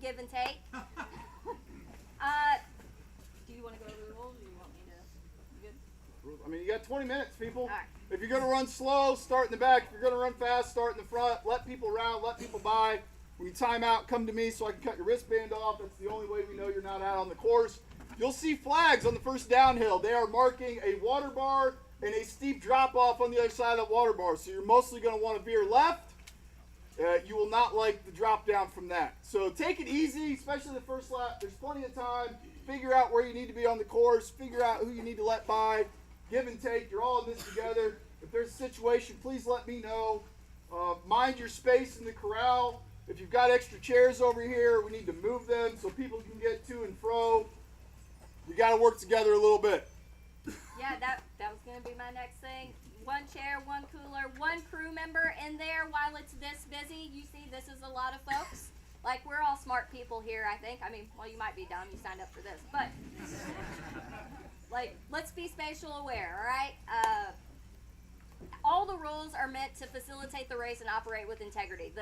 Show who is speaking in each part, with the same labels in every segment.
Speaker 1: give and take. Do you want to go over the rules, or do you want me to? You good?
Speaker 2: I mean, you got 20 minutes, people.
Speaker 1: All right.
Speaker 2: If you're going to run slow, start in the back. If you're going to run fast, start in the front. Let people around, let people by. When you time out, come to me so I can cut your wristband off. That's the only way we know you're not out on the course. You'll see flags on the first downhill. They are marking a water bar and a steep drop-off on the other side of that water bar. So you're mostly going to want to veer left. You will not like the drop down from that. So take it easy, especially the first lap. There's plenty of time. Figure out where you need to be on the course. Figure out who you need to let by. Give and take. You're all in this together. If there's a situation, please let me know. Mind your space in the corral. If you've got extra chairs over here, we need to move them so people can get to and fro. We got to work together a little bit.
Speaker 1: Yeah, that was going to be my next thing. One chair, one cooler, one crew member in there while it's this busy. You see, this is a lot of folks. Like, we're all smart people here, I think. I mean, well, you might be dumb. You signed up for this. But, like, let's be spatial aware, all right? All the rules are meant to facilitate the race and operate with integrity.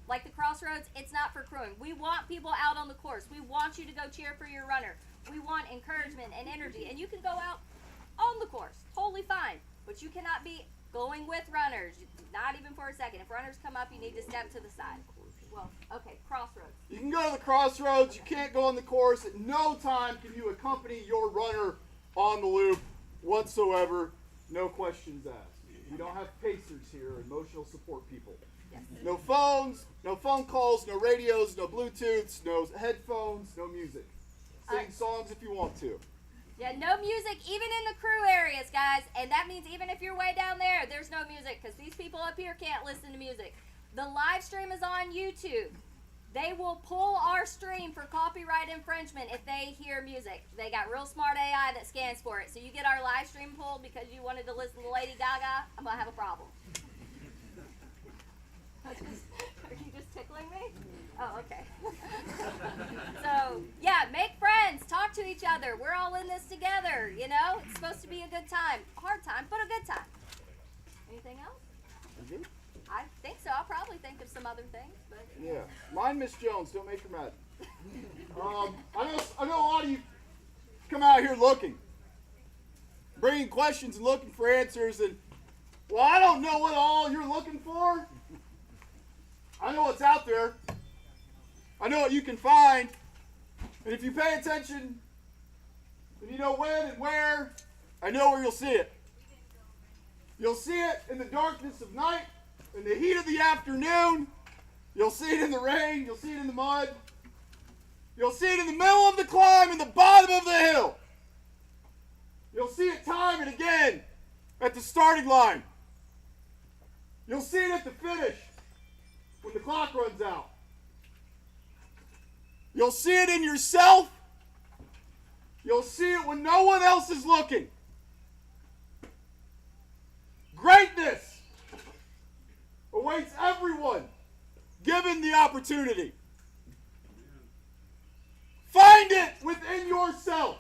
Speaker 1: Like the crossroads, it's not for crewing. We want people out on the course. We want you to go cheer for your runner. We want encouragement and energy. And you can go out on the course. Totally fine. But you cannot be going with runners. Not even for a second. If runners come up, you need to step to the side. Well, okay, crossroads.
Speaker 2: You can go to the crossroads. You can't go on the course. At no time can you accompany your runner on the loop whatsoever. No questions asked. We don't have pacers here, emotional support people.
Speaker 1: Yes.
Speaker 2: No phones, no phone calls, no radios, no Bluetooths, no headphones, no music. Sing songs if you want to.
Speaker 1: Yeah, no music even in the crew areas, guys. And that means even if you're way down there, there's no music because these people up here can't listen to music. The live stream is on YouTube. They will pull our stream for copyright infringement if they hear music. They got real smart AI that scans for it. So you get our live stream pulled because you wanted to listen to Lady Gaga, I'm going to have a problem. Are you just tickling me? Oh, okay. So, yeah, make friends. Talk to each other. We're all in this together, you know? It's supposed to be a good time. A hard time, but a good time. Anything else?
Speaker 2: Mm-hmm.
Speaker 1: I think so. I'll probably think of some other things. But
Speaker 2: Yeah. Mind Miss Jones. Don't make her mad. I know a lot of you come out here looking. Bringing questions and looking for answers. And, well, I don't know what all you're looking for. I know what's out there. I know what you can find. And if you pay attention, and you know when and where, I know where you'll see it. You'll see it in the darkness of night, in the heat of the afternoon. You'll see it in the rain. You'll see it in the mud. You'll see it in the middle of the climb and the bottom of the hill. You'll see it time and again at the starting line. You'll see it at the finish when the clock runs out. You'll see it in yourself. You'll see it when no one else is looking. Greatness awaits everyone given the opportunity. Find it within yourself.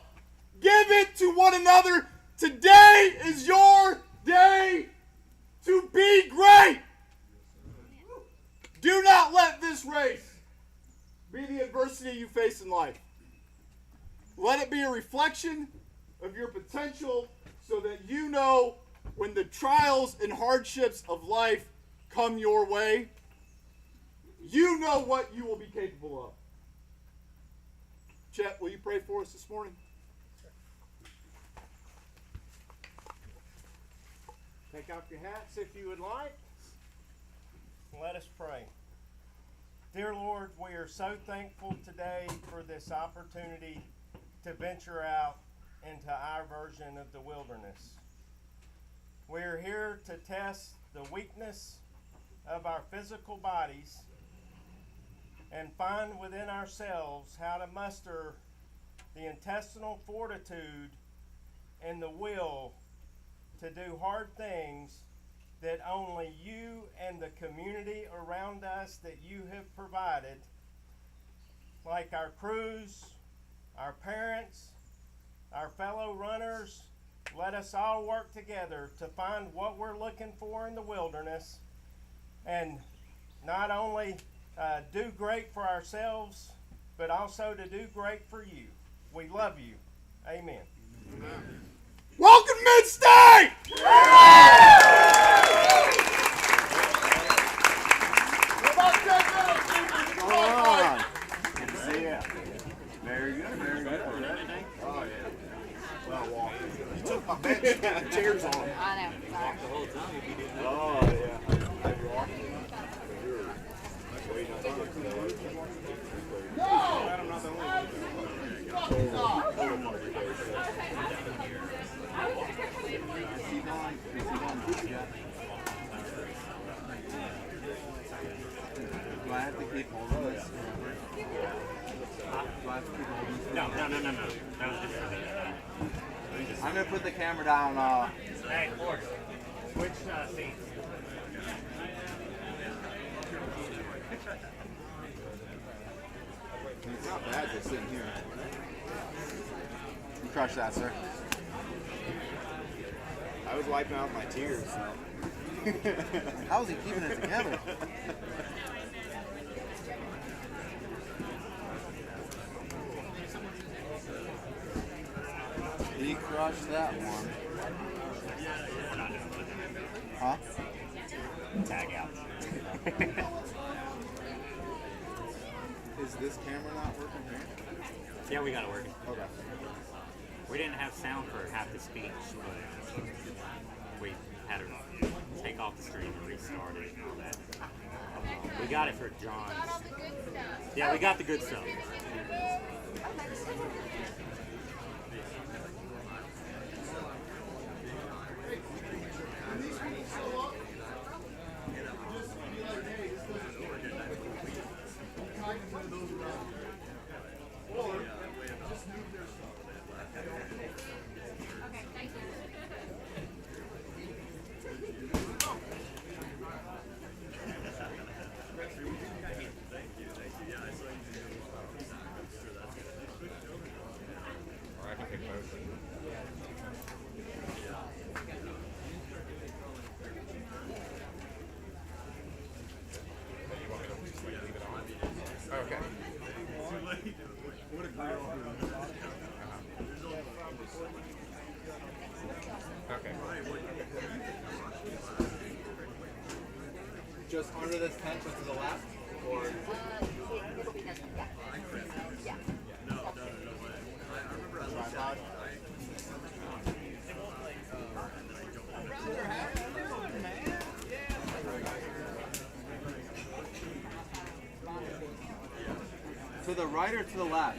Speaker 2: Give it to one another. Today is your day to be great. Do not let this race be the adversity you face in life. Let it be a reflection of your potential so that you know when the trials and hardships of life come your way, you know what you will be capable of. Chet, will you pray for us this morning?
Speaker 3: Take off your hats if you would like. Let us pray. Dear Lord, we are so thankful today for this opportunity to venture out into our version of the wilderness. We are here to test the weakness of our physical bodies and find within ourselves how to muster the intestinal fortitude and the will to do hard things that only you and the community around us that you have provided, like our crews, our parents, our fellow runners, let us all work together to find what we're looking for in the wilderness and not only do great for ourselves, but also to do great for you. We love you. Amen.
Speaker 2: Welcome, Mid-State!
Speaker 4: Yeah. Very good, very good. Oh, yeah. Well, walk. You took my bench, the chairs on.
Speaker 1: I know. Sorry.
Speaker 4: The whole time if you didn't. Oh, yeah. Have you walked?
Speaker 2: No!
Speaker 4: I'm not the only one.
Speaker 5: Do I have to keep holding this? Do I have to keep holding this?
Speaker 4: No. That was just for me.
Speaker 5: I'm going to put the camera down.
Speaker 4: Hey, Lord. Which seats?
Speaker 5: It's not bad just sitting here. You crushed that, sir.
Speaker 4: I was wiping out my tears. So.
Speaker 5: How was he keeping it together? He crushed that one. Huh?
Speaker 4: Tag out.
Speaker 5: Is this camera not working here?
Speaker 4: Yeah, we got it working.
Speaker 5: Okay.
Speaker 4: We didn't have sound for half the speech, but we had to take off the stream and restart it and all that. We got it for John. Yeah, we got the good stuff.
Speaker 5: Okay.
Speaker 4: Okay.
Speaker 5: Just under this tent, just to the left? Or
Speaker 1: It'll be this one. Yeah.
Speaker 5: tripod? To the right or to the left?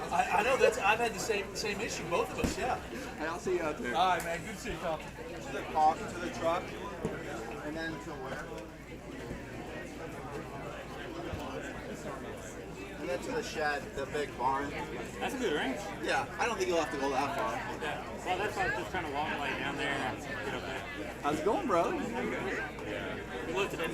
Speaker 6: I know I've had the same issue, both of us, yeah.
Speaker 5: Hey, I'll see you out there.
Speaker 6: All right, man. Good to see you, Tom.
Speaker 5: To the truck, and then to where? And then to the shed, the big barn.
Speaker 4: That's a good range.
Speaker 5: Yeah, I don't think you'll have to go that far.
Speaker 4: Yeah. Well, that's why I was just trying to walk like down there and get up there.
Speaker 5: How's it going, bro?
Speaker 4: We looked at it.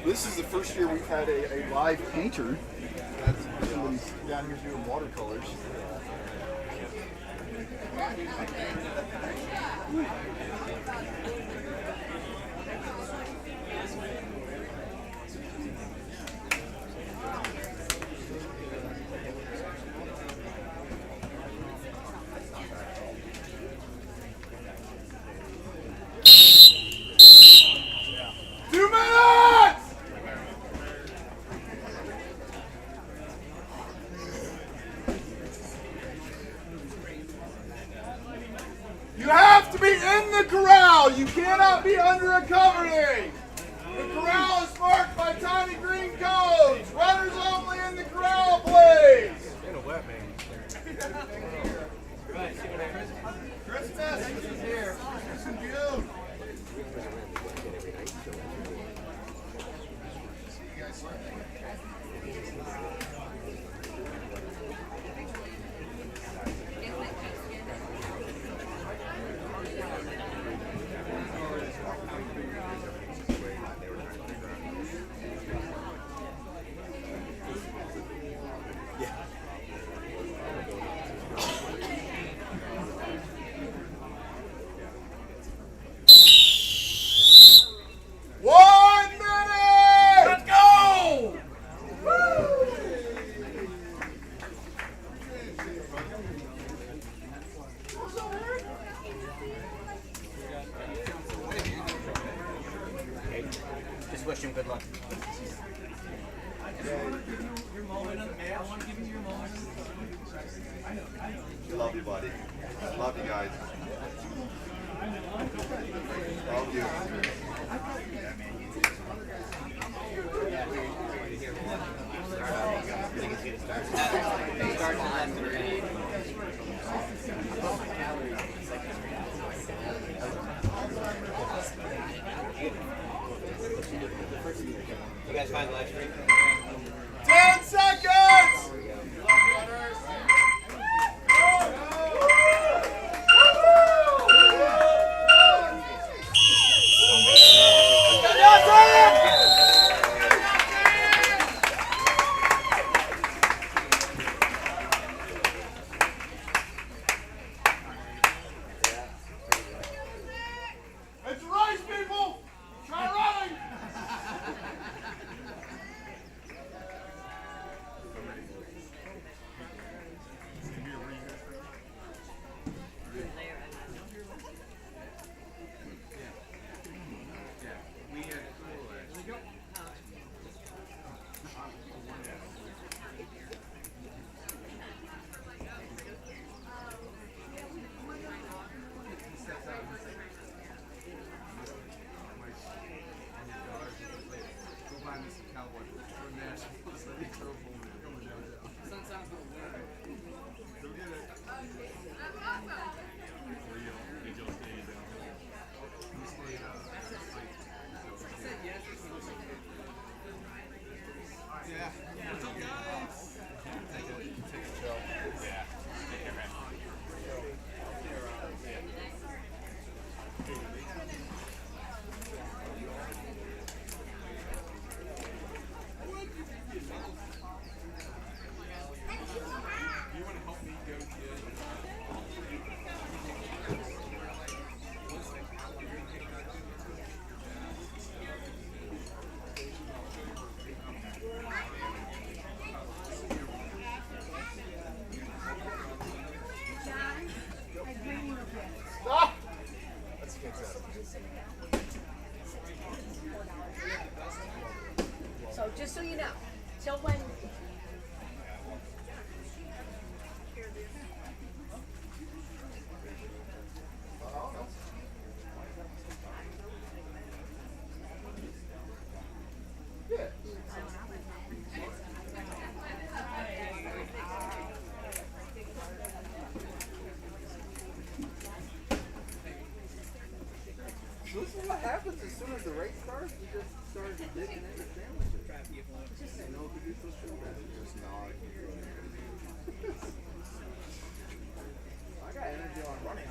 Speaker 2: This is the first year we've had a live painter. Somebody's down here doing watercolors. You have to be in the corral. You cannot be under a covering. The corral is marked by tiny green cones. Runners only in the corral, please. Christmas is here. Christmas in June. See you guys soon.
Speaker 7: Wish him good luck.
Speaker 8: Love you, buddy. Love you guys. Love you.
Speaker 7: You guys find the live stream?
Speaker 2: 10 seconds! It's rice, people! Try running!
Speaker 9: Just so you know, till when.
Speaker 2: Yeah. So this is what happens as soon as the race starts. You just start digging into sandwiches. You know what to do for sure. Just not. I got energy on running.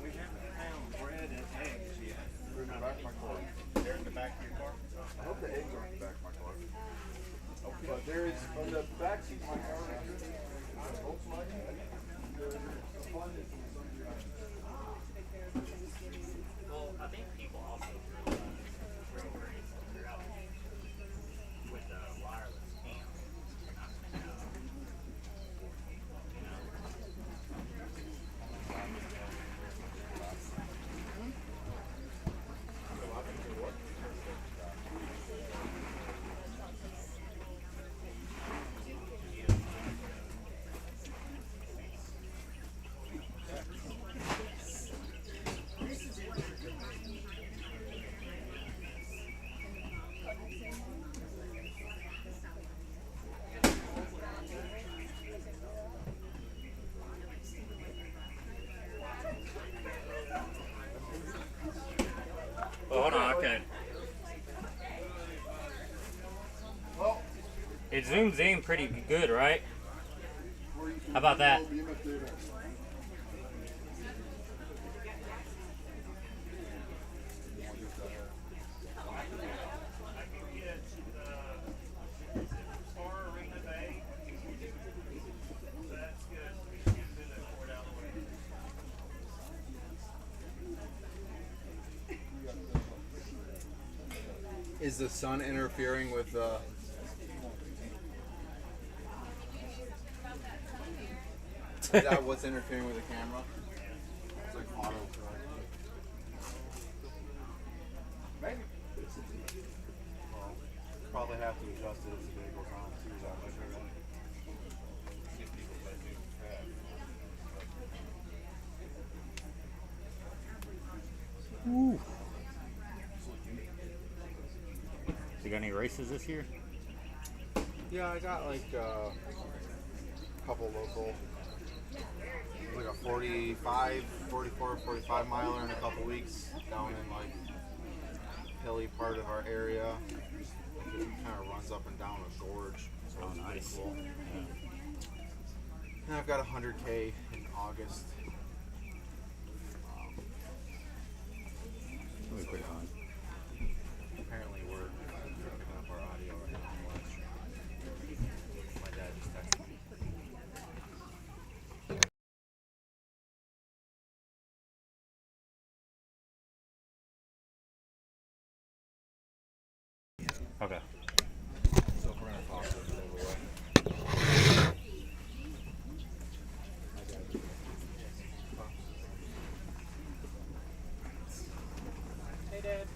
Speaker 3: We haven't found bread and eggs yet.
Speaker 8: They're in the back of my car.
Speaker 3: They're in the back of your car?
Speaker 8: I hope the eggs aren't in the back of my car.
Speaker 2: But there is on the back seat of my car. Volkswagen. There's abundance of sundry items.
Speaker 4: Well, I think people also real race throughout with the wireless cam. Oh, hold on, okay.
Speaker 2: Well,
Speaker 4: It zooms in pretty good, right? How about that?
Speaker 5: Is the sun interfering with the? Is that what's interfering with the camera?
Speaker 8: It's like auto
Speaker 2: maybe.
Speaker 8: Well, probably have to adjust it as the day goes on too. That much.
Speaker 4: You got any races this year?
Speaker 5: Yeah, I got like a couple local, like a 45, 44, 45 miler in a couple weeks down in like hilly part of our area. It kind of runs up and down a gorge, so it's pretty
Speaker 4: Nice.
Speaker 5: cool. And I've got 100K in August.
Speaker 4: Let me put it on.
Speaker 5: Apparently we're picking up our audio right now on live stream. My dad just texted me.
Speaker 4: Okay.
Speaker 5: So if we're gonna talk, we'll move away.
Speaker 9: Hey, Dad.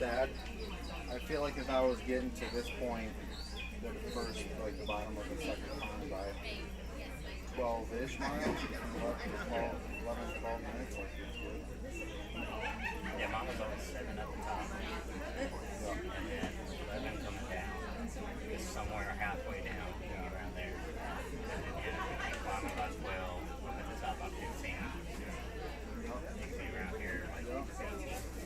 Speaker 5: bad. I feel like if I was getting to this point, the first, like the bottom of the second time by 12-ish miles, 11, 12 minutes, like it's good.
Speaker 4: Yeah, mine was always 7 at the top. And then 11 coming down. Just somewhere halfway down, around there. And then climbing about 12, up at the top about 15. You can be around here like 18.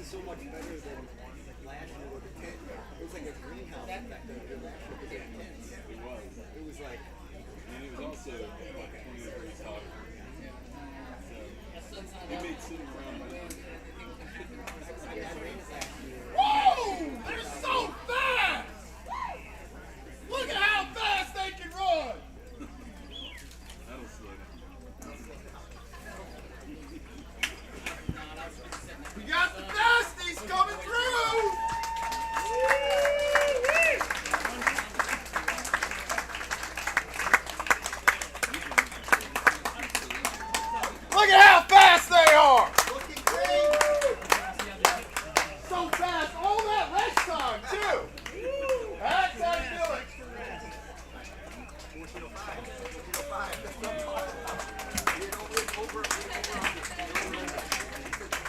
Speaker 10: So much better than last year with the tent. It was like a greenhouse back then. It was like,
Speaker 8: And it was also like 20 degrees hot. So we made sitting around with
Speaker 2: Whoa! They're so fast! Look at how fast they can run!
Speaker 8: that'll slow down.
Speaker 2: We got the fasties coming through! Look at how fast they are!
Speaker 10: looking great.
Speaker 2: So fast, all that rest time too! That's how you do it!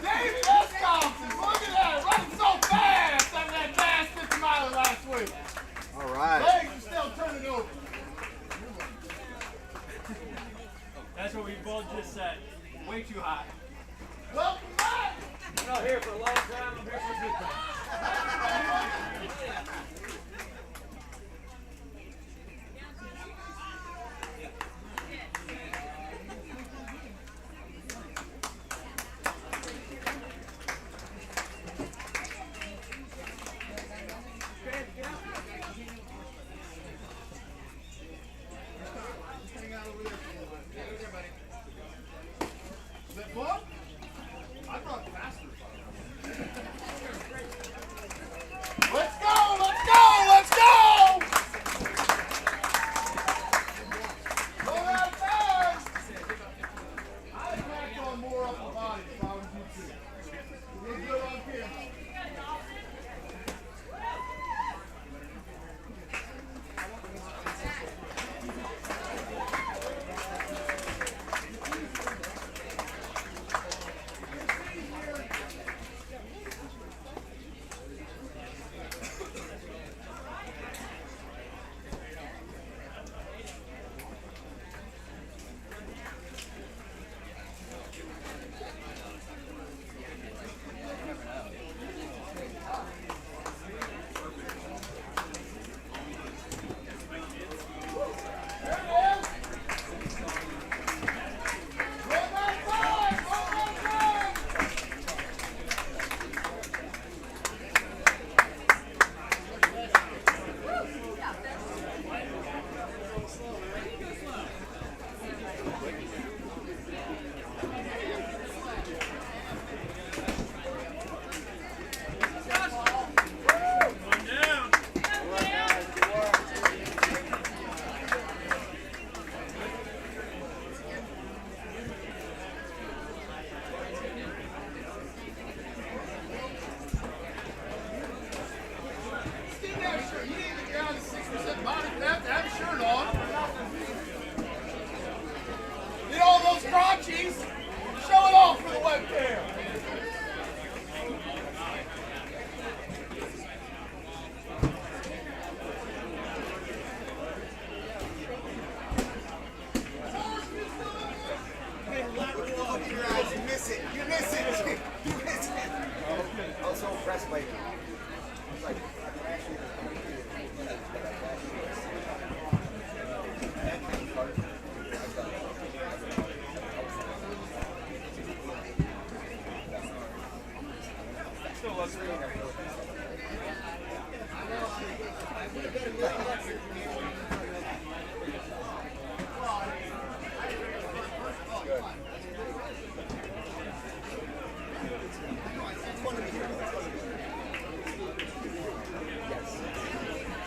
Speaker 2: Davey Escompton, look at that, running so fast after that fast 50 miler last week.
Speaker 5: All right.
Speaker 2: Legs are still turning over.
Speaker 6: That's what we both just said. Way too high.
Speaker 2: Welcome back!
Speaker 6: I'm not here for a long time. I'm here for a good time.
Speaker 2: Is that fun? I thought faster.
Speaker 10: It's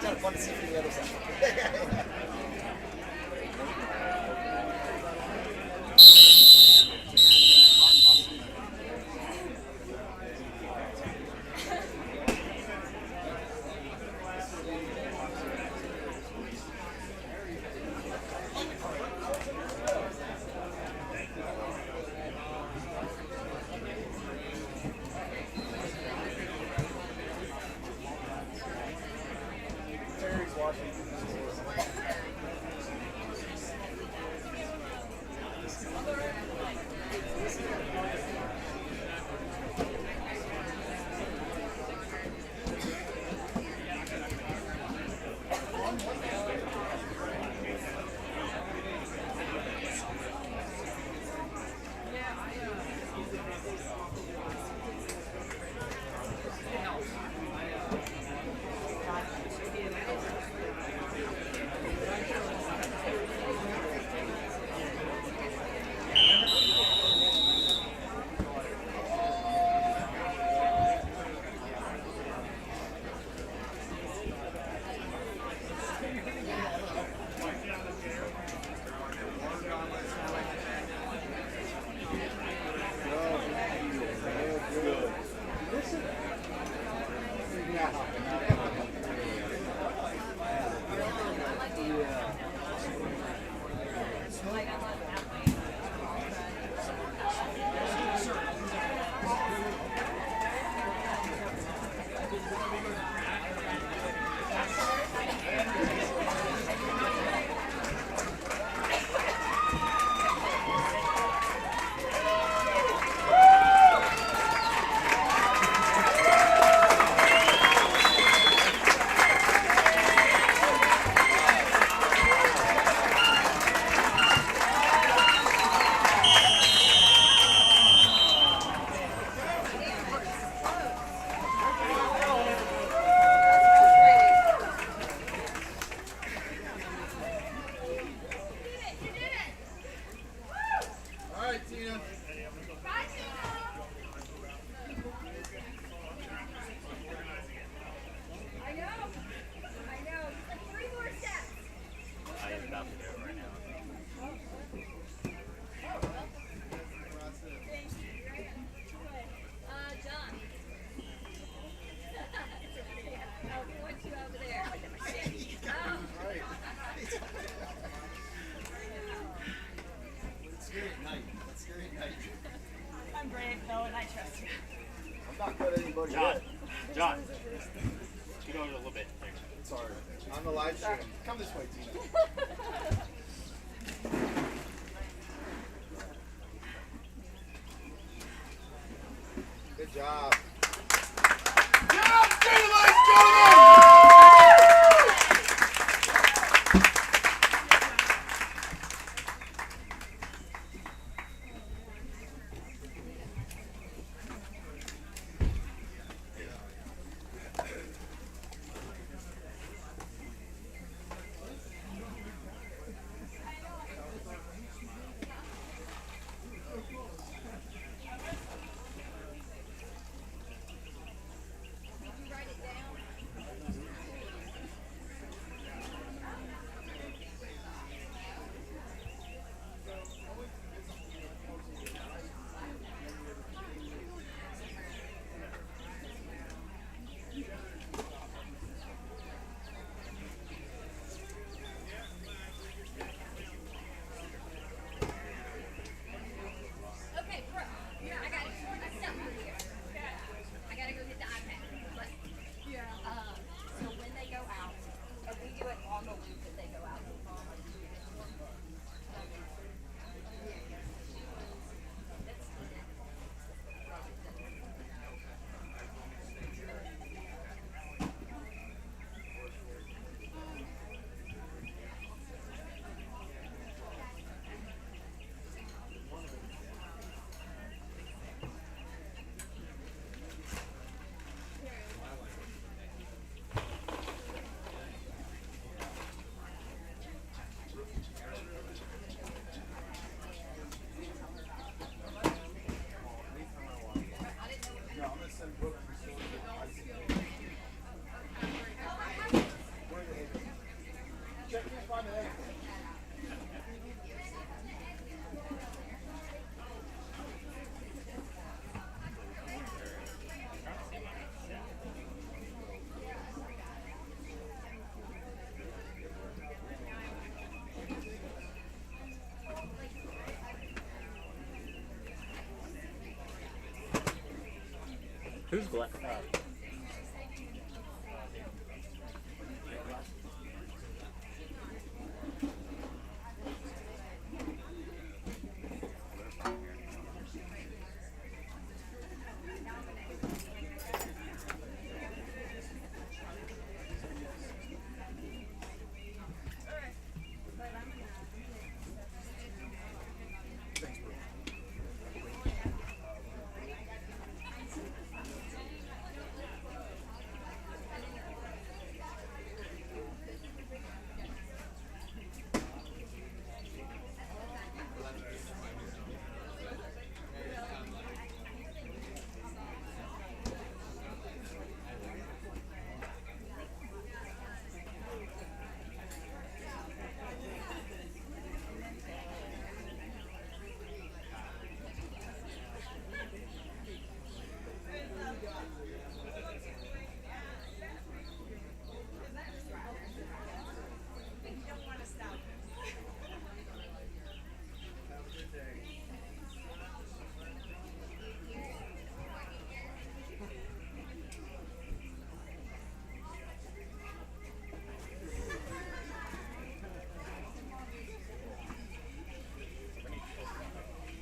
Speaker 10: kind of fun to see from the other side.
Speaker 4: John, scoot over a little bit.
Speaker 5: Sorry. On the live stream.
Speaker 2: Come this way, Tina.
Speaker 5: Good job.
Speaker 2: Get up, straight, ladies and gentlemen! send books and stores that I see. Check these, find the egg.
Speaker 4: Who's black?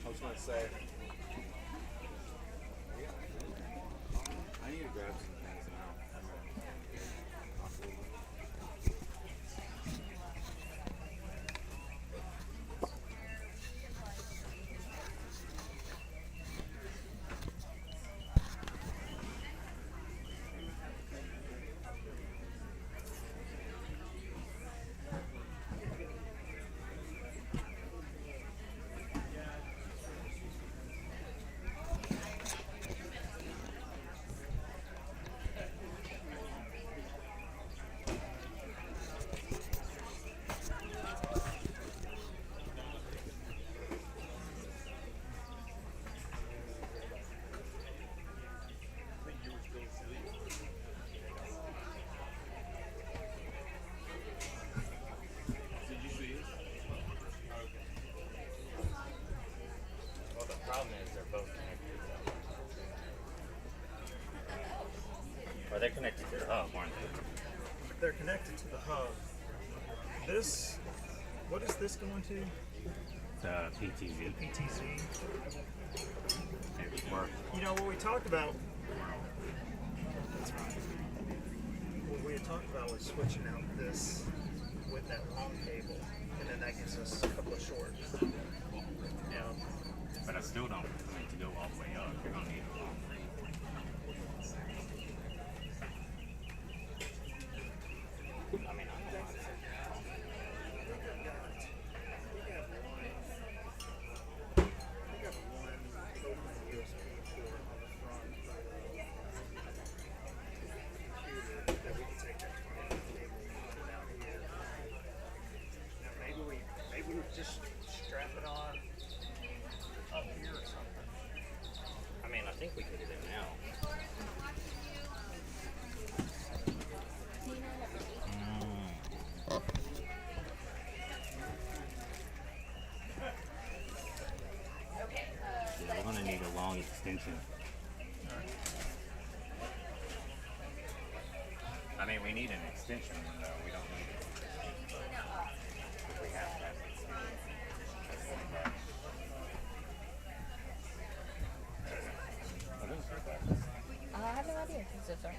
Speaker 5: I was gonna say, I need to grab some things now.
Speaker 4: Well, the problem is they're both connected. Or they're connected to the hub, aren't they?
Speaker 11: They're connected to the hub. This, what is this going to?
Speaker 4: The PTZ.
Speaker 11: PTZ.
Speaker 4: Work.
Speaker 11: You know what we talked about? That's right. What we had talked about was switching out this with that long cable, and then that gives us a couple of shorts. Yeah.
Speaker 4: But I still don't need to go all the way up. You're gonna need a long I mean, I don't know.
Speaker 11: Maybe we just strap it on up here or something.
Speaker 4: I mean, I think we could do it now. Yeah, we're gonna need a long extension. I mean, we need an extension, though. We don't need it. We have to have an extension.
Speaker 1: I have no idea. Zip, sorry.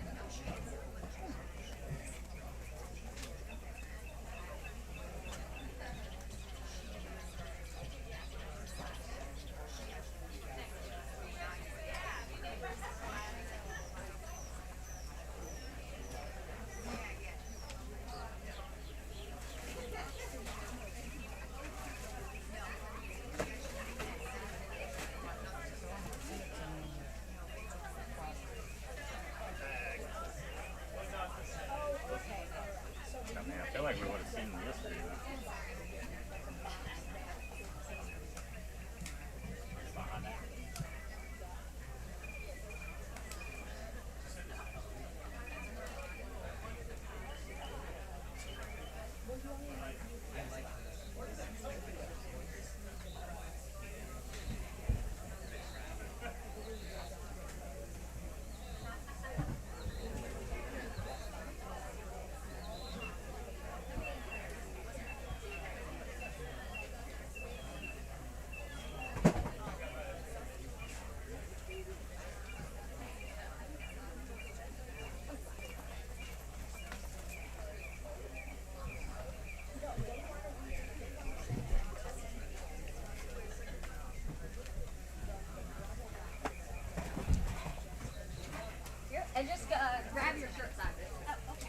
Speaker 1: And just grab your shirt side. Oh, okay.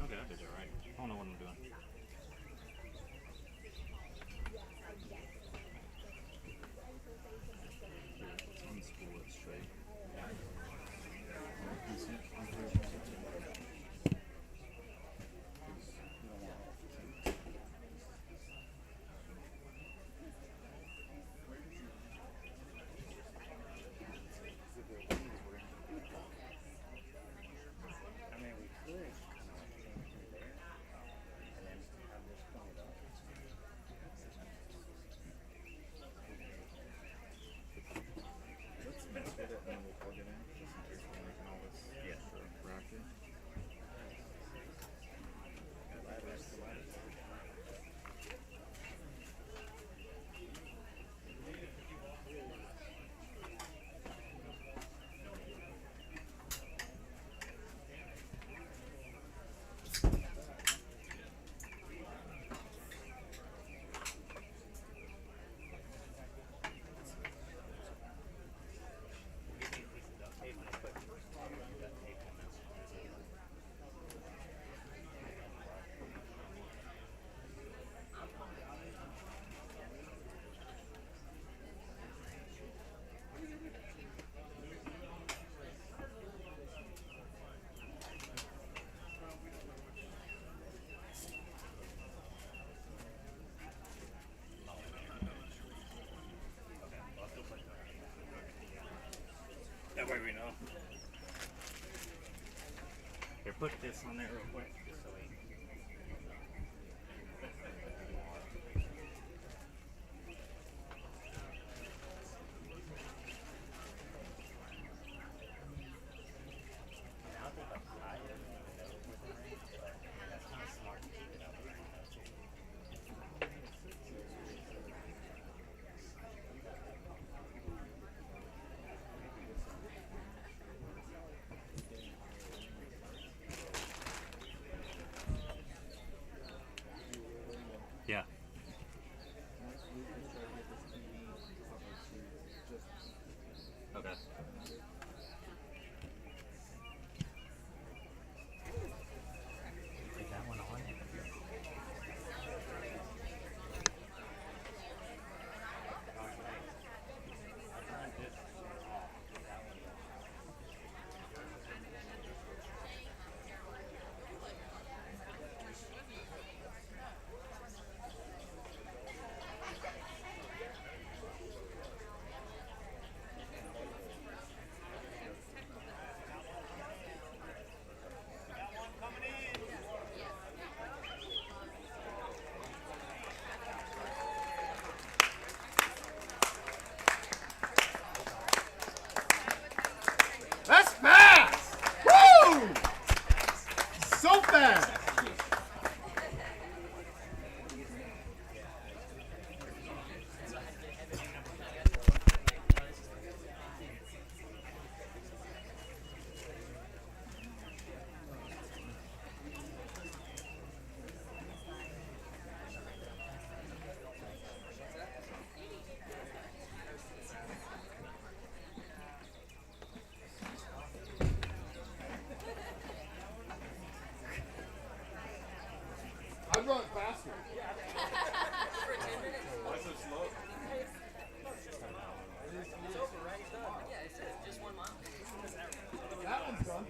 Speaker 4: Okay, I did it right. I don't know what I'm doing.
Speaker 8: Unspool it straight. Let's get it and then we'll plug it in, just in case we're making all this extra racket.
Speaker 4: That way we know. Here, put this on there real quick, just so we. Yeah. Okay. Is that one on?
Speaker 2: That's fast! Woo! So fast! I'd run it faster.
Speaker 8: Why so slow?
Speaker 2: That one's done.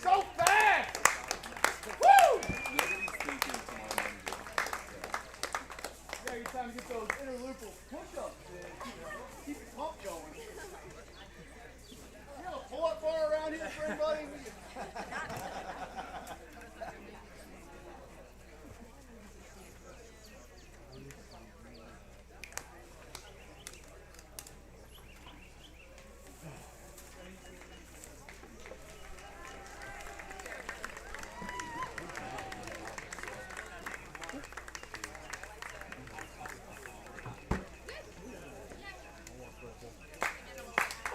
Speaker 2: So fast! Woo! Yeah, your time to get those interloopal push-ups in. Keep the pump going. You have a pull-up bar around here for anybody?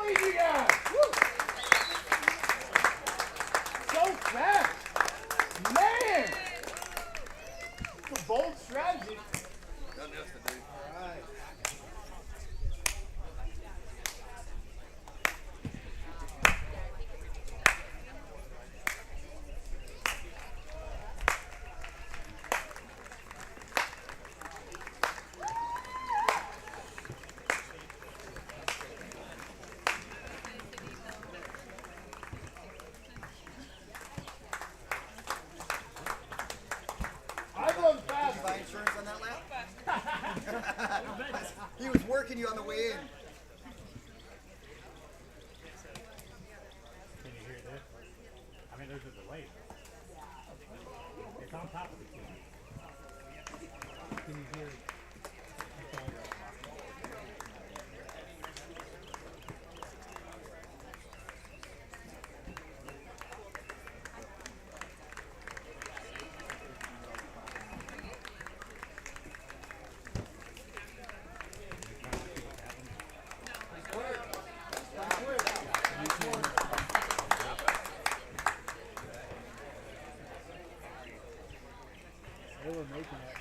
Speaker 2: Look at you guys! Woo! So fast! Man! It's a bold strategy. Alright. I run fast.
Speaker 10: Did you buy insurance on that lap? He was working you on the way in.
Speaker 4: Can you hear this? I mean, there's a delay. It's on top of the key. Can you hear it? They were making it.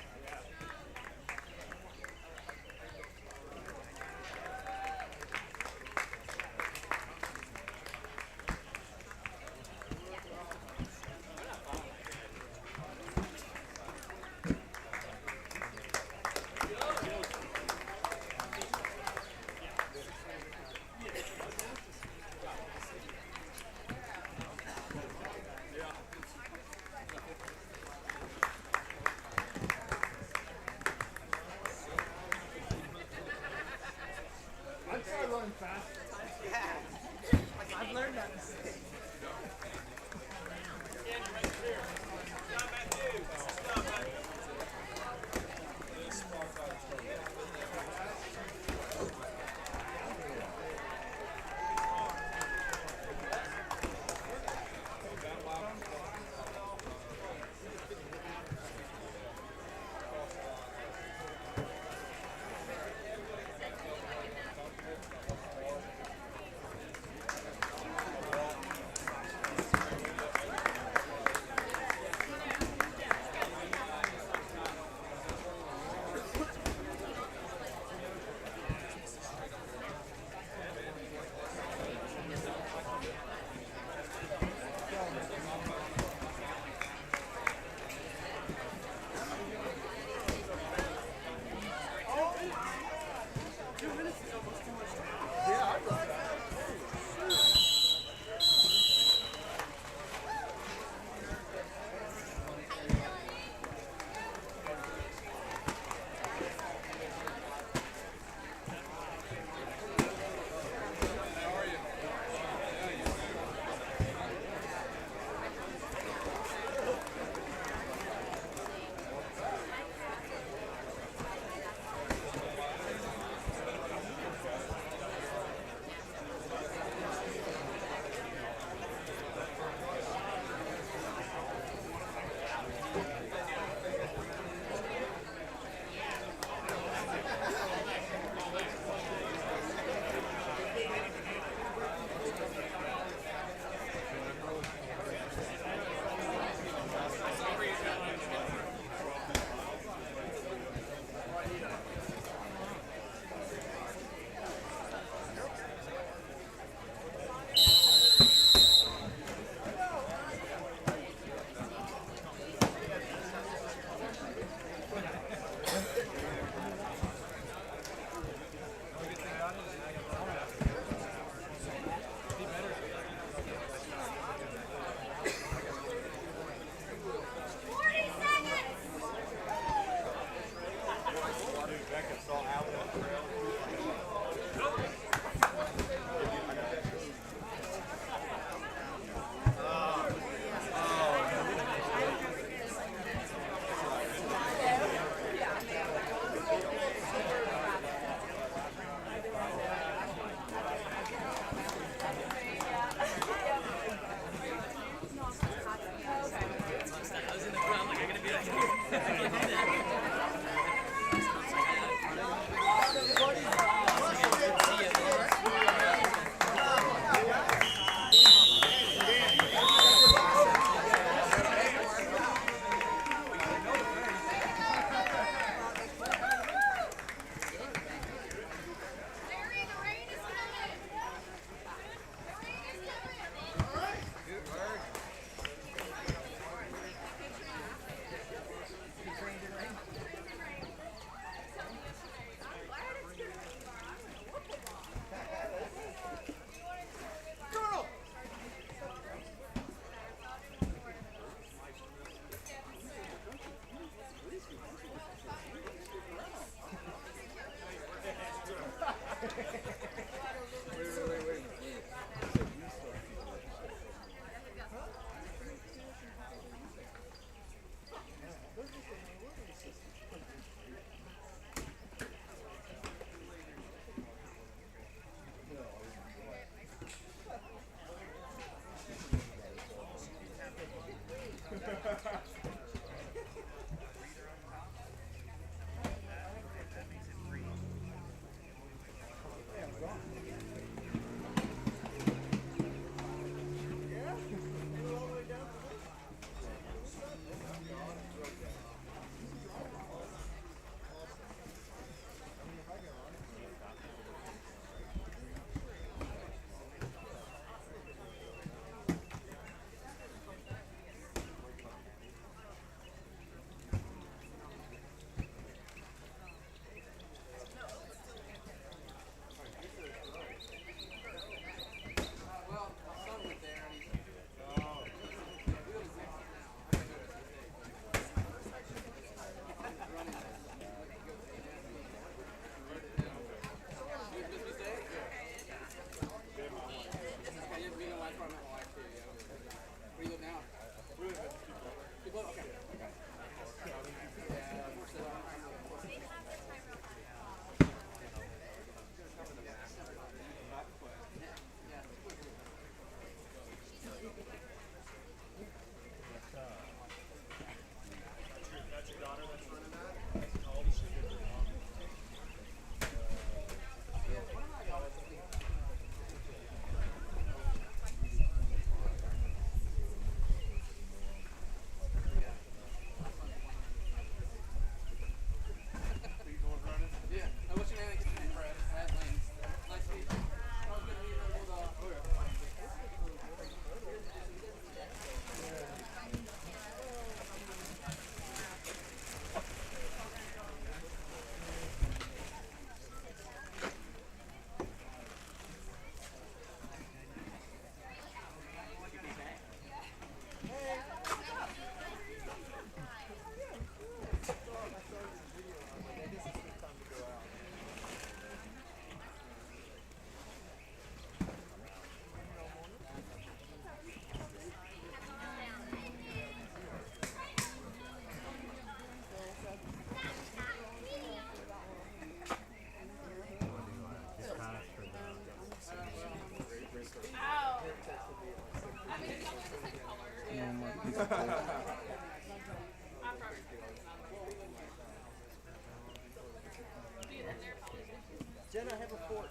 Speaker 10: Jen, I have a fork.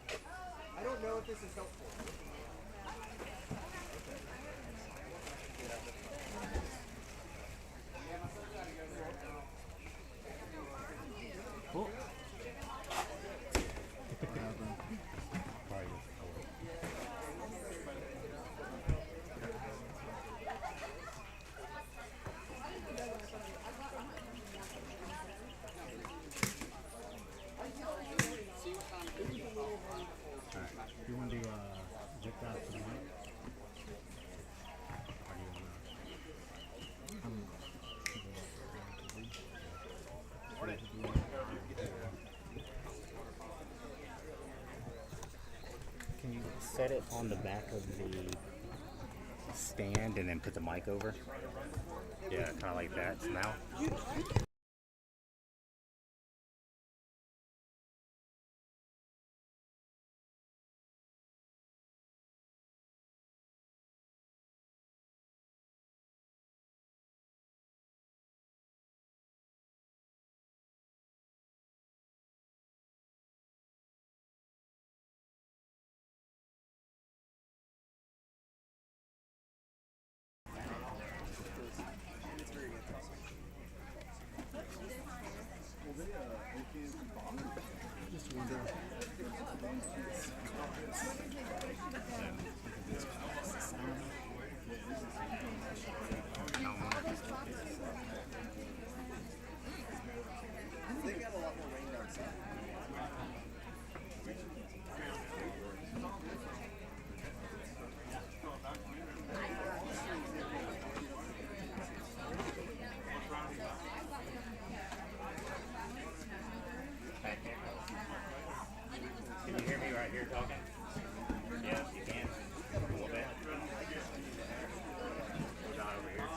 Speaker 10: I don't know if this is helpful.
Speaker 4: Cool.
Speaker 12: You want to zip that for the mic?
Speaker 4: Can you set it on the back of the stand and then put the mic over? Yeah, kind of like that. So now. Can you hear me right here talking? Yeah, you can. A little bit. Not over here.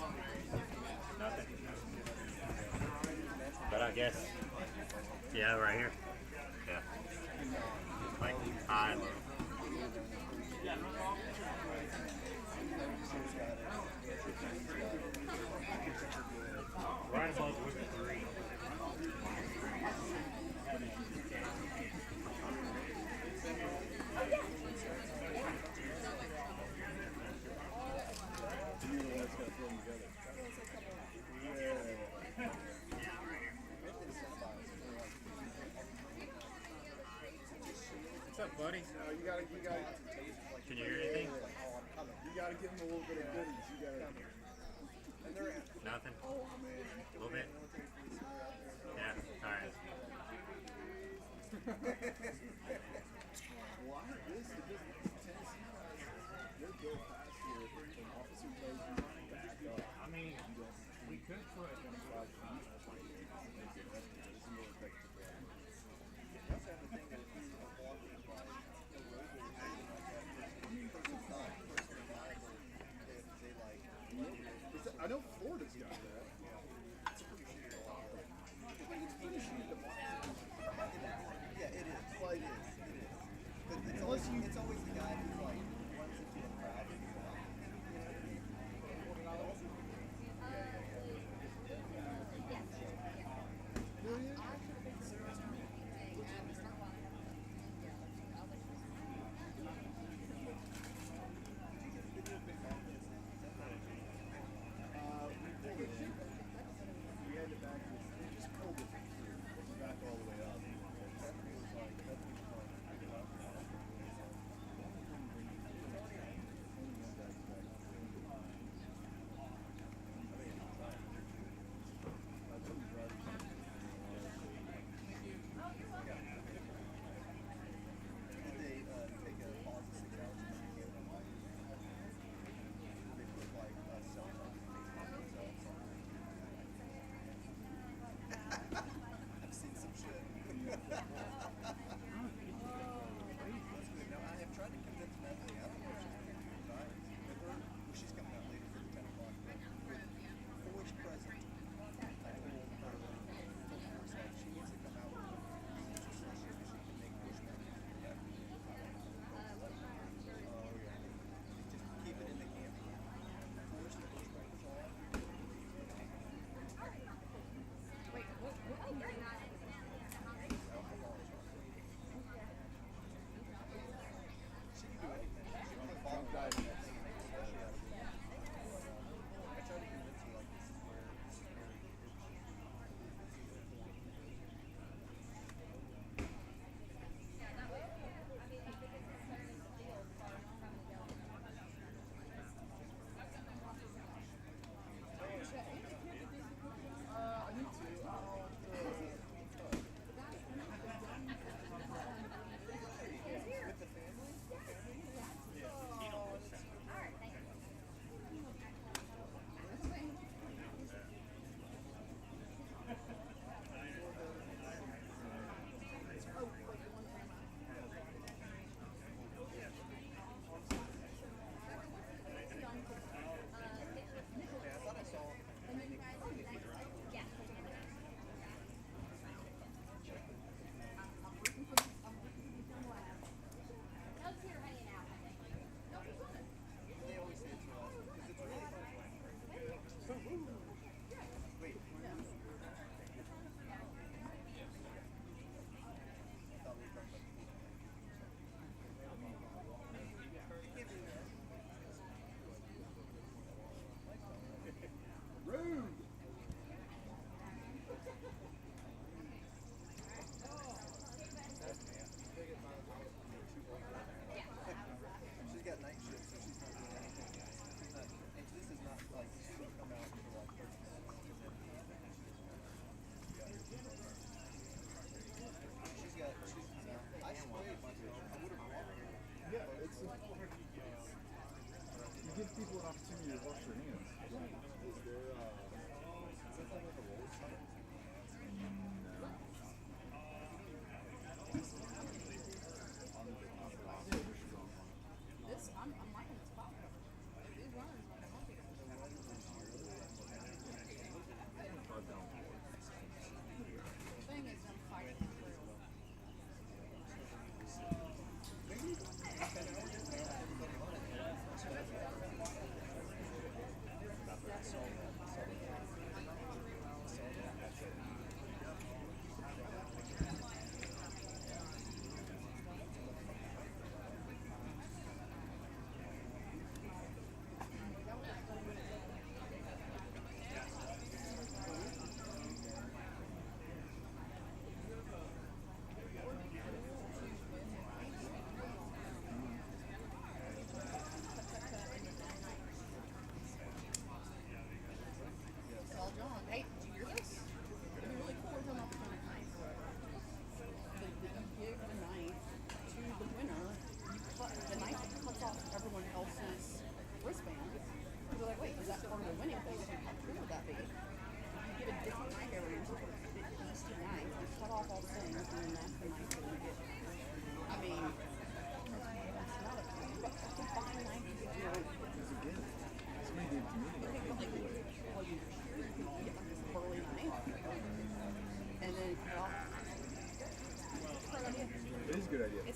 Speaker 4: Nothing. But I guess, yeah, right here. Yeah. Like high, low. Right above with the three. What's up, buddy?
Speaker 2: You gotta.
Speaker 4: Can you hear anything?
Speaker 2: You gotta give them a little bit of goodies. You gotta.
Speaker 4: Nothing? A little bit? Yeah, alright.
Speaker 2: Well, I heard this. Tennessee guys, they're built fast here. An officer tells you to back up.
Speaker 12: I mean, we could put.
Speaker 2: I know Florida's got that.
Speaker 10: Yeah, it is. Well, it is. But it's always the guy who's like runs into a crowd.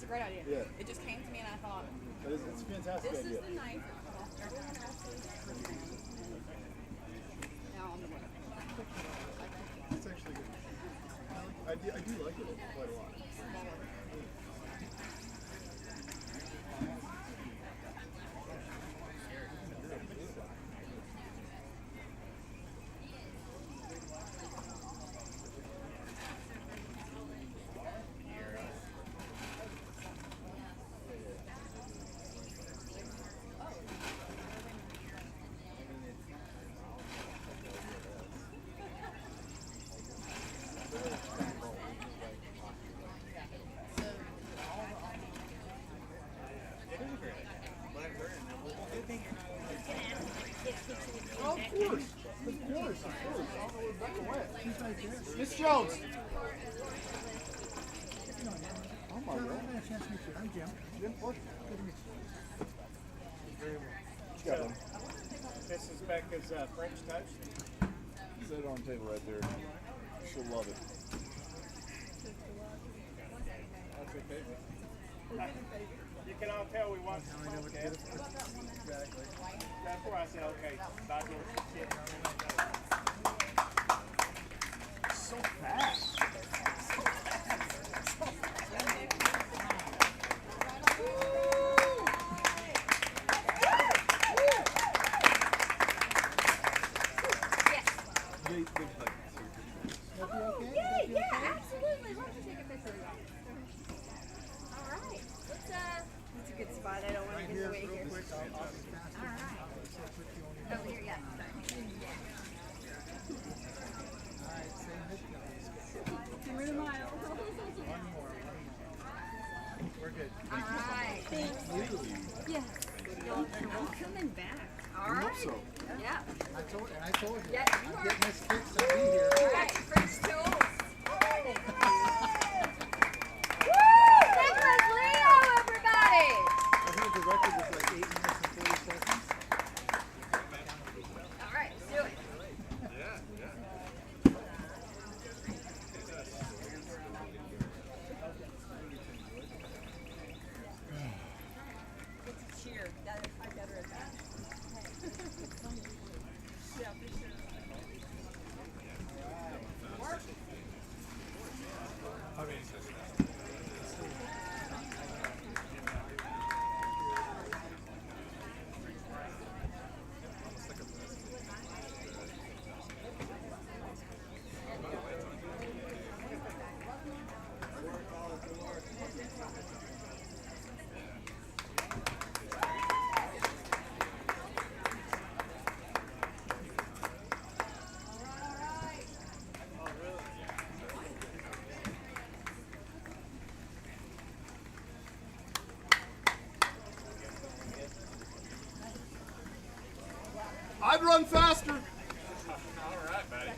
Speaker 13: a great idea.
Speaker 2: Yeah.
Speaker 13: It just came to me and I thought,
Speaker 2: It's a fantastic
Speaker 13: this
Speaker 2: idea.
Speaker 13: is the knife. Everyone else's. Now I'm the winner.
Speaker 2: It's actually good. I do like it quite a lot. Of course. Miss Jones. Oh my God.
Speaker 12: I'm Jim.
Speaker 2: Jim, what?
Speaker 12: Good to meet you.
Speaker 3: So, this is Becca's French toast.
Speaker 2: Set it on the table right there. She'll love it.
Speaker 3: That's her favorite. You can all tell we watched the podcast.
Speaker 2: Exactly.
Speaker 3: That's where I said, okay, bye,
Speaker 2: So fast.
Speaker 1: Yeah, absolutely. Why don't you take a picture? All right. Let's
Speaker 13: That's a good spot. I don't want to get away here.
Speaker 1: All right. Over here, yeah.
Speaker 13: We're in a mile.
Speaker 12: We're good.
Speaker 1: All right.
Speaker 13: Thanks. Yes. I'm coming back.
Speaker 1: All right.
Speaker 2: So.
Speaker 1: Yeah.
Speaker 12: I told you.
Speaker 1: Yeah, you
Speaker 12: I'm
Speaker 1: are.
Speaker 12: getting this fixed. I'll be here.
Speaker 1: All right. French toast. Woo! That was Leo, everybody.
Speaker 12: I heard the record was like 8 minutes and 40 seconds.
Speaker 1: All right, let's do it.
Speaker 13: It's a cheer. I'm better at that. Yeah, for sure.
Speaker 2: I'd run faster.
Speaker 3: All right, buddy.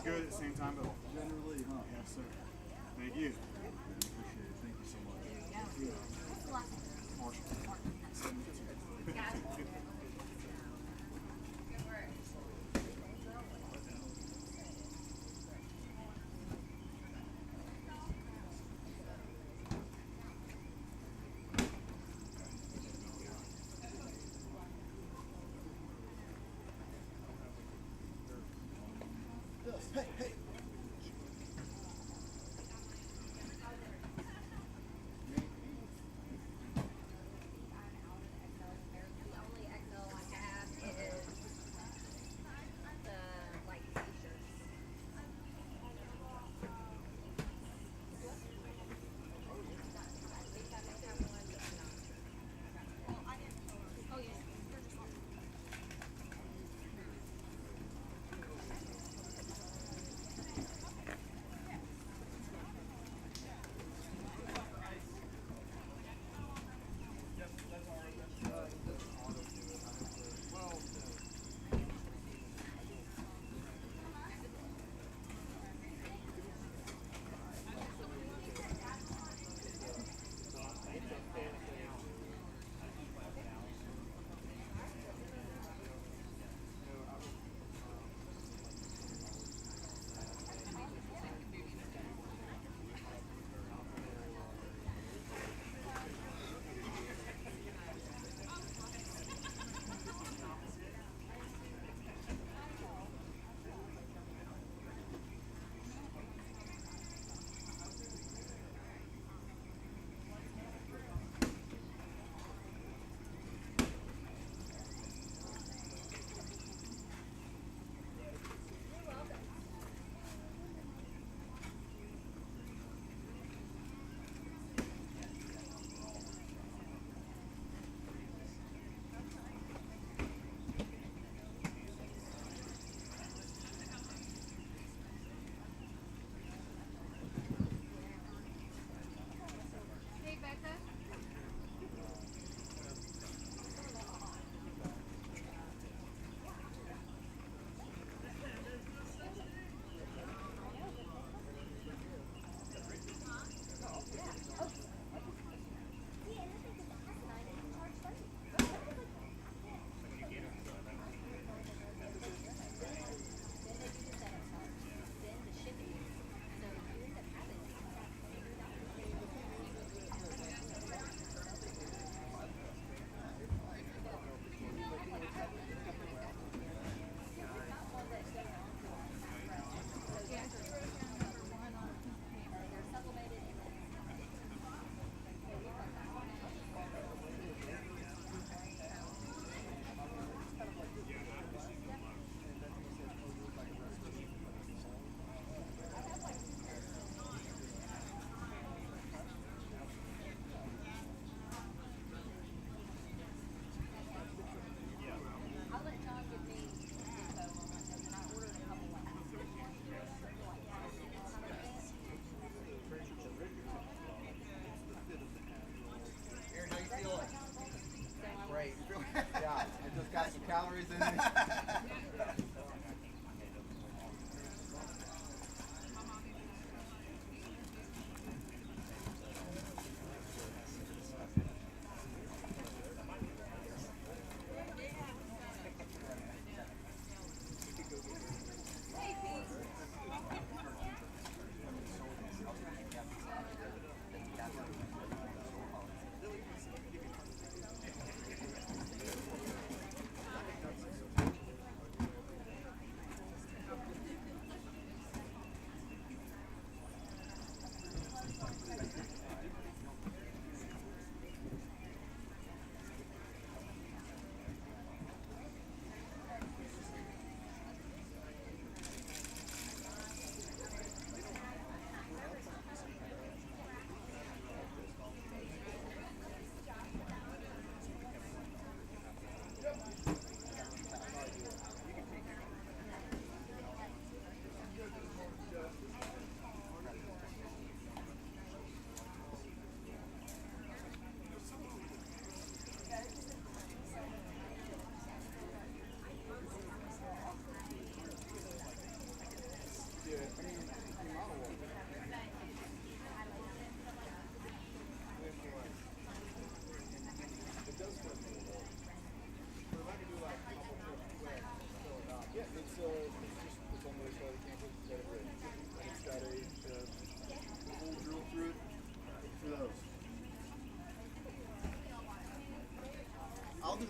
Speaker 8: Good at the same time, but generally, huh? Yes, sir. Thank you. Appreciate it. Thank you so much. Marshall.
Speaker 10: Hey, hey.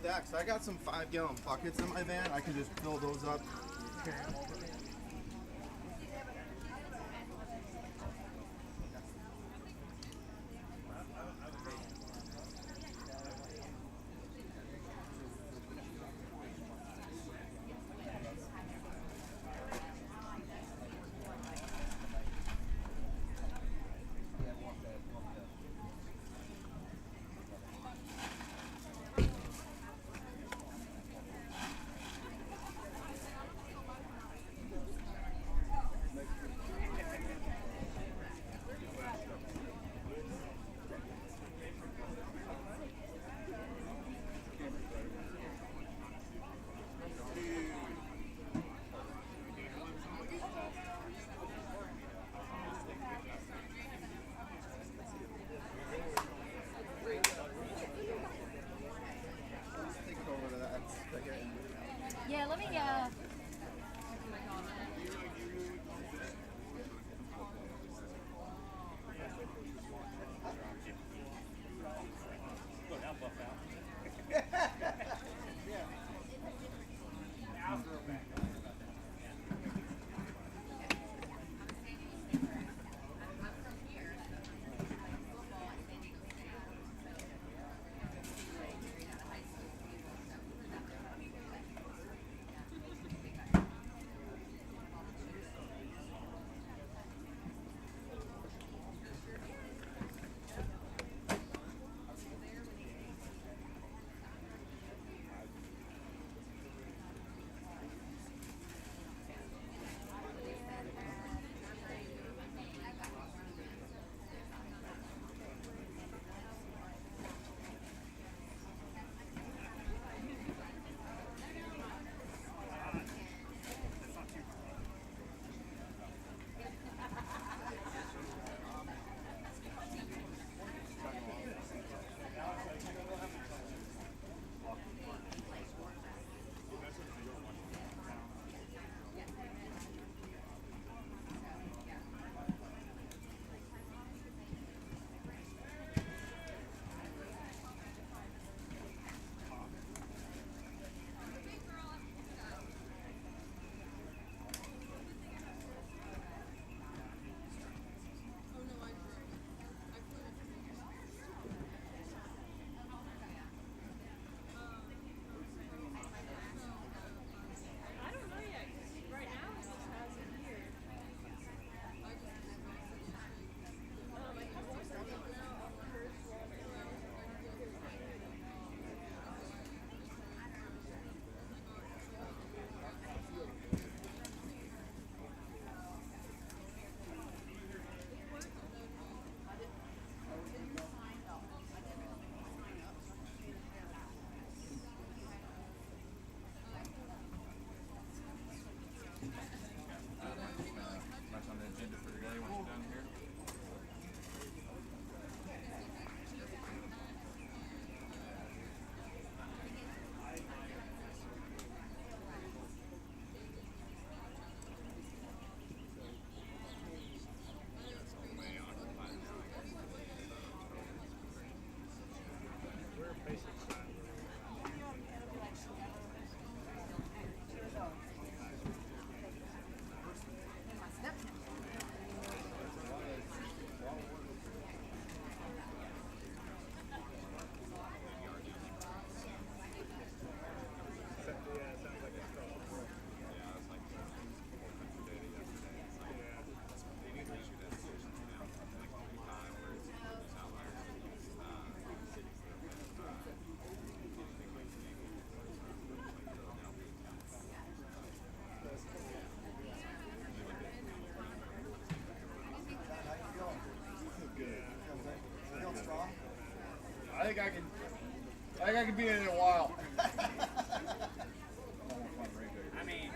Speaker 5: that, 'cause I got some 5-gallon buckets in my van. I can just fill those up. Carry them over.
Speaker 1: Yeah, let me.
Speaker 2: I think I can be in it a while.
Speaker 4: I mean,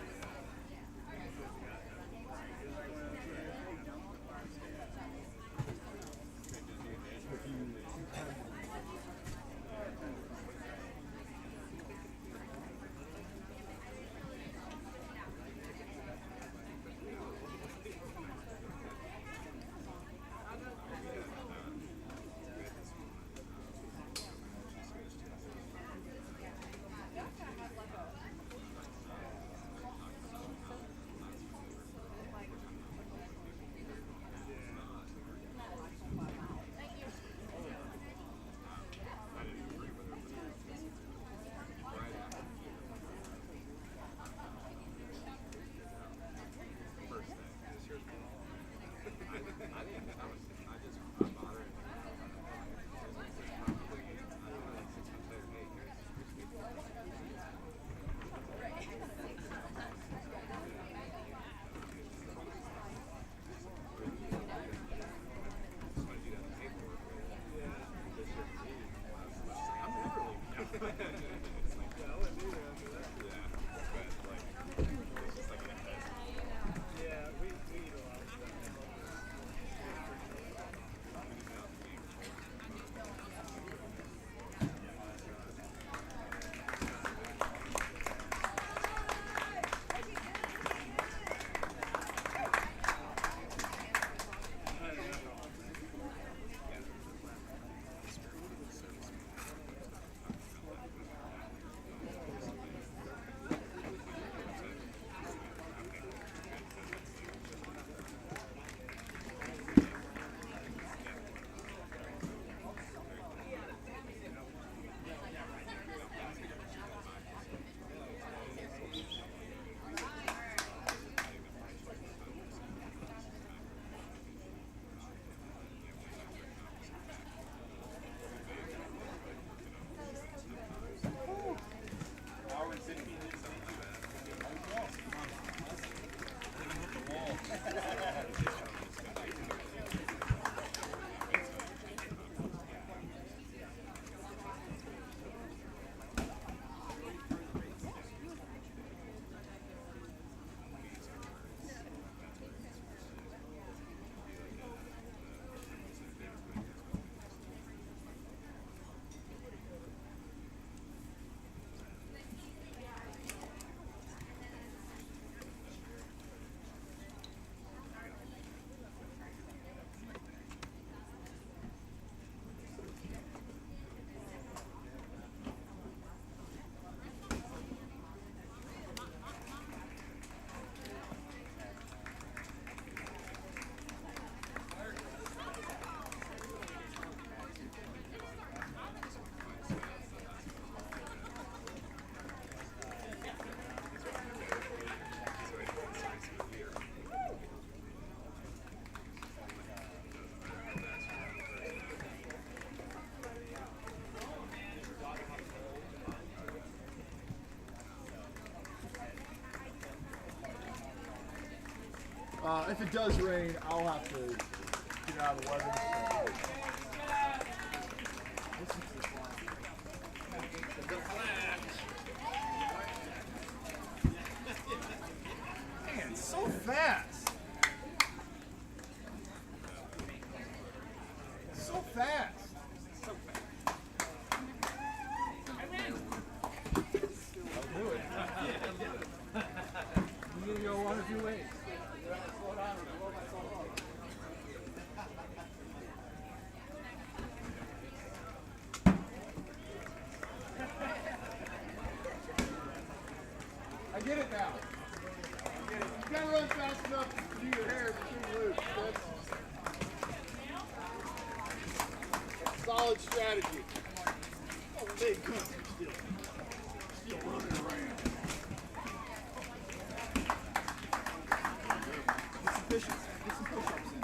Speaker 2: If it does rain, I'll have to get out of the weather. Man, so fast. So fast. I'll do it. You're gonna go one or two ways. I get it now. I get it. You gotta run fast enough to do your hair between loops. That's a solid strategy. Oh, they come still running around. Get some push-ups. Get some push-ups in.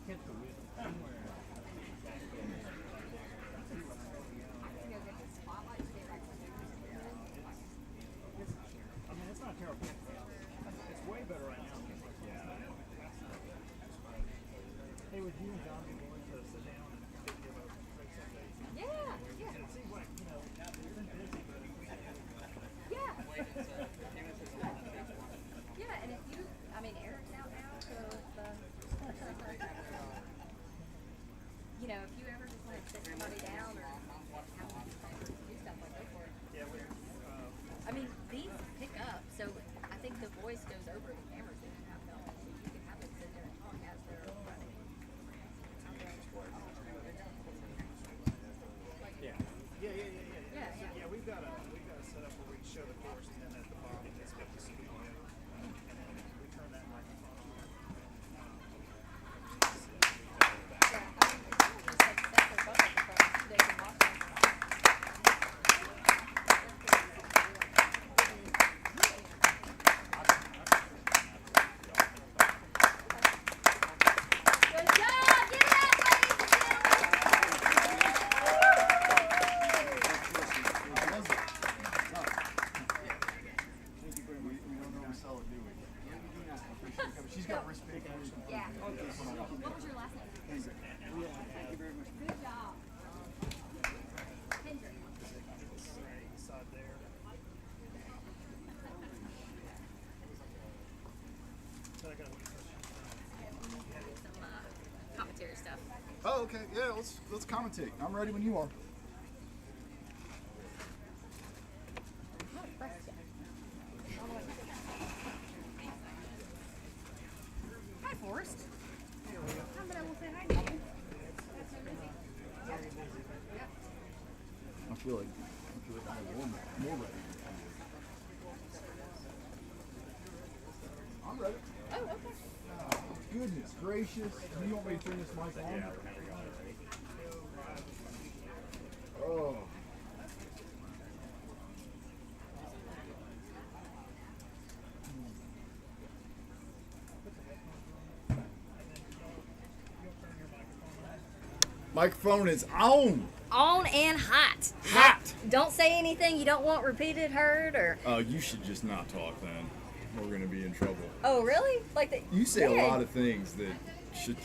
Speaker 11: I mean, it's not terrible. It's way better right now. Hey, would you and John be willing to sit down and give a break someday?
Speaker 1: Yeah.
Speaker 11: It seems like, you know, you've been busy, but
Speaker 1: Yeah. Yeah, and if you, I mean, Eric's out now, so you know, if you ever just want to sit somebody down or have them do stuff like that for it.
Speaker 11: yeah,
Speaker 1: I mean, these pick up, so I think the voice goes over the cameras that you have going. So you can have it sit there and talk as they're running.
Speaker 11: Yeah, we've got a setup where we can show the course, and then at the bottom it's got the studio, and then we turn that microphone on.
Speaker 1: Good job! Get it out,
Speaker 2: She's got wristband.
Speaker 1: Yeah. What was your last name?
Speaker 10: Thank you very much.
Speaker 1: Good job. Hendrick.
Speaker 11: Side there. So I got
Speaker 1: Some commentary stuff.
Speaker 2: Oh, okay. Yeah, let's commentate. I'm ready when you are.
Speaker 13: Hi, Forrest. How about I will say hi to you?
Speaker 2: I feel like I'm more ready. I'm ready.
Speaker 1: Oh, okay.
Speaker 2: Goodness gracious. Do you want me to turn this mic on? Oh. Microphone is on.
Speaker 1: On and hot.
Speaker 2: Hot.
Speaker 1: Don't say anything you don't want repeated, heard, or.
Speaker 2: You should just not talk then. We're gonna be in trouble.
Speaker 1: Oh, really? Like that?
Speaker 2: You say a lot of things that should.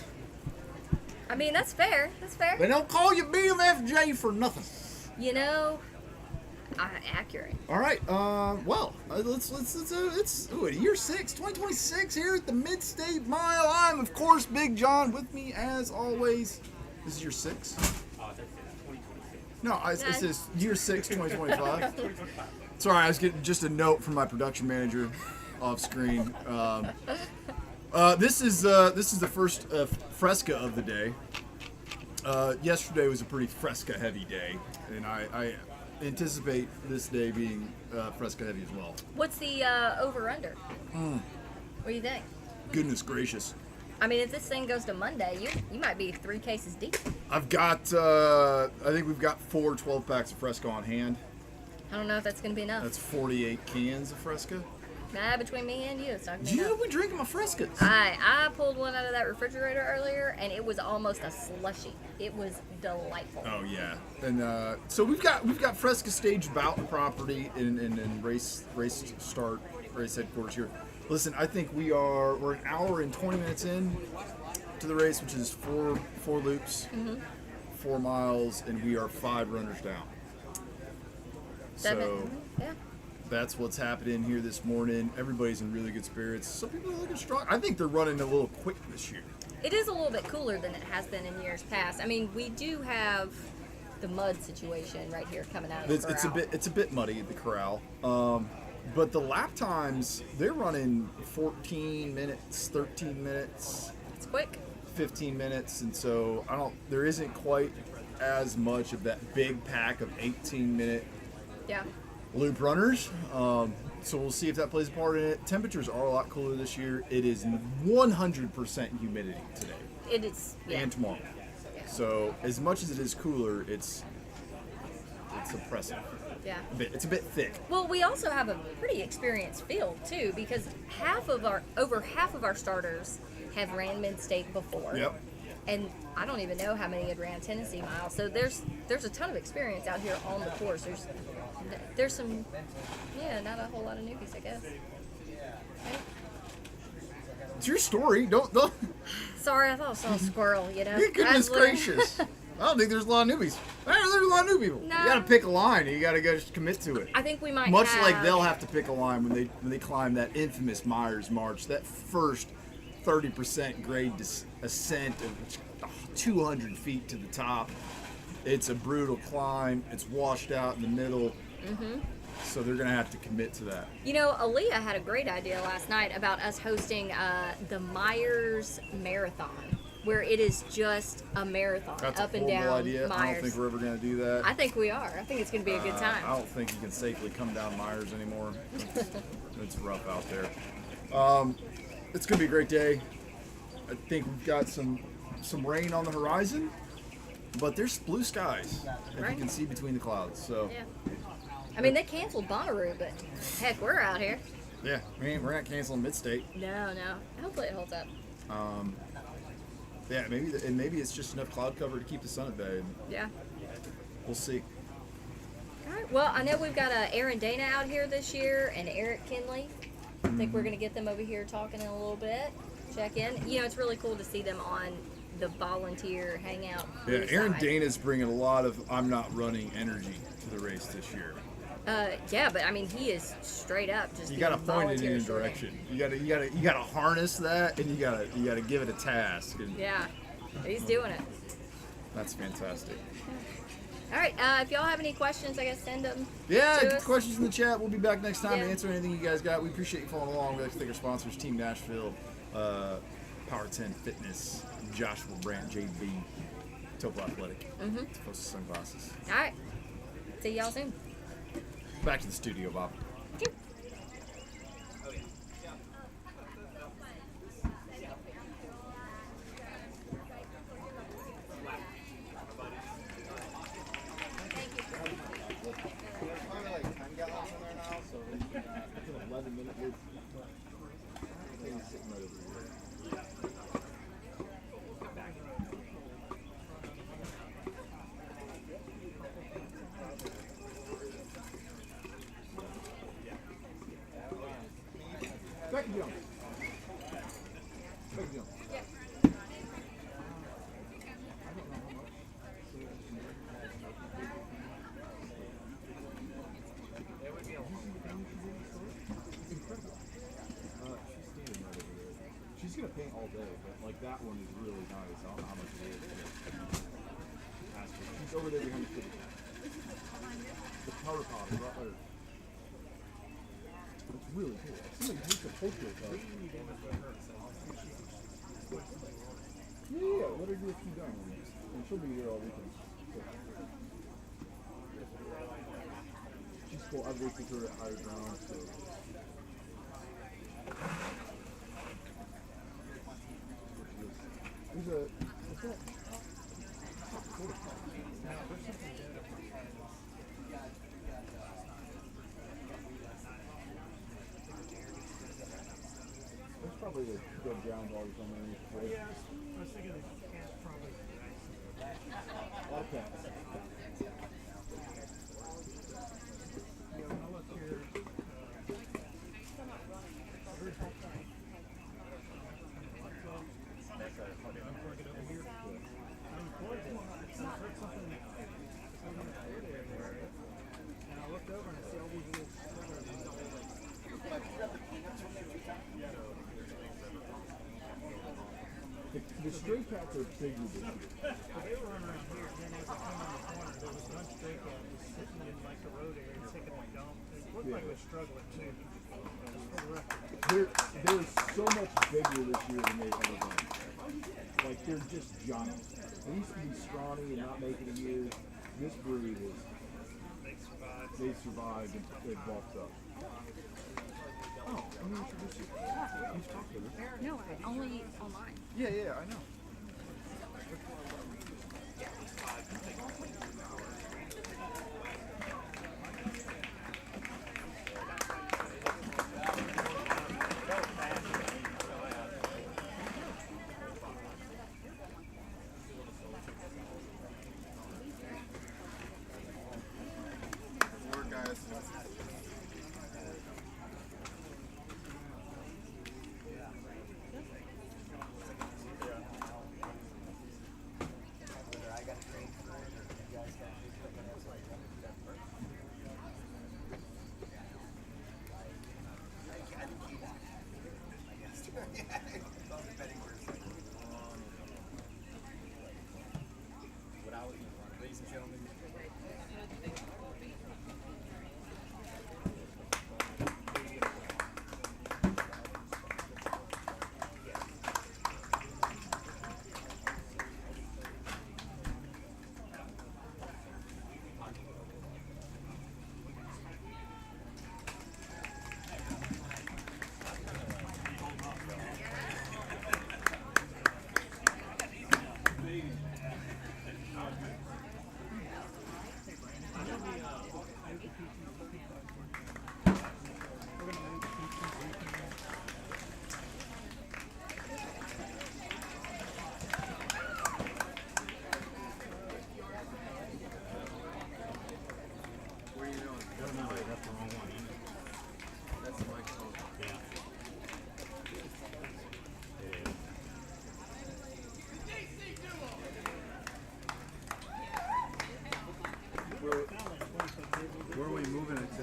Speaker 1: I mean, that's fair. That's fair.
Speaker 2: They don't call you BMFJ for nothing.
Speaker 1: You know, accurate.
Speaker 2: All right. Well, it's year 6, 2026 here at the Mid-State Mile. I'm of course Big John. With me as always. This is year 6. No, it says year 6, 2025. Sorry, I was getting just a note from my production manager off screen. This is the first Fresca of the day. Yesterday was a pretty Fresca heavy day, and I anticipate this day being Fresca heavy as well.
Speaker 1: What's the over/under? What do you think?
Speaker 2: Goodness gracious.
Speaker 1: I mean, if this thing goes to Monday, you might be 3 cases deep.
Speaker 2: I've got, I think we've got 4 12-packs of Fresca on hand.
Speaker 1: I don't know if that's going to be enough.
Speaker 2: That's 48 cans of Fresca.
Speaker 1: Nah, between me and you, it's not going to
Speaker 2: Do
Speaker 1: be
Speaker 2: you know
Speaker 1: enough.
Speaker 2: we drinking my Frescas?
Speaker 1: I pulled one out of that refrigerator earlier, and it was almost a slushy. It was delightful.
Speaker 2: Oh yeah, and so we've got Fresca staged about the property in race headquarters here. Listen, I think we're an hour and 20 minutes in to the race, which is four loops, 4 miles, and we are 5 runners down. So
Speaker 1: yeah.
Speaker 2: That's what's happening here this morning. Everybody's in really good spirits. Some people are looking strong. I think they're running a little quick this year.
Speaker 1: It is a little bit cooler than it has been in years past. I mean, we do have the mud situation right here coming out of the corral.
Speaker 2: It's a bit muddy at the corral. But the lap times, they're running 14 minutes, 13 minutes.
Speaker 1: It's quick.
Speaker 2: 15 minutes, and so there isn't quite as much of that big pack of 18-minute loop runners. So we'll see if that plays a part in it. Temperatures are a lot cooler this year. It is 100% humidity today.
Speaker 1: It is. Yeah.
Speaker 2: And tomorrow. Yeah. So as much as it is cooler, it's oppressive.
Speaker 1: Yeah.
Speaker 2: It's a bit thick.
Speaker 1: Well, we also have a pretty experienced field too, because over half of our starters have ran mid-state before.
Speaker 2: Yep.
Speaker 1: and I don't even know how many had ran Tennessee miles. So there's a ton of experience out here on the course. There's some, not a whole lot of newbies, I guess.
Speaker 2: It's your story. Don't.
Speaker 1: Sorry, I thought I saw a squirrel.
Speaker 2: Goodness gracious. I don't think there's a lot of newbies. There's a lot of new people.
Speaker 1: No.
Speaker 2: You got to pick a line. And you got to go just commit to it.
Speaker 1: I think we might.
Speaker 2: Much like they'll have to pick a line when they climb that infamous Myers March, that first 30% grade ascent of 200 feet to the top. It's a brutal climb. It's washed out in the middle. Mm-hmm. So they're going to have to commit to that.
Speaker 1: Aaliyah had a great idea last night about us hosting the Myers Marathon, where it is just a marathon.
Speaker 2: That's
Speaker 1: up
Speaker 2: a
Speaker 1: and
Speaker 2: horrible
Speaker 1: down
Speaker 2: idea.
Speaker 1: Myers.
Speaker 2: I don't think we're ever going to do that.
Speaker 1: I think we are. I think it's going to be a good time.
Speaker 2: I don't think you can safely come down Myers anymore. It's rough out there. It's going to be a great day. I think we've got some rain on the horizon, but there's blue skies that you can see between the clouds. So.
Speaker 1: Yeah. I mean, they canceled Bonnaroo, but heck, we're out here.
Speaker 2: Yeah, we're not canceling Mid-State.
Speaker 1: No. Hopefully it holds up.
Speaker 2: Yeah, maybe it's just enough cloud cover to keep the sun at bay.
Speaker 1: Yeah.
Speaker 2: We'll see.
Speaker 1: All right. Well, I know we've got Aaron Dana out here this year and Eric Kinley. I think we're going to get them over here talking in a little bit. Check in. It's really cool to see them on the volunteer hangout.
Speaker 2: Yeah, Aaron Dana's bringing a lot of I'm not running energy to the race this year.
Speaker 1: Yeah, but I mean, he is straight up just.
Speaker 2: You got to point it in a direction. You got to harness that, and you got to give it a task. And
Speaker 1: yeah, he's doing it.
Speaker 2: That's fantastic.
Speaker 1: All right, if y'all have any questions, I guess send them.
Speaker 2: Yeah,
Speaker 1: to
Speaker 2: get
Speaker 1: us.
Speaker 2: the questions in the chat. We'll be back next time to
Speaker 1: Yeah.
Speaker 2: answer anything you guys got. We appreciate you following along. We'd like to thank our sponsors: Team Nashville, Power 10 Fitness, Joshua Brandt, JV, Topo Athletic, Post Sunglasses.
Speaker 1: All right, see y'all soon.
Speaker 2: Back to the studio, Bob. Becky Jones. Becky Jones. She's gonna paint all day, but like that one is really nice. I don't know how much it is. Ask her. She's over there behind the kitchen. The powder pot is right there. It's really cool. Somebody takes a picture of that. Yeah, let her do a few diamonds. And she'll be here all weekend. She's cool. I've worked with her at higher ground, so. There's a. What's that? There's probably a dead groundhog somewhere in this place.
Speaker 11: Yeah, I was thinking the cats probably.
Speaker 2: A lot of cats.
Speaker 11: Yeah, when I look here.
Speaker 2: The stray cats are bigger this year.
Speaker 11: They were running around here, and then as I came on the corner, there was one stray cat just sitting in like the road area taking a dump. It looked like it was struggling too. Just for the record.
Speaker 2: They're so much bigger this year than they've ever been. Like they're just giants. They used to be scrawny and not make it a year. This breed is. They survived and they bulked up. Oh, let me introduce you. You've talked to her.
Speaker 13: No, I only online.
Speaker 2: Yeah, I know.
Speaker 10: What I was doing, ladies and gentlemen.
Speaker 8: Where are we moving it to?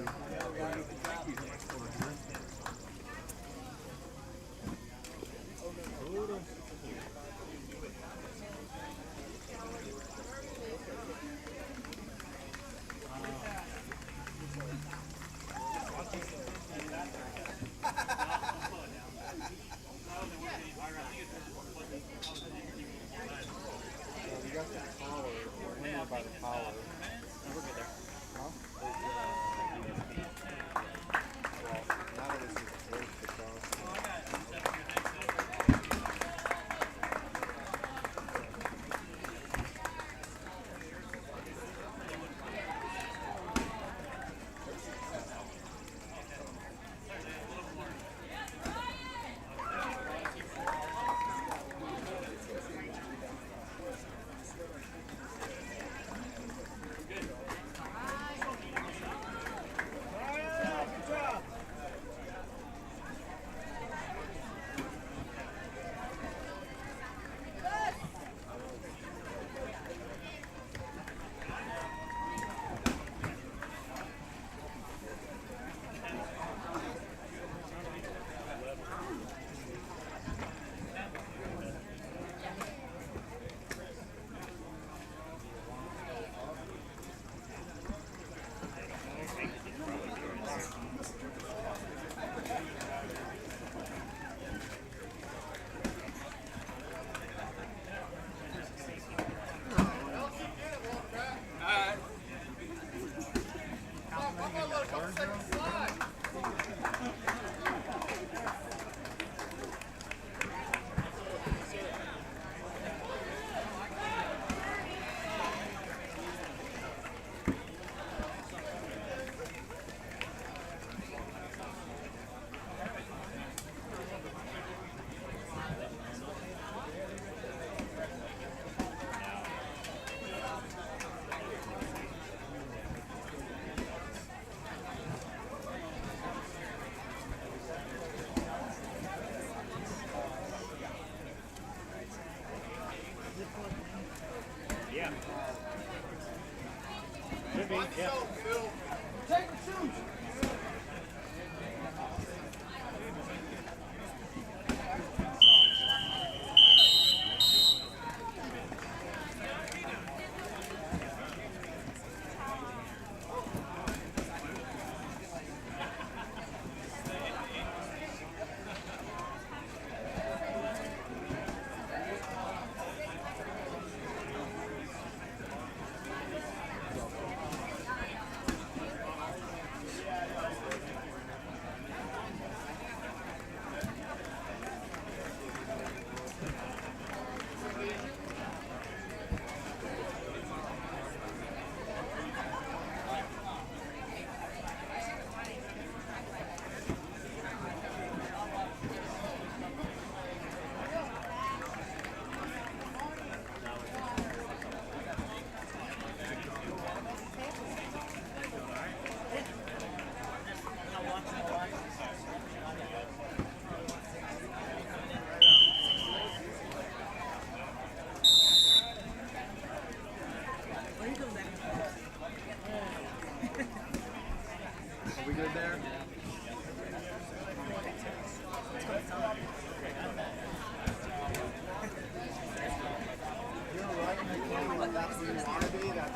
Speaker 5: You got the collar, hanging by the collar.
Speaker 4: We're good there.
Speaker 5: Huh? Well, now that it's just draped across.
Speaker 4: Yeah. Could be, yeah.
Speaker 2: Take the shoes.
Speaker 5: That's where you want to be, that's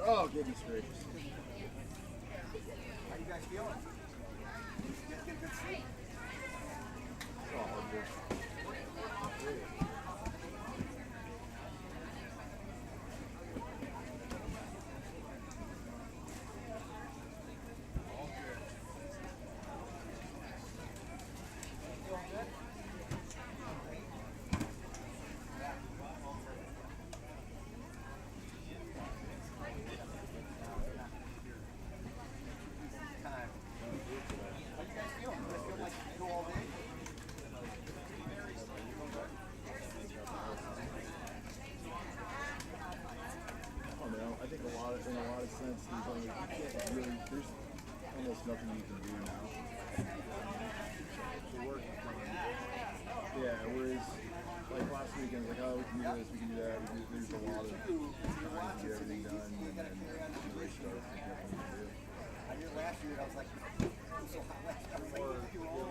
Speaker 2: Oh, goodness gracious.
Speaker 10: How you guys feeling? Get a good sleep?
Speaker 2: In a lot of sense, there's only, you can't really, there's almost nothing you can do now. So work, yeah, whereas like last weekend, like, oh, we can do this, we can do that, there's a lot of trying to get everything done, and then the race starts, there's nothing you can do.
Speaker 10: I knew last year, I was like, I'm so hot last year. I was like, you're wrong.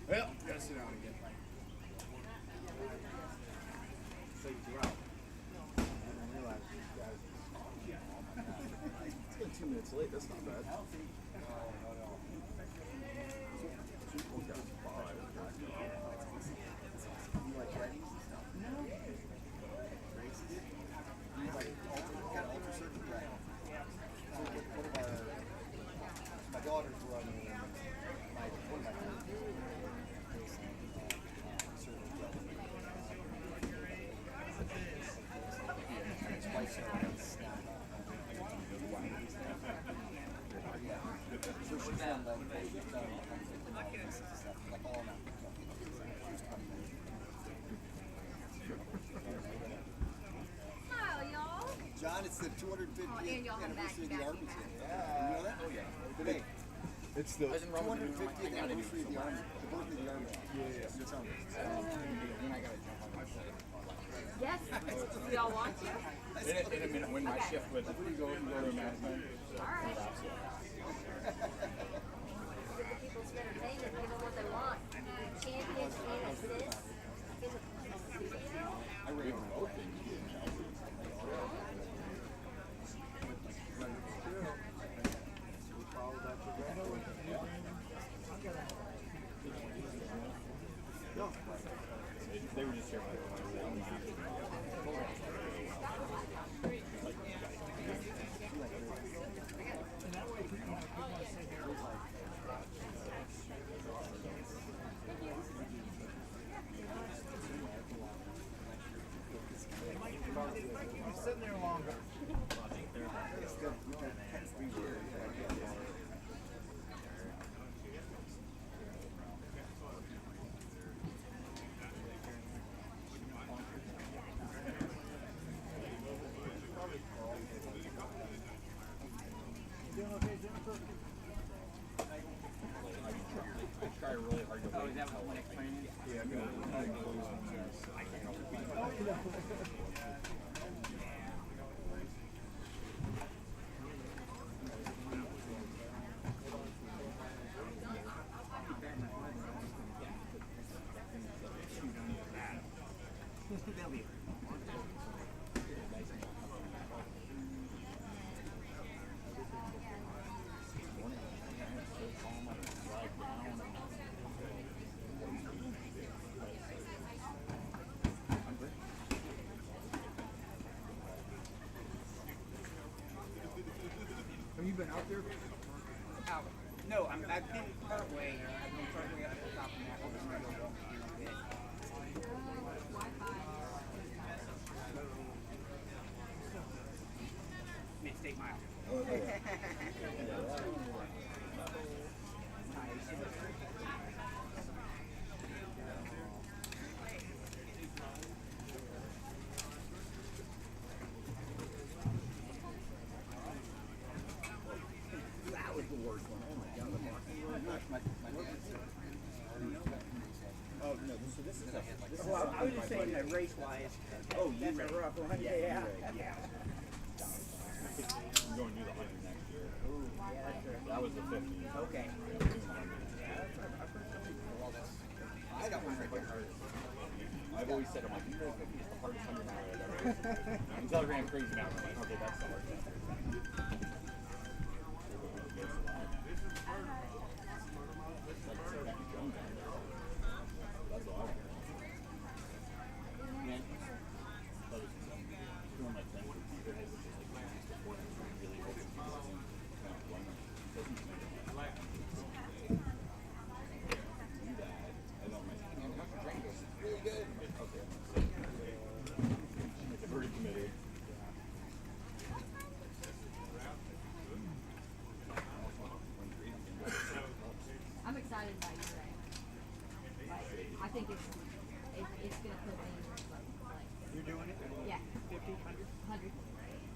Speaker 2: Well, gotta sit down again. Safety out. I didn't realize these guys. It's been 2 minutes late, that's not bad. We've got 5.
Speaker 10: You like Freddy's and stuff? No. Races? You like got ultra circuit track. So one of our, my daughter's running one of my friends racing circuit track. It's my son. So she's done like 50 miles and stuff, like all night.
Speaker 1: Hi, y'all.
Speaker 10: John, it's the 250th
Speaker 1: and y'all have
Speaker 10: anniversary of the
Speaker 1: back-to-back
Speaker 10: Army.
Speaker 1: events.
Speaker 10: You know that? Oh yeah. Today.
Speaker 2: It's the
Speaker 10: 250th anniversary of the Army. The birth of the Army. Yeah. September.
Speaker 1: Yes. Do y'all want to?
Speaker 14: In a minute, when my shift with you go to a management.
Speaker 1: All right. Give the people's entertainment, give them what they want. Champions and assists.
Speaker 10: I ran both. longer. It's good. We can text me where
Speaker 14: Try really hard to wait until like, yeah,
Speaker 10: Have you been out there?
Speaker 7: No, I've been part way. I've been part way up to the top of that. I'll just go walk through a bit. Mid-state mile.
Speaker 10: That was the worst one. Oh my god. Oh no, so this is a
Speaker 7: Well, I was just saying that race-wise.
Speaker 10: Oh,
Speaker 7: that's a rough one. Yeah.
Speaker 14: I'm going to do the 100 next year. That was the 50.
Speaker 7: Okay.
Speaker 10: I got one right there.
Speaker 14: I've always said, I'm like, you know, 50 is the hardest 100 mile I've ever raced. Until I ran Crazy Mountain, I'm like, okay, that's the hardest. That's all I want. Man, I was doing my thing with people, which is like my last before, and I'm really hoping to kind of run it. Doesn't do that. I don't mind. Man, how to train this is really good. I'm like, okay. Like, I'm very committed.
Speaker 1: I'm excited about you today. Like, I think it's gonna put me like
Speaker 10: You're doing it?
Speaker 1: yeah,
Speaker 10: 50, 100?
Speaker 1: 100.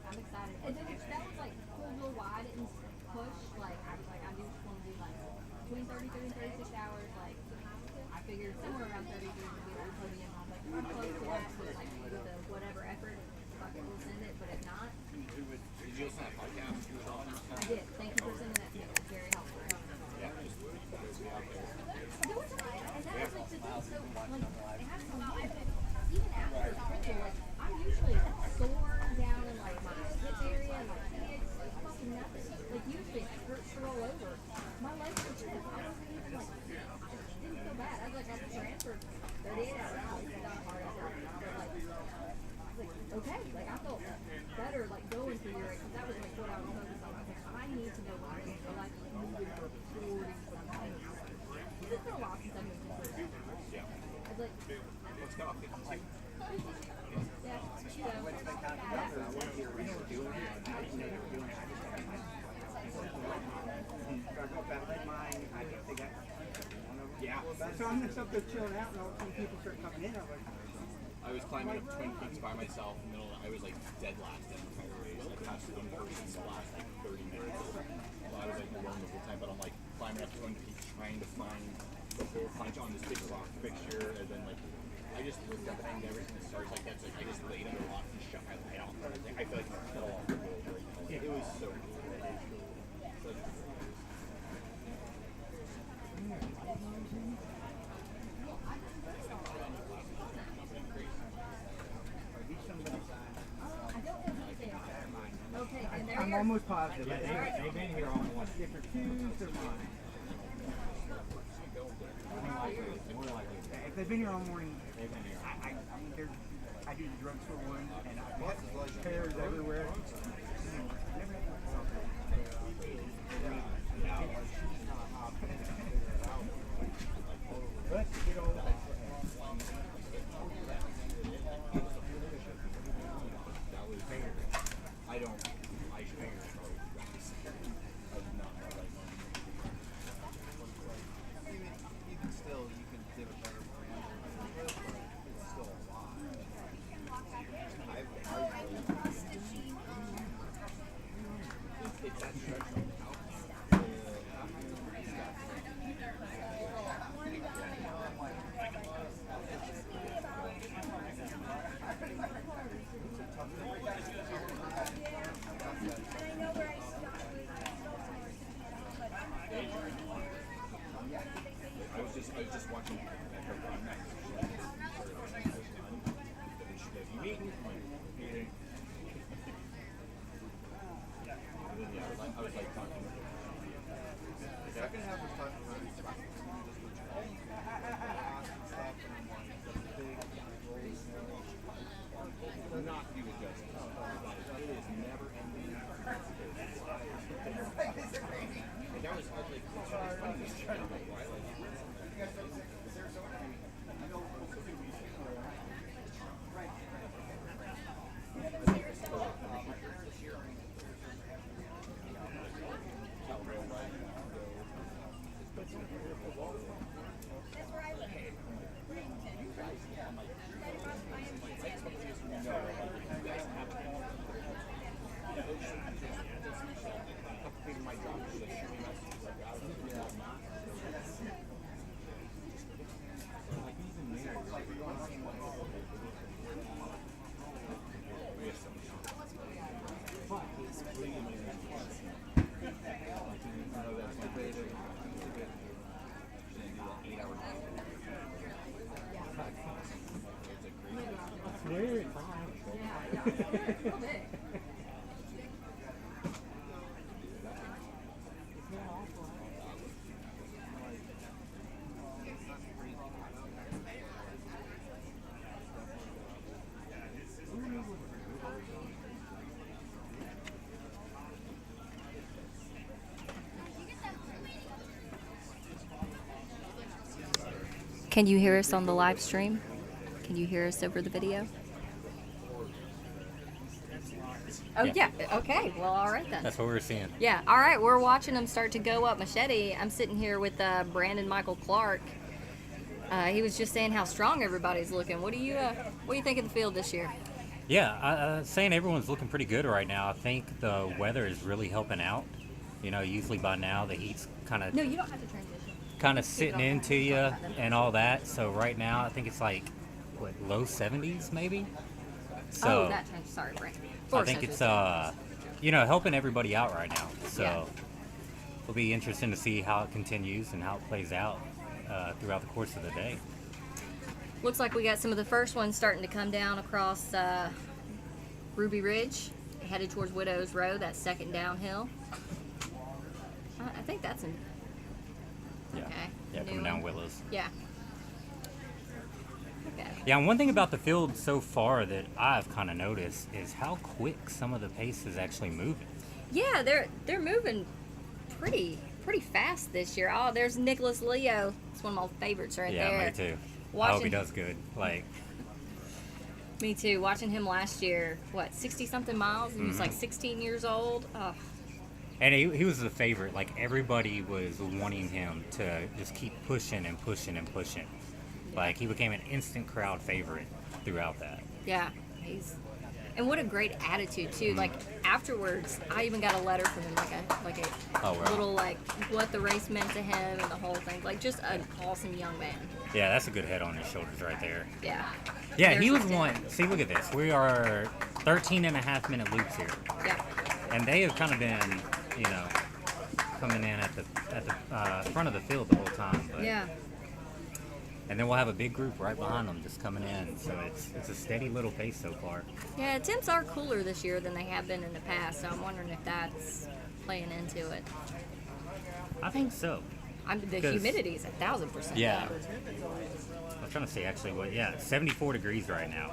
Speaker 1: I'm excited. And then that was like pulled a little wide. I didn't push. Like I was like I just want to do like between 33 and 36 hours. Like I figured somewhere around 33 would be like podium. I was like I'm close to that, but like with the whatever effort, fuck it, we'll send it. But if not,
Speaker 14: Did you listen to that podcast?
Speaker 1: I did. Thank you for sending that to me. It was very helpful.
Speaker 14: Yeah, just be out there.
Speaker 1: There was something, and that was like the thing. So like it has some even after triple, like I'm usually sore down in like my hip area and my kids. It's fucking nothing. Like usually it hurts to roll over. My legs were stiff. I wasn't even like it didn't feel bad. I was like I ran for 38 hours. It's not hard after, but like okay, like I felt better like going through your because that was like what I was focused on. I was like I need to know what I feel like moving for 40 something. It's been a while since I've moved for I was like
Speaker 14: Let's go.
Speaker 1: yeah,
Speaker 14: Yeah.
Speaker 7: So I'm just up there chilling out, and all of a sudden people start coming in. I'm like,
Speaker 14: I was climbing up Twin Peaks by myself in the middle of, I was like dead last in the entire race. I passed one person in the last like 30 minutes. So I was like alone the whole time, but I'm like climbing up Twin Peaks trying to find the hole punch on this big rock fixture, and then like I just looked up and everything starts like that's like I just laid under rock and shut my light off. I feel like I fell off the road right now. It was so cool.
Speaker 1: okay, and there
Speaker 7: I'm
Speaker 1: you're
Speaker 7: almost positive.
Speaker 12: They've been here all morning.
Speaker 7: Different shoes or mine. If they've been here all morning,
Speaker 12: They've been here.
Speaker 7: I do the drugstore one, and I've got pairs everywhere. But, you know,
Speaker 14: I was just watching her on that. She goes, "You eating?" I'm like, "Eating." And then, yeah, I was like talking to her.
Speaker 5: The second half was talking about these spots. Just with and stuff, and I'm like, that's a big rolling snow.
Speaker 14: Not you adjust. It is never ending. And that was like, funny.
Speaker 1: Can you hear us on the live stream? Can you hear us over the video? Oh, yeah. Okay. Well, all right then.
Speaker 4: That's what we're seeing.
Speaker 1: Yeah. All right. We're watching them start to go up Machete. I'm sitting here with Brandon Michael Clark. He was just saying how strong everybody's looking. What do you think of the field this year?
Speaker 4: Yeah, saying everyone's looking pretty good right now. I think the weather is really helping out. You know, usually by now the heat's kind of
Speaker 1: No, you don't have to transition.
Speaker 4: kind of sitting into you and all that. So right now I think it's like what, low 70s maybe. So
Speaker 1: Oh, that transition. Sorry, Brandon.
Speaker 4: I think it's you know, helping everybody out right now. So
Speaker 1: Yeah.
Speaker 4: it'll be interesting to see how it continues and how it plays out throughout the course of the day.
Speaker 1: Looks like we got some of the first ones starting to come down across Ruby Ridge, headed towards Widow's Row, that second downhill. I think that's in.
Speaker 4: Yeah.
Speaker 1: Okay.
Speaker 4: Yeah,
Speaker 1: New
Speaker 4: coming down
Speaker 1: one.
Speaker 4: Willows.
Speaker 1: Yeah. Okay.
Speaker 4: Yeah, and one thing about the field so far that I've kind of noticed is how quick some of the pace is actually moving.
Speaker 1: Yeah, they're moving pretty fast this year. Oh, there's Nicholas Leo. It's one of my favorites right there.
Speaker 4: Yeah, me too. I
Speaker 1: Watching,
Speaker 4: hope he does good. Like,
Speaker 1: me too. Watching him last year, what, 60-something miles? He was like 16 years old. Oh.
Speaker 4: and he was the favorite. Like, everybody was wanting him to just keep pushing and pushing and pushing. Like, he became an instant crowd favorite throughout that.
Speaker 1: Yeah, and what a great attitude too. Like afterwards, I even got a letter from him, like a
Speaker 4: Oh, wow.
Speaker 1: little like what the race meant to him and the whole thing. Like just an awesome young man.
Speaker 4: Yeah, that's a good head on his shoulders right there.
Speaker 1: Yeah.
Speaker 4: Yeah,
Speaker 1: There's
Speaker 4: he was
Speaker 1: his
Speaker 4: one. See, look at this. We are 13.5-minute loops here.
Speaker 1: Yeah.
Speaker 4: And they have kind of been, you know, coming in at the front of the field the whole time. But,
Speaker 1: Yeah.
Speaker 4: And then we'll have a big group right behind them just coming in. So it's a steady little pace so far.
Speaker 1: Yeah, temps are cooler this year than they have been in the past, so I'm wondering if that's playing into it.
Speaker 4: I think so.
Speaker 1: The
Speaker 4: 'Cause-
Speaker 1: humidity is 1,000%.
Speaker 4: Yeah.
Speaker 1: up.
Speaker 4: I was trying to see actually what, yeah, it's 74 degrees right now.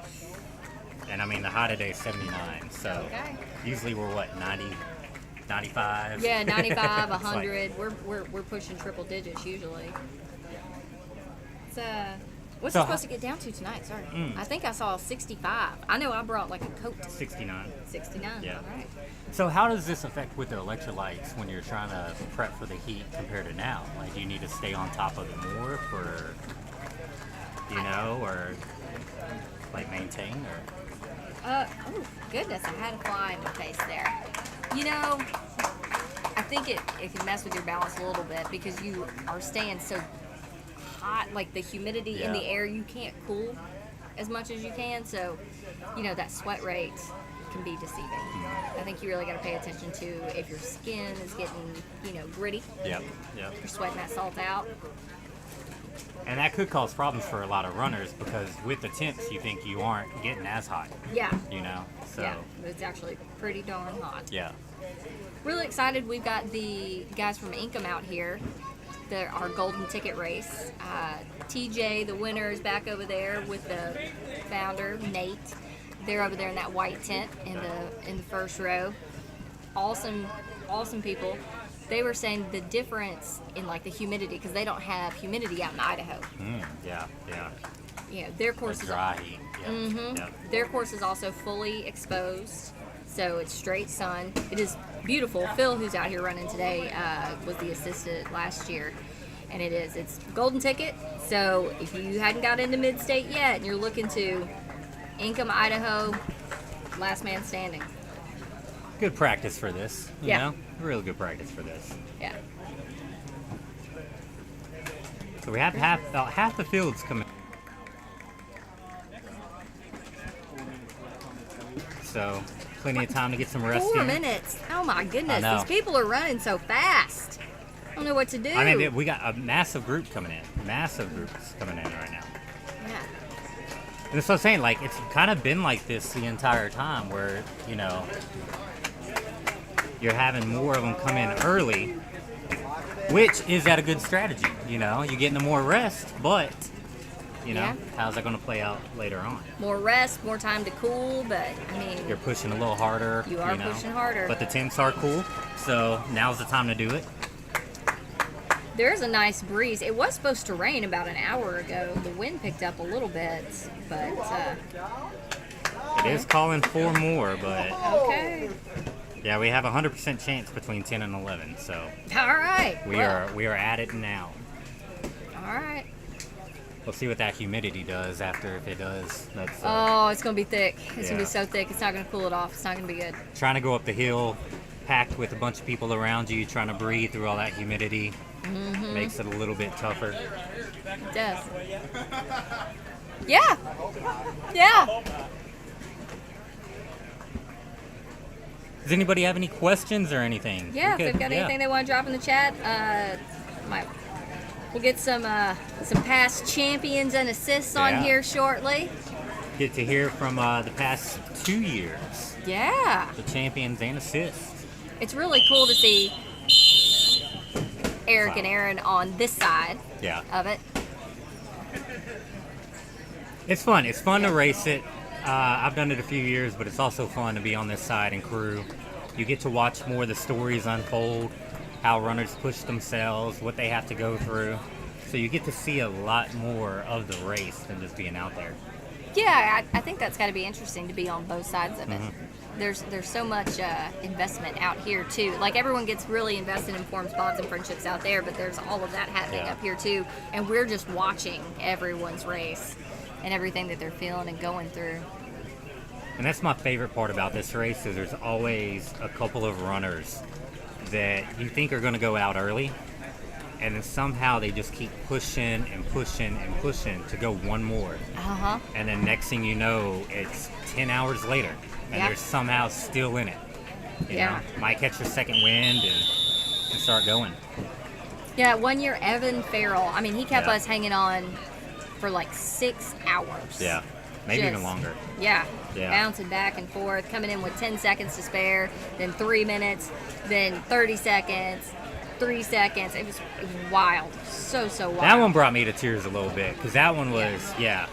Speaker 4: And I mean, the high today is 79. So
Speaker 1: Okay.
Speaker 4: usually we're what, 90, 95?
Speaker 1: Yeah, 95,
Speaker 4: It's like-
Speaker 1: 100. We're pushing triple digits usually. It's what's
Speaker 4: So
Speaker 1: it supposed to get down to tonight? Sorry. I think I saw 65. I know I brought like a coat.
Speaker 4: 69.
Speaker 1: 69.
Speaker 4: Yeah.
Speaker 1: All right.
Speaker 4: So how does this affect with the electrolytes when you're trying to prep for the heat compared to now? Like, do you need to stay on top of it more for, you know, or like maintain, or?
Speaker 1: Oh goodness, I had a fly in my face there. You know, I think it can mess with your balance a little bit because you are staying so hot, like the humidity in the
Speaker 4: Yeah.
Speaker 1: air, you can't cool as much as you can. So, you know, that sweat rate can be deceiving. I think you really got to pay attention to if your skin is getting, gritty.
Speaker 4: Yep. Yep.
Speaker 1: You're sweating that salt out.
Speaker 4: And that could cause problems for a lot of runners because with the temps, you think you aren't getting as hot.
Speaker 1: Yeah.
Speaker 4: So.
Speaker 1: Yeah, but it's actually pretty darn hot.
Speaker 4: Yeah.
Speaker 1: Really excited. We've got the guys from Income out here. They're our golden ticket race. TJ, the winner, is back over there with the founder, Nate. They're over there in that white tent in the first row. Awesome people. They were saying the difference in like the humidity because they don't have humidity out in Idaho.
Speaker 4: Yeah.
Speaker 1: Yeah, their course is
Speaker 4: dry heat. Yep.
Speaker 1: Their course is also fully exposed, so it's straight sun. It is beautiful. Phil, who's out here running today, was the assistant last year, and it's golden ticket. So if you hadn't got into mid-state yet and you're looking to Income, Idaho, last man standing.
Speaker 4: Good practice for this. You
Speaker 1: Yeah.
Speaker 4: know? Real good practice for this.
Speaker 1: Yeah.
Speaker 4: So we have about half the fields coming. So plenty of time to get some rest
Speaker 1: 4
Speaker 4: in.
Speaker 1: minutes. Oh my goodness.
Speaker 4: I know.
Speaker 1: These people are running so fast. I don't know what to do.
Speaker 4: I mean, we got a massive group coming in. Massive groups coming in right now.
Speaker 1: Yeah.
Speaker 4: And that's what I'm saying. Like, it's kind of been like this the entire time where, you're having more of them come in early, which is at a good strategy. You're getting them more rest, but,
Speaker 1: Yeah.
Speaker 4: how's that going to play out later on?
Speaker 1: More rest, more time to cool, but I mean,
Speaker 4: You're pushing a little harder.
Speaker 1: You are pushing harder.
Speaker 4: But the temps are cool, so now's the time to do it.
Speaker 1: there's a nice breeze. It was supposed to rain about an hour ago. The wind picked up a little bit, but
Speaker 4: It is calling for more, but
Speaker 1: okay.
Speaker 4: yeah, we have a 100% chance between 10 and 11, so
Speaker 1: All right.
Speaker 4: we are at it now.
Speaker 1: All right.
Speaker 4: We'll see what that humidity does after, if it does. That's
Speaker 1: Oh, it's gonna be thick. It's gonna be
Speaker 4: Yeah.
Speaker 1: so thick. It's not gonna cool it off. It's not gonna be good.
Speaker 4: trying to go up the hill, packed with a bunch of people around you, trying to breathe through all that humidity.
Speaker 1: Mm-hmm.
Speaker 4: Makes it a little bit tougher.
Speaker 1: It does. Yeah. Yeah.
Speaker 4: Does anybody have any questions or anything?
Speaker 1: Yeah.
Speaker 4: We
Speaker 1: If
Speaker 4: could-
Speaker 1: they've got anything they want to drop in the chat, we'll get some past champions and assists on
Speaker 4: Yeah.
Speaker 1: here shortly.
Speaker 4: Get to hear from the past 2 years,
Speaker 1: Yeah.
Speaker 4: the champions and assists.
Speaker 1: It's really cool to see Eric and Aaron on this side
Speaker 4: Yeah.
Speaker 1: of it.
Speaker 4: It's fun. It's fun to race it. I've done it a few years, but it's also fun to be on this side and crew. You get to watch more of the stories unfold, how runners push themselves, what they have to go through. So you get to see a lot more of the race than just being out there.
Speaker 1: Yeah, I think that's got to be interesting to be on both sides of it.
Speaker 4: Mhm.
Speaker 1: There's so much investment out here too. Like everyone gets really invested in forms, bonds, and friendships out there, but there's all of that happening
Speaker 4: Yeah.
Speaker 1: up here too. And we're just watching everyone's race and everything that they're feeling and going through.
Speaker 4: And that's my favorite part about this race is there's always a couple of runners that you think are going to go out early, and then somehow they just keep pushing and pushing and pushing to go one more.
Speaker 1: Uh-huh.
Speaker 4: And then next thing you know, it's 10 hours later, and
Speaker 1: Yeah.
Speaker 4: they're somehow still in it. You
Speaker 1: Yeah.
Speaker 4: know? Might catch their second wind and start going.
Speaker 1: Yeah, 1 year, Evan Farrell. I mean, he kept
Speaker 4: Yeah.
Speaker 1: us hanging on for like 6 hours.
Speaker 4: Yeah, maybe even
Speaker 1: Just-
Speaker 4: longer.
Speaker 1: Yeah.
Speaker 4: Yeah.
Speaker 1: Bouncing back and forth, coming in with 10 seconds to spare, then 3 minutes, then 30 seconds, 3 seconds. It was wild. So wild.
Speaker 4: That one brought me to tears a little bit because that one was, yeah,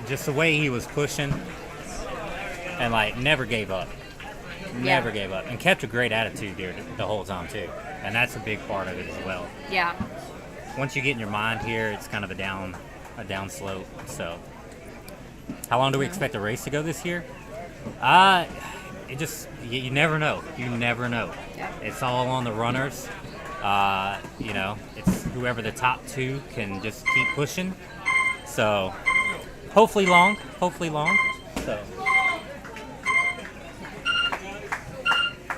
Speaker 4: just the way he was pushing and like never gave up. Never gave up and kept a great attitude there the whole time too. And that's a big part of it as well.
Speaker 1: Yeah.
Speaker 4: Once you get in your mind here, it's kind of a down slope. So, how long do we expect the race to go this year? It just you never know. You never know.
Speaker 1: Yeah.
Speaker 4: It's all on the runners. It's whoever the top two can just keep pushing. So, hopefully long. So.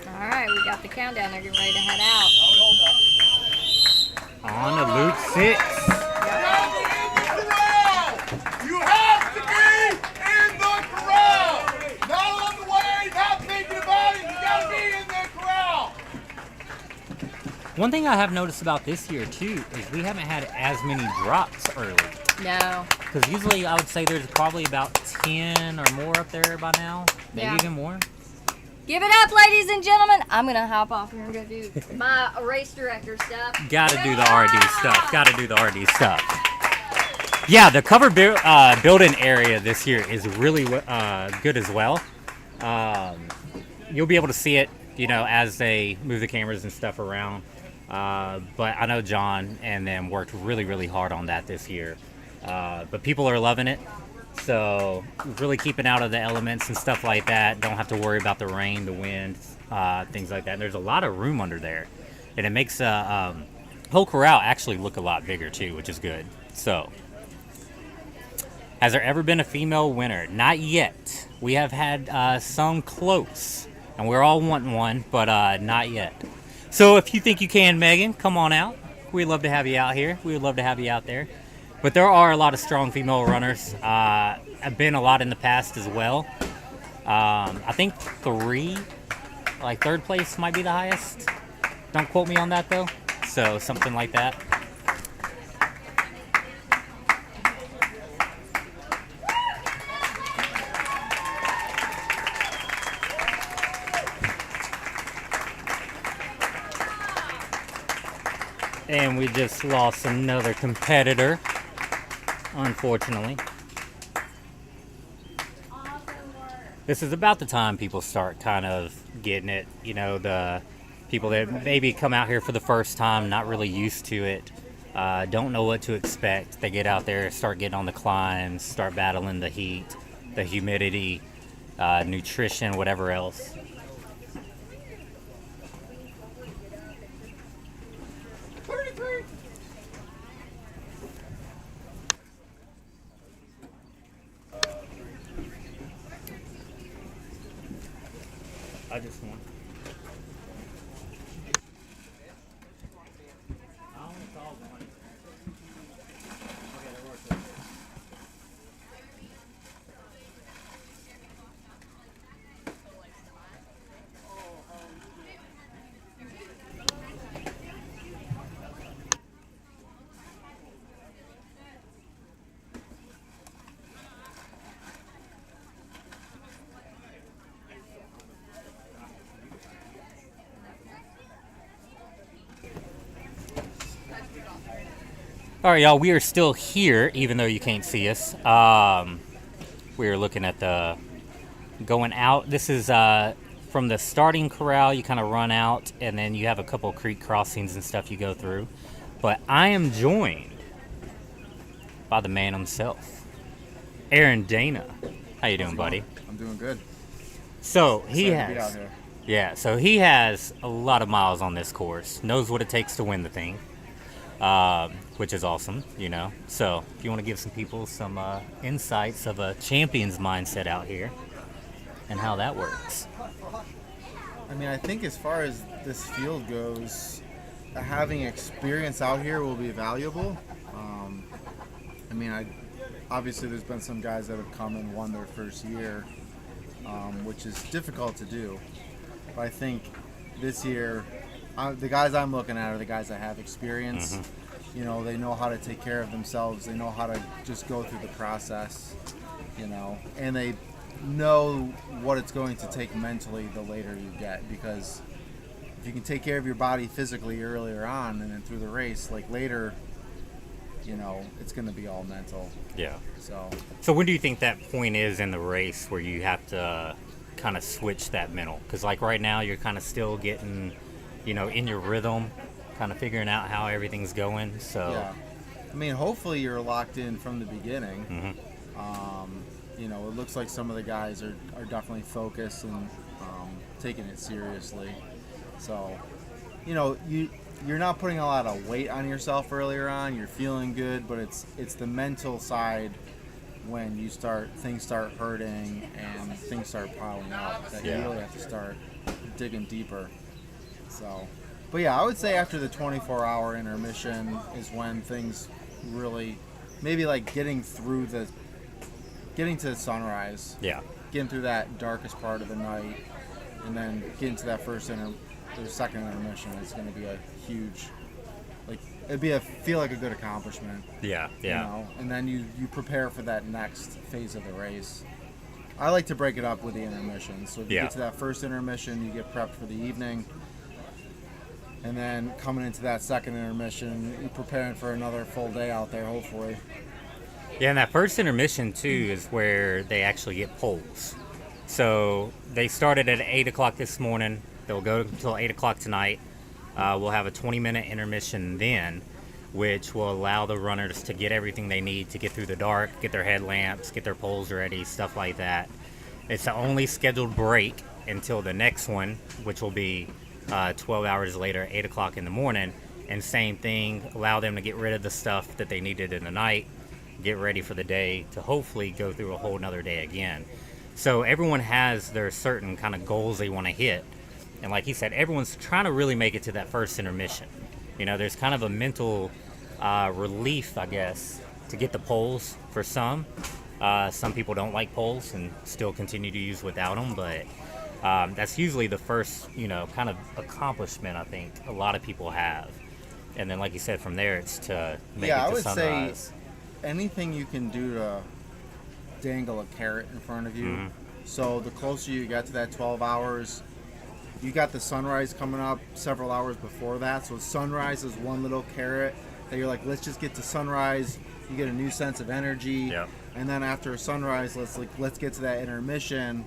Speaker 1: All right, we got the countdown. They're getting ready to head out.
Speaker 4: On to Loop 6.
Speaker 2: You have to be in the corral! Not on the way, not big
Speaker 4: One thing I have noticed about this year too is we haven't had as many drops early.
Speaker 1: No.
Speaker 4: Because usually I would say there's probably about 10 or more up there by now, maybe
Speaker 1: Yeah.
Speaker 4: even more.
Speaker 1: Give it up, ladies and gentlemen. I'm gonna hop off here and go do my race director stuff.
Speaker 4: Gotta do the RD stuff. Gotta do the RD stuff. Yeah, the cover building area this year is really good as well. You'll be able to see it, you know, as they move the cameras and stuff around. But I know John and them worked really, really hard on that this year. But people are loving it. So really keeping out of the elements and stuff like that. Don't have to worry about the rain, the wind, things like that. And there's a lot of room under there. And it makes whole corral actually look a lot bigger too, which is good. So, has there ever been a female winner? Not yet. We have had some close. And we're all wanting one, but not yet. So if you think you can, Megan, come on out. We'd love to have you out here. We would love to have you out there. But there are a lot of strong female runners. I've been a lot in the past as well. I think 3, like 3rd place might be the highest. Don't quote me on that though. So something like that. And we just lost another competitor, unfortunately. This is about the time people start kind of getting it. You know, the people that maybe come out here for the first time, not really used to it, don't know what to expect. They get out there, start getting on the climbs, start battling the heat, the humidity, nutrition, whatever else. I just want. All right, y'all, we are still here, even though you can't see us. We are looking at the going out. This is from the starting corral. You kind of run out, and then you have a couple creek crossings and stuff you go through. But I am joined by the man himself, Aaron Dana. How you doing, buddy?
Speaker 5: I'm doing good.
Speaker 4: So he
Speaker 5: Excited to be out
Speaker 4: has,
Speaker 5: here.
Speaker 4: yeah. So he has a lot of miles on this course. Knows what it takes to win the thing. Which is awesome, you know. So if you want to give some people some insights of a champion's mindset out here and how that works.
Speaker 5: I mean, I think as far as this field goes, having experience out here will be valuable. I mean, obviously there's been some guys that have come and won their first year, which is difficult to do. But I think this year, the guys I'm looking at are the guys that have experience.
Speaker 4: Mm-hmm.
Speaker 5: You know, they know how to take care of themselves. They know how to just go through the process, you know, and they know what it's going to take mentally the later you get, because if you can take care of your body physically earlier on and then through the race, like later, you know, it's going to be all mental.
Speaker 4: Yeah.
Speaker 5: So
Speaker 4: when do you think that point is in the race where you have to kind of switch that mental? Because like right now you're kind of still getting, you know, in your rhythm, kind of figuring out how everything's going. So
Speaker 5: yeah, I mean, hopefully you're locked in from the beginning.
Speaker 4: Mm-hmm.
Speaker 5: You know, it looks like some of the guys are definitely focused and taking it seriously. So, you know, you're not putting a lot of weight on yourself earlier on. You're feeling good, but it's the mental side when things start hurting and things start piling up that you really have to start digging deeper. So, but yeah, I would say after the 24-hour intermission is when things really, maybe like getting to sunrise.
Speaker 4: Yeah.
Speaker 5: Getting through that darkest part of the night, and then getting to that first their second intermission is going to be a huge, like feel like a good accomplishment.
Speaker 4: Yeah, yeah.
Speaker 5: You know? And then you prepare for that next phase of the race. I like to break it up with the intermission. So if you get to that first intermission, you get prepped for the evening. And then coming into that second intermission, you're preparing for another full day out there, hopefully.
Speaker 4: Yeah, and that first intermission, too, is where they actually get poles. So they started at 8 o'clock this morning. They'll go until 8 o'clock tonight. We'll have a 20-minute intermission then, which will allow the runners to get everything they need to get through the dark, get their headlamps, get their poles ready, stuff like that. It's the only scheduled break until the next one, which will be 12 hours later, 8 o'clock in the morning. And same thing, allow them to get rid of the stuff that they needed in the night, get ready for the day to hopefully go through a whole nother day again. So everyone has their certain kind of goals they want to hit. And like he said, everyone's trying to really make it to that first intermission. You know, there's kind of a mental relief, I guess, to get the poles for some. Some people don't like poles and still continue to use without them, but that's usually the first, you know, kind of accomplishment I think a lot of people have. And then, like you said, from there it's to make it to sunrise.
Speaker 5: I would say anything you can do to dangle a carrot in front of you.
Speaker 4: Mm-hmm.
Speaker 5: So the closer you get to that 12 hours, you got the sunrise coming up several hours before that. So sunrise is one little carrot that you're like, let's just get to sunrise. You get a new sense of energy.
Speaker 4: Yep.
Speaker 5: And then after sunrise, let's get to that intermission.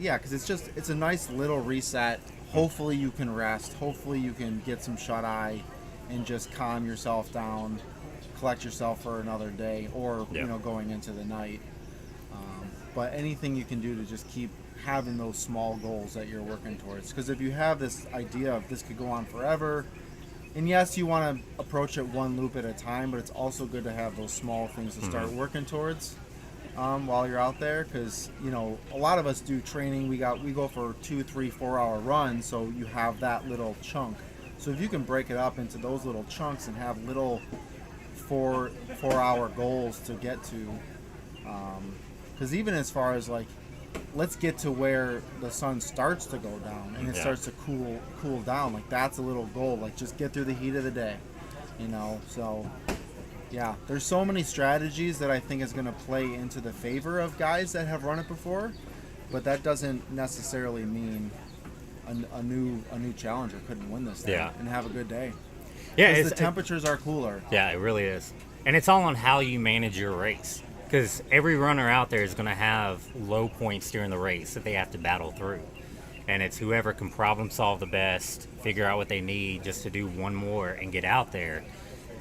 Speaker 5: Because it's a nice little reset. Hopefully you can rest. Hopefully you can get some shut eye and just calm yourself down, collect yourself for another day, or you know, going into the night. But anything you can do to just keep having those small goals that you're working towards. Because if you have this idea of this could go on forever, and yes, you want to approach it one loop at a time, but it's also good to have those small things to start working towards while you're out there. Because you know, a lot of us do training. We go for 2, 3, 4 hour runs, so you have that little chunk. So if you can break it up into those little chunks and have little 4 hour goals to get to, because even as far as like, let's get to where the sun starts to go down and it starts to cool down. Like that's a little goal. Like just get through the heat of the day, you know. So yeah, there's so many strategies that I think is going to play into the favor of guys that have run it before, but that doesn't necessarily mean a new challenger couldn't win this thing and have a good day. Yeah, because the temperatures are cooler.
Speaker 4: Yeah, it really is, and it's all on how you manage your race. Because every runner out there is going to have low points during the race that they have to battle through. And it's whoever can problem solve the best, figure out what they need just to do one more and get out there.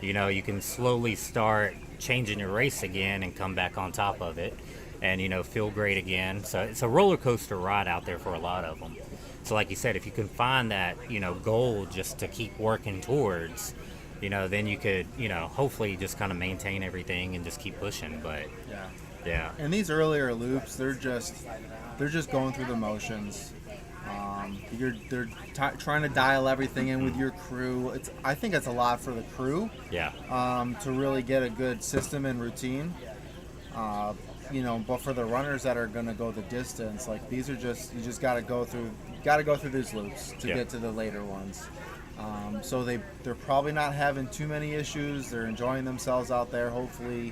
Speaker 4: You know, you can slowly start changing your race again and come back on top of it and, you know, feel great again. So it's a roller coaster ride out there for a lot of them. So like you said, if you can find that, you know, goal just to keep working towards, you know, then you could, you know, hopefully just kind of maintain everything and just keep pushing. But yeah.
Speaker 5: And these earlier loops, they're just going through the motions. They're trying to dial everything in with your crew. I think it's a lot for the crew.
Speaker 4: Yeah.
Speaker 5: To really get a good system and routine. You know, but for the runners that are going to go the distance, like these are just, you just got to go through these loops to get to the later ones. So they're probably not having too many issues. They're enjoying themselves out there, hopefully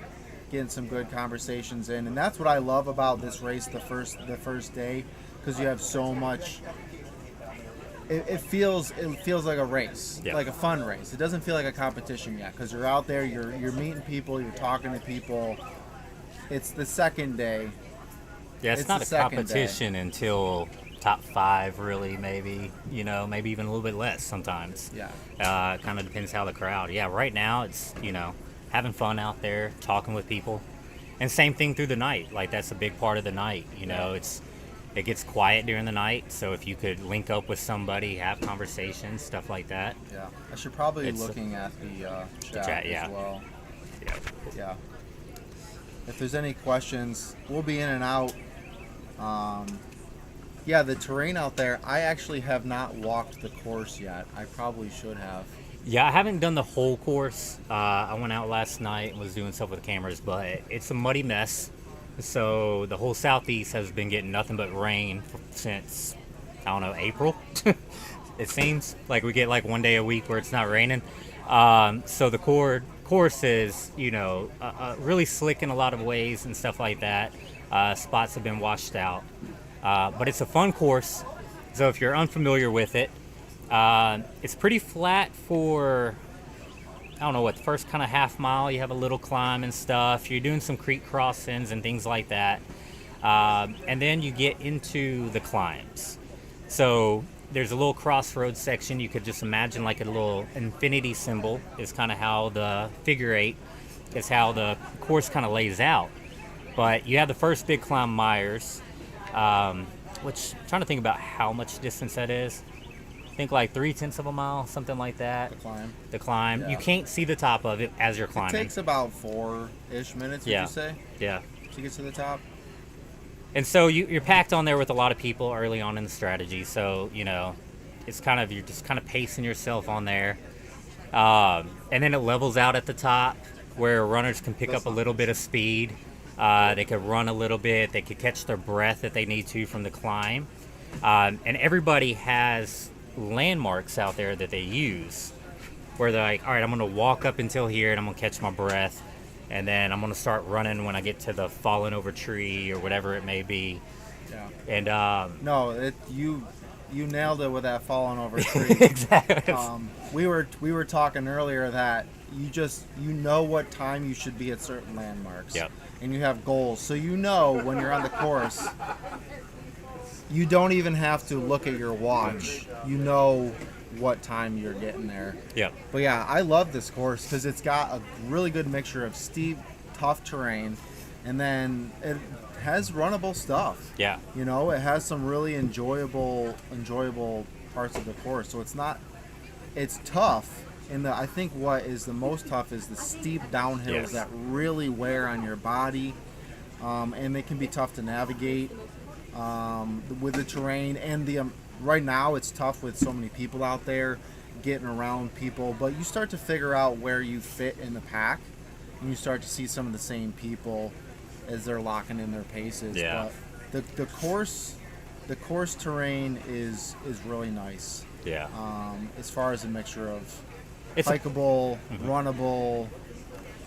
Speaker 5: getting some good conversations in. And that's what I love about this race the first day, because you have so much. It feels like a race, like a fun race. It doesn't feel like a competition yet, because you're out there, you're meeting people, you're talking to people. It's the second day.
Speaker 4: Yeah, it's not a competition until top 5, really, maybe, you know, maybe even a little bit less sometimes.
Speaker 5: Yeah.
Speaker 4: Kind of depends how the crowd. Yeah, right now it's, you know, having fun out there, talking with people. And same thing through the night. Like, that's a big part of the night, you know. It gets quiet during the night, so if you could link up with somebody, have conversations, stuff like that.
Speaker 5: Yeah. I should probably be looking at the chat as well. Yeah. If there's any questions, we'll be in and out. Yeah, the terrain out there, I actually have not walked the course yet. I probably should have.
Speaker 4: Yeah, I haven't done the whole course. I went out last night and was doing stuff with the cameras, but it's a muddy mess. So the whole southeast has been getting nothing but rain since, I don't know, April. It seems like we get like one day a week where it's not raining. So the course is, you know, really slick in a lot of ways and stuff like that. Spots have been washed out. But it's a fun course. So if you're unfamiliar with it, it's pretty flat for, I don't know what, the first kind of half mile. You have a little climb and stuff. You're doing some creek crossings and things like that. And then you get into the climbs. So there's a little crossroads section. You could just imagine like a little infinity symbol is kind of how the figure 8 is how the course kind of lays out. But you have the first big climb, Myers, which I'm trying to think about how much distance that is. I think like 0.3 of a mile, something like that. The climb.
Speaker 5: Yeah.
Speaker 4: You can't see the top of it as you're climbing.
Speaker 5: It takes about 4-ish minutes, would you say?
Speaker 4: Yeah.
Speaker 5: To get to the top?
Speaker 4: And so you're packed on there with a lot of people early on in the strategy. So, you know, it's kind of, you're just kind of pacing yourself on there. And then it levels out at the top where runners can pick up a little bit of speed. They could run a little bit. They could catch their breath if they need to from the climb. And everybody has landmarks out there that they use where they're like, all right, I'm going to walk up until here and I'm going to catch my breath. And then I'm going to start running when I get to the fallen over tree or whatever it may be.
Speaker 5: Yeah.
Speaker 4: And
Speaker 5: no, you nailed it with that fallen over tree.
Speaker 4: Exactly.
Speaker 5: We were talking earlier that you know what time you should be at certain landmarks.
Speaker 4: Yep.
Speaker 5: And you have goals. So you know when you're on the course, you don't even have to look at your watch. You know what time you're getting there.
Speaker 4: Yep.
Speaker 5: But yeah, I love this course because it's got a really good mixture of steep, tough terrain, and then it has runnable stuff.
Speaker 4: Yeah.
Speaker 5: You know, it has some really enjoyable parts of the course. So it's tough. And I think what is the most tough is the steep downhills that really wear on your body, and they can be tough to navigate with the terrain and the. Right now, it's tough with so many people out there, getting around people. But you start to figure out where you fit in the pack, and you start to see some of the same people as they're locking in their paces.
Speaker 4: Yeah.
Speaker 5: But the course terrain is really nice.
Speaker 4: Yeah.
Speaker 5: As far as a mixture of
Speaker 4: It's
Speaker 5: hikeable, runnable.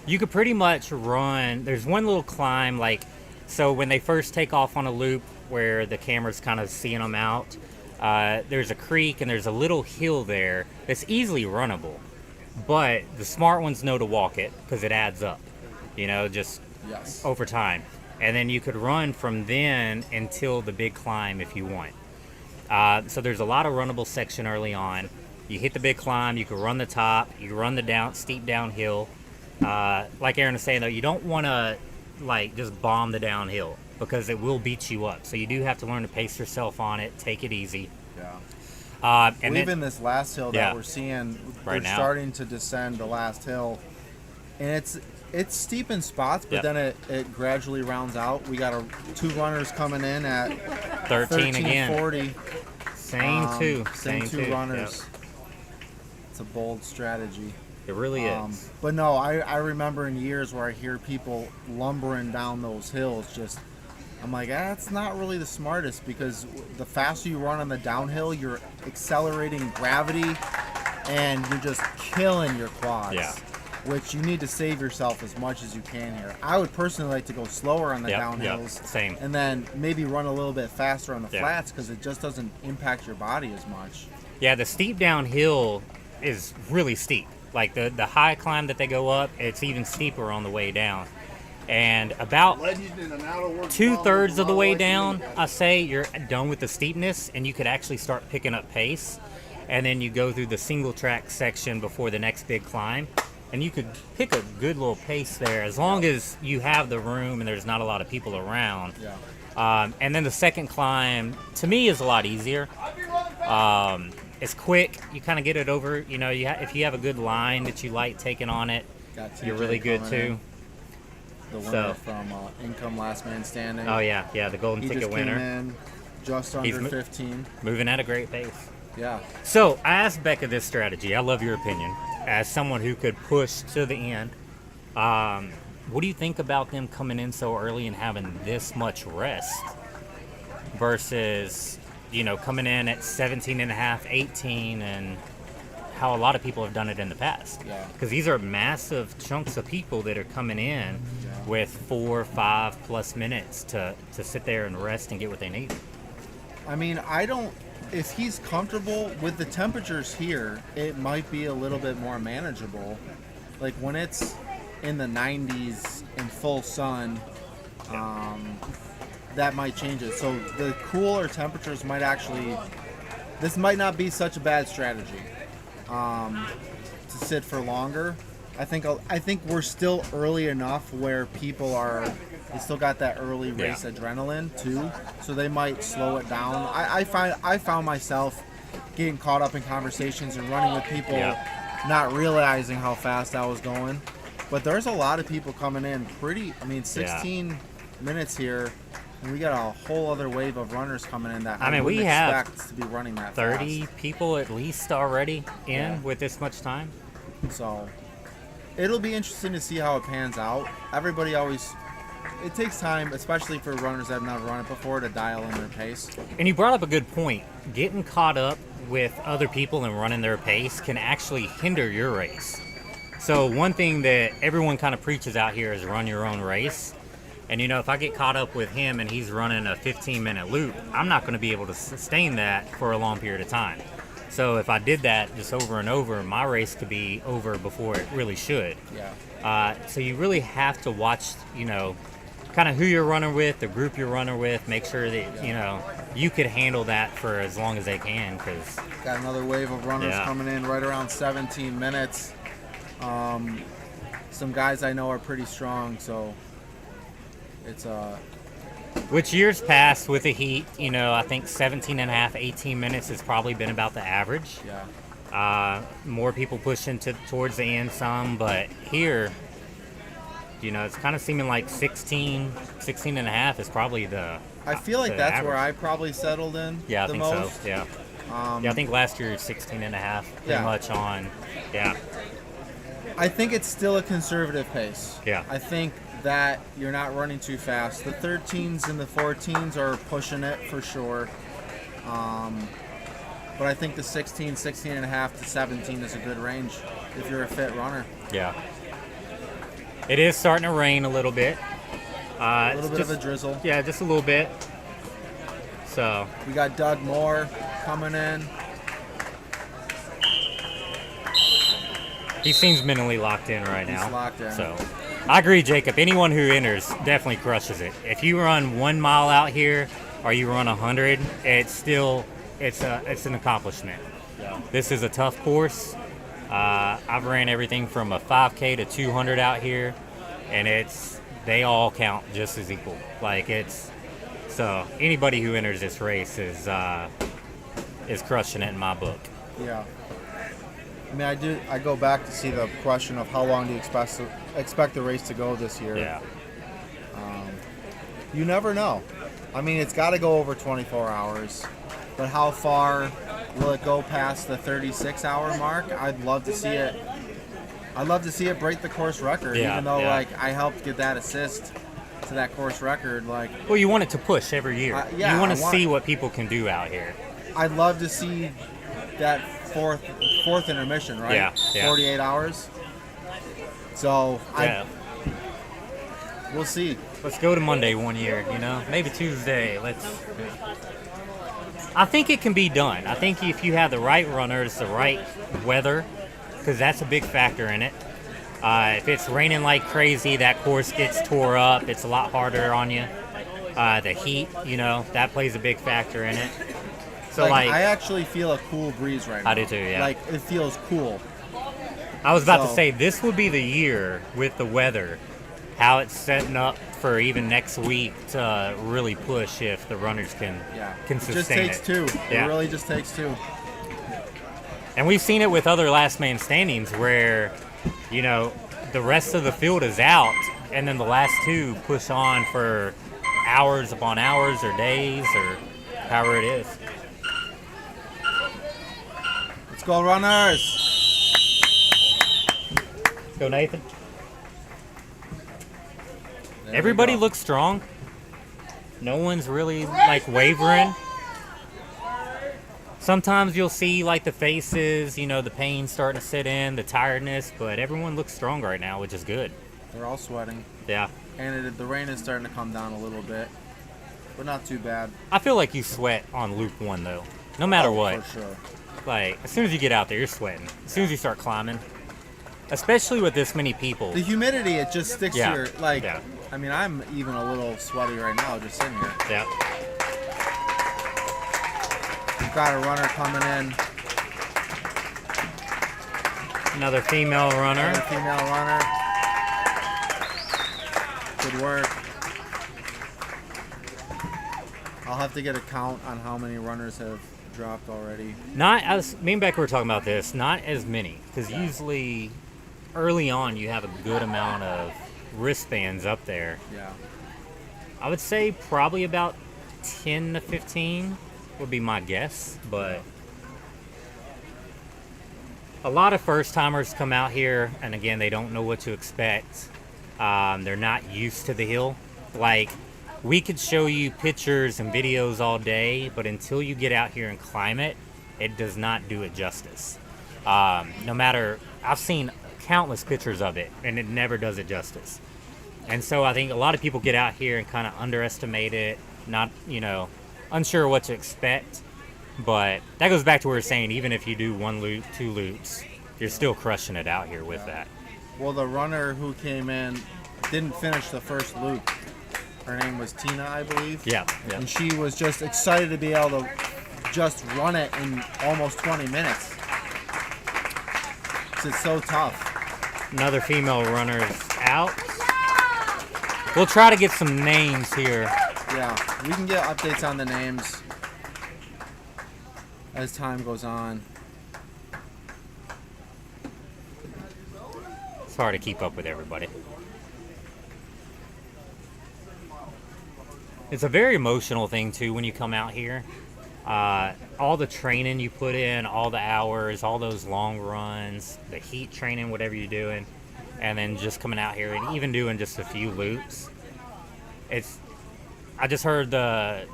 Speaker 4: You could pretty much run. There's one little climb, like, so when they first take off on a loop where the camera's kind of seeing them out, there's a creek and there's a little hill there that's easily runnable. But the smart ones know to walk it because it adds up, you know, just over time. And then you could run from then until the big climb if you want. So there's a lot of runnable section early on. You hit the big climb, you can run the top, you run the steep downhill. Like Aaron was saying though, you don't want to like just bomb the downhill because it will beat you up. So you do have to learn to pace yourself on it, take it easy.
Speaker 5: Yeah.
Speaker 4: And
Speaker 5: even this last hill that we're seeing,
Speaker 4: right
Speaker 5: they're
Speaker 4: now,
Speaker 5: starting to descend the last hill, and it's steep in spots, but then it gradually rounds out. We got two runners coming in at
Speaker 4: 13 again.
Speaker 5: 40.
Speaker 4: Same two
Speaker 5: runners.
Speaker 4: Yep.
Speaker 5: It's a bold strategy.
Speaker 4: It really is.
Speaker 5: But no, I remember in years where I hear people lumbering down those hills. I'm like, that's not really the smartest because the faster you run on the downhill, you're accelerating gravity and you're just killing your quads.
Speaker 4: Yeah.
Speaker 5: Which you need to save yourself as much as you can here. I would personally like to go slower on the downhills.
Speaker 4: Same.
Speaker 5: And then maybe run a little bit faster on the flats because it just doesn't impact your body as much.
Speaker 4: Yeah, the steep downhill is really steep. Like the high climb that they go up, it's even steeper on the way down. And about 2/3 of the way down, I say you're done with the steepness and you could actually start picking up pace. And then you go through the single track section before the next big climb. And you could pick a good little pace there as long as you have the room and there's not a lot of people around.
Speaker 5: Yeah.
Speaker 4: And then the second climb, to me, is a lot easier. It's quick. You kind of get it over. You know, if you have a good line that you like taking on it, you're really good too.
Speaker 5: The winner from Income Last Man Standing.
Speaker 4: Oh yeah, the golden ticket
Speaker 5: just
Speaker 4: winner.
Speaker 5: Came in just under 15.
Speaker 4: Moving at a great pace.
Speaker 5: Yeah.
Speaker 4: So I asked Becca this strategy. I love your opinion. As someone who could push to the end, what do you think about them coming in so early and having this much rest versus coming in at 17 and a half, 18, and how a lot of people have done it in the past.
Speaker 5: Yeah.
Speaker 4: Because these are massive chunks of people that are coming in with 4 or 5 plus minutes to sit there and rest and get what they need.
Speaker 5: I mean, if he's comfortable with the temperatures here, it might be a little bit more manageable. Like when it's in the 90s in full sun, that might change it. So the cooler temperatures might this might not be such a bad strategy to sit for longer. I think we're still early enough where they still got that early race adrenaline too, so they might slow it down. I found myself getting caught up in conversations and running with people, not realizing how fast I was going. But there's a lot of people coming in 16 minutes here, and we got a whole other wave of runners coming in that I wouldn't expect to be running that
Speaker 4: 30
Speaker 5: fast.
Speaker 4: people at least already in with this much time.
Speaker 5: So it'll be interesting to see how it pans out. It takes time, especially for runners that have never run it before, to dial in their pace.
Speaker 4: And you brought up a good point. Getting caught up with other people and running their pace can actually hinder your race. So one thing that everyone kind of preaches out here is run your own race. And if I get caught up with him and he's running a 15-minute loop, I'm not going to be able to sustain that for a long period of time. So if I did that just over and over, my race could be over before it really should.
Speaker 5: Yeah.
Speaker 4: So you really have to watch, kind of who you're running with, the group you're running with, make sure that, you could handle that for as long as they can. Cause
Speaker 5: got another wave of runners coming in right around 17 minutes. Some guys I know are pretty strong, so it's
Speaker 4: which years past with the heat, I think 17 and a half, 18 minutes has probably been about the average.
Speaker 5: Yeah.
Speaker 4: More people pushing towards the end some, but here, it's kind of seeming like 16 and a half is probably
Speaker 5: I feel like that's
Speaker 4: average.
Speaker 5: Where I probably settled in.
Speaker 4: Yeah, I
Speaker 5: the
Speaker 4: think
Speaker 5: most.
Speaker 4: so. Yeah. I think last year 16 and a half, pretty much on. Yeah.
Speaker 5: I think it's still a conservative pace.
Speaker 4: Yeah.
Speaker 5: I think that you're not running too fast. The 13s and the 14s are pushing it for sure. But I think the 16 and a half to 17 is a good range if you're a fit runner.
Speaker 4: Yeah. It is starting to rain a little bit.
Speaker 5: A little bit of a drizzle.
Speaker 4: Yeah, just a little bit. So
Speaker 5: we got Doug Moore coming in.
Speaker 4: He seems mentally locked in right now.
Speaker 5: He's locked in.
Speaker 4: So I agree, Jacob. Anyone who enters definitely crushes it. If you run 1 mile out here or you run 100, it's an accomplishment.
Speaker 5: Yeah.
Speaker 4: This is a tough course. I've ran everything from a 5K to 200 out here, and they all count just as equal. So anybody who enters this race is crushing it in my book.
Speaker 5: Yeah. I mean, I go back to see the question of how long do you expect the race to go this year.
Speaker 4: Yeah.
Speaker 5: You never know. I mean, it's got to go over 24 hours, but how far will it go past the 36-hour mark? I'd love to see it. I'd love to see it break the course record, even though I helped get that assist to that course record.
Speaker 4: Well, you want it to push every year.
Speaker 5: Yeah,
Speaker 4: you want to see what people can do out here.
Speaker 5: I'd love to see that fourth intermission, right?
Speaker 4: Yeah.
Speaker 5: 48 hours. So we'll see.
Speaker 4: Let's go to Monday one year, maybe Tuesday. I think it can be done. I think if you have the right runners, the right weather, because that's a big factor in it. If it's raining like crazy, that course gets tore up. It's a lot harder on you. The heat, that plays a big factor in it. So
Speaker 5: I actually feel a cool breeze right now.
Speaker 4: I do too, yeah.
Speaker 5: It feels cool.
Speaker 4: I was about to say, this would be the year with the weather, how it's setting up for even next week to really push if the runners can sustain it.
Speaker 5: It just takes two.
Speaker 4: Yeah.
Speaker 5: It really just takes two.
Speaker 4: And we've seen it with other last man standings where, the rest of the field is out and then the last two push on for hours upon hours or days or however it is.
Speaker 5: Let's go, runners.
Speaker 4: Let's go, Nathan. Everybody looks strong. No one's really wavering. Sometimes you'll see like the faces, you know, the pain starting to sit in, the tiredness, but everyone looks strong right now, which is good.
Speaker 5: They're all sweating.
Speaker 4: Yeah.
Speaker 5: And the rain is starting to come down a little bit, but not too bad.
Speaker 4: I feel like you sweat on loop 1 though, no matter what.
Speaker 5: For sure.
Speaker 4: Like, as soon as you get out there, you're sweating. As soon as you start climbing, especially with this many people.
Speaker 5: The humidity, it just sticks
Speaker 4: Yeah.
Speaker 5: to your, like,
Speaker 4: Yeah.
Speaker 5: I mean, I'm even a little sweaty right now just sitting here.
Speaker 4: Yeah.
Speaker 5: We've got a runner coming in.
Speaker 4: Another female runner.
Speaker 5: Another female runner. Good work. I'll have to get a count on how many runners have dropped already.
Speaker 4: Not as, me and Becca were talking about this, not as many, because usually early on you have a good amount of wristbands up there.
Speaker 5: Yeah.
Speaker 4: I would say probably about 10 to 15 would be my guess, but a lot of first timers come out here and again they don't know what to expect. They're not used to the hill. Like, we could show you pictures and videos all day, but until you get out here and climb it, it does not do it justice. No matter, I've seen countless pictures of it and it never does it justice. And so I think a lot of people get out here and kind of underestimate it, not, you know, unsure what to expect. But that goes back to what we were saying, even if you do 1 loop, 2 loops, you're still crushing it out here with that.
Speaker 5: Well, the runner who came in didn't finish the first loop. Her name was Tina, I believe.
Speaker 4: Yeah, yeah.
Speaker 5: And she was just excited to be able to just run it in almost 20 minutes. It's so tough.
Speaker 4: Another female runner is out. We'll try to get some names here.
Speaker 5: Yeah, we can get updates on the names as time goes on.
Speaker 4: It's hard to keep up with everybody. It's a very emotional thing too when you come out here. All the training you put in, all the hours, all those long runs, the heat training, whatever you're doing, and then just coming out here and even doing just a few loops. I just heard the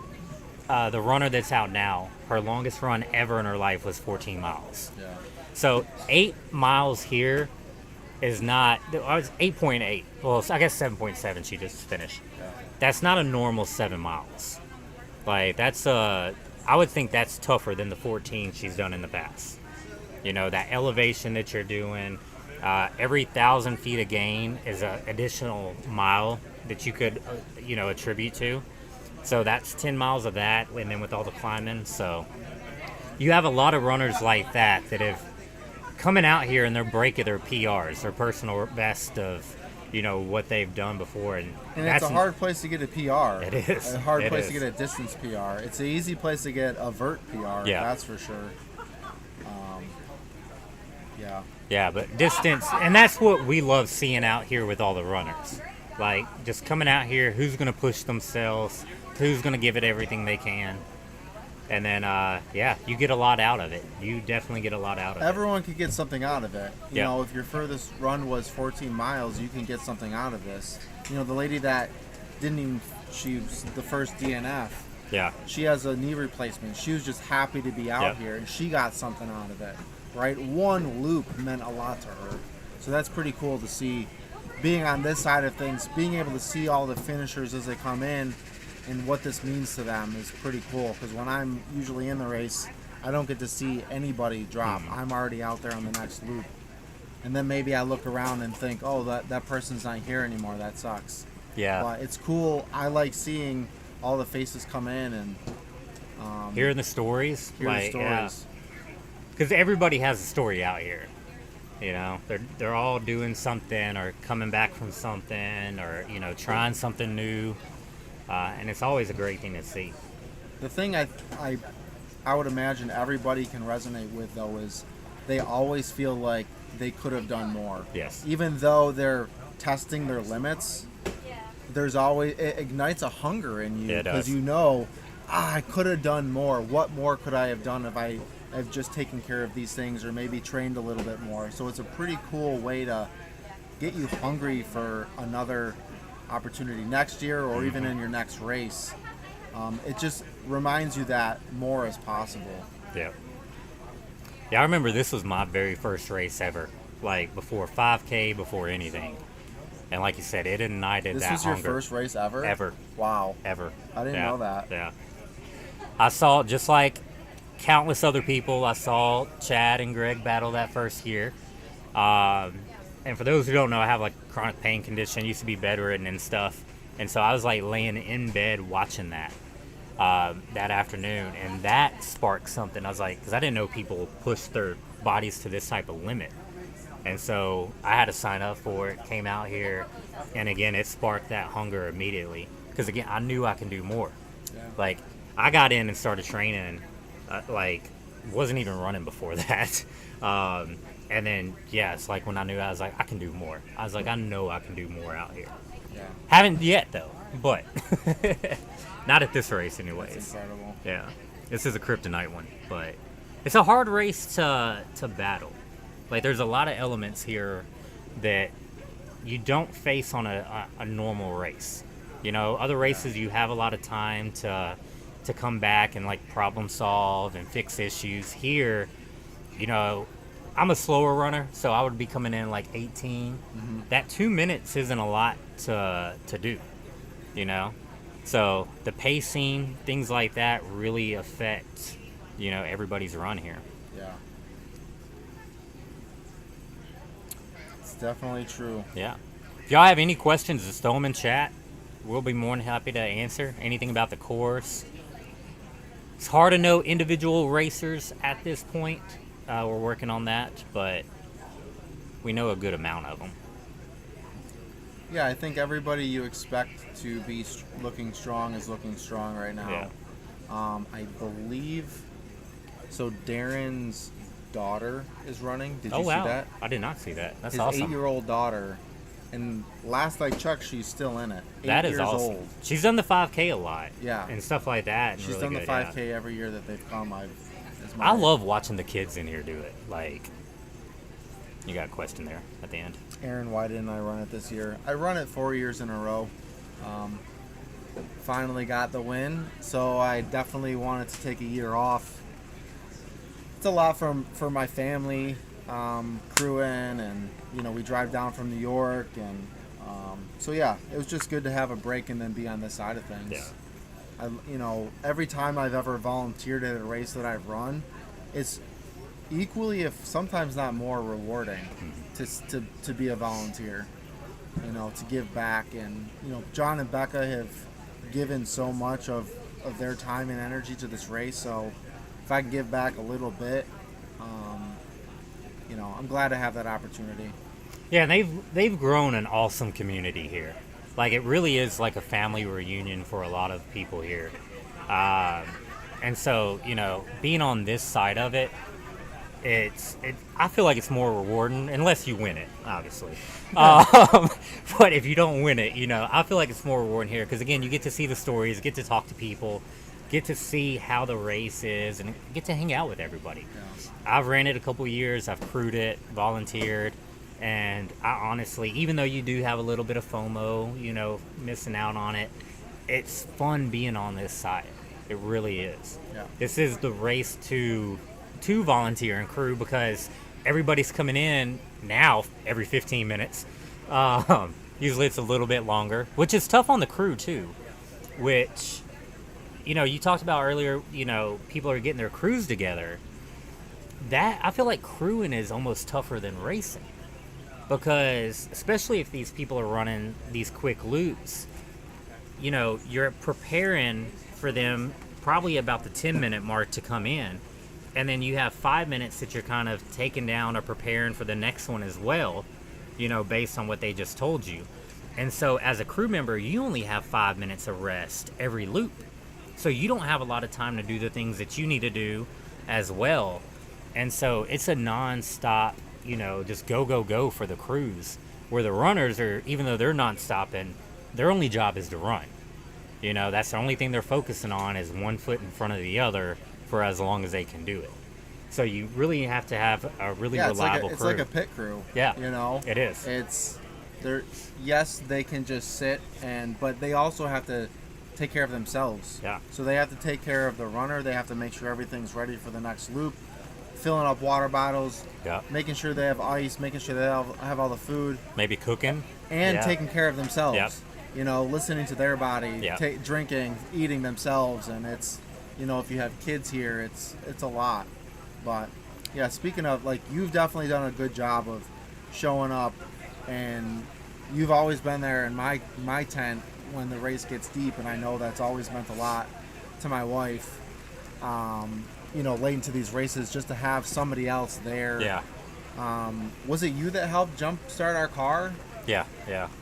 Speaker 4: runner that's out now, her longest run ever in her life was 14 miles.
Speaker 5: Yeah.
Speaker 4: So 8 miles here is not, I was 8.8. Well, I guess 7.7 she just finished.
Speaker 5: Yeah.
Speaker 4: That's not a normal 7 miles. Like, that's I would think that's tougher than the 14 she's done in the past. You know, that elevation that you're doing, every 1,000 feet of gain is an additional mile that you could, you know, attribute to. So that's 10 miles of that, and then with all the climbing. So you have a lot of runners like that have coming out here and they're breaking their PRs, their personal best of, you know, what they've done before. And
Speaker 5: it's a hard place to get a PR.
Speaker 4: It is.
Speaker 5: A hard place to get a distance PR. It's an easy place to get a vert PR,
Speaker 4: Yeah.
Speaker 5: that's for sure. Yeah.
Speaker 4: Yeah, but distance, and that's what we love seeing out here with all the runners. Like, just coming out here, who's going to push themselves, who's going to give it everything they can. And then, yeah, you get a lot out of it. You definitely get a lot out of it.
Speaker 5: Everyone could get something out of it. You
Speaker 4: Yeah.
Speaker 5: know, if your furthest run was 14 miles, you can get something out of this. You know, the lady that she was the first DNF.
Speaker 4: Yeah.
Speaker 5: She has a knee replacement. She was just happy to be out
Speaker 4: Yep.
Speaker 5: here, and she got something out of it, right? 1 loop meant a lot to her. So that's pretty cool to see. Being on this side of things, being able to see all the finishers as they come in and what this means to them is pretty cool. Because when I'm usually in the race, I don't get to see anybody drop. I'm already out there on the next loop. And then maybe I look around and think, oh, that person's not here anymore. That sucks.
Speaker 4: Yeah.
Speaker 5: But it's cool. I like seeing all the faces come in and
Speaker 4: Hearing the stories.
Speaker 5: hear the
Speaker 4: like,
Speaker 5: stories.
Speaker 4: Because everybody has a story out here. You know, they're all doing something or coming back from something or, you know, trying something new. And it's always a great thing to see.
Speaker 5: The thing I would imagine everybody can resonate with, though, is they always feel like they could have done more.
Speaker 4: Yes.
Speaker 5: Even though they're testing their limits, there's always, it ignites a hunger in you
Speaker 4: Yeah, it
Speaker 5: because
Speaker 4: does.
Speaker 5: you know, I could have done more. What more could I have done if I have just taken care of these things or maybe trained a little bit more? So it's a pretty cool way to get you hungry for another opportunity next year or even in your next race. It just reminds you that more is possible.
Speaker 4: Yeah. Yeah, I remember this was my very first race ever. Like, before 5K, before anything. And like you said, it ignited
Speaker 5: This
Speaker 4: that
Speaker 5: was your
Speaker 4: hunger.
Speaker 5: first race ever?
Speaker 4: Ever.
Speaker 5: Wow.
Speaker 4: Ever.
Speaker 5: I didn't know that.
Speaker 4: Yeah. I saw, just like countless other people, I saw Chad and Greg battle that first year. And for those who don't know, I have like a chronic pain condition, used to be bedridden and stuff. And so I was like laying in bed watching that afternoon, and that sparked something. I was like, because I didn't know people push their bodies to this type of limit. And so I had to sign up for it, came out here, and again, it sparked that hunger immediately. Because again, I knew I can do more.
Speaker 5: Yeah.
Speaker 4: Like, I got in and started training, wasn't even running before that. And then, yeah, it's like when I knew, I was like, I can do more. I was like, I know I can do more out here.
Speaker 5: Yeah.
Speaker 4: Haven't yet, though, but not at this race anyways.
Speaker 5: That's incredible.
Speaker 4: Yeah. This is a kryptonite one, but it's a hard race to battle. Like, there's a lot of elements here that you don't face on a normal race. You know, other races you have a lot of time to come back and like problem solve and fix issues. Here, you know, I'm a slower runner, so I would be coming in like 18.
Speaker 5: Mm-hmm.
Speaker 4: That 2 minutes isn't a lot to do, you know? So the pacing, things like that really affect, you know, everybody's run here.
Speaker 5: Yeah. It's definitely true.
Speaker 4: Yeah. If y'all have any questions, just throw them in chat. We'll be more than happy to answer anything about the course. It's hard to know individual racers at this point. We're working on that, but we know a good amount of them.
Speaker 5: Yeah, I think everybody you expect to be looking strong is looking strong right now.
Speaker 4: Yeah.
Speaker 5: I believe, so Darren's daughter is running. Did you see that?
Speaker 4: I did not see that. That's
Speaker 5: His
Speaker 4: awesome.
Speaker 5: 8-year-old daughter, and last I checked, she's still in it. 8
Speaker 4: That is
Speaker 5: years
Speaker 4: awesome.
Speaker 5: old.
Speaker 4: She's done the 5K a lot.
Speaker 5: Yeah.
Speaker 4: And stuff like that. And
Speaker 5: She's
Speaker 4: really
Speaker 5: done the
Speaker 4: good,
Speaker 5: 5K
Speaker 4: yeah.
Speaker 5: every year that they've come.
Speaker 4: I love watching the kids in here do it. Like, you got a question there at the end.
Speaker 5: Aaron, why didn't I run it this year? I run it 4 years in a row. Finally got the win, so I definitely wanted to take a year off. It's a lot for my family, crewing, and you know, we drive down from New York, and so yeah, it was just good to have a break and then be on this side of things.
Speaker 4: Yeah.
Speaker 5: You know, every time I've ever volunteered at a race that I've run, it's equally, if sometimes not more, rewarding to be a volunteer. You know, to give back, and you know, John and Becca have given so much of their time and energy to this race. So if I can give back a little bit, you know, I'm glad to have that opportunity.
Speaker 4: Yeah, and they've grown an awesome community here. Like, it really is like a family reunion for a lot of people here. And so, you know, being on this side of it, I feel like it's more rewarding, unless you win it, obviously. But if you don't win it, you know, I feel like it's more rewarding here because, again, you get to see the stories, get to talk to people, get to see how the race is, and get to hang out with everybody.
Speaker 5: Yeah.
Speaker 4: I've ran it a couple years, I've crewed it, volunteered, and I honestly, even though you do have a little bit of FOMO, you know, missing out on it, it's fun being on this side. It really is.
Speaker 5: Yeah.
Speaker 4: This is the race to volunteer and crew because everybody's coming in now every 15 minutes. Usually it's a little bit longer, which is tough on the crew too, which, you know, you talked about earlier, you know, people are getting their crews together. That, I feel like crewing is almost tougher than racing because, especially if these people are running these quick loops, you know, you're preparing for them probably about the 10-minute mark to come in. And then you have 5 minutes that you're kind of taking down or preparing for the next one as well, you know, based on what they just told you. And so as a crew member, you only have 5 minutes of rest every loop. So you don't have a lot of time to do the things that you need to do as well. And so it's a non-stop, you know, just go for the crews. Where the runners are, even though they're non-stopping, their only job is to run. You know, that's the only thing they're focusing on is one foot in front of the other for as long as they can do it. So you really have to have a really reliable crew.
Speaker 5: It's like a pit crew.
Speaker 4: Yeah,
Speaker 5: you know,
Speaker 4: it is.
Speaker 5: It's they're, yes, they can just sit but they also have to take care of themselves.
Speaker 4: Yeah.
Speaker 5: So they have to take care of the runner. They have to make sure everything's ready for the next loop, filling up water bottles,
Speaker 4: Yeah.
Speaker 5: making sure they have ice, making sure they have all the food,
Speaker 4: Maybe cooking.
Speaker 5: and
Speaker 4: Yeah.
Speaker 5: taking care of themselves.
Speaker 4: Yep.
Speaker 5: You know, listening to their body,
Speaker 4: Yeah.
Speaker 5: drinking, eating themselves, and it's, you know, if you have kids here, it's a lot. But yeah, speaking of, like, you've definitely done a good job of showing up, and you've always been there in my tent when the race gets deep, and I know that's always meant a lot to my wife. You know, late into these races, just to have somebody else there.
Speaker 4: Yeah.
Speaker 5: Was it you that helped jumpstart our car?
Speaker 4: Yeah.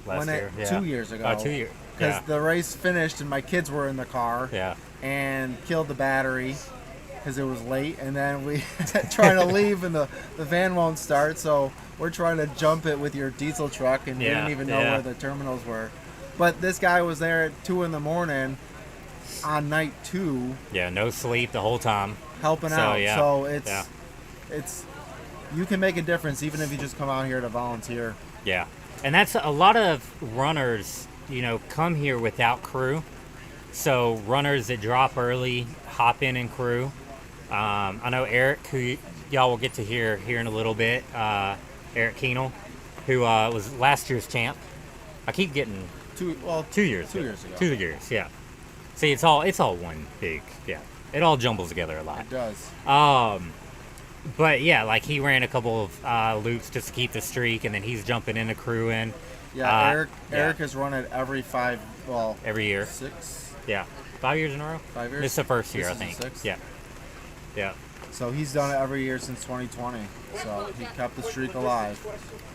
Speaker 4: Last year. Yeah.
Speaker 5: 2 years ago.
Speaker 4: 2 years.
Speaker 5: Because
Speaker 4: Yeah.
Speaker 5: the race finished and my kids were in the car.
Speaker 4: Yeah.
Speaker 5: And killed the battery because it was late, and then we trying to leave and the van won't start, so we're trying to jump it with your diesel truck, and we didn't even know where the terminals were. But this guy was there at 2 a.m. on night 2.
Speaker 4: Yeah, no sleep the whole time.
Speaker 5: Helping
Speaker 4: So,
Speaker 5: out.
Speaker 4: yeah.
Speaker 5: So
Speaker 4: Yeah.
Speaker 5: it's you can make a difference even if you just come out here to volunteer.
Speaker 4: Yeah. And that's a lot of runners, you know, come here without crew. So runners that drop early hop in and crew. I know Eric, who y'all will get to hear here in a little bit, Eric Keenel, who was last year's champ. I keep getting 2 years.
Speaker 5: 2 years ago.
Speaker 4: 2 years, yeah. See, it's all one big, yeah. It all jumbles together a lot.
Speaker 5: It does.
Speaker 4: But yeah, like he ran a couple of loops just to keep the streak, and then he's jumping in the crew in.
Speaker 5: Yeah, Eric has run it every
Speaker 4: year.
Speaker 5: 6.
Speaker 4: Yeah, 5 years in a row.
Speaker 5: 5 years.
Speaker 4: This is the first year,
Speaker 5: This
Speaker 4: I
Speaker 5: is the
Speaker 4: think.
Speaker 5: 6th?
Speaker 4: Yeah.
Speaker 5: So he's done it every year since 2020. So he kept the streak alive.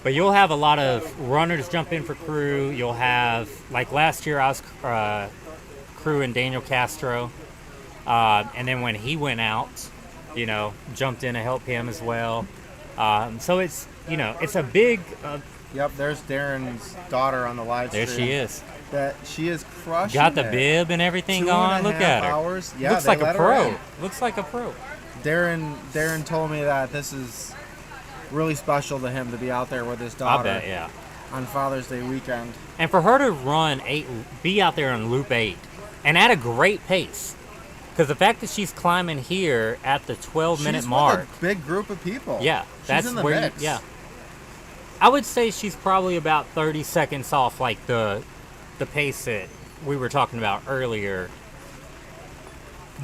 Speaker 4: But you'll have a lot of runners jump in for crew. You'll have, like last year, I was crewing Daniel Castro, and then when he went out, you know, jumped in to help him as well. So it's, you know, it's a big.
Speaker 5: Yep, there's Darren's daughter on the live stream.
Speaker 4: There she is.
Speaker 5: That she is crushing.
Speaker 4: Got the
Speaker 5: it.
Speaker 4: bib and everything
Speaker 5: 2.5
Speaker 4: on. Look at her.
Speaker 5: hours. Yeah,
Speaker 4: Looks
Speaker 5: they
Speaker 4: like a
Speaker 5: let her
Speaker 4: pro.
Speaker 5: in.
Speaker 4: Looks like a pro.
Speaker 5: Darren told me that this is really special to him to be out there with his daughter.
Speaker 4: I bet, yeah.
Speaker 5: On Father's Day weekend.
Speaker 4: And for her to be out there on loop 8, and at a great pace, because the fact that she's climbing here at the 12-minute mark,
Speaker 5: with a big group of people.
Speaker 4: yeah,
Speaker 5: She's
Speaker 4: that's
Speaker 5: in the
Speaker 4: where
Speaker 5: mix.
Speaker 4: yeah. I would say she's probably about 30 seconds off, like the pace that we were talking about earlier.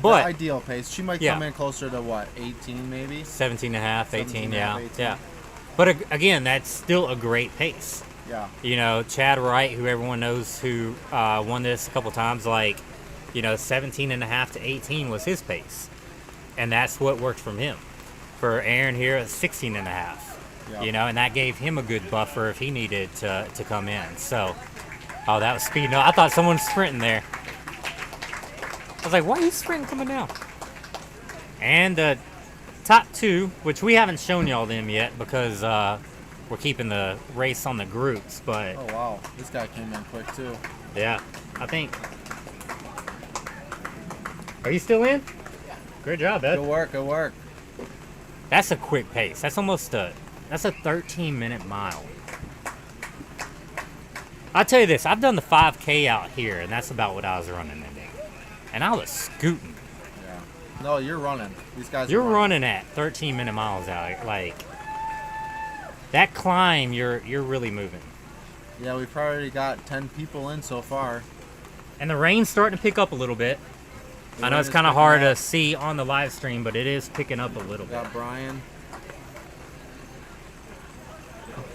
Speaker 4: But
Speaker 5: the ideal pace. She might come in closer to what, 18 maybe?
Speaker 4: 17 and a half, 18, yeah.
Speaker 5: 18.
Speaker 4: Yeah. But again, that's still a great pace.
Speaker 5: Yeah.
Speaker 4: You know, Chad Wright, who everyone knows who won this a couple times, like, you know, 17 and a half to 18 was his pace. And that's what worked from him. For Aaron here, 16 and a half.
Speaker 5: Yeah.
Speaker 4: You know, and that gave him a good buffer if he needed to come in. So, oh, that was speeding up. I thought someone was sprinting there. I was like, why are you sprinting coming down? And the top 2, which we haven't shown y'all them yet because we're keeping the race on the groups, but...
Speaker 5: Oh, wow. This guy came in quick, too.
Speaker 4: Yeah, I think... Are you still in? Yeah. Great job, bud.
Speaker 5: Good work, good work.
Speaker 4: That's a quick pace. That's almost that's a 13-minute mile. I'll tell you this, I've done the 5K out here, and that's about what I was running today. And I was scooting.
Speaker 5: Yeah. No, you're running. These guys
Speaker 4: You're
Speaker 5: are
Speaker 4: running at 13-minute miles out here. Like, that climb, you're really moving.
Speaker 5: Yeah, we've already got 10 people in so far.
Speaker 4: And the rain's starting to pick up a little bit. I know
Speaker 5: rain
Speaker 4: it's
Speaker 5: is
Speaker 4: kind of
Speaker 5: picking
Speaker 4: hard
Speaker 5: up.
Speaker 4: to see on the live stream, but it is picking up a little bit.
Speaker 5: Got Brian.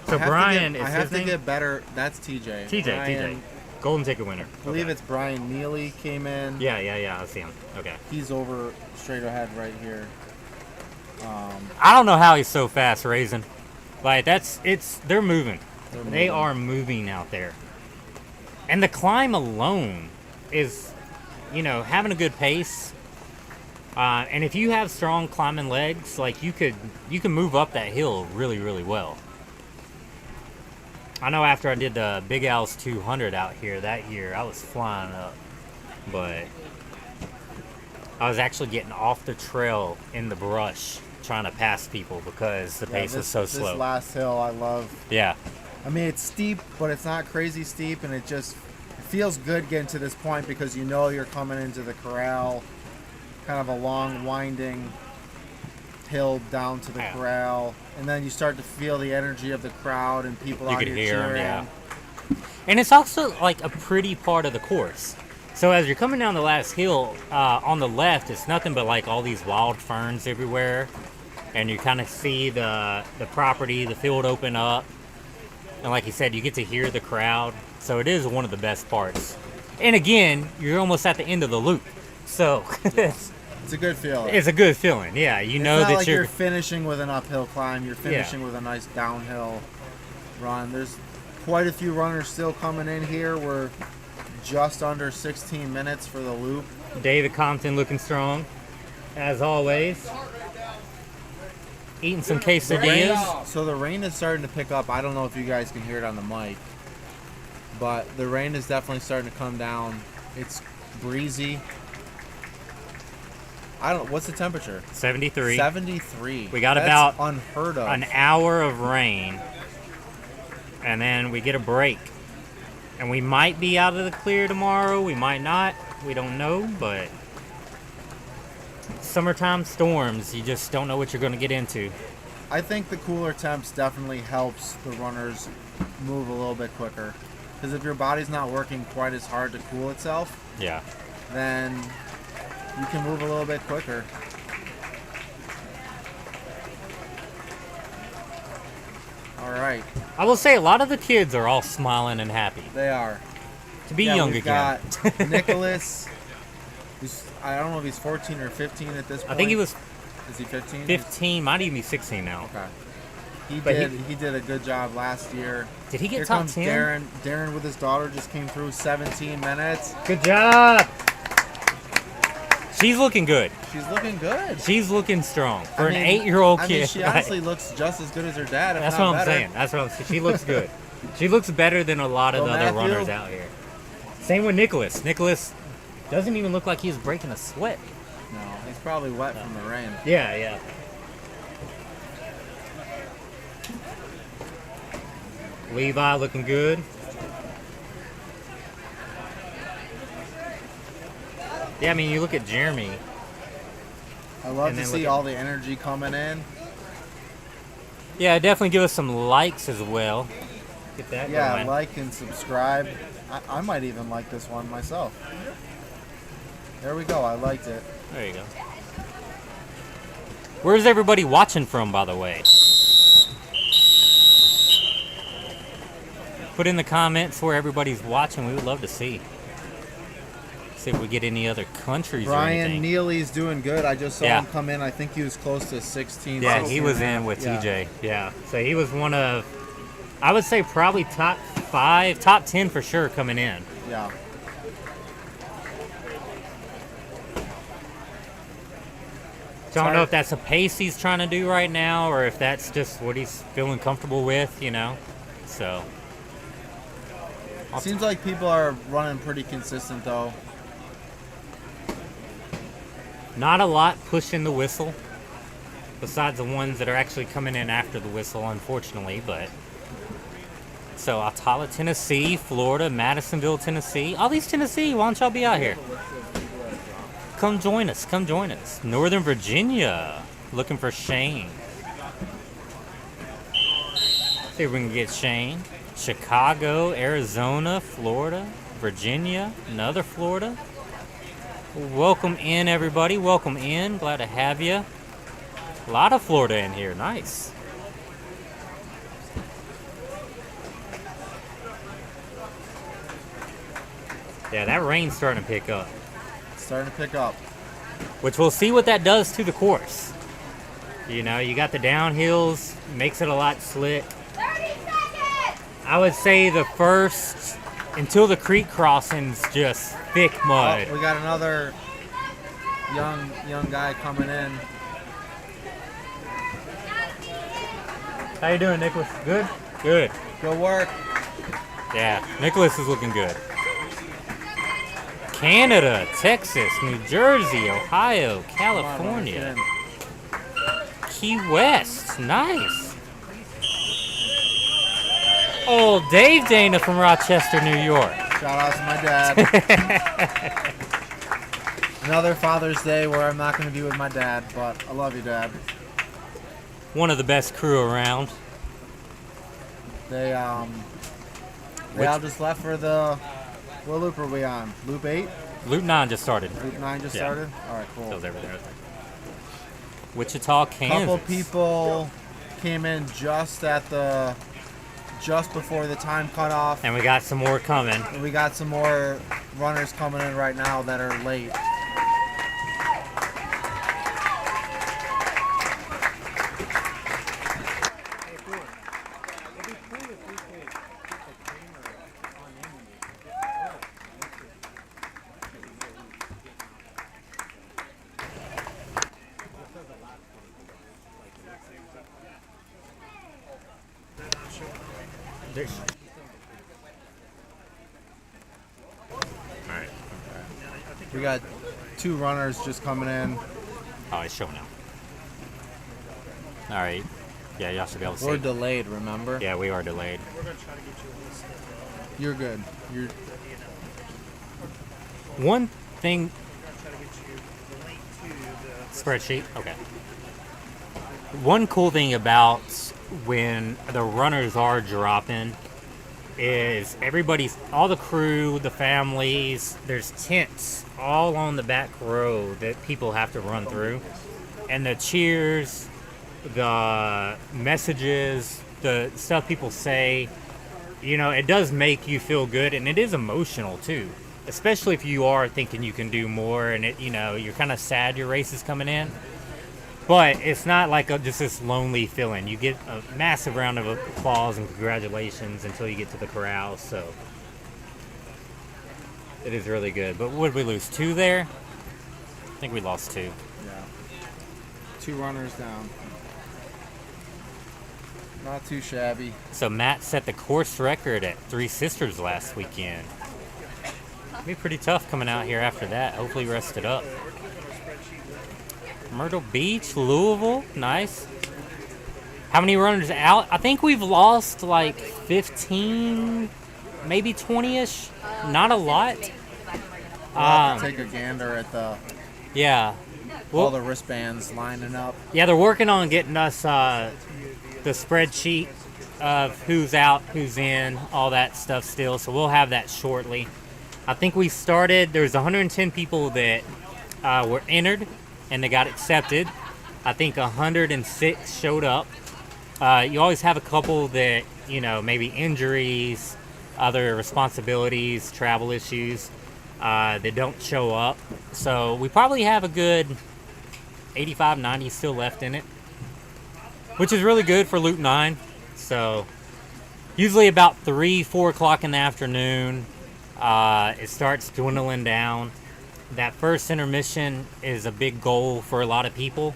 Speaker 4: So Brian is
Speaker 5: I have
Speaker 4: his
Speaker 5: to
Speaker 4: name?
Speaker 5: get better. That's TJ.
Speaker 4: TJ.
Speaker 5: Brian,
Speaker 4: Golden ticket winner.
Speaker 5: I believe it's Brian Neely came in.
Speaker 4: Yeah, I see him. Okay.
Speaker 5: He's over straight ahead right here.
Speaker 4: I don't know how he's so fast raising. Like, they're moving. They are moving out there. And the climb alone is, you know, having a good pace. And if you have strong climbing legs, like you can move up that hill really, really well. I know after I did the Big Al's 200 out here that year, I was flying up. But I was actually getting off the trail in the brush trying to pass people because the pace was so slow.
Speaker 5: This last hill I love.
Speaker 4: Yeah.
Speaker 5: I mean, it's steep, but it's not crazy steep, and it feels good getting to this point because you know you're coming into the corral, kind of a long winding hill down to the corral, and then you start to feel the energy of the crowd and people
Speaker 4: You
Speaker 5: out
Speaker 4: could
Speaker 5: here
Speaker 4: hear 'em,
Speaker 5: cheering.
Speaker 4: yeah. And it's also like a pretty part of the course. So as you're coming down the last hill, on the left, it's nothing but like all these wild ferns everywhere, and you kind of see the property, the field open up, and like you said, you get to hear the crowd. So it is one of the best parts. And again, you're almost at the end of the loop, so
Speaker 5: it's a good feeling.
Speaker 4: It's a good feeling, yeah. You know
Speaker 5: it's not
Speaker 4: that
Speaker 5: like
Speaker 4: you're
Speaker 5: finishing with an uphill climb. You're finishing with a nice downhill run. There's quite a few runners still coming in here. We're just under 16 minutes for the loop.
Speaker 4: David Compton looking strong, as always. Eating some quesadillas.
Speaker 5: So the rain is starting to pick up. I don't know if you guys can hear it on the mic, but the rain is definitely starting to come down. It's breezy. What's the temperature?
Speaker 4: 73.
Speaker 5: 73.
Speaker 4: We got
Speaker 5: That's
Speaker 4: about
Speaker 5: unheard of.
Speaker 4: an hour of rain, and then we get a break. And we might be out of the clear tomorrow. We might not. We don't know, but summertime storms, you just don't know what you're going to get into.
Speaker 5: I think the cooler temps definitely helps the runners move a little bit quicker. Because if your body's not working quite as hard to cool itself,
Speaker 4: yeah,
Speaker 5: then you can move a little bit quicker. All right.
Speaker 4: I will say a lot of the kids are all smiling and happy.
Speaker 5: They are.
Speaker 4: To be young
Speaker 5: we've
Speaker 4: again.
Speaker 5: Got Nicholas, who's, I don't know if he's 14 or 15 at this point.
Speaker 4: I think he was.
Speaker 5: Is he 15?
Speaker 4: 15, might even be 16 now.
Speaker 5: Okay. He did a good job last year.
Speaker 4: Did he get
Speaker 5: Here
Speaker 4: top
Speaker 5: comes
Speaker 4: 10?
Speaker 5: Darren with his daughter just came through 17 minutes.
Speaker 4: Good job. She's looking good.
Speaker 5: She's looking good.
Speaker 4: She's looking strong for
Speaker 5: I mean,
Speaker 4: an 8-year-old kid.
Speaker 5: I mean, she honestly looks just as good as her dad. If
Speaker 4: That's
Speaker 5: not
Speaker 4: what I'm
Speaker 5: better.
Speaker 4: saying. That's what I'm saying. She looks good. She looks better than a lot of the other
Speaker 5: Matthew?
Speaker 4: runners out here. Same with Nicholas. Nicholas doesn't even look like he's breaking a sweat.
Speaker 5: No, he's probably wet from the rain.
Speaker 4: Yeah, yeah. Levi looking good. Yeah, I mean, you look at Jeremy.
Speaker 5: I love
Speaker 4: And
Speaker 5: to
Speaker 4: then
Speaker 5: see
Speaker 4: look at-
Speaker 5: all the energy coming in.
Speaker 4: Yeah, definitely give us some likes as well. Get that
Speaker 5: Yeah,
Speaker 4: going.
Speaker 5: like and subscribe. I might even like this one myself. There we go. I liked it.
Speaker 4: There you go. Where's everybody watching from, by the way? Put in the comments where everybody's watching. We would love to see. See if we get any other countries or
Speaker 5: Brian
Speaker 4: anything.
Speaker 5: Neely's doing good. I just saw
Speaker 4: Yeah.
Speaker 5: him come in. I think he was close to 16.
Speaker 4: Yeah,
Speaker 5: 16
Speaker 4: he was
Speaker 5: and a
Speaker 4: in
Speaker 5: half.
Speaker 4: with
Speaker 5: Yeah.
Speaker 4: TJ. Yeah. So he was one of, I would say probably top 5, top 10 for sure coming in.
Speaker 5: Yeah.
Speaker 4: Don't know if that's a pace he's trying to do right now or if that's just what he's feeling comfortable with, you know. So.
Speaker 5: Seems like people are running pretty consistent though.
Speaker 4: Not a lot pushing the whistle, besides the ones that are actually coming in after the whistle, unfortunately. But so Attala, Tennessee, Florida, Madisonville, Tennessee. All these Tennessee, why don't y'all be out here? Come join us. Come join us. Northern Virginia, looking for Shane. See if we can get Shane. Chicago, Arizona, Florida, Virginia, another Florida. Welcome in, everybody. Welcome in. Glad to have you. A lot of Florida in here. Nice. Yeah, that rain's starting to pick up.
Speaker 5: It's starting to pick up.
Speaker 4: Which we'll see what that does to the course. You know, you got the downhills, makes it a lot slick.
Speaker 1: 30 seconds!
Speaker 4: I would say the first, until the creek crossings, just thick mud.
Speaker 5: Oh, we got another young guy coming in.
Speaker 4: How you doing, Nicholas? Good? Good.
Speaker 5: Good work.
Speaker 4: Yeah, Nicholas is looking good. Canada, Texas, New Jersey, Ohio, California, Key West. Nice. Oh, Dave Dana from Rochester, New York.
Speaker 5: Shout out to my dad. Another Father's Day where I'm not going to be with my dad, but I love you, Dad.
Speaker 4: One of the best crew around.
Speaker 5: They all just left for the. What loop are we on? Loop 8?
Speaker 4: Loop 9 just started.
Speaker 5: Loop 9 just started? All right, cool.
Speaker 4: Feels everything. Wichita, Kansas.
Speaker 5: Couple people came in just before the time cutoff.
Speaker 4: And we got some more coming.
Speaker 5: And we got some more runners coming in right now that are late.
Speaker 4: Alright.
Speaker 5: We got 2 runners just coming in.
Speaker 4: Oh, it's showing now. Alright. Yeah, y'all should be able to see.
Speaker 5: We're delayed, remember?
Speaker 4: Yeah, we are delayed.
Speaker 11: We're going to try to get you a list of
Speaker 5: You're good. You're.
Speaker 4: One thing.
Speaker 11: we're going to try to get you the link to the
Speaker 4: Spreadsheet? Okay. One cool thing about when the runners are dropping is all the crew, the families, there's tents all on the back row that people have to run through. And the cheers, the messages, the stuff people say, it does make you feel good, and it is emotional too. Especially if you are thinking you can do more and you're kind of sad your race is coming in. But it's not like just this lonely feeling. You get a massive round of applause and congratulations until you get to the corral. So it is really good. But what did we lose? 2 there? I think we lost 2.
Speaker 5: Yeah. 2 runners down. Not too shabby.
Speaker 4: So Matt set the course record at Three Sisters last weekend. It'll be pretty tough coming out here after that. Hopefully rested up. Myrtle Beach, Louisville, nice. How many runners out? I think we've lost like 15, maybe 20-ish. Not a lot.
Speaker 5: We'll have to take a gander at
Speaker 4: yeah.
Speaker 5: All the wristbands lining up.
Speaker 4: Yeah, they're working on getting us the spreadsheet of who's out, who's in, all that stuff still. So we'll have that shortly. I think we started, there's 110 people that were entered and they got accepted. I think 106 showed up. You always have a couple that, maybe injuries, other responsibilities, travel issues that don't show up. So we probably have a good 85, 90 still left in it, which is really good for Loop 9. So usually about 3, 4 o'clock in the afternoon, it starts dwindling down. That first intermission is a big goal for a lot of people.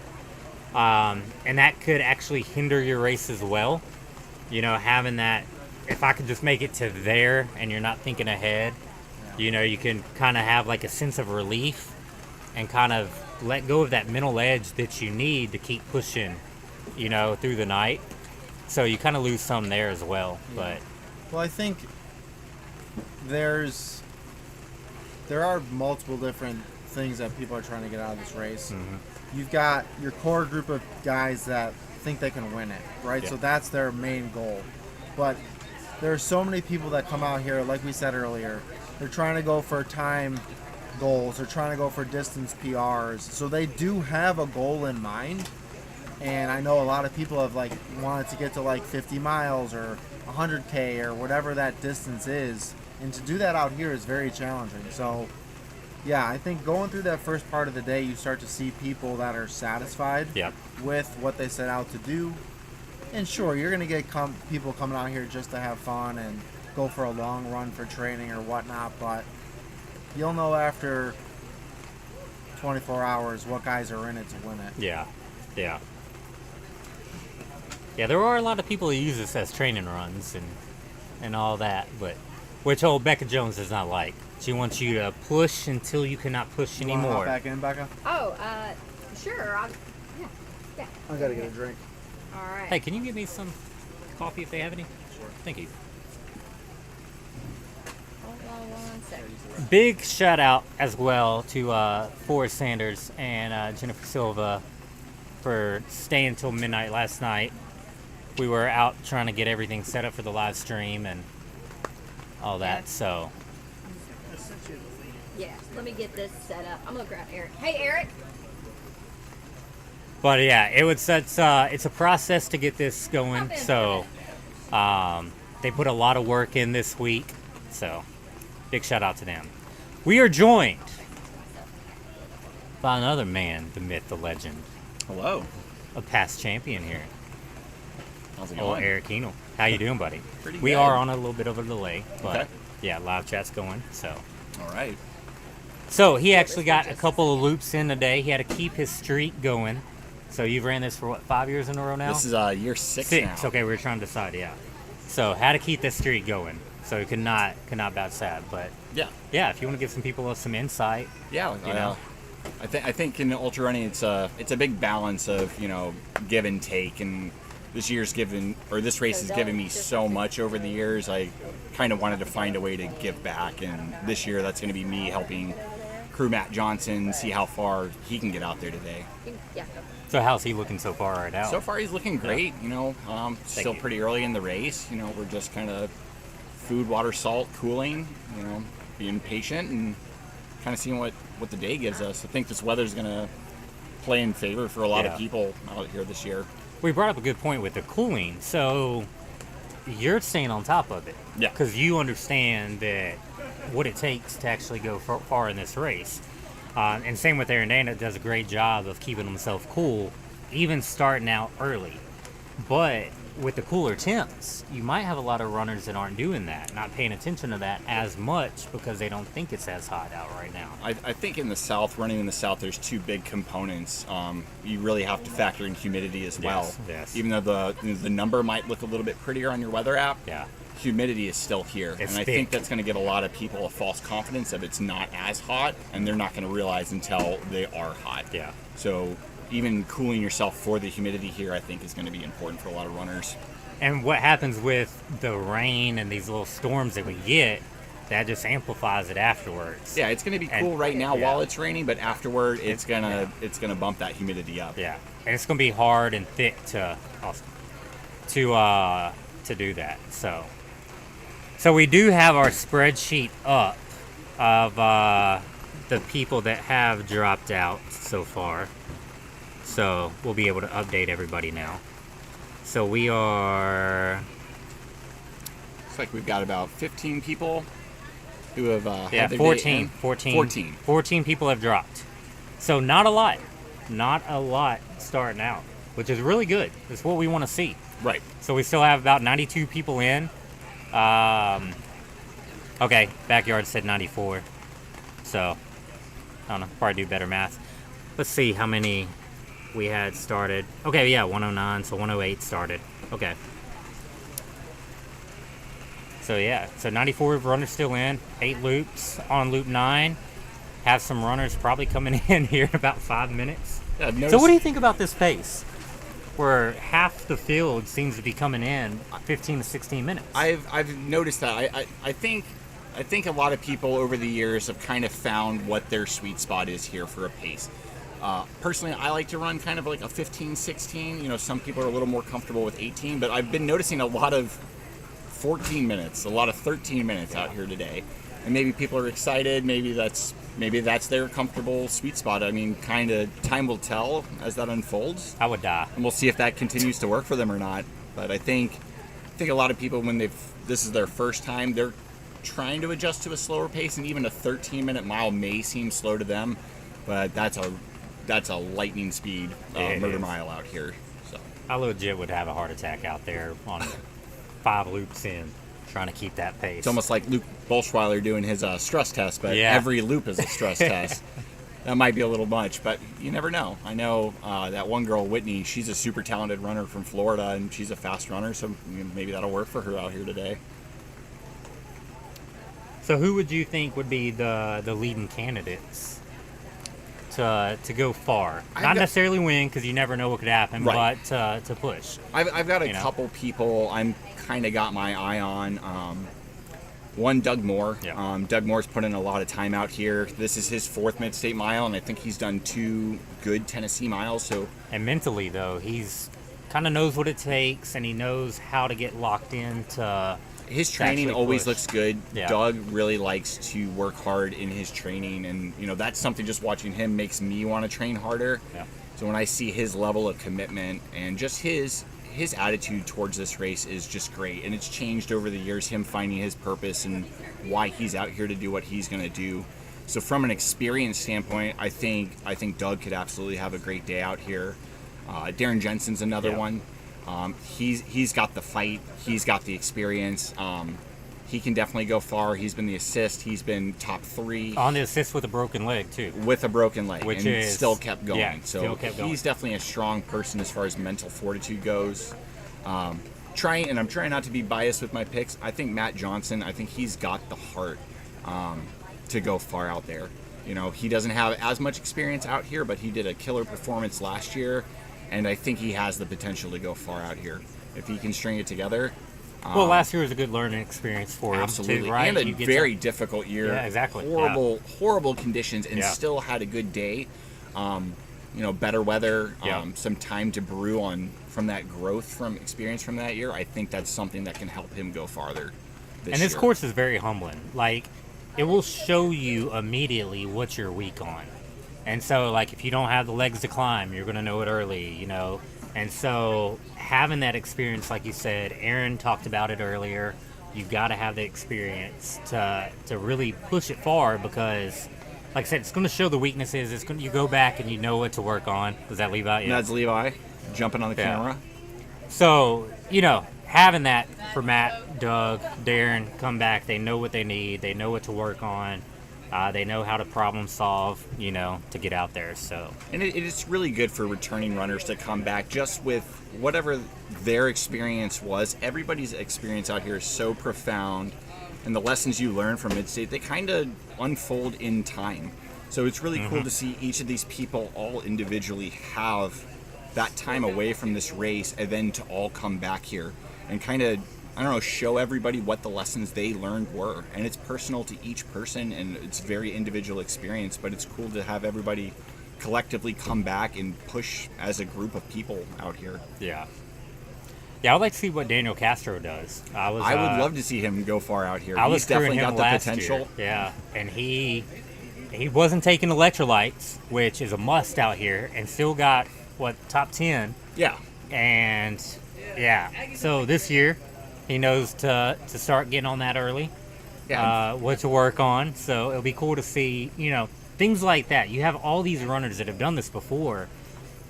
Speaker 4: And that could actually hinder your race as well. Having that, if I could just make it to there and you're not thinking ahead, you can kind of have like a sense of relief and kind of let go of that mental edge that you need to keep pushing, through the night. So you kind of lose some there as well. But
Speaker 5: well, I think there are multiple different things that people are trying to get out of this race.
Speaker 4: Mm-hmm.
Speaker 5: You've got your core group of guys that think they can win it, right?
Speaker 4: Yeah.
Speaker 5: So that's their main goal. But there are so many people that come out here, like we said earlier, they're trying to go for time goals, they're trying to go for distance PRs. So they do have a goal in mind. And I know a lot of people have wanted to get to 50 miles or 100K or whatever that distance is. And to do that out here is very challenging. So, yeah, I think going through that first part of the day, you start to see people that are satisfied with what they set out to do. And sure, you're going to get people coming out here just to have fun and go for a long run for training or whatnot. But you'll know after 24 hours what guys are in it to win it.
Speaker 4: Yeah. Yeah, there are a lot of people who use this as training runs and all that, but which old Becca Jones does not like. She wants you to push until you cannot push
Speaker 5: You wanna hop
Speaker 4: anymore.
Speaker 5: back in, Becca?
Speaker 9: Oh, sure. Yeah.
Speaker 5: I gotta get a drink.
Speaker 9: All right.
Speaker 4: Hey, can you give me some coffee if they have any?
Speaker 5: Sure.
Speaker 4: Thank you.
Speaker 9: 1 second.
Speaker 4: Big shout out as well to Forrest Sanders and Jennifer Silva for staying until midnight last night. We were out trying to get everything set up for the live stream and all that.
Speaker 9: Yeah.
Speaker 4: So
Speaker 9: Yeah, let me get this set up. I'm gonna grab Eric. Hey, Eric.
Speaker 4: but yeah, it's a process to get this going. So they put a lot of work in this week. So big shout out to them. We are joined by another man, the myth, the legend.
Speaker 15: Hello.
Speaker 4: A past champion here.
Speaker 15: How's it
Speaker 4: Oh,
Speaker 15: going?
Speaker 4: Eric Eno. How you doing, buddy?
Speaker 15: Pretty
Speaker 4: We
Speaker 15: good.
Speaker 4: are on a little bit of a delay, but
Speaker 15: Okay.
Speaker 4: yeah, live chat's going. So.
Speaker 15: All right.
Speaker 4: So he actually got a couple of loops in today. He had to keep his streak going. So you've ran this for what, 5 years in a row now?
Speaker 15: This is year 6 now.
Speaker 4: Okay, we were trying to decide, yeah. So had to keep this streak going. So he could not bounce that. But
Speaker 15: yeah,
Speaker 4: if you want to give some people some insight.
Speaker 15: Yeah,
Speaker 4: you know.
Speaker 15: I think in ultra running it's a big balance of give and take, and this race has given me so much over the years. I kind of wanted to find a way to give back, and this year that's going to be me helping crew Matt Johnson see how far he can get out there today.
Speaker 9: Yeah.
Speaker 4: So how's he looking so far right now?
Speaker 15: So far he's looking great. Still
Speaker 4: you.
Speaker 15: pretty early in the race. We're just kind of food, water, salt, cooling. Being patient and kind of seeing what the day gives us. I think this weather's going to play in favor for a lot of people out here this year.
Speaker 4: We brought up a good point with the cooling. So you're staying on top of it.
Speaker 15: Yeah.
Speaker 4: Because you understand that what it takes to actually go far in this race. And same with Aaron Dana, does a great job of keeping himself cool, even starting out early. But with the cooler temps, you might have a lot of runners that aren't doing that, not paying attention to that as much because they don't think it's as hot out right now.
Speaker 15: I think in the South, running in the South, there's two big components. You really have to factor in humidity as well.
Speaker 4: Yes.
Speaker 15: Even though the number might look a little bit prettier on your weather app,
Speaker 4: yeah,
Speaker 15: humidity is still here.
Speaker 4: It's
Speaker 15: and I
Speaker 4: thick.
Speaker 15: think that's going to give a lot of people a false confidence of it's not as hot, and they're not going to realize until they are hot.
Speaker 4: Yeah.
Speaker 15: So even cooling yourself for the humidity here, I think, is going to be important for a lot of runners.
Speaker 4: And what happens with the rain and these little storms that we get, that just amplifies it afterwards.
Speaker 15: Yeah, it's going to be cool right now while it's raining, but afterward it's gonna bump that humidity up.
Speaker 4: Yeah, and it's gonna be hard and thick to do that. So we do have our spreadsheet up of the people that have dropped out so far. So we'll be able to update everybody now. So we are.
Speaker 15: Looks like we've got about 15 people who have
Speaker 4: Yeah,
Speaker 15: had their
Speaker 4: 14 people have dropped. So not a lot starting out, which is really good. It's what we want to see.
Speaker 15: Right.
Speaker 4: So we still have about 92 people in. Okay, backyard said 94. So I don't know, probably do better math. Let's see how many we had started. Okay, yeah, 109, so 108 started. Okay. So yeah, so 94 runners still in, 8 loops on loop 9. Have some runners probably coming in here in about 5 minutes.
Speaker 15: Yeah,
Speaker 4: so what do you think about this pace? Where half the field seems to be coming in 15 to 16 minutes.
Speaker 15: I've noticed that. I think a lot of people over the years have kind of found what their sweet spot is here for a pace. Personally, I like to run kind of like a 15, 16. Some people are a little more comfortable with 18, but I've been noticing a lot of 14 minutes, a lot of 13 minutes out here today. And maybe people are excited. Maybe that's their comfortable sweet spot. I mean, kind of time will tell as that unfolds.
Speaker 4: I would die.
Speaker 15: And we'll see if that continues to work for them or not. But I think a lot of people, when this is their first time, they're trying to adjust to a slower pace, and even a 13-minute mile may seem slow to them. But that's a lightning speed murder mile out here. So
Speaker 4: I legit would have a heart attack out there on 5 loops in, trying to keep that pace.
Speaker 15: It's almost like Luke Bolschweiler doing his stress test, but
Speaker 4: Yeah.
Speaker 15: every loop is a stress test. That might be a little much, but you never know. I know that one girl, Whitney, she's a super talented runner from Florida, and she's a fast runner, so maybe that'll work for her out here today.
Speaker 4: So who would you think would be the leading candidates to go far? Not necessarily win, because you never know what could happen,
Speaker 15: Right.
Speaker 4: but to push.
Speaker 15: I've got a couple people I'm kind of got my eye on. One, Doug Moore.
Speaker 4: Yeah.
Speaker 15: Doug Moore's put in a lot of time out here. This is his 4th Mid-State Mile, and I think he's done 2 good Tennessee miles. So,
Speaker 4: and mentally though, he's kind of knows what it takes, and he knows how to get locked into.
Speaker 15: His training always
Speaker 4: push.
Speaker 15: looks good.
Speaker 4: Yeah.
Speaker 15: Doug really likes to work hard in his training, and that's something just watching him makes me want to train harder.
Speaker 4: Yeah.
Speaker 15: So when I see his level of commitment and just his attitude towards this race is just great, and it's changed over the years. Him finding his purpose and why he's out here to do what he's going to do. So from an experience standpoint, I think Doug could absolutely have a great day out here. Darren Jensen's another one. He's got the fight. He's got the experience. He can definitely go far. He's been the assist. He's been top 3
Speaker 4: on the assist with a broken leg too.
Speaker 15: With a broken leg,
Speaker 4: which
Speaker 15: and
Speaker 4: is
Speaker 15: still kept going.
Speaker 4: Yeah,
Speaker 15: so
Speaker 4: still kept going.
Speaker 15: He's definitely a strong person as far as mental fortitude goes. I'm trying not to be biased with my picks. I think Matt Johnson. I think he's got the heart to go far out there. He doesn't have as much experience out here, but he did a killer performance last year, and I think he has the potential to go far out here if he can string it together.
Speaker 4: Well, last year was a good learning experience for him.
Speaker 15: Absolutely,
Speaker 4: too, right?
Speaker 15: and a very difficult year.
Speaker 4: Yeah, exactly.
Speaker 15: Horrible conditions, and
Speaker 4: Yeah.
Speaker 15: still had a good day. Better weather, some time to brew on from that growth from experience from that year. I think that's something that can help him go farther.
Speaker 4: And this
Speaker 15: year.
Speaker 4: course is very humbling. Like, it will show you immediately what you're weak on. And so, like, if you don't have the legs to climb, you're going to know it early, And so, having that experience, like you said, Aaron talked about it earlier, you've got to have the experience to really push it far because, like I said, it's going to show the weaknesses. You go back and you know what to work on. Is that Levi? Yeah.
Speaker 15: That's Levi jumping on the camera.
Speaker 4: So, having that for Matt, Doug, Darren come back, they know what they need, they know what to work on, they know how to problem solve, to get out there. So,
Speaker 15: and it's really good for returning runners to come back just with whatever their experience was. Everybody's experience out here is so profound, and the lessons you learn from Mid-State, they kind of unfold in time. So it's really cool to see each of these people all individually have that time away from this race and then to all come back here and kind of, show everybody what the lessons they learned were. And it's personal to each person, and it's very individual experience, but it's cool to have everybody collectively come back and push as a group of people out here.
Speaker 4: Yeah, I'd like to see what Daniel Castro does. I would
Speaker 15: love to see him go far out here.
Speaker 4: He's definitely got the potential. Yeah, and he wasn't taking electrolytes, which is a must out here, and still got top 10.
Speaker 15: Yeah,
Speaker 4: and so this year he knows to start getting on that early.
Speaker 15: Yeah.
Speaker 4: What to work on. So it'll be cool to see things like that. You have all these runners that have done this before.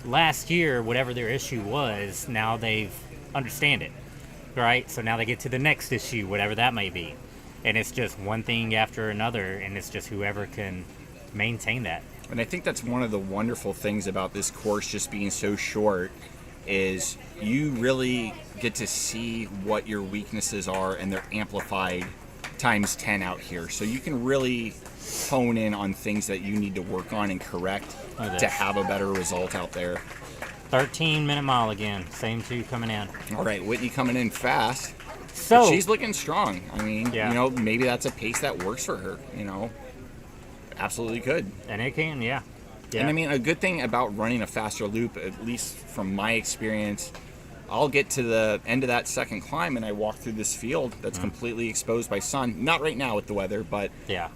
Speaker 4: Last year, whatever their issue was, now they've understand it, right? So now they get to the next issue, whatever that may be, and it's just one thing after another, and it's just whoever can maintain that.
Speaker 15: And I think that's one of the wonderful things about this course just being so short is you really get to see what your weaknesses are, and they're amplified times 10 out here. So you can really hone in on things that you need to work on and correct to have a better result out there.
Speaker 4: 13-minute mile again. Same two coming in.
Speaker 15: All right, Whitney coming in fast.
Speaker 4: So
Speaker 15: she's looking strong. I mean, maybe that's a pace that works for her. Absolutely could.
Speaker 4: And it can, yeah.
Speaker 15: And I mean, a good thing about running a faster loop, at least from my experience, I'll get to the end of that second climb and I walk through this field that's completely exposed by sun. Not right now with the weather, but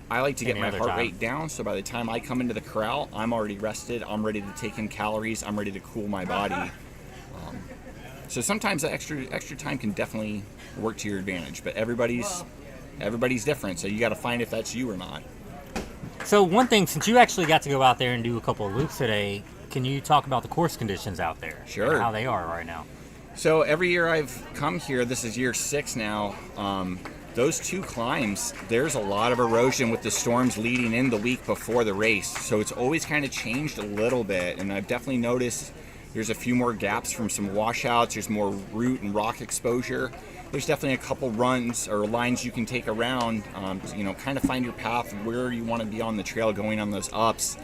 Speaker 15: I like to get my heart rate down, so by the time I come into the corral, I'm already rested, I'm ready to take in calories, I'm ready to cool my body. So sometimes that extra time can definitely work to your advantage, but everybody's different, so you got to find if that's you or not.
Speaker 4: So one thing, since you actually got to go out there and do a couple of loops today, can you talk about the course conditions out there?
Speaker 15: Sure.
Speaker 4: And how they are right now?
Speaker 15: So every year I've come here, this is year 6 now, those 2 climbs, there's a lot of erosion with the storms leading in the week before the race. So it's always kind of changed a little bit, and I've definitely noticed there's a few more gaps from some washouts, there's more root and rock exposure. There's definitely a couple runs or lines you can take around, kind of find your path where you want to be on the trail going on those ups.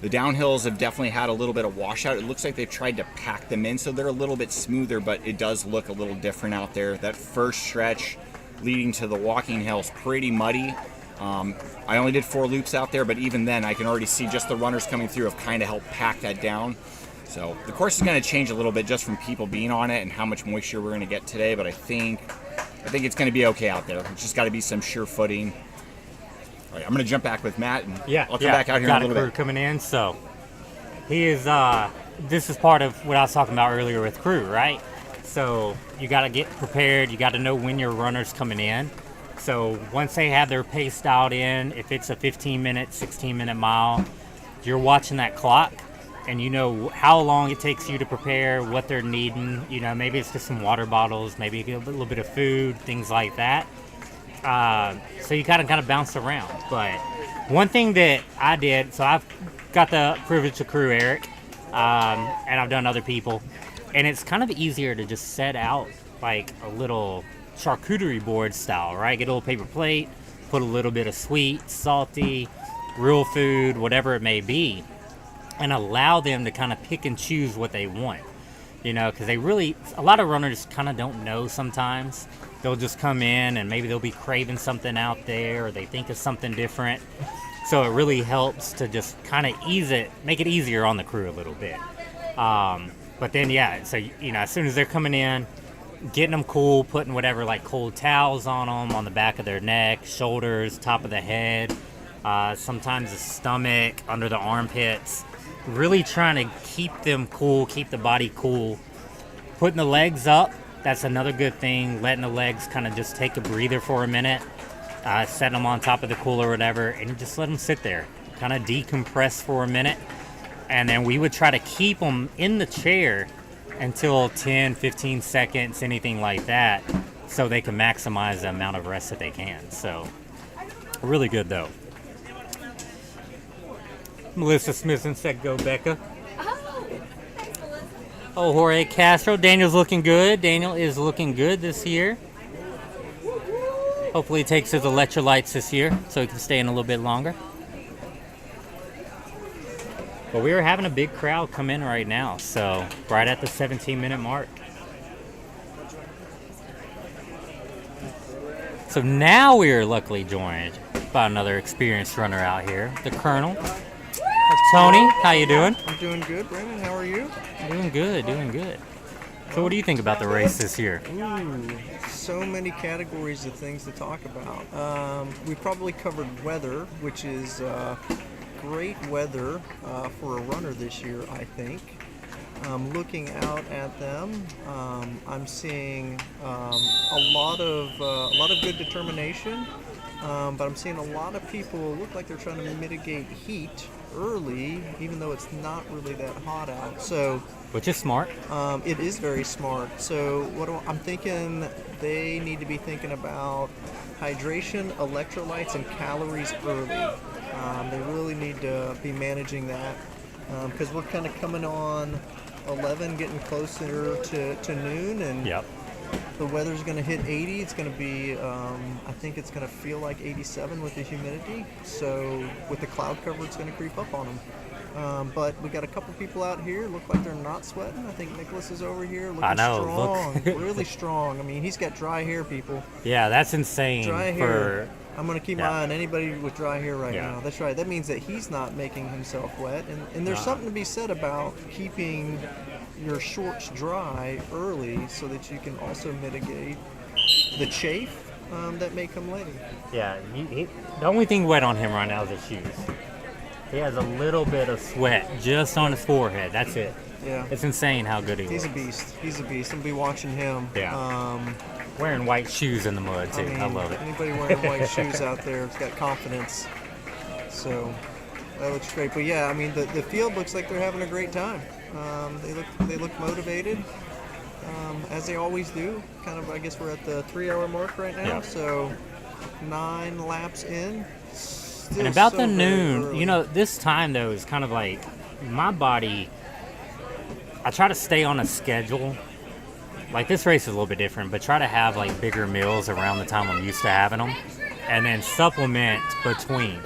Speaker 15: The downhills have definitely had a little bit of washout. It looks like they've tried to pack them in so they're a little bit smoother, but it does look a little different out there. That first stretch leading to the walking hills pretty muddy. I only did 4 loops out there, but even then I can already see just the runners coming through have kind of helped pack that down. So the course is going to change a little bit just from people being on it and how much moisture we're going to get today, but I think it's going to be okay out there. It's just got to be some sure footing. All right, I'm going to jump back with Matt, and I'll come back out here in a little
Speaker 4: crew
Speaker 15: bit.
Speaker 4: Coming in, so he is. This is part of what I was talking about earlier with crew, right? So you got to get prepared. You got to know when your runner's coming in. So once they have their pace dialed in, if it's a 15-minute, 16-minute mile, you're watching that clock, and you know how long it takes you to prepare, what they're needing. You know, maybe it's just some water bottles, maybe a little bit of food, things like that. So you kind of bounce around. But one thing that I did, so I've got the privilege to crew Eric, and I've done other people, and it's kind of easier to just set out like a little charcuterie board style, right? Get a little paper plate, put a little bit of sweet, salty, real food, whatever it may be, and allow them to kind of pick and choose what they want. You know, because a lot of runners kind of don't know sometimes. They'll just come in and maybe they'll be craving something out there, or they think of something different. So it really helps to just kind of make it easier on the crew a little bit. But then, so, you know, as soon as they're coming in, getting them cool, putting whatever, like cold towels on them, on the back of their neck, shoulders, top of the head, sometimes the stomach, under the armpits. Really trying to keep them cool, keep the body cool. Putting the legs up, that's another good thing. Letting the legs kind of just take a breather for a minute. Setting them on top of the cooler or whatever, and just let them sit there. Kind of decompress for a minute. And then we would try to keep them in the chair until 10, 15 seconds, anything like that, so they can maximize the amount of rest that they can. So, really good though. Melissa Smith said, "Go Becca."
Speaker 1: Oh, thanks, Melissa.
Speaker 4: Oh, Jorge Castro. Daniel's looking good. Daniel is looking good this year. Hopefully he takes his electrolytes this year so he can stay in a little bit longer. But we are having a big crowd come in right now, so right at the 17-minute mark. So now we are luckily joined by another experienced runner out here, the Colonel. Tony, how you doing?
Speaker 16: I'm doing good, Brandon. How are you?
Speaker 4: Doing good, doing good. So what do you think about the race this year?
Speaker 16: Ooh, so many categories of things to talk about. We probably covered weather, which is great weather for a runner this year, I think. Looking out at them, I'm seeing a lot of good determination, but I'm seeing a lot of people look like they're trying to mitigate heat early, even though it's not really that hot out. So,
Speaker 4: which is smart.
Speaker 16: It is very smart. So I'm thinking they need to be thinking about hydration, electrolytes, and calories early. They really need to be managing that because we're kind of coming on 11, getting closer to noon, and the weather's going to hit 80. It's going to be, I think it's going to feel like 87 with the humidity. So with the cloud cover, it's going to creep up on them. But we got a couple people out here look like they're not sweating. I think Nicholas is over here looking strong, really strong. I mean, he's got dry hair, people.
Speaker 4: Yeah, that's insane.
Speaker 16: Dry hair. I'm going to keep my eye on anybody with dry hair right now. That's right. That means that he's not making himself wet. And there's something to be said about keeping your shorts dry early so that you can also mitigate the chafe that may come later.
Speaker 4: Yeah, the only thing wet on him right now is his shoes. He has a little bit of sweat just on his forehead. That's it.
Speaker 16: Yeah.
Speaker 4: It's insane how good he looks.
Speaker 16: He's a beast. He's a beast. I'm going to be watching him.
Speaker 4: Yeah. Wearing white shoes in the mud, too. I love it.
Speaker 16: Anybody wearing white shoes out there has got confidence. So that looks great. But yeah, I mean, the field looks like they're having a great time. They look motivated, as they always do. Kind of, I guess we're at the 3-hour mark right now.
Speaker 4: Yep.
Speaker 16: So 9 laps in.
Speaker 4: And about the noon, you know, this time though is kind of like my body. I try to stay on a schedule. Like this race is a little bit different, but try to have like bigger meals around the time I'm used to having them, and then supplement between.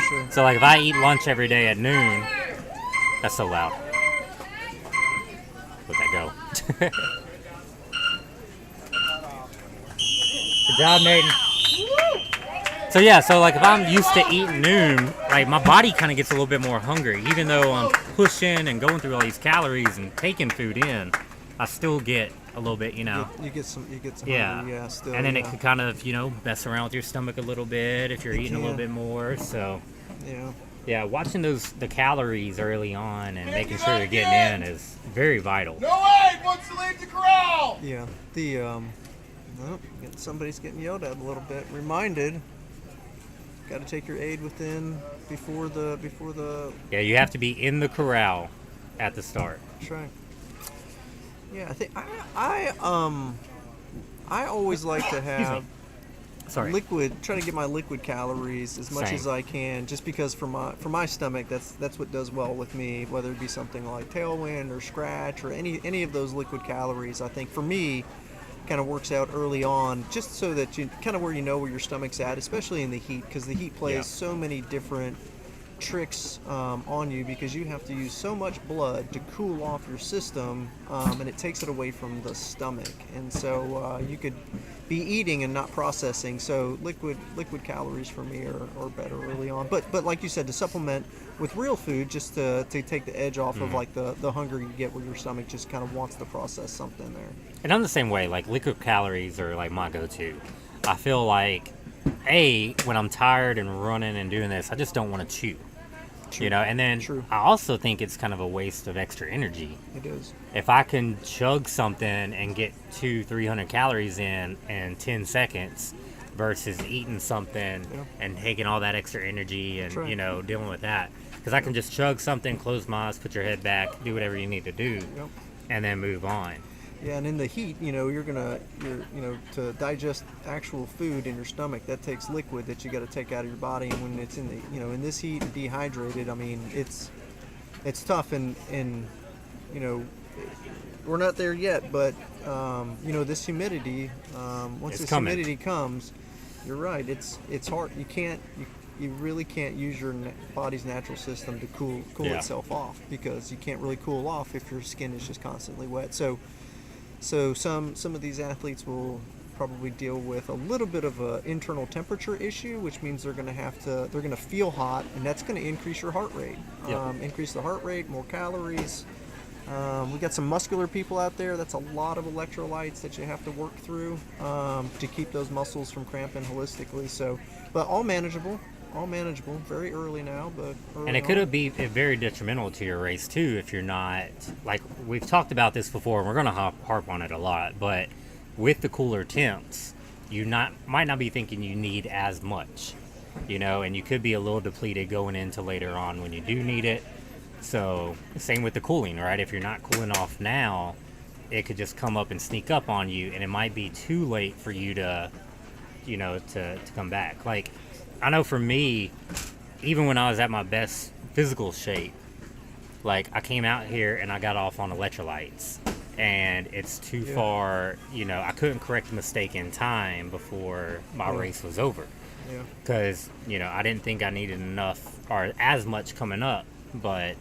Speaker 16: Sure.
Speaker 4: So like if I eat lunch every day at noon, that's so loud. Let that go.
Speaker 17: Good job, Nathan. So yeah, so like if I'm used to eating noon, like my body kind of gets a little bit more hungry. Even though I'm pushing and going through all these calories and taking food in, I still get a little bit, you know.
Speaker 16: You get some
Speaker 17: Yeah.
Speaker 16: hungry, yeah, still.
Speaker 17: And then
Speaker 16: yeah.
Speaker 17: it could kind of, you know, mess around with your stomach a little bit if you're
Speaker 16: It
Speaker 17: eating a little
Speaker 16: can.
Speaker 17: bit more. So
Speaker 16: Yeah.
Speaker 17: yeah, watching the calories early on and making sure they're getting in is very vital.
Speaker 2: No aid wants to leave the corral.
Speaker 16: Yeah. The well, somebody's getting yelled at a little bit. Reminded. Got to take your aid before the.
Speaker 17: Yeah, you have to be in the corral at the start.
Speaker 16: That's right. Yeah, I think I always like to have liquid. Try to get my liquid calories as much
Speaker 17: Same.
Speaker 16: as I can, just because for my stomach, that's what does well with me. Whether it be something like Tailwind or Scratch or any of those liquid calories, I think for me, kind of works out early on, just so that you kind of where you know where your stomach's at, especially in the heat, because the heat plays so many different tricks on you, because you have to use so much blood to cool off your system, and it takes it away from the stomach, and so you could be eating and not processing. So liquid calories for me are better early on, but like you said, to supplement with real food, just to take the edge off of like the hunger you get where your stomach just kind of wants to process something there.
Speaker 17: And I'm the same way. Like liquid calories are like my go-to. I feel like when I'm tired and running and doing this, I just don't want to chew. You know, and then I also think it's kind of a waste of extra energy.
Speaker 16: It is.
Speaker 17: If I can chug something and get 200-300 calories in 10 seconds versus eating something and taking all that extra energy and, you know, dealing with that. Because I can just chug something, close my eyes, put your head back, do whatever you need to do, and then move on.
Speaker 16: Yeah, and in the heat, you know, you're to digest actual food in your stomach, that takes liquid that you got to take out of your body. And when it's in the, you know, in this heat and dehydrated, I mean, it's tough. And you know, we're not there yet, but you know, this humidity, once this humidity comes, you're right. It's hard. You really can't use your body's natural system to cool itself off, because you can't really cool off if your skin is just constantly wet. So some of these athletes will probably deal with a little bit of an internal temperature issue, which means they're going to feel hot, and that's going to increase your heart rate. Increase the heart rate, more calories. We got some muscular people out there. That's a lot of electrolytes that you have to work through to keep those muscles from cramping holistically. So, but all manageable, very early now, but early
Speaker 17: and it could be very detrimental to your race too if you're not, like we've talked about this before, and we're going to harp on it a lot, but with the cooler temps, you might not be thinking you need as much, you know, and you could be a little depleted going into later on when you do need it. So same with the cooling, right? If you're not cooling off now, it could just come up and sneak up on you, and it might be too late for you to, you know, to come back. Like, I know for me, even when I was at my best physical shape, like I came out here and I got off on electrolytes, and it's too far, you know, I couldn't correct the mistake in time before my race was over.
Speaker 16: Yeah.
Speaker 17: Because, you know, I didn't think I needed enough or as much coming up, but,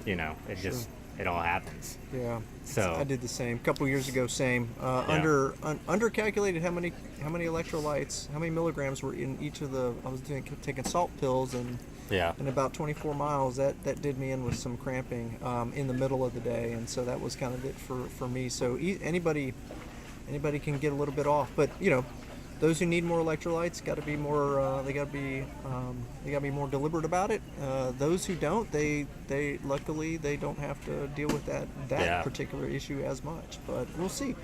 Speaker 17: you know, it just, it all happens.
Speaker 16: Yeah.
Speaker 17: So
Speaker 16: I did the same. A couple years ago, same. Under calculated how many electrolytes, how many milligrams were in each of the. I was taking salt pills, and in about 24 miles, that did me in with some cramping in the middle of the day, and so that was kind of it for me. So anybody can get a little bit off, but you know, those who need more electrolytes got to be more. They got to be more deliberate about it. Those who don't, they luckily they don't have to deal with that particular issue as much. But we'll see.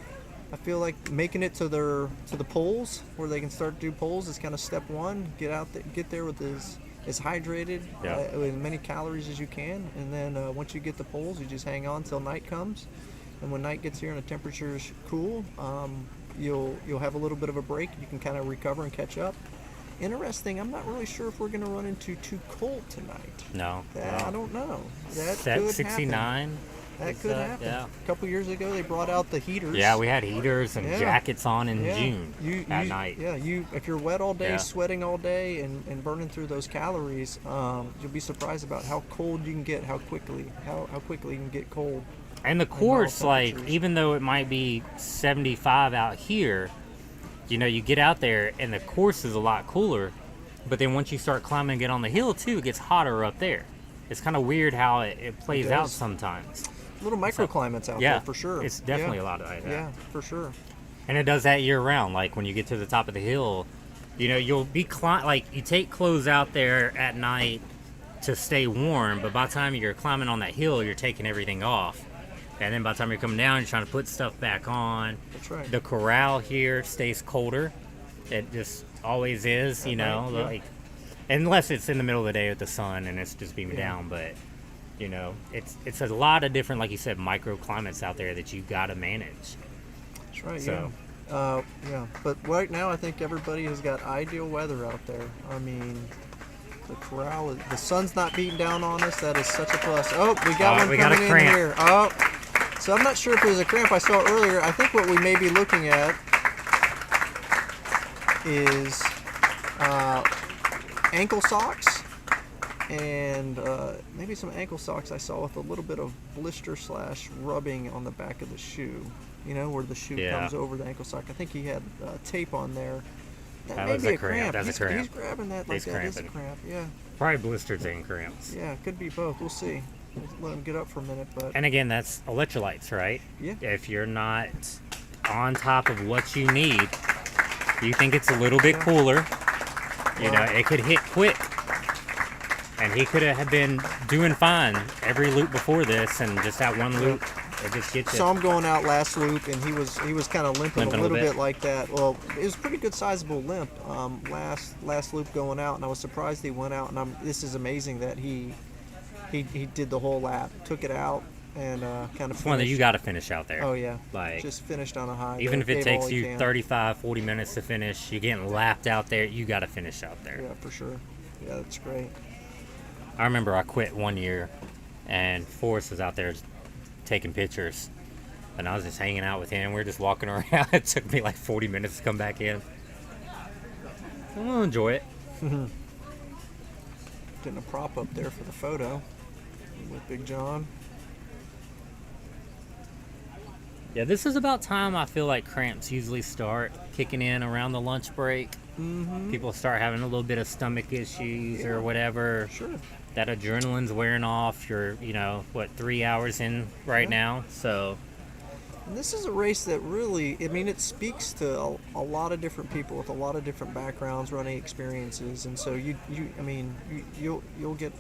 Speaker 16: I feel like making it to the polls where they can start to do polls is kind of step one. Get there with as hydrated, with as many calories as you can, and then once you get the polls, you just hang on till night comes. And when night gets here and the temperature's cool, you'll have a little bit of a break. You can kind of recover and catch up. Interesting. I'm not really sure if we're going to run into too cold tonight.
Speaker 17: No.
Speaker 16: I don't know. That
Speaker 17: Set
Speaker 16: could
Speaker 17: 69.
Speaker 16: happen. That could happen.
Speaker 17: Yeah.
Speaker 16: A couple years ago, they brought out the heaters.
Speaker 17: Yeah, we had heaters and jackets on in June at night.
Speaker 16: Yeah, if you're wet all day, sweating all day, and burning through those calories, you'll be surprised about how cold you can get, how quickly you can get cold.
Speaker 17: And the course, like, even though it might be 75 out here, you know, you get out there and the course is a lot cooler, but then once you start climbing and get on the hill too, it gets hotter up there. It's kind of weird how it plays out sometimes.
Speaker 16: Little microclimates out
Speaker 17: yeah,
Speaker 16: there for sure.
Speaker 17: It's definitely a lot of that.
Speaker 16: Yeah, for sure.
Speaker 17: And it does that year round. Like when you get to the top of the hill, you know, you'll be like you take clothes out there at night to stay warm, but by the time you're climbing on that hill, you're taking everything off. And then by the time you're coming down, you're trying to put stuff back on.
Speaker 16: That's right.
Speaker 17: The Corral here stays colder. It just always is, you know, like unless it's in the middle of the day with the sun and it's just beaming down. But you know, it's a lot of different, like you said, microclimates out there that you got to manage.
Speaker 16: That's right.
Speaker 17: So,
Speaker 16: yeah. But right now, I think everybody has got ideal weather out there. I mean, the Corral, the sun's not beating down on us. That is such a plus. Oh, we got one coming in here. Oh, so I'm not sure if it was a cramp. I saw it earlier. I think what we may be looking at is ankle socks and maybe some ankle socks I saw with a little bit of blister / rubbing on the back of the shoe. You know, where the shoe comes over the ankle sock. I think he had tape on there. That may be a cramp.
Speaker 17: That's a cramp.
Speaker 16: He's grabbing that like that is a cramp. Yeah.
Speaker 17: Probably blisters and cramps.
Speaker 16: Yeah, it could be both. We'll see. Let him get up for a minute. But
Speaker 17: and again, that's electrolytes, right?
Speaker 16: Yeah.
Speaker 17: If you're not on top of what you need, you think it's a little bit cooler, you know, it could hit quick. And he could have been doing fine every loop before this, and just that one loop, it just gets you.
Speaker 16: Saw him going out last loop, and he was kind of limping a little bit like that. Well, it was a pretty good sizable limp last loop going out, and I was surprised he went out. And this is amazing that he did the whole lap, took it out, and kind of.
Speaker 17: It's one that you got to finish out there.
Speaker 16: Oh yeah,
Speaker 17: like
Speaker 16: just finished on a high.
Speaker 17: Even if it takes you 35, 40 minutes to finish, you're getting lapped out there. You got to finish out there.
Speaker 16: Yeah, for sure. Yeah, that's great.
Speaker 17: I remember I quit one year, and Forrest was out there taking pictures, and I was just hanging out with him. We were just walking around. It took me like 40 minutes to come back in. I'm gonna enjoy it.
Speaker 16: Getting a prop up there for the photo with Big John.
Speaker 17: Yeah, this is about time I feel like cramps usually start kicking in around the lunch break. People start having a little bit of stomach issues or whatever.
Speaker 16: Sure.
Speaker 17: That adrenaline's wearing off. You're, 3 hours in right now, so.
Speaker 16: And this is a race that really, I mean, it speaks to a lot of different people with a lot of different backgrounds, running experiences, and so you'll get,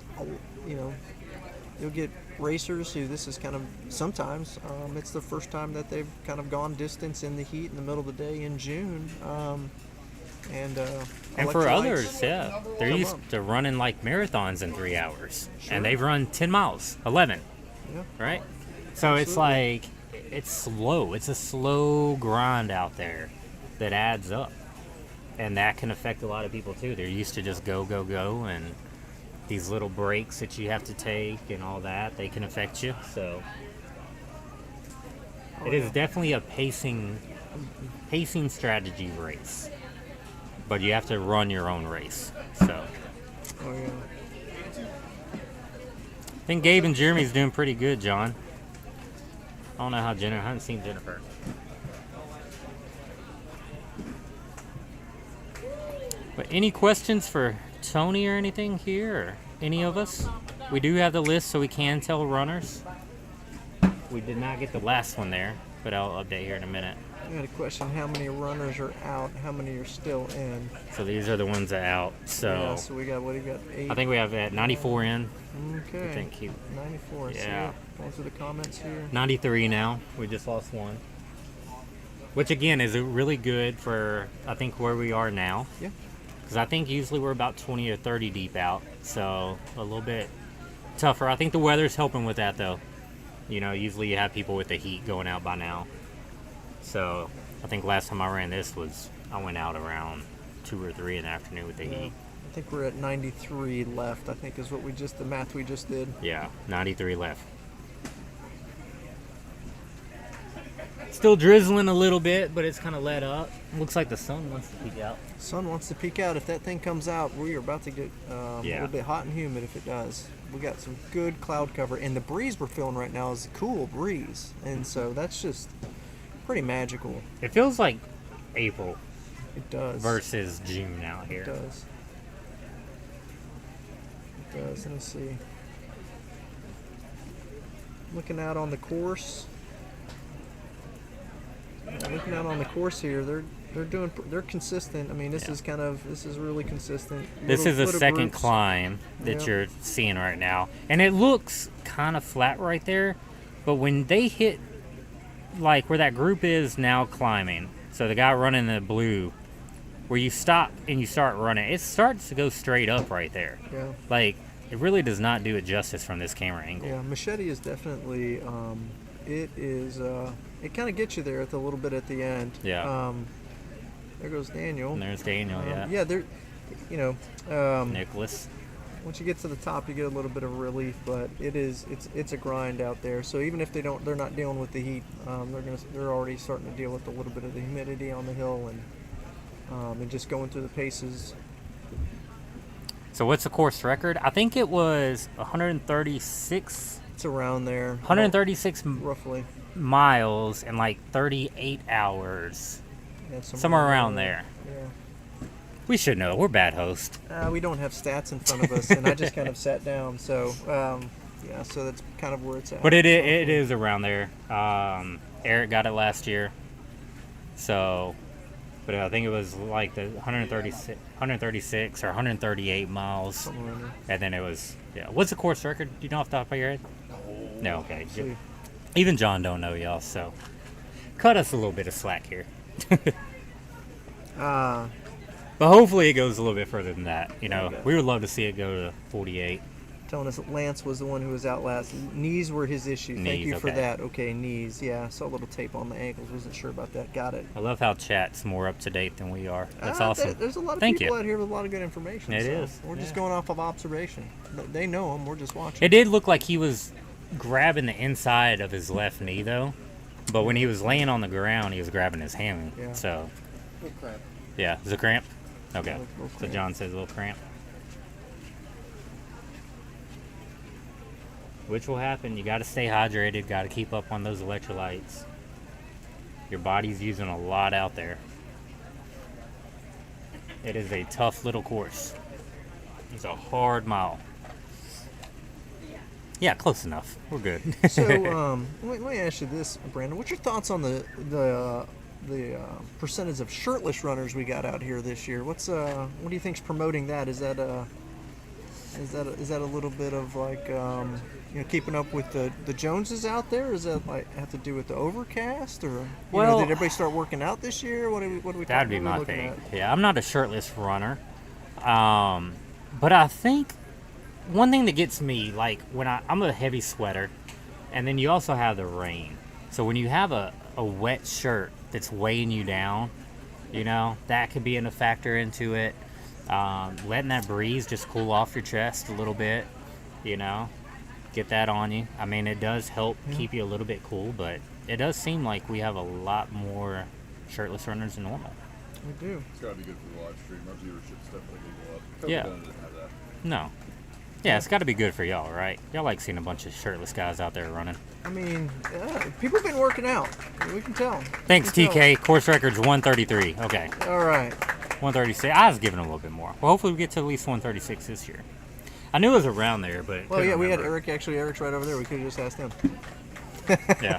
Speaker 16: you'll get racers who this is kind of sometimes it's the first time that they've kind of gone distance in the heat in the middle of the day in June. And
Speaker 17: for others, yeah, they're used to running like marathons in 3 hours, and they've run 10 miles, 11, right? So it's like, it's slow. It's a slow grind out there that adds up, and that can affect a lot of people too. They're used to just go, go, go, and these little breaks that you have to take and all that, they can affect you. So it is definitely a pacing strategy race. But you have to run your own race, so.
Speaker 16: Oh, yeah.
Speaker 17: I think Gabe and Jeremy's doing pretty good, John. I don't know how Jennifer, I haven't seen Jennifer. But any questions for Tony or anything here, or any of us? We do have the list so we can tell runners. We did not get the last one there, but I'll update here in a minute.
Speaker 16: I had a question: how many runners are out? How many are still in?
Speaker 17: So these are the ones that are out. So,
Speaker 16: yeah, so we got, what do you got? 8?
Speaker 17: I think we have 94 in.
Speaker 16: Okay.
Speaker 17: I think
Speaker 16: 94.
Speaker 17: Yeah.
Speaker 16: Going through the comments here.
Speaker 17: 93 now. We just lost one. Which again is really good for, I think, where we are now.
Speaker 16: Yeah.
Speaker 17: Because I think usually we're about 20 or 30 deep out. So a little bit tougher. I think the weather's helping with that though. Usually you have people with the heat going out by now. So I think last time I ran this I went out around 2 or 3 in the afternoon with the heat.
Speaker 16: I think we're at 93 left, I think is what the math we just did.
Speaker 17: Yeah, 93 left. Still drizzling a little bit, but it's kind of let up. Looks like the sun wants to peek out.
Speaker 16: Sun wants to peek out. If that thing comes out, we are about to get a little bit hot and humid if it does. We got some good cloud cover, and the breeze we're feeling right now is a cool breeze, and so that's just pretty magical.
Speaker 17: It feels like April.
Speaker 16: It does.
Speaker 17: versus June out
Speaker 16: It
Speaker 17: here.
Speaker 16: does. It does. Let me see. Looking out on the course. Looking out on the course here, they're consistent. I mean, this is really consistent.
Speaker 17: This is a
Speaker 16: little
Speaker 17: second
Speaker 16: groups.
Speaker 17: climb that
Speaker 16: Yep.
Speaker 17: you're seeing right now, and it looks kind of flat right there, but when they hit like where that group is now climbing, so the guy running the blue, where you stop and you start running, it starts to go straight up right there.
Speaker 16: Yeah.
Speaker 17: Like, it really does not do it justice from this camera angle.
Speaker 16: Yeah, Machete is definitely. It is. It kind of gets you there at the little bit at the end.
Speaker 17: Yeah.
Speaker 16: There goes Daniel.
Speaker 17: And there's Daniel. Yeah.
Speaker 16: Yeah, there. You know.
Speaker 17: Nicholas.
Speaker 16: Once you get to the top, you get a little bit of relief, but it's a grind out there. So even if they're not dealing with the heat, they're already starting to deal with a little bit of the humidity on the hill and just going through the paces.
Speaker 17: So what's the course record? I think it was 136.
Speaker 16: It's around there.
Speaker 17: 136
Speaker 16: roughly
Speaker 17: miles in like 38 hours.
Speaker 16: Yeah,
Speaker 17: somewhere around there.
Speaker 16: Yeah.
Speaker 17: We should know. We're bad hosts.
Speaker 16: We don't have stats in front of us, and I just kind of sat down. So yeah, so that's kind of where it's at.
Speaker 17: But it is around there. Eric got it last year. So, but I think it was like the 136 or 138 miles.
Speaker 16: Something around there.
Speaker 17: And then it was, yeah. What's the course record? Do you know off the top of your head? No, okay.
Speaker 16: See.
Speaker 17: Even John don't know, y'all, so cut us a little bit of slack here. But hopefully it goes a little bit further than that. You know, we would love to see it go to 48.
Speaker 16: Telling us that Lance was the one who was out last. Knees were his issue. Thank
Speaker 17: Knees,
Speaker 16: you for
Speaker 17: okay.
Speaker 16: that. Okay, knees. Yeah, I saw a little tape on the ankles. Wasn't sure about that. Got it.
Speaker 17: I love how chat's more up to date than we are. That's awesome.
Speaker 16: There's a lot of
Speaker 17: Thank
Speaker 16: people
Speaker 17: you.
Speaker 16: out here with a lot of good information.
Speaker 17: It
Speaker 16: so
Speaker 17: is,
Speaker 16: We're just
Speaker 17: yeah.
Speaker 16: going off of observation. They know them. We're just watching.
Speaker 17: It did look like he was grabbing the inside of his left knee, though. But when he was laying on the ground, he was grabbing his hammy.
Speaker 16: Yeah.
Speaker 17: So,
Speaker 10: Little cramp.
Speaker 17: yeah, is it cramp? Okay.
Speaker 16: Little
Speaker 17: So
Speaker 16: cramp.
Speaker 17: John says a little cramp. Which will happen. You got to stay hydrated. Got to keep up on those electrolytes. Your body's using a lot out there. It is a tough little course. It's a hard mile. Yeah, close enough. We're good.
Speaker 16: So let me ask you this, Brandon. What's your thoughts on the percentage of shirtless runners we got out here this year? What do you think's promoting that? Is that a little bit of like keeping up with the Joneses out there? Is that like have to do with the overcast, or did everybody start working out this year? What are we?
Speaker 17: That'd be
Speaker 16: what are we
Speaker 17: my
Speaker 16: looking
Speaker 17: thing.
Speaker 16: at?
Speaker 17: Yeah, I'm not a shirtless runner, but I think one thing that gets me, like when I'm a heavy sweater, and then you also have the rain. So when you have a wet shirt that's weighing you down, that could be a factor into it. Letting that breeze just cool off your chest a little bit, get that on you. I mean, it does help keep you a little bit cool, but it does seem like we have a lot more shirtless runners than normal.
Speaker 16: We do.
Speaker 8: It's gotta be good for the live stream. Our viewership's definitely gonna go up. COVID
Speaker 17: Yeah.
Speaker 8: didn't have that.
Speaker 17: No. Yeah, it's got to be good for y'all, right? Y'all like seeing a bunch of shirtless guys out there running.
Speaker 16: I mean, people have been working out. We can tell.
Speaker 17: Thanks,
Speaker 16: We can
Speaker 17: TK. Course record's 133. Okay.
Speaker 16: All right.
Speaker 17: 136. I was giving him a little bit more. Well, hopefully we get to at least 136 this year. I knew it was around there, but
Speaker 16: Well, yeah, we had
Speaker 17: remember.
Speaker 16: Eric. Actually, Eric's right over there. We could have just asked him.
Speaker 17: Yeah.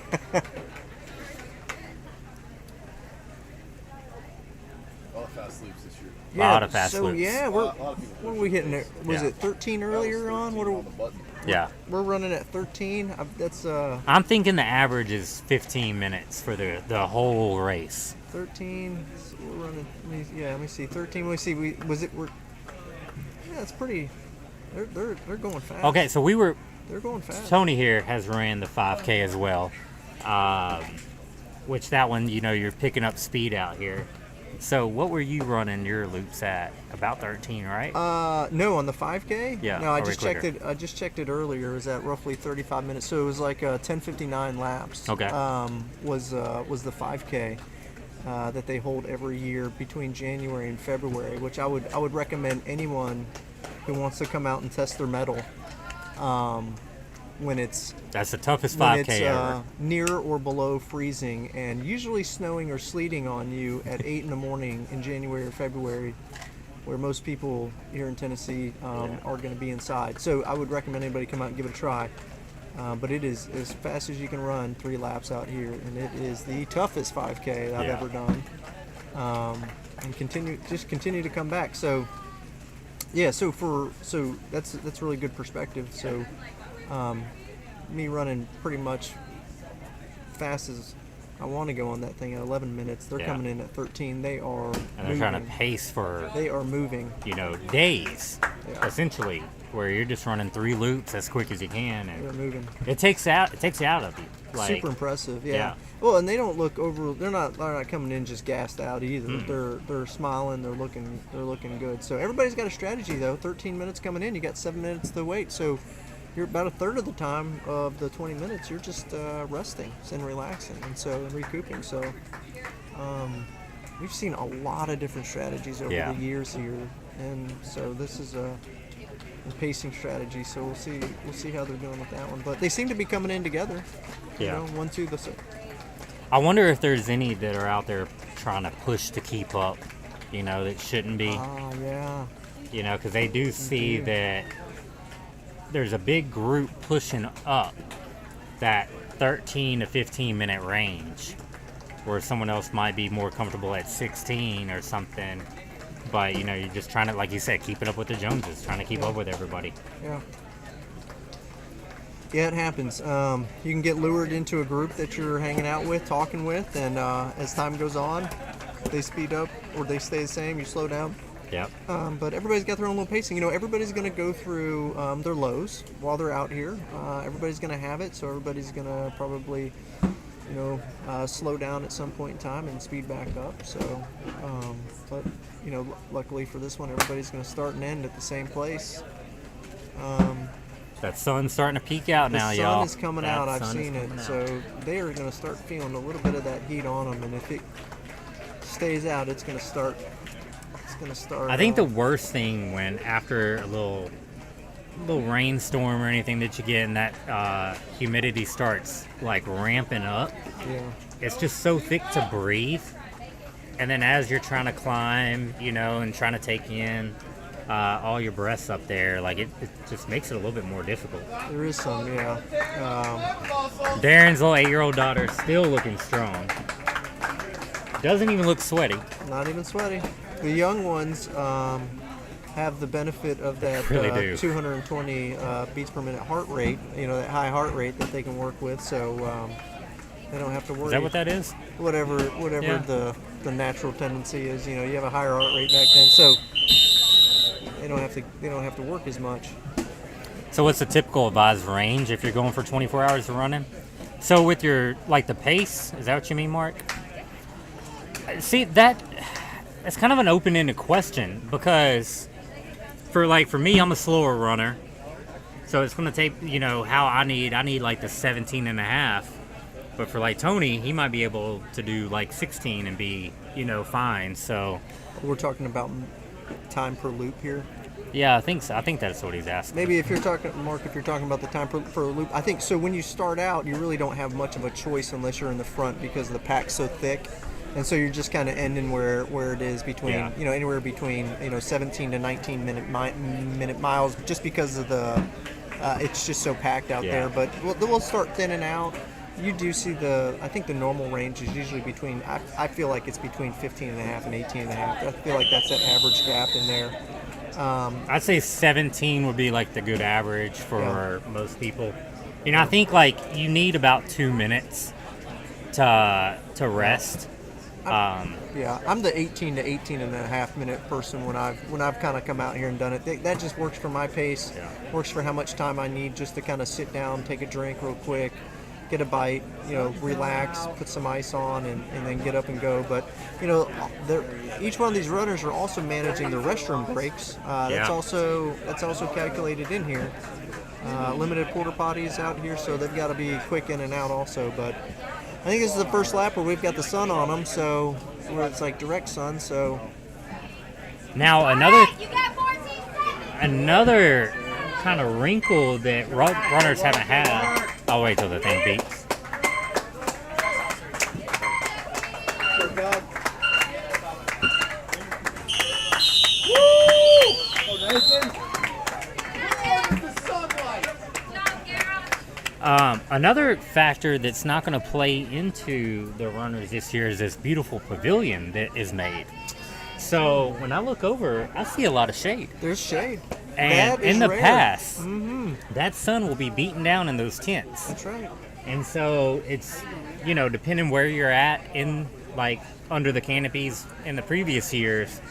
Speaker 8: A lot of fast sleeps this year.
Speaker 17: Lot of fast
Speaker 16: so
Speaker 17: loops.
Speaker 16: yeah,
Speaker 8: A
Speaker 16: we're
Speaker 8: lot of people
Speaker 16: what are we hitting there? Was
Speaker 17: Yeah.
Speaker 16: it 13 earlier on? What are
Speaker 8: on the button.
Speaker 17: Yeah.
Speaker 16: we're running at 13? That's
Speaker 17: I'm thinking the average is 15 minutes for the whole race.
Speaker 16: 13. So we're running. Let me see. 13. Let me see. We're. Yeah, it's pretty. They're going fast.
Speaker 17: Okay, so
Speaker 16: They're going fast.
Speaker 17: Tony here has ran the 5K as well, which that one, you're picking up speed out here. So what were you running your loops at? About 13, right?
Speaker 16: No, on the 5K.
Speaker 17: Yeah,
Speaker 16: No, I
Speaker 17: or
Speaker 16: just
Speaker 17: quicker.
Speaker 16: checked it. I just checked it earlier. It was at roughly 35 minutes. So it was like 10:59 laps.
Speaker 17: Okay.
Speaker 16: Was the 5K that they hold every year between January and February, which I would recommend anyone who wants to come out and test their mettle. when it's
Speaker 17: That's the toughest
Speaker 16: when
Speaker 17: 5K
Speaker 16: it's
Speaker 17: ever.
Speaker 16: near or below freezing, and usually snowing or sleeting on you at 8 in the morning in January or February, where most people here in Tennessee are going to be inside. So I would recommend anybody come out and give it a try. But it is as fast as you can run 3 laps out here, and it is the toughest 5K I've ever done. And continue to come back. So yeah, so that's really good perspective. So me running pretty much fast as I want to go on that thing at 11 minutes. They're coming in at 13. They are
Speaker 17: And they're trying to pace for.
Speaker 16: They are moving.
Speaker 17: Days, essentially, where you're just running 3 loops as quick as you can, and
Speaker 16: they're moving.
Speaker 17: It takes you out of you. Like,
Speaker 16: super impressive, yeah. Well, and they don't look over. They're not coming in just gassed out either. They're smiling. They're looking good. So everybody's got a strategy though. 13 minutes coming in. You got 7 minutes to wait. So you're about a third of the time of the 20 minutes. You're just resting and relaxing, and recouping. So we've seen a lot of different strategies over the years here, and so this is a pacing strategy. So we'll see how they're doing with that one. But they seem to be coming in together. You know, 1, 2.
Speaker 17: I wonder if there's any that are out there trying to push to keep up, that shouldn't be.
Speaker 16: Yeah.
Speaker 17: Because they do see that there's a big group pushing up that 13 to 15 minute range, where someone else might be more comfortable at 16 or something. But, you're just trying to, like you said, keep it up with the Joneses, trying to keep up with everybody.
Speaker 16: Yeah. Yeah, it happens. You can get lured into a group that you're hanging out with, talking with, and as time goes on, they speed up or they stay the same, you slow down.
Speaker 17: Yep.
Speaker 16: But everybody's got their own little pacing. Everybody's going to go through their lows while they're out here. Everybody's going to have it, so everybody's going to probably, slow down at some point in time and speed back up. So, but, luckily for this one, everybody's going to start and end at the same place.
Speaker 17: That sun's starting to peek out now, y'all.
Speaker 16: The sun is coming out. I've seen it. So they are going to start feeling a little bit of that heat on them, and if it stays out, it's going to start.
Speaker 17: I think the worst thing when after a little rainstorm or anything that you get and that humidity starts like ramping up.
Speaker 16: Yeah.
Speaker 17: It's just so thick to breathe, and then as you're trying to climb, and trying to take in all your breaths up there, like it just makes it a little bit more difficult.
Speaker 16: There is some, yeah.
Speaker 17: Darren's little 8-year-old daughter still looking strong. Doesn't even look sweaty.
Speaker 16: Not even sweaty. The young ones have the benefit of that
Speaker 17: really
Speaker 16: 220 beats per minute heart rate, that high heart rate that they can work with, so they don't have to worry.
Speaker 17: Is that what that is?
Speaker 16: Whatever the natural tendency is, you have a higher heart rate back then, so they don't have to work as much.
Speaker 17: So what's the typical advised range if you're going for 24 hours of running? So with your, the pace, is that what you mean, Mark? See, that's kind of an open-ended question, because for me, I'm a slower runner. So it's going to take, how I need the 17 and a half. But for Tony, he might be able to do 16 and be, fine. So
Speaker 16: we're talking about time per loop here.
Speaker 17: Yeah, I think so. I think that's what he's asking.
Speaker 16: Maybe if you're talking, Mark, if you're talking about the time per loop, I think so. When you start out, you really don't have much of a choice unless you're in the front because the pack's so thick, and so you're just kind of ending where it is between anywhere between 17 to 19 minute miles, just because of the it's just so packed out there. But we'll start thinning out. You do see I think the normal range is usually between, I feel like it's between 15 and a half and 18 and a half. I feel like that's that average gap in there.
Speaker 17: I'd say 17 would be the good average for most people. I think you need about 2 minutes to rest.
Speaker 16: I'm the 18 to 18 and a half minute person when I've kind of come out here and done it. That just works for my pace. Works for how much time I need just to kind of sit down, take a drink real quick, get a bite, relax, put some ice on, and then get up and go. But each one of these runners are also managing the restroom breaks. That's also calculated in here. Limited porta potties out here, so they've got to be quick in and out also. But I think this is the first lap where we've got the sun on them, so where it's direct sun. So
Speaker 17: now another kind of wrinkle that runners haven't had. I'll wait till the thing beeps. Another factor that's not going to play into the runners this year is this beautiful pavilion that is made. So when I look over, I see a lot of shade.
Speaker 16: There's shade.
Speaker 17: And
Speaker 16: That
Speaker 17: in
Speaker 16: is
Speaker 17: the
Speaker 16: rare.
Speaker 17: past,
Speaker 16: Mhm.
Speaker 17: that sun will be beaten down in those tents.
Speaker 16: That's right.
Speaker 17: And so it's, you know, depending where you're at in, like, under the canopies in the previous years,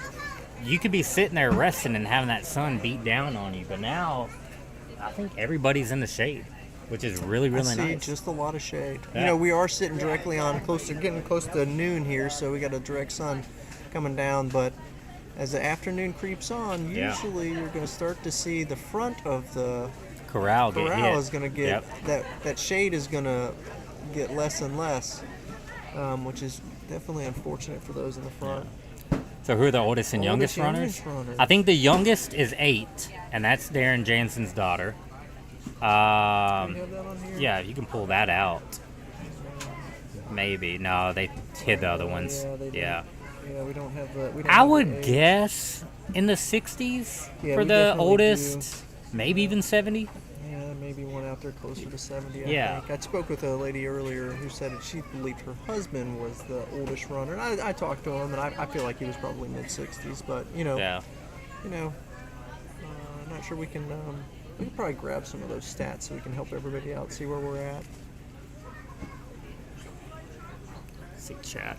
Speaker 17: you could be sitting there resting and having that sun beat down on you. But now, I think everybody's in the shade, which is really, really
Speaker 16: I see
Speaker 17: nice.
Speaker 16: just a lot of shade.
Speaker 17: Yeah.
Speaker 16: You know, we are sitting directly on getting close to noon here, so we got a direct sun coming down. But as the afternoon creeps on,
Speaker 17: Yeah.
Speaker 16: usually you're going to start to see the front of the
Speaker 17: Corral get hit.
Speaker 16: is going to get
Speaker 17: Yep.
Speaker 16: that shade is going to get less and less, which is definitely unfortunate for those in the front.
Speaker 17: So who are the oldest and youngest runners? I think the youngest is 8, and that's Darren Jansen's daughter. Yeah, you can pull that out. Maybe. No, they hid the other ones.
Speaker 16: Yeah, they did.
Speaker 17: Yeah.
Speaker 16: Yeah, we don't have the. We don't
Speaker 17: I
Speaker 16: have
Speaker 17: would
Speaker 16: the age.
Speaker 17: guess in the 60s
Speaker 16: Yeah,
Speaker 17: for
Speaker 16: we
Speaker 17: the
Speaker 16: definitely
Speaker 17: oldest, maybe even 70.
Speaker 16: Yeah, maybe one out there closer to 70.
Speaker 17: Yeah.
Speaker 16: I think. I spoke with a lady earlier who said that she believed her husband was the oldest runner. And I talked to him, and I feel like he was probably mid 60s. But you know, not sure we can probably grab some of those stats so we can help everybody out, see where we're at.
Speaker 17: See chat.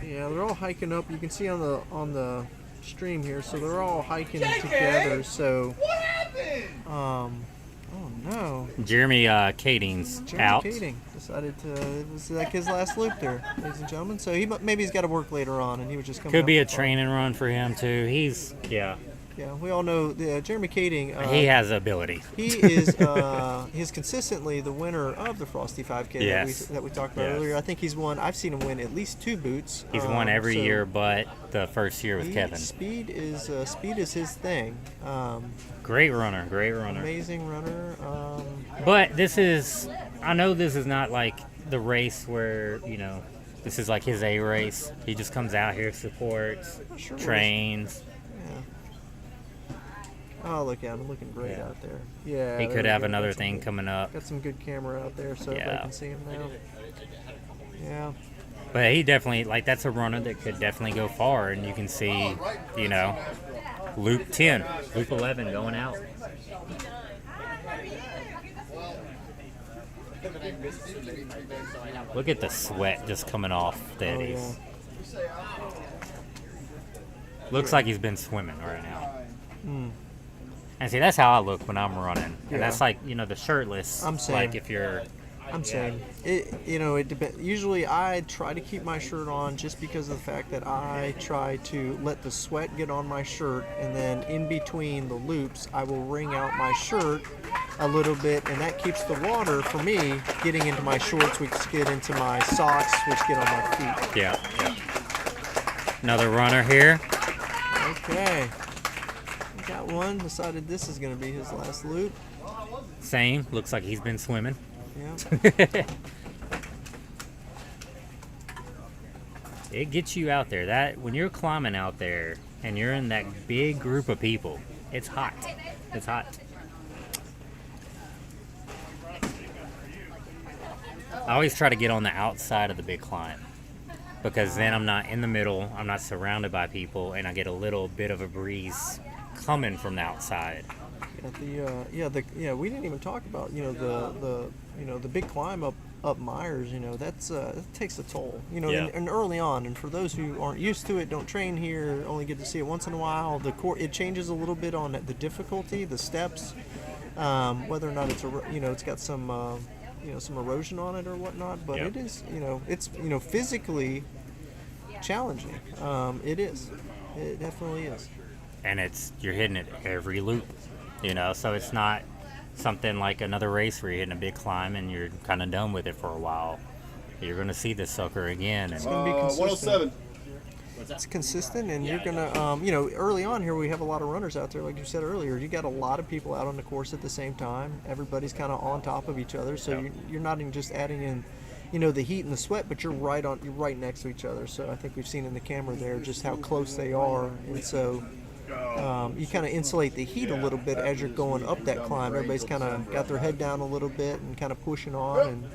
Speaker 16: Yeah, they're all hiking up. You can see on the stream here, so they're all hiking together. So,
Speaker 2: What happened?
Speaker 16: oh no.
Speaker 17: Jeremy Kading's out.
Speaker 16: Kading decided to. It was like his last loop there, ladies and gentlemen. So maybe he's got to work later on, and he was just coming.
Speaker 17: Could be a
Speaker 16: up.
Speaker 17: training run for him too.
Speaker 16: Yeah, we all know Jeremy Kading.
Speaker 17: He has ability.
Speaker 16: He is he's consistently the winner of the Frosty 5K
Speaker 17: Yes.
Speaker 16: that we talked about
Speaker 17: Yes.
Speaker 16: earlier. I think he's won. I've seen him win at least 2 boots.
Speaker 17: He's won every
Speaker 16: so
Speaker 17: year but the first year with Kevin.
Speaker 16: Speed is his thing.
Speaker 17: Great runner.
Speaker 16: Amazing runner.
Speaker 17: But I know this is not like the race where, you know, this is like his A race. He just comes out here, supports,
Speaker 16: Sure.
Speaker 17: trains.
Speaker 16: Oh, look at him looking great out there. Yeah.
Speaker 17: He
Speaker 16: there
Speaker 17: could
Speaker 16: we
Speaker 17: have
Speaker 16: go.
Speaker 17: another
Speaker 16: Got some
Speaker 17: thing
Speaker 16: good-
Speaker 17: coming up.
Speaker 16: Got some good camera out there so everybody can see him now. Yeah.
Speaker 17: But he definitely, like, that's a runner that could definitely go far. And you can see, you know, loop 10, loop 11 going out. Look at the sweat just coming off the eddies. Looks like he's been swimming right now.
Speaker 16: Mm.
Speaker 17: And see, that's how I look when I'm running.
Speaker 16: Yeah.
Speaker 17: And that's like, you know, the shirtless.
Speaker 16: I'm saying.
Speaker 17: Like if you're.
Speaker 16: I'm saying, it depends. Usually I try to keep my shirt on just because of the fact that I try to let the sweat get on my shirt, and then in between the loops, I will wring out my shirt a little bit, and that keeps the water, for me, getting into my shorts, which get into my socks, which get on my feet.
Speaker 17: Yeah. Another runner here.
Speaker 16: Okay. We got one, decided this is going to be his last loop.
Speaker 17: Same. Looks like he's been swimming.
Speaker 16: Yeah.
Speaker 17: It gets you out there. That when you're climbing out there and you're in that big group of people, it's hot. It's hot. I always try to get on the outside of the big climb because then I'm not in the middle, I'm not surrounded by people, and I get a little bit of a breeze coming from the outside.
Speaker 16: We didn't even talk about the big climb up Myers. That's it takes a toll. And early on, and for those who aren't used to it, don't train here, only get to see it once in a while. It changes a little bit on the difficulty, the steps, whether or not it's got some some erosion on it or whatnot. But it is it's physically challenging. It is. It definitely is.
Speaker 17: And you're hitting it every loop, so it's not something like another race where you're hitting a big climb and you're kind of done with it for a while. You're going to see this sucker again. And
Speaker 16: It's going to be consistent.
Speaker 2: 107.
Speaker 16: it's consistent, and you're gonna, you know, early on here we have a lot of runners out there, like you said earlier. You got a lot of people out on the course at the same time. Everybody's kind of on top of each other, so you're not even just adding in, you know, the heat and the sweat, but you're right next to each other. So I think we've seen in the camera there just how close they are, and so you kind of insulate the heat a little bit as you're going up that climb. Everybody's kind of got their head down a little bit and kind of pushing on, and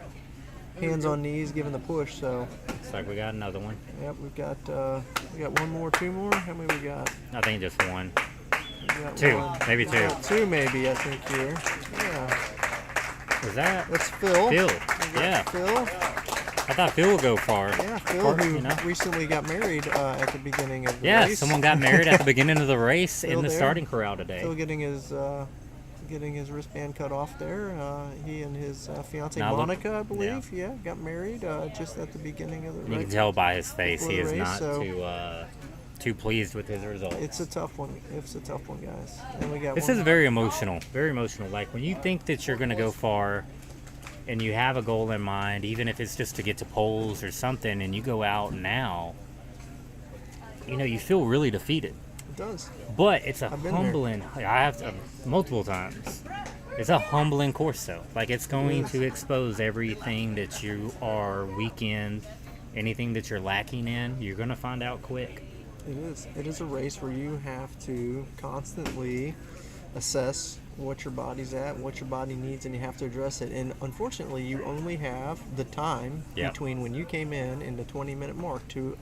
Speaker 16: hands on knees giving the push. So
Speaker 17: looks like we got another one.
Speaker 16: Yep, we got one more, two more. How many we got?
Speaker 17: I think just one.
Speaker 16: Two,
Speaker 17: maybe two.
Speaker 16: Two maybe, I think here. Yeah.
Speaker 17: Was that?
Speaker 16: That's Phil.
Speaker 17: Phil. Yeah.
Speaker 16: Phil.
Speaker 17: I thought Phil would go far.
Speaker 16: Yeah, Phil, who recently got married at the beginning of the race.
Speaker 17: Yeah, someone got married at the beginning of the race in the
Speaker 16: there.
Speaker 17: starting corral today.
Speaker 16: Phil getting his wristband cut off there. He and his fiancee
Speaker 17: Now look-
Speaker 16: Monica, I believe, got married just at the beginning of the race.
Speaker 17: You can tell by his face
Speaker 16: before
Speaker 17: he
Speaker 16: the
Speaker 17: is
Speaker 16: race,
Speaker 17: not
Speaker 16: so
Speaker 17: too pleased with his results.
Speaker 16: It's a tough one. It's a tough one, guys. And we got
Speaker 17: This
Speaker 16: one.
Speaker 17: is very emotional. Very emotional. Like when you think that you're going to go far and you have a goal in mind, even if it's just to get to poles or something, and you go out now, you know, you feel really defeated.
Speaker 16: It does.
Speaker 17: But it's a
Speaker 16: I've been
Speaker 17: humbling. I have to, multiple times. It's a humbling course, though. Like it's going to expose everything that you are weak in, anything that you're lacking in. You're going to find out quick.
Speaker 16: It is. It is a race where you have to constantly assess what your body's at, what your body needs, and you have to address it. And unfortunately, you only have the time between when you came in and the 20-minute mark to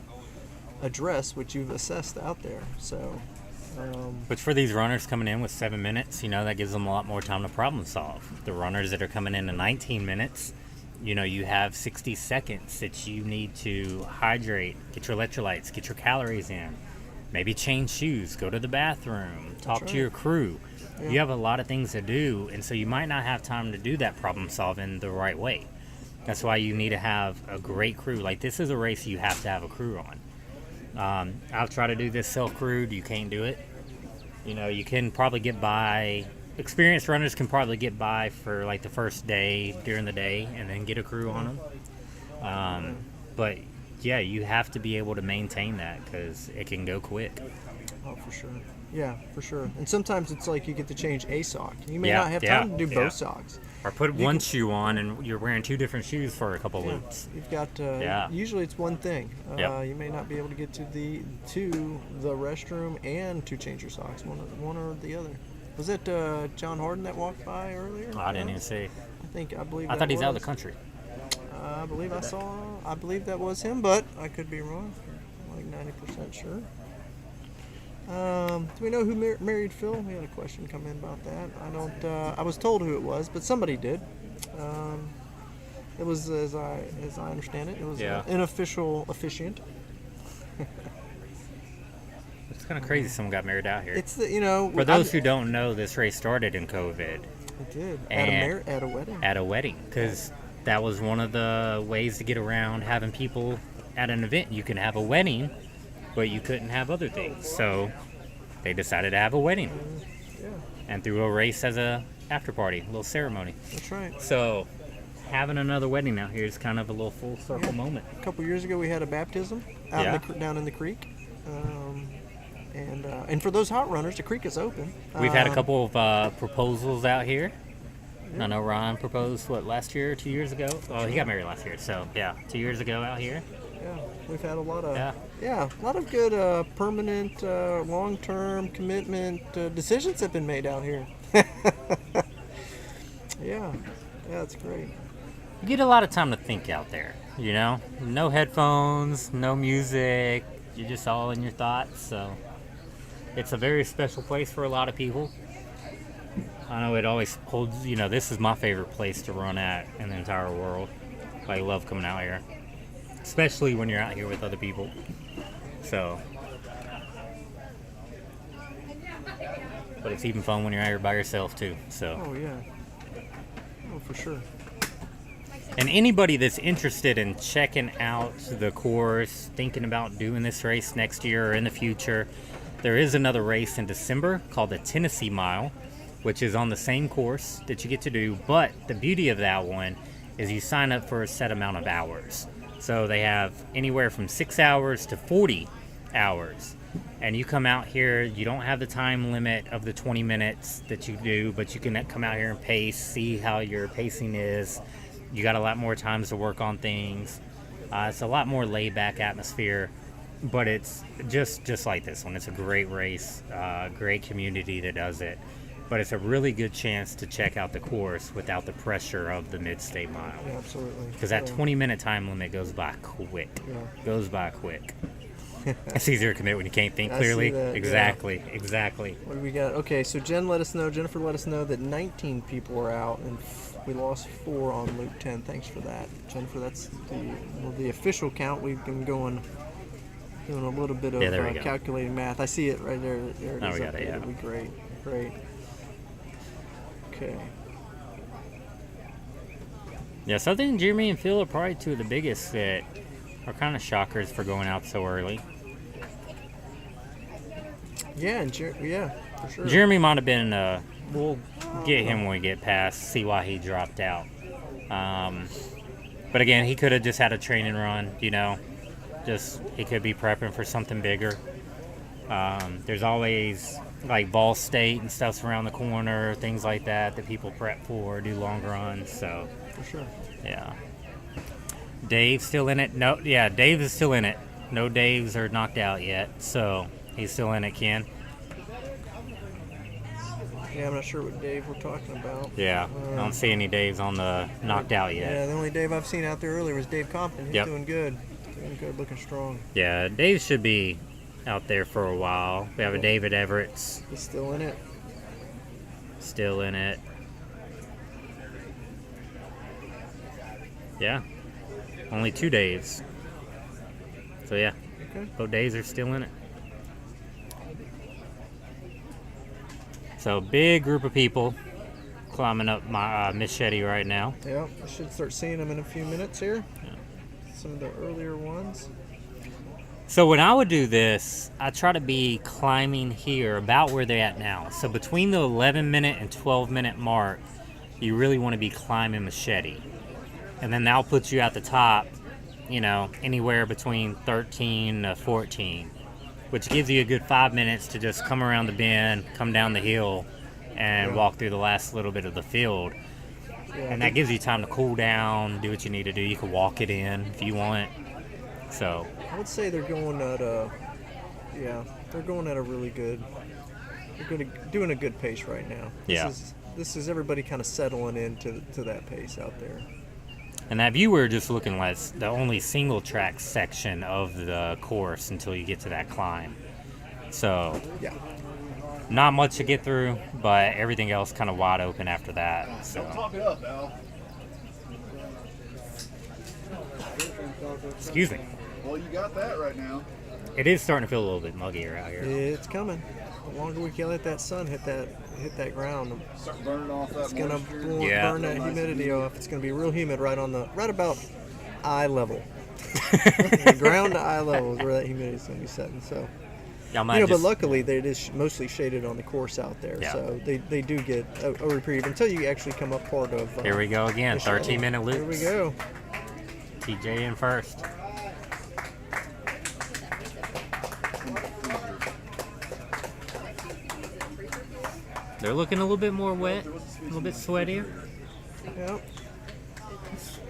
Speaker 16: address what you've assessed out there. So,
Speaker 17: But for these runners coming in with 7 minutes, you know, that gives them a lot more time to problem solve. The runners that are coming in 19 minutes, you know, you have 60 seconds that you need to hydrate, get your electrolytes, get your calories in, maybe change shoes, go to the bathroom, talk to your crew.
Speaker 16: Yeah.
Speaker 17: You have a lot of things to do, and so you might not have time to do that problem solving the right way. That's why you need to have a great crew. Like, this is a race you have to have a crew on. I'll try to do this self-crewed. You can't do it. You know, you can probably get by. Experienced runners can probably get by for like the first day during the day and then get a crew on them. But yeah, you have to be able to maintain that because it can go quick.
Speaker 16: Oh, for sure. Yeah, for sure. And sometimes it's like you get to change a sock. You may not have time to do both socks.
Speaker 17: Or put one shoe on and you're wearing two different shoes for a couple loops.
Speaker 16: You've got usually it's one thing. You may not be able to get to the restroom and to change your socks, one or the other. Was it John Harden that walked by earlier?
Speaker 17: I didn't even see.
Speaker 16: I believe.
Speaker 17: I thought he's out of the country.
Speaker 16: I believe that was him, but I could be wrong. I'm like 90% sure. Do we know who married Phil? We had a question come in about that. I don't. I was told who it was, but somebody did. It was, as I understand it, it was an official officiant.
Speaker 17: It's kind of crazy someone got married out here.
Speaker 16: It's for
Speaker 17: those who don't know, this race started in COVID.
Speaker 16: It did at a wedding.
Speaker 17: At a wedding, because that was one of the ways to get around having people at an event. You can have a wedding, but you couldn't have other things. So they decided to have a wedding, and threw a race as a after party, a little ceremony.
Speaker 16: That's right.
Speaker 17: So having another wedding out here is kind of a little full circle moment.
Speaker 16: A couple years ago, we had a baptism out down in the creek. And for those hot runners, the creek is open.
Speaker 17: We've had a couple of proposals out here. I know Ron proposed, last year or 2 years ago? Oh, he got married last year, so 2 years ago out here.
Speaker 16: Yeah, we've had a lot of a lot of good permanent, long-term commitment decisions have been made out here. Yeah, it's great.
Speaker 17: You get a lot of time to think out there, you know? No headphones, no music, you're just all in your thoughts, so it's a very special place for a lot of people. I know it always holds, this is my favorite place to run at in the entire world. I love coming out here, especially when you're out here with other people. So, but it's even fun when you're out here by yourself too, so.
Speaker 16: Oh yeah. Oh, for sure.
Speaker 17: And anybody that's interested in checking out the course, thinking about doing this race next year or in the future, there is another race in December called the Tennessee Mile, which is on the same course that you get to do. But the beauty of that one is you sign up for a set amount of hours. So they have anywhere from 6 hours to 40 hours. And you come out here, you don't have the time limit of the 20 minutes that you do, but you can come out here and pace, see how your pacing is. You got a lot more times to work on things. It's a lot more laid back atmosphere, but it's just like this one. It's a great race, great community that does it. But it's a really good chance to check out the course without the pressure of the mid-state mile.
Speaker 16: Yeah, absolutely.
Speaker 17: Because that 20-minute time limit goes by quick.
Speaker 16: Yeah.
Speaker 17: Goes by quick. It's easier to commit when you can't think
Speaker 16: I
Speaker 17: clearly.
Speaker 16: see that,
Speaker 17: Exactly, exactly.
Speaker 16: What do we got? Okay, so Jennifer let us know that 19 people are out, and we lost 4 on loop 10. Thanks for that, Jennifer. That's the official count. We've been doing a little bit of
Speaker 17: there we go.
Speaker 16: calculating math. I see it right there. There it
Speaker 17: Oh,
Speaker 16: is.
Speaker 17: we got
Speaker 16: up
Speaker 17: it,
Speaker 16: there.
Speaker 17: yeah.
Speaker 16: That'll be great. Great. Okay.
Speaker 17: Yeah, so I think Jeremy and Phil are probably two of the biggest that are kind of shockers for going out so early.
Speaker 16: Yeah, and yeah, for sure.
Speaker 17: Jeremy might have been, we'll get him when we get past, see why he dropped out. But again, he could have just had a training run, you know. He could be prepping for something bigger. There's always like Ball State and stuff's around the corner, things like that people prep for, do long runs. So
Speaker 16: for sure.
Speaker 17: Yeah. Dave's still in it. No, yeah, Dave is still in it. No Daves are knocked out yet, so he's still in it, Ken.
Speaker 16: Yeah, I'm not sure what Dave we're talking about.
Speaker 17: Yeah, I don't see any Daves on the knocked out yet.
Speaker 16: Yeah, the only Dave I've seen out there earlier was Dave Compton. He's
Speaker 17: Yep.
Speaker 16: doing good. Looking strong.
Speaker 17: Yeah, Dave should be out there for a while. We have a David Everett's.
Speaker 16: He's still in it.
Speaker 17: Still in it. Yeah. Only 2 Daves. So yeah.
Speaker 16: Okay.
Speaker 17: Both Daves are still in it. So big group of people climbing up my Machete right now.
Speaker 16: Yeah, I should start seeing them in a few minutes here. Yeah. Some of the earlier ones.
Speaker 17: So when I would do this, I try to be climbing here about where they're at now. So between the 11-minute and 12-minute mark, you really want to be climbing Machete. And then that'll put you at the top, you know, anywhere between 13 to 14, which gives you a good 5 minutes to just come around the bend, come down the hill, and walk through the last little bit of the field.
Speaker 16: Yeah,
Speaker 17: and that gives you time to cool down, do what you need to do. You can walk it in if you want. So
Speaker 16: I would say they're going at a really good. They're doing a good pace right now. This is everybody kind of settling into that pace out there.
Speaker 17: And that view we're just looking at is the only single track section of the course until you get to that climb. So
Speaker 16: yeah,
Speaker 17: not much to get through, but everything else kind of wide open after that. So.
Speaker 2: Don't talk it up, Al.
Speaker 17: Excuse me.
Speaker 2: Well, you got that right now.
Speaker 17: It is starting to feel a little bit muggier out here.
Speaker 16: It's coming. The longer we can let that sun hit that ground,
Speaker 2: start burning off that.
Speaker 16: It's gonna
Speaker 17: Yeah.
Speaker 16: burn that humidity off. It's gonna be real humid right about eye level. The ground to eye level is where that humidity is gonna be setting. So. But luckily it is mostly shaded on the course out there, so they do get a reprieve until you actually come up part of.
Speaker 17: Here we go again, 13-minute loops.
Speaker 16: Here we go.
Speaker 17: TJ in first. They're looking a little bit more wet, a little bit sweatier.
Speaker 16: Yep.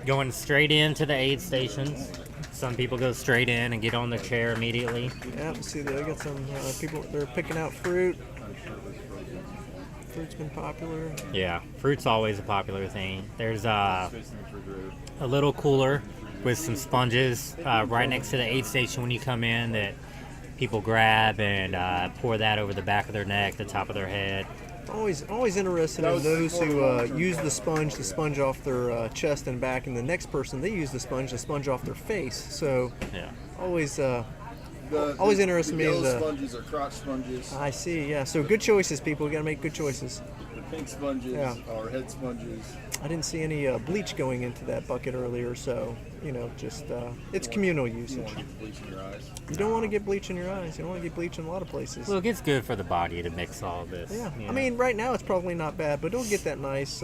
Speaker 17: Going straight into the aid stations. Some people go straight in and get on their chair immediately.
Speaker 16: Yeah, see, they got some people. They're picking out fruit. Fruit's been popular.
Speaker 17: Yeah, fruit's always a popular thing. There's a little cooler with some sponges right next to the aid station when you come in that people grab and pour that over the back of their neck, the top of their head.
Speaker 16: Always interested in those who use the sponge off their chest and back, and the next person they use the sponge off their face. So
Speaker 17: yeah,
Speaker 16: always interested me.
Speaker 2: The yellow sponges are crotch sponges.
Speaker 16: I see. Yeah. So good choices, people. We gotta make good choices.
Speaker 2: The pink sponges are head sponges.
Speaker 16: I didn't see any bleach going into that bucket earlier, so just it's communal usage.
Speaker 5: Bleach in your eyes.
Speaker 16: You don't want to get bleach in your eyes. You don't want to get bleach in a lot of places.
Speaker 17: Well, it's good for the body to mix all of this.
Speaker 16: Yeah,
Speaker 17: you
Speaker 16: I
Speaker 17: know.
Speaker 16: mean, right now it's probably not bad, but it'll get that nice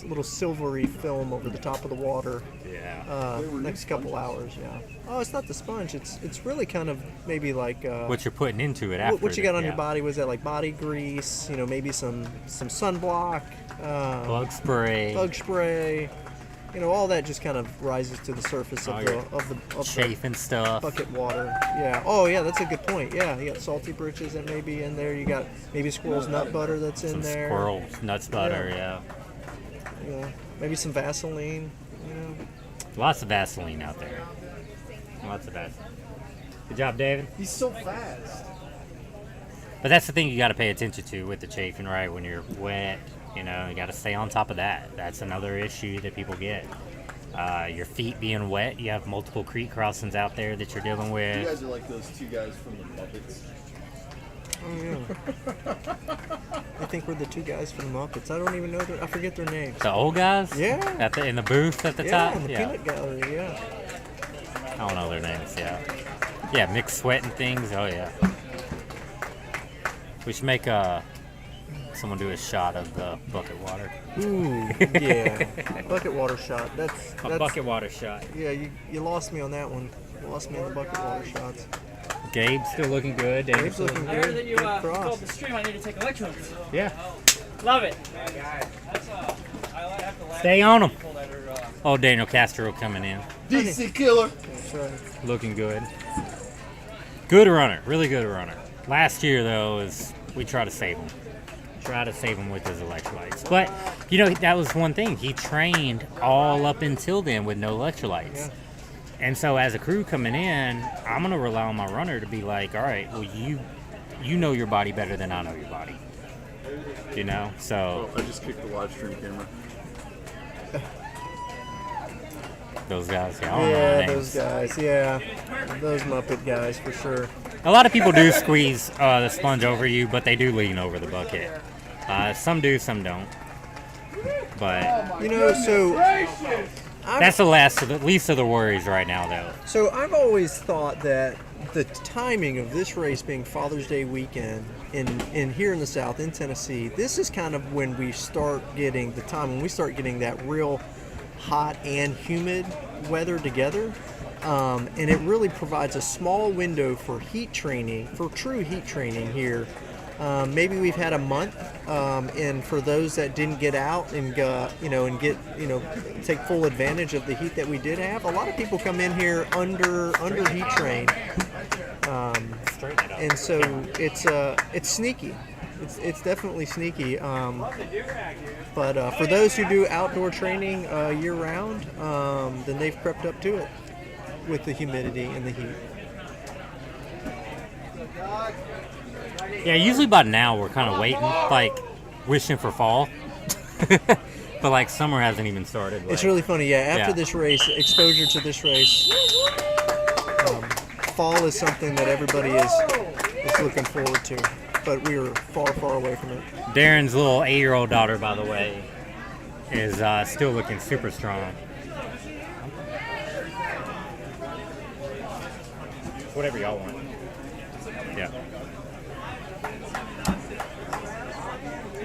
Speaker 16: little silvery film over the top of the water.
Speaker 17: Yeah.
Speaker 16: Next couple hours. Yeah. Oh, it's not the sponge. It's really kind of maybe like
Speaker 17: what you're putting into it after.
Speaker 16: What you got on your body? Was that like body grease? Maybe some sunblock.
Speaker 17: Bug spray.
Speaker 16: Bug spray. All that just kind of rises to the surface of the
Speaker 17: chafe and stuff.
Speaker 16: Bucket water. Yeah. Oh, yeah. That's a good point. Yeah. You got salty britches that may be in there. You got maybe squirrel's nut butter that's in there.
Speaker 17: Squirrel's nuts butter. Yeah.
Speaker 16: Yeah. Maybe some Vaseline.
Speaker 17: Lots of Vaseline out there. Lots of Vaseline. Good job, David.
Speaker 8: He's so fast.
Speaker 17: But that's the thing you got to pay attention to with the chafing, right? When you're wet. You got to stay on top of that. That's another issue that people get. Your feet being wet. You have multiple creek crossings out there that you're dealing with.
Speaker 5: You guys are like those two guys from the Muppets.
Speaker 16: Oh, yeah. I think we're the two guys from the Muppets. I don't even know I forget their names.
Speaker 17: The old guys?
Speaker 16: Yeah.
Speaker 17: In the booth at the top?
Speaker 16: In the peanut gallery, yeah.
Speaker 17: I don't know their names, yeah. Yeah, mixed sweat and things. Oh, yeah. We should make someone do a shot of the bucket water.
Speaker 16: Ooh, yeah. Bucket water shot. That's
Speaker 17: bucket water shot.
Speaker 16: Yeah, you lost me on that one. You lost me on the bucket water shots.
Speaker 17: Gabe's still looking good.
Speaker 16: Gabe's looking good.
Speaker 7: I heard that you called the stream. I need to take electrodes.
Speaker 17: Yeah.
Speaker 7: Love it.
Speaker 17: Stay on them. Oh, Daniel Castro coming in.
Speaker 2: DC killer.
Speaker 16: That's right.
Speaker 17: Looking good. Good runner. Really good runner. Last year, though, we try to save him. Try to save him with his electrolytes. But, that was one thing. He trained all up until then with no electrolytes.
Speaker 16: Yeah.
Speaker 17: And so as a crew coming in, I'm going to rely on my runner to be like, all right, well, you know your body better than I know your body. So...
Speaker 5: I just kicked the live stream camera.
Speaker 17: Those guys, yeah. I don't know their names.
Speaker 16: Those guys, yeah. Those Muppet guys, for sure.
Speaker 17: A lot of people do squeeze the sponge over you, but they do lean over the bucket. Some do, some don't. But that's the least of the worries right now, though.
Speaker 16: So I've always thought that the timing of this race being Father's Day weekend in here in the South, in Tennessee, this is kind of when we start getting that real hot and humid weather together. And it really provides a small window for true heat training here. Maybe we've had a month, and for those that didn't get out and take full advantage of the heat that we did have, a lot of people come in here under heat train, and so it's sneaky. It's definitely sneaky. But for those who do outdoor training year round, then they've crept up to it with the humidity and the heat.
Speaker 17: Yeah, usually by now we're kind of waiting, wishing for fall. But summer hasn't even started.
Speaker 16: It's really funny, yeah. After this race, exposure to this race, fall is something that everybody is looking forward to. But we are far, far away from it.
Speaker 17: Darren's little 8-year-old daughter, by the way, is still looking super strong. Whatever y'all want. Yeah.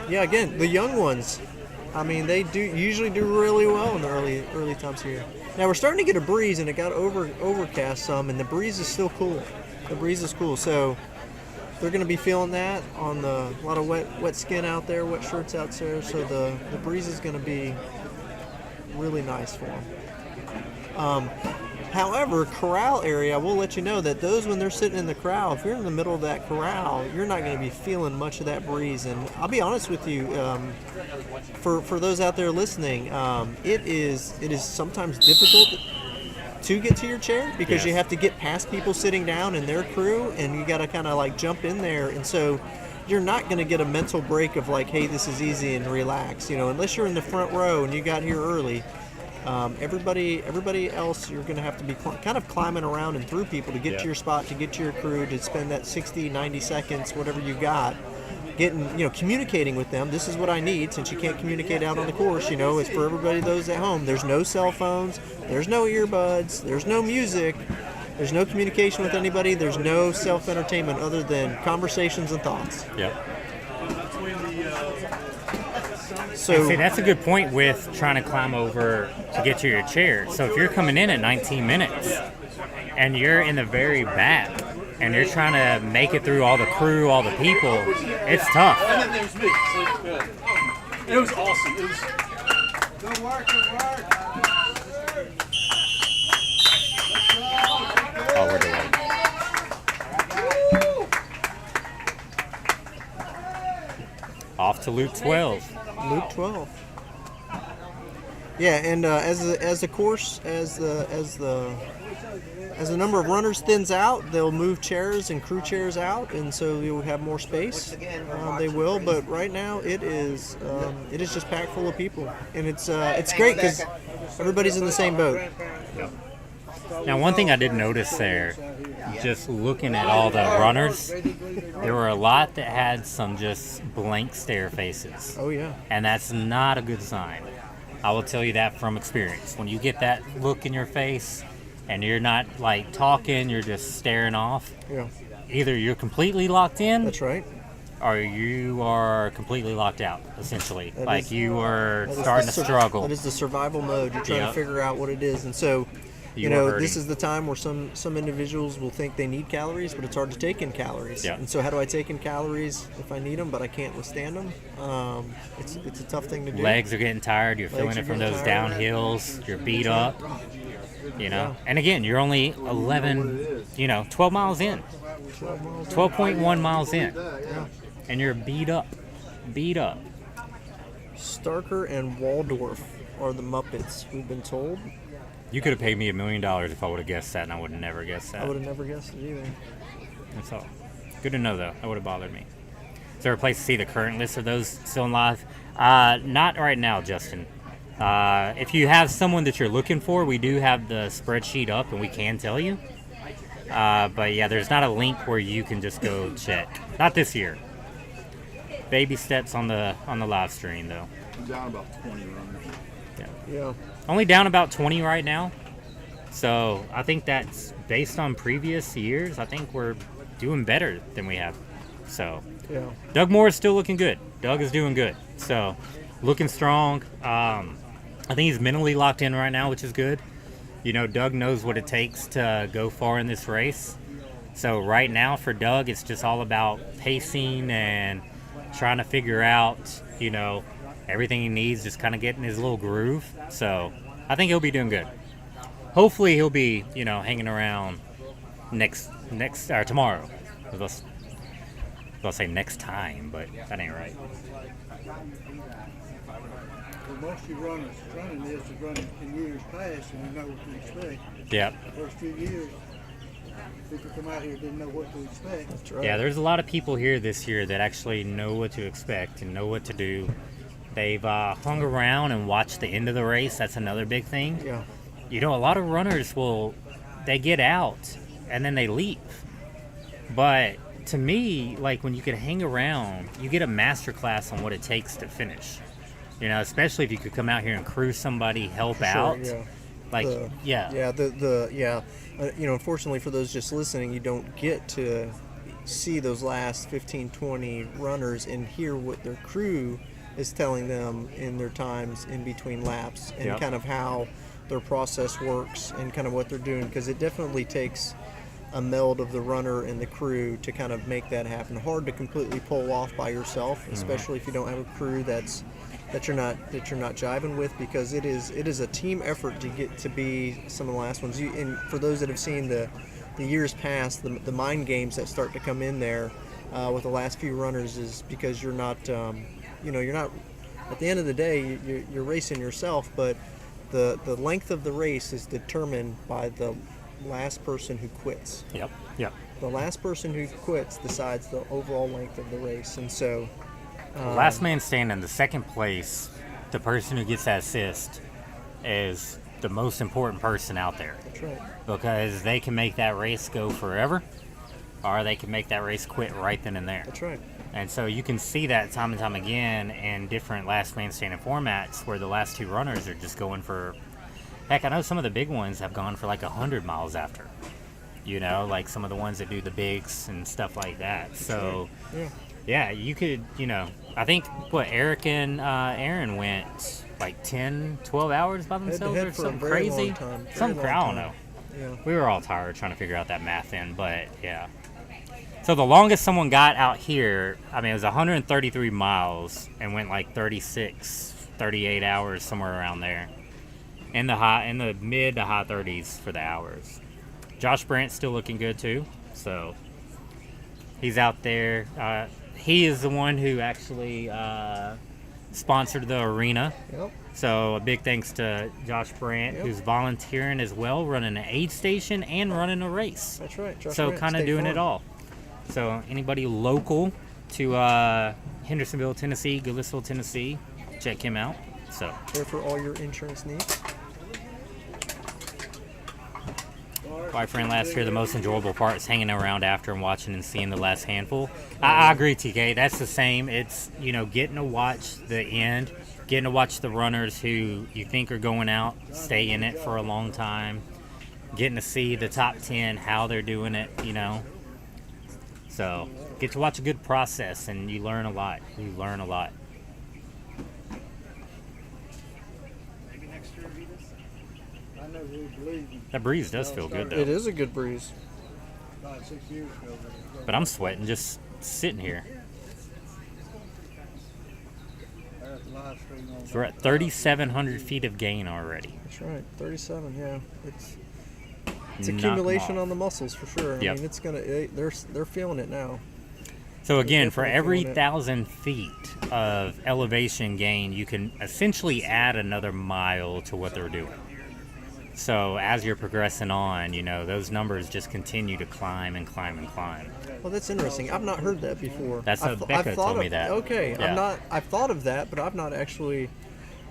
Speaker 16: Yeah, again, the young ones, they usually do really well in the early times here. Now we're starting to get a breeze, and it got overcast some, and the breeze is still cool. The breeze is cool, so they're going to be feeling that on a lot of wet skin out there, wet shirts out there. So the breeze is going to be really nice for them. However, corral area, we'll let you know that those, when they're sitting in the corral, if you're in the middle of that corral, you're not going to be feeling much of that breeze. And I'll be honest with you, for those out there listening, it is sometimes difficult to get to your chair because you have to get past people sitting down and their crew, and you got to kind of like jump in there. And so you're not going to get a mental break of like, hey, this is easy and relax, unless you're in the front row and you got here early. Everybody else, you're going to have to be kind of climbing around and through people to get to your spot, to get to your crew, to spend that 60, 90 seconds, whatever you got, getting, communicating with them. This is what I need, since you can't communicate out on the course. It's for everybody, those at home. There's no cell phones, there's no earbuds, there's no music, there's no communication with anybody, there's no self-entertainment other than conversations and thoughts.
Speaker 17: Yep.
Speaker 16: So
Speaker 17: And see, that's a good point with trying to climb over to get to your chair. So if you're coming in at 19 minutes and you're in the very back and you're trying to make it through all the crew, all the people, it's tough.
Speaker 6: And then there's me. So good. It was awesome. It was.
Speaker 7: Good work, good work.
Speaker 17: Oh, we're delayed. Off to Loop 12.
Speaker 16: Loop 12. Yeah, and as the course, as the number of runners thins out, they'll move chairs and crew chairs out, and so you'll have more space. They will, but right now it is just packed full of people, and it's great because everybody's in the same boat.
Speaker 17: Now, one thing I did notice there, just looking at all the runners, there were a lot that had some just blank stare faces.
Speaker 16: Oh, yeah.
Speaker 17: And that's not a good sign. I will tell you that from experience. When you get that look in your face and you're not like talking, you're just staring off,
Speaker 16: Yeah.
Speaker 17: either you're completely locked in.
Speaker 16: That's right.
Speaker 17: Or you are completely locked out, essentially.
Speaker 16: That
Speaker 17: like
Speaker 16: is-
Speaker 17: you are
Speaker 16: that is
Speaker 17: starting
Speaker 16: the
Speaker 17: to struggle.
Speaker 16: That is the survival mode. You're trying
Speaker 17: Yep.
Speaker 16: to figure out what it is, and so
Speaker 17: You are hurting.
Speaker 16: this is the time where some individuals will think they need calories, but it's hard to take in calories.
Speaker 17: Yeah.
Speaker 16: And so how do I take in calories if I need them but I can't withstand them? It's a tough thing to do.
Speaker 17: Legs are getting tired. You're
Speaker 16: Legs
Speaker 17: feeling
Speaker 16: are
Speaker 17: it from
Speaker 16: getting
Speaker 17: those
Speaker 16: tired.
Speaker 17: downhills. You're beat up.
Speaker 16: Yeah.
Speaker 17: And again, you're only 12 miles in. 12.1 miles in. And you're beat up. Beat up.
Speaker 16: Starker and Waldorf are the Muppets, we've been told.
Speaker 17: You could have paid me $1 million if I would have guessed that, and I would have never guessed that.
Speaker 16: I would have never guessed it either.
Speaker 17: That's all. Good to know, though. That would have bothered me. Is there a place to see the current list of those still in live? Not right now, Justin. If you have someone that you're looking for, we do have the spreadsheet up, and we can tell you. But yeah, there's not a link where you can just go check. Not this year. Baby steps on the live stream, though.
Speaker 2: I'm down about 20 runners.
Speaker 16: Yeah.
Speaker 17: Only down about 20 right now. So I think that's based on previous years. I think we're doing better than we have. So
Speaker 16: Yeah.
Speaker 17: Doug Moore is still looking good. Doug is doing good. So looking strong. I think he's mentally locked in right now, which is good. Doug knows what it takes to go far in this race. So right now for Doug, it's just all about pacing and trying to figure out, everything he needs, just kind of getting his little groove. So I think he'll be doing good. Hopefully he'll be, hanging around next or tomorrow. I was about to say next time, but that ain't right.
Speaker 18: Well, most of you runners running this is running in years past, and you know what to expect.
Speaker 17: Yep.
Speaker 18: The first few years, people come out here didn't know what to expect. That's
Speaker 17: Yeah, there's a lot of people here this year that actually know what to expect and know what to do. They've hung around and watched the end of the race. That's another big thing.
Speaker 16: Yeah.
Speaker 17: A lot of runners they get out and then they leave. But to me, like when you could hang around, you get a master class on what it takes to finish. Especially if you could come out here and crew somebody, help out.
Speaker 16: Yeah.
Speaker 17: Like,
Speaker 16: Unfortunately for those just listening, you don't get to see those last 15, 20 runners and hear what their crew is telling them in their times in between laps, and
Speaker 17: Yep.
Speaker 16: kind of how their process works and kind of what they're doing, because it definitely takes a meld of the runner and the crew to kind of make that happen. Hard to completely pull off by yourself, especially if you don't have a crew that you're not jiving with, because it is a team effort to get to be some of the last ones. And for those that have seen the years past, the mind games that start to come in there with the last few runners is because you're not you're not, at the end of the day, you're racing yourself, but the length of the race is determined by the last person who quits.
Speaker 17: Yep.
Speaker 16: The last person who quits decides the overall length of the race, and so
Speaker 17: Last man standing, the second place, the person who gets that assist is the most important person out there.
Speaker 16: That's right.
Speaker 17: Because they can make that race go forever. or they can make that race quit right then and there.
Speaker 16: That's right.
Speaker 17: And so you can see that time and time again in different last man standing formats where the last two runners are just going for, heck, I know some of the big ones have gone for like 100 miles after. You know, like some of the ones that do the bigs and stuff like that. So, yeah, you could, you know, I think, what, Eric and Aaron went like 10, 12 hours by themselves or something crazy? Some crowd, I don't know.
Speaker 16: Yeah.
Speaker 17: We were all tired trying to figure out that math in, but yeah. So the longest someone got out here, I mean, it was 133 miles and went like 36, 38 hours, somewhere around there. In the mid to high 30s for the hours. Josh Brandt's still looking good too, so he's out there. He is the one who actually sponsored the arena.
Speaker 16: Yep.
Speaker 17: So a big thanks to Josh Brandt, who's volunteering as well, running an aid station and running a race.
Speaker 16: That's right. Josh
Speaker 17: So
Speaker 16: Brandt,
Speaker 17: kind of
Speaker 16: State
Speaker 17: doing
Speaker 16: Farm.
Speaker 17: it all. So anybody local to Hendersonville, Tennessee, Goodlettsville, Tennessee, check him out. So
Speaker 16: There for all your insurance needs.
Speaker 17: my friend last year, the most enjoyable part is hanging around after and watching and seeing the last handful. I agree, TK. That's the same. It's, you know, getting to watch the end, getting to watch the runners who you think are going out, stay in it for a long time, getting to see the top 10, how they're doing it, you know. So get to watch a good process, and you learn a lot. You learn a lot.
Speaker 18: Maybe next year be this. I never really believed in
Speaker 17: That breeze does feel good, though.
Speaker 16: It is a good breeze.
Speaker 18: 5, 6 years ago.
Speaker 17: But I'm sweating just sitting here. So we're at 3,700 feet of gain already.
Speaker 16: That's right, 37. Yeah, it's
Speaker 17: Knock 'em
Speaker 16: accumulation
Speaker 17: off.
Speaker 16: on the muscles for sure.
Speaker 17: Yep.
Speaker 16: I mean, it's gonna. They're feeling it now.
Speaker 17: So again, for
Speaker 16: definitely
Speaker 17: every
Speaker 16: feeling it.
Speaker 17: 1,000 feet of elevation gain, you can essentially add another mile to what they're doing. So as you're progressing on, you know, those numbers just continue to climb and climb and climb.
Speaker 16: Well, that's interesting. I've not heard that before.
Speaker 17: That's how Becca
Speaker 16: thought
Speaker 17: told me
Speaker 16: of,
Speaker 17: that.
Speaker 16: Okay,
Speaker 17: Yeah.
Speaker 16: I've thought of that, but I've not actually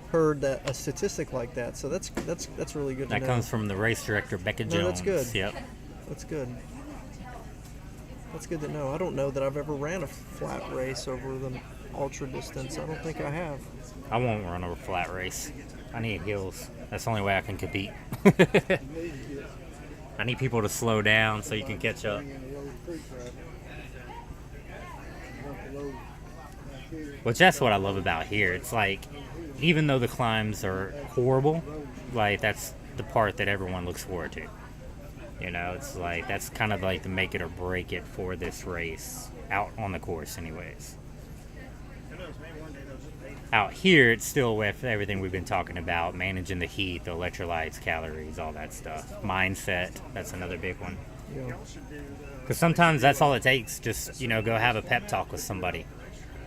Speaker 16: heard that a statistic like that. So that's really good.
Speaker 17: That
Speaker 16: to know.
Speaker 17: comes from the race director, Becca Jones.
Speaker 16: No, that's good.
Speaker 17: Yep.
Speaker 16: That's good. That's good to know. I don't know that I've ever ran a flat race over the ultra distance. I don't think I have.
Speaker 17: I won't run a flat race. I need hills. That's the only way I can compete. I need people to slow down so you can catch up. Which that's what I love about here. It's like, even though the climbs are horrible, like that's the part that everyone looks forward to. You know, it's like, that's kind of like the make it or break it for this race, out on the course anyways. Out here, it's still with everything we've been talking about, managing the heat, the electrolytes, calories, all that stuff. Mindset, that's another big one. Because sometimes that's all it takes, just, you know, go have a pep talk with somebody.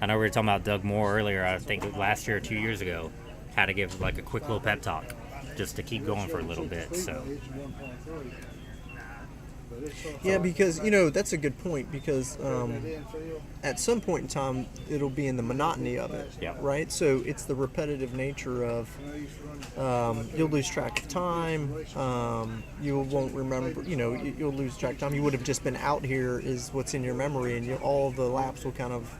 Speaker 17: I know we were talking about Doug Moore earlier, I think last year or 2 years ago, how to give like a quick little pep talk, just to keep going for a little bit, so.
Speaker 16: Yeah, because, you know, that's a good point, because at some point in time, it'll be in the monotony of it, right? So it's the repetitive nature of you'll lose track of time, you won't remember, you know, you'll lose track of time. You would have just been out here is what's in your memory, and all the laps will kind of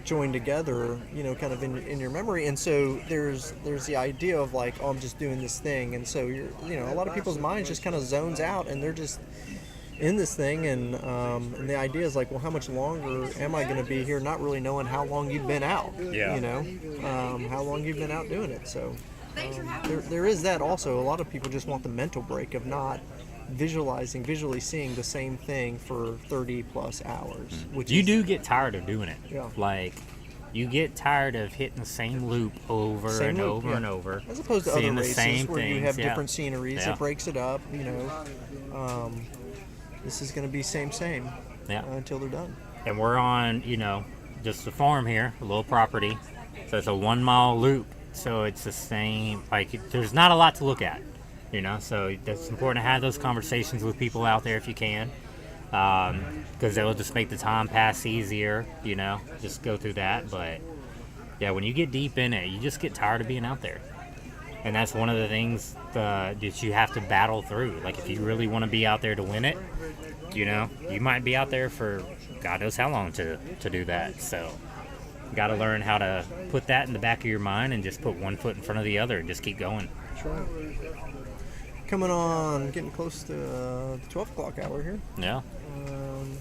Speaker 16: join together, you know, kind of in your memory. And so there's the idea of like, oh, I'm just doing this thing, and so you know, a lot of people's minds just kind of zones out, and they're just in this thing, and the idea is like, well, how much longer am I going to be here, not really knowing how long you've been out, you know, how long you've been out doing it. So there is that also. A lot of people just want the mental break of not visually seeing the same thing for 30 plus hours. Which
Speaker 17: You do get tired of doing it.
Speaker 16: Yeah.
Speaker 17: Like, you get tired of hitting the same loop over and over and over.
Speaker 16: As opposed to
Speaker 17: seeing
Speaker 16: other
Speaker 17: the
Speaker 16: races
Speaker 17: same
Speaker 16: where you
Speaker 17: things,
Speaker 16: have
Speaker 17: yeah.
Speaker 16: different sceneries,
Speaker 17: Yeah.
Speaker 16: it breaks it up, you know. This is going to be same
Speaker 17: Yeah.
Speaker 16: until they're done.
Speaker 17: And we're on, you know, just the farm here, a little property. So it's a 1 mile loop. So it's the same, like, there's not a lot to look at, you know. So it's important to have those conversations with people out there if you can. Because they'll just make the time pass easier, you know, just go through that. But yeah, when you get deep in it, you just get tired of being out there. And that's one of the things that you have to battle through. Like if you really want to be out there to win it, you know, you might be out there for God knows how long to do that. So you got to learn how to put that in the back of your mind and just put one foot in front of the other and just keep going.
Speaker 16: That's right. Coming on, getting close to the 12 o'clock hour here.
Speaker 17: Yeah.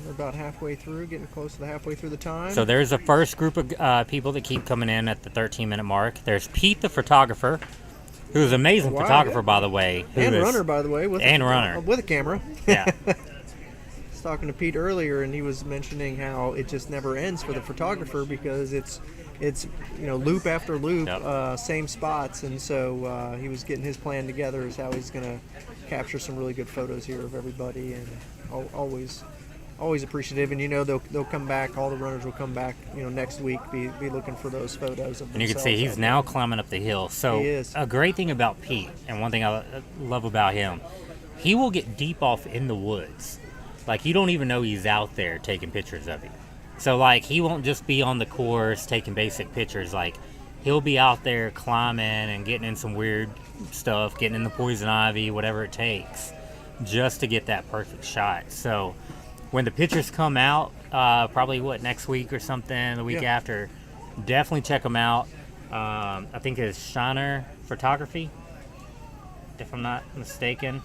Speaker 16: We're about halfway through, getting close to the halfway through the time.
Speaker 17: So there's the first group of people that keep coming in at the 13-minute mark. There's Pete the photographer, who's an amazing photographer, by the way.
Speaker 16: And runner, by the way. With a camera.
Speaker 17: Yeah.
Speaker 16: I was talking to Pete earlier, and he was mentioning how it just never ends for the photographer because it's loop after loop, same spots, and so he was getting his plan together as how he's going to capture some really good photos here of everybody, and always appreciative. And they'll come back. All the runners will come back next week, be looking for those photos of themselves.
Speaker 17: And you can see he's now climbing up the hill. So
Speaker 16: he is.
Speaker 17: A great thing about Pete, and one thing I love about him, he will get deep off in the woods. Like you don't even know he's out there taking pictures of you. So like he won't just be on the course taking basic pictures. Like he'll be out there climbing and getting in some weird stuff, getting in the poison ivy, whatever it takes, just to get that perfect shot. So when the pictures come out, probably next week or something, the week after, definitely check them out. I think it's Shiner Photography, if I'm not mistaken.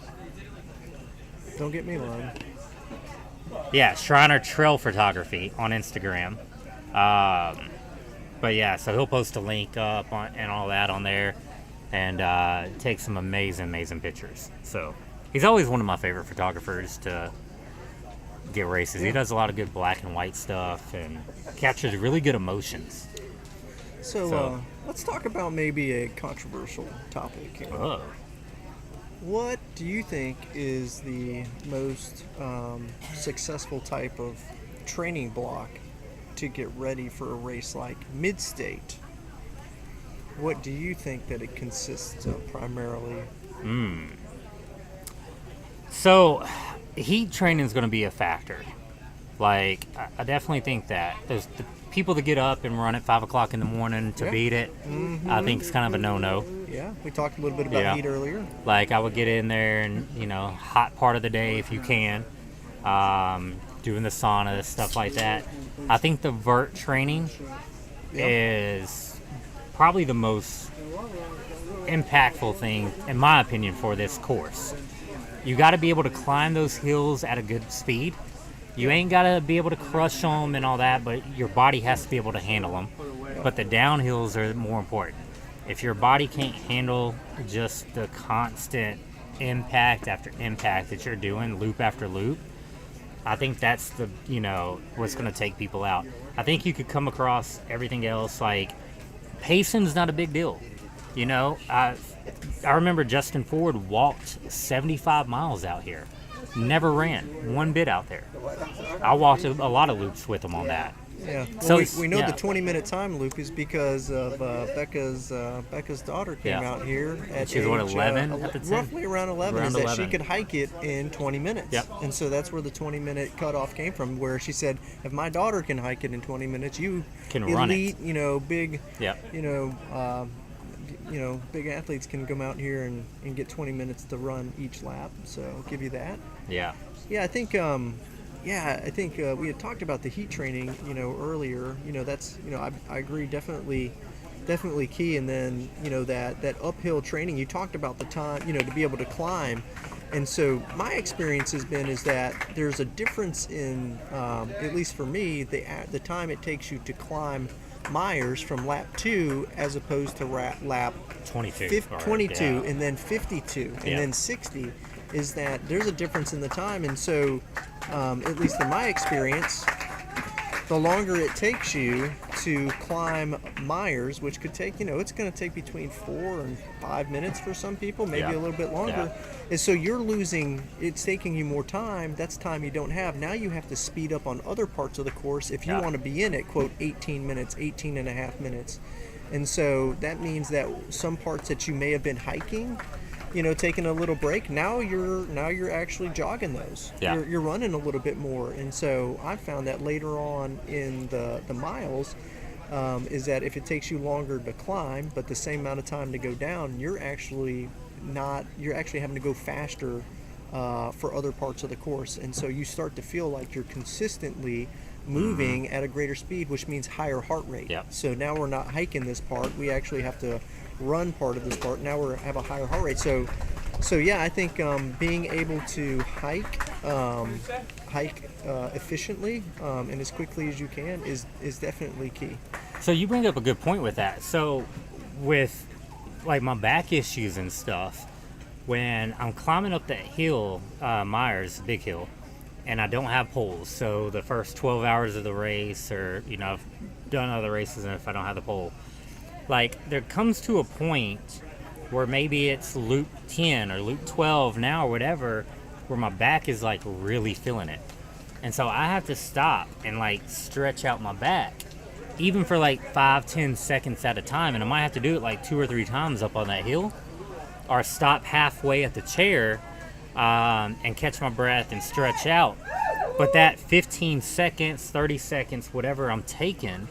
Speaker 16: Don't get me lying.
Speaker 17: Yeah, Shriner Trail Photography on Instagram. But yeah, so he'll post a link up and all that on there, and take some amazing pictures. So he's always one of my favorite photographers to get races. He does a lot of good black and white stuff and captures really good emotions.
Speaker 16: So let's talk about maybe a controversial topic here.
Speaker 17: Oh.
Speaker 16: What do you think is the most successful type of training block to get ready for a race like Mid-State? What do you think that it consists of primarily?
Speaker 17: So heat training is going to be a factor. Like, I definitely think that. There's the people that get up and run at 5 o'clock in the morning to beat it, I think it's kind of a no-no.
Speaker 16: Yeah, we talked a little bit about heat earlier.
Speaker 17: Like, I would get in there and, hot part of the day if you can, doing the sauna, stuff like that. I think the vert training is probably the most impactful thing, in my opinion, for this course. You got to be able to climb those hills at a good speed. You ain't got to be able to crush them and all that, but your body has to be able to handle them. But the downhills are more important. If your body can't handle just the constant impact after impact that you're doing, loop after loop, I think that's the, what's going to take people out. I think you could come across everything else, like pacing's not a big deal. I remember Justin Ford walked 75 miles out here. Never ran one bit out there. I walked a lot of loops with him on that.
Speaker 16: Yeah.
Speaker 17: So
Speaker 16: we know the 20-minute time loop is because of Becca's daughter came out here at
Speaker 17: she was 11 at the time?
Speaker 16: Roughly around 11. Is that she could hike it in 20 minutes.
Speaker 17: Yep.
Speaker 16: And so that's where the 20-minute cutoff came from, where she said, if my daughter can hike it in 20 minutes, you
Speaker 17: can
Speaker 16: elite,
Speaker 17: run it.
Speaker 16: Big,
Speaker 17: yep.
Speaker 16: Big athletes can come out here and get 20 minutes to run each lap. So I'll give you that.
Speaker 17: Yeah.
Speaker 16: Yeah, I think we had talked about the heat training, earlier. That's, I agree, definitely key. And then, that uphill training, you talked about the time, to be able to climb. And so my experience is that there's a difference in, at least for me, the time it takes you to climb Myers from lap 2 as opposed to lap
Speaker 17: 22,
Speaker 16: 22 and then 52 and then 60. Is that there's a difference in the time, and so at least in my experience, the longer it takes you to climb Myers, which could take, it's going to take between 4 and 5 minutes for some people, maybe a little bit longer, and so it's taking you more time. That's time you don't have. Now you have to speed up on other parts of the course if you want to be in it, quote, 18 minutes, 18 and a half minutes. And so that means that some parts that you may have been hiking, taking a little break, now you're actually jogging those.
Speaker 17: Yeah.
Speaker 16: You're running a little bit more. And so I found that later on in the miles, is that if it takes you longer to climb but the same amount of time to go down, you're actually you're actually having to go faster for other parts of the course, and so you start to feel like you're consistently moving at a greater speed, which means higher heart rate.
Speaker 17: Yep.
Speaker 16: So now we're not hiking this part, we actually have to run part of this part. Now we have a higher heart rate. So yeah, I think being able to hike efficiently and as quickly as you can is definitely key.
Speaker 17: So you bring up a good point with that. So with like my back issues and stuff, when I'm climbing up that hill, Myers, big hill, and I don't have poles, so the first 12 hours of the race, or I've done other races, and if I don't have the pole, like there comes to a point where maybe it's loop 10 or loop 12 now or whatever, where my back is like really feeling it, and so I have to stop and like stretch out my back, even for like 5-10 seconds at a time, and I might have to do it like 2 or 3 times up on that hill, or stop halfway at the chair and catch my breath and stretch out. But that 15 seconds, 30 seconds, whatever I'm taking,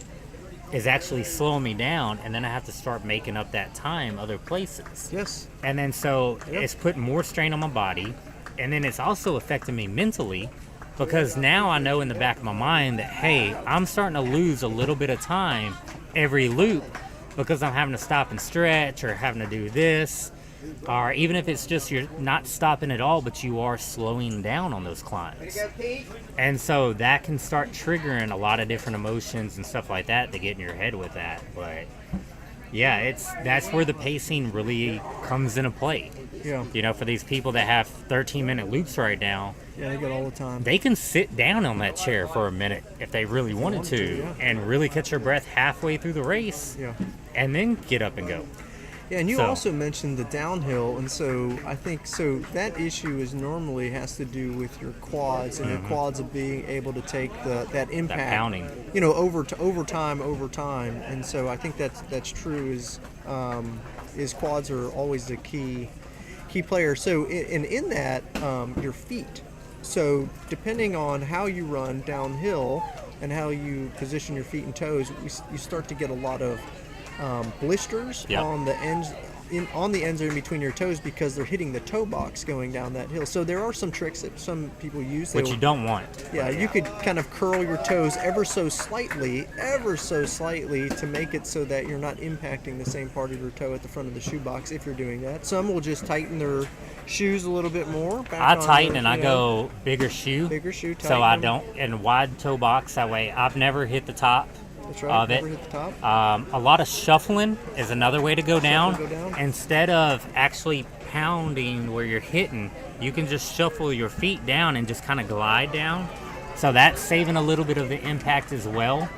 Speaker 17: is actually slowing me down, and then I have to start making up that time other places.
Speaker 16: Yes.
Speaker 17: And then so it's putting more strain on my body, and then it's also affecting me mentally, because now I know in the back of my mind that, hey, I'm starting to lose a little bit of time every loop because I'm having to stop and stretch, or having to do this, or even if it's just you're not stopping at all, but you are slowing down on those climbs. And so that can start triggering a lot of different emotions and stuff like that to get in your head with that. But yeah, that's where the pacing really comes into play.
Speaker 16: Yeah.
Speaker 17: For these people that have 13-minute loops right now,
Speaker 16: yeah, they get all the time.
Speaker 17: They can sit down on that chair for a minute if they really wanted to, and really catch their breath halfway through the race, and then get up and go.
Speaker 16: Yeah, and you also mentioned the downhill, and so I think that issue normally has to do with your quads, and your quads of being able to take that impact,
Speaker 17: that pounding,
Speaker 16: over time, and so I think that's true. Is quads are always the key player. So in that your feet. So depending on how you run downhill and how you position your feet and toes, you start to get a lot of blisters on the ends in between your toes, because they're hitting the toe box going down that hill. So there are some tricks that some people use.
Speaker 17: Which you don't want.
Speaker 16: Yeah, you could kind of curl your toes ever so slightly to make it so that you're not impacting the same part of your toe at the front of the shoe box if you're doing that. Some will just tighten their shoes a little bit more.
Speaker 17: I tighten and I go bigger shoe. So I don't, and wide toe box, that way I've never hit the top.
Speaker 16: That's right.
Speaker 17: Of it.
Speaker 16: Never hit the top.
Speaker 17: A lot of shuffling is another way to go down. Instead of actually pounding where you're hitting, you can just shuffle your feet down and just kind of glide down. So that's saving a little bit of the impact as well.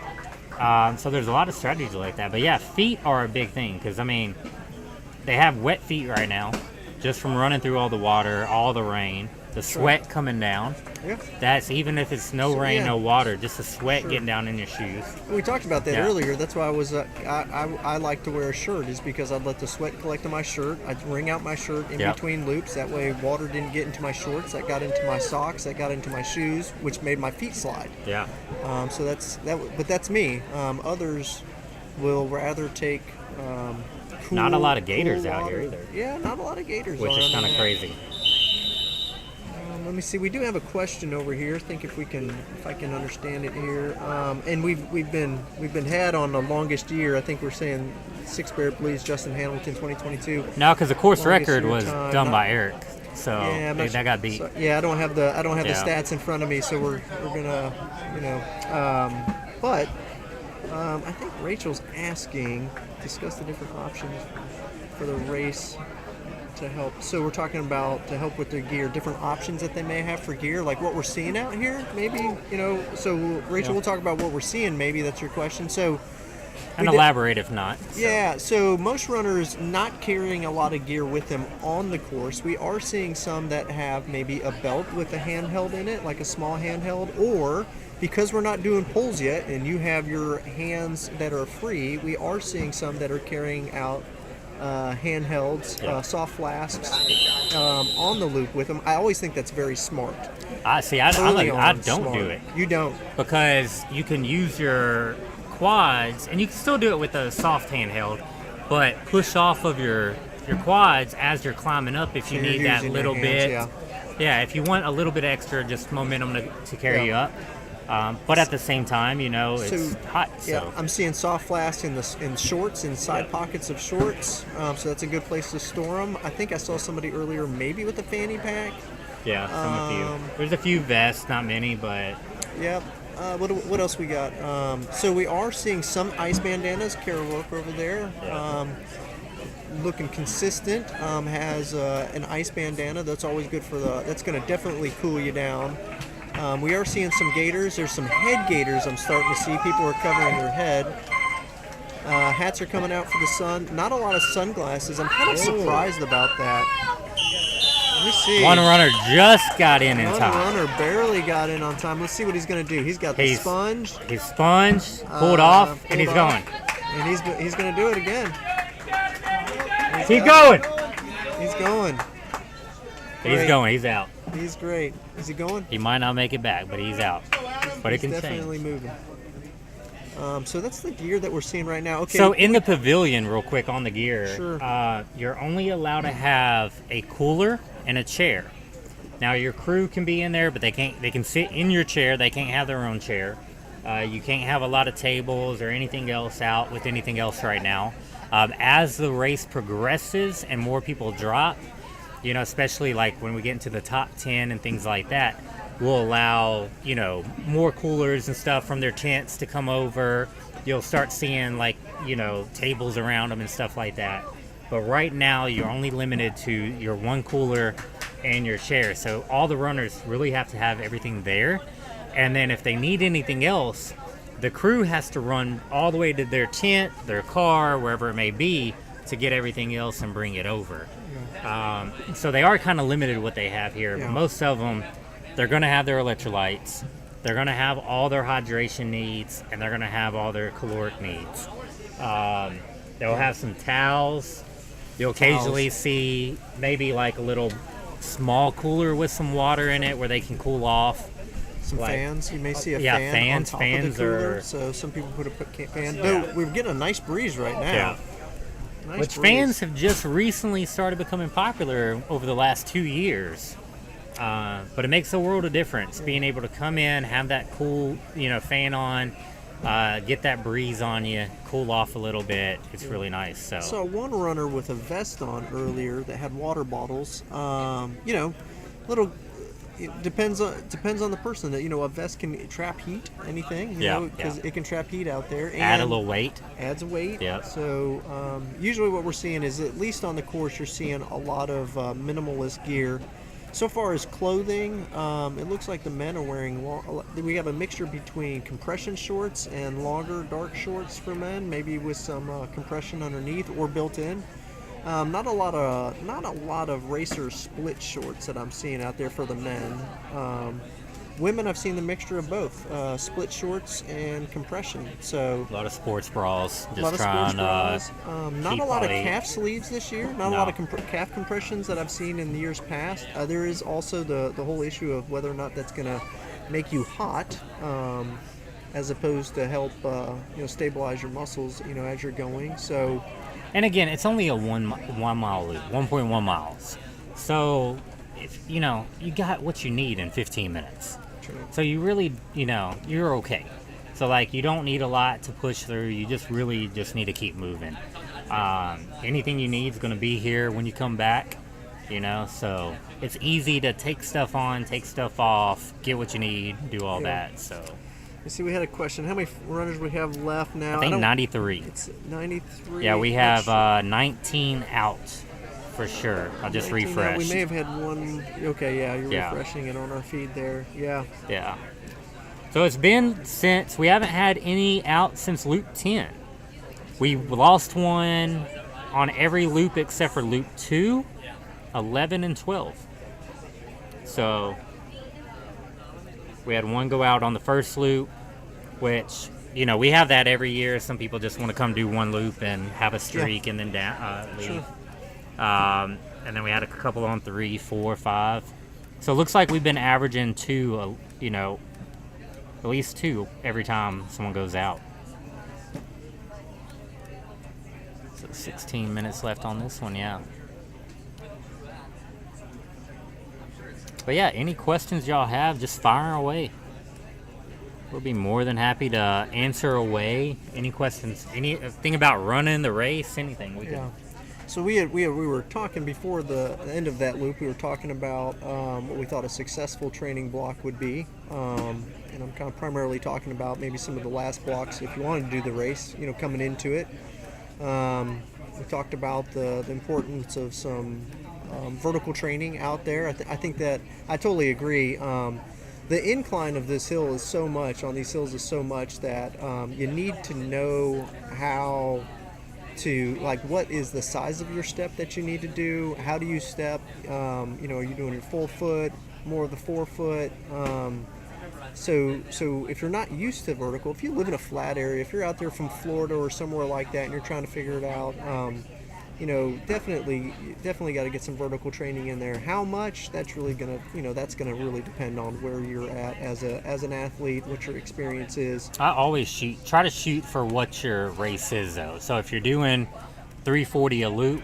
Speaker 17: So there's a lot of strategies like that. But yeah, feet are a big thing, because they have wet feet right now, just from running through all the water, all the rain, the sweat coming down.
Speaker 16: Yeah.
Speaker 17: That's even if it's no rain, no water, just the sweat getting down in your shoes.
Speaker 16: We talked about that earlier. That's why I like to wear a shirt, is because I'd let the sweat collect on my shirt. I'd wring out my shirt in between loops. That way water didn't get into my shorts. That got into my socks. That got into my shoes, which made my feet slide.
Speaker 17: Yeah.
Speaker 16: So but that's me. Others will rather take
Speaker 17: not a lot of gators out here either.
Speaker 16: Yeah, not a lot of gators.
Speaker 17: Which is kind of crazy.
Speaker 16: Let me see. We do have a question over here. I think if I can understand it here. And we've been had on the longest year. I think we're saying Six Bear Please Justin Hamilton 2022.
Speaker 17: No, because the course record was done by Eric. So that got beat.
Speaker 16: So, I don't have the stats in front of me, so we're gonna but I think Rachel's asking, discuss the different options for the race to help. So we're talking about to help with their gear, different options that they may have for gear, like what we're seeing out here, maybe, so Rachel, we'll talk about what we're seeing, maybe that's your question. So
Speaker 17: and elaborate if not. So.
Speaker 16: Yeah, so most runners not carrying a lot of gear with them on the course. We are seeing some that have maybe a belt with a handheld in it, like a small handheld, or because we're not doing pulls yet and you have your hands that are free, we are seeing some that are carrying out handhelds, soft flasks on the loop with them. I always think that's very smart.
Speaker 17: I don't do it.
Speaker 16: You don't?
Speaker 17: Because you can use your quads, and you can still do it with a soft handheld, but push off of your your quads as you're climbing up if you
Speaker 16: So you're
Speaker 17: need that
Speaker 16: using
Speaker 17: little
Speaker 16: your hands,
Speaker 17: bit.
Speaker 16: yeah.
Speaker 17: Yeah, if you want a little bit extra just momentum to carry you up. But at the same time, you know, it's hot.
Speaker 16: Yeah,
Speaker 17: So
Speaker 16: I'm seeing soft flasks in shorts, in side pockets of shorts. So that's a good place to store them. I think I saw somebody earlier, maybe with a fanny pack.
Speaker 17: yeah, a few. There's a few vests, not many, but
Speaker 16: Yep. What else we got? So we are seeing some ice bandanas. Kara Rourke over there, looking consistent. Has an ice bandana. That's always good for that's going to definitely cool you down. We are seeing some gaiters. There's some head gaiters I'm starting to see. People are covering their head. Hats are coming out for the sun. Not a lot of sunglasses. I'm kind of surprised about that. Let me see.
Speaker 17: one runner just got in
Speaker 16: One
Speaker 17: time.
Speaker 16: runner barely got in on time. Let's see what he's going to do. He's got the sponge.
Speaker 17: His sponge pulled off, and he's going.
Speaker 16: And he's going to do it again.
Speaker 17: Keep going.
Speaker 16: He's going.
Speaker 17: He's
Speaker 16: Great.
Speaker 17: going. He's out.
Speaker 16: He's great. Is he going?
Speaker 17: He might not make it back, but he's out. But it
Speaker 16: He's
Speaker 17: can
Speaker 16: definitely
Speaker 17: change.
Speaker 16: moving. So that's the gear that we're seeing right now. Okay.
Speaker 17: So in the pavilion, real quick on the gear,
Speaker 16: Sure.
Speaker 17: you're only allowed to have a cooler and a chair. Now your crew can be in there, but they can't. They can sit in your chair. They can't have their own chair. You can't have a lot of tables or anything else out with anything else right now. As the race progresses and more people drop, you know, especially like when we get into the top 10 and things like that, we'll allow, you know, more coolers and stuff from their tents to come over. You'll start seeing like, you know, tables around them and stuff like that. But right now you're only limited to your one cooler and your chair. So all the runners really have to have everything there. And then if they need anything else, the crew has to run all the way to their tent, their car, wherever it may be, to get everything else and bring it over. So they are kind of limited what they have here, but most of them, they're going to have their electrolytes, they're going to have all their hydration needs, and they're going to have all their caloric needs. They'll have some towels. You'll occasionally see maybe like a little small cooler with some water in it where they can cool off.
Speaker 16: Some
Speaker 17: Like-
Speaker 16: fans. You may see a
Speaker 17: yeah,
Speaker 16: fan
Speaker 17: fans,
Speaker 16: on top
Speaker 17: fans
Speaker 16: of the cooler.
Speaker 17: are-
Speaker 16: So some people put a fan.
Speaker 17: Yeah.
Speaker 16: No, we're getting a nice breeze right now.
Speaker 17: Yeah.
Speaker 16: Nice
Speaker 17: Which
Speaker 16: breeze.
Speaker 17: fans have just recently started becoming popular over the last 2 years. But it makes a world of difference being able to come in, have that cool, you know, fan on, get that breeze on you, cool off a little bit. It's really nice. So
Speaker 16: Saw one runner with a vest on earlier that had water bottles. You know, little. It depends on the person. That, you know, a vest can trap heat, anything.
Speaker 17: Yeah,
Speaker 16: because it can trap heat out there. And
Speaker 17: add a little weight.
Speaker 16: Adds a weight.
Speaker 17: Yep.
Speaker 16: So usually what we're seeing is, at least on the course, you're seeing a lot of minimalist gear. So far as clothing, it looks like the men are wearing we have a mixture between compression shorts and longer dark shorts for men, maybe with some compression underneath or built in. Not a lot of racer split shorts that I'm seeing out there for the men. Women, I've seen the mixture of both, split shorts and compression. So
Speaker 17: a lot of sports bras. Just
Speaker 16: a lot of
Speaker 17: trying
Speaker 16: sports bras. Not
Speaker 17: keep
Speaker 16: a lot of
Speaker 17: body-
Speaker 16: calf sleeves this year. Not a lot of calf compressions that I've seen in the years past. There is also the whole issue of whether or not that's going to make you hot, as opposed to help stabilize your muscles, you know, as you're going. So.
Speaker 17: And again, it's only a one mile loop, 1.1 miles. So, if you know, you got what you need in 15 minutes.
Speaker 16: True.
Speaker 17: So you really, you know, you're okay. So like, you don't need a lot to push through. You just really just need to keep moving. Anything you need is going to be here when you come back. You know, so it's easy to take stuff on, take stuff off, get what you need, do all that. So.
Speaker 16: You see, we had a question. How many runners we have left now?
Speaker 17: I think 93.
Speaker 16: It's 93.
Speaker 17: Yeah, we have 19 out for sure. I'll just
Speaker 16: 19 now.
Speaker 17: refresh.
Speaker 16: We may have had one. Okay, yeah, you're
Speaker 17: Yeah.
Speaker 16: refreshing it on our feed there. Yeah.
Speaker 17: Yeah. So it's been since, we haven't had any out since loop 10. We lost one on every loop except for loop 2, 11, and 12. So we had one go out on the first loop, which, you know, we have that every year. Some people just want to come do one loop and have a streak and then leave.
Speaker 16: Sure.
Speaker 17: And then we had a couple on 3, 4, 5. So it looks like we've been averaging 2, you know, at least 2 every time someone goes out. So 16 minutes left on this one, yeah. But yeah, any questions y'all have, just fire away. We'll be more than happy to answer away any questions, anything about running the race, anything we can.
Speaker 16: So we were talking before the end of that loop. We were talking about what we thought a successful training block would be, and I'm kind of primarily talking about maybe some of the last blocks if you wanted to do the race, coming into it. We talked about the importance of some vertical training out there. I think that I totally agree. The incline of this hill is so much, on these hills is so much that you need to know how to, like, what is the size of your step that you need to do? How do you step? Are you doing your full foot, more of the forefoot? So if you're not used to vertical, if you live in a flat area, if you're out there from Florida or somewhere like that and you're trying to figure it out, definitely got to get some vertical training in there. How much? That's really gonna, that's gonna really depend on where you're at as an athlete, what your experience is.
Speaker 17: I always try to shoot for what your race is though. So if you're doing 340 a loop,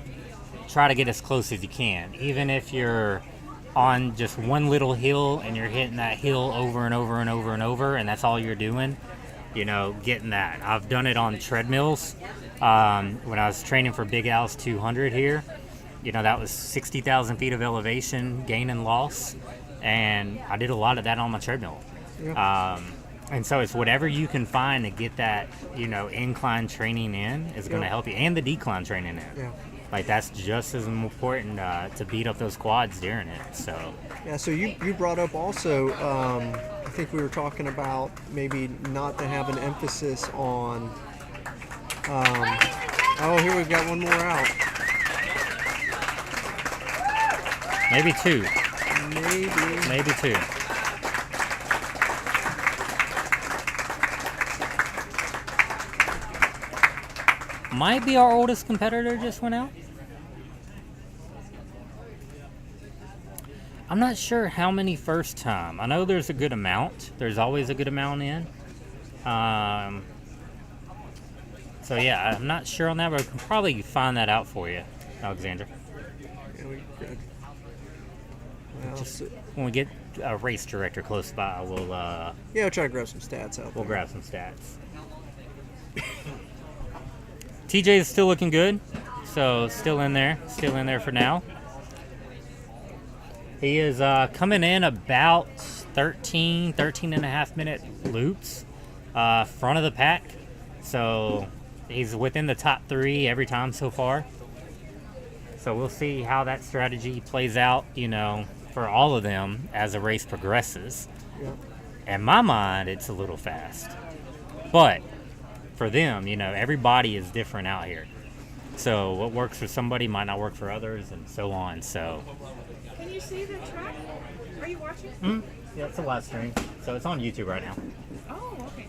Speaker 17: try to get as close as you can. Even if you're on just one little hill and you're hitting that hill over and over and over and over, and that's all you're doing, getting that. I've done it on treadmills. When I was training for Big Al's 200 here, that was 60,000 feet of elevation, gain and loss, and I did a lot of that on my treadmill.
Speaker 16: Yeah.
Speaker 17: And so it's whatever you can find to get that, incline training in is going to help you, and the decline training in.
Speaker 16: Yeah.
Speaker 17: Like, that's just as important to beat up those quads during it. So
Speaker 16: yeah. So you brought up also, I think we were talking about maybe not to have an emphasis on. Here we've got one more out.
Speaker 17: Maybe two.
Speaker 16: Maybe
Speaker 17: two. Might be our oldest competitor just went out. I'm not sure how many first time. I know there's a good amount. There's always a good amount in. So yeah, I'm not sure on that, but I can probably find that out for you, Alexander.
Speaker 16: Yeah, we could. Well,
Speaker 17: Just when we get a race director close by, we'll
Speaker 16: we'll try to grab some stats out.
Speaker 17: We'll grab some stats. TJ is still looking good, so still in there for now. He is coming in about 13 and a half minute loops, front of the pack. So he's within the top 3 every time so far. So we'll see how that strategy plays out, for all of them as the race progresses.
Speaker 16: Yeah.
Speaker 17: In my mind, it's a little fast. But for them, everybody is different out here. So what works for somebody might not work for others, and so on. So.
Speaker 13: Can you see the track? Are you watching?
Speaker 17: Yeah, it's a live stream. So it's on YouTube right now.
Speaker 13: Oh, okay.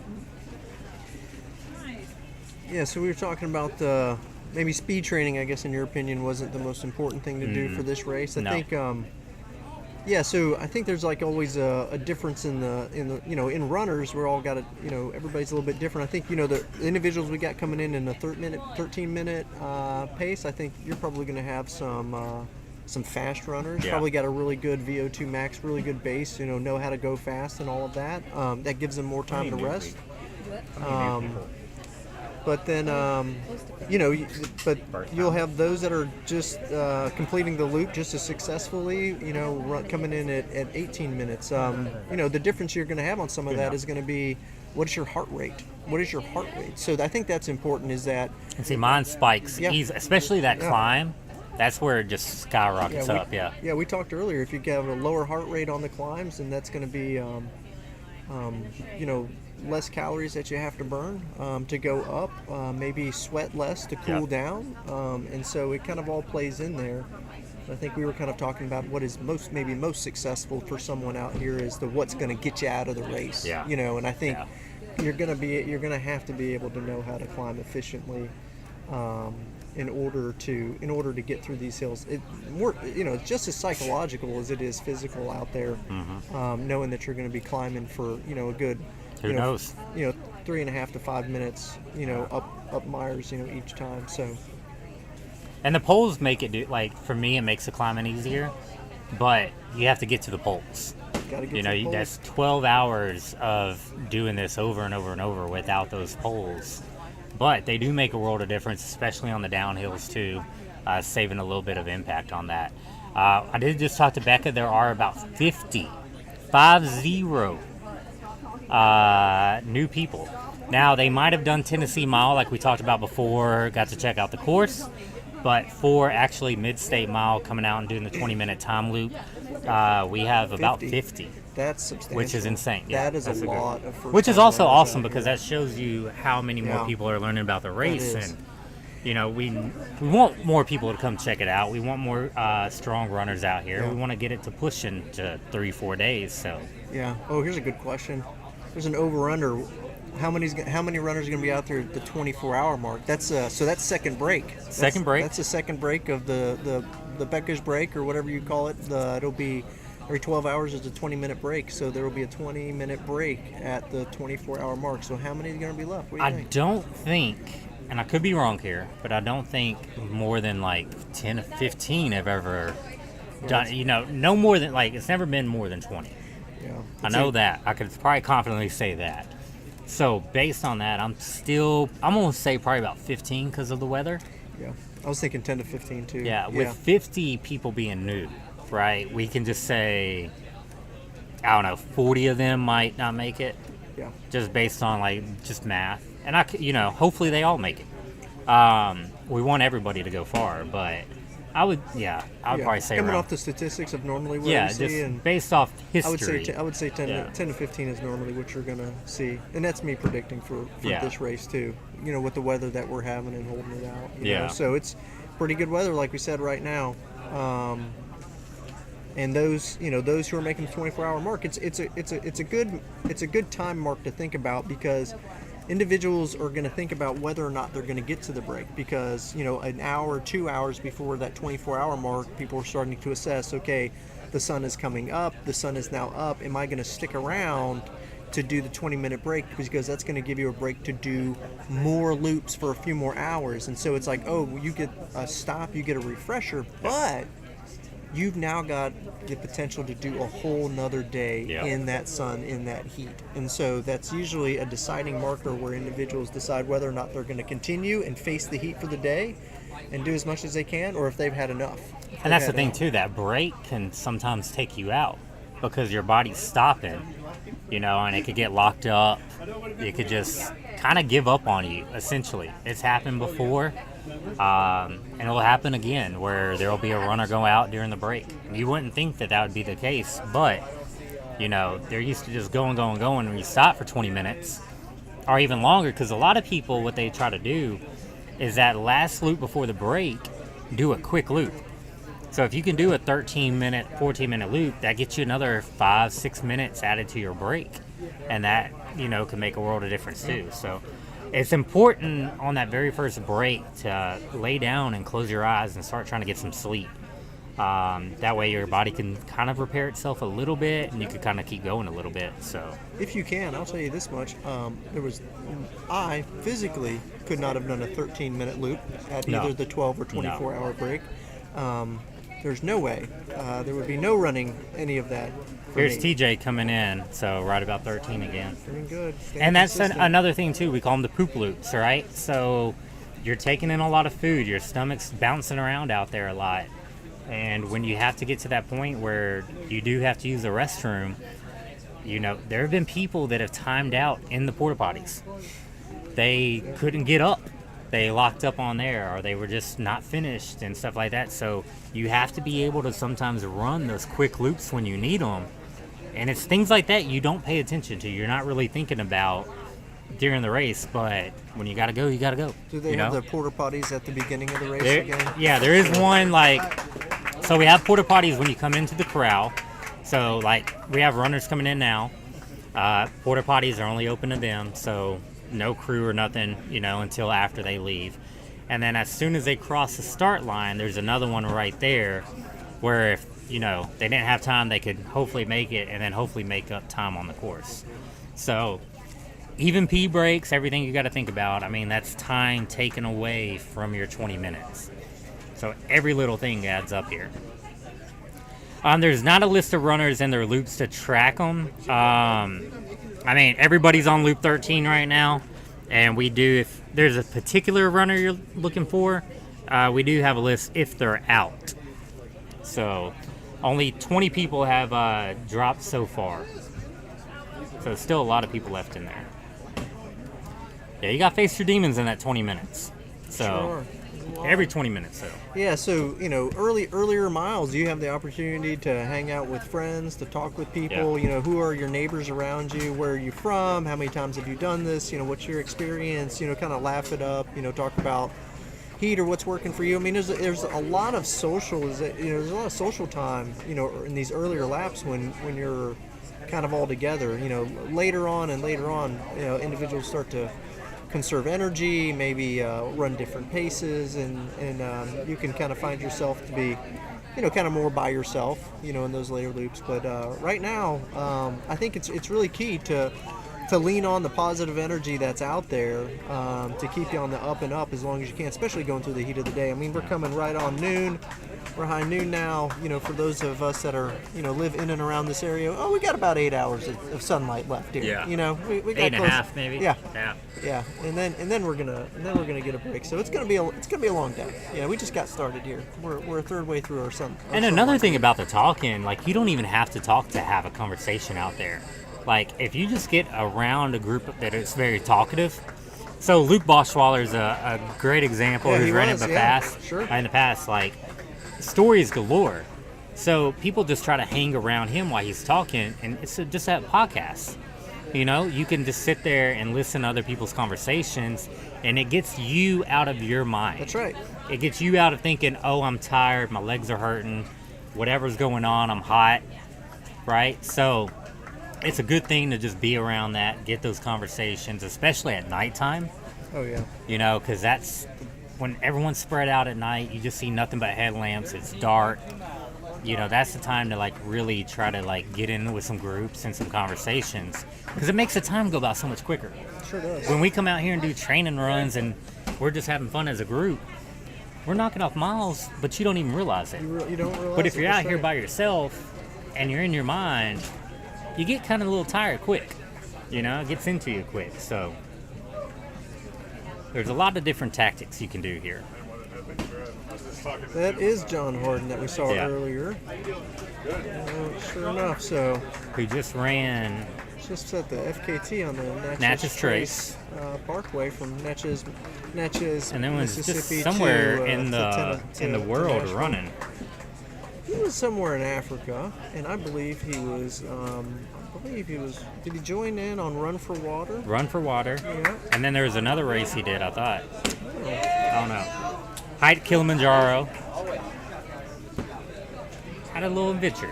Speaker 13: Nice.
Speaker 16: Yeah, so we were talking about maybe speed training, I guess, in your opinion, wasn't the most important thing to do for this race. I think, so I think there's like always a difference in the in runners. We're all got everybody's a little bit different. I think, the individuals we got coming in a 13-minute pace, I think you're probably going to have some fast runners.
Speaker 17: Yeah.
Speaker 16: Probably got a really good VO2 max, really good base, know how to go fast and all of that. That gives them more time to rest. But then, but you'll have those that are just completing the loop just as successfully, coming in at 18 minutes. The difference you're going to have on some of that is going to be, what is your heart rate? What is your heart rate? So I think that's important, is that...
Speaker 17: And see, mine spikes, especially that climb. That's where it just skyrockets up,
Speaker 16: Yeah, we talked earlier, if you have a lower heart rate on the climbs, then that's going to be, less calories that you have to burn to go up, maybe sweat less to cool down, and so it kind of all plays in there. I think we were kind of talking about what is most successful for someone out here is what's going to get you out of the race.
Speaker 17: Yeah.
Speaker 16: And I think you're going to have to be able to know how to climb efficiently. In order to get through these hills, it's just as psychological as it is physical out there. Knowing that you're going to be climbing for a good,
Speaker 17: who knows,
Speaker 16: 3.5 to 5 minutes, up Myers, each time. So,
Speaker 17: and the poles make it for me, it makes the climbing easier. but you have to get to the poles.
Speaker 16: Gotta get
Speaker 17: You
Speaker 16: to
Speaker 17: know,
Speaker 16: the poles.
Speaker 17: that's 12 hours of doing this over and over and over without those poles. But they do make a world of difference, especially on the downhills too, saving a little bit of impact on that. I did just talk to Becca. There are about 50 new people. Now, they might have done Tennessee Mile like we talked about before, got to check out the course, but for actually Mid-State Mile coming out and doing the 20-minute time loop, we have about 50.
Speaker 16: That's substantial.
Speaker 17: Which is insane. Yeah,
Speaker 16: That is
Speaker 17: that's
Speaker 16: a
Speaker 17: good-
Speaker 16: lot of first
Speaker 17: Which is
Speaker 16: time
Speaker 17: also
Speaker 16: runners
Speaker 17: awesome
Speaker 16: out
Speaker 17: because
Speaker 16: here.
Speaker 17: that shows you how many more
Speaker 16: Yeah.
Speaker 17: people are learning about the race.
Speaker 16: is.
Speaker 17: And, you know, we want more people to come check it out. We want more strong runners out here.
Speaker 16: Yeah.
Speaker 17: We want to get it to pushing to 3-4 days. So
Speaker 16: Yeah. Oh, here's a good question. There's an over/under. How many runners are going to be out there at the 24-hour mark? That's so that's second break.
Speaker 17: Second break.
Speaker 16: That's the second break of the Becca's break or whatever you call it. It'll be every 12 hours is a 20-minute break. So there will be a 20-minute break at the 24-hour mark. So how many are going to be left? What do you
Speaker 17: I
Speaker 16: think?
Speaker 17: don't think, and I could be wrong here, but I don't think more than like 10 or 15 have ever done. You know, no more than it's never been more than 20.
Speaker 16: Yeah.
Speaker 17: I know that. I could probably confidently say that. So based on that, I'm going to say probably about 15 because of the weather.
Speaker 16: Yeah. I was thinking 10 to 15 too.
Speaker 17: Yeah, with 50 people being new, right? We can just say, I don't know, 40 of them might not make it.
Speaker 16: Yeah.
Speaker 17: Just based on just math, and hopefully they all make it. We want everybody to go far, but I would probably say
Speaker 16: coming
Speaker 17: around,
Speaker 16: off the statistics of normally what
Speaker 17: yeah,
Speaker 16: we see,
Speaker 17: just
Speaker 16: and
Speaker 17: based off history.
Speaker 16: I would say 10,
Speaker 17: Yeah.
Speaker 16: 10 to 15 is normally what you're gonna see, and that's me predicting for
Speaker 17: Yeah.
Speaker 16: this race too. You know, with the weather that we're having and holding it out. You
Speaker 17: Yeah.
Speaker 16: know? So it's pretty good weather, like we said right now. And those who are making the 24-hour mark, it's a good time mark to think about because individuals are going to think about whether or not they're going to get to the break because an hour or 2 hours before that 24-hour mark, people are starting to assess, okay, the sun is coming up, the sun is now up, am I going to stick around to do the 20-minute break because that's going to give you a break to do more loops for a few more hours. And so it's like, oh, you get a stop, you get a refresher, but you've now got the potential to do a whole nother day in that sun, in that heat. And so that's usually a deciding marker where individuals decide whether or not they're going to continue and face the heat for the day and do as much as they can, or if they've had enough.
Speaker 17: And that's the thing too, that break can sometimes take you out because your body's stopping, and it could get locked up. It could just kind of give up on you, essentially. It's happened before. And it'll happen again where there'll be a runner go out during the break. You wouldn't think that would be the case, but they're used to just going when you stop for 20 minutes or even longer, because a lot of people, what they try to do is that last loop before the break, do a quick loop. So if you can do a 13-minute, 14-minute loop, that gets you another 5-6 minutes added to your break, and that can make a world of difference too. So it's important on that very first break to lay down and close your eyes and start trying to get some sleep. That way your body can kind of repair itself a little bit and you can kind of keep going a little bit. So
Speaker 16: if you can, I'll tell you this much. I physically could not have done a 13-minute loop at either the 12 or 24-hour break. There's no way. There would be no running any of that.
Speaker 17: Here's TJ coming in, so right about 13 again.
Speaker 16: Doing good.
Speaker 17: And that's another thing too. We call them the poop loops, right? So you're taking in a lot of food. Your stomach's bouncing around out there a lot. And when you have to get to that point where you do have to use the restroom, there have been people that have timed out in the porta potties. They couldn't get up. They locked up on there, or they were just not finished and stuff like that. So you have to be able to sometimes run those quick loops when you need them. And it's things like that you don't pay attention to. You're not really thinking about during the race, but when you gotta go, you gotta go.
Speaker 16: Do they have the porta potties at the beginning of the race again?
Speaker 17: Yeah, there is one so we have porta potties when you come into the corral. So we have runners coming in now. Porta potties are only open to them, so no crew or nothing, until after they leave. And then as soon as they cross the start line, there's another one right there where if they didn't have time, they could hopefully make it and then hopefully make up time on the course. So even pee breaks, everything you got to think about. I mean, that's time taken away from your 20 minutes. So every little thing adds up here. There's not a list of runners in their loops to track them. I mean, everybody's on loop 13 right now, and we do, if there's a particular runner you're looking for, we do have a list if they're out. So only 20 people have dropped so far. So there's still a lot of people left in there. Yeah, you got to face your demons in that 20 minutes. So every 20 minutes, so.
Speaker 16: Yeah, so, you know, earlier miles, you have the opportunity to hang out with friends, to talk with people. You know, who are your neighbors around you? Where are you from? How many times have you done this? You know, what's your experience? You know, kind of laugh it up, you know, talk about heat or what's working for you. I mean, there's a lot of social, you know, there's a lot of social time, you know, in these earlier laps when you're kind of all together. You know, later on, you know, individuals start to conserve energy, maybe run different paces, and you can kind of find yourself to be, you know, kind of more by yourself, you know, in those later loops. But right now, I think it's really key to lean on the positive energy that's out there, to keep you on the up and up as long as you can, especially going through the heat of the day. I mean, we're coming right on noon. We're high noon now. You know, for those of us that are, you know, live in and around this area, we got about 8 hours of sunlight left here.
Speaker 17: Yeah.
Speaker 16: You know, we got
Speaker 17: 8.5 maybe.
Speaker 16: Yeah.
Speaker 17: Yeah.
Speaker 16: Yeah. And then we're gonna get a break. So it's gonna be a long day. Yeah. We just got started here. We're a third way through our sun.
Speaker 17: And another thing about the talking, like, you don't even have to talk to have a conversation out there. Like, if you just get around a group that is very talkative. So Luke Boschwaller is a great example.
Speaker 16: Yeah,
Speaker 17: who's
Speaker 16: he
Speaker 17: ran
Speaker 16: was,
Speaker 17: in the
Speaker 16: yeah,
Speaker 17: past.
Speaker 16: sure.
Speaker 17: In the past, like, stories galore. So people just try to hang around him while he's talking, and it's just that podcast. You know, you can just sit there and listen to other people's conversations, and it gets you out of your mind.
Speaker 16: That's right.
Speaker 17: It gets you out of thinking, oh, I'm tired, my legs are hurting, whatever's going on, I'm hot, right? So it's a good thing to just be around that, get those conversations, especially at nighttime.
Speaker 16: Oh, yeah.
Speaker 17: You know, because that's when everyone's spread out at night, you just see nothing but headlamps, it's dark. You know, that's the time to, like, really try to, like, get in with some groups and some conversations, because it makes the time go by so much quicker.
Speaker 16: Sure does.
Speaker 17: When we come out here and do training runs and we're just having fun as a group, we're knocking off miles, but you don't even realize it.
Speaker 16: You don't realize
Speaker 17: But if
Speaker 16: it,
Speaker 17: you're
Speaker 16: that's
Speaker 17: out here
Speaker 16: right.
Speaker 17: by yourself and you're in your mind, you get kind of a little tired quick. You know, it gets into you quick. So there's a lot of different tactics you can do here.
Speaker 16: That is John Harden that we saw
Speaker 17: Yeah.
Speaker 16: earlier. Sure enough, so
Speaker 17: We just ran
Speaker 16: just at the FKT on the
Speaker 17: Natchez Trace.
Speaker 16: Parkway from Natchez,
Speaker 17: and then was
Speaker 16: Mississippi
Speaker 17: just somewhere
Speaker 16: to,
Speaker 17: in the
Speaker 16: to
Speaker 17: world
Speaker 16: Nashville.
Speaker 17: running.
Speaker 16: He was somewhere in Africa, and I believe he was. Did he join in on Run for Water?
Speaker 17: Run for Water.
Speaker 16: Yeah.
Speaker 17: And then there was another race he did, I thought. I don't know. Hike Kilimanjaro. Had a little adventure.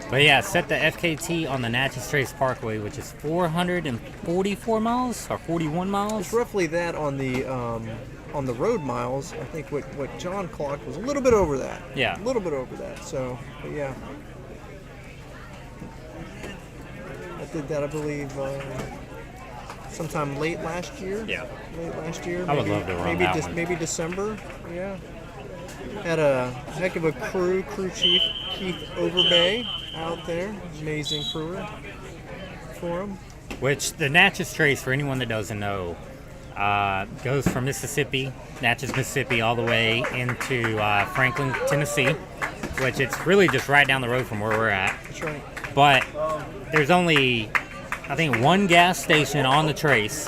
Speaker 17: But yeah, set the FKT on the Natchez Trace Parkway, which is 444 miles or 41 miles.
Speaker 16: It's roughly that on the road miles. I think what John clocked was a little bit over that.
Speaker 17: Yeah.
Speaker 16: A little bit over that. So, but yeah. I did that, I believe, sometime late last year.
Speaker 17: Yeah.
Speaker 16: Late last year.
Speaker 17: I would love to run that one.
Speaker 16: Maybe December. Yeah. Had a heck of a crew chief Keith Overbay out there. Amazing crewer for him.
Speaker 17: Which the Natchez Trace, for anyone that doesn't know, goes from Mississippi, Natchez, Mississippi, all the way into Franklin, Tennessee, which it's really just right down the road from where we're at.
Speaker 16: That's right.
Speaker 17: But there's only, I think, one gas station on the trace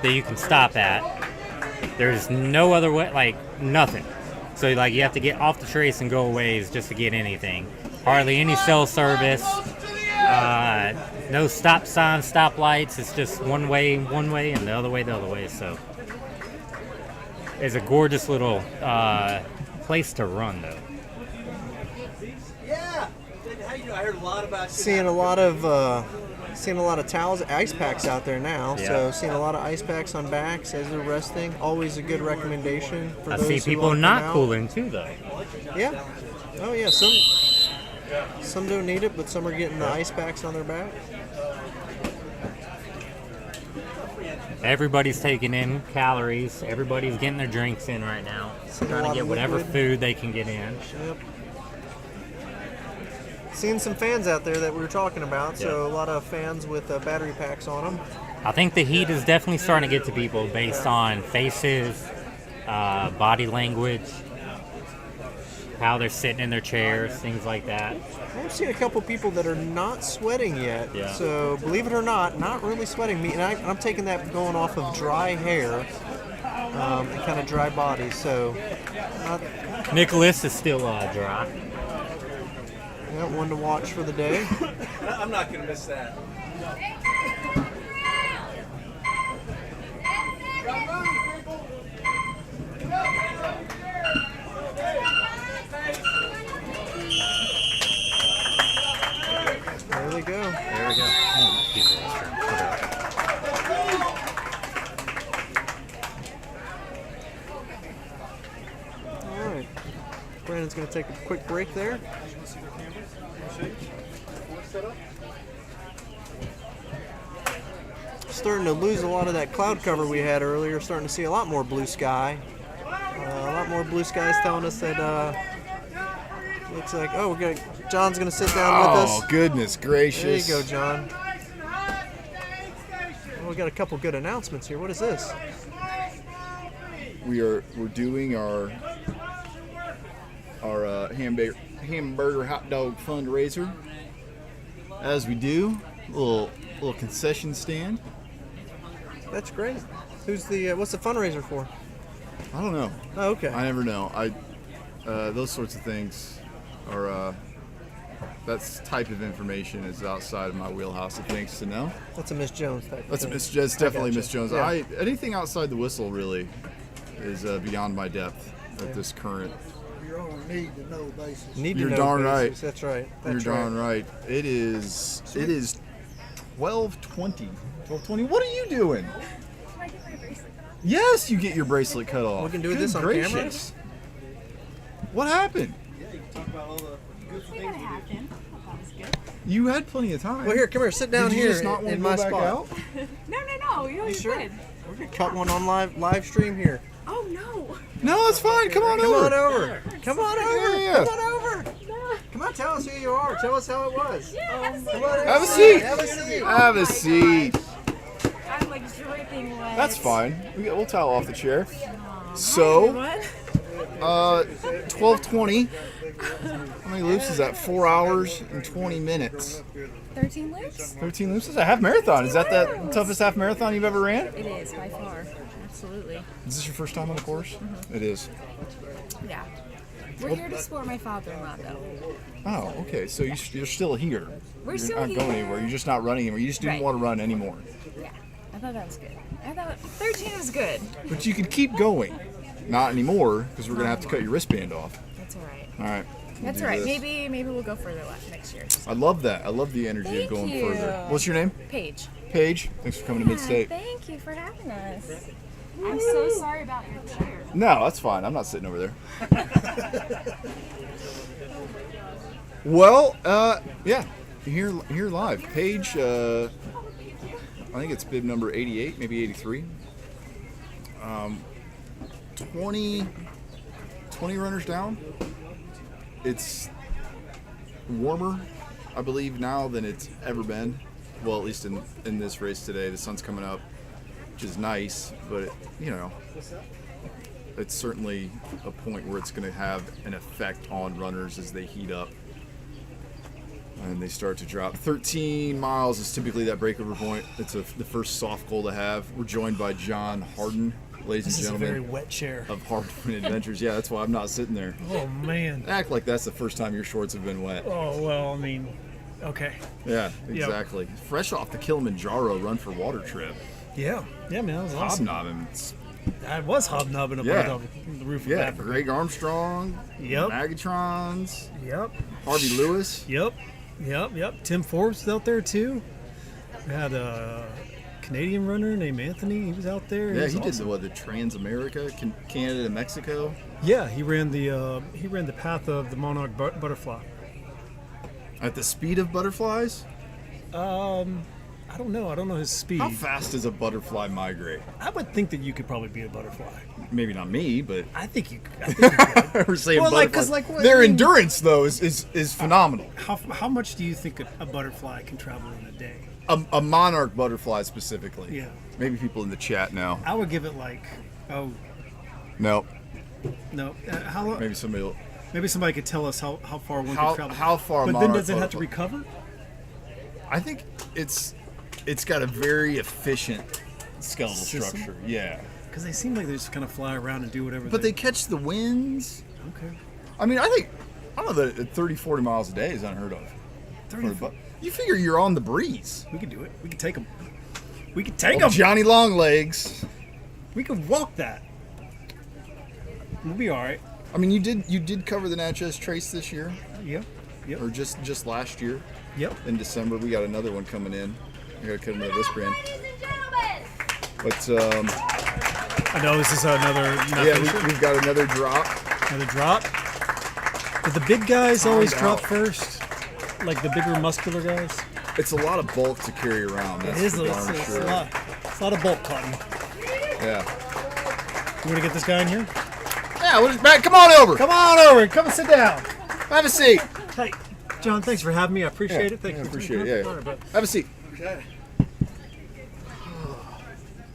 Speaker 17: that you can stop at. There's no other way, like nothing. So like you have to get off the trace and go a ways just to get anything. Hardly any cell service. No stop signs, stop lights. It's just one way, and the other way. So it's a gorgeous little place to run, though.
Speaker 6: Yeah. How you know? I heard a lot about
Speaker 16: Seeing a lot of towels, ice packs out there now.
Speaker 17: Yeah.
Speaker 16: So seeing a lot of ice packs on backs as they're resting. Always a good recommendation for
Speaker 17: I
Speaker 16: those
Speaker 17: see
Speaker 16: who
Speaker 17: people
Speaker 16: wanna come
Speaker 17: not
Speaker 16: out.
Speaker 17: cooling too, though.
Speaker 16: Yeah. Oh yeah. Some don't need it, but some are getting the ice packs on their back.
Speaker 17: Everybody's taking in calories. Everybody's getting their drinks in right now.
Speaker 16: Seen a
Speaker 17: Trying
Speaker 16: lot
Speaker 17: to get
Speaker 16: of
Speaker 17: whatever
Speaker 16: liquid.
Speaker 17: food they can get in.
Speaker 16: Yep. Seeing some fans out there that we were talking about. So a lot of fans with battery packs on them.
Speaker 17: I think the heat is definitely starting to get to people based on faces, body language, how they're sitting in their chairs, things like that.
Speaker 16: I've seen a couple people that are not sweating yet.
Speaker 17: Yeah.
Speaker 16: So believe it or not really sweating. Me, and I'm taking that going off of dry hair and kind of dry body. So
Speaker 17: Nicholas is still dry.
Speaker 16: Yeah, one to watch for the day.
Speaker 6: I'm not going to miss that.
Speaker 16: There we go.
Speaker 17: There we go.
Speaker 16: All right. Brandon's going to take a quick break there. Starting to lose a lot of that cloud cover we had earlier. Starting to see a lot more blue sky. A lot more blue skies telling us that looks like, John's going to sit down with us.
Speaker 2: Oh, goodness gracious.
Speaker 16: There you go, John. Well, we got a couple good announcements here. What is this?
Speaker 2: We're doing our hamburger hot dog fundraiser. As we do, little concession stand.
Speaker 16: That's great. Who's the what's the fundraiser for?
Speaker 2: I don't know.
Speaker 16: Oh, okay.
Speaker 2: I never know. Those sorts of things are that type of information is outside of my wheelhouse of things to know.
Speaker 16: That's a Miss Jones type.
Speaker 2: That's It's definitely Miss Jones.
Speaker 16: Yeah.
Speaker 2: Anything outside the whistle really is beyond my depth at this current.
Speaker 18: You're on a need-to-know basis.
Speaker 2: You're darn right.
Speaker 16: That's right.
Speaker 2: You're darn right. It is 12:20. 12:20. What are you doing? Yes, you get your bracelet cut off.
Speaker 16: We can do
Speaker 2: Good
Speaker 16: this on
Speaker 2: gracious. What happened?
Speaker 6: Talk about all the good things we did.
Speaker 2: You had plenty of time.
Speaker 16: Well, here, come here, sit down
Speaker 2: Did you
Speaker 16: here
Speaker 2: just not want
Speaker 16: in
Speaker 2: to go
Speaker 16: my
Speaker 2: back
Speaker 16: spot.
Speaker 2: out?
Speaker 13: No. You know you
Speaker 16: sure?
Speaker 13: good.
Speaker 16: We're gonna cut one on live stream here.
Speaker 13: Oh no.
Speaker 2: No, it's fine. Come on
Speaker 16: Come
Speaker 2: over.
Speaker 16: on over. Come on over.
Speaker 2: Yeah.
Speaker 16: Come on over. Come on, tell us who you are. Tell us how it was.
Speaker 13: Yeah,
Speaker 2: Have a seat.
Speaker 16: Have a seat.
Speaker 2: Have a seat.
Speaker 13: I'm like dripping wet.
Speaker 2: That's fine. We'll towel off the chair. So, 12:20. How many loops is that? 4 hours and 20 minutes.
Speaker 13: 13 loops?
Speaker 2: 13 loops is a half marathon. Is that the toughest half marathon you've ever ran?
Speaker 13: It is, by far. Absolutely.
Speaker 2: Is this your first time on the course?
Speaker 13: Mhm.
Speaker 2: It is.
Speaker 13: Yeah. We're here to support my father-in-law, though.
Speaker 2: Oh, okay. So you're still here.
Speaker 13: We're
Speaker 2: You're
Speaker 13: still
Speaker 2: not going
Speaker 13: here.
Speaker 2: anywhere. You're just not running anymore. You just didn't
Speaker 13: Right.
Speaker 2: want to run anymore.
Speaker 13: Yeah. I thought that was good. I thought 13 was good.
Speaker 2: But you can keep going. Not anymore, because we're going to have to cut your wristband off.
Speaker 13: That's all right.
Speaker 2: All right.
Speaker 13: That's
Speaker 2: do
Speaker 13: all right.
Speaker 2: this.
Speaker 13: Maybe we'll go further next year.
Speaker 2: I love that. I love the energy
Speaker 13: Thank
Speaker 2: of going
Speaker 13: you.
Speaker 2: further. What's your name?
Speaker 13: Paige.
Speaker 2: Paige. Thanks for coming to Mid-State.
Speaker 13: Thank you for having us. I'm so sorry about your chair.
Speaker 2: No, that's fine. I'm not sitting over there. Well, yeah, here live. Paige, I think it's bib number 88, maybe 83. 20 runners down. It's warmer, I believe, now than it's ever been. Well, at least in this race today. The sun's coming up, which is nice, but it's certainly a point where it's going to have an effect on runners as they heat up and they start to drop. 13 miles is typically that breakover point. It's the first soft goal to have. We're joined by John Harden, ladies and
Speaker 6: This is a
Speaker 2: gentlemen.
Speaker 6: very wet chair.
Speaker 2: Of Hardwood Adventures. Yeah, that's why I'm not sitting there.
Speaker 6: Oh, man.
Speaker 2: Act like that's the first time your shorts have been wet.
Speaker 6: Oh, well, I mean, okay.
Speaker 2: Yeah,
Speaker 6: Yep.
Speaker 2: exactly. Fresh off the Kilimanjaro Run for Water trip.
Speaker 6: Yeah, man, that was awesome.
Speaker 2: Hobnobbing.
Speaker 6: I was hobnobbing up
Speaker 2: Yeah.
Speaker 6: on the roof of
Speaker 2: Yeah,
Speaker 6: Africa.
Speaker 2: Greg Armstrong.
Speaker 6: Yep.
Speaker 2: Magatrons.
Speaker 6: Yep.
Speaker 2: Harvey Lewis.
Speaker 6: Yep. Tim Forbes was out there too. We had a Canadian runner named Anthony. He was out there.
Speaker 2: Yeah,
Speaker 6: was
Speaker 2: he did
Speaker 6: awesome.
Speaker 2: the Trans-America, Canada to Mexico.
Speaker 6: Yeah, he ran the path of the monarch butterfly.
Speaker 2: At the speed of butterflies?
Speaker 6: I I don't know. I don't know his speed.
Speaker 2: How fast does a butterfly migrate?
Speaker 6: I would think that you could probably be a butterfly.
Speaker 2: Maybe not me, but
Speaker 6: I think you could.
Speaker 2: we're saying
Speaker 6: Well, like, 'cause,
Speaker 2: butterflies.
Speaker 6: like, what-
Speaker 2: Their
Speaker 6: I mean-
Speaker 2: endurance though is phenomenal.
Speaker 6: How much do you think a butterfly can travel in a day?
Speaker 2: A monarch butterfly specifically.
Speaker 6: Yeah.
Speaker 2: Maybe people in the chat know.
Speaker 6: I would give it like, oh
Speaker 2: No.
Speaker 6: no, how
Speaker 2: Maybe somebody will.
Speaker 6: maybe somebody could tell us how far one
Speaker 2: How-
Speaker 6: could travel.
Speaker 2: how far a
Speaker 6: But then
Speaker 2: monarch
Speaker 6: does it have to
Speaker 2: butterfly-
Speaker 6: recover?
Speaker 2: I think it's got a very efficient skeletal
Speaker 6: System?
Speaker 2: structure. Yeah.
Speaker 6: Because they seem like they just kind of fly around and do whatever.
Speaker 2: But they catch the winds.
Speaker 6: Okay.
Speaker 2: I mean, I don't know that 30, 40 miles a day is unheard of.
Speaker 6: 30,
Speaker 2: But you figure you're on the breeze.
Speaker 6: We could do it. We could take them. We could take
Speaker 2: Well,
Speaker 6: them.
Speaker 2: Johnny Longlegs.
Speaker 6: We could walk that. We'll be all right.
Speaker 2: I mean, you did cover the Natchez Trace this year.
Speaker 6: Yep. Yep.
Speaker 2: Or just last year.
Speaker 6: Yep.
Speaker 2: In December, we got another one coming in. I got to cut another wristband. But
Speaker 6: I know this is another.
Speaker 2: yeah, we've got another drop.
Speaker 6: Another drop. Did the big guys
Speaker 2: Timed
Speaker 6: always drop
Speaker 2: out.
Speaker 6: first? Like the bigger muscular guys?
Speaker 2: It's a lot of bulk to carry around. That's
Speaker 6: It is.
Speaker 2: for
Speaker 6: It's
Speaker 2: darn sure.
Speaker 6: a lot of bulk cotton.
Speaker 2: Yeah.
Speaker 6: You want to get this guy in here?
Speaker 2: Yeah, we'll just back. Come on over.
Speaker 6: Come on over. Come and sit down.
Speaker 2: Have a seat.
Speaker 6: Hey, John, thanks for having me. I appreciate it. Thank you.
Speaker 2: Appreciate it. Yeah. Have a seat.
Speaker 8: Okay.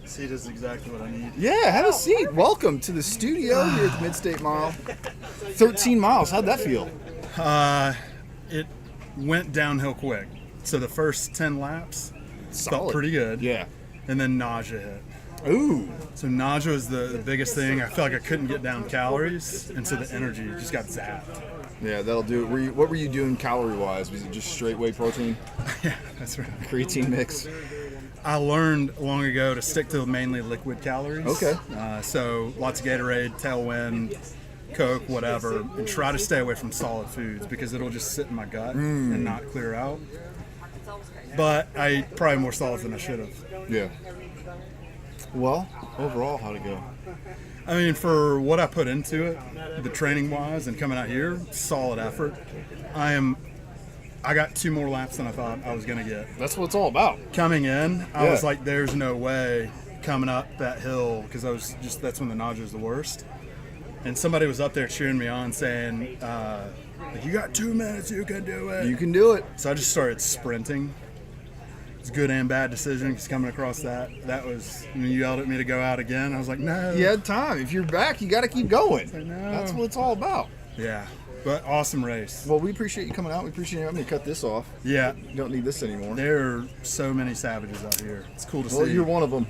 Speaker 8: Seat is exactly what I need.
Speaker 2: Yeah, have a seat. Welcome to the studio here at the Mid-State Mile. 13 miles. How'd that feel?
Speaker 8: It went downhill quick. So the first 10 laps felt
Speaker 2: Solid.
Speaker 8: pretty good.
Speaker 2: Yeah.
Speaker 8: And then nausea hit.
Speaker 2: Ooh.
Speaker 8: So nausea was the biggest thing. I felt like I couldn't get down calories, and so the energy just got zapped.
Speaker 2: Yeah, that'll do it. What were you doing calorie-wise? Was it just straight whey protein?
Speaker 8: Yeah, that's right.
Speaker 2: Creatine mix?
Speaker 8: I learned long ago to stick to mainly liquid calories.
Speaker 2: Okay.
Speaker 8: So lots of Gatorade, Tailwind, Coke, whatever, and try to stay away from solid foods because it'll just sit in my gut and not clear out. But I ate probably more solids than I should have.
Speaker 2: Yeah. Well, overall, how'd it go?
Speaker 8: I mean, for what I put into it, the training wise and coming out here, solid effort. I got 2 more laps than I thought I was going to get.
Speaker 2: That's what it's all about.
Speaker 8: Coming in, I
Speaker 2: Yeah.
Speaker 8: was like, there's no way coming up that hill because that's when the nausea is the worst. And somebody was up there cheering me on saying, like, you got 2 minutes, you can do it.
Speaker 2: You can do it.
Speaker 8: So I just started sprinting. It's a good and bad decision because coming across that was, when you yelled at me to go out again, I was like, no.
Speaker 2: You had time. If you're back, you got to keep going.
Speaker 8: I know.
Speaker 2: That's what it's all about.
Speaker 8: Yeah, but awesome race.
Speaker 2: Well, we appreciate you coming out. We appreciate you having me cut this off.
Speaker 8: Yeah.
Speaker 2: You don't need this anymore.
Speaker 8: There are so many savages out here. It's cool to
Speaker 2: Well,
Speaker 8: see.
Speaker 2: you're one of them.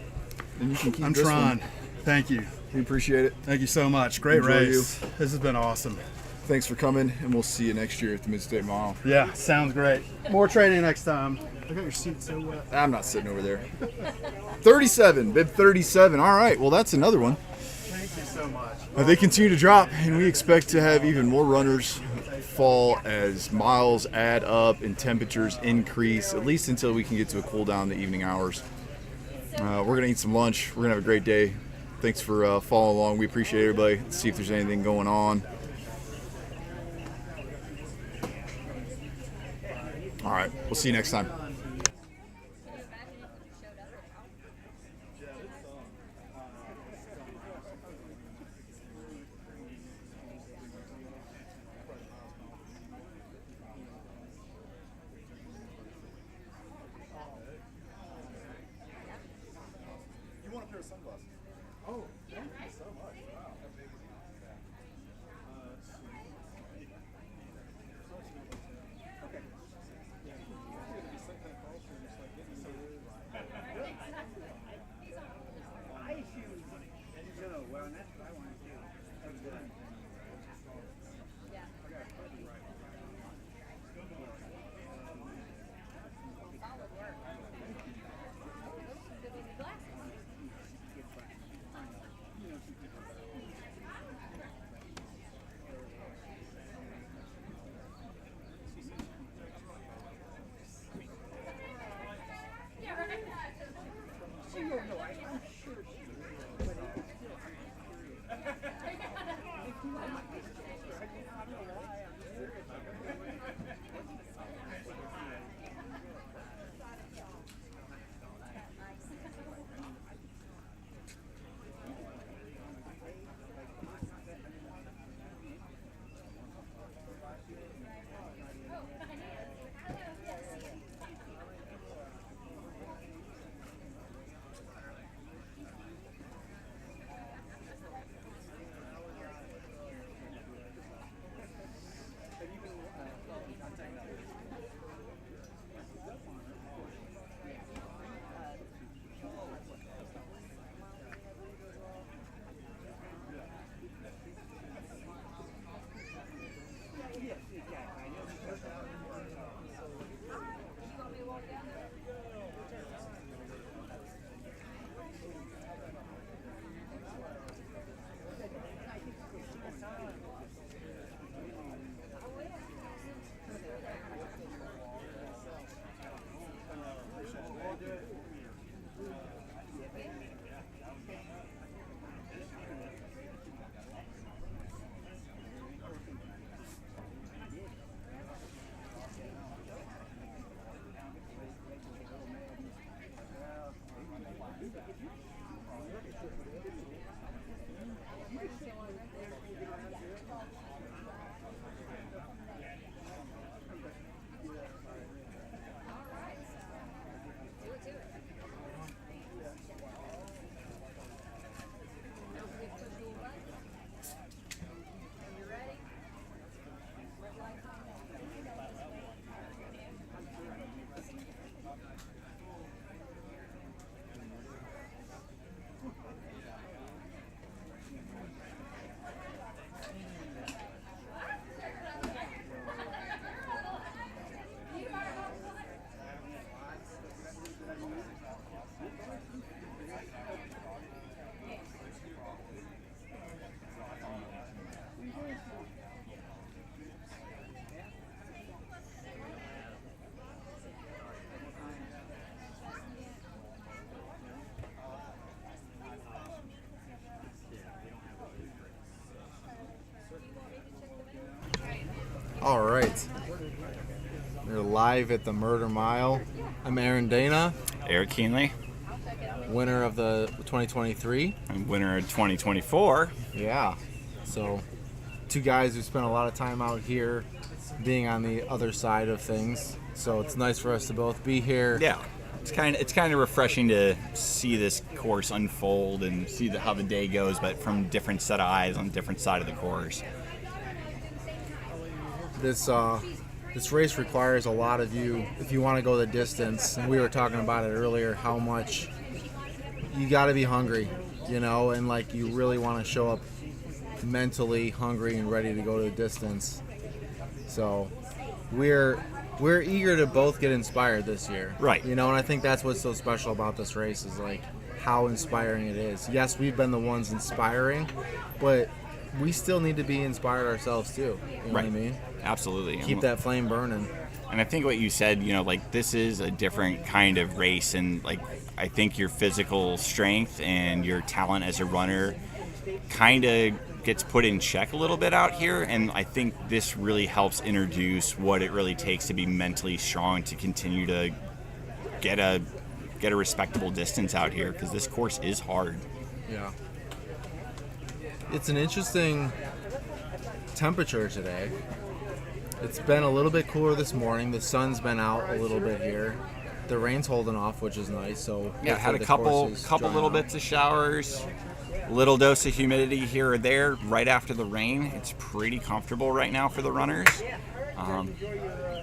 Speaker 2: And you can keep
Speaker 8: I'm
Speaker 2: this
Speaker 8: trying.
Speaker 2: one.
Speaker 8: Thank you.
Speaker 2: We appreciate it.
Speaker 8: Thank you so much. Great
Speaker 2: Enjoy
Speaker 8: race. This has been awesome.
Speaker 2: Thanks for coming, and we'll see you next year at the Mid-State Mile.
Speaker 8: Yeah, sounds great. More training next time. I got your seat so wet.
Speaker 2: I'm not sitting over there. 37, bib 37. All right, well, that's another one.
Speaker 8: Thank you so much.
Speaker 2: They continue to drop, and we expect to have even more runners fall as miles add up and temperatures increase, at least until we can get to a cool down in the evening hours. We're going to eat some lunch. We're going to have a great day. Thanks for following along. We appreciate everybody. Let's see if there's anything going on. All right, we'll see you next time. You want a pair of sunglasses? Oh, thank you so much. Wow. Okay.
Speaker 5: All right. We're live at the Murder Mile. I'm Aaron Dana.
Speaker 15: Eric Keenley.
Speaker 5: Winner of the 2023.
Speaker 15: And winner of 2024.
Speaker 5: Yeah. So, two guys who spent a lot of time out here being on the other side of things. So it's nice for us to both be here.
Speaker 15: Yeah. It's kind of refreshing to see this course unfold and see how the day goes, but from different set of eyes on different side of the course.
Speaker 5: This race requires a lot of you if you want to go the distance. And we were talking about it earlier, how much you got to be hungry, you know, and like you really want to show up mentally hungry and ready to go to the distance. So we're eager to both get inspired this year.
Speaker 15: Right.
Speaker 5: You know, and I think that's what's so special about this race is like how inspiring it is. Yes, we've been the ones inspiring, but we still need to be inspired ourselves too. You know what I mean?
Speaker 15: Absolutely.
Speaker 5: Keep that flame burning.
Speaker 15: And I think what you said, you know, like this is a different kind of race, and like I think your physical strength and your talent as a runner kind of gets put in check a little bit out here, and I think this really helps introduce what it really takes to be mentally strong to continue to get a respectable distance out here, because this course is hard.
Speaker 5: Yeah. It's an interesting temperature today. It's been a little bit cooler this morning. The sun's been out a little bit here. The rain's holding off, which is nice. So
Speaker 15: yeah, had a couple little bits of showers, little dose of humidity here or there right after the rain. It's pretty comfortable right now for the runners.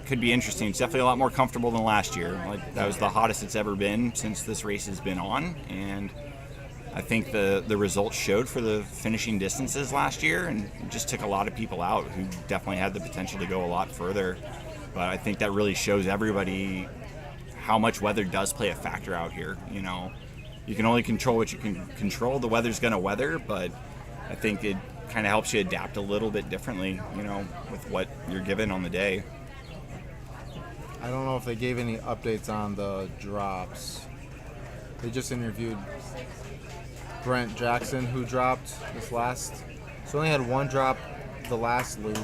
Speaker 15: Could be interesting. It's definitely a lot more comfortable than last year. Like that was the hottest it's ever been since this race has been on, and I think the results showed for the finishing distances last year, and it just took a lot of people out who definitely had the potential to go a lot further. But I think that really shows everybody how much weather does play a factor out here. You know, you can only control what you can control. The weather's going to weather, but I think it kind of helps you adapt a little bit differently, you know, with what you're given on the day.
Speaker 5: I don't know if they gave any updates on the drops. They just interviewed Brent Jackson, who dropped this last. So only had one drop the last loop.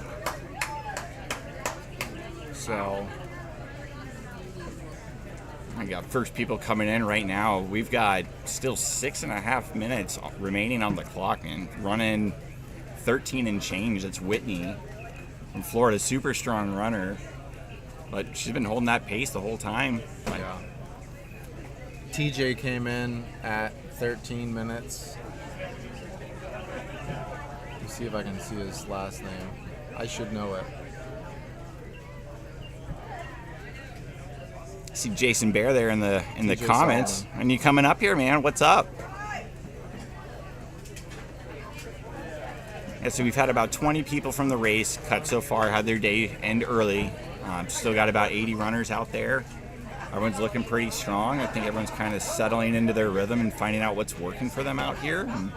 Speaker 5: So
Speaker 15: I got first people coming in right now. We've got still 6.5 minutes remaining on the clock, and running 13 and change. That's Whitney from Florida, super strong runner, but she's been holding that pace the whole time.
Speaker 5: Yeah. TJ came in at 13 minutes. Let me see if I can see his last name. I should know it.
Speaker 15: I see Jason Bear there in the
Speaker 5: TJ
Speaker 15: comments.
Speaker 5: Solomon.
Speaker 15: And you coming up here, man? What's up? Yeah, so we've had about 20 people from the race cut so far, had their day end early. Still got about 80 runners out there. Everyone's looking pretty strong. I think everyone's kind of settling into their rhythm and finding out what's working for them out here. And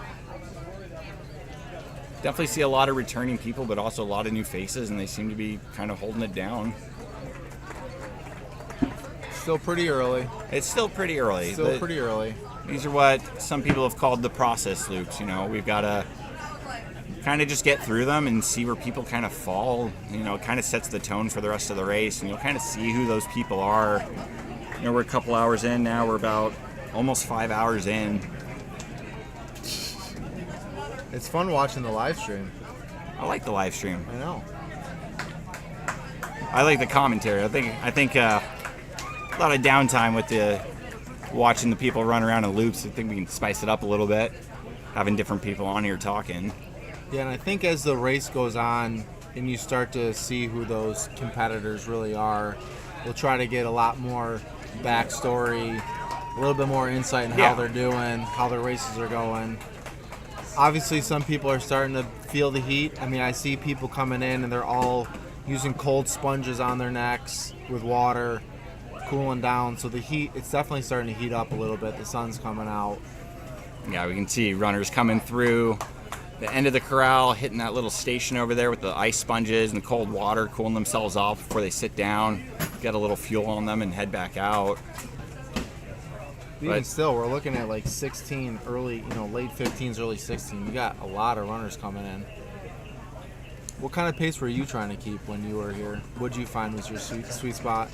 Speaker 15: definitely see a lot of returning people, but also a lot of new faces, and they seem to be kind of holding it down.
Speaker 5: Still pretty early.
Speaker 15: It's still pretty early.
Speaker 5: Still pretty early.
Speaker 15: These are what some people have called the process loops. You know, we've got to kind of just get through them and see where people kind of fall. You know, it kind of sets the tone for the rest of the race, and you'll kind of see who those people are. You know, we're a couple hours in now. We're about almost 5 hours in.
Speaker 5: It's fun watching the live stream.
Speaker 15: I like the live stream.
Speaker 5: I know.
Speaker 15: I like the commentary. I think a lot of downtime with the watching the people run around in loops. I think we can spice it up a little bit, having different people on here talking.
Speaker 5: Yeah, and I think as the race goes on and you start to see who those competitors really are, we'll try to get a lot more backstory, a little bit more insight in how they're doing, how their races are going. Obviously, some people are starting to feel the heat. I mean, I see people coming in and they're all using cold sponges on their necks with water, cooling down. So the heat, it's definitely starting to heat up a little bit. The sun's coming out.
Speaker 15: Yeah, we can see runners coming through the end of the corral, hitting that little station over there with the ice sponges and the cold water, cooling themselves off before they sit down, get a little fuel on them, and head back out.
Speaker 5: Even still, we're looking at like 16, early, late 15s, early 16. We got a lot of runners coming in. What kind of pace were you trying to keep when you were here? What did you find was your sweet spot?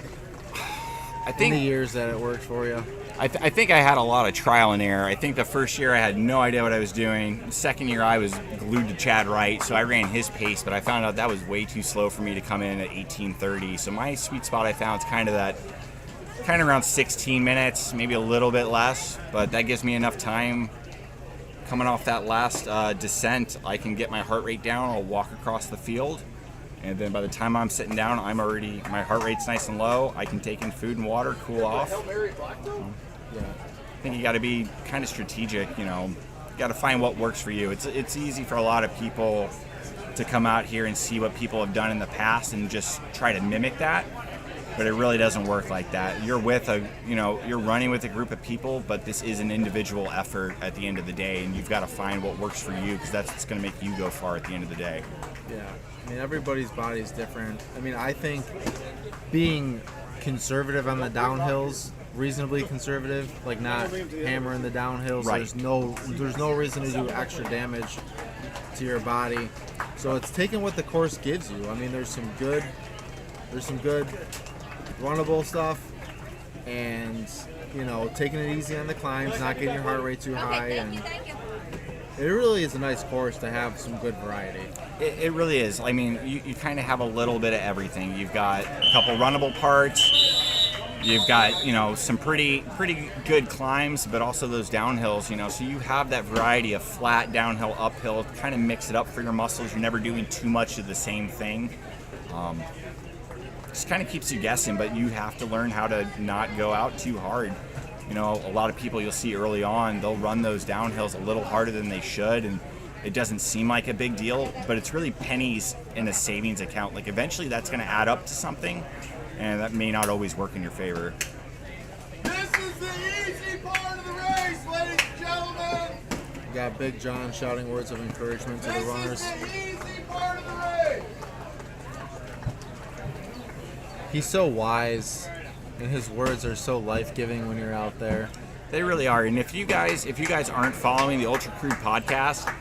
Speaker 15: I think
Speaker 5: in the years that it worked for you.
Speaker 15: I think I had a lot of trial and error. I think the first year I had no idea what I was doing. The second year I was glued to Chad Wright, so I ran his pace, but I found out that was way too slow for me to come in at 18:30. So my sweet spot I found is kind of around 16 minutes, maybe a little bit less, but that gives me enough time. Coming off that last descent, I can get my heart rate down. I'll walk across the field, and then by the time I'm sitting down, my heart rate's nice and low. I can take in food and water, cool off.
Speaker 5: Yeah.
Speaker 15: I think you got to be kind of strategic. You got to find what works for you. It's easy for a lot of people to come out here and see what people have done in the past and just try to mimic that. But it really doesn't work like that. You're running with a group of people, but this is an individual effort at the end of the day, and you've got to find what works for you, because that's what's going to make you go far at the end of the day.
Speaker 5: Yeah, I mean, everybody's body is different. I mean, I think being conservative on the downhills, reasonably conservative, like not hammering the downhills.
Speaker 15: Right.
Speaker 5: There's no reason to do extra damage to your body. So it's taking what the course gives you. I mean, there's some good runnable stuff, and taking it easy on the climbs, not getting your heart rate too high, and it really is a nice course to have some good variety.
Speaker 15: It really is. I mean, you kind of have a little bit of everything. You've got a couple runnable parts. You've got, some pretty good climbs, but also those downhills, so you have that variety of flat, downhill, uphill, kind of mix it up for your muscles. You're never doing too much of the same thing. Just kind of keeps you guessing, but you have to learn how to not go out too hard. A lot of people you'll see early on, they'll run those downhills a little harder than they should, and it doesn't seem like a big deal, but it's really pennies in a savings account. Like, eventually that's going to add up to something, and that may not always work in your favor.
Speaker 2: This is the easy part of the race, ladies and gentlemen.
Speaker 5: We got Big John shouting words of encouragement to the runners.
Speaker 2: This is the easy part of the race.
Speaker 5: He's so wise, and his words are so life-giving when you're out there.
Speaker 15: They really are. And if you guys aren't following the Ultra Crude podcast,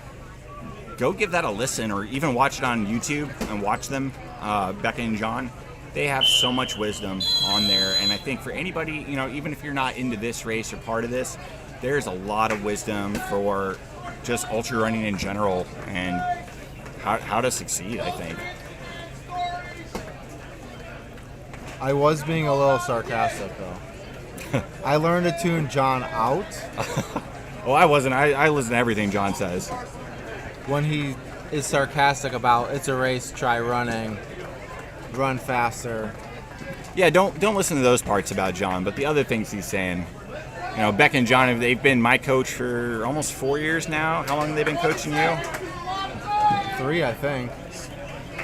Speaker 15: go give that a listen, or even watch it on YouTube and watch them, Becca and John. They have so much wisdom on there, and I think for anybody, even if you're not into this race or part of this, there's a lot of wisdom for just ultra running in general and how to succeed, I think.
Speaker 5: I was being a little sarcastic, though. I learned to tune John out.
Speaker 15: Well, I wasn't. I listen to everything John says.
Speaker 5: When he is sarcastic about it's a race, try running, run faster.
Speaker 15: Yeah, don't listen to those parts about John, but the other things he's saying. Beck and John, they've been my coach for almost 4 years now. How long have they been coaching you?
Speaker 5: 3, I think.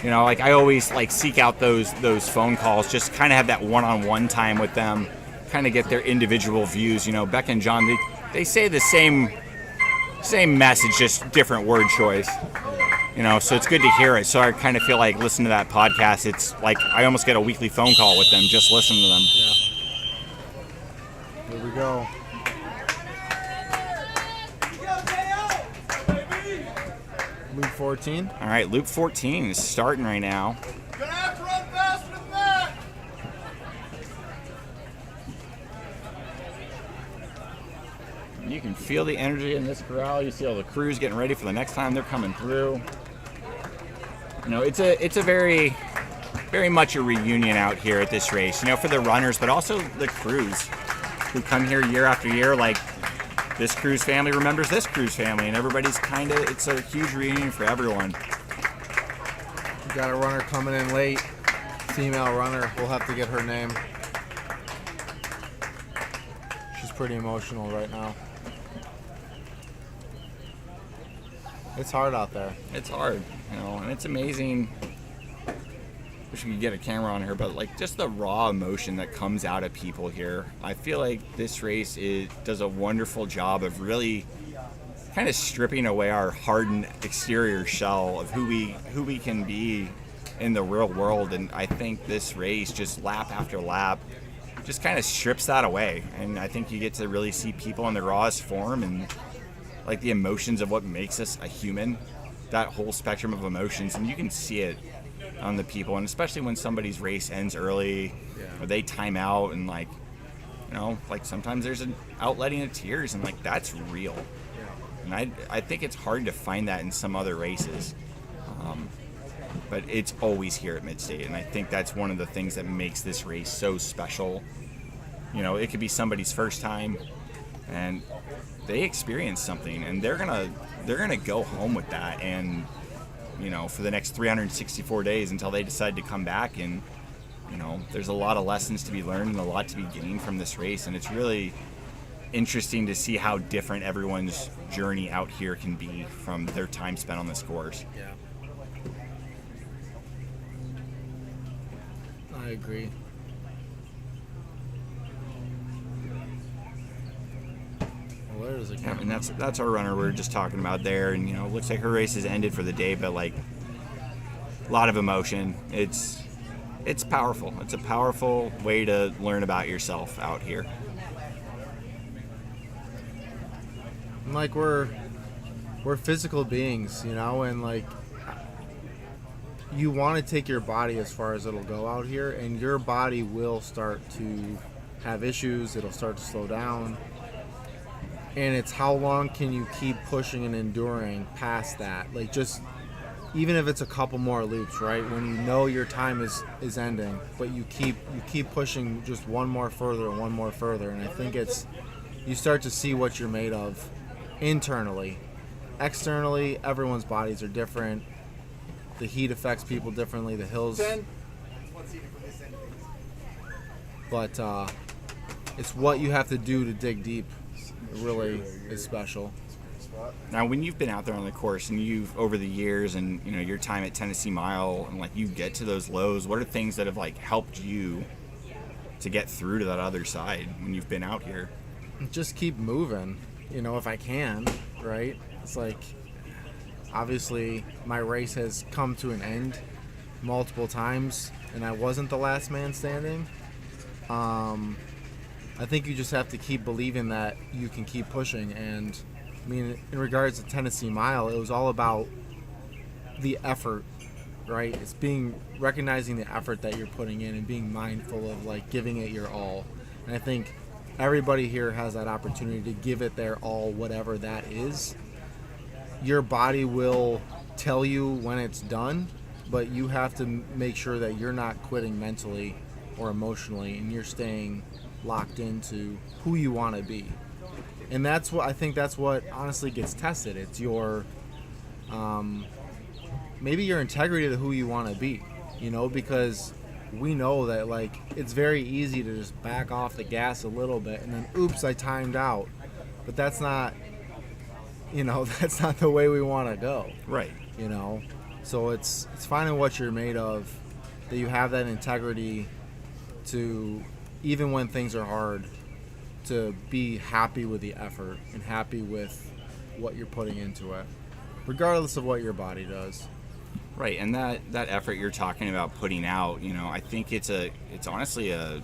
Speaker 15: I always seek out those phone calls, just kind of have that one-on-one time with them, kind of get their individual views. Beck and John, they say the same message, just different word choice. So it's good to hear it. So I kind of feel like listening to that podcast, it's like I almost get a weekly phone call with them, just listening to them.
Speaker 5: Yeah. Here we go. Loop 14.
Speaker 15: All right, loop 14 is starting right now.
Speaker 2: Gonna have to run faster than that.
Speaker 15: You can feel the energy in this corral. You see all the crews getting ready for the next time they're coming through. It's a very, very much a reunion out here at this race. For the runners, but also the crews who come here year after year. Like, this crew's family remembers this crew's family, and everybody's it's a huge reunion for everyone.
Speaker 5: We got a runner coming in late, female runner. We'll have to get her name. She's pretty emotional right now. It's hard out there.
Speaker 15: It's hard, and it's amazing. Wish we could get a camera on her, but just the raw emotion that comes out of people here. I feel like this race does a wonderful job of really kind of stripping away our hardened exterior shell of who we can be in the real world, and I think this race, just lap after lap, just kind of strips that away, and I think you get to really see people in their rawest form and the emotions of what makes us a human. that whole spectrum of emotions, and you can see it on the people, and especially when somebody's race ends early, or they time out, and like, you know, like sometimes there's an outletting of tears, and like that's real. And I think it's hard to find that in some other races, but it's always here at Mid-State, and I think that's one of the things that makes this race so special. You know, it could be somebody's first time, and they experience something, and they're gonna go home with that, and you know, for the next 364 days until they decide to come back. And you know, there's a lot of lessons to be learned and a lot to be gained from this race, and it's really interesting to see how different everyone's journey out here can be from their time spent on this course.
Speaker 19: Yeah, I agree. Well, there's a
Speaker 15: Yeah, and that's our runner we were just talking about there, and you know, it looks like her race has ended for the day, but like a lot of emotion. It's powerful. It's a powerful way to learn about yourself out here.
Speaker 19: Like we're physical beings, you know, and like you want to take your body as far as it'll go out here, and your body will start to have issues. It'll start to slow down, and it's how long can you keep pushing and enduring past that. Like, just even if it's a couple more loops, right, when you know your time is ending, but you keep pushing just one more further and one more further. And I think you start to see what you're made of internally. Externally, everyone's bodies are different. The heat affects people differently. The hills. But it's what you have to do to dig deep. It really is special.
Speaker 15: Now, when you've been out there on the course and you've over the years, and you know your time at Tennessee Mile, and like you get to those lows, what are things that have like helped you to get through to that other side when you've been out here?
Speaker 19: Just keep moving, you know, if I can, right? It's like, obviously my race has come to an end multiple times, and I wasn't the last man standing. I think you just have to keep believing that you can keep pushing. And I mean, in regards to Tennessee Mile, it was all about the effort, right? It's recognizing the effort that you're putting in and being mindful of like giving it your all. And I think everybody here has that opportunity to give it their all, whatever that is. Your body will tell you when it's done, but you have to make sure that you're not quitting mentally or emotionally, and you're staying locked into who you want to be. And that's what I think honestly gets tested. It's your maybe your integrity to who you want to be, you know, because we know that like it's very easy to just back off the gas a little bit and then oops, I timed out. But that's not, you know, that's not the way we want to go.
Speaker 15: Right.
Speaker 19: You know. So it's finding what you're made of, that you have that integrity to, even when things are hard, to be happy with the effort and happy with what you're putting into it, regardless of what your body does.
Speaker 15: Right, and that effort you're talking about putting out, you know, I think it's honestly a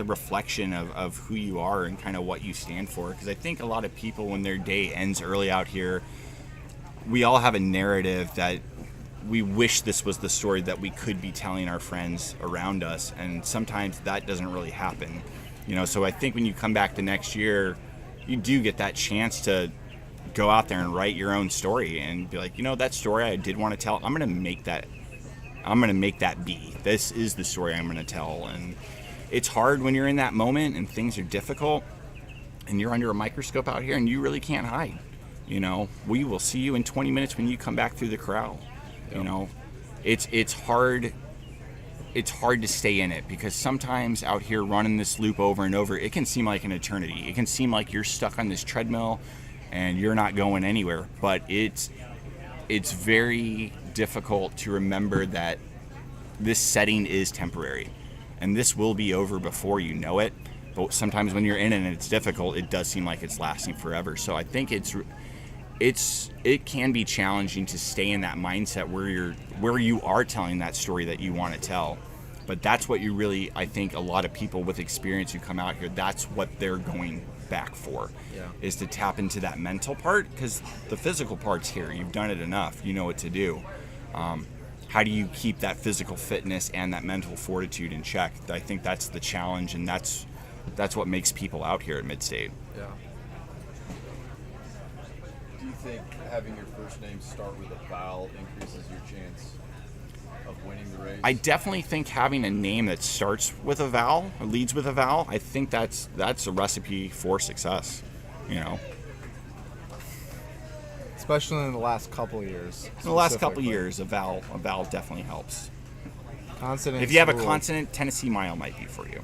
Speaker 15: reflection of who you are and kind of what you stand for. Because I think a lot of people, when their day ends early out here, we all have a narrative that we wish this was the story that we could be telling our friends around us, and sometimes that doesn't really happen, you know. So I think when you come back to next year, you do get that chance to go out there and write your own story and be like, you know, that story I did want to tell, I'm gonna make that be. This is the story I'm gonna tell. And it's hard when you're in that moment and things are difficult and you're under a microscope out here and you really can't hide. You know, we will see you in 20 minutes when you come back through the corral. You know, it's hard to stay in it, because sometimes out here running this loop over and over, it can seem like an eternity. It can seem like you're stuck on this treadmill and you're not going anywhere. But it's very difficult to remember that this setting is temporary and this will be over before you know it. But sometimes when you're in it and it's difficult, it does seem like it's lasting forever. So I think it can be challenging to stay in that mindset where you are telling that story that you want to tell. But that's what you really, I think a lot of people with experience who come out here, that's what they're going back for, is to tap into that mental part, because the physical part's here. You've done it enough. You know what to do. How do you keep that physical fitness and that mental fortitude in check? I think that's the challenge, and that's what makes people out here at Midstate.
Speaker 5: Yeah. Do you think having your first name start with a vowel increases your chance of winning the race?
Speaker 15: I definitely think having a name that starts with a vowel, or leads with a vowel, I think that's a recipe for success, you know.
Speaker 19: Especially in the last couple of years.
Speaker 15: In the last couple of years, a vowel definitely helps.
Speaker 19: Consonants
Speaker 15: If you have a
Speaker 19: rule.
Speaker 15: consonant, Tennessee Mile might be for you.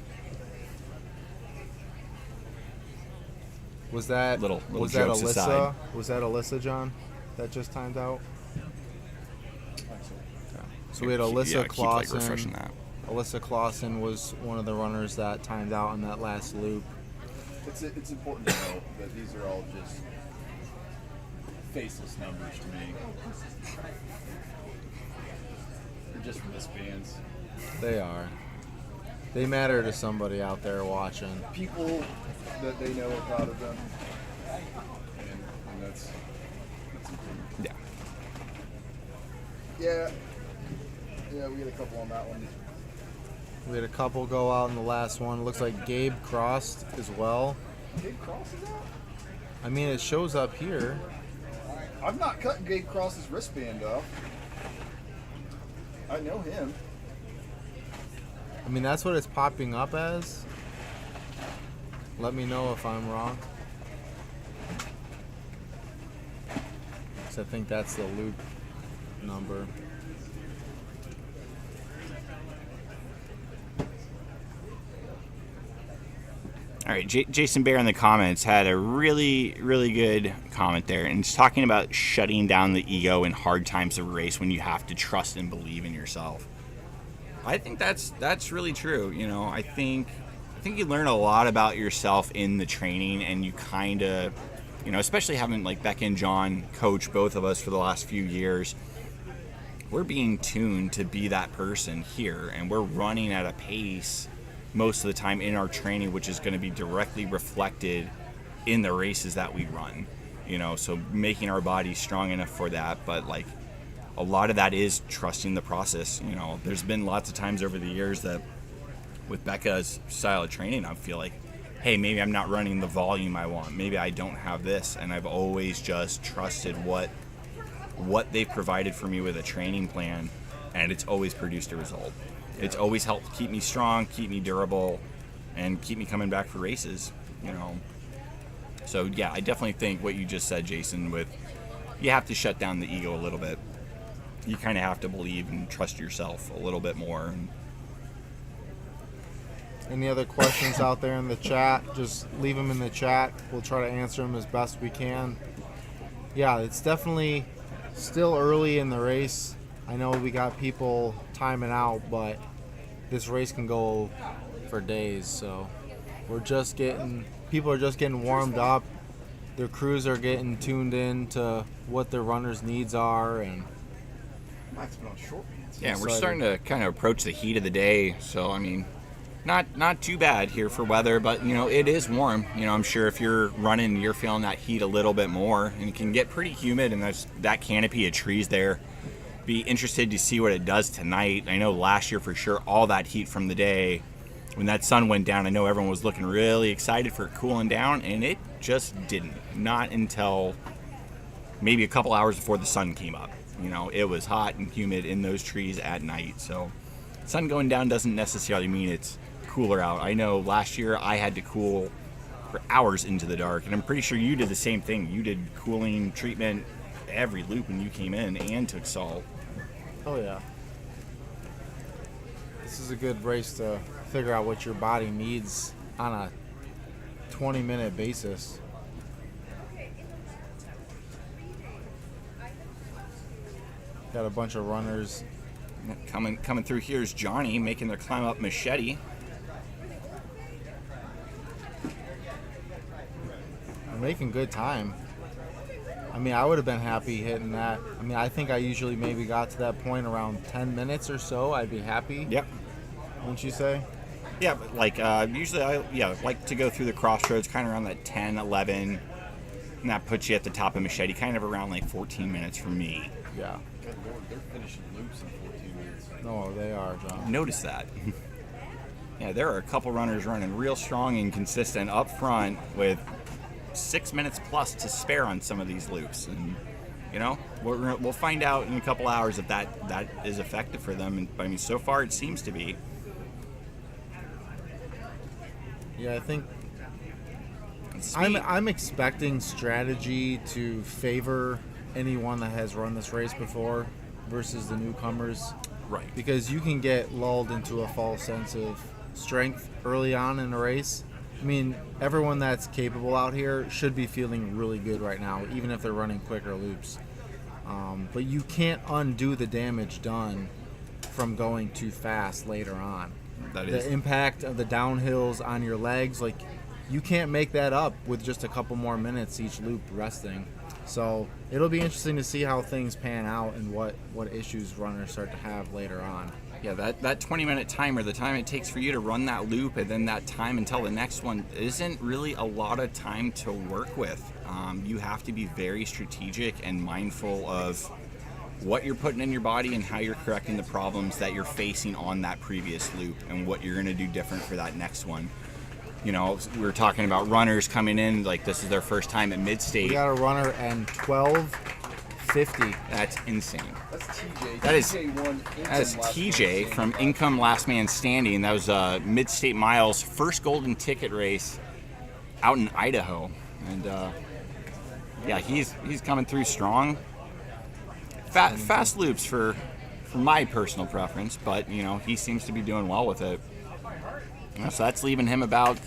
Speaker 19: Was that
Speaker 15: little
Speaker 19: was that
Speaker 15: jokes
Speaker 19: Alyssa?
Speaker 15: aside.
Speaker 19: Was that Alyssa, John? That just timed out. So we had Alyssa
Speaker 15: keep, like,
Speaker 19: Clausen.
Speaker 15: refreshing that.
Speaker 19: Alyssa Clausen was one of the runners that timed out in that last loop.
Speaker 5: It's important to know that these are all just faceless numbers to me. They're just wristbands.
Speaker 19: They are. They matter to somebody out there watching.
Speaker 5: People that they know are proud of them, and that's important. Yeah, we had a couple on that one.
Speaker 19: We had a couple go out in the last one. Looks like Gabe crossed as well.
Speaker 2: Gabe Cross is out?
Speaker 19: I mean, it shows up here.
Speaker 2: I've not cut Gabe Cross's wristband off. I know him.
Speaker 19: I mean, that's what it's popping up as. Let me know if I'm wrong. 'Cause I think that's the loop number.
Speaker 15: All right, Jason Bear in the comments had a really, really good comment there, and he's talking about shutting down the ego in hard times of a race when you have to trust and believe in yourself. I think that's really true. You know, I think you learn a lot about yourself in the training, and you kind of, you know, especially having like Becca and John coach both of us for the last few years, we're being tuned to be that person here, and we're running at a pace most of the time in our training, which is going to be directly reflected in the races that we run, you know, so making our bodies strong enough for that. But like a lot of that is trusting the process. You know, there's been lots of times over the years that with Becca's style of training, I feel like, hey, maybe I'm not running the volume I want, maybe I don't have this, and I've always just trusted what they've provided for me with a training plan, and it's always produced a result. It's always helped keep me strong, keep me durable, and keep me coming back for races, you know. So yeah, I definitely think what you just said, Jason, with you have to shut down the ego a little bit. You kind of have to believe and trust yourself a little bit more.
Speaker 19: Any other questions out there in the chat, just leave them in the chat. We'll try to answer them as best we can. Yeah, it's definitely still early in the race. I know we got people timing out, but this race can go for days, so people are just getting warmed up. Their crews are getting tuned in to what their runners' needs are, and
Speaker 15: yeah, we're starting to kind of approach the heat of the day, so I mean, not too bad here for weather, but you know, it is warm. You know, I'm sure if you're running, you're feeling that heat a little bit more, and it can get pretty humid, and there's that canopy of trees there. Be interested to see what it does tonight. I know last year for sure, all that heat from the day when that sun went down, I know everyone was looking really excited for it cooling down, and it just didn't. Not until maybe a couple hours before the sun came up. You know, it was hot and humid in those trees at night. So sun going down doesn't necessarily mean it's cooler out. I know last year I had to cool for hours into the dark, and I'm pretty sure you did the same thing. You did cooling treatment every loop when you came in and took salt.
Speaker 19: oh yeah. This is a good race to figure out what your body needs on a 20-minute basis. Got a bunch of runners.
Speaker 15: Coming through here is Johnny making their climb up Machete.
Speaker 19: They're making good time. I mean, I would have been happy hitting that. I mean, I think I usually maybe got to that point around 10 minutes or so. I'd be happy.
Speaker 15: Yep.
Speaker 19: wouldn't you say?
Speaker 15: Yeah, but like usually I like to go through the crossroads kind of around that 10, 11, and that puts you at the top of Machete, kind of around like 14 minutes for me.
Speaker 19: Yeah.
Speaker 14: Good Lord, they're finishing loops in 14 minutes.
Speaker 19: No, they are, John.
Speaker 15: Notice that. Yeah, there are a couple runners running real strong and consistent up front with 6 minutes plus to spare on some of these loops, and you know we'll find out in a couple hours if that is effective for them. And I mean, so far it seems to be.
Speaker 19: Yeah, I think I'm expecting strategy to favor anyone that has run this race before versus the newcomers.
Speaker 15: Right.
Speaker 19: Because you can get lulled into a false sense of strength early on in a race. I mean, everyone that's capable out here should be feeling really good right now, even if they're running quicker loops. But you can't undo the damage done from going too fast later on. The impact of the downhills on your legs, like, you can't make that up with just a couple more minutes each loop resting. So it'll be interesting to see how things pan out and what issues runners start to have later on.
Speaker 15: Yeah, that 20-minute timer, the time it takes for you to run that loop and then that time until the next one isn't really a lot of time to work with. You have to be very strategic and mindful of what you're putting in your body and how you're correcting the problems that you're facing on that previous loop and what you're going to do different for that next one. You know, we were talking about runners coming in, like this is their first time at mid-state.
Speaker 19: We got a runner and 12:50.
Speaker 15: That's insane.
Speaker 10: That's TJ.
Speaker 15: That is
Speaker 10: TJ
Speaker 15: TJ from Income Last Man Standing. That was Mid-State Miles' first golden ticket race out in Idaho. And yeah, he's coming through strong. Fast loops for my personal preference, but you know, he seems to be doing well with it. So that's leaving him about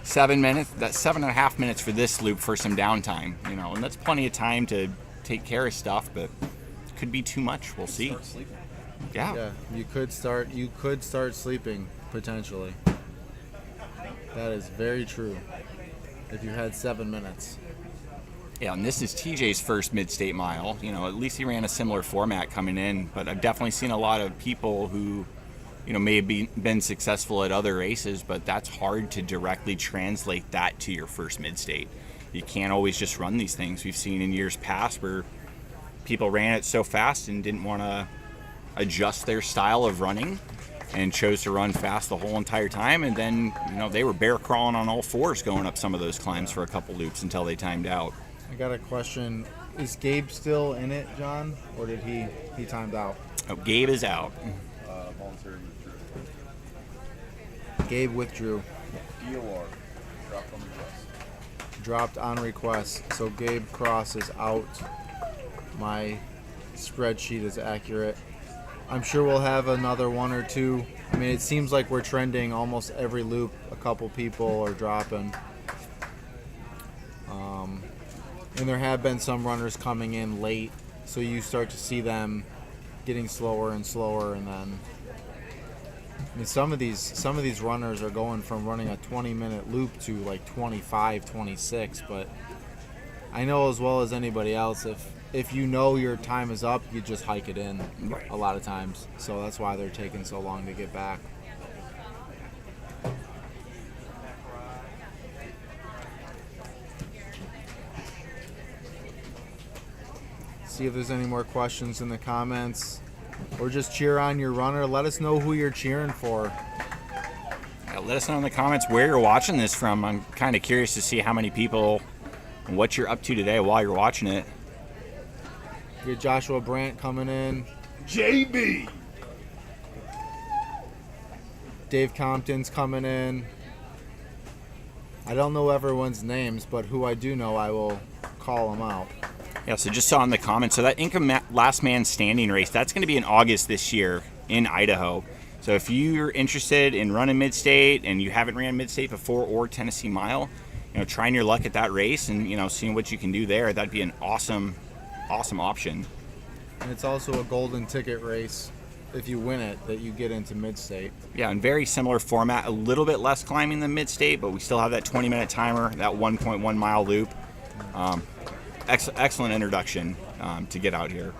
Speaker 15: 7 minutes. That's 7.5 minutes for this loop for some downtime, you know, and that's plenty of time to take care of stuff, but could be too much. We'll see. Yeah.
Speaker 19: You could start sleeping potentially. That is very true. If you had 7 minutes.
Speaker 15: Yeah, and this is TJ's first mid-state mile. You know, at least he ran a similar format coming in, but I've definitely seen a lot of people who, you know, may have been successful at other races, but that's hard to directly translate that to your first mid-state. You can't always just run these things. We've seen in years past where people ran it so fast and didn't want to adjust their style of running and chose to run fast the whole entire time, and then, you know, they were bear crawling on all fours going up some of those climbs for a couple loops until they timed out.
Speaker 19: I got a question. Is Gabe still in it, John, or did he timed out?
Speaker 15: Oh, Gabe is out.
Speaker 10: Voluntary withdrew.
Speaker 19: Gabe withdrew.
Speaker 10: DOR. Dropped on request.
Speaker 19: Dropped on request. So Gabe Cross is out. My spreadsheet is accurate. I'm sure we'll have another one or two. I mean, it seems like we're trending almost every loop. A couple people are dropping. And there have been some runners coming in late, so you start to see them getting slower and slower, and then I mean, some of these runners are going from running a 20-minute loop to like 25, 26, but I know as well as anybody else, if you know your time is up, you just hike it in a lot of times. So that's why they're taking so long to get back. See if there's any more questions in the comments, or just cheer on your runner. Let us know who you're cheering for.
Speaker 15: Yeah, let us know in the comments where you're watching this from. I'm kind of curious to see how many people and what you're up to today while you're watching it.
Speaker 19: You get Joshua Brandt coming in.
Speaker 2: JB.
Speaker 19: Dave Compton's coming in. I don't know everyone's names, but who I do know, I will call them out.
Speaker 15: Yeah, so just saw in the comments, so that Income Last Man Standing race, that's going to be in August this year in Idaho. So if you're interested in running mid-state and you haven't ran mid-state before or Tennessee Mile, you know, trying your luck at that race and, you know, seeing what you can do there, that'd be an awesome option.
Speaker 19: And it's also a golden ticket race, if you win it, that you get into mid-state.
Speaker 15: Yeah, and very similar format, a little bit less climbing than mid-state, but we still have that 20-minute timer, that 1.1 mile loop. Excellent introduction to get out here.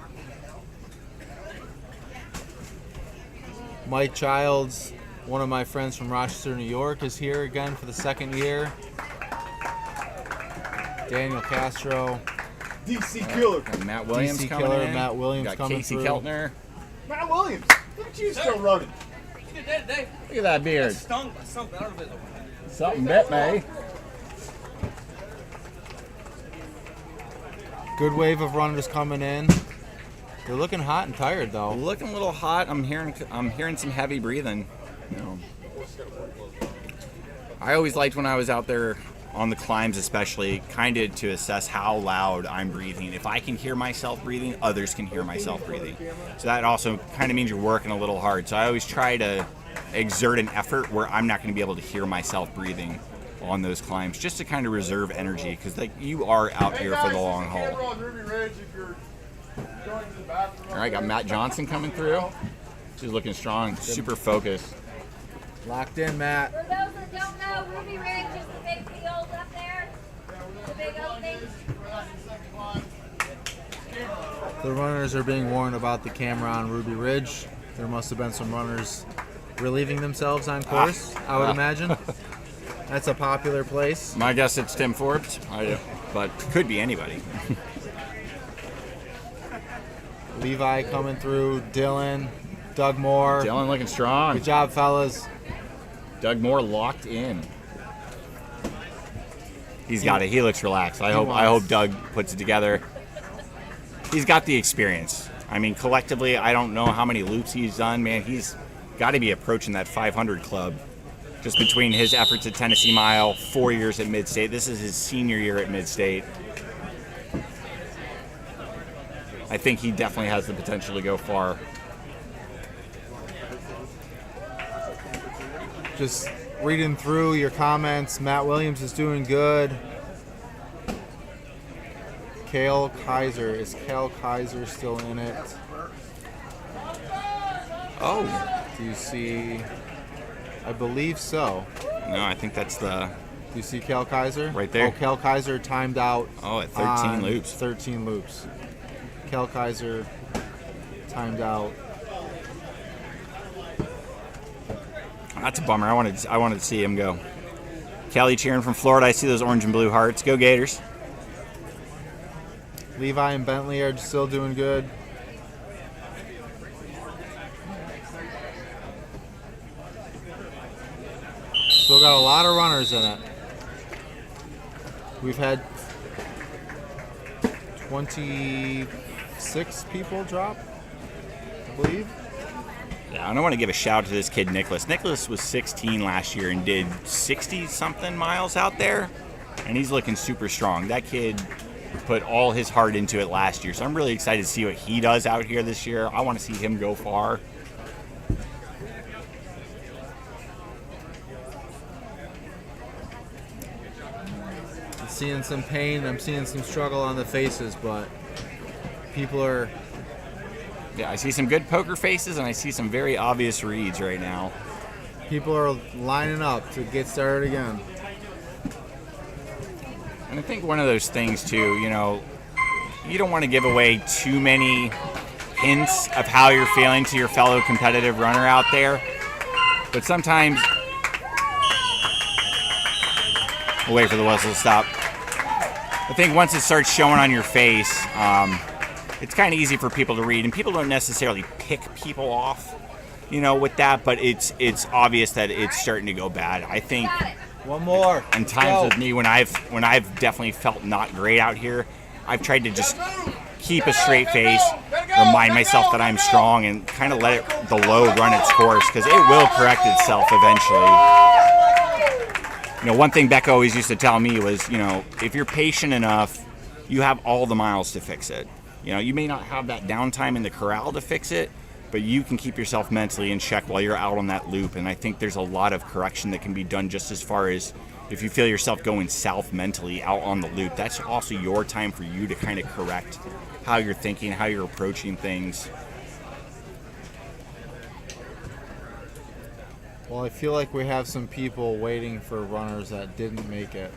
Speaker 19: Mike Childs One of my friends from Rochester, New York is here again for the second year. Daniel Castro.
Speaker 2: DC Killer.
Speaker 15: Got Matt Williams
Speaker 19: DC
Speaker 15: coming
Speaker 19: Killer,
Speaker 15: in.
Speaker 19: Matt Williams
Speaker 15: Got
Speaker 19: coming
Speaker 15: Casey
Speaker 19: through.
Speaker 15: Keltner.
Speaker 2: Matt Williams. Look at you still running.
Speaker 15: Look at that beard.
Speaker 7: Stung by something. I don't know if it's
Speaker 15: Something bit me.
Speaker 19: Good wave of runners coming in. They're looking hot and tired though.
Speaker 15: Looking a little hot. I'm hearing some heavy breathing. You know. I always liked when I was out there on the climbs, especially, kind of to assess how loud I'm breathing. If I can hear myself breathing, others can hear myself breathing. So that also kind of means you're working a little hard. So I always try to exert an effort where I'm not going to be able to hear myself breathing on those climbs, just to kind of reserve energy, because like you are out here for the long haul. All right, got Matt Johnson coming through. She's looking strong, super focused.
Speaker 19: Locked in, Matt.
Speaker 1: For those that don't know, Ruby Ridge is the big field up there. The big opening.
Speaker 19: The runners are being warned about the camera on Ruby Ridge. There must have been some runners relieving themselves on course, I would imagine. That's a popular place.
Speaker 15: My guess it's Tim Forbes, but could be anybody.
Speaker 19: Levi coming through, Dylan, Doug Moore.
Speaker 15: Dylan looking strong.
Speaker 19: Good job, fellas.
Speaker 15: Doug Moore locked in. He's got it. He looks relaxed. I hope Doug puts it together. He's got the experience. I mean, collectively, I don't know how many loops he's done. Man, he's got to be approaching that 500 club. Just between his efforts at Tennessee Mile, 4 years at Mid-State. This is his senior year at Mid-State. I think he definitely has the potential to go far.
Speaker 19: Just reading through your comments, Matt Williams is doing good. Kale Kaiser. Is Kale Kaiser still in it?
Speaker 15: Oh.
Speaker 19: Do you see? I believe so.
Speaker 15: No, I think that's the...
Speaker 19: Do you see Kale Kaiser?
Speaker 15: Right there.
Speaker 19: Oh, Kale Kaiser timed out.
Speaker 15: Oh, at 13 loops.
Speaker 19: 13 loops. Kale Kaiser timed out.
Speaker 15: That's a bummer. I wanted to see him go. Kelly cheering from Florida. I see those orange and blue hearts. Go Gators.
Speaker 19: Levi and Bentley are still doing good. Still got a lot of runners in it. We've had 26 people drop, I believe.
Speaker 15: Yeah, and I want to give a shout out to this kid, Nicholas. Nicholas was 16 last year and did 60-something miles out there, and he's looking super strong. That kid put all his heart into it last year, so I'm really excited to see what he does out here this year. I want to see him go far.
Speaker 19: I'm seeing some pain, I'm seeing some struggle on the faces, but people are...
Speaker 15: Yeah, I see some good poker faces, and I see some very obvious reads right now.
Speaker 19: People are lining up to get started again.
Speaker 15: And I think one of those things, too, you know, you don't want to give away too many hints of how you're feeling to your fellow competitive runner out there. But sometimes... We'll wait for the whistle to stop. I think once it starts showing on your face, it's kind of easy for people to read, and people don't necessarily pick people off, you know, with that, but it's obvious that it's starting to go bad. I think
Speaker 19: one more.
Speaker 15: And times with me when I've definitely felt not great out here, I've tried to just keep a straight face, remind myself that I'm strong, and kind of let the low run its course, because it will correct itself eventually. You know, one thing Becca always used to tell me was, you know, if you're patient enough, you have all the miles to fix it. You know, you may not have that downtime in the corral to fix it, but you can keep yourself mentally in check while you're out on that loop. And I think there's a lot of correction that can be done just as far as if you feel yourself going south mentally out on the loop. That's also your time for you to kind of correct how you're thinking, how you're approaching things.
Speaker 19: Well, I feel like we have some people waiting for runners that didn't make it.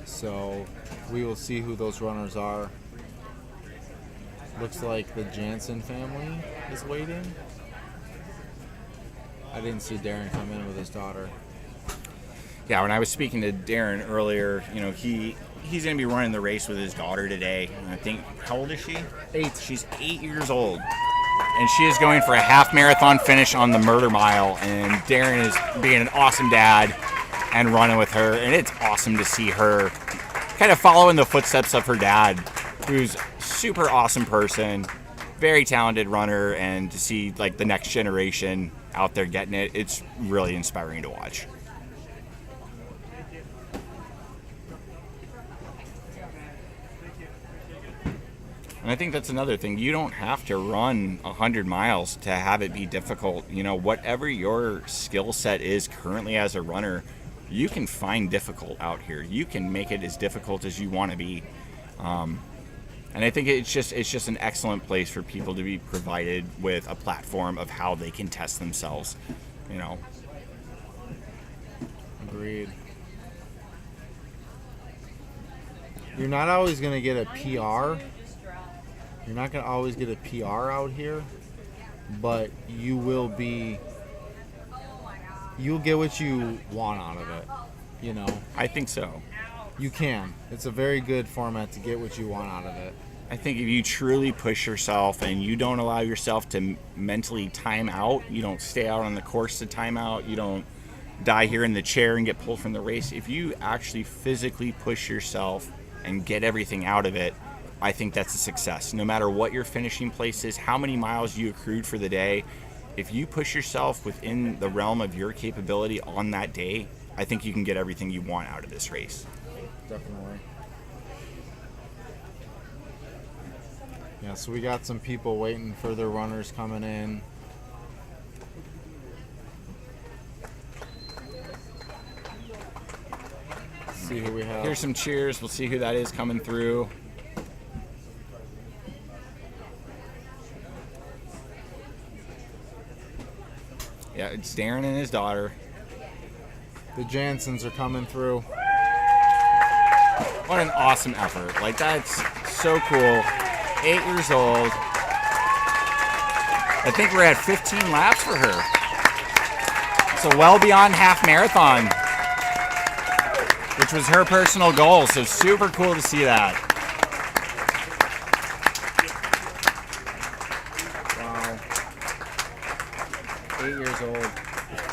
Speaker 19: So we will see who those runners are. Looks like the Jansen family is waiting. I didn't see Darren come in with his daughter.
Speaker 15: Yeah, when I was speaking to Darren earlier, you know, he's going to be running the race with his daughter today. I think, how old is she?
Speaker 19: 8.
Speaker 15: She's 8 years old. And she is going for a half marathon finish on the Murder Mile. And Darren is being an awesome dad and running with her. And it's awesome to see her kind of following the footsteps of her dad, who's a super awesome person, very talented runner, and to see like the next generation out there getting it, it's really inspiring to watch. And I think that's another thing. You don't have to run 100 miles to have it be difficult. You know, whatever your skill set is currently as a runner, you can find difficult out here. You can make it as difficult as you want to be. And I think it's just an excellent place for people to be provided with a platform of how they can test themselves, you know.
Speaker 19: Agreed. You're not always going to get a PR. You're not going to always get a PR out here, but you'll get what you want out of it, you know?
Speaker 15: I think so.
Speaker 19: You can. It's a very good format to get what you want out of it.
Speaker 15: I think if you truly push yourself and you don't allow yourself to mentally time out, you don't stay out on the course to time out, you don't die here in the chair and get pulled from the race. If you actually physically push yourself and get everything out of it, I think that's a success. No matter what your finishing place is, how many miles you accrued for the day, if you push yourself within the realm of your capability on that day, I think you can get everything you want out of this race.
Speaker 19: Definitely. Yeah, so we got some people waiting for their runners coming in. See who we have.
Speaker 15: Here's some cheers. We'll see who that is coming through. Yeah, it's Darren and his daughter.
Speaker 19: The Jansons are coming through.
Speaker 15: What an awesome effort. Like, that's so cool. 8 years old. I think we're at 15 laps for her. So well beyond half marathon, which was her personal goal. So super cool to see that.
Speaker 19: Wow. 8 years old.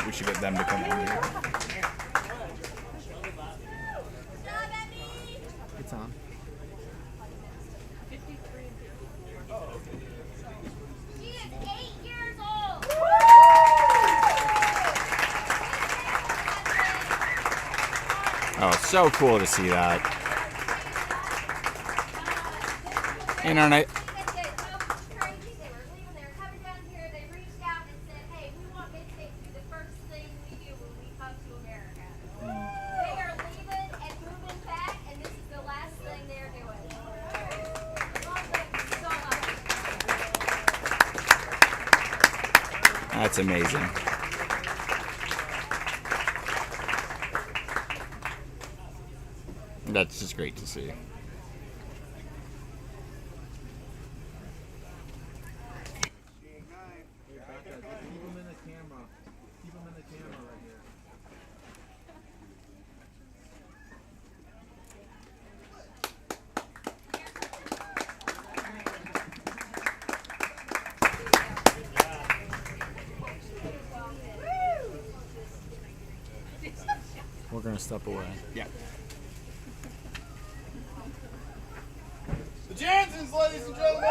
Speaker 15: We should get them to come on here.
Speaker 19: It's on.
Speaker 15: Oh, so cool to see that. You know, and I, that's amazing. That's just great to see.
Speaker 19: We're going to step away.
Speaker 15: Yeah.
Speaker 2: The Jansons, ladies and gentlemen.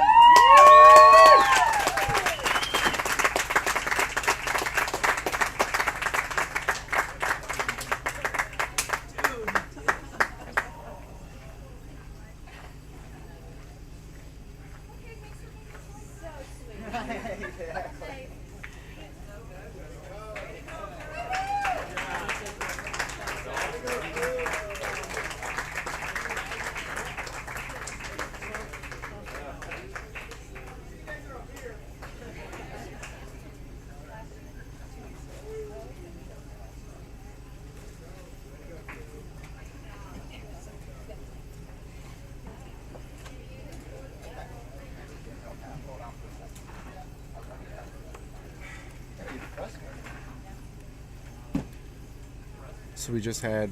Speaker 19: So we just had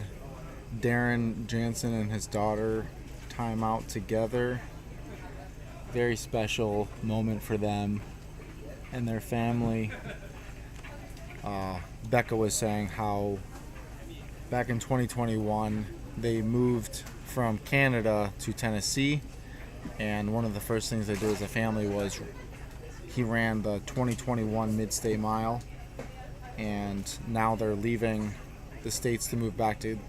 Speaker 19: Darren Jansen and his daughter time out together. Very special moment for them and their family. Becca was saying how back in 2021 they moved from Canada to Tennessee, and one of the first things they did as a family was he ran the 2021 Mid-State Mile, and now they're leaving the States to move back to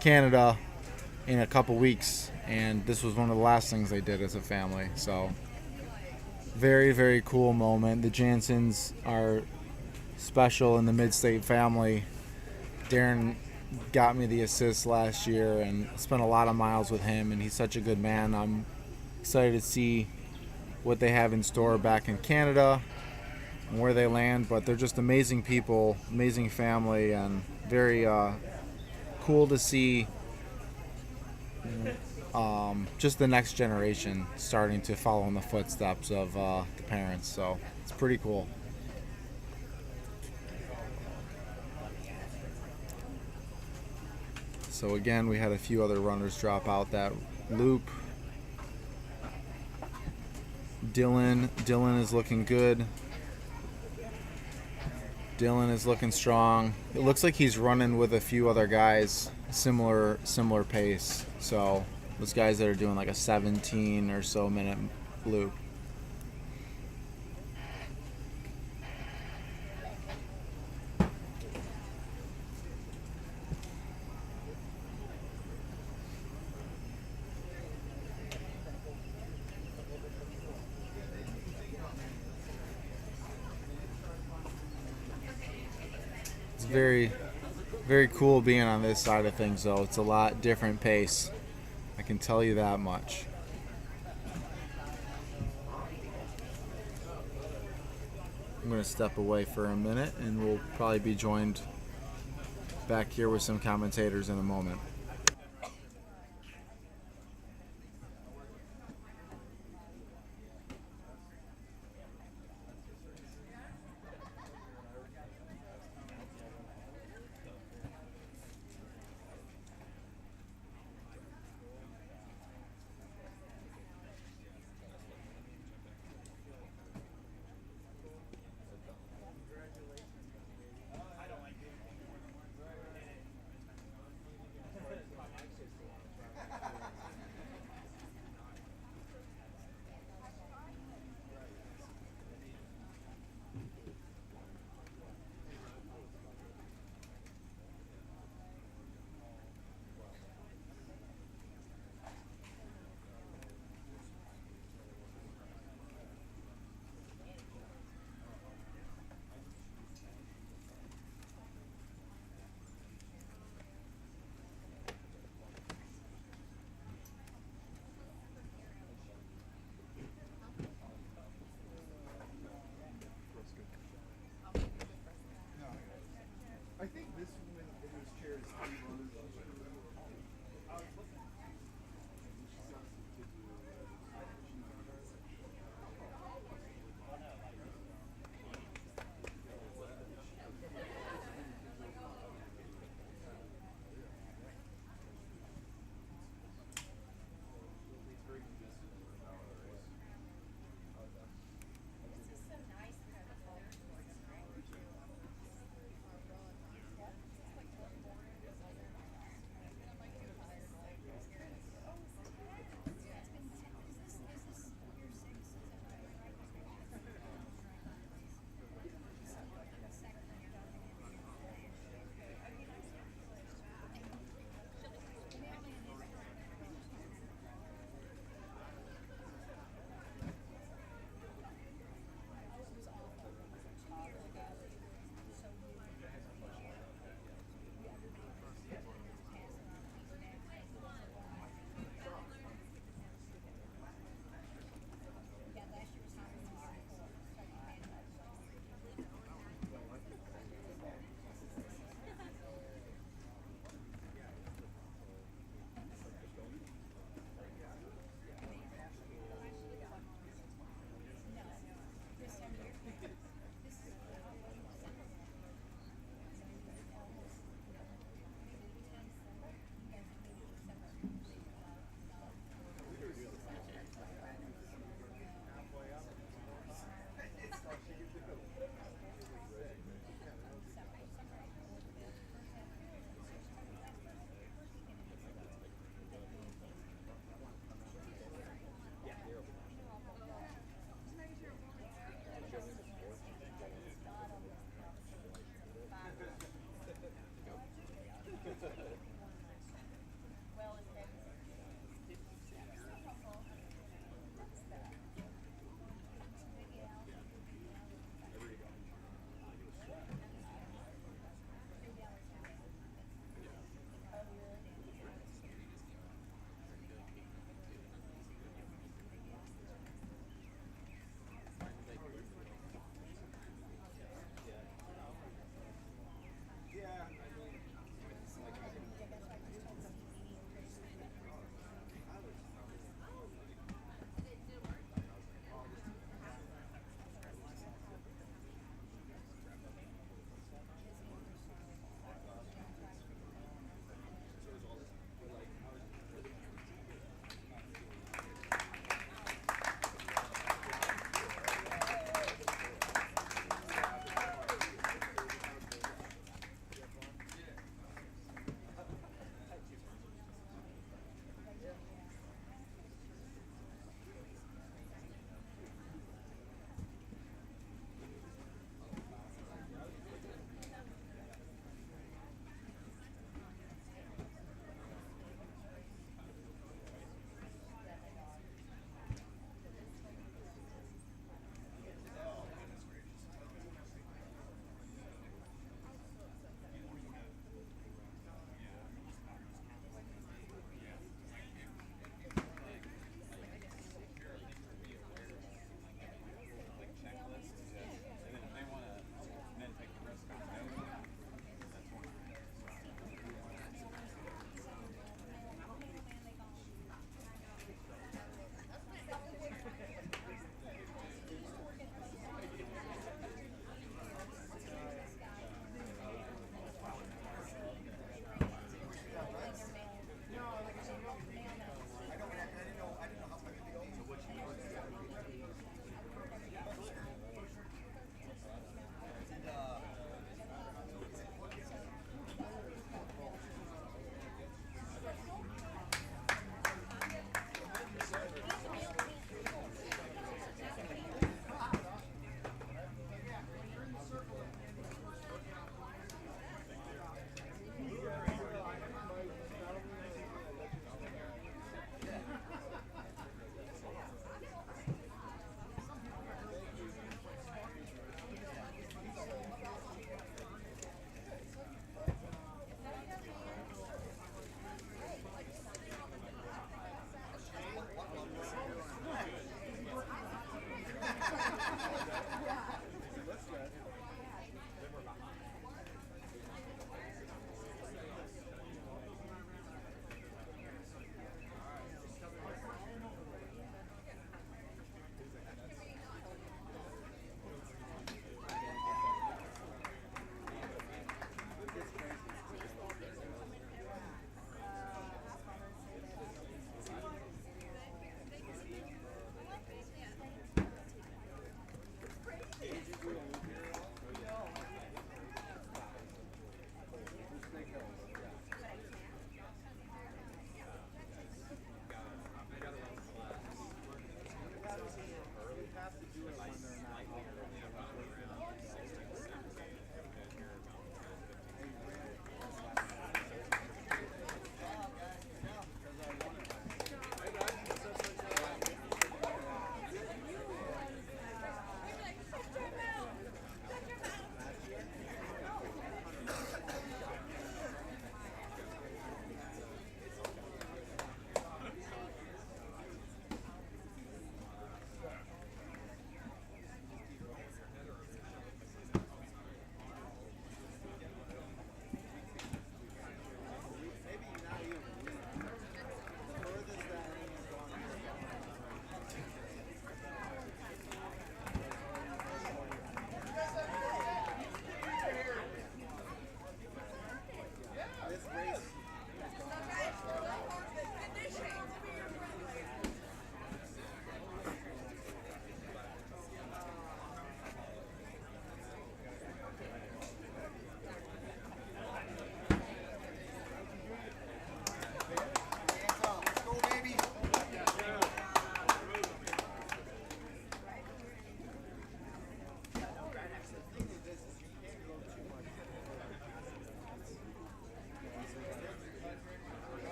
Speaker 19: Canada in a couple weeks, and this was one of the last things they did as a family. So very, very cool moment. The Jansens are special in the Mid-State family. Darren got me the assist last year and spent a lot of miles with him, and he's such a good man. I'm excited to see what they have in store back in Canada and where they land, but they're just amazing people, amazing family, and very cool to see just the next generation starting to follow in the footsteps of the parents. So it's pretty cool. So again, we had a few other runners drop out that loop. Dylan is looking good. Dylan is looking strong. It looks like he's running with a few other guys, similar pace. So those guys that are doing like a 17 or so minute loop. Very, very cool being on this side of things, though. It's a lot different pace. I can tell you that much. I'm going to step away for a minute, and we'll probably be joined back here with some commentators in a moment.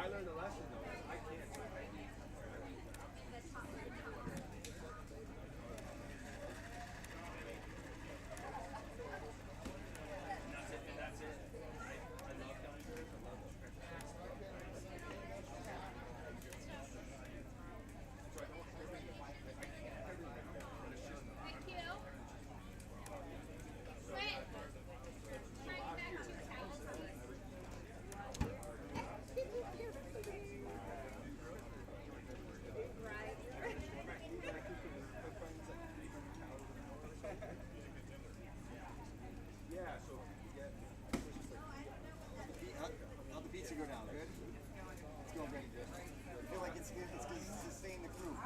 Speaker 10: I learned the lesson though. I can't. That's it. I love downstairs. I love the
Speaker 1: Thank you. Sweet. Bring it back to your towels, please.
Speaker 10: Yeah, so yeah. How the pizza go down? Good? It's going very good. I feel like it's good. It's good to sustain the crew.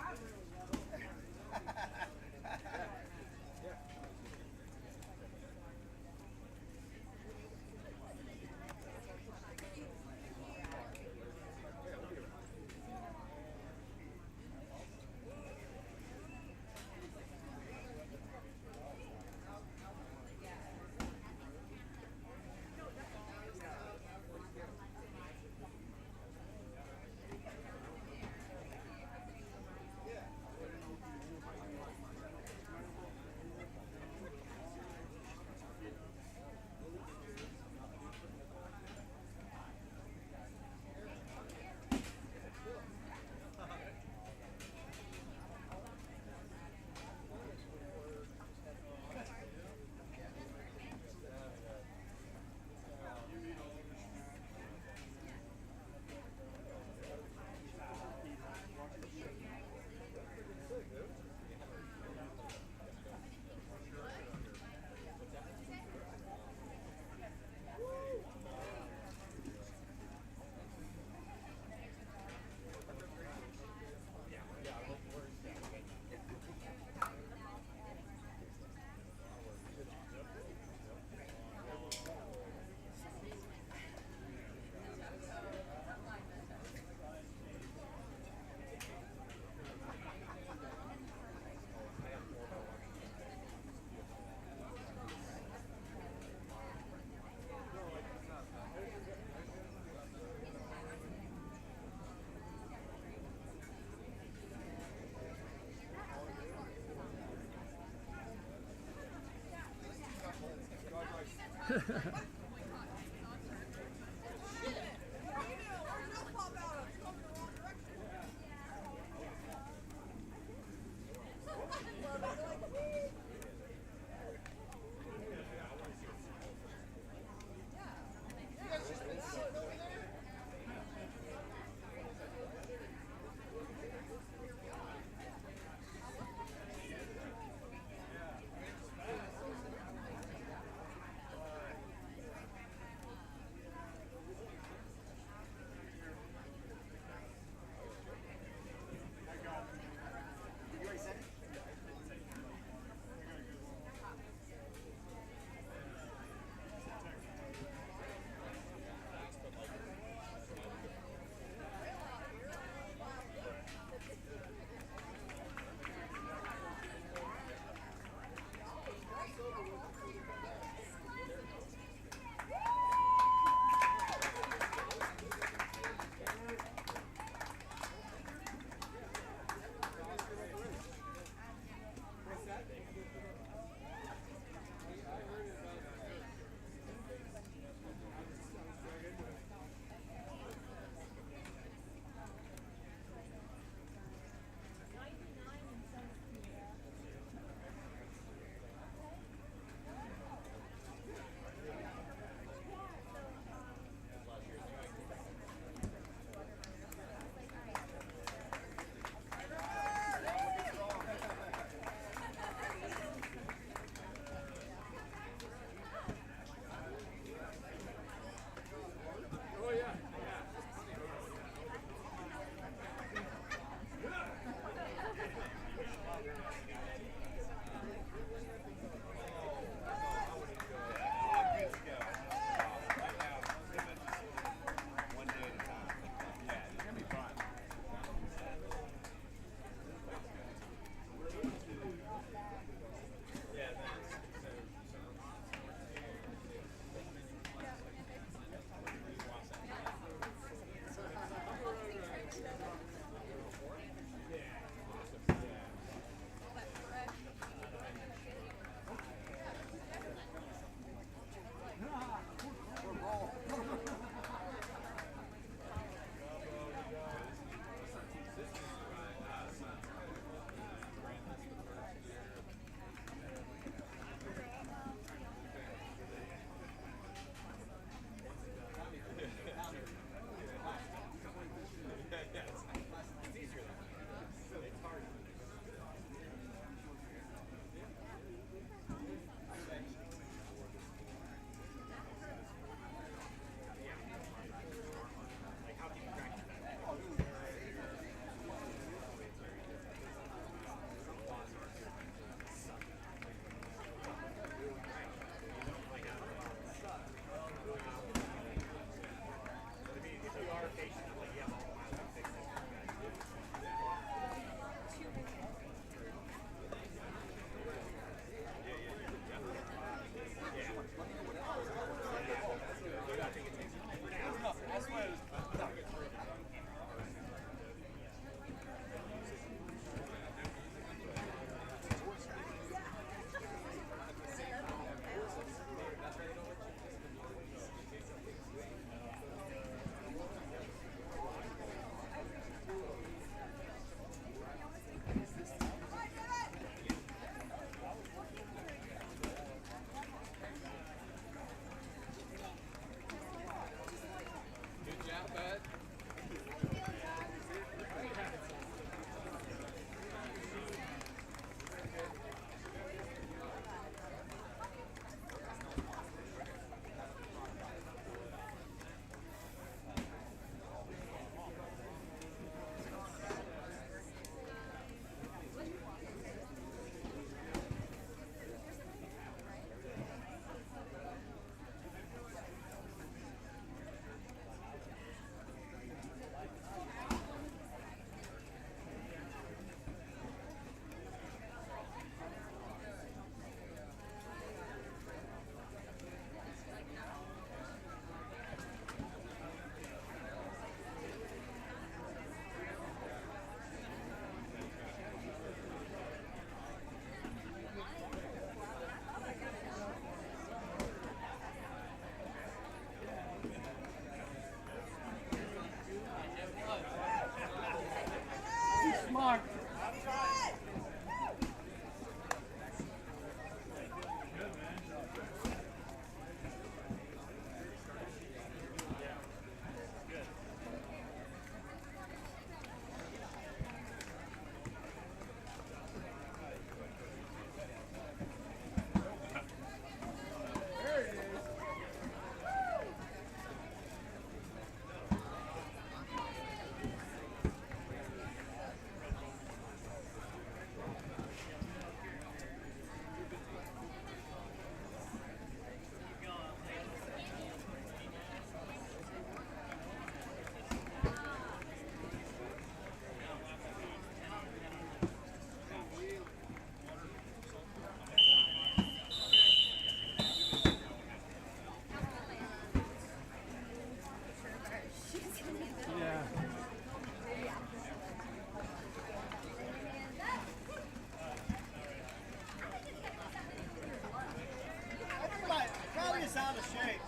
Speaker 3: shape.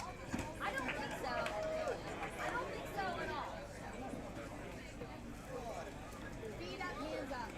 Speaker 1: I don't think so. I don't think so at all. Feet up, hands up.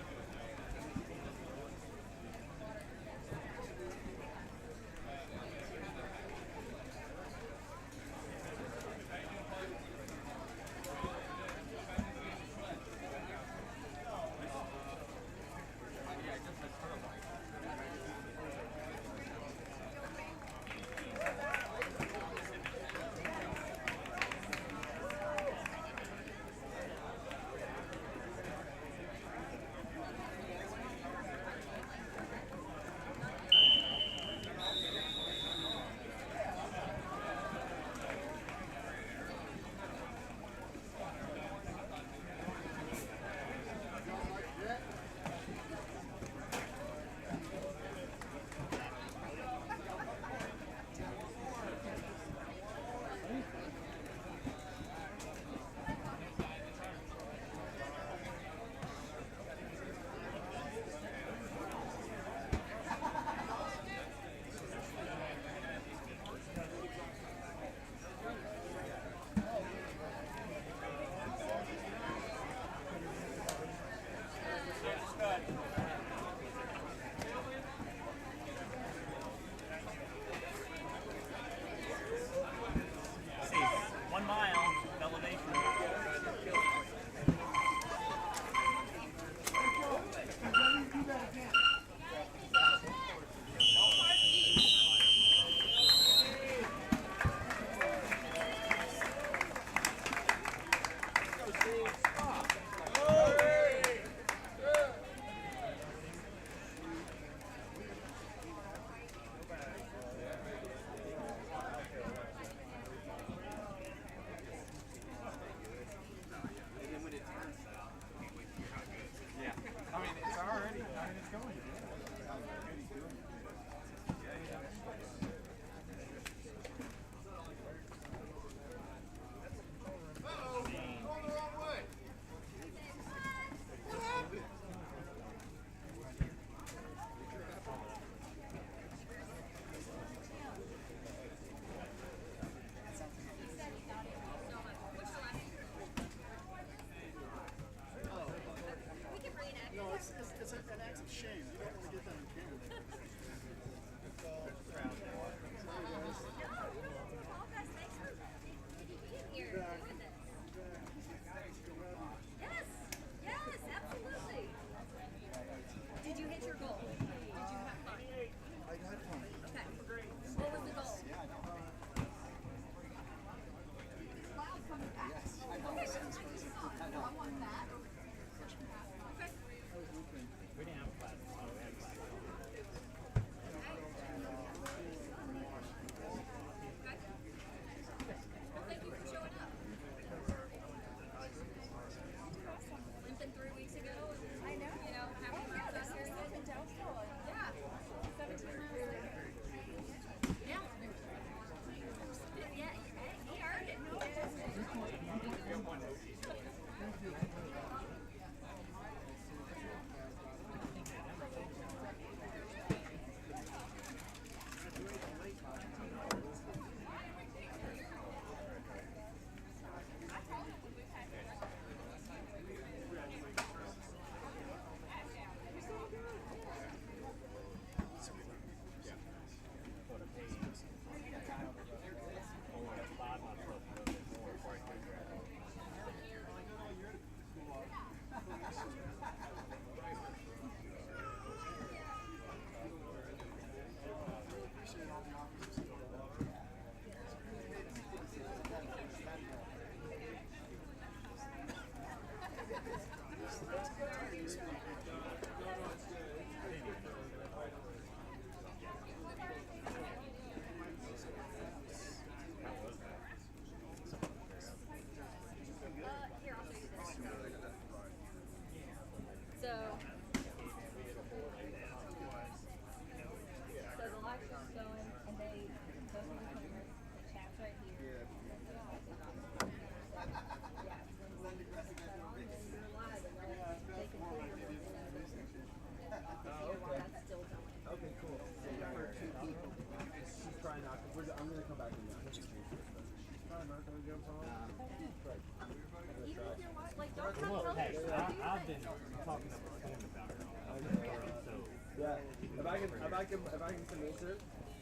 Speaker 20: I can convince her,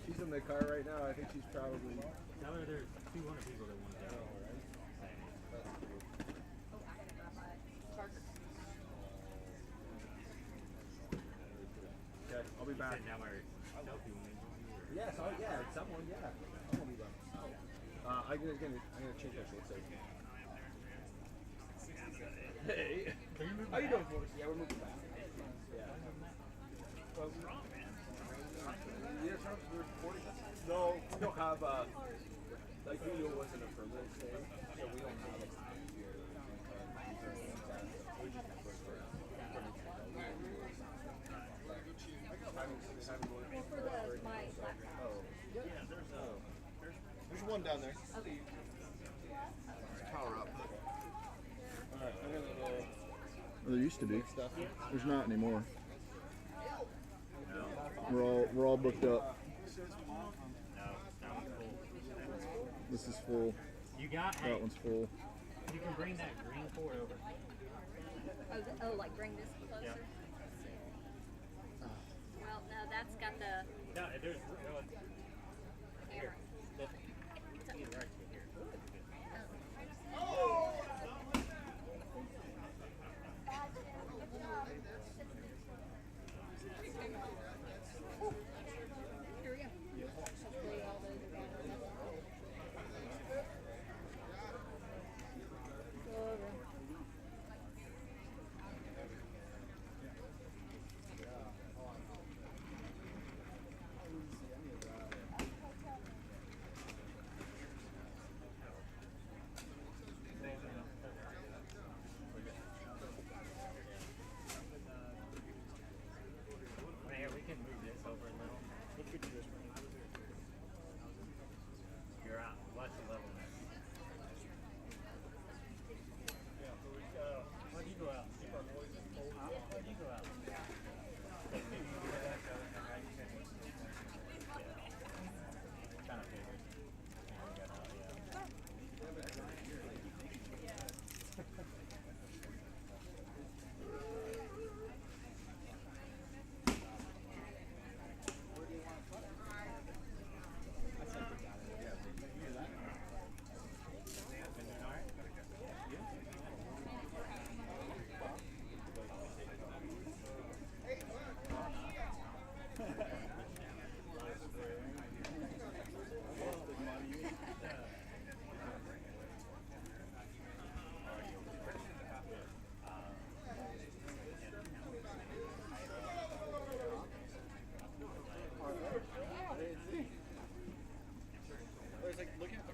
Speaker 20: she's in the car right now. I think she's probably.
Speaker 17: Tell her there's 200 people that want to go.
Speaker 20: Okay, I'll be back. Yes, someone, yeah. Someone will be back. I'm gonna change my shorts. Hey, how you doing, boys? Yeah, we're moving back. Yeah. Well, we're recording. No, we don't have like we knew it wasn't a permanent stay, so we don't have a time here.
Speaker 2: There's one down there.
Speaker 20: Power up. Alright, I'm gonna go.
Speaker 2: Well, there used to be. There's not anymore. We're all booked up. This is full.
Speaker 17: You got
Speaker 2: that one's full.
Speaker 17: You can bring that green cord over.
Speaker 1: Oh, like bring this closer?
Speaker 17: Yeah.
Speaker 1: Well, no, that's got the
Speaker 17: No, there's
Speaker 1: camera.
Speaker 17: Right here.
Speaker 1: Here we go. Go over.
Speaker 17: Here, we can move this over a little. You're out. Watch the level now. Why'd you go out? Why'd you go out? Kind of figured. We got out,
Speaker 2: It's like looking at the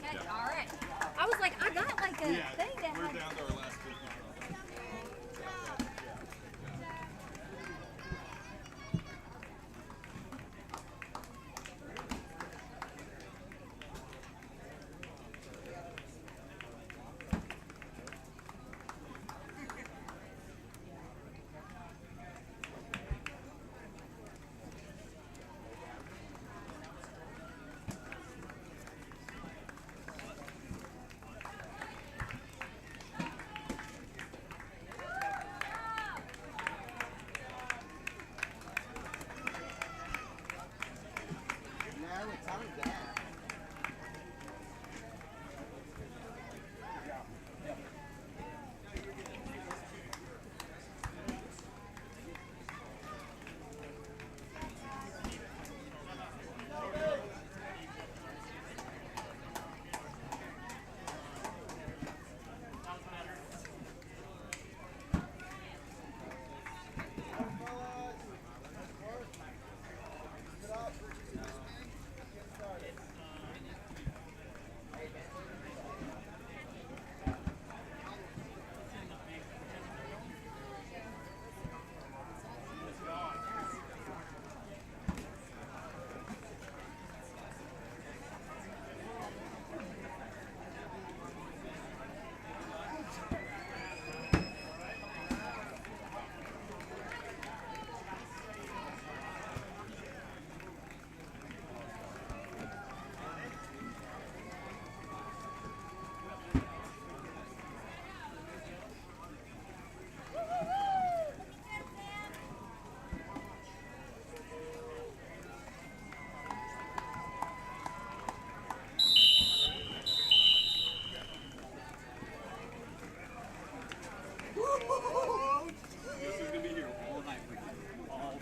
Speaker 1: Okay, all right. I was like, I got like a thing that
Speaker 14: we're
Speaker 1: had...
Speaker 14: down to our last 50.
Speaker 10: No, it's on that.
Speaker 14: This is gonna be here all night. All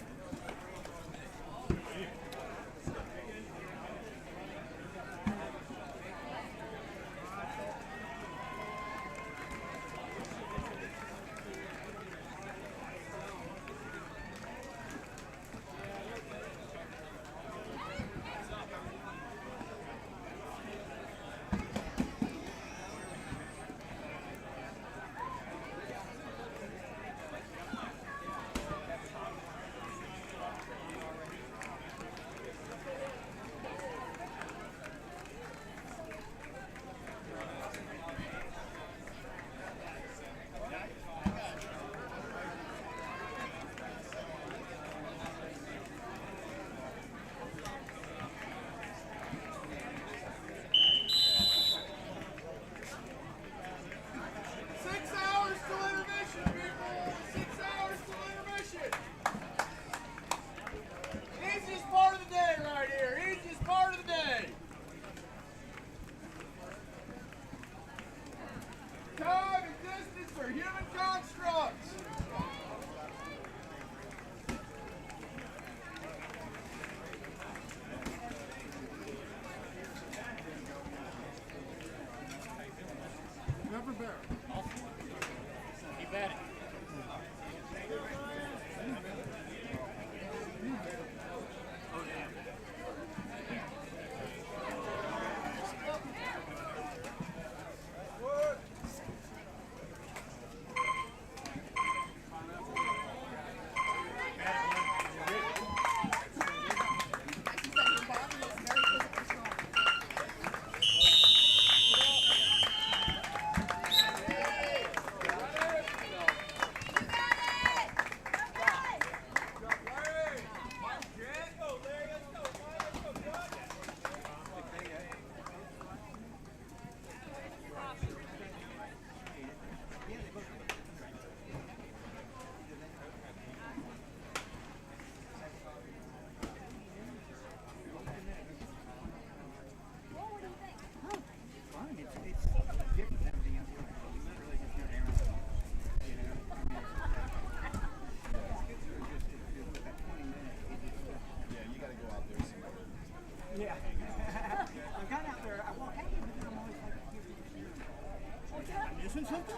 Speaker 7: missing something?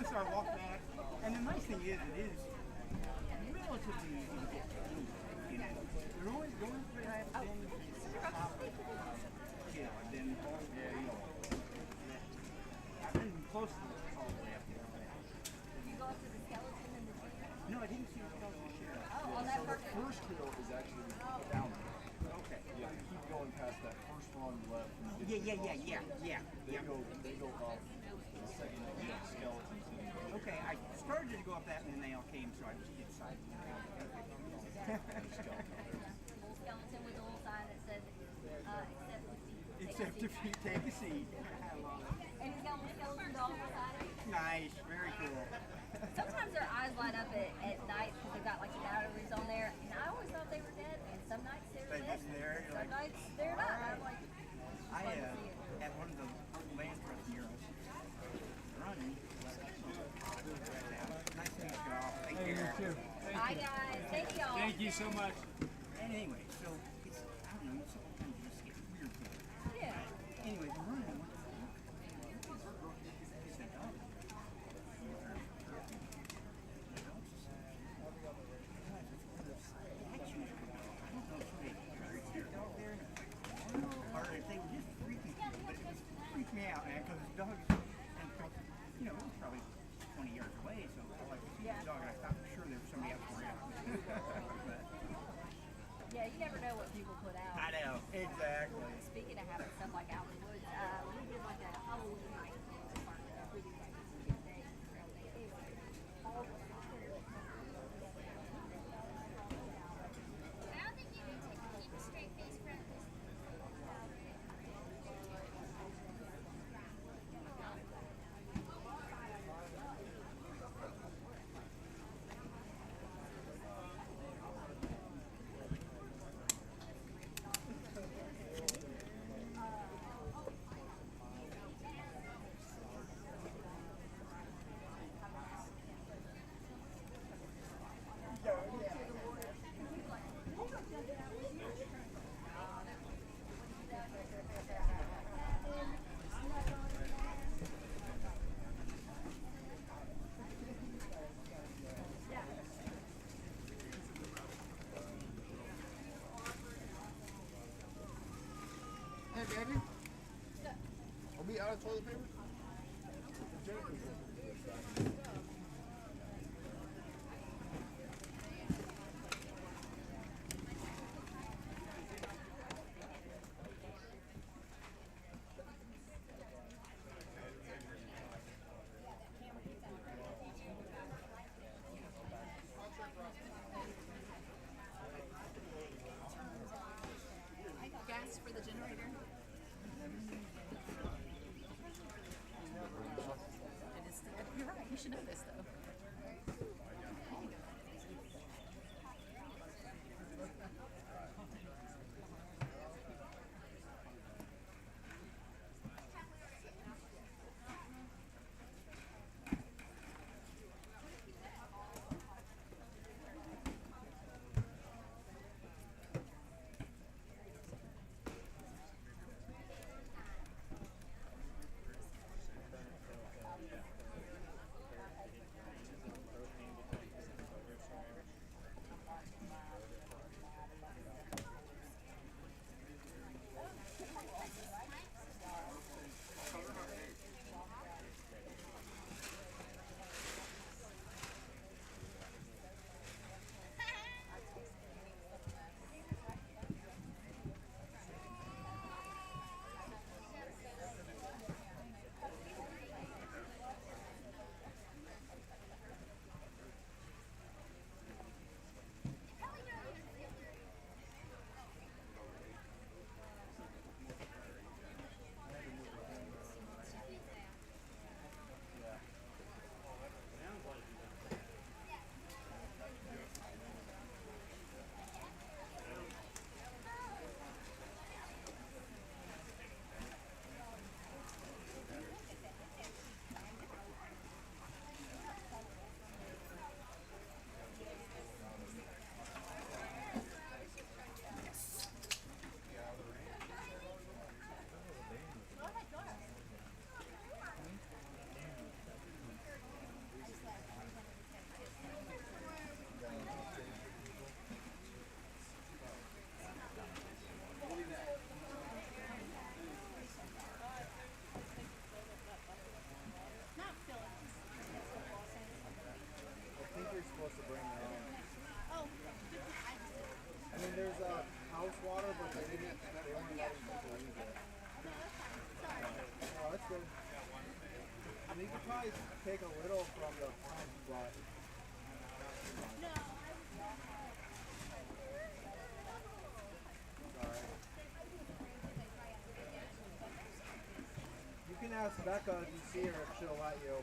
Speaker 7: So I walked back. And the nice thing is, it is relatively easy to get to. You know, they're always going through that thing. Yeah, then all day. close to the all the way up there.
Speaker 1: Did you go up to the skeleton and the deer?
Speaker 7: No, I didn't see the skeleton share.
Speaker 1: Oh, on that
Speaker 10: So the first hill is actually down there.
Speaker 7: Okay.
Speaker 10: Yeah, you keep going past that first run left. And you
Speaker 7: Yeah,
Speaker 10: get
Speaker 7: yeah,
Speaker 10: to the
Speaker 7: yeah,
Speaker 10: crossroads.
Speaker 7: yeah,
Speaker 10: They
Speaker 7: yeah.
Speaker 10: go up the second hill, yeah, skeletons.
Speaker 7: Okay, I started to go up that and then they all came, so I just decided.
Speaker 1: Little skeleton with a little sign that said,
Speaker 7: Except if you take a seat. I love it.
Speaker 1: And he's got little skeleton dogs beside him.
Speaker 7: Nice, very cool.
Speaker 1: Sometimes their eyes light up at night because they've got like the batteries on there. And I always thought they were dead. And some nights they're
Speaker 7: They're
Speaker 1: dead.
Speaker 7: just there, you're
Speaker 1: Some
Speaker 7: like,
Speaker 1: nights they're not. I'm like,
Speaker 7: I had one of the land trust murals running. Nice to meet y'all. Thank
Speaker 18: Hey,
Speaker 7: you.
Speaker 18: you too.
Speaker 1: bye guys. Thank y'all.
Speaker 18: Thank you so much.
Speaker 7: And anyway, so it's, I don't know, sometimes you just get weird things.
Speaker 1: Yeah.
Speaker 7: Anyway, the running. Or if they were just freaking people, but it was freaked me out, man, because this dog, and you know, it was probably 20 yards away, so I like this dog, and I thought for sure there was somebody else around. But,
Speaker 1: Yeah, you never know what people put out.
Speaker 7: I know, exactly.
Speaker 1: Speaking of having stuff like out in the woods, we did like a Halloween night. We do like a day, trail day. Anyway, all the
Speaker 21: I don't think you need to keep a straight face for this.
Speaker 2: Hey, baby. Are we out of toilet paper?
Speaker 13: Gas for the generator. It is, you're right, you should know this though.
Speaker 5: supposed to bring their own.
Speaker 13: Oh.
Speaker 5: I mean, there's house water, but they weren't letting people use it. Oh, that's good. I mean, you could probably take a little from the pump, but not too much.
Speaker 13: No.
Speaker 5: Alright. You can ask Becca if you see her if she'll let you.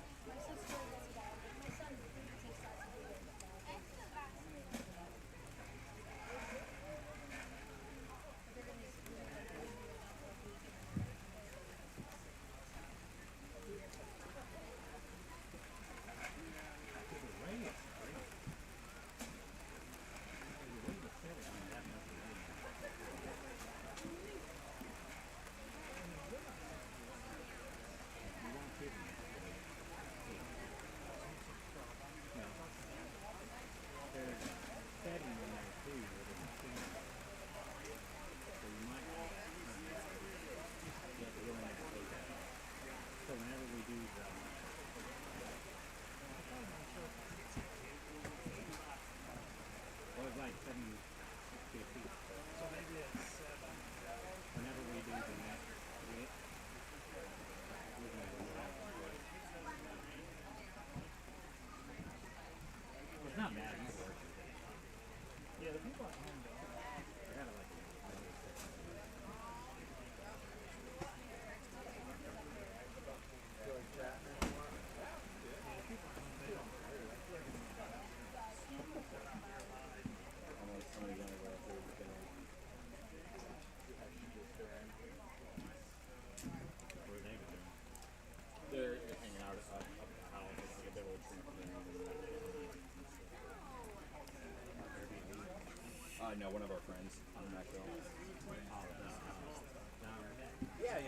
Speaker 17: Not bad. Yeah, the people at home though, they gotta like.
Speaker 15: They're hanging out up the house. It's like a bit of a tree. No, one of our friends on Nashville. Yeah.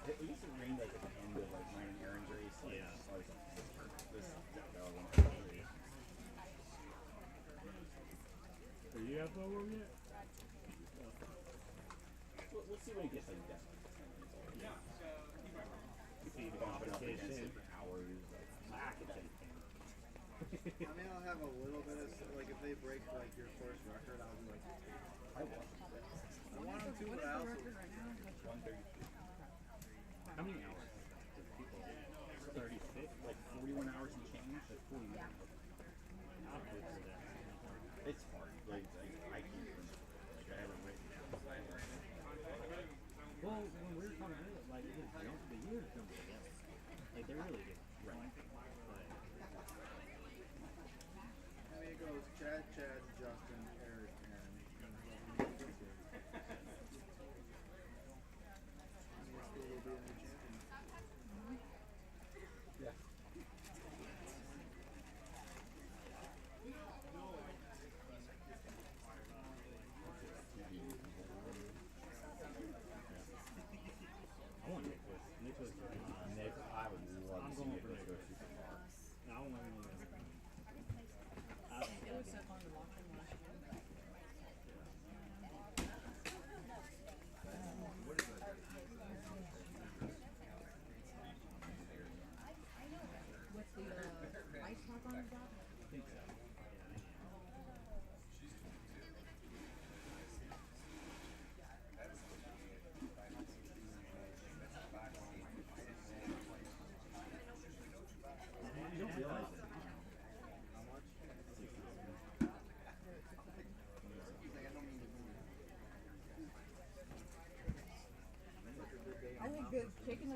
Speaker 15: It used to rain like at the end of like mine and Aaron's race. Like, yeah.
Speaker 17: Do you have blow room yet?
Speaker 15: We'll see when he gets like that. Yeah. You see the competition for hours. Like,
Speaker 5: I mean, I'll have a little bit of, like, if they break, like, your course record, I'll be like, I want them to, but I also...
Speaker 15: 132. How many hours? People 36, like 41 hours and change. That's 41. It's hard. Like I can't remember. Like I haven't written down.
Speaker 17: Well, when we were coming in, like it was jump the year to come together. Like they really did.
Speaker 15: Right.
Speaker 5: I mean, it goes Chad, Justin, Eric, Aaron.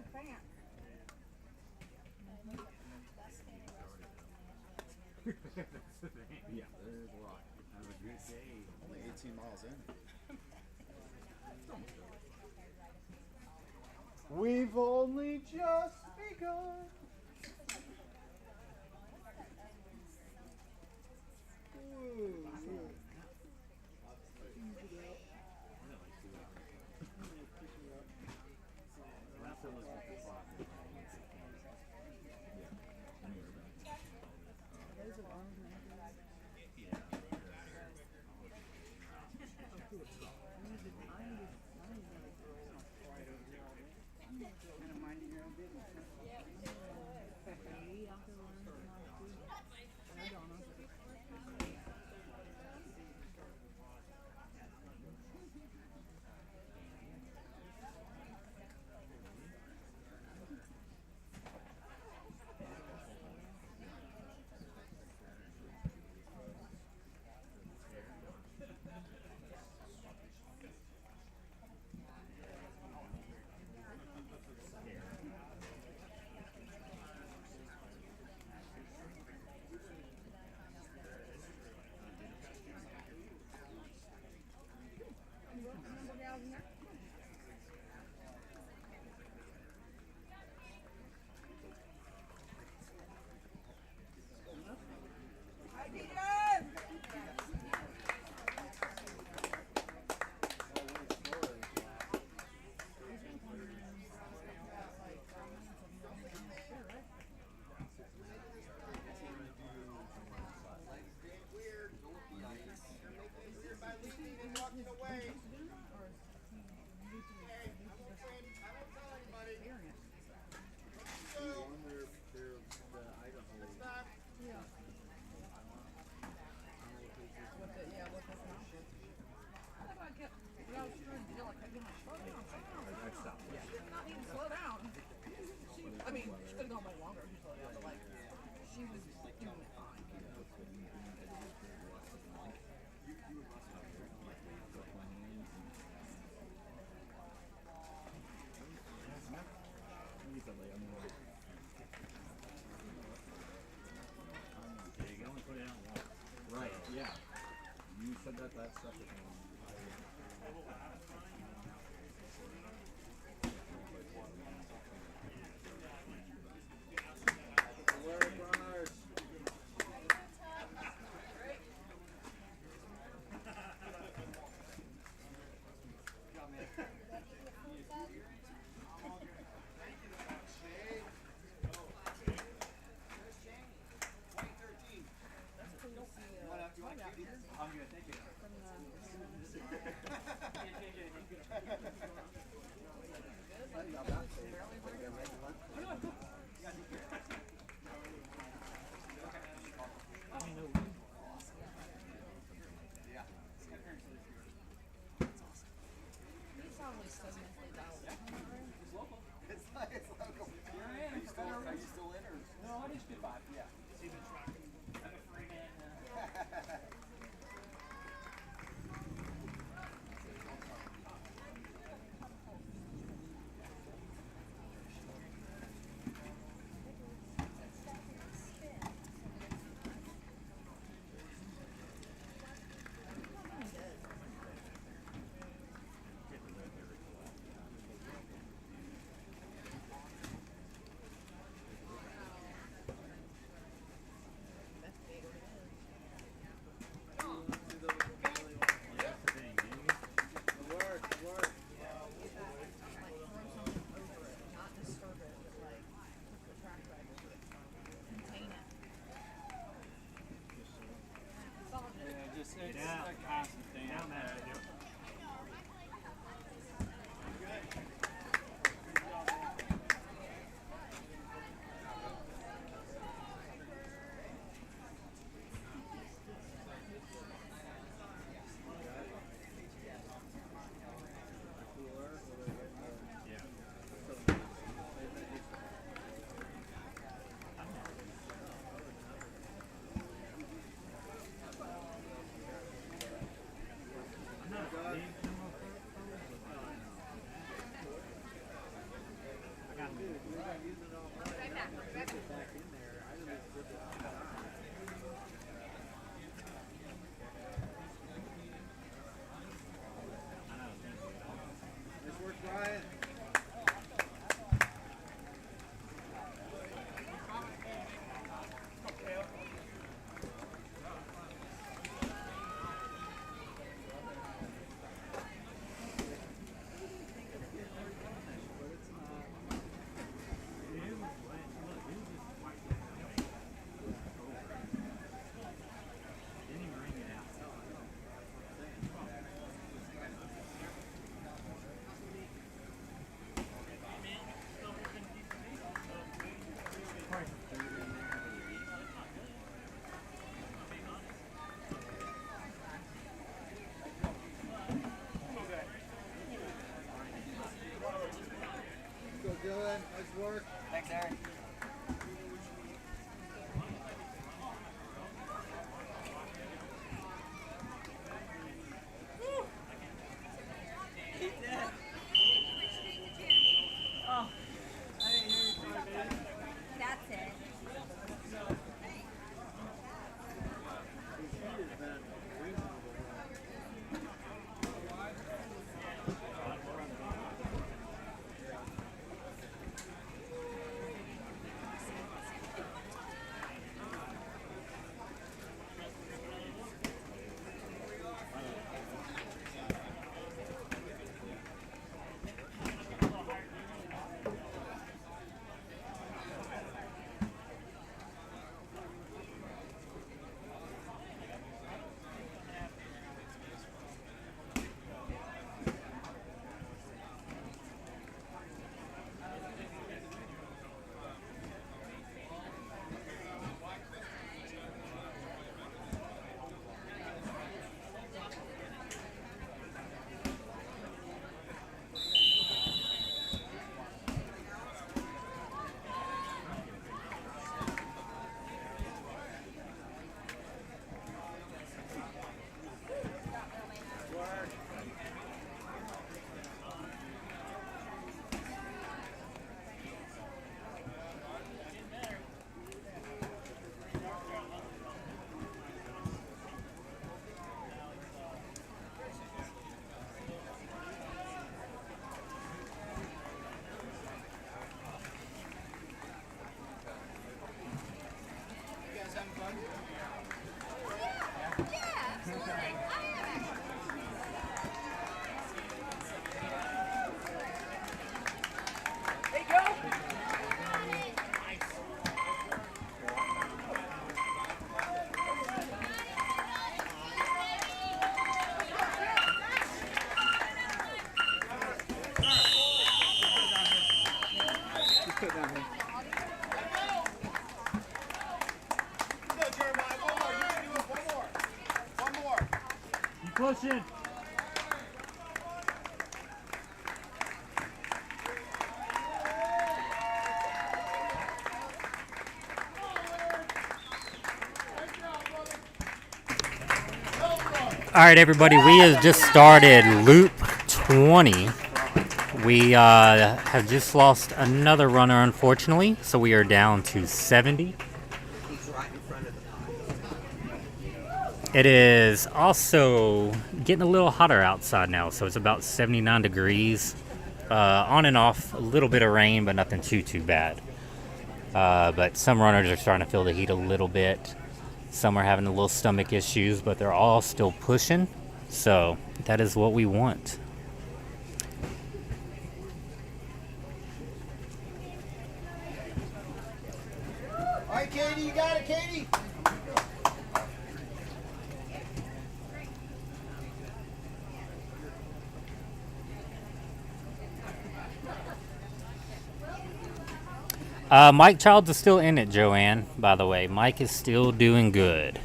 Speaker 13: the fan.
Speaker 5: Yeah, there's a lot. Have a good day. Only 18 miles in.
Speaker 2: We've only just begun.
Speaker 13: I mean, she could have gone way longer, but like, she was doing it fine.
Speaker 5: You can only put it out once. Right, yeah. You said that stuff is I'm good, thank you. It's local. Are you still in or? No, I just did 5, yeah. See the truck. I'm a free man.
Speaker 10: Nice work, Brian. Go, Dylan. Nice work.
Speaker 7: Thanks, Aaron.
Speaker 1: That's it.
Speaker 11: Pushing.
Speaker 17: All right, everybody, we have just started loop 20. We have just lost another runner, unfortunately, so we are down to 70. It is also getting a little hotter outside now, so it's about 79 degrees. On and off, a little bit of rain, but nothing too bad. But some runners are starting to feel the heat a little bit. Some are having a little stomach issues, but they're all still pushing. So that is what we want.
Speaker 10: All right, Katie, you got it, Katie.
Speaker 17: Mike Childs is still in it, Joanne, by the way. Mike is still doing good.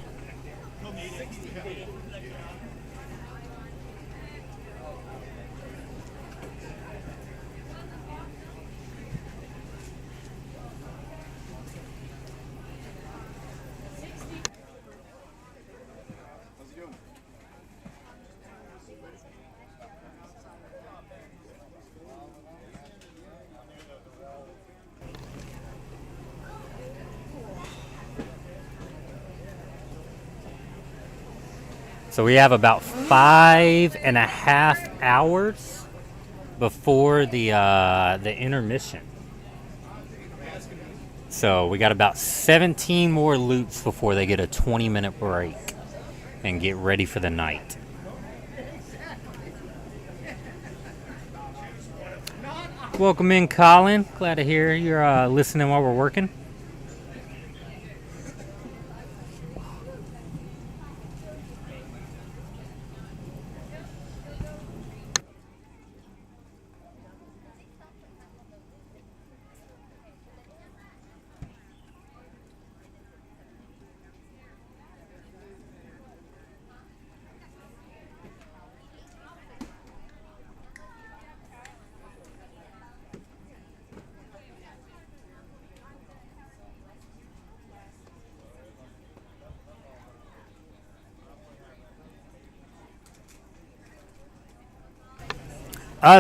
Speaker 17: So we have about 5.5 hours before the intermission. So we got about 17 more loops before they get a 20-minute break and get ready for the night. Welcome in, Colin. Glad to hear you're listening while we're working.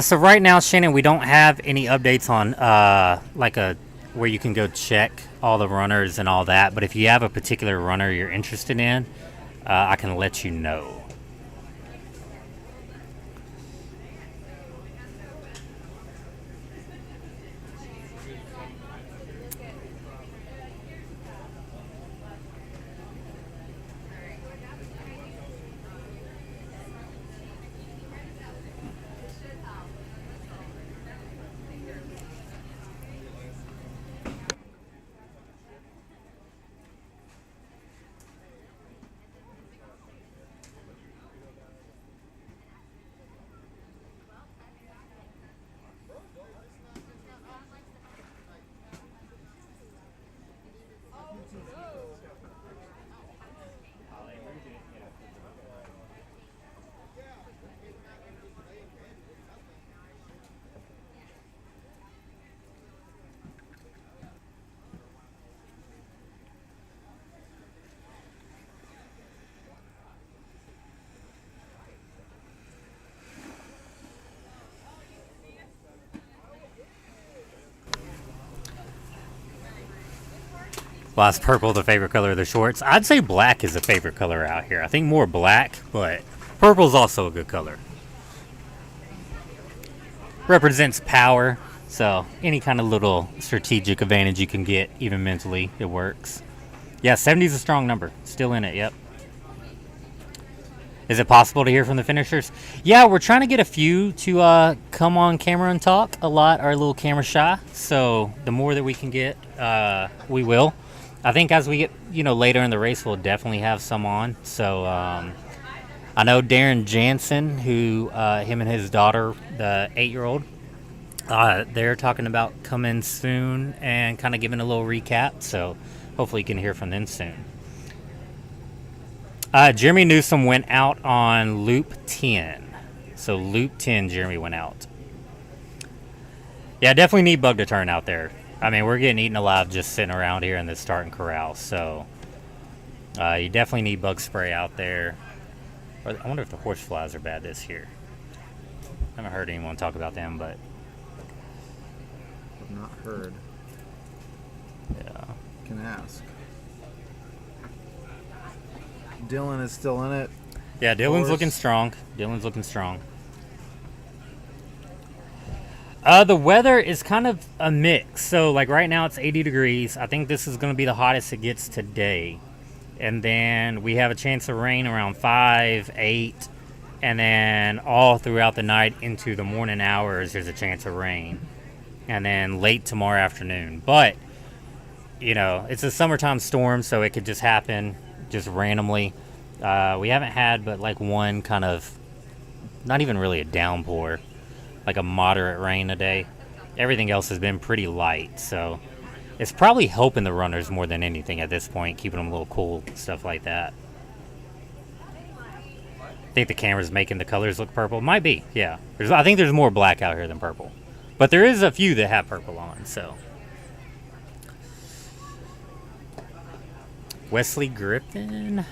Speaker 17: So right now, Shannon, we don't have any updates on where you can go check all the runners and all that. But if you have a particular runner you're interested in, I can let you know. Well, is purple the favorite color of the shorts? I'd say black is the favorite color out here. I think more black, but purple's also a good color. Represents power, so any kind of little strategic advantage you can get, even mentally, it works. Yeah, 70 is a strong number. Still in it, yep. Is it possible to hear from the finishers? Yeah, we're trying to get a few to come on camera and talk. A lot are a little camera shy, so the more that we can get, we will. I think as we get, later in the race, we'll definitely have some on. So I know Darren Jansen, who him and his daughter, the 8-year-old, they're talking about coming soon and kind of giving a little recap. So hopefully you can hear from them soon. Jeremy Newsom went out on Loop 10. So Loop 10, Jeremy went out. Yeah, definitely need Bug to turn out there. I mean, we're getting eaten alive just sitting around here in this starting corral, so you definitely need bug spray out there. I wonder if the horse flies are bad this year. I haven't heard anyone talk about them, but...
Speaker 19: I've not heard.
Speaker 17: Yeah.
Speaker 19: Can ask. Dylan is still in it.
Speaker 17: Yeah, Dylan's looking strong. Dylan's looking strong. The weather is kind of a mix. So, like right now it's 80 degrees. I think this is going to be the hottest it gets today. And then we have a chance of rain around 5, 8. And then all throughout the night into the morning hours, there's a chance of rain. And then late tomorrow afternoon. But, it's a summertime storm, so it could just happen just randomly. We haven't had but like one kind of, not even really a downpour, like a moderate rain a day. Everything else has been pretty light, so it's probably helping the runners more than anything at this point, keeping them a little cool, stuff like that. I think the camera's making the colors look purple. Might be, yeah. I think there's more black out here than purple. But there is a few that have purple on, so. Wesley Griffin?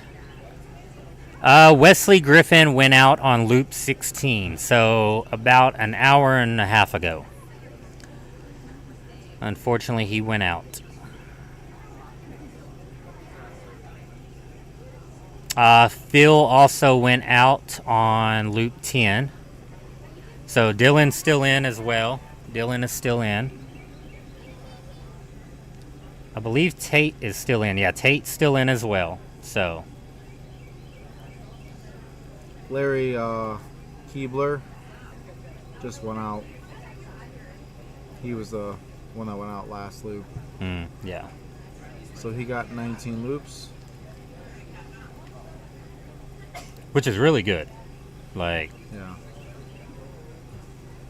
Speaker 17: Wesley Griffin went out on Loop 16, so about an hour and a half ago. Unfortunately, he went out. Phil also went out on loop 10. So Dylan's still in as well. Dylan is still in. I believe Tate is still in. Yeah, Tate's still in as well. So
Speaker 19: Larry Keebler just went out. He was the one that went out last loop.
Speaker 17: Yeah.
Speaker 19: So he got 19 loops.
Speaker 17: Which is really good. Like,
Speaker 19: yeah.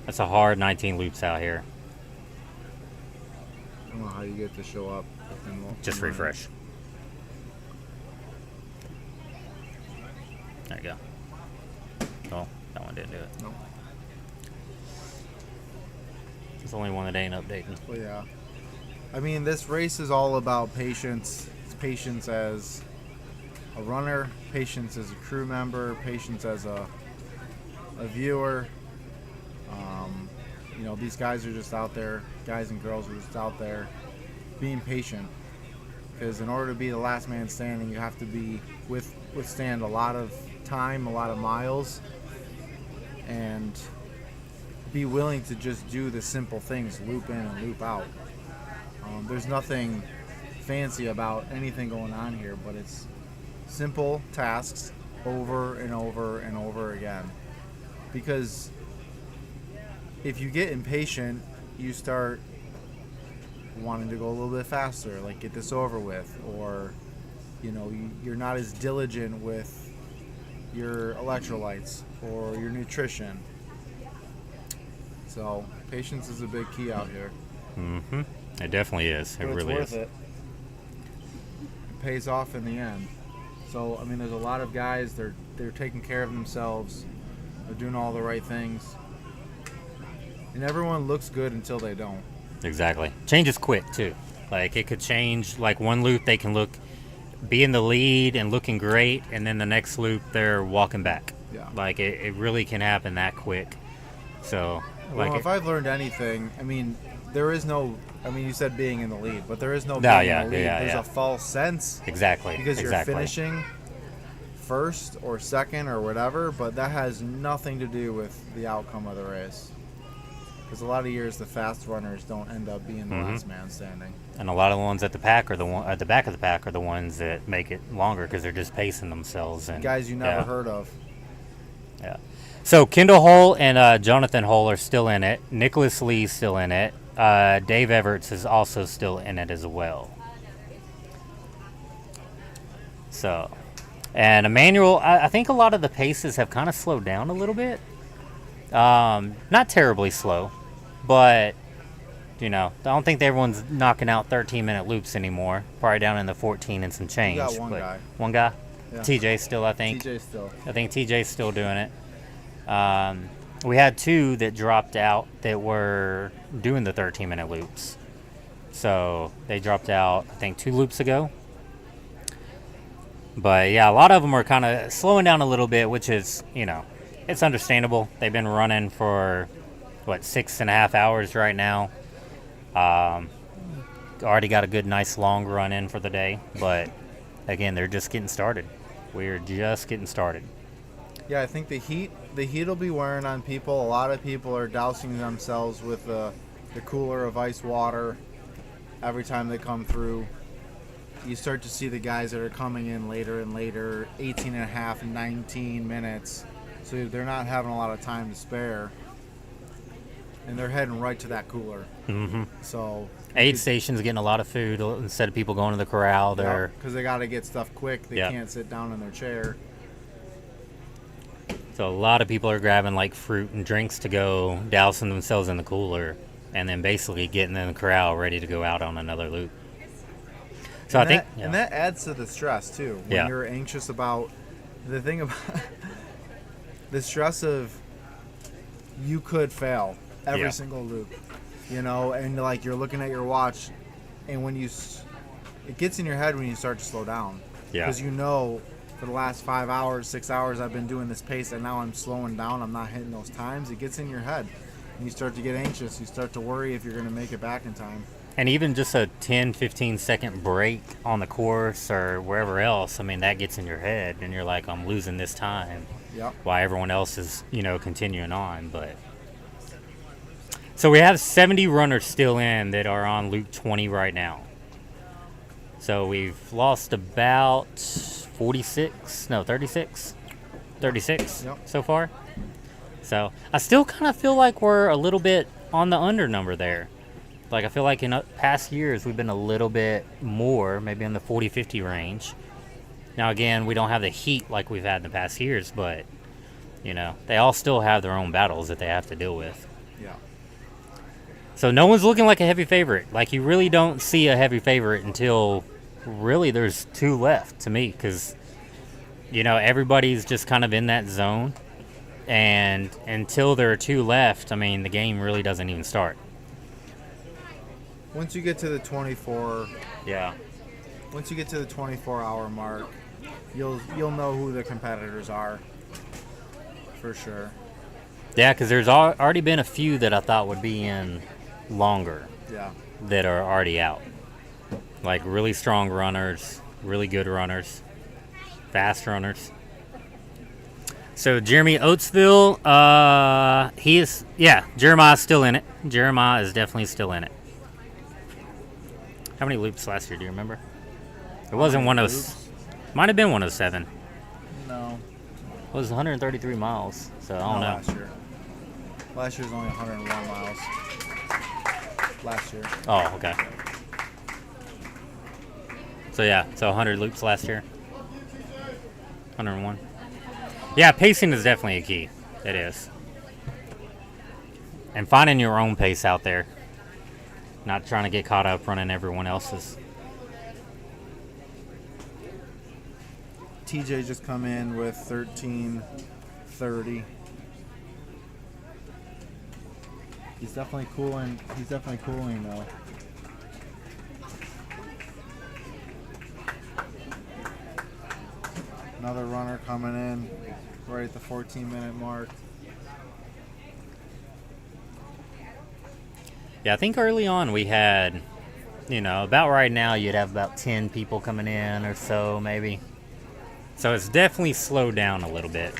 Speaker 17: That's a hard 19 loops out here.
Speaker 19: I don't know how you get to show up.
Speaker 17: Just refresh. There you go. Oh, that one didn't do it.
Speaker 19: Nope.
Speaker 17: It's the only one that ain't updating.
Speaker 19: Well, yeah. I mean, this race is all about patience. It's patience as a runner, patience as a crew member, patience as a viewer. You know, these guys are just out there, guys and girls are just out there being patient. Because in order to be the last man standing, you have to be withstand a lot of time, a lot of miles, and be willing to just do the simple things, loop in and loop out. There's nothing fancy about anything going on here, but it's simple tasks over and over and over again. Because if you get impatient, you start wanting to go a little bit faster, like get this over with, or you know, you're not as diligent with your electrolytes or your nutrition. So patience is a big key out here.
Speaker 17: Mm-hmm. It definitely is. It
Speaker 19: But
Speaker 17: really
Speaker 19: it's
Speaker 17: is.
Speaker 19: worth it. It pays off in the end. So I mean, there's a lot of guys. They're taking care of themselves. They're doing all the right things, and everyone looks good until they don't.
Speaker 17: Exactly. Changes quick too. Like it could change. Like one loop they can be in the lead and looking great, and then the next loop they're walking back.
Speaker 19: Yeah.
Speaker 17: Like it really can happen that quick. So like
Speaker 19: Well, if I've learned anything, I mean, there is no. I mean, you said being in the lead, but there is no being in the lead. There's a false sense.
Speaker 17: Exactly.
Speaker 19: Because you're
Speaker 17: Exactly.
Speaker 19: finishing first or second or whatever, but that has nothing to do with the outcome of the race. Because a lot of years, the fast runners don't end up being the last man standing.
Speaker 17: And a lot of the ones at the pack are at the back of the pack are the ones that make it longer because they're just pacing themselves and
Speaker 19: Guys you never
Speaker 17: yeah.
Speaker 19: heard of.
Speaker 17: Yeah. So Kendall Hull and Jonathan Hull are still in it. Nicholas Lee's still in it. Dave Everts is also still in it as well. So, and Emmanuel, I think a lot of the paces have kind of slowed down a little bit. Not terribly slow, but you know, I don't think everyone's knocking out 13-minute loops anymore. Probably down in the 14 and some change.
Speaker 19: got one
Speaker 17: but
Speaker 19: guy.
Speaker 17: One guy?
Speaker 19: Yeah.
Speaker 17: TJ still, I think.
Speaker 19: TJ still.
Speaker 17: I think TJ's still doing it. We had two that dropped out that were doing the 13-minute loops. So they dropped out, I think, 2 loops ago. But yeah, a lot of them are kind of slowing down a little bit, which is, you know, it's understandable. They've been running for, 6.5 hours right now. Already got a good, nice long run in for the day. But again, they're just getting started. We're just getting started.
Speaker 19: Yeah, I think the heat will be wearing on people. A lot of people are dousing themselves with the cooler of ice water every time they come through. You start to see the guys that are coming in later and later, 18 and a half, 19 minutes. So they're not having a lot of time to spare. And they're heading right to that cooler.
Speaker 17: Mm-hmm.
Speaker 19: So
Speaker 17: aid station's getting a lot of food instead of people going to the corral. They're
Speaker 19: because they got to get stuff quick. They can't sit down in their chair.
Speaker 17: So a lot of people are grabbing like fruit and drinks to go, dousing themselves in the cooler, and then basically getting in the corral ready to go out on another loop. So
Speaker 19: And
Speaker 17: I think,
Speaker 19: and that adds to the stress too. When
Speaker 17: Yeah.
Speaker 19: you're anxious about the thing about the stress of you could fail every
Speaker 17: Yeah.
Speaker 19: single loop, you know, and like you're looking at your watch, and when it gets in your head when you start to slow down,
Speaker 17: Yeah.
Speaker 19: because you know for the last 5 hours, 6 hours I've been doing this pace, and now I'm slowing down. I'm not hitting those times. It gets in your head, and you start to get anxious. You start to worry if you're going to make it back in time.
Speaker 17: And even just a 10-15 second break on the course or wherever else, I mean, that gets in your head and you're like, I'm losing this time.
Speaker 19: Yep.
Speaker 17: While everyone else is, you know, continuing on. But so we have 70 runners still in that are on loop 20 right now. So we've lost about 36
Speaker 19: Yep.
Speaker 17: so far. So I still kind of feel like we're a little bit on the under number there. Like I feel like in past years we've been a little bit more, maybe in the 40-50 range. Now again, we don't have the heat like we've had in the past years, but you know, they all still have their own battles that they have to deal with.
Speaker 19: Yeah.
Speaker 17: So no one's looking like a heavy favorite. Like you really don't see a heavy favorite until really there's 2 left to me, because you know, everybody's just kind of in that zone, and until there are 2 left, I mean, the game really doesn't even start.
Speaker 19: Once you get to the 24,
Speaker 17: yeah.
Speaker 19: Once you get to the 24-hour mark, you'll know who the competitors are, for sure.
Speaker 17: Yeah, because there's already been a few that I thought would be in longer.
Speaker 19: Yeah.
Speaker 17: That are already out. Like really strong runners, really good runners, fast runners. So Jeremy Oatsville, Jeremiah's still in it. Jeremiah is definitely still in it. How many loops last year, do you remember? It wasn't 107. Might have been 107.
Speaker 19: No.
Speaker 17: It was 133 miles, so I don't know.
Speaker 19: Last year was only 101 miles. Last year.
Speaker 17: Oh, okay. So yeah, 100 loops last year. 101. Yeah, pacing is definitely a key. It is. And finding your own pace out there. Not trying to get caught up running everyone else's.
Speaker 19: TJ just come in with 13:30. He's definitely cooling. He's definitely cooling though. Another runner coming in right at the 14-minute mark.
Speaker 17: Yeah, I think early on we had, you know, about right now you'd have about 10 people coming in or so maybe. So it's definitely slowed down a little bit.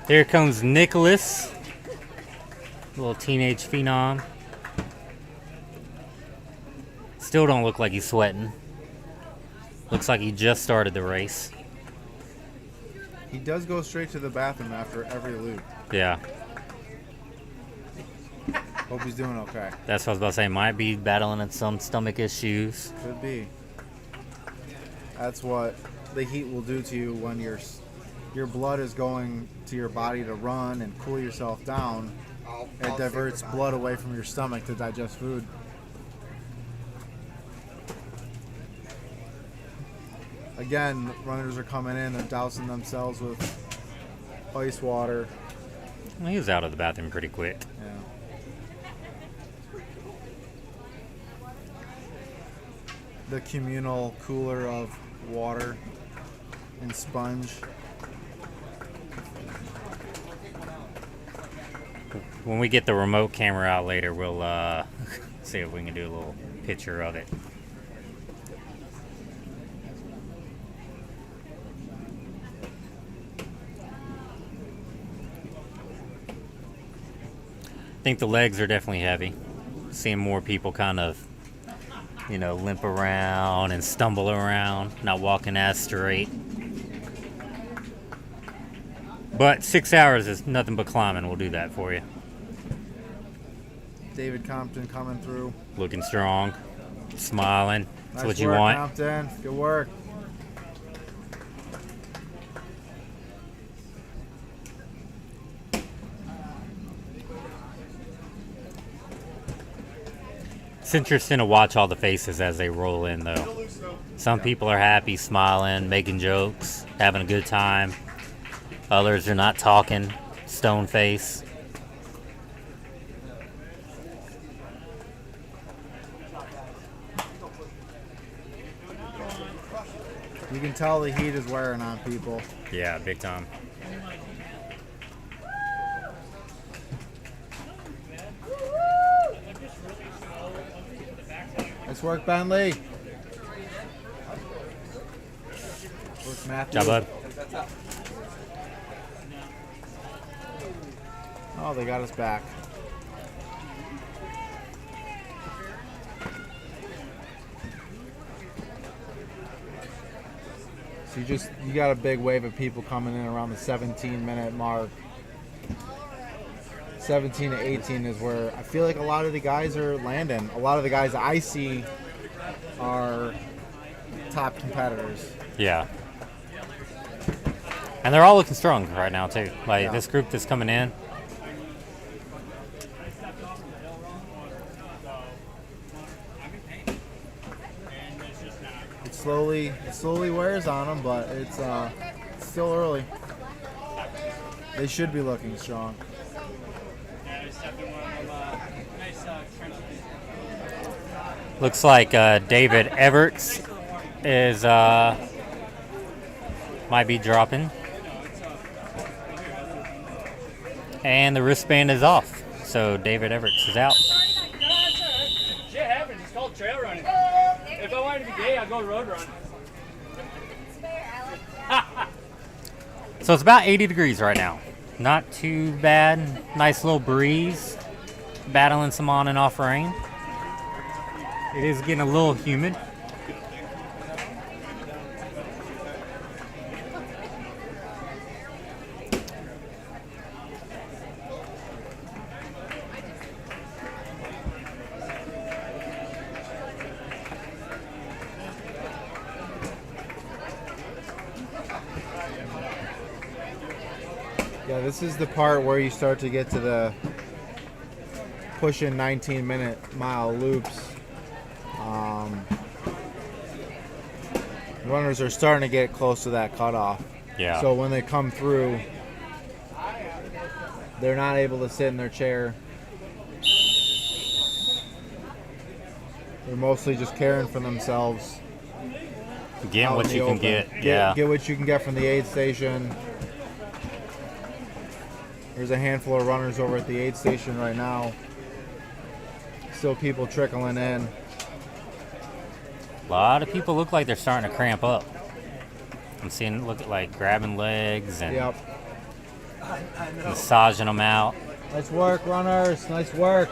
Speaker 17: Here comes Nicholas, little teenage phenom. Still don't look like he's sweating. Looks like he just started the race.
Speaker 19: He does go straight to the bathroom after every loop.
Speaker 17: Yeah.
Speaker 19: Hope he's doing okay.
Speaker 17: That's what I was about to say. Might be battling some stomach issues.
Speaker 19: Could be. That's what the heat will do to you when your blood is going to your body to run and cool yourself down. It diverts blood away from your stomach to digest food. Again, runners are coming in, they're dousing themselves with ice water.
Speaker 17: Well, he was out of the bathroom pretty quick.
Speaker 19: Yeah. The communal cooler of water and sponge.
Speaker 17: When we get the remote camera out later, we'll see if we can do a little picture of it. I think the legs are definitely heavy. Seeing more people kind of, you know, limp around and stumble around, not walking as straight. But 6 hours is nothing but climbing. We'll do that for you.
Speaker 19: David Compton coming through.
Speaker 17: Looking strong, smiling. That's
Speaker 19: Nice
Speaker 17: what you
Speaker 19: work,
Speaker 17: want.
Speaker 19: Compton. Good work.
Speaker 17: It's interesting to watch all the faces as they roll in, though. Some people are happy, smiling, making jokes, having a good time. Others are not talking, stone face.
Speaker 19: You can tell the heat is wearing on people.
Speaker 17: Yeah, big time.
Speaker 19: Nice work, Bentley. Work, Matthew.
Speaker 17: Job, bud.
Speaker 19: Oh, they got us back. So you got a big wave of people coming in around the 17-minute mark. 17 to 18 is where I feel like a lot of the guys are landing. A lot of the guys I see are top competitors.
Speaker 17: Yeah. And they're all looking strong right now too. Like
Speaker 19: Yeah.
Speaker 17: this group that's coming in.
Speaker 19: It slowly wears on them, but it's still early. They should be looking strong.
Speaker 17: Looks like David Everts is might be dropping. And the wristband is off. So David Everts is out.
Speaker 12: Shit happens. It's called trail running. If I wanted to be gay, I'd go road run.
Speaker 17: So it's about 80 degrees right now. Not too bad. Nice little breeze. Battling some on and off rain. It is getting a little humid.
Speaker 19: Yeah, this is the part where you start to get to the pushing 19-minute mile loops. Runners are starting to get close to that cutoff.
Speaker 17: Yeah.
Speaker 19: So when they come through, they're not able to sit in their chair. They're mostly just caring for themselves.
Speaker 17: Get
Speaker 19: out
Speaker 17: what
Speaker 19: in the
Speaker 17: you can
Speaker 19: open.
Speaker 17: get. Yeah.
Speaker 19: Get what you can get from the aid station. There's a handful of runners over at the aid station right now. Still people trickling in.
Speaker 17: A lot of people look like they're starting to cramp up. I'm seeing look like grabbing legs and
Speaker 19: Yep.
Speaker 17: massaging them out.
Speaker 19: Nice work, runners. Nice work.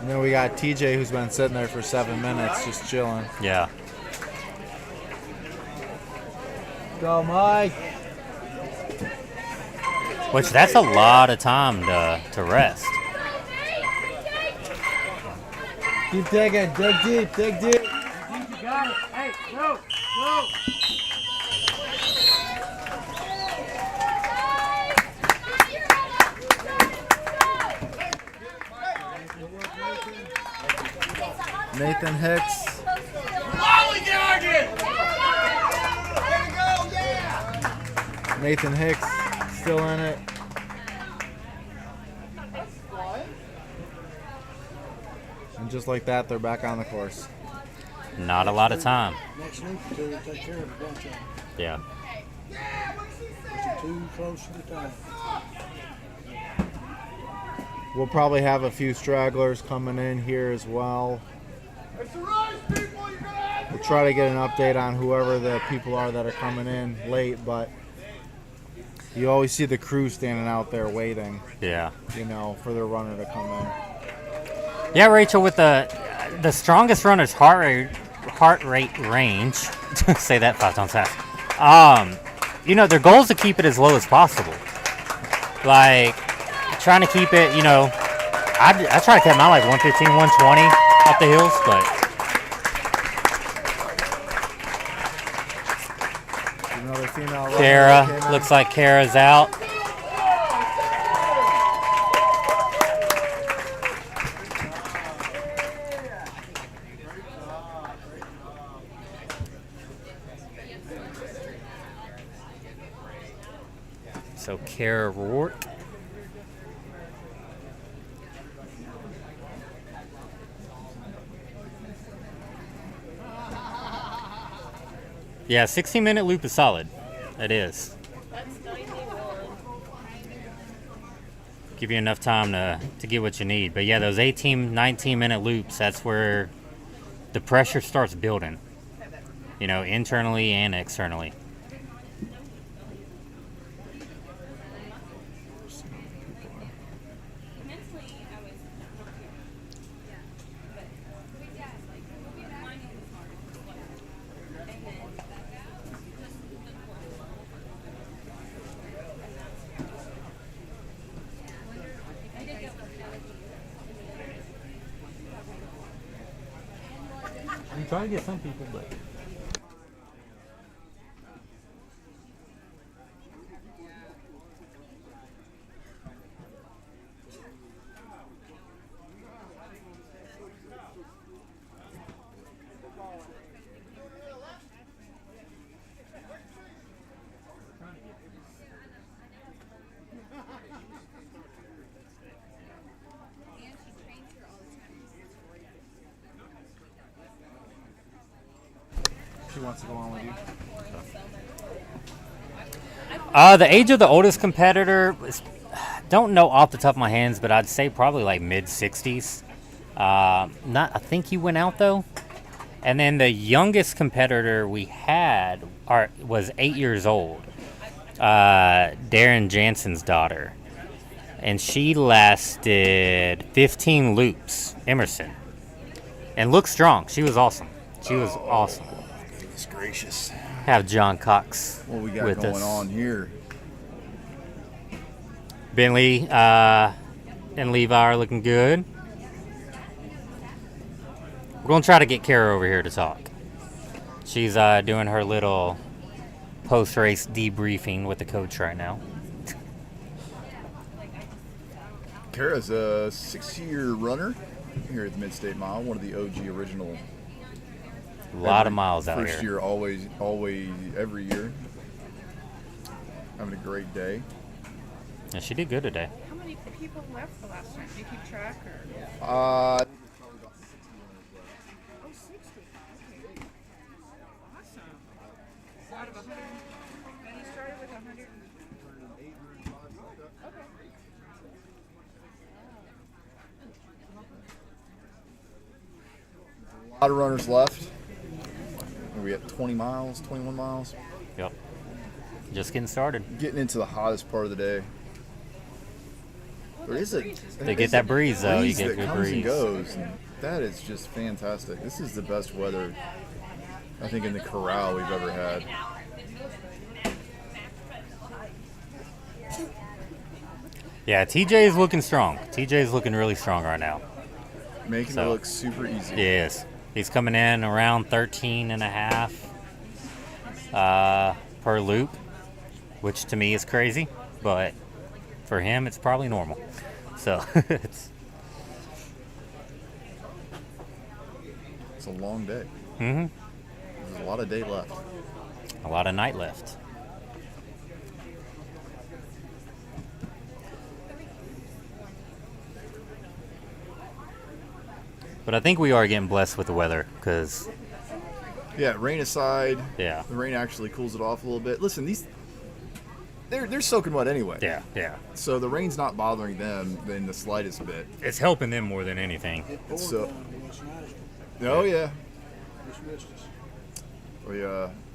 Speaker 19: And then we got TJ who's been sitting there for 7 minutes just chilling.
Speaker 17: Yeah.
Speaker 19: Go, Mike.
Speaker 17: Which that's a lot of time to rest.
Speaker 19: Keep digging. Dig deep. Dig deep.
Speaker 12: You got it. Hey, go, go.
Speaker 19: Nathan Hicks. Nathan Hicks still in it. And just like that, they're back on the course.
Speaker 17: Not a lot of time.
Speaker 18: Next week or two, take care of a bunch of them.
Speaker 17: Yeah.
Speaker 18: You're too close to the time.
Speaker 19: We'll probably have a few stragglers coming in here as well. We'll try to get an update on whoever the people are that are coming in late, but you always see the crew standing out there waiting.
Speaker 17: Yeah.
Speaker 19: You know, for their runner to come in.
Speaker 17: Yeah, Rachel, with the strongest runner's heart rate range, say that 5 times fast. You know, their goal is to keep it as low as possible. Like trying to keep it, you know, I try to keep mine like 115, 120 up the hills, but
Speaker 19: another female runner
Speaker 17: Kara,
Speaker 19: that came in.
Speaker 17: looks like Kara's out. So Kara Rourke. Yeah, 16-minute loop is solid. It is.
Speaker 13: That's 91.
Speaker 17: Give you enough time to get what you need. But yeah, those 18, 19-minute loops, that's where the pressure starts building, you know, internally and externally. I'm trying to get some people, but
Speaker 5: She wants to go on with you.
Speaker 17: the age of the oldest competitor is, don't know off the top of my hands, but I'd say probably like mid 60s. Not, I think he went out though. And then the youngest competitor we had was 8 years old. Darren Jansen's daughter, and she lasted 15 loops. Emerson, and looked strong. She was awesome. She was awesome.
Speaker 2: Goodness gracious.
Speaker 17: Have John Cox
Speaker 2: What we got
Speaker 17: with
Speaker 2: going
Speaker 17: us.
Speaker 2: on here?
Speaker 17: Bentley and Levi are looking good. We're gonna try to get Kara over here to talk. She's doing her little post-race debriefing with the coach right now.
Speaker 2: Kara's a 6-year runner here at the Mid-State Mile, one of the OG original.
Speaker 17: A lot of miles out
Speaker 2: First
Speaker 17: here.
Speaker 2: year, always, every year. Having a great day.
Speaker 17: Yeah, she did good today.
Speaker 13: How many people left the last time? Do you keep track or?
Speaker 2: Uh,
Speaker 13: Oh, 60. Okay. Awesome. Out of 100. And you started with 100. Okay.
Speaker 2: a lot of runners left. We got 20 miles, 21 miles.
Speaker 17: Yep. Just getting started.
Speaker 2: Getting into the hottest part of the day. There is a
Speaker 17: They get that breeze, though. You get
Speaker 2: that
Speaker 17: good
Speaker 2: comes
Speaker 17: breeze.
Speaker 2: and goes. And that is just fantastic. This is the best weather, I think, in the Corral we've ever had.
Speaker 17: Yeah, TJ is looking strong. TJ is looking really strong right now.
Speaker 2: Making it look super easy.
Speaker 17: He is. He's coming in around 13 and a half per loop, which to me is crazy, but for him, it's probably normal. So
Speaker 2: It's a long day.
Speaker 17: Mm-hmm.
Speaker 2: There's a lot of day left.
Speaker 17: A lot of night left. But I think we are getting blessed with the weather because,
Speaker 2: Yeah, rain aside.
Speaker 17: Yeah.
Speaker 2: The rain actually cools it off a little bit. Listen, they're soaking wet anyway.
Speaker 17: Yeah, yeah.
Speaker 2: So the rain's not bothering them in the slightest bit.
Speaker 17: It's helping them more than anything.
Speaker 2: So, oh yeah.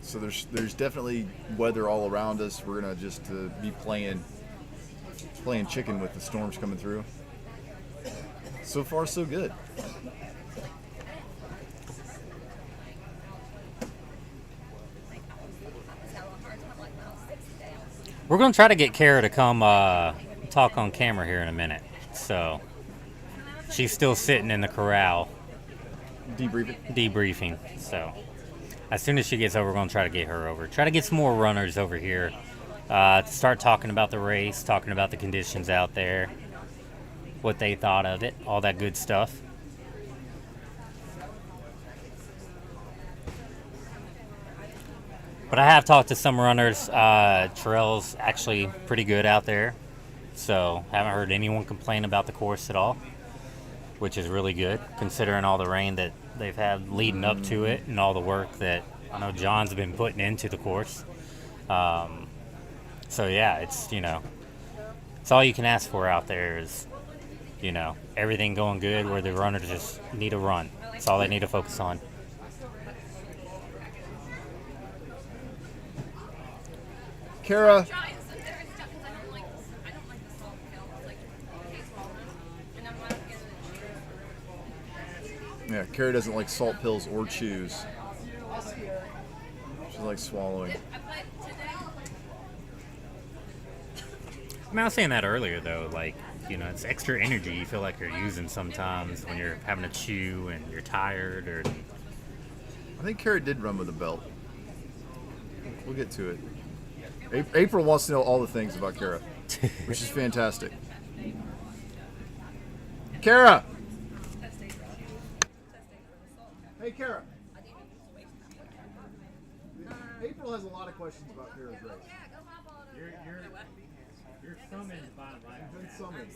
Speaker 2: So there's definitely weather all around us. We're gonna just be playing chicken with the storms coming through. So far, so good.
Speaker 17: We're going to try to get Kara to come talk on camera here in a minute. So she's still sitting in the corral. Debriefing. So as soon as she gets over, we're going to try to get her over. Try to get some more runners over here to start talking about the race, talking about the conditions out there, what they thought of it, all that good stuff. But I have talked to some runners. Trail's actually pretty good out there. So haven't heard anyone complain about the course at all, which is really good considering all the rain that they've had leading up to it and all the work that I know John's been putting into the course. So yeah, it's it's all you can ask for out there is everything going good where the runners just need a run. That's all they need to focus on.
Speaker 2: Kara. Yeah, Kara doesn't like salt pills or chews. She likes swallowing.
Speaker 17: I mean, I was saying that earlier though, like, it's extra energy you feel like you're using sometimes when you're having to chew and you're tired or...
Speaker 2: I think Kara did run with a belt. We'll get to it. April wants to know all the things about Kara, which is fantastic. Kara! Hey, Kara. April has a lot of questions about Kara's race.
Speaker 17: You're summoned by
Speaker 2: Been summoned.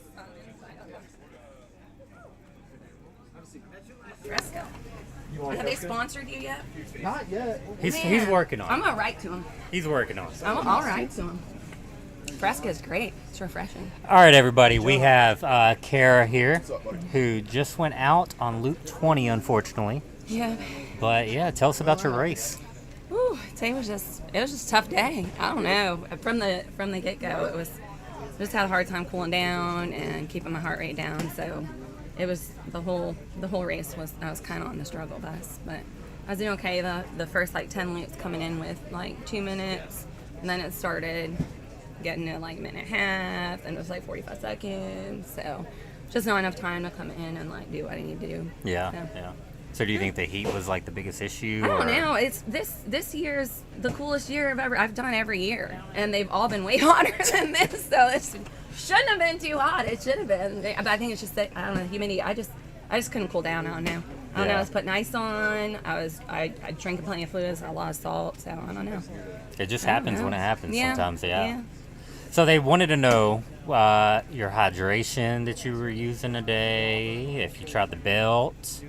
Speaker 13: Fresco. Have they sponsored you yet?
Speaker 2: Not yet.
Speaker 17: He's working on it.
Speaker 13: I'm gonna write to him.
Speaker 17: He's working on it.
Speaker 13: I'll write to him. Fresca is great. It's refreshing.
Speaker 17: All right, everybody. We have Kara here, who just went out on Loop 20, unfortunately.
Speaker 13: Yeah.
Speaker 17: But yeah, tell us about your race.
Speaker 13: Whew, today was just a tough day. I don't know. From the get-go, it was just had a hard time cooling down and keeping my heart rate down. So it was the whole race I was kind of on the struggle bus, but I was doing okay. The first 10 loops coming in with 2 minutes, and then it started getting to a minute and a half, and it was 45 seconds. So just not enough time to come in and do what I need to do.
Speaker 17: Yeah,
Speaker 13: so.
Speaker 17: yeah. So do you think the heat was the biggest issue?
Speaker 13: I don't know. It's this year's the coolest year I've done every year, and they've all been way hotter than this. So it shouldn't have been too hot. It should have been. But I think it's just that I don't know, humidity. I just couldn't cool down. I don't know. I was putting ice on. I drank plenty of fluids. A lot of salt. So I don't know.
Speaker 17: It just happens when it happens sometimes. Yeah.
Speaker 13: Yeah.
Speaker 17: So they wanted to know your hydration that you were using today. If you tried the belt.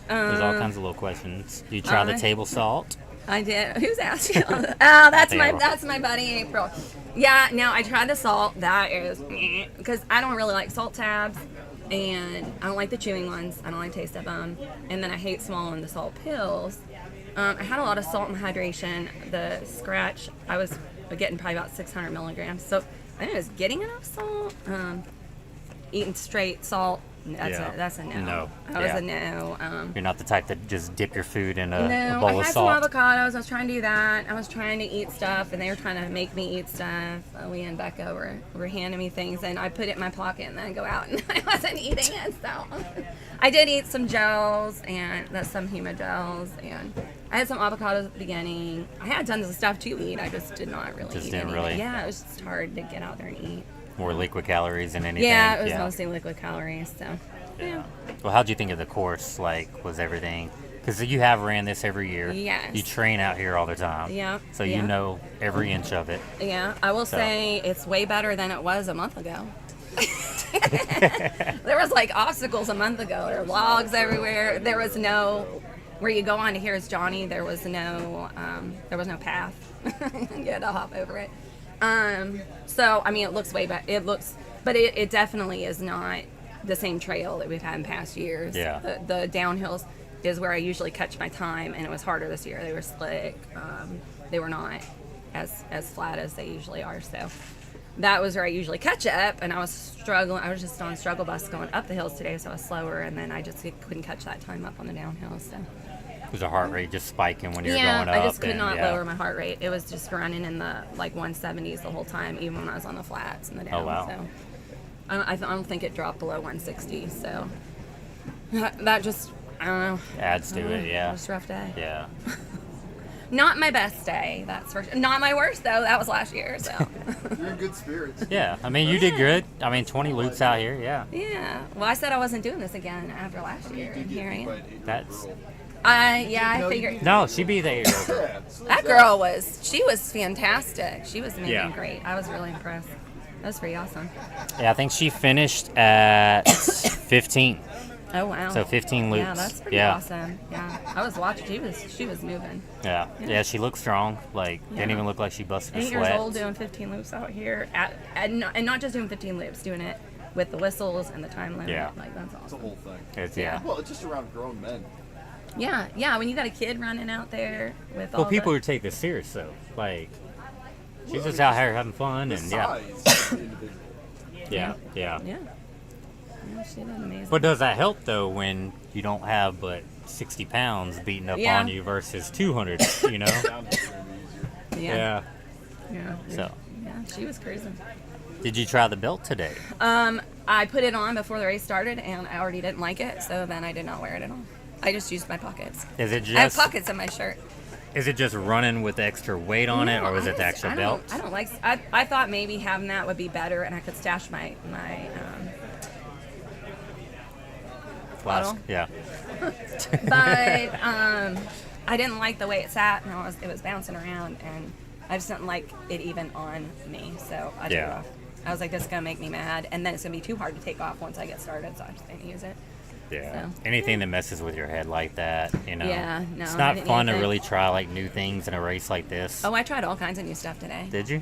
Speaker 17: There's all kinds of little questions. Do you try the table salt?
Speaker 13: I did. Who's asking? Oh, that's my buddy April. Yeah. No, I tried the salt. That is because I don't really like salt tabs, and I don't like the chewing ones. I don't like the taste of them, and then I hate swallowing the salt pills. I had a lot of salt in my hydration. The scratch, I was getting probably about 600 milligrams. So I think I was getting enough salt. Eating straight salt. That's a no.
Speaker 17: No.
Speaker 13: That was a no.
Speaker 17: You're not the type that just dip your food in a bowl
Speaker 13: I
Speaker 17: of
Speaker 13: had some
Speaker 17: salt.
Speaker 13: avocados. I was trying to do that. I was trying to eat stuff, and they were trying to make me eat stuff. Leah and Becca were handing me things, and I put it in my pocket and then go out, and I wasn't eating it. So I did eat some gels and some Huma gels, and I had some avocados at the beginning. I had tons of stuff to eat. I just did not really eat anything. Yeah, it was just hard to get out there and eat.
Speaker 17: More liquid calories than anything.
Speaker 13: Yeah, it was mostly liquid calories. So, yeah.
Speaker 17: Well, how'd you think of the course? Was everything? Because you have ran this every year.
Speaker 13: Yes.
Speaker 17: You train out here all the time.
Speaker 13: Yeah.
Speaker 17: So you know every inch of it.
Speaker 13: Yeah, I will say it's way better than it was a month ago. There was obstacles a month ago. There were logs everywhere. There was no where you go on to Here's Johnny. There was no path. You had to hop over it. So I mean, it looks way better. But it definitely is not the same trail that we've had in past years.
Speaker 17: Yeah.
Speaker 13: The downhills is where I usually catch my time, and it was harder this year. They were slick. They were not as flat as they usually are. So that was where I usually catch up, and I was struggling. I was just on struggle bus going up the hills today, so I was slower, and then I just couldn't catch that time up on the downhill. So.
Speaker 17: Was your heart rate just spiking when you were going up?
Speaker 13: I just could not lower my heart rate. It was just running in the 170s the whole time, even when I was on the flats and the down.
Speaker 17: Oh, wow.
Speaker 13: So I don't think it dropped below 160. So that just, I don't know.
Speaker 17: Adds to it, yeah.
Speaker 13: It was a rough day.
Speaker 17: Yeah.
Speaker 13: Not my best day, that's for sure. Not my worst, though. That was last year, so.
Speaker 2: You're in good spirits.
Speaker 17: Yeah, I mean, you did good. I mean, 20 loops out here, yeah.
Speaker 13: Yeah. Well, I said I wasn't doing this again after last year, and here I am.
Speaker 17: That's...
Speaker 13: I figured.
Speaker 17: No, she'd be there.
Speaker 13: That girl she was fantastic. She was making great. I was really impressed. That was pretty awesome.
Speaker 17: Yeah, I think she finished at 15.
Speaker 13: Oh wow.
Speaker 17: So 15 loops.
Speaker 13: Yeah, that's pretty
Speaker 17: Yeah.
Speaker 13: awesome. Yeah, I was watching. She was moving.
Speaker 17: Yeah. Yeah, she looked strong. Like, didn't
Speaker 13: Yeah.
Speaker 17: even look like she busted a
Speaker 13: 8
Speaker 17: sweat.
Speaker 13: years old doing 15 loops out here, and not just doing 15 loops, doing it with the whistles and the time limit.
Speaker 17: Yeah.
Speaker 13: Like that's awesome.
Speaker 10: It's a whole thing.
Speaker 17: It's, yeah.
Speaker 10: Well, it's just around grown men.
Speaker 13: Yeah, yeah. When you got a kid running out there with all
Speaker 17: Well, people
Speaker 13: the,
Speaker 17: who take this serious, though. Like, she's just out here having fun, and yeah. Yeah, yeah.
Speaker 13: Yeah. Yeah, she did amazing.
Speaker 17: But does that help, though, when you don't have but 60 pounds beating up
Speaker 13: Yeah.
Speaker 17: on you versus 200, you know?
Speaker 13: Yeah.
Speaker 17: Yeah.
Speaker 13: Yeah.
Speaker 17: So,
Speaker 13: Yeah, she was cruising.
Speaker 17: did you try the belt today?
Speaker 13: I put it on before the race started, and I already didn't like it, so then I did not wear it at all. I just used my pockets.
Speaker 17: Is it
Speaker 13: I have
Speaker 17: just
Speaker 13: pockets in my shirt.
Speaker 17: Is it just running with extra weight on it, or is it the actual
Speaker 13: I
Speaker 17: belt?
Speaker 13: don't like. I thought maybe having that would be better, and I could stash my
Speaker 17: Flask,
Speaker 13: bottle.
Speaker 17: yeah.
Speaker 13: But I didn't like the way it sat, and it was bouncing around, and I just didn't like it even on me, so I took it
Speaker 17: Yeah.
Speaker 13: off. I was like, this is gonna make me mad, and then it's gonna be too hard to take off once I get started, so I just didn't use it.
Speaker 17: Yeah.
Speaker 13: So.
Speaker 17: Anything that messes with your head like that, you know.
Speaker 13: Yeah, no,
Speaker 17: It's
Speaker 13: I
Speaker 17: not
Speaker 13: didn't
Speaker 17: fun
Speaker 13: use
Speaker 17: to
Speaker 13: it.
Speaker 17: really try like new things in a race like this.
Speaker 13: Oh, I tried all kinds of new stuff today.
Speaker 17: Did you?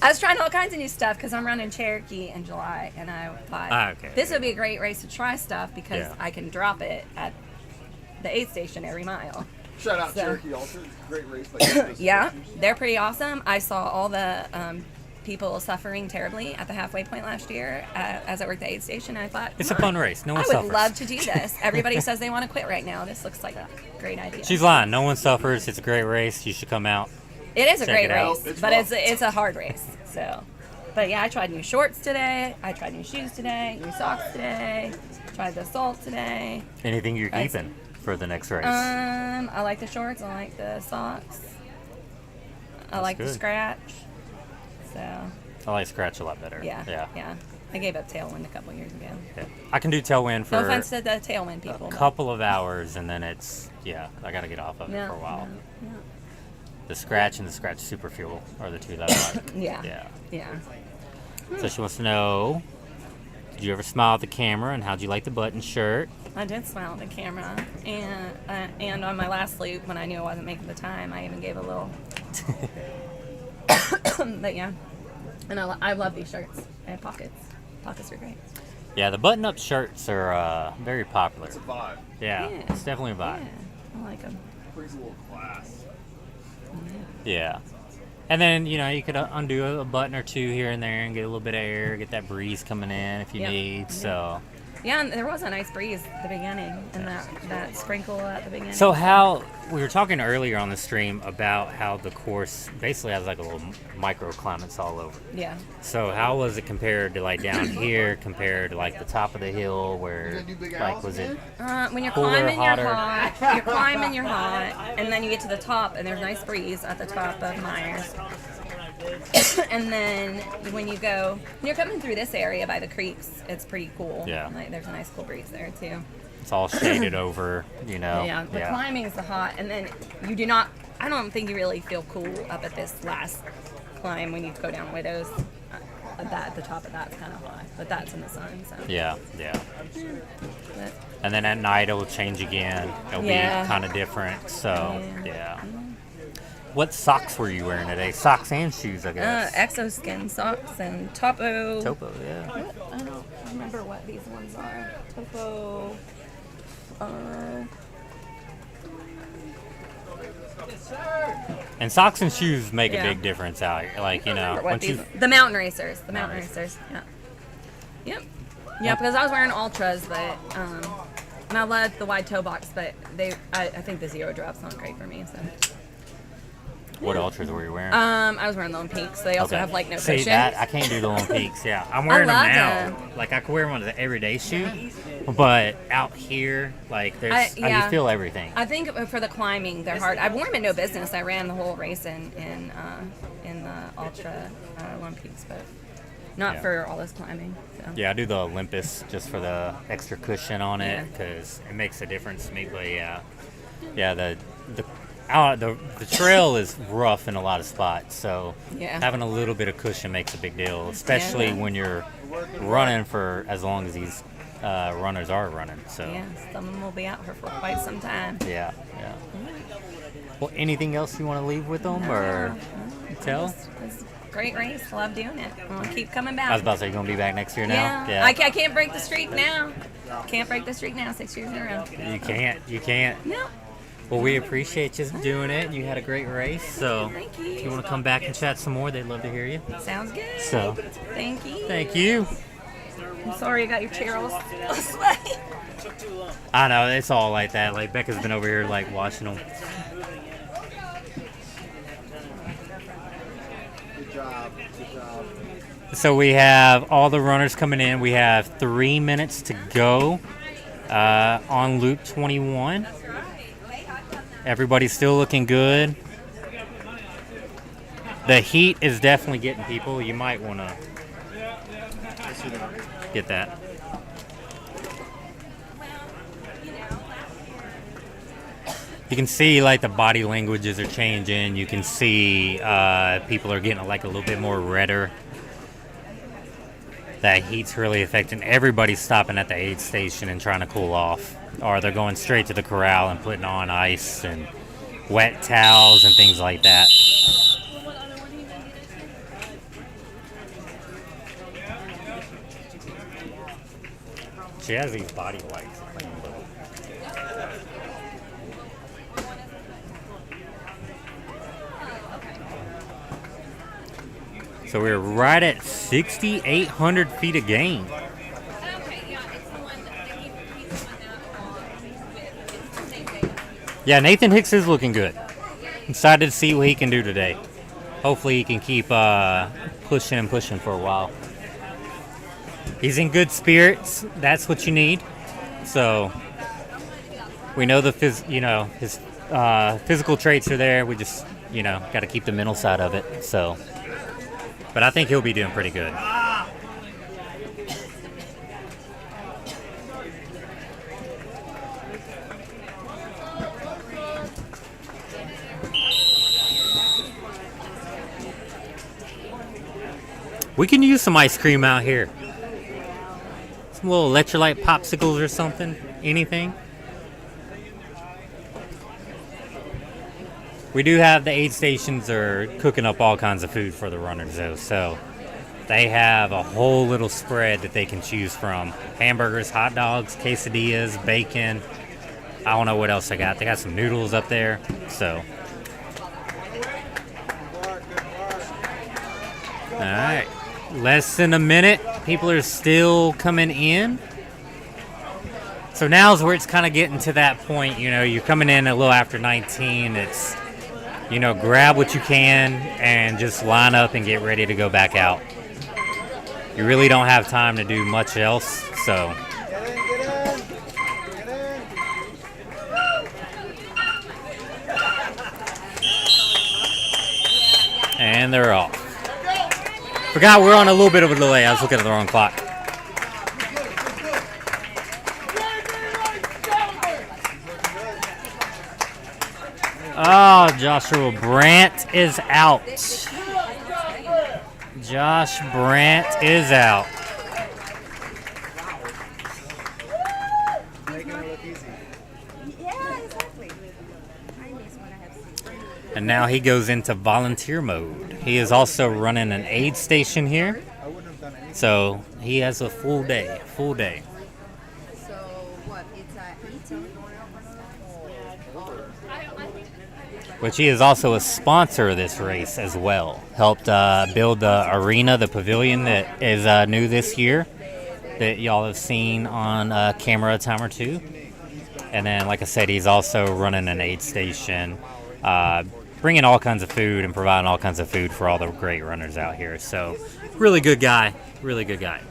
Speaker 13: I was trying all kinds of new stuff because I'm running Cherokee in July, and I thought
Speaker 17: Okay.
Speaker 13: this would be a great race to try stuff because
Speaker 17: Yeah.
Speaker 13: I can drop it at the aid station every mile.
Speaker 10: Shout out
Speaker 13: So-
Speaker 10: Cherokee Ultra. Great race. Like
Speaker 13: Yeah, they're pretty awesome. I saw all the people suffering terribly at the halfway point last year as I worked at the aid station. I thought
Speaker 17: It's a
Speaker 13: "Hmm,
Speaker 17: fun race. No one
Speaker 13: I would
Speaker 17: suffers."
Speaker 13: love to do this. Everybody says they want to quit right now. This looks like a great idea.
Speaker 17: She's lying. No one suffers. It's a great race. You should come out.
Speaker 13: It is a
Speaker 17: Check
Speaker 13: great
Speaker 17: it out.
Speaker 13: race, but it's a hard race. So, but yeah, I tried new shorts today. I tried new shoes today. New socks today. Tried the salt today.
Speaker 17: Anything you're
Speaker 13: That's-
Speaker 17: keeping for the next race?
Speaker 13: I like the shorts. I like the socks. I
Speaker 17: That's
Speaker 13: like the
Speaker 17: good.
Speaker 13: scratch. So
Speaker 17: I like Scratch a lot better.
Speaker 13: yeah,
Speaker 17: Yeah.
Speaker 13: I gave up Tailwind a couple years ago.
Speaker 17: Yeah. I can do Tailwind for
Speaker 13: No offense to the Tailwind people.
Speaker 17: a
Speaker 13: but-
Speaker 17: couple of hours, and then it's, I got to get off of it for a while.
Speaker 13: Yeah.
Speaker 17: The Scratch and the Scratch Super Fuel are the two that I like.
Speaker 13: Yeah.
Speaker 17: Yeah.
Speaker 13: Yeah.
Speaker 17: So she wants to know, did you ever smile at the camera, and how'd you like the button shirt?
Speaker 13: I did smile at the camera, and on my last loop, when I knew I wasn't making the time, I even gave a little. But yeah, and I love these shirts. They have pockets. Pockets are great.
Speaker 17: Yeah, the button-up shirts are very popular.
Speaker 10: It's a vibe.
Speaker 17: Yeah,
Speaker 13: Yeah.
Speaker 17: it's definitely a vibe.
Speaker 13: Yeah, I like them.
Speaker 10: Brings a little class.
Speaker 17: Yeah. And then, you could undo a button or two here and there and get a little bit of air, get that breeze coming in if you
Speaker 13: Yep.
Speaker 17: need. So,
Speaker 13: Yeah, and there was a nice breeze at the beginning, and that sprinkle at the beginning.
Speaker 17: so how we were talking earlier on the stream about how the course basically has like a little microclimates all over.
Speaker 13: Yeah.
Speaker 17: So how was it compared to like down here compared to like the top of the hill where like was it
Speaker 13: When you're
Speaker 17: cooler,
Speaker 13: climbing,
Speaker 17: hotter?
Speaker 13: you're hot. You're climbing, you're hot, and then you get to the top, and there's a nice breeze at the top of Myers. And then when you're coming through this area by the creeks, it's pretty cool.
Speaker 17: Yeah.
Speaker 13: Like, there's a nice cool breeze there too.
Speaker 17: It's all shaded over,
Speaker 13: Yeah, the climbing is the hot, and then you do not. I don't think you really feel cool up at this last climb when you go down Widows. At the top of that's kind of high, but that's in the sun. So
Speaker 17: Yeah.
Speaker 13: But,
Speaker 17: And then at night it'll change again. It'll
Speaker 13: Yeah.
Speaker 17: be kind of different. So, yeah. What socks were you wearing today? Socks and shoes, I guess.
Speaker 13: Exoskin socks and Topo.
Speaker 17: Topo, yeah.
Speaker 13: What? I don't remember what these ones are. Topo.
Speaker 17: And socks and shoes make
Speaker 13: Yeah.
Speaker 17: a big difference out here. Like,
Speaker 13: What
Speaker 17: once
Speaker 13: these,
Speaker 17: you
Speaker 13: the mountain racers. The mountain racers. Yeah. Yep. Yeah, because I was wearing ultras, but and I love the wide toe box, but I think the zero drop's not great for me. So.
Speaker 17: What ultras were you wearing?
Speaker 13: I was wearing Lone Peaks. They also
Speaker 17: Okay.
Speaker 13: have like no
Speaker 17: See,
Speaker 13: cushion.
Speaker 17: that I can't do the Lone Peaks. Yeah, I'm wearing them
Speaker 13: love
Speaker 17: now.
Speaker 13: them.
Speaker 17: Like I could wear them as an everyday shoe, but out here, like there's, you feel everything.
Speaker 13: I think for the climbing, they're hard. I've worn them in no business. I ran the whole race in the ultra Lone Peaks, but not
Speaker 17: Yeah.
Speaker 13: for all this climbing. So.
Speaker 17: Yeah, I do the Olympus just for the extra cushion on it because it makes a difference to me. But yeah, the trail is rough in a lot of spots, so
Speaker 13: Yeah.
Speaker 17: having a little bit of cushion makes a big deal, especially when you're running for as long as these runners are running. So
Speaker 13: Yeah, some of them will be out here for quite some time.
Speaker 17: yeah. Well, anything else you want to leave with them or tell?
Speaker 13: It's a great race. Love doing it. I'm gonna keep coming back.
Speaker 17: I was about to say, you're gonna be back next year now.
Speaker 13: Yeah. I can't break the streak now. Can't break the streak now. 6 years in a row.
Speaker 17: You can't.
Speaker 13: No.
Speaker 17: Well, we appreciate you doing it. You had a great race. So
Speaker 13: Thank you.
Speaker 17: if you want to come back and chat some more, they'd love to hear you.
Speaker 13: Sounds good.
Speaker 17: So
Speaker 13: Thank you.
Speaker 17: thank you.
Speaker 13: I'm sorry you got your chair all sweaty.
Speaker 17: I know, it's all like that. Like, Becca's been over here, like, watching them.
Speaker 5: Good job. Good job.
Speaker 17: So we have all the runners coming in. We have 3 minutes to go on loop 21. Everybody's still looking good. The heat is definitely getting people. You might want to get that. You can see like the body languages are changing. You can see people are getting like a little bit more redder. That heat's really affecting. Everybody's stopping at the aid station and trying to cool off, or they're going straight to the corral and putting on ice and wet towels and things like that. She has these body lights. So we're right at 6,800 feet of gain. Yeah, Nathan Hicks is looking good. Excited to see what he can do today. Hopefully he can keep pushing and pushing for a while. He's in good spirits. That's what you need. So we know his physical traits are there. We just, got to keep the mental side of it. So, but I think he'll be doing pretty good. We can use some ice cream out here. Some little electrolyte popsicles or something. Anything. We do have the aid stations are cooking up all kinds of food for the runners though. So they have a whole little spread that they can choose from. Hamburgers, hot dogs, quesadillas, bacon. I don't know what else they got. They got some noodles up there. So. All right. Less than a minute. People are still coming in. So now's where it's kind of getting to that point. You're coming in a little after 19. It's, grab what you can and just line up and get ready to go back out. You really don't have time to do much else. So. And they're off. Forgot we're on a little bit of a delay. I was looking at the wrong clock. Oh, Joshua Brandt is out. Josh Brandt is out. And now he goes into volunteer mode. He is also running an aid station here. So he has a full day.
Speaker 9: So what? It's eating?
Speaker 17: Which he is also a sponsor of this race as well. Helped build the arena, the pavilion that is new this year that y'all have seen on camera a time or two. And then, like I said, he's also running an aid station, bringing all kinds of food and providing all kinds of food for all the great runners out here. So, really good guy. Really good guy.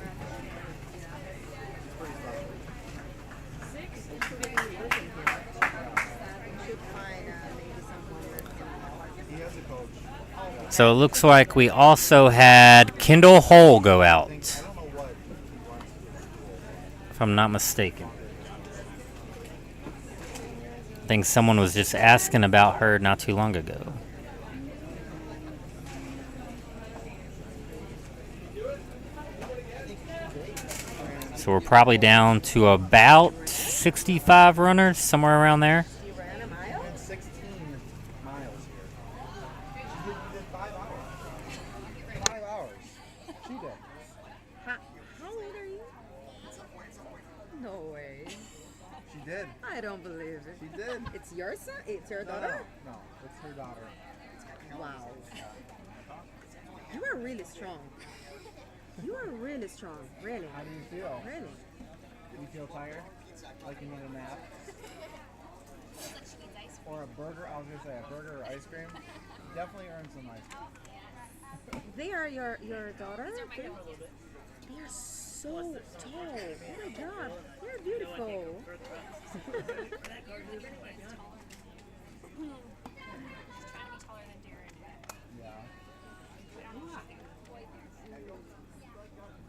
Speaker 17: So it looks like we also had Kendall Hull go out, if I'm not mistaken. I think someone was just asking about her not too long ago. So we're probably down to about 65 runners, somewhere around there.
Speaker 5: You ran a mile? 16 miles here. She did 5 hours. 5 hours. She did.
Speaker 9: How old are you? No way.
Speaker 5: She did.
Speaker 9: I don't believe it.
Speaker 5: She did.
Speaker 9: It's your son? It's your
Speaker 5: No,
Speaker 9: daughter?
Speaker 5: no, it's her daughter.
Speaker 9: Wow. You are really strong. You are really strong. Really.
Speaker 5: How do you feel?
Speaker 9: Really.
Speaker 5: You feel tired? Like you need a nap? Or a burger? I was gonna say a burger or ice cream. Definitely earn some ice cream.
Speaker 9: They are your daughter? They are so tall. Oh my god. They're beautiful.
Speaker 5: Yeah.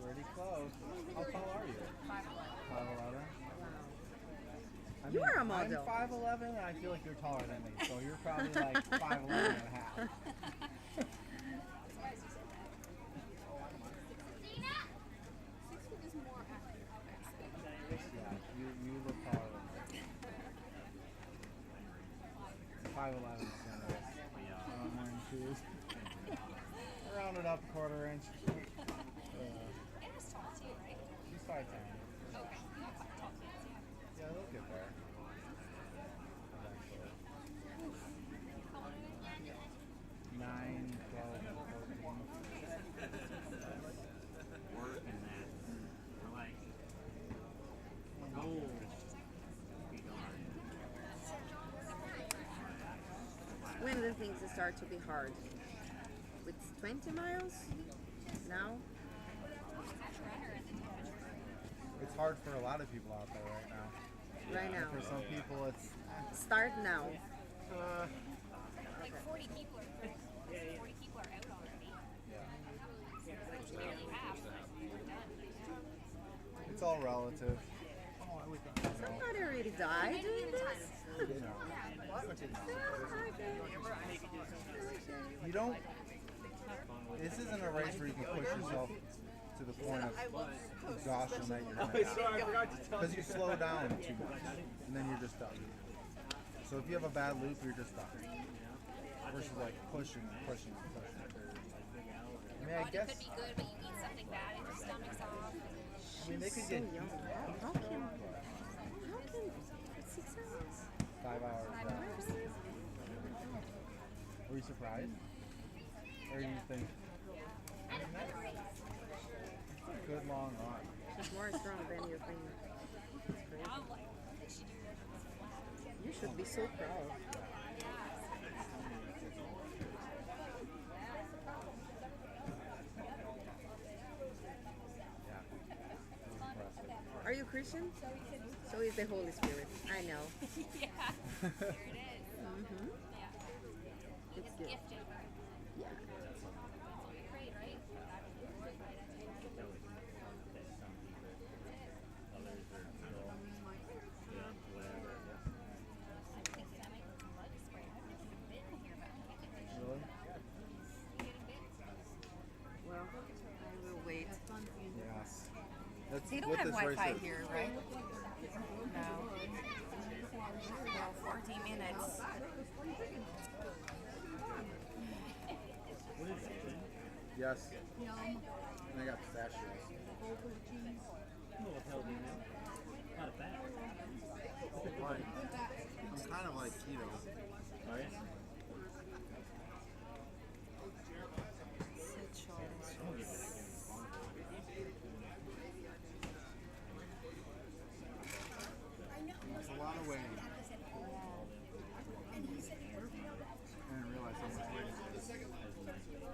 Speaker 5: Pretty close. How tall are you? 5'11". I
Speaker 9: You are a model.
Speaker 5: I'm 5'11", and I feel like you're taller than me, so you're probably like 5'11" and a half. Yeah, you look taller than me. 5'11" is generous. I'm wearing shoes. Round it up a quarter inch. She's 5'10". Yeah, they'll get there. 9, 12, 14.
Speaker 9: When do things start to be hard? With 20 miles? Now?
Speaker 5: It's hard for a lot of people out there right now.
Speaker 9: Right now.
Speaker 5: For some people, it's
Speaker 9: Start now.
Speaker 21: Like 40 people are 40 people are out already. Nearly half.
Speaker 5: it's all relative.
Speaker 9: Somebody already died doing this?
Speaker 5: You don't. This isn't a race where you can push yourself to the point of exhaustion that you're gonna because you slow down too much, and then you're just done. So if you have a bad loop, you're just done. Versus like pushing. I mean, I guess.
Speaker 21: Could be good, but you eat something bad and your stomach's off.
Speaker 5: I mean, they could get.
Speaker 9: How can 6 hours?
Speaker 5: 5 hours.
Speaker 21: 5 hours.
Speaker 5: Were you surprised? Or you think? It's a good long run.
Speaker 9: She's more strong than you think. It's crazy. You should be so proud. Are you Christian? So is the Holy Spirit. I know.
Speaker 21: Yeah. There it is.
Speaker 9: Mm-hmm.
Speaker 21: Yeah.
Speaker 9: It's good.
Speaker 21: Gifted.
Speaker 9: Yeah.
Speaker 21: Great, right?
Speaker 5: Really?
Speaker 9: Well, I will wait.
Speaker 5: Yes. That's
Speaker 13: They don't
Speaker 5: what
Speaker 13: have
Speaker 5: this
Speaker 13: Wi-Fi
Speaker 5: race is.
Speaker 13: here, right? No. No, 14 minutes.
Speaker 5: Yes. And I got pistachios. Like, I'm kind of like keto. That's a lot of weight. I didn't realize how much weight it is.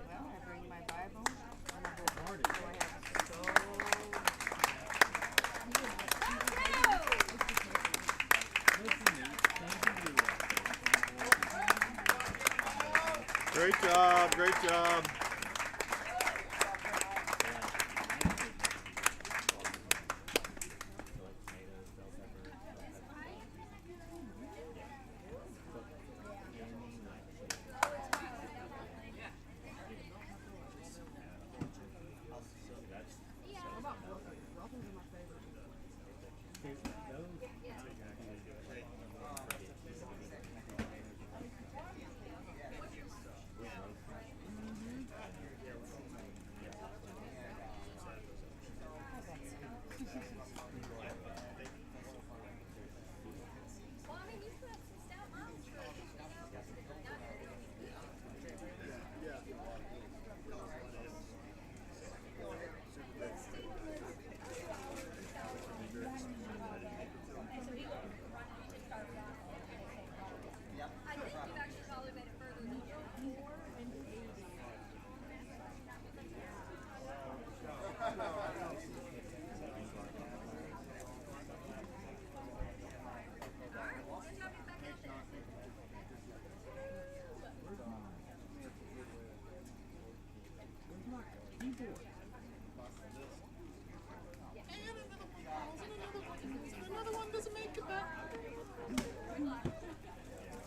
Speaker 13: Well, I bring my Bible and I go board it. So I have
Speaker 2: Great job, great job.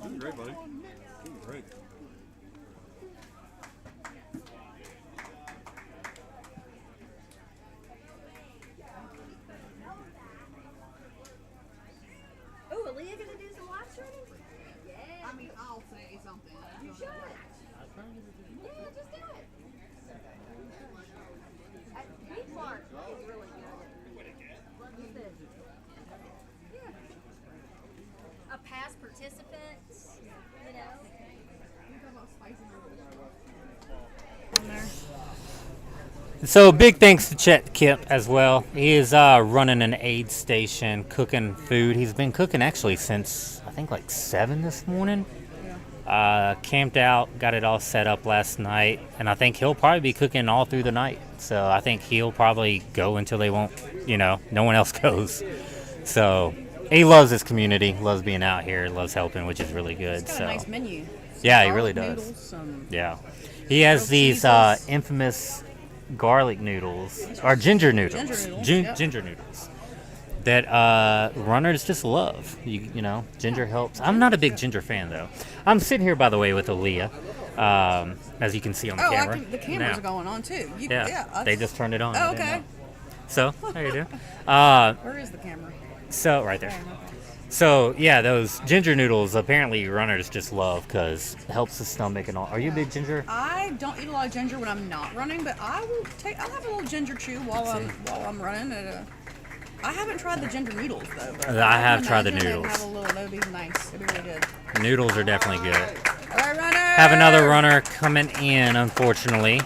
Speaker 8: Doing great, buddy. Doing great.
Speaker 1: Oh, Aaliyah gonna do some live streaming? Yeah.
Speaker 4: I mean, I'll say something.
Speaker 1: You should. Yeah, just do it. Beat Mark is really good. Yeah. A past participant, you know.
Speaker 17: So big thanks to Chet Kip as well. He is running an aid station, cooking food. He's been cooking actually since I think like 7 this morning. Camped out, got it all set up last night, and I think he'll probably be cooking all through the night. So I think he'll probably go until they won't, no one else goes. So he loves his community, loves being out here, loves helping, which is really good.
Speaker 4: He's got
Speaker 17: so
Speaker 4: a nice menu.
Speaker 17: yeah, he really
Speaker 4: Garlic
Speaker 17: does.
Speaker 4: noodles, some
Speaker 17: Yeah, he has these infamous garlic noodles or ginger noodles, ginger noodles that runners just love. You know, ginger helps. I'm not a big ginger fan though. I'm sitting here, by the way, with Aaliyah, as you can see on the camera.
Speaker 4: The cameras
Speaker 17: Now.
Speaker 4: are going on too.
Speaker 17: They just turned it on.
Speaker 4: Oh,
Speaker 17: I didn't
Speaker 4: okay.
Speaker 17: know. So how you doing?
Speaker 4: Where is the camera?
Speaker 17: So right there. So yeah, those ginger noodles apparently runners just love because it helps the stomach and all. Are you a big ginger?
Speaker 4: I don't eat a lot of ginger when I'm not running, but I'll have a little ginger chew while I'm running. I haven't tried the ginger noodles though. But
Speaker 17: I have tried the
Speaker 4: imagine they'd
Speaker 17: noodles.
Speaker 4: Have a little, that'd be nice. It'd be really good.
Speaker 17: Noodles are definitely good.
Speaker 4: All right, runner.
Speaker 17: Have another runner coming in, unfortunately.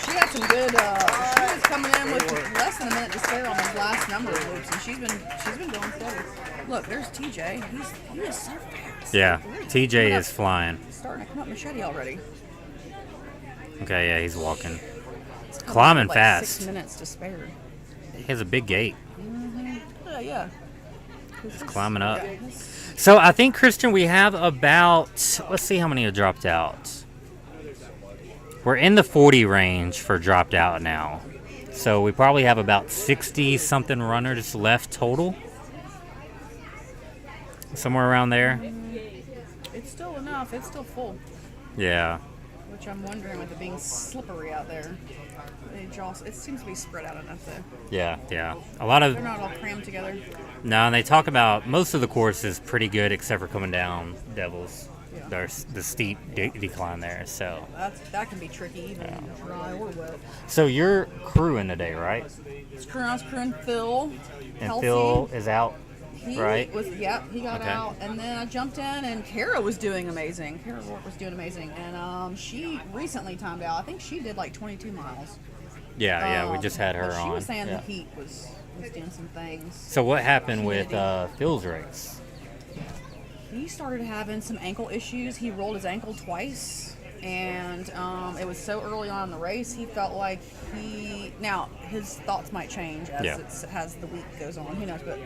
Speaker 4: She had some good. She was coming in with less than a minute to spare on those last number of loops, and she's been going steady. Look, there's TJ. He is so fast.
Speaker 17: Yeah, TJ is flying.
Speaker 4: He's starting to come up machete already.
Speaker 17: Okay, yeah, he's walking.
Speaker 4: It's
Speaker 17: Climbing
Speaker 4: like
Speaker 17: fast.
Speaker 4: 6 minutes to spare.
Speaker 17: He has a big gait.
Speaker 4: Yeah.
Speaker 17: He's climbing up. So I think, Christian, we have about, let's see how many have dropped out. We're in the 40 range for dropped out now. So we probably have about 60-something runners left total. Somewhere around there.
Speaker 4: It's still enough. It's still full.
Speaker 17: Yeah.
Speaker 4: Which I'm wondering with it being slippery out there. It seems to be spread out enough though.
Speaker 17: Yeah, yeah. A lot of...
Speaker 4: They're not all crammed together.
Speaker 17: No, and they talk about most of the course is pretty good except for coming down Devils.
Speaker 4: Yeah.
Speaker 17: There's the steep decline there, so...
Speaker 4: That can be tricky, even dry or wet.
Speaker 17: So you're crewing today, right?
Speaker 4: I was crewing Phil.
Speaker 17: And
Speaker 4: Healthy.
Speaker 17: Phil is out,
Speaker 4: He
Speaker 17: right?
Speaker 4: He got
Speaker 17: Okay.
Speaker 4: out, and then I jumped in, and Kara was doing amazing. Kara Rourke was doing amazing, and she recently timed out. I think she did like 22 miles.
Speaker 17: Yeah, we just had her
Speaker 4: but
Speaker 17: on.
Speaker 4: She was saying
Speaker 17: yeah.
Speaker 4: the heat was doing some things.
Speaker 17: So what happened with
Speaker 4: Humidity.
Speaker 17: Phil's race?
Speaker 4: He started having some ankle issues. He rolled his ankle twice, and it was so early on in the race. He felt like now his thoughts might change as the week goes on. Who knows? But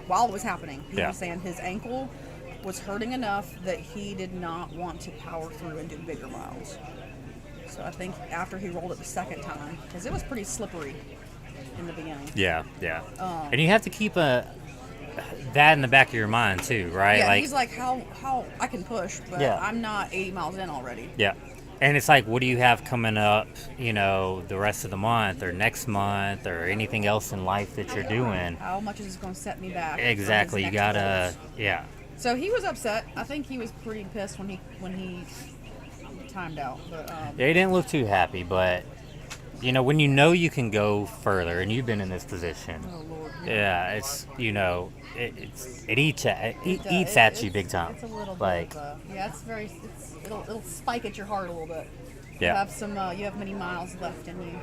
Speaker 4: while it was happening, he was saying his ankle was hurting enough that he did not want to power through and do bigger miles. So I think after he rolled it the second time, because it was pretty slippery in the beginning.
Speaker 17: Yeah. And you have to keep that in the back of your mind too, right?
Speaker 4: Yeah,
Speaker 17: like,
Speaker 4: he's like, how I can push, but I'm not 80 miles in already.
Speaker 17: Yeah. And it's like, what do you have coming up, the rest of the month or next month or anything else in life that you're doing?
Speaker 4: How much is this going to set me back?
Speaker 17: Exactly. You gotta,
Speaker 4: So he was upset. I think he was pretty pissed when he timed out. But
Speaker 17: Yeah, he didn't look too happy, but when you can go further, and you've been in this position.
Speaker 4: Oh Lord.
Speaker 17: Yeah, it's it eats at you big time.
Speaker 4: It's a little
Speaker 17: like
Speaker 4: bit of it'll spike at your heart a little bit.
Speaker 17: Yeah.
Speaker 4: You have many miles left in you.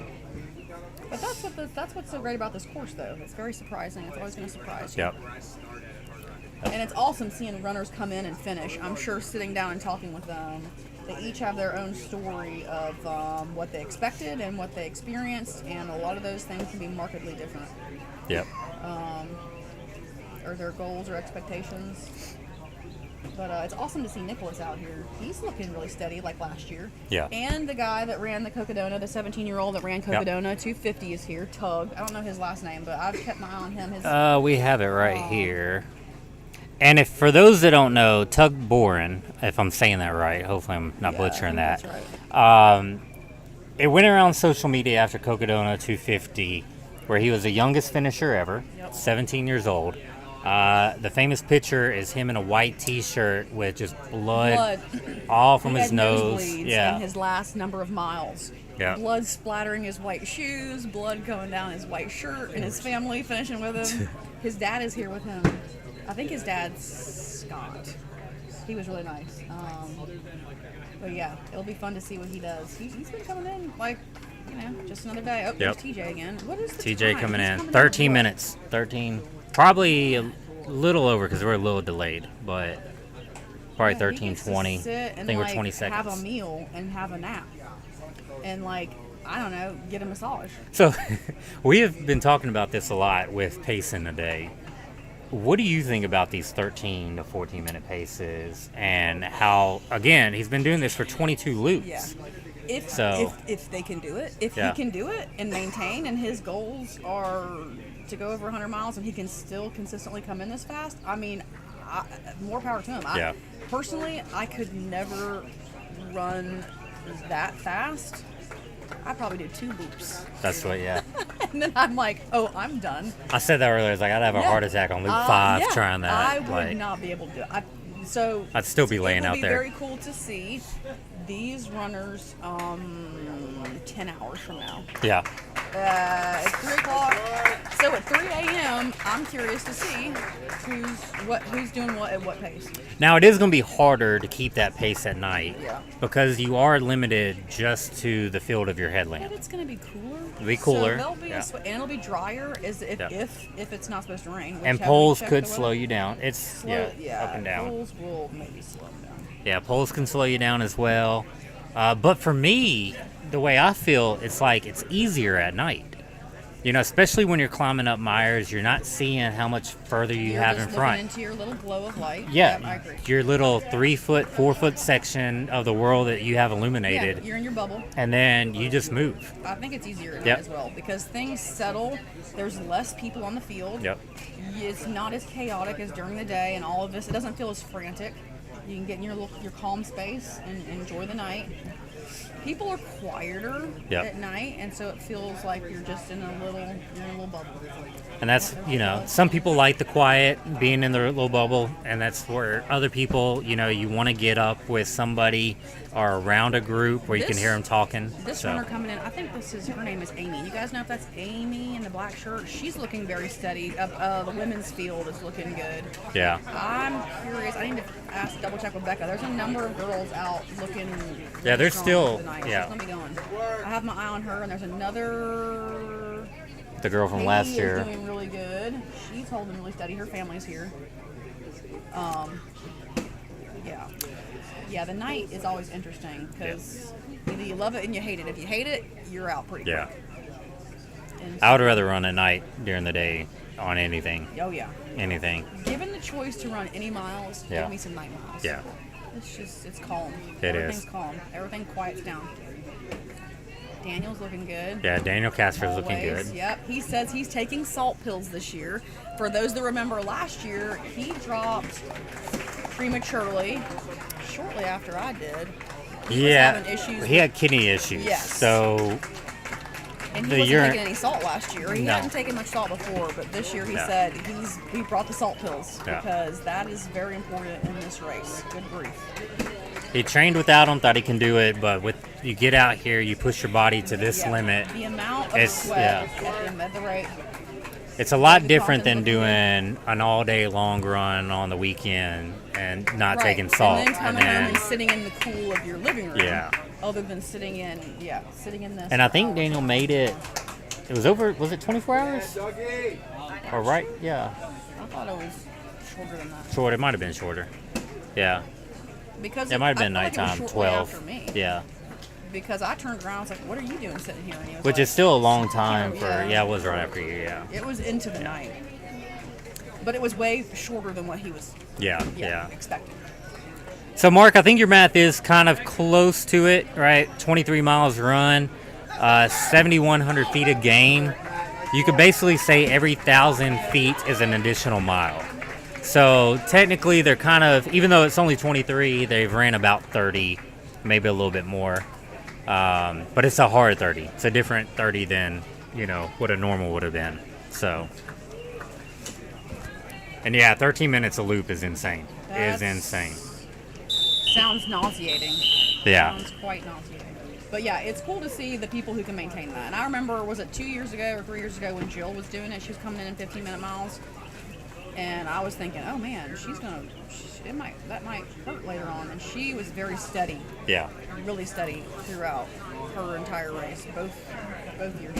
Speaker 4: But that's what's so great about this course though. It's very surprising. It's always going to surprise you.
Speaker 17: Yep.
Speaker 4: And it's awesome seeing runners come in and finish. I'm sure sitting down and talking with them, they each have their own story of what they expected and what they experienced, and a lot of those things can be markedly different.
Speaker 17: Yep.
Speaker 4: Or their goals or expectations. But it's awesome to see Nicholas out here. He's looking really steady, like last year.
Speaker 17: Yeah.
Speaker 4: And the guy that ran the Cocodona, the 17-year-old that ran Cocodona 250 is here. Tug. I don't know his last name, but I've kept my eye on him.
Speaker 17: We have it right here. And if for those that don't know, Tug Boren, if I'm saying that right, hopefully I'm not butchering that. It went around social media after Cocodona 250, where he was the youngest finisher ever, 17 years old. The famous picture is him in a white T-shirt with just blood all from his nose.
Speaker 4: Yeah. In his last number of miles.
Speaker 17: Yeah.
Speaker 4: Blood splattering his white shoes, blood going down his white shirt, and his family finishing with him. His dad is here with him. I think his dad's Scott. He was really nice. But yeah, it'll be fun to see what he does. He's been coming in like, just another day. Oh, there's TJ again. What is the
Speaker 17: TJ
Speaker 4: time?
Speaker 17: coming
Speaker 4: He's
Speaker 17: in. 13 minutes. 13. Probably a little over because we're a little delayed, but probably 13:20. I think we're 20 seconds.
Speaker 4: Have a meal and have a nap, and I don't know, get a massage.
Speaker 17: So we have been talking about this a lot with pacing today. What do you think about these 13 to 14 minute paces and how, again, he's been doing this for 22 loops?
Speaker 4: Yeah. If they can do it, if he can do it and maintain, and his goals are to go over 100 miles and he can still consistently come in this fast, I mean, more power to him. Personally, I could never run that fast. I probably do 2 loops.
Speaker 17: That's what, yeah.
Speaker 4: And then I'm like, oh, I'm done.
Speaker 17: I said that earlier. It's like I'd have a heart attack on loop 5 trying that.
Speaker 4: I would not be able to do it.
Speaker 17: I'd still be laying out there.
Speaker 4: It would be very cool to see these runners 10 hours from now.
Speaker 17: Yeah.
Speaker 4: It's 3 o'clock. So at 3 a.m., I'm curious to see who's doing what at what pace.
Speaker 17: Now, it is going to be harder to keep that pace at night because you are limited just to the field of your headlamp.
Speaker 4: But it's going to be cooler.
Speaker 17: It'll be cooler.
Speaker 4: So and it'll be drier if it's not supposed to rain.
Speaker 17: And poles could slow you down. It's up and down.
Speaker 4: Poles will maybe slow them down.
Speaker 17: Yeah, poles can slow you down as well. But for me, the way I feel, it's like it's easier at night. Especially when you're climbing up Myers, you're not seeing how much further you have in front.
Speaker 4: You're into your little glow of light.
Speaker 17: Yeah,
Speaker 4: I agree.
Speaker 17: Your little 3-foot, 4-foot section of the world that you have illuminated.
Speaker 4: Yeah, you're in your bubble.
Speaker 17: And then you just move.
Speaker 4: I think it's easier at night as well because things settle. There's less people on the field.
Speaker 17: Yep.
Speaker 4: It's not as chaotic as during the day, and all of this. It doesn't feel as frantic. You can get in your calm space and enjoy the night. People are quieter at night, and so it feels like you're just in a little bubble.
Speaker 17: And that's, some people like the quiet, being in their little bubble, and that's where other people, you want to get up with somebody or around a group where you can hear them talking.
Speaker 4: This runner coming in, I think her name is Amy. You guys know if that's Amy in the black shirt? She's looking very steady. The women's field is looking good.
Speaker 17: Yeah.
Speaker 4: I'm curious. I need to double check with Becca. There's a number of girls out looking.
Speaker 17: Yeah, there's still.
Speaker 4: Tonight.
Speaker 17: Yeah.
Speaker 4: She's gonna be going. I have my eye on her, and there's another.
Speaker 17: The girl from last year.
Speaker 4: Is doing really good. She's holding really steady. Her family's here. Yeah, the night is always interesting because either you love it and you hate it. If you hate it, you're out pretty quick.
Speaker 17: I would rather run at night during the day on anything.
Speaker 4: Oh, yeah.
Speaker 17: Anything.
Speaker 4: Given the choice to run any miles, give me some night miles.
Speaker 17: Yeah.
Speaker 4: It's calm. Everything's calm. Everything quiets down. Daniel's looking good.
Speaker 17: Yeah, Daniel Casper's looking good.
Speaker 4: Yep. He says he's taking salt pills this year. For those that remember last year, he dropped prematurely shortly after I did. He was having issues.
Speaker 17: He had kidney issues.
Speaker 4: Yes.
Speaker 17: So
Speaker 4: and he wasn't taking any salt last year. He hadn't taken much salt before, but this year he said he brought the salt pills because that is very important in this race. Good grief.
Speaker 17: He trained without them, thought he can do it, but you get out here, you push your body to this limit.
Speaker 4: The amount of sweat at the rate.
Speaker 17: It's a lot different than doing an all-day long run on the weekend and not taking salt.
Speaker 4: And then coming home and sitting in the cool of your living room.
Speaker 17: Yeah.
Speaker 4: Other than sitting in this.
Speaker 17: And I think Daniel made it. It was over. Was it 24 hours? Or right? Yeah.
Speaker 4: I thought it was shorter than that.
Speaker 17: Short. It might have been shorter. Yeah.
Speaker 4: Because
Speaker 17: it might have been
Speaker 4: like
Speaker 17: nighttime. 12. Yeah.
Speaker 4: Because I turned around, I was like, "What are you doing sitting here?" And he was
Speaker 17: Which
Speaker 4: like,
Speaker 17: is still a long time for. Yeah, it was right after you. Yeah.
Speaker 4: It was into the night, but it was way shorter than what he was.
Speaker 17: Yeah.
Speaker 4: Expecting.
Speaker 17: So, Mark, I think your math is kind of close to it, right? 23 miles run, 7,100 feet of gain. You could basically say every 1,000 feet is an additional mile. So, technically, they're kind of, even though it's only 23, they've ran about 30, maybe a little bit more. But it's a hard 30. It's a different 30 than, what a normal would have been. So, and yeah, 13 minutes a loop is insane. Is insane.
Speaker 4: Sounds nauseating.
Speaker 17: Yeah.
Speaker 4: Sounds quite nauseating. But yeah, it's cool to see the people who can maintain that. And I remember, was it 2 years ago or 3 years ago when Jill was doing it? She was coming in 15-minute miles. And I was thinking, oh man, that might hurt later on. And she was very steady.
Speaker 17: Yeah.
Speaker 4: Really steady throughout her entire race, both years.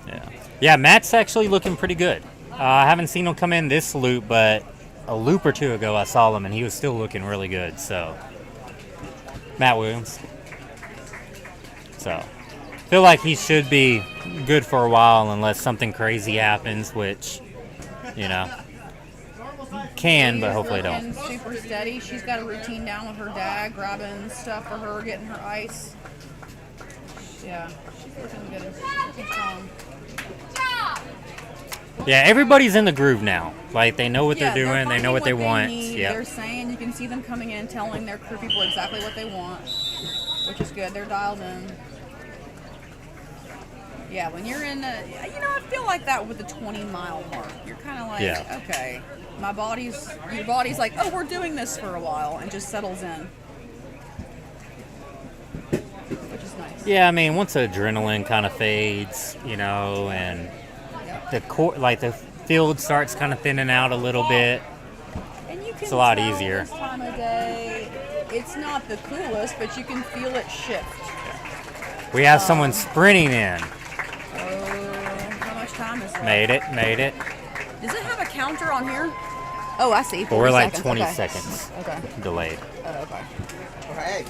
Speaker 17: Yeah. Yeah, Matt's actually looking pretty good. I haven't seen him come in this loop, but a loop or two ago I saw him and he was still looking really good. So, Matt Williams. So, feel like he should be good for a while unless something crazy happens, which, can, but hopefully don't.
Speaker 4: Super steady. She's got a routine down with her dad, grabbing stuff for her, getting her ice. Yeah, she's looking good. Looking strong.
Speaker 17: Yeah, everybody's in the groove now. Like, they know what they're doing. They know what they want.
Speaker 4: Yeah. They're saying, you can see them coming in, telling their crew people exactly what they want, which is good. They're dialed in. Yeah, when you're in I feel like that with the 20-mile mark. You're kind of like, okay, your body's like, oh, we're doing this for a while, and just settles in. Which is nice.
Speaker 17: Yeah, I mean, once the adrenaline kind of fades, and the field starts kind of thinning out a little bit,
Speaker 4: and you can
Speaker 17: it's a lot
Speaker 4: tell
Speaker 17: easier.
Speaker 4: This time of day, it's not the coolest, but you can feel it shift.
Speaker 17: We have someone sprinting in.
Speaker 4: How much time is left?
Speaker 17: Made it.
Speaker 4: Does it have a counter on here? Oh, I see.
Speaker 17: But we're like
Speaker 4: seconds.
Speaker 17: 20
Speaker 4: Okay.
Speaker 17: seconds
Speaker 4: Okay.
Speaker 17: delayed.
Speaker 4: Oh, okay.
Speaker 10: Hey.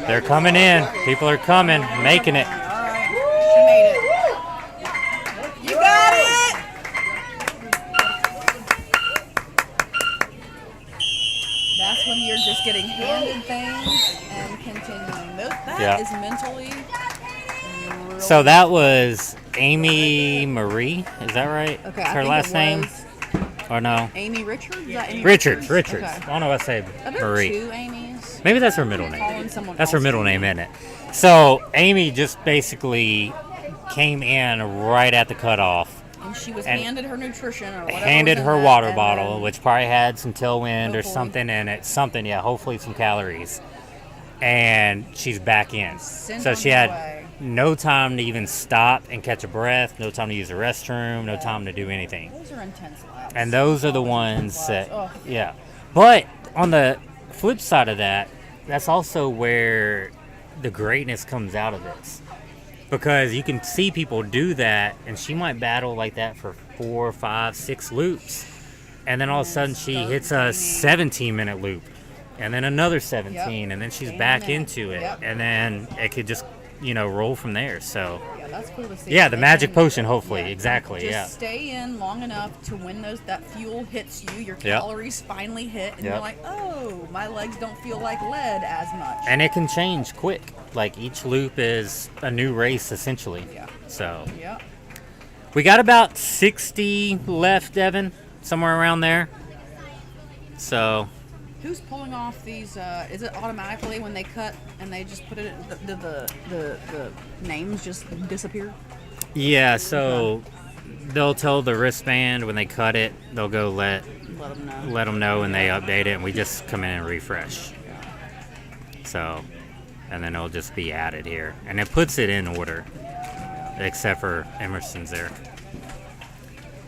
Speaker 17: They're coming in. People are coming, making it.
Speaker 4: All right. She made it. You got it! That's when you're just getting handed things and continuing. That is mentally really
Speaker 17: So that was Amy Marie. Is that right?
Speaker 4: Okay,
Speaker 17: Is
Speaker 4: I
Speaker 17: her
Speaker 4: think
Speaker 17: last
Speaker 4: it
Speaker 17: name?
Speaker 4: was
Speaker 17: Or no?
Speaker 4: Amy Richards? Is that Amy
Speaker 17: Richards.
Speaker 4: Okay.
Speaker 17: I don't know if I say
Speaker 4: Are there
Speaker 17: Marie.
Speaker 4: two Amy's?
Speaker 17: Maybe that's her middle
Speaker 4: Calling
Speaker 17: name.
Speaker 4: someone
Speaker 17: That's her
Speaker 4: else
Speaker 17: middle
Speaker 4: Amy.
Speaker 17: name, isn't it? So Amy just basically came in right at the cutoff.
Speaker 4: And she was
Speaker 17: and
Speaker 4: handed her nutrition or whatever.
Speaker 17: handed
Speaker 4: was in
Speaker 17: her
Speaker 4: that,
Speaker 17: water
Speaker 4: and
Speaker 17: bottle,
Speaker 4: then-
Speaker 17: which probably had some tailwind or
Speaker 4: Hopefully.
Speaker 17: something in it. Something, yeah, hopefully some calories. And she's back in.
Speaker 4: Sent
Speaker 17: So
Speaker 4: on
Speaker 17: she
Speaker 4: her
Speaker 17: had
Speaker 4: way.
Speaker 17: no time to even stop and catch a breath, no time to use the restroom, no time to do anything.
Speaker 4: Those are intense laps.
Speaker 17: And those are the ones that,
Speaker 4: Ugh.
Speaker 17: yeah. But on the flip side of that, that's also where the greatness comes out of this. Because you can see people do that, and she might battle like that for 4, 5, 6 loops. And then all of a sudden she hits a 17-minute loop. And then another 17, and then she's back into it.
Speaker 4: Yep.
Speaker 17: And then it could just, roll from there. So,
Speaker 4: Yeah, that's cool to see.
Speaker 17: yeah, the
Speaker 4: They
Speaker 17: magic
Speaker 4: can
Speaker 17: potion, hopefully. Exactly,
Speaker 4: Just
Speaker 17: yeah.
Speaker 4: stay in long enough to when that fuel hits you, your
Speaker 17: Yep.
Speaker 4: calories finally hit, and
Speaker 17: Yep.
Speaker 4: you're like, oh, my legs don't feel like lead as much.
Speaker 17: And it can change quick. Like, each loop is a new race, essentially.
Speaker 4: Yeah.
Speaker 17: So,
Speaker 4: Yeah.
Speaker 17: we got about 60 left, Evan, somewhere around there. So,
Speaker 4: Who's pulling off these? Is it automatically when they cut and they just put it? The names just disappear.
Speaker 17: yeah, so they'll tell the wristband when they cut it, they'll go let them know and they update it, and we just come in and refresh. So, and then it'll just be added here. And it puts it in order, except for Emerson's there.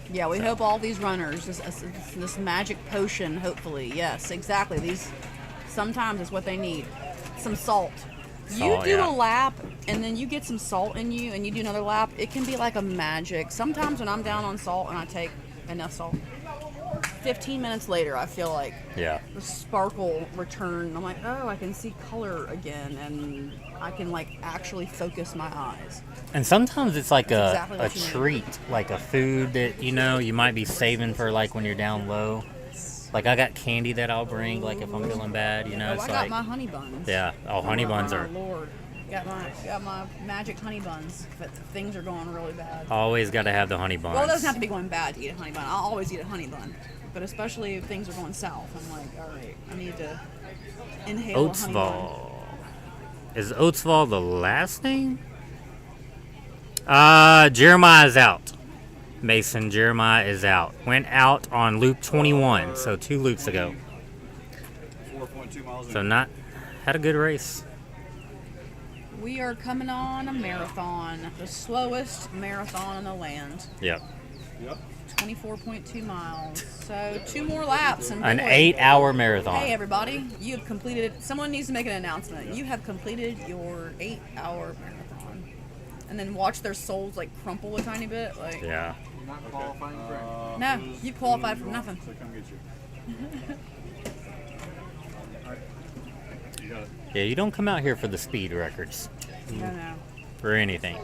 Speaker 4: Yeah, we hope all these runners, this magic potion, hopefully, yes, exactly. These sometimes is what they need. Some salt.
Speaker 17: Salt,
Speaker 4: You do
Speaker 17: yeah.
Speaker 4: a lap and then you get some salt in you and you do another lap, it can be like a magic. Sometimes when I'm down on salt and I take enough salt, 15 minutes later I feel like
Speaker 17: Yeah.
Speaker 4: the sparkle return. I'm like, oh, I can see color again and I can like actually focus my eyes.
Speaker 17: And sometimes it's like
Speaker 4: That's
Speaker 17: a
Speaker 4: exactly what you need.
Speaker 17: treat, like a food that, you might be saving for like when you're down low. Like I got candy that I'll bring, like if I'm feeling bad, you know.
Speaker 4: Oh,
Speaker 17: It's
Speaker 4: I got
Speaker 17: like
Speaker 4: my honey buns.
Speaker 17: yeah. Oh, honey buns
Speaker 4: Oh
Speaker 17: are
Speaker 4: Lord, got my magic honey buns. But things are going really bad.
Speaker 17: always got to have the honey buns.
Speaker 4: Well, it doesn't have to be going bad to eat a honey bun. I'll always eat a honey bun. But especially if things are going south, I'm like, all right, I need to inhale a honey bun.
Speaker 17: Oatsval. Is Oatsval the last name? Jeremiah's out. Mason, Jeremiah is out. Went out on loop 21, so 2 loops ago.
Speaker 10: 4.2 miles.
Speaker 17: So not had a good race.
Speaker 4: We are coming on a marathon, the slowest marathon in the land.
Speaker 17: Yep.
Speaker 4: 24.2 miles. So 2 more laps. And
Speaker 17: An
Speaker 4: boy,
Speaker 17: 8-hour marathon.
Speaker 4: Hey everybody, you have completed. Someone needs to make an announcement. You have completed your 8-hour marathon, and then watch their souls like crumple a tiny bit. Like
Speaker 17: Yeah.
Speaker 5: Not qualifying for
Speaker 4: no, you qualified for nothing.
Speaker 5: So come get you. You got it.
Speaker 17: Yeah, you don't come out here for the speed records.
Speaker 4: No.
Speaker 17: For anything.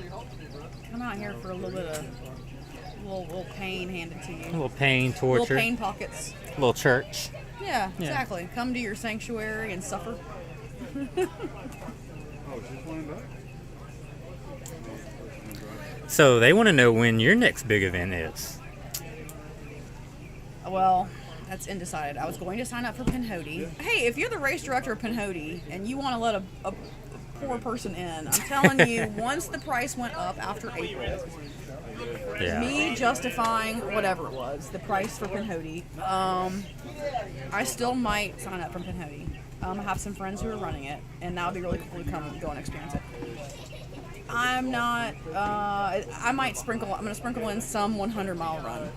Speaker 4: Come out here for a little bit of little pain handed to you.
Speaker 17: A little pain, torture.
Speaker 4: Little pain pockets.
Speaker 17: A little church.
Speaker 4: Yeah,
Speaker 17: Yeah.
Speaker 4: exactly. Come to your sanctuary and suffer.
Speaker 5: Oh, she's flying back?
Speaker 17: So they want to know when your next big event is.
Speaker 4: Well, that's undecided. I was going to sign up for Pinhoti. Hey, if you're the race director of Pinhoti and you want to let a poor person in, I'm telling you, once the price went up after April,
Speaker 17: Yeah.
Speaker 4: me justifying whatever it was, the price for Pinhoti, I still might sign up for Pinhoti. I have some friends who are running it, and that would be really cool to come and go and experience it. I'm not, I'm going to sprinkle in some 100-mile run.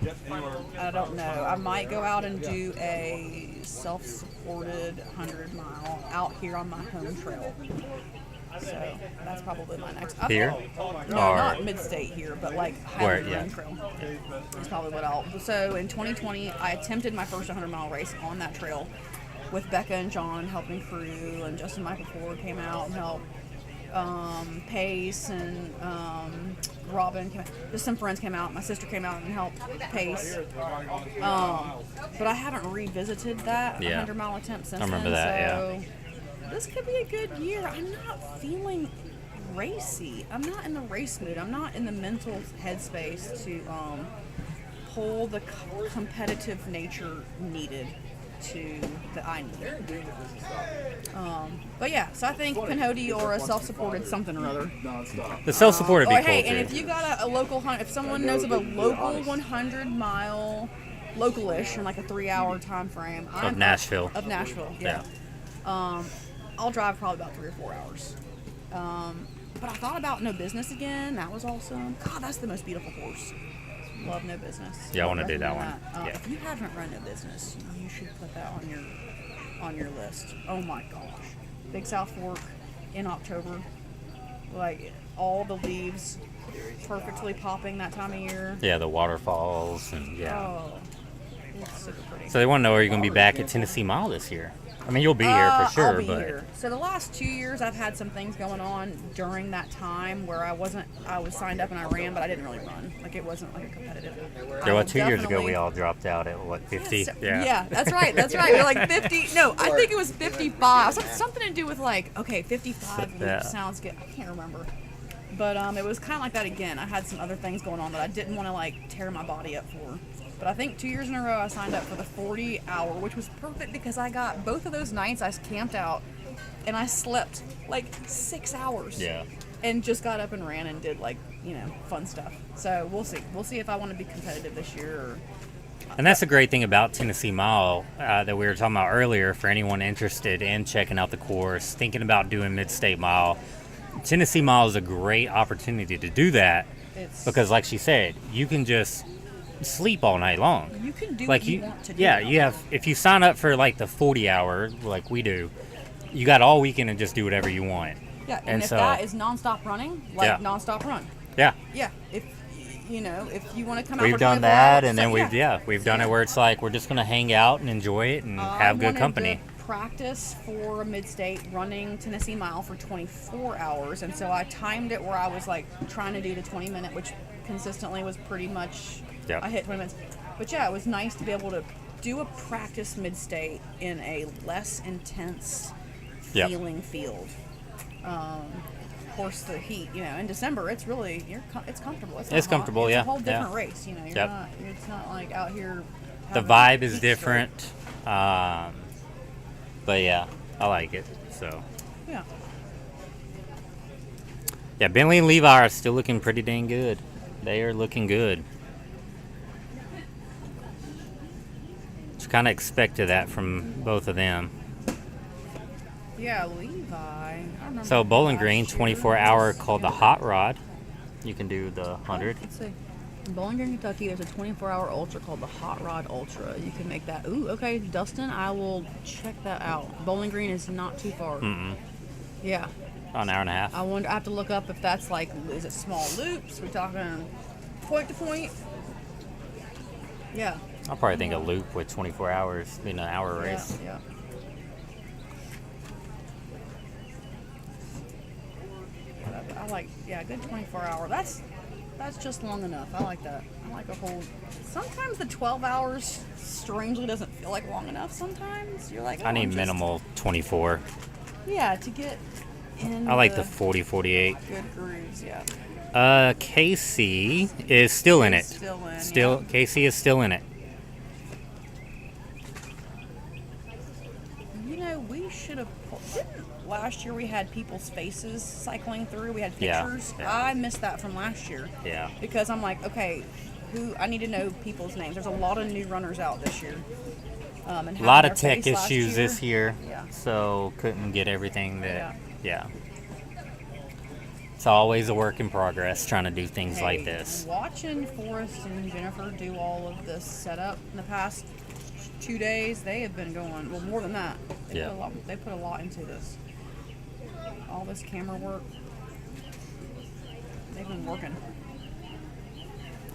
Speaker 4: I don't know. I might go out and do a self-supported 100-mile out here on my home trail. So that's probably my next.
Speaker 17: Here?
Speaker 4: No,
Speaker 17: Or-
Speaker 4: not mid-state here, but like
Speaker 17: Where-
Speaker 4: Highland
Speaker 17: yeah.
Speaker 4: Run Trail. That's probably what I'll. So in 2020, I attempted my first 100-mile race on that trail with Becca and John helping crew, and Justin Michael Ford came out and helped. Pace and Robin came out. Just some friends came out. My sister came out and helped Pace. But I haven't revisited that 100-mile attempt since
Speaker 17: I remember
Speaker 4: then.
Speaker 17: that,
Speaker 4: So this could be a good year. I'm not feeling racy. I'm not in the race mood. I'm not in the mental headspace to pull the competitive nature needed that I need. But yeah, so I think Pinhoti or a self-supported something or other.
Speaker 17: The self-supported would be cool
Speaker 4: Hey,
Speaker 17: too.
Speaker 4: and if you got a local, if someone knows of a local 100-mile, local-ish, in like a 3-hour time frame.
Speaker 17: Of Nashville.
Speaker 4: Of Nashville, yeah. I'll drive probably about 3 or 4 hours. But I thought about No Business again. That was awesome. God, that's the most beautiful horse. Love No Business.
Speaker 17: Yeah, I wanna do that
Speaker 4: Recommend
Speaker 17: one. Yeah.
Speaker 4: If you haven't run No Business, you should put that on your list. Oh my gosh. Big South Fork in October. Like all the leaves perfectly popping that time of year.
Speaker 17: Yeah, the waterfalls and yeah.
Speaker 4: Oh, it's super pretty.
Speaker 17: So they want to know, are you going to be back at Tennessee Mile this year? I mean, you'll be here for sure,
Speaker 4: I'll be
Speaker 17: but
Speaker 4: here. So the last 2 years, I've had some things going on during that time where I was signed up and I ran, but I didn't really run. Like it wasn't like a competitive.
Speaker 17: yeah, well, 2 years ago we all dropped out at what, 50?
Speaker 4: Yeah, that's right. We're like 50. No, I think it was 55. Something to do with like, okay, 55
Speaker 17: Yeah.
Speaker 4: sounds good. I can't remember. But it was kind of like that again. I had some other things going on that I didn't want to like tear my body up for. But I think 2 years in a row I signed up for the 40-hour, which was perfect because I got both of those nights I camped out and I slept like 6 hours.
Speaker 17: Yeah.
Speaker 4: And just got up and ran and did like, fun stuff. So we'll see. We'll see if I want to be competitive this year or.
Speaker 17: And that's the great thing about Tennessee Mile that we were talking about earlier. For anyone interested in checking out the course, thinking about doing Mid-State Mile, Tennessee Mile is a great opportunity to do that because, like she said, you can just sleep all night long.
Speaker 4: You can do
Speaker 17: like
Speaker 4: what you want to do.
Speaker 17: Yeah, you have. If you sign up for like the 40-hour, like we do, you got all weekend to just do whatever you want.
Speaker 4: Yeah, and if that is nonstop running, nonstop run.
Speaker 17: Yeah.
Speaker 4: Yeah, if you want to come out.
Speaker 17: We've
Speaker 4: for
Speaker 17: done
Speaker 4: 24
Speaker 17: that,
Speaker 4: hours,
Speaker 17: and then
Speaker 4: so,
Speaker 17: we've done it where it's like we're just gonna hang out and enjoy it and have good company.
Speaker 4: To practice for a mid-state running Tennessee Mile for 24 hours, and so I timed it where I was like trying to do the 20-minute, which consistently was pretty much.
Speaker 17: Yep.
Speaker 4: I hit 20 minutes, but yeah, it was nice to be able to do a practice mid-state in a less intense
Speaker 17: Yep.
Speaker 4: feeling field. Of course, the heat, in December, it's really, it's comfortable. It's not
Speaker 17: comfortable,
Speaker 4: hot.
Speaker 17: yeah.
Speaker 4: It's a whole different
Speaker 17: Yeah.
Speaker 4: race, You're
Speaker 17: Yep.
Speaker 4: not, it's not like out here.
Speaker 17: The
Speaker 4: having
Speaker 17: vibe is
Speaker 4: heat
Speaker 17: different.
Speaker 4: stroke.
Speaker 17: But yeah, I like it. So
Speaker 4: Yeah.
Speaker 17: yeah, Bentley and Levi are still looking pretty dang good. They are looking good. Just kind of expected that from both of them.
Speaker 4: Yeah, Levi. I remember
Speaker 17: So Bowling
Speaker 4: last
Speaker 17: Green,
Speaker 4: year.
Speaker 17: 24-hour called the Hot Rod. You can do the 100.
Speaker 4: Let's see. In Bowling Green, Kentucky, there's a 24-hour ultra called the Hot Rod Ultra. You can make that. Ooh, okay, Dustin, I will check that out. Bowling Green is not too far.
Speaker 17: Mm-mm.
Speaker 4: Yeah.
Speaker 17: About an hour and a half.
Speaker 4: I have to look up if that's like, is it small loops? We're talking point to point? Yeah.
Speaker 17: I'll probably think a loop with 24 hours being an hour race.
Speaker 4: Yeah. I like, a good 24-hour. That's just long enough. I like that. I like a whole. Sometimes the 12 hours strangely doesn't feel like long enough. Sometimes you're like,
Speaker 17: I need minimal 24.
Speaker 4: Yeah, to get in.
Speaker 17: I like the 40, 48.
Speaker 4: Good grooves, yeah.
Speaker 17: Casey is still in it.
Speaker 4: Still in,
Speaker 17: Casey is still in it.
Speaker 4: We should have. Last year we had people's faces cycling through. We had
Speaker 17: Yeah,
Speaker 4: pictures.
Speaker 17: yeah.
Speaker 4: I missed that from last year.
Speaker 17: Yeah.
Speaker 4: Because I'm like, okay, I need to know people's names. There's a lot of new runners out this year. And
Speaker 17: A lot of
Speaker 4: having
Speaker 17: tech
Speaker 4: their face
Speaker 17: issues
Speaker 4: last
Speaker 17: this year,
Speaker 4: Yeah.
Speaker 17: so couldn't get everything that. Yeah. It's always a work in progress trying to do things like this.
Speaker 4: Watching Forrest and Jennifer do all of this setup in the past 2 days, they have been going, well, more than that.
Speaker 17: Yeah.
Speaker 4: They put a lot into this. All this camera work. They've been working.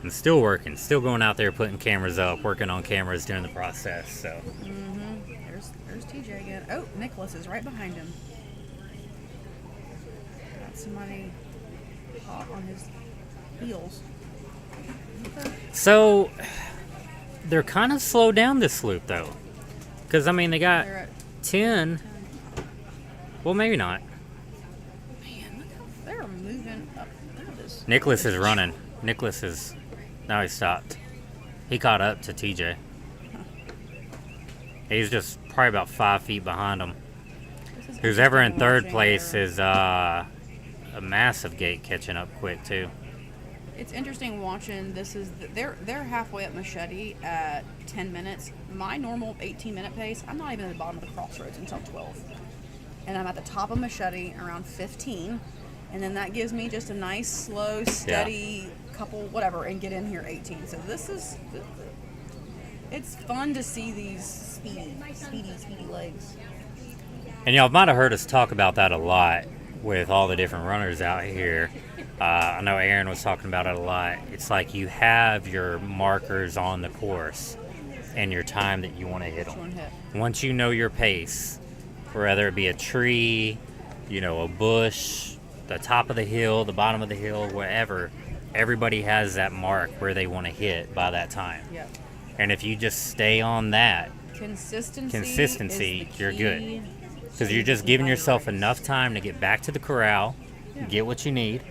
Speaker 17: And still working, still going out there putting cameras up, working on cameras during the process. So.
Speaker 4: Mm-hmm. There's TJ again. Oh, Nicholas is right behind him. Got somebody hot on his heels. Okay.
Speaker 17: So they're kind of slowed down this loop though, because I mean they got
Speaker 4: They're at
Speaker 17: 10. Well, maybe not.
Speaker 4: Man, look how they're moving up. Look at this.
Speaker 17: Nicholas is running. Nicholas is now he stopped. He caught up to TJ. He's just probably about 5 feet behind him. Who's ever in third place is a massive gate catching up quick too.
Speaker 4: It's interesting watching. They're halfway up Machete at 10 minutes. My normal 18-minute pace, I'm not even at the bottom of the crossroads until 12. And I'm at the top of Machete around 15. And then that gives me just a nice, slow, steady couple, whatever, and get in here 18. So it's fun to see these speedy legs.
Speaker 17: And y'all might have heard us talk about that a lot with all the different runners out here. I know Aaron was talking about it a lot. It's like you have your markers on the course and your time that you want to hit them. Once you know your pace, whether it be a tree, a bush, the top of the hill, the bottom of the hill, wherever, everybody has that mark where they want to hit by that time.
Speaker 4: Yep.
Speaker 17: And if you just stay on that,
Speaker 4: consistency
Speaker 17: you're good. Because you're just giving yourself enough time to get back to the corral, get what you need,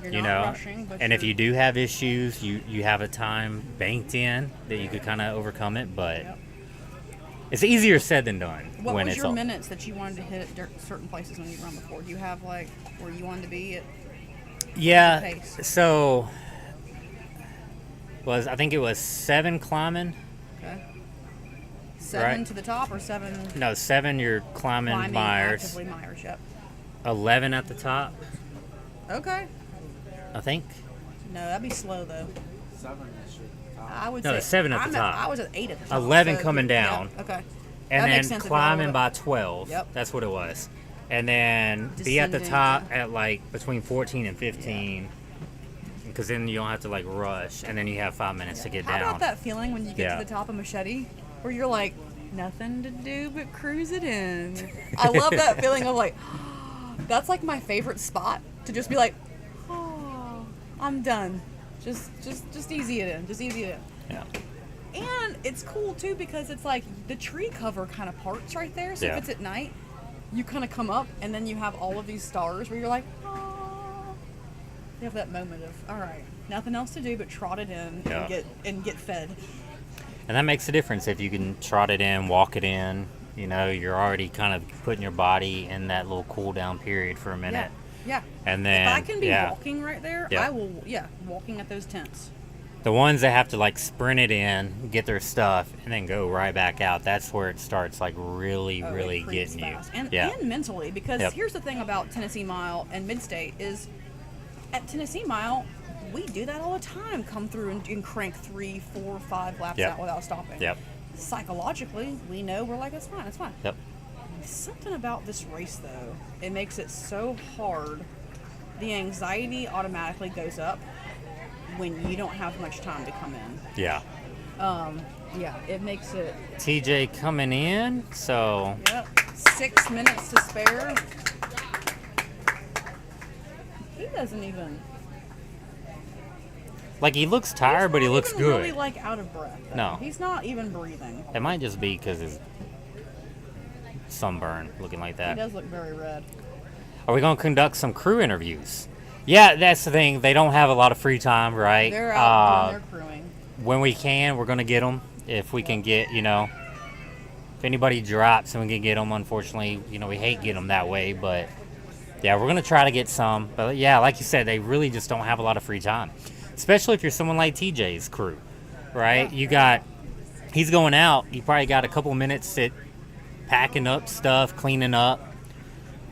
Speaker 4: You're not rushing, but
Speaker 17: and if you do have issues, you have a time banked in that you could kind of overcome it, but it's easier said than done.
Speaker 4: What
Speaker 17: when
Speaker 4: was
Speaker 17: it's
Speaker 4: your
Speaker 17: all,
Speaker 4: minutes that you wanted to hit at certain places when you run before? Do you have like where you wanted to be at?
Speaker 17: Yeah,
Speaker 4: pace?
Speaker 17: so I think it was 7 climbing.
Speaker 4: Okay. 7
Speaker 17: right?
Speaker 4: to the top or 7?
Speaker 17: No, 7 you're climbing Myers.
Speaker 4: Actively Myers, yep.
Speaker 17: 11 at the top,
Speaker 4: Okay.
Speaker 17: I think.
Speaker 4: No, that'd be slow though.
Speaker 5: 7 is
Speaker 4: I would
Speaker 17: No,
Speaker 4: say
Speaker 17: it's 7 at the top.
Speaker 4: I was at 8 at the top.
Speaker 17: 11
Speaker 4: so
Speaker 17: coming
Speaker 4: yeah,
Speaker 17: down.
Speaker 4: okay.
Speaker 17: And
Speaker 4: That
Speaker 17: then
Speaker 4: makes sense if y'all
Speaker 17: climbing
Speaker 4: would've-
Speaker 17: by 12.
Speaker 4: Yep.
Speaker 17: That's what it was. And then be at the
Speaker 4: Descending,
Speaker 17: top at like between 14 and 15. Because then you don't have to like rush. And then you have 5 minutes to get
Speaker 4: How
Speaker 17: down.
Speaker 4: about that feeling when you get
Speaker 17: Yeah.
Speaker 4: to the top of Machete where you're like, nothing to do but cruise it in? I love that feeling of like, that's like my favorite spot to just be like, oh, I'm done. Just easy it in. Just easy it in.
Speaker 17: Yeah.
Speaker 4: And it's cool too because it's like the tree cover kind of parts right there. So
Speaker 17: Yeah.
Speaker 4: if it's at night, you kind of come up and then you have all of these stars where you're like, oh. You have that moment of, all right, nothing else to do but trot it in
Speaker 17: Yeah.
Speaker 4: and get fed.
Speaker 17: And that makes a difference if you can trot it in, walk it in. You know, you're already kind of putting your body in that little cool down period for a minute.
Speaker 4: Yeah.
Speaker 17: And then,
Speaker 4: if I can be
Speaker 17: yeah.
Speaker 4: walking right there,
Speaker 17: Yeah.
Speaker 4: I will, walking at those tents.
Speaker 17: The ones that have to like sprint it in, get their stuff, and then go right back out, that's where it starts like really,
Speaker 4: Oh,
Speaker 17: really
Speaker 4: it creeps
Speaker 17: getting you.
Speaker 4: fast. And
Speaker 17: yeah.
Speaker 4: mentally, because
Speaker 17: Yep.
Speaker 4: here's the thing about Tennessee Mile and Midstate is at Tennessee Mile, we do that all the time. Come through and crank 3, 4, 5 laps
Speaker 17: Yep.
Speaker 4: out without stopping.
Speaker 17: Yep.
Speaker 4: Psychologically, we know we're like, it's fine, it's fine.
Speaker 17: Yep.
Speaker 4: Something about this race, though, it makes it so hard. The anxiety automatically goes up when you don't have much time to come in.
Speaker 17: Yeah.
Speaker 4: Yeah, it makes it.
Speaker 17: TJ coming in, so
Speaker 4: Yep. 6 minutes to spare. He doesn't even.
Speaker 17: like he looks tired, but he looks
Speaker 4: even
Speaker 17: good.
Speaker 4: Really like out of breath. Though.
Speaker 17: No.
Speaker 4: He's not even breathing.
Speaker 17: It might just be because his sunburn looking like
Speaker 4: He
Speaker 17: that.
Speaker 4: does look very red.
Speaker 17: Are we going to conduct some crew interviews? Yeah, that's the thing. They don't have a lot of free time, right?
Speaker 4: They're out doing their crewing.
Speaker 17: When we can, we're going to get them. If we can get, if anybody drops and we can get them, unfortunately, we hate getting them that way. But, yeah, we're going to try to get some. But, yeah, like you said, they really just don't have a lot of free time. Especially if you're someone like TJ's crew, right? He's going out. You probably got a couple minutes at packing up stuff, cleaning up,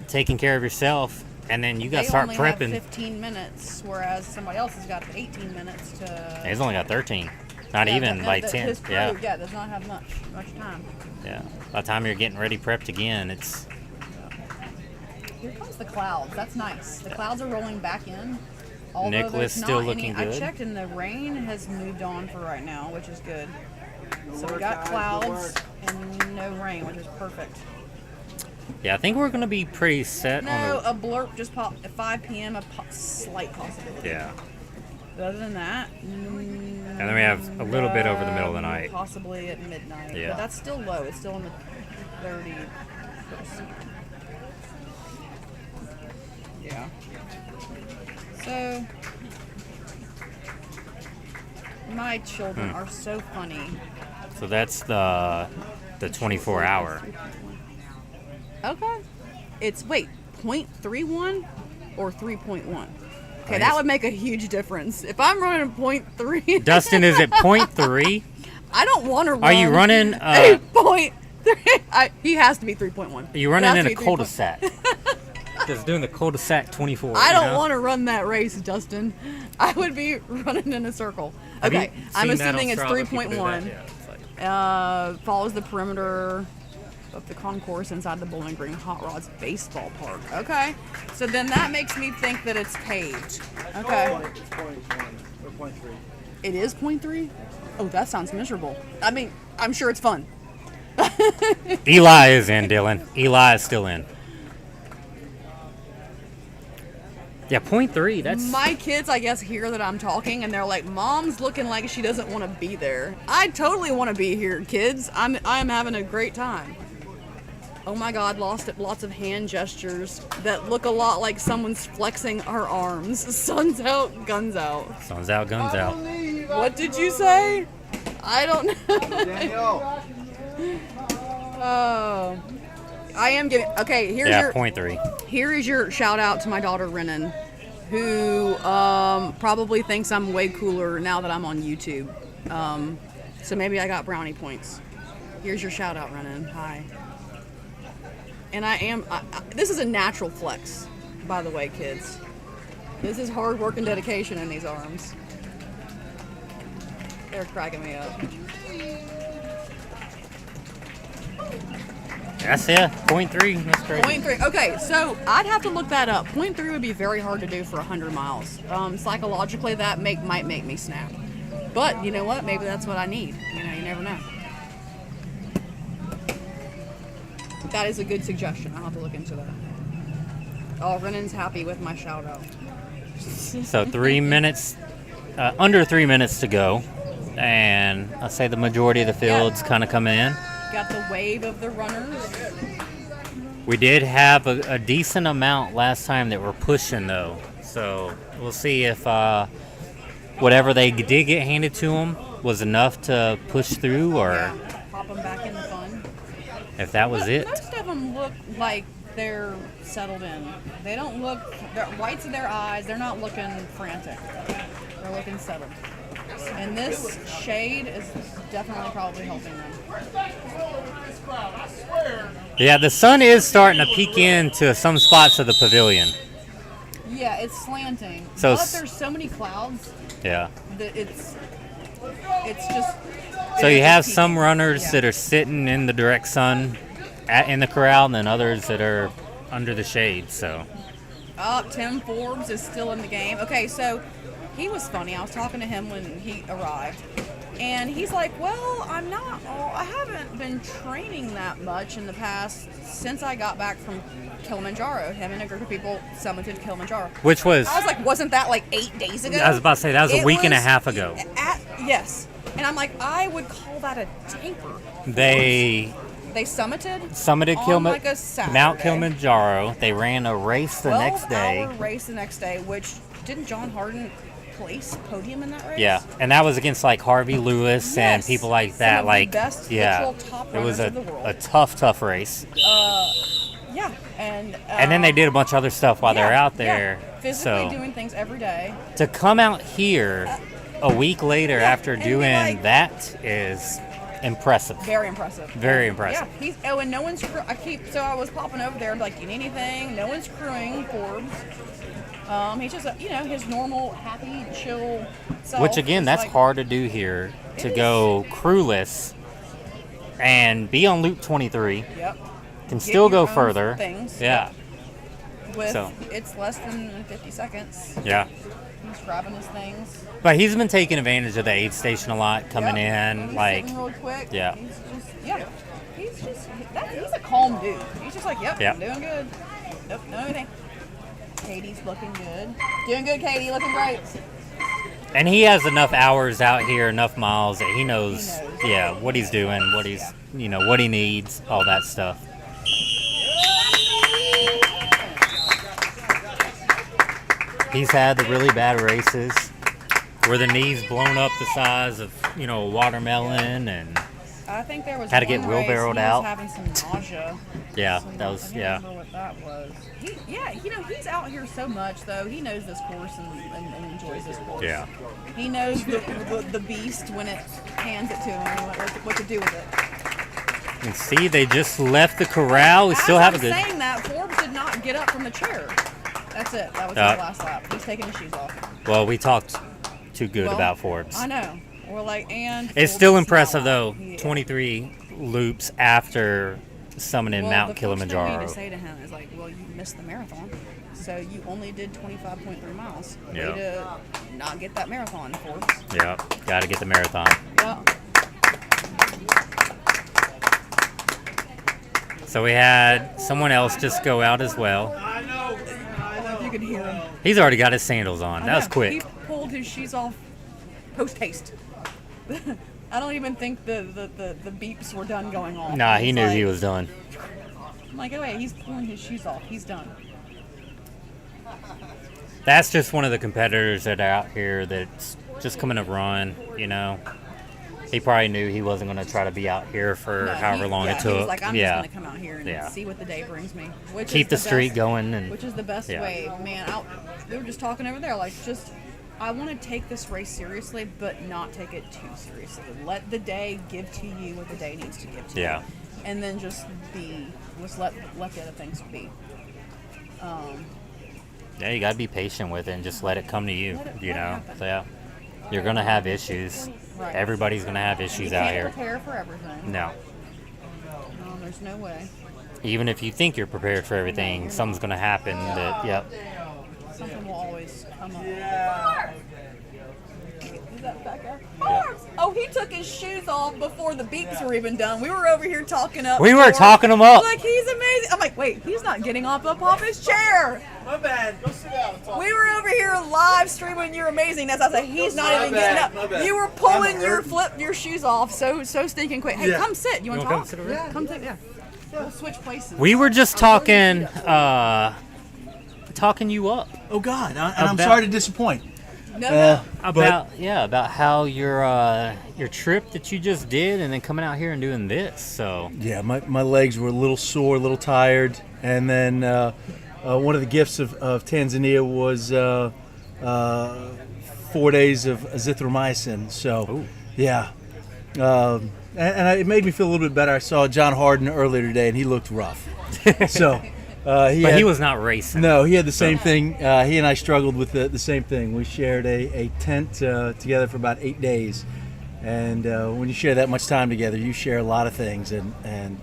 Speaker 17: taking care of yourself. And then you got to start
Speaker 4: They
Speaker 17: prepping.
Speaker 4: only have 15 minutes, whereas somebody else has got 18 minutes to.
Speaker 17: He's only got 13. Not even like 10.
Speaker 4: His crew,
Speaker 17: Yeah.
Speaker 4: does not have much time.
Speaker 17: Yeah. By the time you're getting ready prepped again, it's.
Speaker 4: Here comes the clouds. That's nice. The clouds are rolling back in. Although
Speaker 17: Nicholas
Speaker 4: there's
Speaker 17: still
Speaker 4: not
Speaker 17: looking
Speaker 4: any,
Speaker 17: good.
Speaker 4: I checked and the rain has moved on for right now, which is good. So we got clouds and no rain, which is perfect.
Speaker 17: Yeah, I think we're going to be pretty set
Speaker 4: No,
Speaker 17: on
Speaker 4: a blurb just popped at 5 p.m. Slight possibility.
Speaker 17: Yeah.
Speaker 4: But other than that,
Speaker 17: And then we have a little bit over the middle of the night.
Speaker 4: Possibly at midnight.
Speaker 17: Yeah.
Speaker 4: But that's still low. It's still in the 30%. Yeah. So, my children are so funny.
Speaker 17: So that's the 24 hour.
Speaker 4: Okay. It's, wait, 0.31 or 3.1? Okay,
Speaker 17: I
Speaker 4: that would make a huge difference. If I'm running 0.3.
Speaker 17: Dustin, is it 0.3?
Speaker 4: I don't want to run.
Speaker 17: Are you running?
Speaker 4: 8.3. He has to be 3.1.
Speaker 17: Are you running in a cul-de-sac? Just doing the cul-de-sac 24.
Speaker 4: I don't want to run that race, Dustin. I would be running in a circle.
Speaker 17: Have you
Speaker 4: Okay, I'm
Speaker 17: seen that
Speaker 4: assuming
Speaker 17: on
Speaker 4: it's
Speaker 17: Strava, people do that?
Speaker 4: 3.1.
Speaker 17: Yeah, it's like-
Speaker 4: Follows the perimeter of the concourse inside the Bowling Green Hot Rods baseball park. Okay, so then that makes me think that it's paved. Okay.
Speaker 18: It's 0.1 or 0.3.
Speaker 4: It is 0.3? Oh, that sounds miserable. I mean, I'm sure it's fun.
Speaker 17: Eli is in, Dylan. Eli is still in. Yeah, 0.3. That's.
Speaker 4: My kids, I guess, hear that I'm talking and they're like, Mom's looking like she doesn't want to be there. I totally want to be here, kids. I'm having a great time. Oh my God, lots of hand gestures that look a lot like someone's flexing her arms. Sun's out, guns out.
Speaker 17: Sun's out, guns out.
Speaker 4: What did you say? I don't know.
Speaker 5: Daniel.
Speaker 4: Oh. I am giving. Okay, here's
Speaker 17: Yeah,
Speaker 4: your
Speaker 17: 0.3.
Speaker 4: Here is your shout out to my daughter Renan, who probably thinks I'm way cooler now that I'm on YouTube. So maybe I got brownie points. Here's your shout out, Renan. Hi. And this is a natural flex, by the way, kids. This is hard work and dedication in these arms. They're cracking me up.
Speaker 17: That's it. 0.3. That's great.
Speaker 4: 0.3. Okay, so I'd have to look that up. 0.3 would be very hard to do for 100 miles. Psychologically, that might make me snap. But you know what? Maybe that's what I need. You never know. That is a good suggestion. I'll have to look into that. Oh, Renan's happy with my shout out.
Speaker 17: So 3 minutes, under 3 minutes to go. and I'd say the majority of the field's kind of coming in.
Speaker 4: Got the wave of the runners.
Speaker 17: We did have a decent amount last time that were pushing though, so we'll see if whatever they did get handed to them was enough to push through, or
Speaker 4: Pop them back in the fun.
Speaker 17: if that was it.
Speaker 4: Most of them look like they're settled in. They don't look, the whites of their eyes, they're not looking frantic. They're looking settled. And this shade is definitely probably helping them.
Speaker 17: Yeah, the sun is starting to peek into some spots of the pavilion.
Speaker 4: Yeah, it's slanting.
Speaker 17: So
Speaker 4: But there's so many clouds
Speaker 17: Yeah.
Speaker 4: that it's just.
Speaker 17: So you
Speaker 4: it's
Speaker 17: have
Speaker 4: peaking.
Speaker 17: some runners
Speaker 4: Yeah.
Speaker 17: that are sitting in the direct sun in the corral, and then others that are under the shade. So
Speaker 4: Tim Forbes is still in the game. Okay, so he was funny. I was talking to him when he arrived, and he's like, "Well, I haven't been training that much in the past since I got back from Kilimanjaro. Him and a group of people summited Kilimanjaro."
Speaker 17: Which was-
Speaker 4: I was like, "Wasn't that like 8 days ago?"
Speaker 17: I was about to say that was a
Speaker 4: It
Speaker 17: week and a
Speaker 4: was
Speaker 17: half ago.
Speaker 4: Yes, and I'm like, I would call that a taper.
Speaker 17: They
Speaker 4: They summited
Speaker 17: summited
Speaker 4: on like a Saturday.
Speaker 17: Mount Kilimanjaro. They ran a race the next day.
Speaker 4: 12-hour race the next day, which didn't John Harden place podium in that race?
Speaker 17: Yeah, and that was against like Harvey Lewis and
Speaker 4: Yes,
Speaker 17: people like
Speaker 4: some
Speaker 17: that.
Speaker 4: of the
Speaker 17: Like,
Speaker 4: best
Speaker 17: yeah,
Speaker 4: literal top
Speaker 17: it was
Speaker 4: runners of the world.
Speaker 17: a tough race.
Speaker 4: Yeah, and
Speaker 17: And then they did a bunch of other stuff while they're out
Speaker 4: yeah,
Speaker 17: there.
Speaker 4: physically
Speaker 17: So
Speaker 4: doing things every day.
Speaker 17: to come out here a week later after
Speaker 4: and be
Speaker 17: doing
Speaker 4: like-
Speaker 17: that is impressive.
Speaker 4: Very impressive.
Speaker 17: Very impressive.
Speaker 4: Yeah, and no one's. So I was popping over there, like, you need anything? No one's crewing Forbes. He's just, his normal, happy, chill self.
Speaker 17: Which again,
Speaker 4: Just
Speaker 17: that's
Speaker 4: like,
Speaker 17: hard to do here, to go crewless and be on loop 23.
Speaker 4: Yep.
Speaker 17: Can
Speaker 4: Get
Speaker 17: still
Speaker 4: your
Speaker 17: go
Speaker 4: own
Speaker 17: further.
Speaker 4: things.
Speaker 17: Yeah.
Speaker 4: With
Speaker 17: So.
Speaker 4: it's less than 50 seconds.
Speaker 17: Yeah.
Speaker 4: He's grabbing his things.
Speaker 17: But he's been taking advantage of the aid station a lot, coming in,
Speaker 4: He's
Speaker 17: like,
Speaker 4: sitting really quick.
Speaker 17: yeah.
Speaker 4: He's a calm dude. He's just like, yep,
Speaker 17: Yeah.
Speaker 4: I'm doing good. Nope, no anything. Katie's looking good. Doing good, Katie. Looking great.
Speaker 17: And he has enough hours out here, enough miles that he knows, yeah, what he's doing, what he's, what he needs, all that stuff. He's had the really bad races where the knee's blown up the size of, a watermelon, and
Speaker 4: I think there was
Speaker 17: had to get
Speaker 4: one race
Speaker 17: wheelbarrowed
Speaker 4: he
Speaker 17: out.
Speaker 4: was having some nausea.
Speaker 17: Yeah,
Speaker 4: So
Speaker 17: that was,
Speaker 4: I don't
Speaker 17: yeah.
Speaker 4: remember what that was. He's out here so much though. He knows this course and enjoys this course.
Speaker 17: Yeah.
Speaker 4: He knows the beast when it hands it to him, what to do with it.
Speaker 17: And see, they just left the corral. We still
Speaker 4: As
Speaker 17: have a
Speaker 4: I'm
Speaker 17: good.
Speaker 4: saying that, Forbes did not get up from the chair. That's it. That was his last lap. He's taking his shoes off.
Speaker 17: Well, we talked too good
Speaker 4: Well,
Speaker 17: about Forbes.
Speaker 4: I know. We're like, and
Speaker 17: It's
Speaker 4: Forbes
Speaker 17: still
Speaker 4: is
Speaker 17: impressive
Speaker 4: not
Speaker 17: though.
Speaker 4: lying.
Speaker 17: 23 loops after summoning
Speaker 4: Well,
Speaker 17: Mount
Speaker 4: the first thing we
Speaker 17: Kilimanjaro.
Speaker 4: need to say to him is like, well, you missed the marathon, so you only did 25.3 miles.
Speaker 17: Yeah.
Speaker 4: Way to not get that marathon, Forbes.
Speaker 17: Yeah, got to get the marathon.
Speaker 4: Yeah.
Speaker 17: So we had someone else just go out as well.
Speaker 4: I know. You could hear him.
Speaker 17: He's already got his sandals on.
Speaker 4: I
Speaker 17: That was
Speaker 4: know.
Speaker 17: quick.
Speaker 4: He pulled his shoes off post haste. I don't even think the beeps were done going off.
Speaker 17: Nah, he
Speaker 4: He's
Speaker 17: knew
Speaker 4: like,
Speaker 17: he was done.
Speaker 4: I'm like, oh wait, he's pulling his shoes off. He's done.
Speaker 17: That's just one of the competitors that are out here that's just coming to run, He probably knew he wasn't going to try to be out here for
Speaker 4: No,
Speaker 17: however long it took.
Speaker 4: He was like, I'm
Speaker 17: yeah.
Speaker 4: just gonna come out here and
Speaker 17: Yeah.
Speaker 4: see what the day brings me. Which
Speaker 17: Keep
Speaker 4: is
Speaker 17: the streak
Speaker 4: best,
Speaker 17: going and-
Speaker 4: which is the best
Speaker 17: yeah.
Speaker 4: way, man. We were just talking over there, like, I want to take this race seriously, but not take it too seriously. Let the day give to you what the day needs to give to
Speaker 17: Yeah.
Speaker 4: you, and then just let the other things be.
Speaker 17: Yeah, you got to be patient with it and just let it come to you,
Speaker 4: Let it happen.
Speaker 17: So, yeah. You're going to have issues.
Speaker 4: Right.
Speaker 17: Everybody's going to have issues
Speaker 4: you
Speaker 17: out
Speaker 4: can't
Speaker 17: here.
Speaker 4: prepare for everything.
Speaker 17: No.
Speaker 4: No, there's no way.
Speaker 17: Even if you think you're prepared for everything, something's going to happen that, yep.
Speaker 4: Something will always come up. Is that back there? Forbes! Oh, he took his shoes off before the beeps were even done. We were over here talking up.
Speaker 17: We were
Speaker 4: Forbes.
Speaker 17: talking him up.
Speaker 4: Like, he's amazing. I'm like, wait, he's not getting off his chair.
Speaker 7: My bad.
Speaker 2: Go sit down and talk.
Speaker 4: We were over here live streaming your amazingness. I was like, he's not
Speaker 2: My
Speaker 4: even
Speaker 2: bad, my
Speaker 4: getting
Speaker 2: bad.
Speaker 4: up. You were pulling your shoes off so stinking quick. Hey, come sit. You want to talk?
Speaker 17: come sit over
Speaker 4: Yeah, come sit. Yeah. We'll switch places.
Speaker 17: We were just talking you up.
Speaker 16: Oh God, and I'm sorry to disappoint.
Speaker 17: About how your trip that you just did, and then coming out here and doing this. So
Speaker 16: yeah, my legs were a little sore, a little tired, and then one of the gifts of Tanzania was 4 days of azithromycin. So yeah, and it made me feel a little bit better. I saw John Harden earlier today, and he looked rough. So.
Speaker 17: He was not racing.
Speaker 16: No, he had the same thing. He and I struggled with the same thing. We shared a tent together for about 8 days, and when you share that much time together, you share a lot of things, and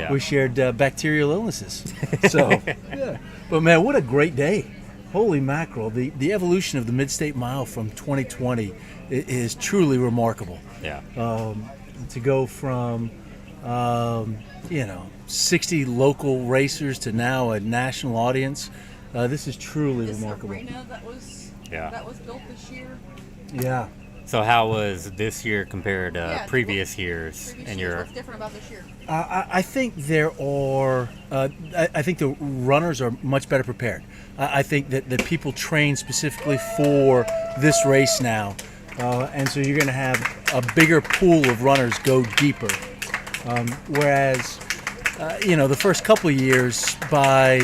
Speaker 16: we shared bacterial illnesses. So, yeah. But man, what a great day! Holy mackerel! The evolution of the Mid-State Mile from 2020 is truly remarkable.
Speaker 17: Yeah.
Speaker 16: To go from 60 local racers to now a national audience. This is truly remarkable.
Speaker 4: Arena that was built this year.
Speaker 16: Yeah.
Speaker 17: So how was this year compared to previous years?
Speaker 4: What's different about this year?
Speaker 16: I think there are. I think the runners are much better prepared. I think that people train specifically for this race now, and so you're going to have a bigger pool of runners go deeper. Whereas, the first couple of years, by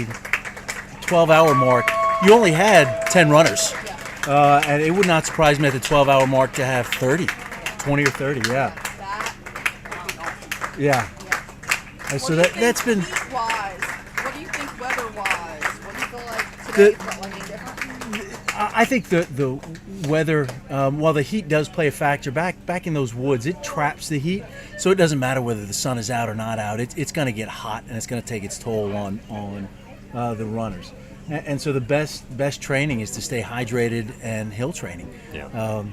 Speaker 16: 12-hour mark, you only had 10 runners. And it would not surprise me at the 12-hour mark to have 20 or 30, yeah. Yeah. And so that's been...
Speaker 4: Heat-wise, what do you think weather-wise? What do you feel like today felt like any different?
Speaker 16: I think the weather, while the heat does play a factor, back in those woods, it traps the heat, so it doesn't matter whether the sun is out or not out. It's going to get hot, and it's going to take its toll on the runners. And so the best training is to stay hydrated and hill training.
Speaker 17: Yeah.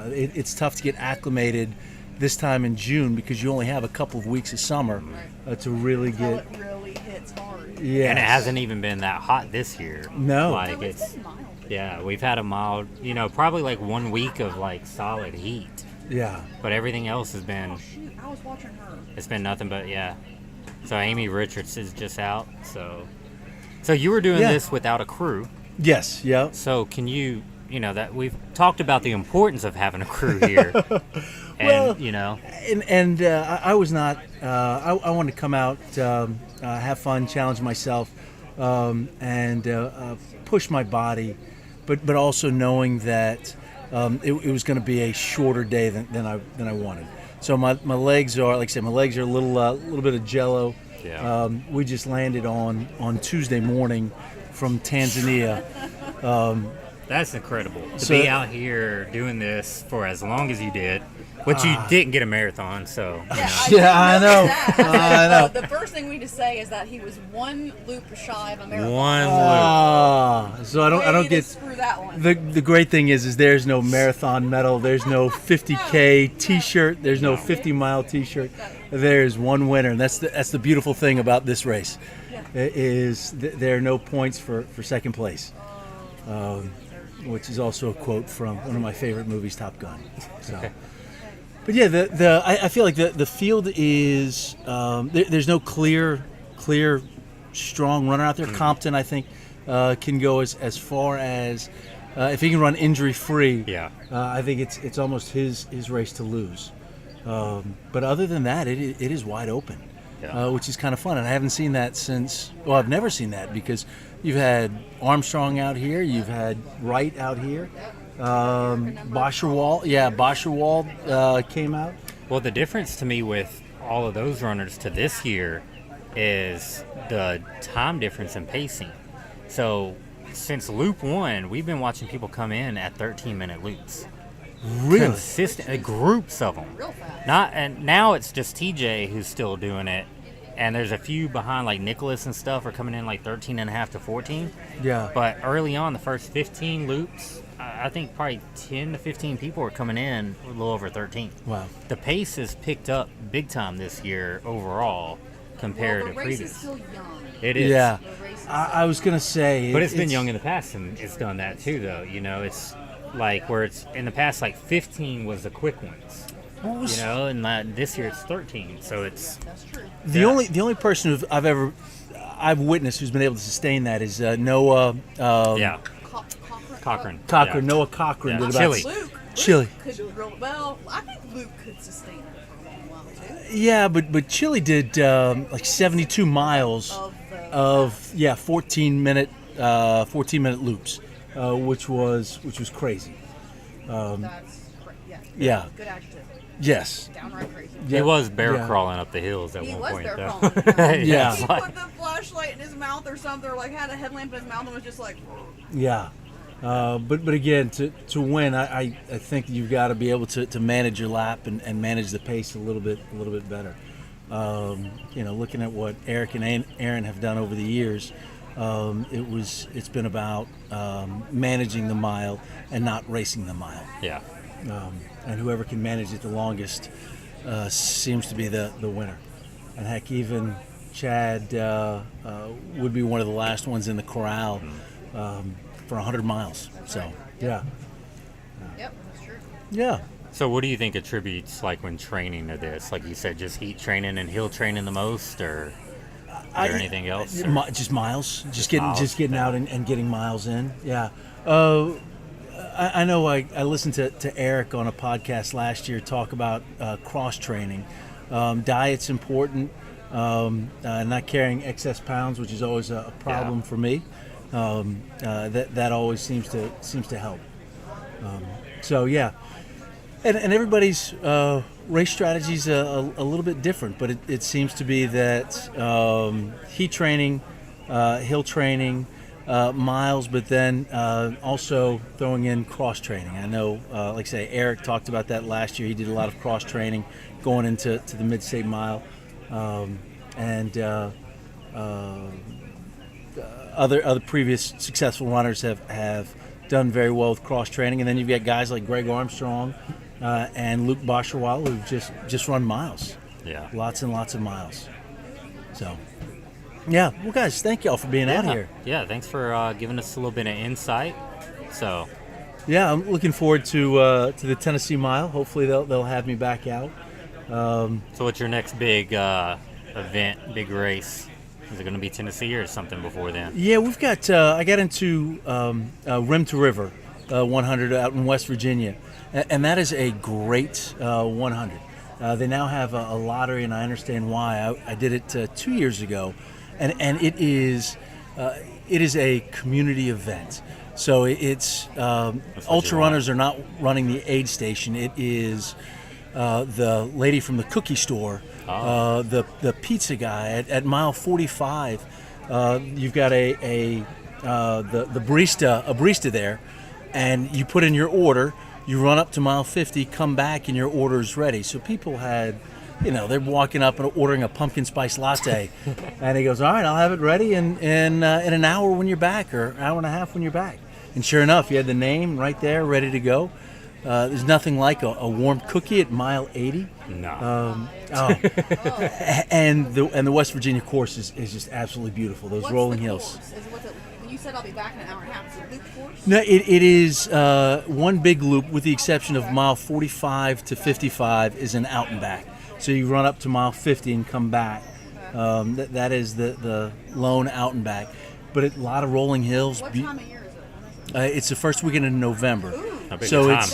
Speaker 16: It's tough to get acclimated this time in June because you only have a couple of weeks of summer to really get.
Speaker 4: It really hits hard.
Speaker 16: Yeah.
Speaker 17: And it hasn't even been that hot this year.
Speaker 16: No.
Speaker 17: Like it's yeah, we've had a mild, probably like 1 week of like solid heat.
Speaker 16: Yeah.
Speaker 17: But everything else has been.
Speaker 4: Oh shoot! I was watching her.
Speaker 17: It's been nothing but So Amy Richards is just out. So you were doing this without a crew.
Speaker 16: Yes. Yeah.
Speaker 17: So can you, that we've talked about the importance of having a crew here. And,
Speaker 16: well, and I was not. I wanted to come out, have fun, challenge myself, and push my body, but also knowing that it was going to be a shorter day than I wanted. So my legs are, like I said, a little bit of jello.
Speaker 17: Yeah.
Speaker 16: We just landed on Tuesday morning from Tanzania.
Speaker 17: That's incredible to be out here doing this for as long as you did, but you didn't get a marathon, so.
Speaker 16: I know. I know.
Speaker 4: The first thing we need to say is that he was one loop shy of a marathon.
Speaker 17: One loop.
Speaker 16: So I don't get.
Speaker 4: Screw that one.
Speaker 16: The great thing is there's no marathon medal, there's no 50K T-shirt, there's no 50-mile T-shirt. There's one winner, and that's the beautiful thing about this race, is there are no points for second place, which is also a quote from one of my favorite movies, Top Gun. So, but yeah, I feel like the field is there's no clear strong runner out there. Compton, I think, can go as far as if he can run injury free.
Speaker 17: Yeah,
Speaker 16: I think it's almost his race to lose. But other than that, it is wide open, which is kind of fun. And I haven't seen that I've never seen that because you've had Armstrong out here, you've had Wright out here, Boscherwald came out.
Speaker 17: Well, the difference to me with all of those runners to this year is the time difference in pacing. So since Loop 1, we've been watching people come in at 13-minute loops.
Speaker 16: Really?
Speaker 17: Consistent groups of them. And now it's just TJ who's still doing it, and there's a few behind, like Nicholas and stuff are coming in like 13 and a half to 14.
Speaker 16: Yeah.
Speaker 17: But early on, the first 15 loops, I think probably 10 to 15 people are coming in a little over 13.
Speaker 16: Wow.
Speaker 17: The pace has picked up big time this year overall compared to
Speaker 4: the race
Speaker 17: previous.
Speaker 4: is still young.
Speaker 17: It is.
Speaker 16: Yeah. I was gonna say,
Speaker 17: But it's been young in the past, and it's done that too, though. You know, it's like where it's in the past, like 15 was the quick ones. You know, and this year it's 13, so it's
Speaker 16: The only person who I've witnessed who's been able to sustain that is Noah.
Speaker 17: Cochran.
Speaker 16: Cochran.
Speaker 17: Yeah.
Speaker 16: Noah Cochran
Speaker 17: Yeah.
Speaker 16: did about Chili.
Speaker 4: Well, I think Luke could sustain it for a long while too.
Speaker 16: Yeah, but Chili did like 72 miles of 14-minute loops, which was crazy. Yeah.
Speaker 4: Good adjective.
Speaker 16: Yes.
Speaker 4: Downright crazy.
Speaker 17: He was bear crawling up the hills at
Speaker 4: He
Speaker 17: one
Speaker 4: was
Speaker 17: point,
Speaker 4: bear
Speaker 17: though.
Speaker 4: crawling.
Speaker 16: Yeah.
Speaker 4: He put the flashlight in his mouth or something, or like had a headlamp in his mouth and was just like.
Speaker 16: Yeah. But again, to win, I think you've got to be able to manage your lap and manage the pace a little bit better. You know, looking at what Eric and Aaron have done over the years, it's been about managing the mile and not racing the mile.
Speaker 17: Yeah.
Speaker 16: And whoever can manage it the longest seems to be the winner. And heck, even Chad would be one of the last ones in the Corral for 100 miles. So, yeah.
Speaker 4: Yep, that's true.
Speaker 16: Yeah.
Speaker 17: So what do you think attributes, like, when training to this? Like you said, just heat training and hill training the most, or is there anything else? Or?
Speaker 16: Just miles. Just
Speaker 17: miles,
Speaker 16: getting out and getting miles in. Yeah. I know I listened to Eric on a podcast last year talk about cross training. Diet's important. Not carrying excess pounds, which is always a problem for me. That always seems to help. So yeah, and everybody's race strategy is a little bit different, but it seems to be that heat training, hill training, miles, but then also throwing in cross training. I know, like I say, Eric talked about that last year. He did a lot of cross training going into the mid-state mile, and other previous successful runners have done very well with cross training. And then you've got guys like Greg Armstrong and Luke Boscherweiler who've just run miles.
Speaker 17: Yeah.
Speaker 16: Lots and lots of miles. So, yeah. Well, guys, thank y'all for being out here.
Speaker 17: Yeah, thanks for giving us a little bit of insight. So,
Speaker 16: yeah, I'm looking forward to the Tennessee Mile. Hopefully they'll have me back out.
Speaker 17: So what's your next big event, big race? Is it going to be Tennessee or something before then?
Speaker 16: Yeah, we've got. I got into Rim to River 100 out in West Virginia, and that is a great 100. They now have a lottery, and I understand why. I did it 2 years ago, and it is a community event. So it's ultra runners are not running the aid station. It is the lady from the cookie store. The pizza guy at mile 45. You've got the barista there, and you put in your order. You run up to mile 50, come back, and your order is ready. So people had, they're walking up and ordering a pumpkin spice latte, and he goes, "All right, I'll have it ready in an hour when you're back, or hour and a half when you're back." And sure enough, you had the name right there, ready to go. There's nothing like a warm cookie at mile 80.
Speaker 17: No.
Speaker 16: And the West Virginia course is just absolutely beautiful. Those rolling hills.
Speaker 4: You said I'll be back in an hour and a half. Is it a loop course?
Speaker 16: No, it is one big loop, with the exception of mile 45 to 55 is an out and back. So you run up to mile 50 and come back. That is the lone out and back. But a lot of rolling hills.
Speaker 4: What time of year is it?
Speaker 16: It's the first weekend in November.
Speaker 17: So
Speaker 4: I'm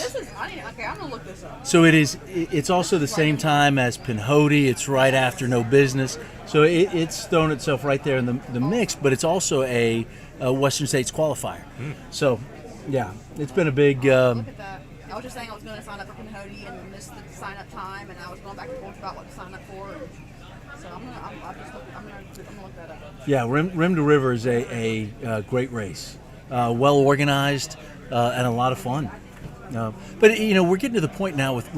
Speaker 4: gonna look this up.
Speaker 16: So it's also the same time as Pinhoti. It's right after No Business. So it's thrown itself right there in the mix, but it's also a Western States qualifier. So, yeah, it's been a big.
Speaker 4: Look at that. I was just saying I was going to sign up for Pinhoti and missed the sign up time, and I was going back and forth about what to sign up for. So I'm gonna look that up.
Speaker 16: Yeah, Rim to River is a great race, well organized, and a lot of fun. But we're getting to the point now with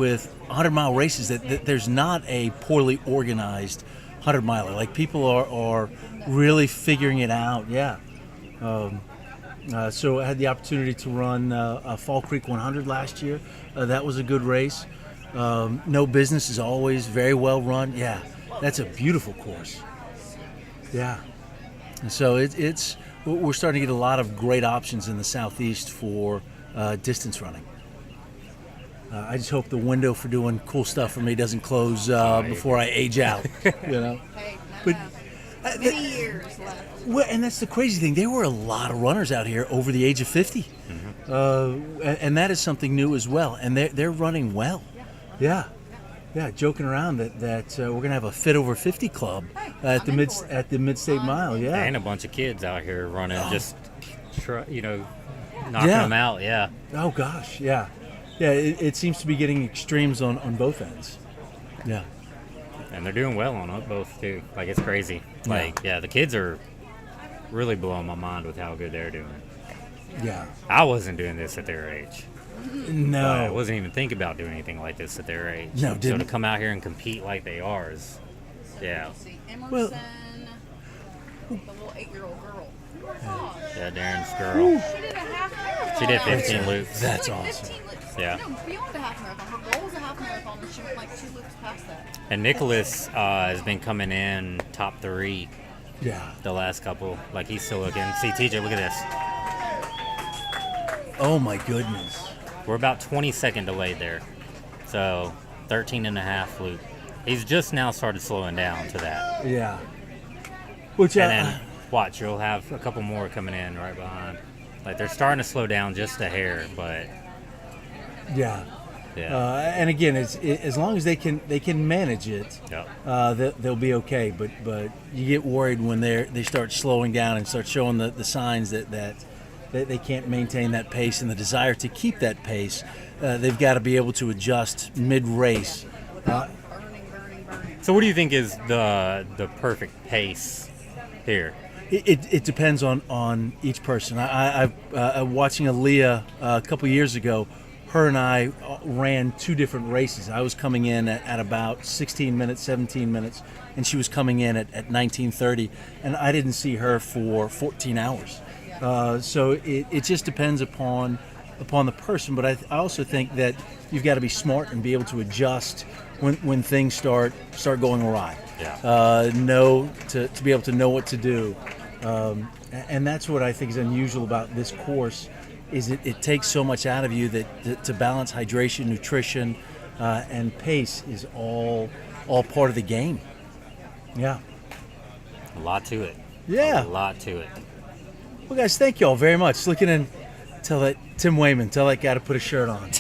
Speaker 16: 100-mile races that there's not a poorly organized 100-miler. Like, people are really figuring it out. Yeah. So I had the opportunity to run Fall Creek 100 last year. That was a good race. No Business is always very well run. Yeah, that's a beautiful course. Yeah. So we're starting to get a lot of great options in the southeast for distance running. I just hope the window for doing cool stuff for me doesn't close before I age out. You know, but
Speaker 4: Many years left.
Speaker 16: well, and that's the crazy thing. There were a lot of runners out here over the age of 50, and that is something new as well. And they're running well. Yeah. Joking around that we're gonna have a Fit Over 50 club at the Mid-State Mile. Yeah,
Speaker 17: And a bunch of kids out here running, just knocking them out. Yeah.
Speaker 16: Oh gosh, yeah. It seems to be getting extremes on both ends. Yeah.
Speaker 17: And they're doing well on it both too. Like, it's crazy. Like, the kids are really blowing my mind with how good they're doing.
Speaker 16: Yeah.
Speaker 17: I wasn't doing this at their age.
Speaker 16: No.
Speaker 17: I wasn't even thinking about doing anything like this at their age.
Speaker 16: No,
Speaker 17: So
Speaker 16: didn't.
Speaker 17: to come out here and compete like they are is,
Speaker 4: Emerson, the little 8-year-old girl.
Speaker 17: Yeah, Darren's girl.
Speaker 4: She did a half marathon.
Speaker 17: She did 15 loops.
Speaker 16: That's
Speaker 4: Like
Speaker 16: awesome.
Speaker 4: 15 loops.
Speaker 17: Yeah.
Speaker 4: No, beyond a half marathon. Her goal was a half marathon, and she went like 2 loops past that.
Speaker 17: And Nicholas has been coming in top 3
Speaker 16: Yeah.
Speaker 17: the last couple. Like, he's still looking. See, TJ, look at this.
Speaker 16: Oh my goodness.
Speaker 17: We're about 20-second delayed there. So 13 and a half loop. He's just now started slowing down to that.
Speaker 16: Yeah. Which
Speaker 17: And then watch, you'll have a couple more coming in right behind. Like, they're starting to slow down just a hair, but
Speaker 16: yeah.
Speaker 17: Yeah.
Speaker 16: And again, as long as they can manage it,
Speaker 17: Yep.
Speaker 16: they'll be okay. But you get worried when they start slowing down and start showing the signs that they can't maintain that pace and the desire to keep that pace. They've got to be able to adjust mid-race.
Speaker 17: So what do you think is the perfect pace here?
Speaker 16: It depends on each person. I'm watching Aaliyah a couple years ago. Her and I ran 2 different races. I was coming in at about 16 minutes, 17 minutes, and she was coming in at 19:30, and I didn't see her for 14 hours. So it just depends upon the person. But I also think that you've got to be smart and be able to adjust when things start going awry.
Speaker 17: Yeah.
Speaker 16: To be able to know what to do. And that's what I think is unusual about this course, is it takes so much out of you that to balance hydration, nutrition, and pace is all part of the game. Yeah.
Speaker 17: A lot to it.
Speaker 16: Yeah.
Speaker 17: A lot to it.
Speaker 16: Well, guys, thank you all very much. Looking in, tell that guy to put a shirt on.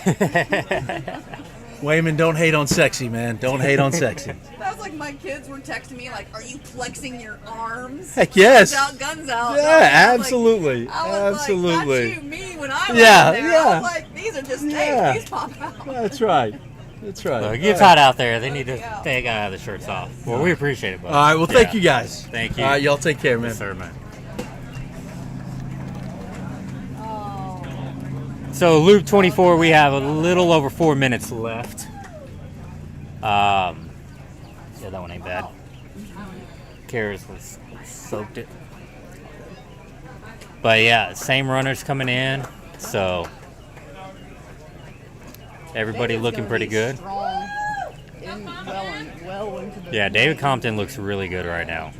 Speaker 16: Wayman, don't hate on sexy, man. Don't hate on sexy.
Speaker 4: That was like my kids were texting me like, "Are you flexing your arms?"
Speaker 16: Heck yes.
Speaker 4: Without guns out.
Speaker 16: Yeah, absolutely.
Speaker 4: I was
Speaker 16: absolutely.
Speaker 4: like, that's you, me when I was
Speaker 16: Yeah,
Speaker 4: in there.
Speaker 16: yeah.
Speaker 4: I was like, these are just
Speaker 16: Yeah.
Speaker 4: tapes. These pop out.
Speaker 16: That's right. That's right.
Speaker 17: Look, it's hot out there. They need to take the shirts off. Well, we appreciate it, bud.
Speaker 16: All right. Well, thank you guys.
Speaker 17: Thank you.
Speaker 16: All right, y'all take care, man.
Speaker 17: Yes, sir, man. So loop 24, we have a little over 4 minutes left. Yeah, that one ain't bad. Karis was soaked it. But yeah, same runners coming in, so everybody looking pretty good.
Speaker 4: Strong well into the
Speaker 17: Yeah, David Compton looks really good right now.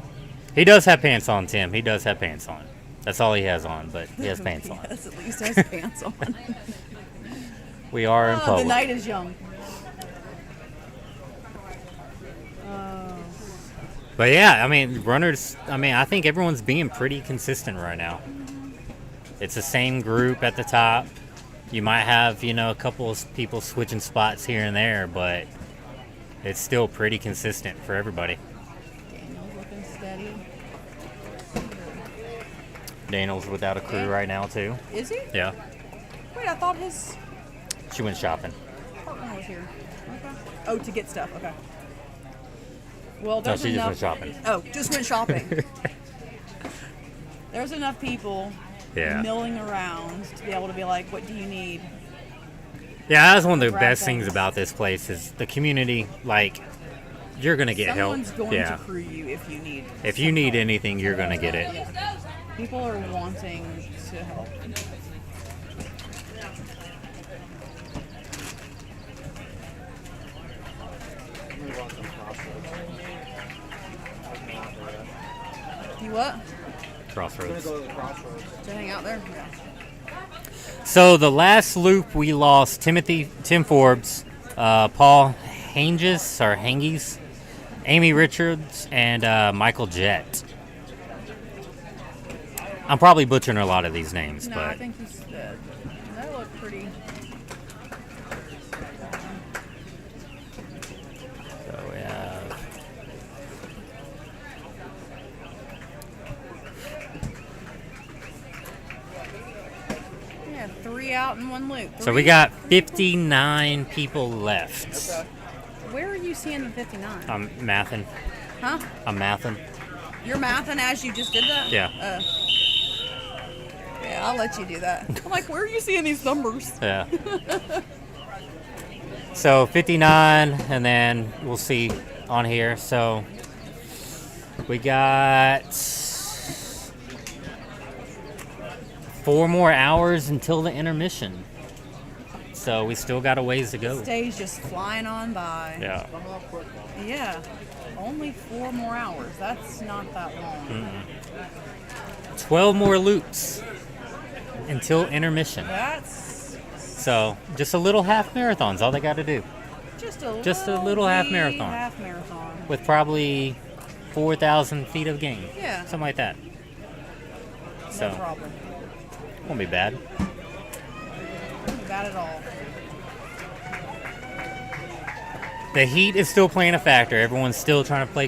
Speaker 17: He does have pants on, Tim. He does have pants on. That's all he has on, but he has pants on.
Speaker 4: Yes, at least has pants on.
Speaker 17: We are in
Speaker 4: The
Speaker 17: public.
Speaker 4: night is young.
Speaker 17: But yeah, I mean, runners, I think everyone's being pretty consistent right now. It's the same group at the top. You might have, a couple of people switching spots here and there, but it's still pretty consistent for everybody.
Speaker 4: Daniel's looking steady.
Speaker 17: Daniel's without a crew right now, too.
Speaker 4: Is he?
Speaker 17: Yeah.
Speaker 4: Wait, I thought his
Speaker 17: She went shopping.
Speaker 4: partner was here. Okay. Oh, to get stuff. Okay. Well,
Speaker 17: No,
Speaker 4: there's
Speaker 17: she just
Speaker 4: enough.
Speaker 17: went shopping.
Speaker 4: Oh, just went shopping. There's enough people milling around to be able to be like, "What do you need?"
Speaker 17: Yeah, that's one of the
Speaker 4: Grab
Speaker 17: best things
Speaker 4: things.
Speaker 17: about this place is the community. Like, you're going to get
Speaker 4: Someone's
Speaker 17: help.
Speaker 4: going
Speaker 17: Yeah.
Speaker 4: to crew you if you need.
Speaker 17: If you need anything, you're going to get it.
Speaker 4: People are wanting to help. You what?
Speaker 17: Crossroads.
Speaker 4: To hang out there? Yeah.
Speaker 17: So the last loop we lost Tim Forbes, Paul Hanges, Amy Richards, and Michael Jett. I'm probably butchering a lot of these names,
Speaker 4: No,
Speaker 17: but
Speaker 4: I think he's they look pretty.
Speaker 17: so we have
Speaker 4: Yeah, 3 out in 1 loop.
Speaker 17: so we got 59 people left.
Speaker 4: Where are you seeing the 59?
Speaker 17: I'm mathing.
Speaker 4: Huh?
Speaker 17: I'm mathing.
Speaker 4: You're mathing as you just did that?
Speaker 17: Yeah.
Speaker 4: Yeah, I'll let you do that. I'm like, where are you seeing these numbers?
Speaker 17: Yeah. So 59, and then we'll see on here. So we got 4 more hours until the intermission. So we still got a ways to go.
Speaker 4: This day's just flying on by.
Speaker 17: Yeah.
Speaker 4: Yeah. Only 4 more hours. That's not that long.
Speaker 17: 12 more loops until intermission.
Speaker 4: That's
Speaker 17: So just a little half marathon's all they got to do.
Speaker 4: just a
Speaker 17: little half marathon.
Speaker 4: Half marathon.
Speaker 17: With probably 4,000 feet of gain.
Speaker 4: Yeah.
Speaker 17: Something like that. So
Speaker 4: No problem.
Speaker 17: won't be bad.
Speaker 4: Not bad at all.
Speaker 17: The heat is still playing a factor. Everyone's still trying to play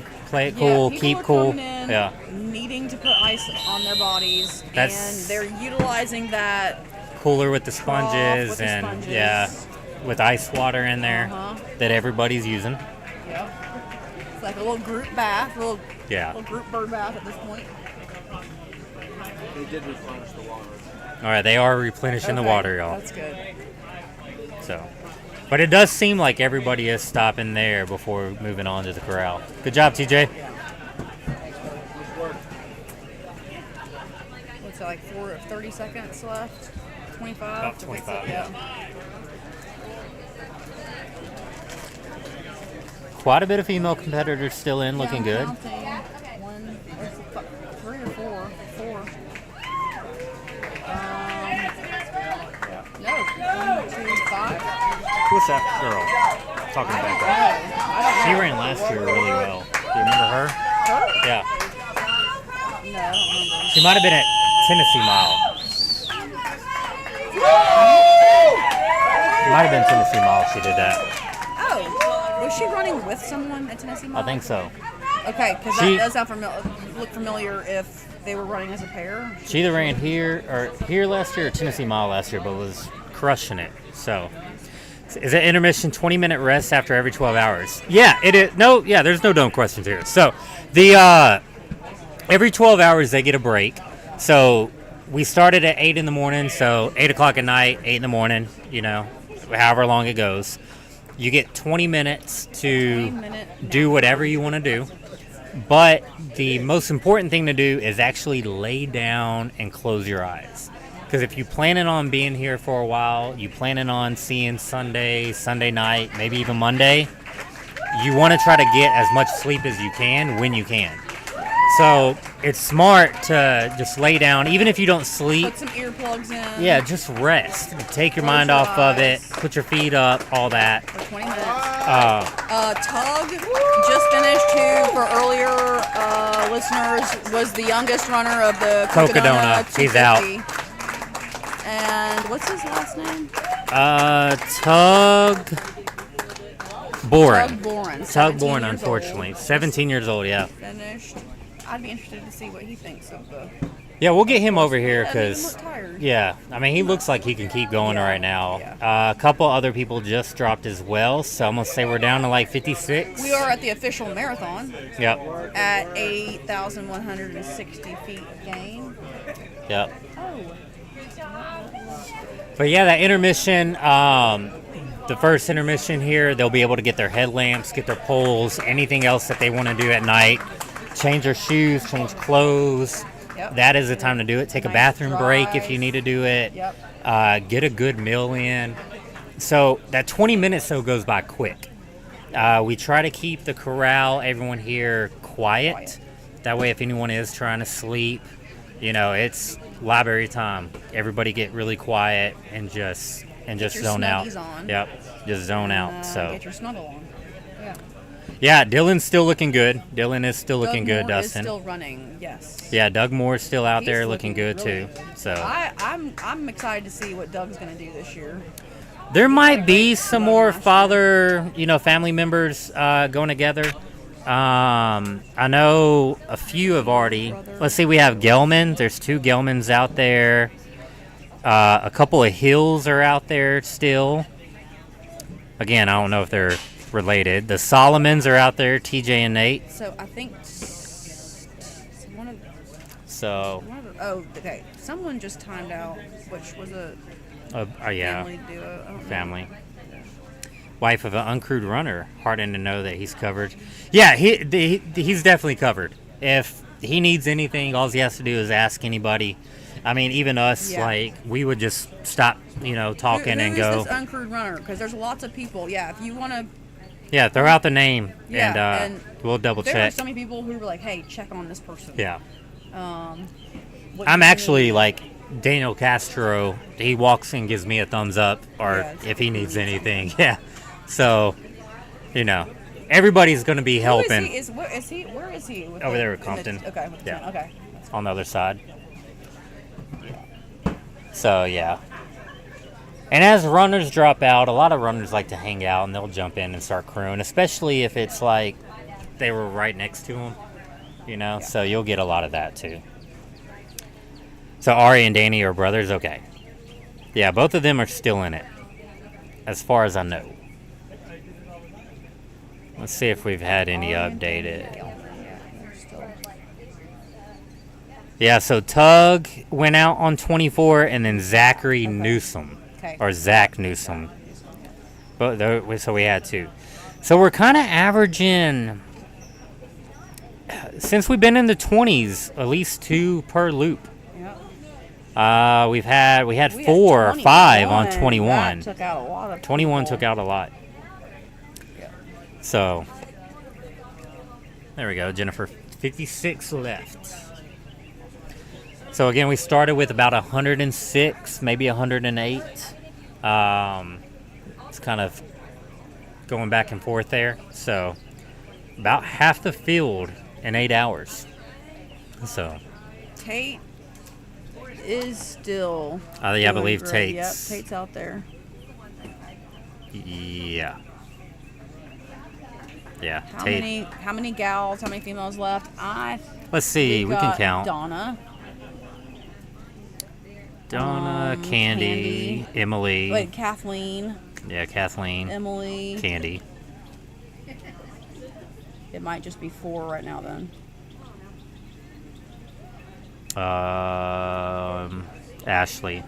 Speaker 17: it cool,
Speaker 4: people
Speaker 17: keep
Speaker 4: are
Speaker 17: cool.
Speaker 4: coming in
Speaker 17: Yeah.
Speaker 4: Needing to put ice on their bodies,
Speaker 17: That's-
Speaker 4: and they're utilizing that.
Speaker 17: Cooler with the
Speaker 4: Trough
Speaker 17: sponges
Speaker 4: with the
Speaker 17: and
Speaker 4: sponges.
Speaker 17: yeah, with ice water in there
Speaker 4: Uh-huh.
Speaker 17: that everybody's using.
Speaker 4: Yep. It's like a little group bath,
Speaker 17: Yeah.
Speaker 4: little group bird bath at this point.
Speaker 5: They did replenish the water.
Speaker 17: All right, they are replenishing the
Speaker 4: Okay,
Speaker 17: water, y'all.
Speaker 4: That's good.
Speaker 17: So, but it does seem like everybody is stopping there before moving on to the corral. Good job, TJ.
Speaker 4: What's it, like 30 seconds left? 25?
Speaker 17: About 25,
Speaker 4: Yeah.
Speaker 17: Quite a bit of female competitors still in, looking good.
Speaker 4: Counting. 1, 3 or 4. 4. No. 1, 2, 5.
Speaker 17: What's that girl talking about that? She ran last year really well. Do you remember her?
Speaker 4: Her?
Speaker 17: Yeah.
Speaker 4: No, I don't remember.
Speaker 17: She might have been at Tennessee Mile. It might have been Tennessee Mile she did that.
Speaker 4: Oh, was she running with someone at Tennessee Mall?
Speaker 17: I think so.
Speaker 4: Okay, because
Speaker 17: She-
Speaker 4: that does look familiar if they were running as a pair.
Speaker 17: She either ran here last year or Tennessee Mile last year, but was crushing it. So, is it intermission 20-minute rest after every 12 hours? Yeah, it is. No, yeah, there's no dumb questions here. So, the every 12 hours they get a break. So, we started at 8 in the morning, so 8 o'clock at night, 8 in the morning, however long it goes. You get 20 minutes to do whatever you want to do. But the most important thing to do is actually lay down and close your eyes. Because if you planning on being here for a while, you planning on seeing Sunday night, maybe even Monday, you want to try to get as much sleep as you can when you can. So it's smart to just lay down, even if you don't sleep.
Speaker 4: Put some earplugs in.
Speaker 17: Yeah, just rest. Take your mind
Speaker 4: your
Speaker 17: off of it.
Speaker 4: eyes.
Speaker 17: Put your feet up, all that.
Speaker 4: For 20 minutes.
Speaker 17: Tug
Speaker 4: Tug just finished, who for earlier listeners was the youngest runner of the
Speaker 17: Cocodona. He's out.
Speaker 4: 250. And what's his last name?
Speaker 17: Tug Boren.
Speaker 4: Tug Boren.
Speaker 17: Tug
Speaker 4: 17
Speaker 17: Boren,
Speaker 4: years
Speaker 17: unfortunately.
Speaker 4: old.
Speaker 17: 17 years old, yeah.
Speaker 4: Finished. I'd be interested to see what he thinks of the.
Speaker 17: Yeah, we'll get him over here
Speaker 4: Yeah, he doesn't
Speaker 17: because,
Speaker 4: look tired.
Speaker 17: yeah, I mean, he looks like he can keep going right now. A couple other people just dropped as well, so I'm going to say we're down to like 56.
Speaker 4: We are at the official marathon.
Speaker 17: Yep.
Speaker 4: At 8,160 feet gain.
Speaker 17: Yep.
Speaker 4: Oh.
Speaker 17: But yeah, that intermission, the first intermission here, they'll be able to get their headlamps, get their poles, anything else that they want to do at night, change their shoes, change clothes.
Speaker 4: Yep.
Speaker 17: That is the time to do it. Take a
Speaker 4: Nice
Speaker 17: bathroom break if
Speaker 4: drive.
Speaker 17: you need to do it.
Speaker 4: Yep.
Speaker 17: Get a good meal in. So that 20 minutes though goes by quick. We try to keep the corral, everyone here quiet. That way if anyone is trying to sleep, you know, it's library time. Everybody get really quiet and just
Speaker 4: your
Speaker 17: zone out.
Speaker 4: snuggies on.
Speaker 17: Yep, just zone out. So
Speaker 4: Get your snuggle on. Yeah.
Speaker 17: yeah, Dylan's still looking good. Dylan is still looking good.
Speaker 4: Moore
Speaker 17: Dustin.
Speaker 4: is still running. Yes.
Speaker 17: Yeah, Doug Moore's still out
Speaker 4: He's
Speaker 17: there looking good
Speaker 4: really
Speaker 17: too. So
Speaker 4: I'm excited to see what Doug's gonna do this year.
Speaker 17: there might be some more family members going together. I know a few have already. Let's see, we have Gelman. There's 2 Gelmans out there. A couple of Hills are out there still. Again, I don't know if they're related. The Solomons are out there, TJ and Nate.
Speaker 4: So I think one of okay. Someone just timed out, which was a family duo. I don't know.
Speaker 17: Family. Wife of an uncrewed runner. Heartened to know that he's covered. Yeah, he's definitely covered. If he needs anything, all he has to do is ask anybody. I mean, even us, like, we would just stop, talking and go.
Speaker 4: Who's this uncrewed runner? Because there's lots of people. Yeah, if you want to.
Speaker 17: Yeah, throw out the name,
Speaker 4: Yeah,
Speaker 17: and we'll double
Speaker 4: There were
Speaker 17: check.
Speaker 4: so many people who were like, "Hey, check on this person."
Speaker 17: Yeah.
Speaker 4: What
Speaker 17: I'm
Speaker 4: you
Speaker 17: actually
Speaker 4: need.
Speaker 17: like Daniel Castro. He walks and gives me a thumbs up, or
Speaker 4: Yeah,
Speaker 17: if he needs anything. Yeah. So, everybody's going to be helping.
Speaker 4: Where is he? With
Speaker 17: Over there with Compton.
Speaker 4: Okay. With
Speaker 17: Yeah.
Speaker 4: Okay.
Speaker 17: On the other side. So, yeah. And as runners drop out, a lot of runners like to hang out and they'll jump in and start crewing, especially if it's like they were right next to them, So you'll get a lot of that too. So Ari and Danny are brothers? Okay. Yeah, both of them are still in it, as far as I know. Let's see if we've had any updated. Yeah, so Tug went out on 24, and then Zachary Newsom.
Speaker 4: Okay.
Speaker 17: Or Zach Newsom. So we had 2. So we're kind of averaging, since we've been in the 20s, at least 2 per loop.
Speaker 4: Yep.
Speaker 17: We had 4 or 5 on 21.
Speaker 4: That took out a lot of
Speaker 17: 21
Speaker 4: people.
Speaker 17: took out a lot. So there we go, Jennifer. 56 left. So again, we started with about 106, maybe 108. It's kind of going back and forth there. So about half the field in 8 hours. So
Speaker 4: Tate is still.
Speaker 17: I
Speaker 4: doing
Speaker 17: believe
Speaker 4: great.
Speaker 17: Tate's.
Speaker 4: Yep, Tate's out there.
Speaker 17: Yeah. Yeah.
Speaker 4: How
Speaker 17: Tate.
Speaker 4: many gals? How many females left?
Speaker 17: Let's see. We can
Speaker 4: got
Speaker 17: count.
Speaker 4: Donna,
Speaker 17: Candy, Emily.
Speaker 4: Wait, Kathleen.
Speaker 17: Yeah, Kathleen.
Speaker 4: Emily.
Speaker 17: Candy.
Speaker 4: It might just be 4 right now then.
Speaker 17: Ashley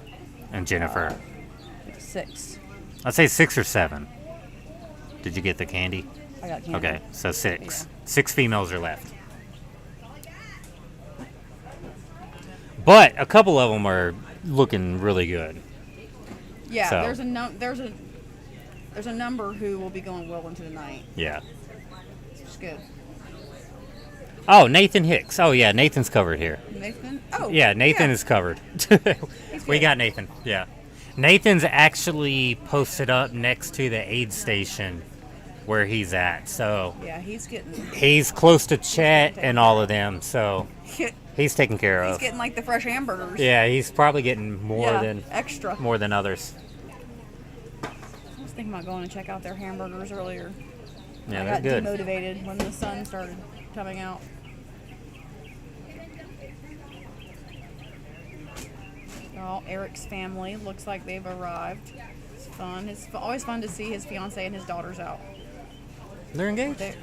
Speaker 17: and Jennifer.
Speaker 4: 6.
Speaker 17: I'd say 6 or 7. Did you get the Candy?
Speaker 4: I got Candy.
Speaker 17: Okay, so 6. 6 females are left. But a couple of them are looking really good.
Speaker 4: Yeah,
Speaker 17: So-
Speaker 4: there's a number who will be going well into the night.
Speaker 17: Yeah.
Speaker 4: It's good.
Speaker 17: Oh, Nathan Hicks. Oh, yeah, Nathan's covered here.
Speaker 4: Nathan? Oh.
Speaker 17: Yeah, Nathan is covered. We got Nathan. Yeah. Nathan's actually posted up next to the aid station where he's at. So
Speaker 4: Yeah, he's getting.
Speaker 17: he's close to Chet and all of them. So he's taken care
Speaker 4: He's
Speaker 17: of.
Speaker 4: getting like the fresh hamburgers.
Speaker 17: Yeah, he's probably getting more
Speaker 4: Yeah,
Speaker 17: than
Speaker 4: extra.
Speaker 17: more than others.
Speaker 4: I was thinking about going to check out their hamburgers earlier.
Speaker 17: Yeah,
Speaker 4: I
Speaker 17: they're
Speaker 4: got
Speaker 17: good.
Speaker 4: demotivated when the sun started coming out. Oh, Eric's family looks like they've arrived. It's fun. It's always fun to see his fiance and his daughters out.
Speaker 17: They're engaged?
Speaker 4: I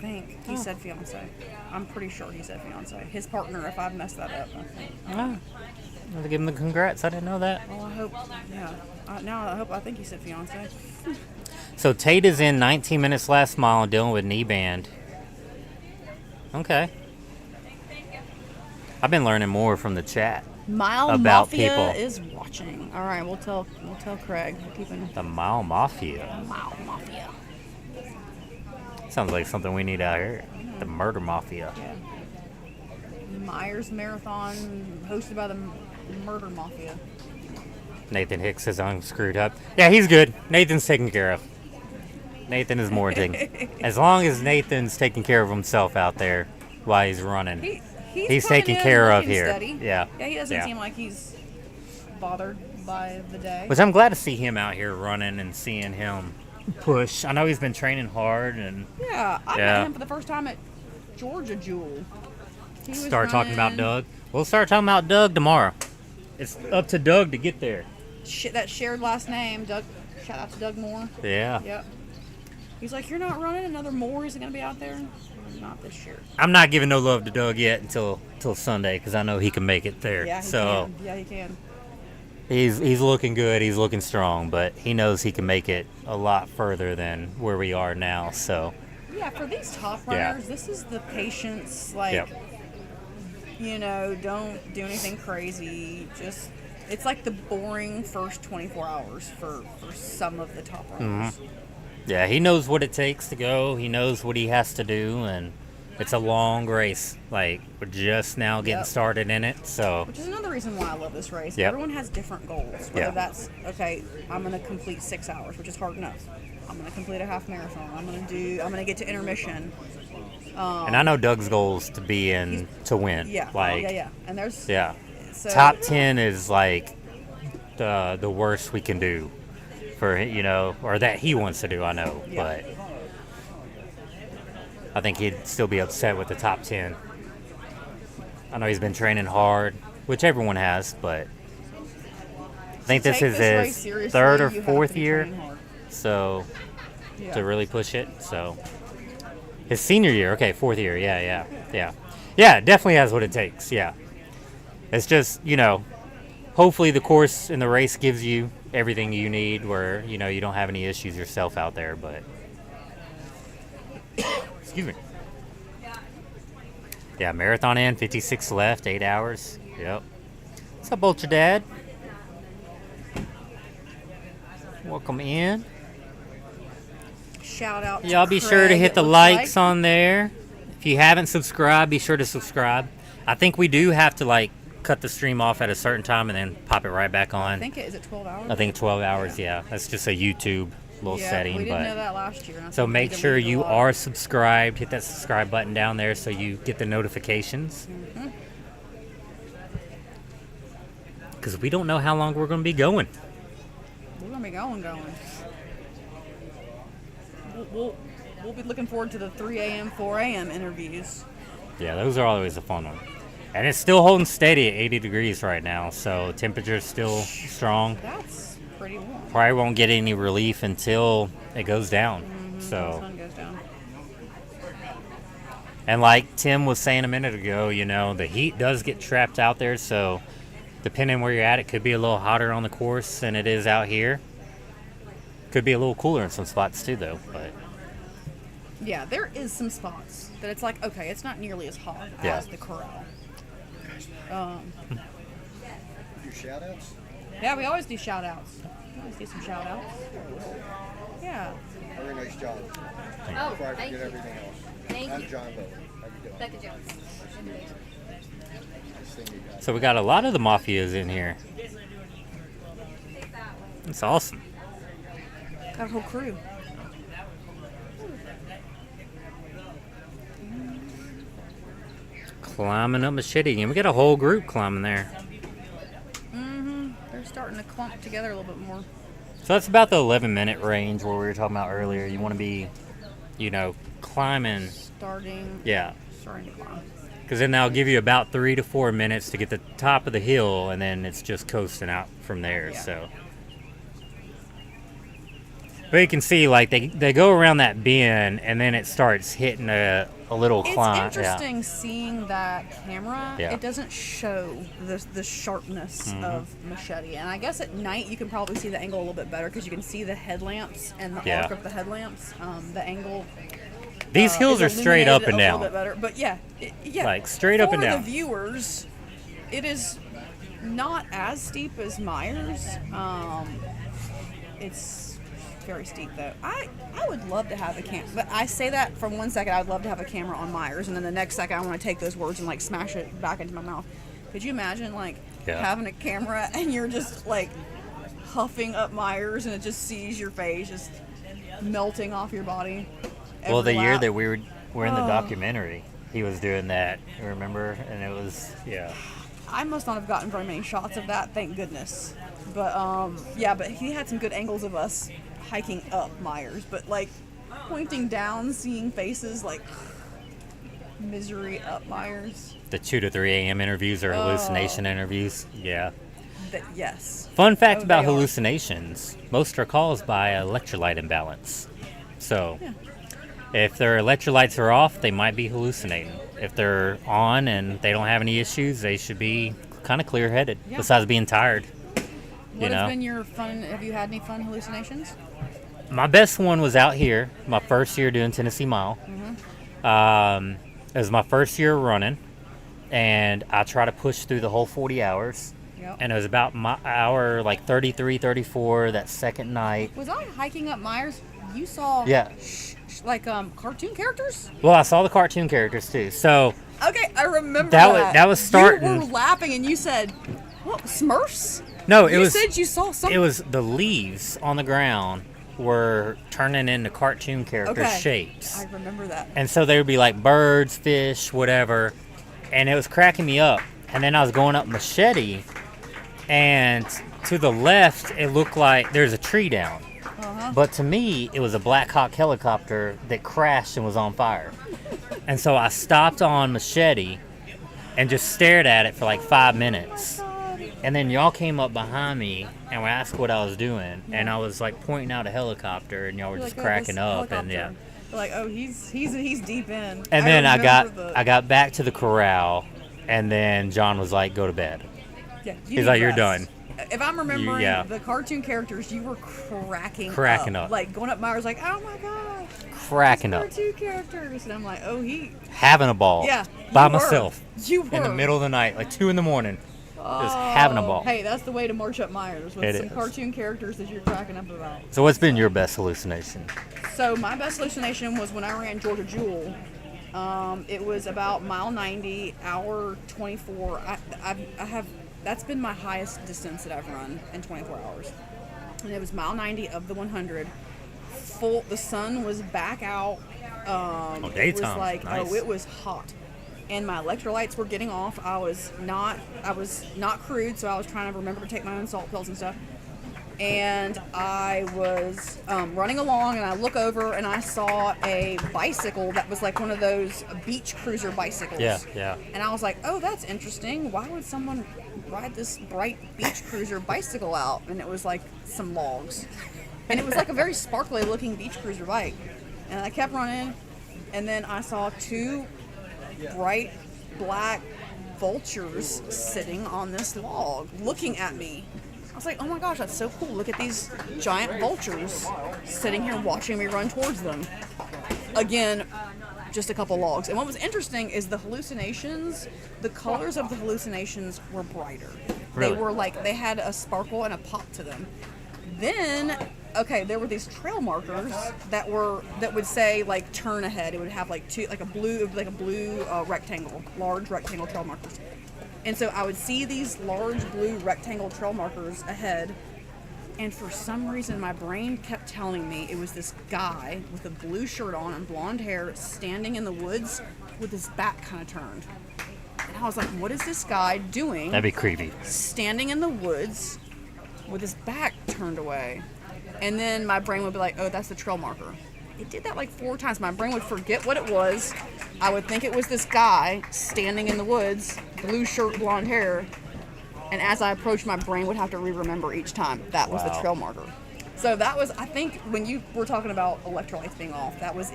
Speaker 4: think he said fiance. I'm pretty sure he said fiance. His partner, if I've messed that up, I think.
Speaker 17: Oh. I'll give him the congrats. I didn't know that.
Speaker 4: Well, I hope. Yeah. I think he said fiance.
Speaker 17: So Tate is in 19 minutes last mile dealing with knee band. Okay. I've been learning more from the chat
Speaker 4: Mile
Speaker 17: about
Speaker 4: Mafia
Speaker 17: people.
Speaker 4: is watching. All right, we'll tell Craig. We're keeping
Speaker 17: The Mile Mafia.
Speaker 4: Mile Mafia.
Speaker 17: Sounds like something we need out here. The Murder Mafia.
Speaker 4: Myers Marathon hosted by the Murder Mafia.
Speaker 17: Nathan Hicks is unscrewed up. Yeah, he's good. Nathan's taken care of. Nathan is more thing. As long as Nathan's taking care of himself out there while he's running, he's taken care of here.
Speaker 4: Steady.
Speaker 17: Yeah.
Speaker 4: Yeah, he doesn't seem like he's bothered by the day.
Speaker 17: Which I'm glad to see him out here running and seeing him push. I know he's been training hard and
Speaker 4: Yeah, I met him for the first time at Georgia Jewel. He was
Speaker 17: start talking about
Speaker 4: running-
Speaker 17: Doug. We'll start talking about Doug tomorrow. It's up to Doug to get there.
Speaker 4: That shared last name, Doug. Shout out to Doug Moore.
Speaker 17: Yeah.
Speaker 4: Yep. He's like, you're not running another Moore? Is it going to be out there? Not this year.
Speaker 17: I'm not giving no love to Doug yet until Sunday because I know he can make it there.
Speaker 4: Yeah, he
Speaker 17: so
Speaker 4: can. Yeah, he can.
Speaker 17: he's looking good. He's looking strong, but he knows he can make it a lot further than where we are now. So
Speaker 4: Yeah, for these top
Speaker 17: Yeah.
Speaker 4: runners, this is the patience. Like,
Speaker 17: Yep.
Speaker 4: Don't do anything crazy. Just it's like the boring first 24 hours for some of the top runners.
Speaker 17: yeah, he knows what it takes to go. He knows what he has to do, and it's a long race. Like, we're just now getting
Speaker 4: Yep.
Speaker 17: started in it. So
Speaker 4: Which is another reason why I love this race.
Speaker 17: Yep.
Speaker 4: Everyone has different goals. Whether
Speaker 17: Yeah.
Speaker 4: that's, okay, I'm going to complete 6 hours, which is hard enough. I'm going to complete a half marathon. I'm going to get to intermission.
Speaker 17: and I know Doug's goal is to be in to win.
Speaker 4: Yeah.
Speaker 17: Like,
Speaker 4: yeah. And there's
Speaker 17: Yeah.
Speaker 4: So,
Speaker 17: Top 10 is like the worst we can do for, or that he wants to do, I know.
Speaker 4: Yeah.
Speaker 17: But I think he'd still be upset with the top 10. I know he's been training hard, which everyone has, but I think this
Speaker 4: take
Speaker 17: is
Speaker 4: this race
Speaker 17: his
Speaker 4: seriously,
Speaker 17: third or
Speaker 4: you have to
Speaker 17: fourth
Speaker 4: be
Speaker 17: year.
Speaker 4: training hard.
Speaker 17: So
Speaker 4: Yeah.
Speaker 17: to really push it. So his senior year, okay, fourth year. Yeah. Yeah, it definitely has what it takes. Yeah. It's just, hopefully the course and the race gives you everything you need where, you don't have any issues yourself out there, but excuse me. Yeah, marathon in, 56 left, 8 hours. Yep. What's up, Ultra Dad? Welcome in.
Speaker 4: Shout out to
Speaker 17: Y'all be sure to
Speaker 4: Craig,
Speaker 17: hit
Speaker 4: it
Speaker 17: the
Speaker 4: looks
Speaker 17: likes
Speaker 4: like.
Speaker 17: on there. If you haven't subscribed, be sure to subscribe. I think we do have to cut the stream off at a certain time and then pop it right back on.
Speaker 4: I think is it 12 hours?
Speaker 17: I think 12 hours, yeah. That's just a YouTube little
Speaker 4: Yeah,
Speaker 17: setting.
Speaker 4: we didn't
Speaker 17: but
Speaker 4: know that last year, and I
Speaker 17: So
Speaker 4: think we
Speaker 17: make sure
Speaker 4: deleted a
Speaker 17: you
Speaker 4: lot.
Speaker 17: are subscribed. Hit that subscribe button down there so you get the notifications.
Speaker 4: Mhm.
Speaker 17: Because we don't know how long we're going to be going.
Speaker 4: We're gonna be going. We'll be looking forward to the 3 a.m., 4 a.m. interviews.
Speaker 17: Yeah, those are always a fun one. And it's still holding steady at 80 degrees right now, so temperature's still strong.
Speaker 4: That's pretty warm.
Speaker 17: Probably won't get any relief until it goes down.
Speaker 4: The
Speaker 17: So,
Speaker 4: sun goes down.
Speaker 17: and like Tim was saying a minute ago, the heat does get trapped out there, so depending where you're at, it could be a little hotter on the course than it is out here. Could be a little cooler in some spots too, though. But
Speaker 4: Yeah, there is some spots that it's like, okay, it's not nearly as hot
Speaker 17: Yeah.
Speaker 4: as the Corral.
Speaker 10: Do shout outs?
Speaker 4: Yeah, we always do shout outs. We always do some shout outs. Yeah.
Speaker 10: Very nice job.
Speaker 1: Oh,
Speaker 10: Before I
Speaker 1: thank
Speaker 10: forget
Speaker 1: you.
Speaker 10: everything else.
Speaker 1: Thank
Speaker 10: I'm
Speaker 1: you.
Speaker 10: John Bowen. How you doing?
Speaker 1: Becca Jones.
Speaker 10: Nice thing you got.
Speaker 17: so we got a lot of the mafias in here. It's awesome.
Speaker 4: Got a whole crew.
Speaker 17: Climbing up Machete again. We got a whole group climbing there.
Speaker 4: They're starting to clump together a little bit more.
Speaker 17: So that's about the 11-minute range where we were talking about earlier. You want to be, climbing.
Speaker 4: Starting
Speaker 17: Yeah.
Speaker 4: to climb.
Speaker 17: Because then that'll give you about 3 to 4 minutes to get the top of the hill, and then it's just coasting out from there.
Speaker 4: Yeah.
Speaker 17: So, but you can see they go around that bend, and then it starts hitting a little climb.
Speaker 4: It's interesting seeing that camera.
Speaker 17: Yeah.
Speaker 4: It doesn't show the sharpness
Speaker 17: Mhm.
Speaker 4: of Machete, and I guess at night you can probably see the angle a little bit better because you can see the headlamps and the
Speaker 17: Yeah.
Speaker 4: arc of the headlamps. The angle.
Speaker 17: These hills
Speaker 4: is
Speaker 17: are straight up
Speaker 4: illuminated
Speaker 17: and
Speaker 4: a little
Speaker 17: down.
Speaker 4: bit better, but yeah, yeah.
Speaker 17: Like, straight up and
Speaker 4: For
Speaker 17: down.
Speaker 4: the viewers, it is not as steep as Myers. It's very steep though. I would love to have a camera, but I say that for 1 second. I would love to have a camera on Myers, and then the next second I want to take those words and like smash it back into my mouth. Could you imagine like having a camera and you're just like huffing up Myers and it just sees your face just melting off your body?
Speaker 17: Well, the
Speaker 4: every
Speaker 17: year
Speaker 4: lap?
Speaker 17: that we were in the
Speaker 4: Oh.
Speaker 17: documentary, he was doing that. Remember? And it was
Speaker 4: I must not have gotten very many shots of that, thank goodness. But yeah, but he had some good angles of us hiking up Myers, but like pointing down, seeing faces, like misery up Myers.
Speaker 17: The 2 to 3 a.m. interviews or hallucination interviews. Yeah.
Speaker 4: Yes.
Speaker 17: Fun fact
Speaker 4: Oh,
Speaker 17: about
Speaker 4: they are.
Speaker 17: hallucinations: most are caused by electrolyte imbalance. So, if their electrolytes are off, they might be hallucinating. If they're on and they don't have any issues, they should be kind of clear-headed.
Speaker 4: Yeah.
Speaker 17: Besides being tired.
Speaker 4: What has been your fun? Have you had any fun hallucinations?
Speaker 17: My best one was out here, my first year doing Tennessee Mile. It was my first year running, and I tried to push through the whole 40 hours.
Speaker 4: Yep.
Speaker 17: And it was about my hour, like 33, 34, that second night.
Speaker 4: Was I hiking up Myers? You saw like cartoon characters?
Speaker 17: Well, I saw the cartoon characters too. So
Speaker 4: Okay, I remember
Speaker 17: that was starting.
Speaker 4: You were laughing and you said, "What, Smurfs?"
Speaker 17: No, it
Speaker 4: you
Speaker 17: was.
Speaker 4: said you saw something.
Speaker 17: It was the leaves on the ground were turning into cartoon character shapes.
Speaker 4: I remember that.
Speaker 17: And so they would be like birds, fish, whatever. And it was cracking me up. And then I was going up Machete, and to the left, it looked like there's a tree down. But to me, it was a Black Hawk helicopter that crashed and was on fire. And so I stopped on Machete and just stared at it for like 5 minutes. And then y'all came up behind me and asked what I was doing. And I was like pointing out a helicopter, and y'all were
Speaker 4: You're
Speaker 17: just
Speaker 4: like, "Oh,
Speaker 17: cracking
Speaker 4: this
Speaker 17: up. And
Speaker 4: helicopter." Like, oh, he's deep in.
Speaker 17: And then I
Speaker 4: remember
Speaker 17: got back to the corral, and then John was like, "Go to bed."
Speaker 4: Yeah,
Speaker 17: He's like, "You're done."
Speaker 4: If I'm remembering
Speaker 17: yeah.
Speaker 4: the cartoon characters, you were cracking
Speaker 17: up.
Speaker 4: Like going up Myers, like, oh my gosh,
Speaker 17: Cracking up.
Speaker 4: cartoon characters, and I'm like, oh,
Speaker 17: Having a ball.
Speaker 4: Yeah,
Speaker 17: By
Speaker 4: you were.
Speaker 17: myself.
Speaker 4: You
Speaker 17: In the
Speaker 4: were.
Speaker 17: middle of the night, like 2 a.m. Just having a ball.
Speaker 4: Hey, that's the way to march up Myers with
Speaker 17: It
Speaker 4: some
Speaker 17: is.
Speaker 4: cartoon characters that you're cracking up about.
Speaker 17: So what's been your best hallucination?
Speaker 4: So my best hallucination was when I ran Georgia Jewel. It was about mile 90, hour 24. I have that's been my highest distance that I've run in 24 hours, and it was mile 90 of the 100. Full. The sun was back out. It was
Speaker 17: daytime.
Speaker 4: like
Speaker 17: Nice.
Speaker 4: it was hot, and my electrolytes were getting off. I was not crude, so I was trying to remember to take my own salt pills and stuff. And I was running along, and I look over, and I saw a bicycle that was like one of those beach cruiser bicycles.
Speaker 17: Yeah.
Speaker 4: And I was like, oh, that's interesting. Why would someone ride this bright beach cruiser bicycle out? And it was like some logs. And it was like a very sparkly looking beach cruiser bike. And I kept running, and then I saw 2 bright black vultures sitting on this log looking at me. I was like, oh my gosh, that's so cool. Look at these giant vultures sitting here watching me run towards them. Again, just a couple logs. And what was interesting is the hallucinations, the colors of the hallucinations were brighter.
Speaker 17: Really?
Speaker 4: They were like, they had a sparkle and a pop to them. Then, okay, there were these trail markers that would say like turn ahead. It would have like a blue rectangle, large rectangle trail markers. And so I would see these large blue rectangle trail markers ahead, and for some reason my brain kept telling me it was this guy with a blue shirt on and blonde hair standing in the woods with his back kind of turned. And I was like, what is this guy doing?
Speaker 17: That'd be creepy.
Speaker 4: Standing in the woods with his back turned away. And then my brain would be like, oh, that's the trail marker. It did that like 4 times. My brain would forget what it was. I would think it was this guy standing in the woods, blue shirt, blonde hair. And as I approached, my brain would have to re-remember each time that was the trail marker. So that was, I think, when you were talking about electrolytes being off, that was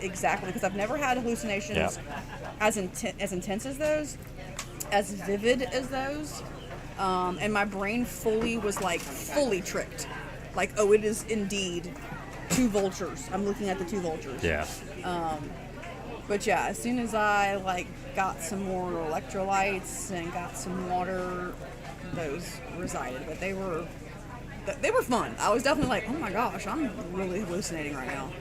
Speaker 4: exactly, because I've never had hallucinations as intense as those, as vivid as those. And my brain fully tricked. Like, oh, it is indeed 2 vultures. I'm looking at the 2 vultures.
Speaker 17: Yeah.
Speaker 4: But yeah, as soon as I got some more electrolytes and got some water, those resided. But they were they were fun. I was definitely like, oh my gosh, I'm really hallucinating right now.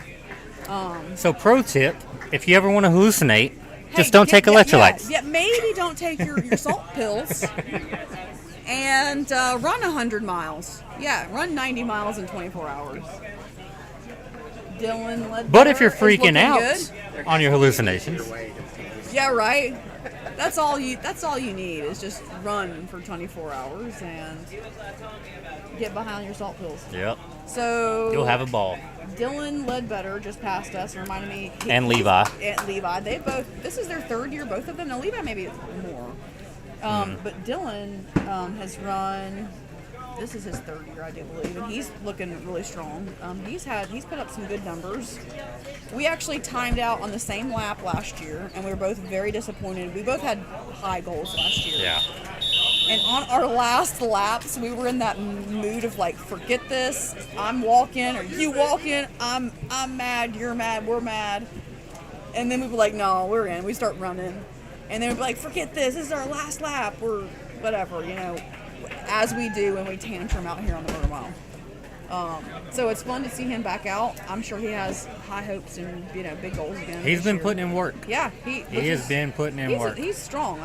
Speaker 17: So pro tip, if you ever want to hallucinate, just don't take electrolytes.
Speaker 4: Yeah, maybe don't take your salt pills and run 100 miles. Yeah, run 90 miles in 24 hours. Dylan Ledbetter
Speaker 17: But if you're
Speaker 4: is
Speaker 17: freaking
Speaker 4: looking
Speaker 17: out
Speaker 4: good.
Speaker 17: on your hallucinations,
Speaker 4: Yeah, right. That's all you need is just run for 24 hours and get behind your salt pills.
Speaker 17: yep,
Speaker 4: So
Speaker 17: you'll have a ball.
Speaker 4: Dylan Ledbetter just passed us and reminded me.
Speaker 17: And Levi.
Speaker 4: And Levi. They both. This is their third year, both of them. Now Levi maybe more, but Dylan has run. This is his third year, I do believe, and he's looking really strong. He's put up some good numbers. We actually timed out on the same lap last year, and we were both very disappointed. We both had high goals last year.
Speaker 17: Yeah.
Speaker 4: And on our last laps, we were in that mood of like, forget this. I'm walking, or you walking. I'm mad. You're mad. We're mad. And then we were like, no, we're in. We start running, and then we'd be like, forget this. This is our last lap. We're whatever, as we do when we tantrum out here on the motor mile. So it's fun to see him back out. I'm sure he has high hopes and big goals again.
Speaker 17: He's
Speaker 4: this
Speaker 17: been
Speaker 4: year.
Speaker 17: putting in work.
Speaker 4: Yeah,
Speaker 17: He has been putting in work.
Speaker 4: He's strong.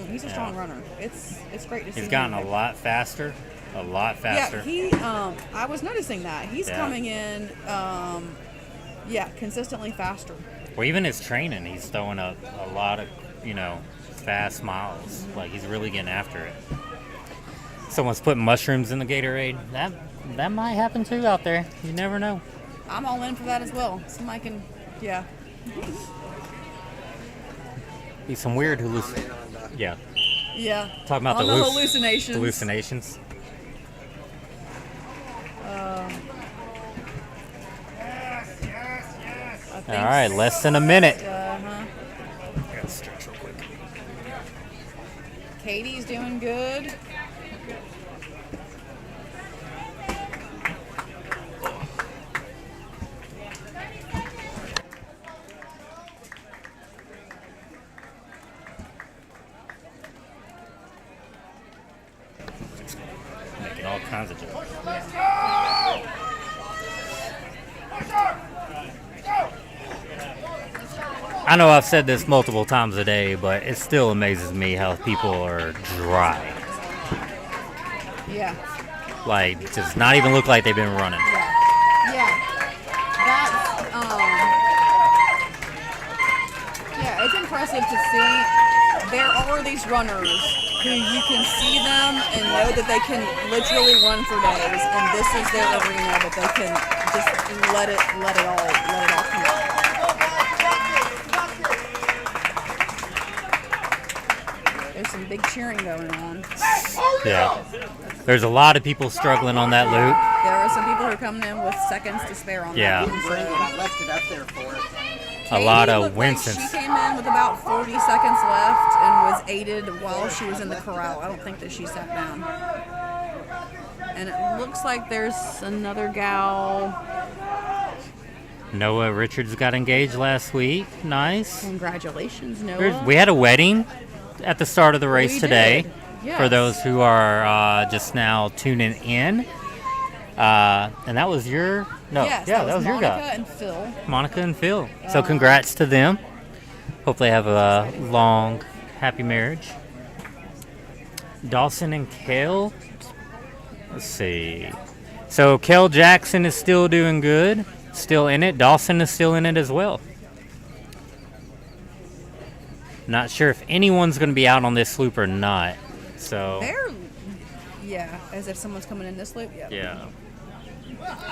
Speaker 4: He's a strong runner. It's great to see.
Speaker 17: He's gotten
Speaker 4: him.
Speaker 17: a lot faster.
Speaker 4: Yeah, he. I was noticing that he's
Speaker 17: Yeah.
Speaker 4: coming in. Consistently faster.
Speaker 17: Well, even his training, he's throwing a lot of fast miles. Like he's really getting after it. Someone's putting mushrooms in the Gatorade. That might happen too out there. You never know.
Speaker 4: I'm all in for that as well. Somebody can, yeah.
Speaker 17: Be some weird hallucinations. Yeah.
Speaker 4: Yeah.
Speaker 17: Talking about
Speaker 4: On
Speaker 17: the
Speaker 4: the hallucinations.
Speaker 17: Hallucinations. All right, less than a minute.
Speaker 4: Gotta stretch real quick. Katie's doing good.
Speaker 17: Making all kinds of jokes. I know I've said this multiple times a day, but it still amazes me how people are dry.
Speaker 4: Yeah.
Speaker 17: Like, does not even look like they've been running.
Speaker 4: Yeah. That's, it's impressive to see. There are these runners who you can see them and know that they can literally run for days, and this is their arena that they can just let it all come out. There's some big cheering going on.
Speaker 17: Yeah. There's a lot of people struggling on that loop.
Speaker 4: There are some people who are coming in with seconds to spare on
Speaker 17: Yeah.
Speaker 4: that one. So.
Speaker 10: Left it up there for it.
Speaker 17: A lot
Speaker 4: Katie
Speaker 17: of
Speaker 4: looked like
Speaker 17: Winston's.
Speaker 4: she came in with about 40 seconds left and was aided while she was in the corral. I don't think that she sat down. And it looks like there's another gal.
Speaker 17: Noah Richards got engaged last week. Nice.
Speaker 4: Congratulations, Noah.
Speaker 17: We had a wedding at the start of the race
Speaker 4: We
Speaker 17: today.
Speaker 4: did, yes.
Speaker 17: For those who are just now tuning in. And that was your... No,
Speaker 4: Yes,
Speaker 17: yeah,
Speaker 4: that was
Speaker 17: your
Speaker 4: Monica
Speaker 17: guy.
Speaker 4: and Phil.
Speaker 17: Monica and Phil. So congrats to them. Hope they have a long, happy marriage. Dawson and Kale. Let's see. So Kel Jackson is still doing good. Still in it. Dawson is still in it as well. Not sure if anyone's going to be out on this loop or not. So
Speaker 4: As if someone's coming in this loop.
Speaker 17: yeah.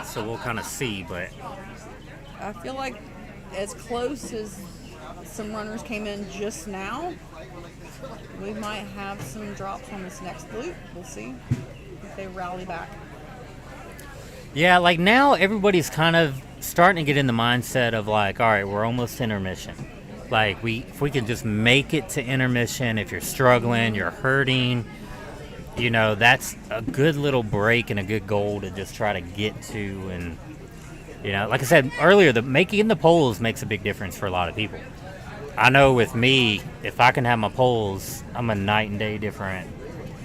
Speaker 17: So we'll kind of see, but
Speaker 4: I feel like as close as some runners came in just now, we might have some drops on this next loop. We'll see if they rally back.
Speaker 17: yeah, like now everybody's kind of starting to get in the mindset of like, all right, we're almost to intermission. Like if we can just make it to intermission, if you're struggling, you're hurting, that's a good little break and a good goal to just try to get to. And, like I said earlier, making the poles makes a big difference for a lot of people. I know with me, if I can have my poles, I'm a night and day different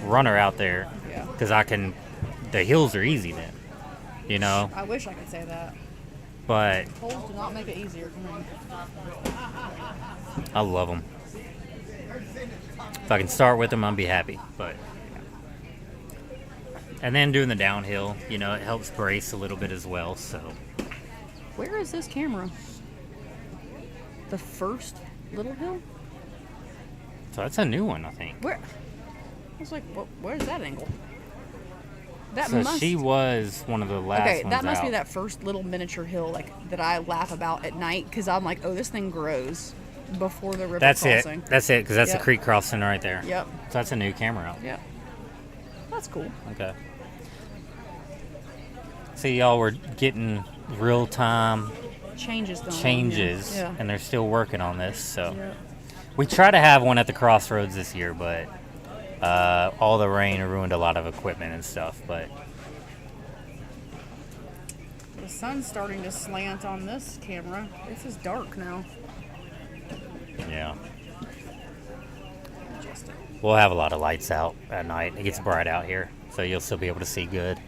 Speaker 17: runner out there because I can the hills are easy then, you know.
Speaker 4: I wish I could say that.
Speaker 17: But
Speaker 4: Poles do not make it easier for me.
Speaker 17: I love them. If I can start with them, I'll be happy. But and then doing the downhill, you know, it helps brace a little bit as well. So
Speaker 4: Where is this camera? The first little hill?
Speaker 17: that's a new one, I think.
Speaker 4: Where? I was like, where's that angle? That
Speaker 17: So
Speaker 4: must.
Speaker 17: she was one of the last
Speaker 4: Okay,
Speaker 17: ones
Speaker 4: that must be
Speaker 17: out.
Speaker 4: that first little miniature hill like that I laugh about at night because I'm like, oh, this thing grows before the river
Speaker 17: That's
Speaker 4: crossing.
Speaker 17: it. That's it, because that's
Speaker 4: Yep.
Speaker 17: the creek crossing right there.
Speaker 4: Yep.
Speaker 17: So that's a new camera out.
Speaker 4: Yep. That's cool.
Speaker 17: Okay. See, y'all were getting real time
Speaker 4: Changes going on,
Speaker 17: changes,
Speaker 4: yeah.
Speaker 17: and they're still working on this. So
Speaker 4: Yep.
Speaker 17: we try to have one at the crossroads this year, but all the rain ruined a lot of equipment and stuff. But
Speaker 4: The sun's starting to slant on this camera. This is dark now.
Speaker 17: yeah, we'll have a lot of lights out at night. It gets bright out here, so you'll still be able to see good.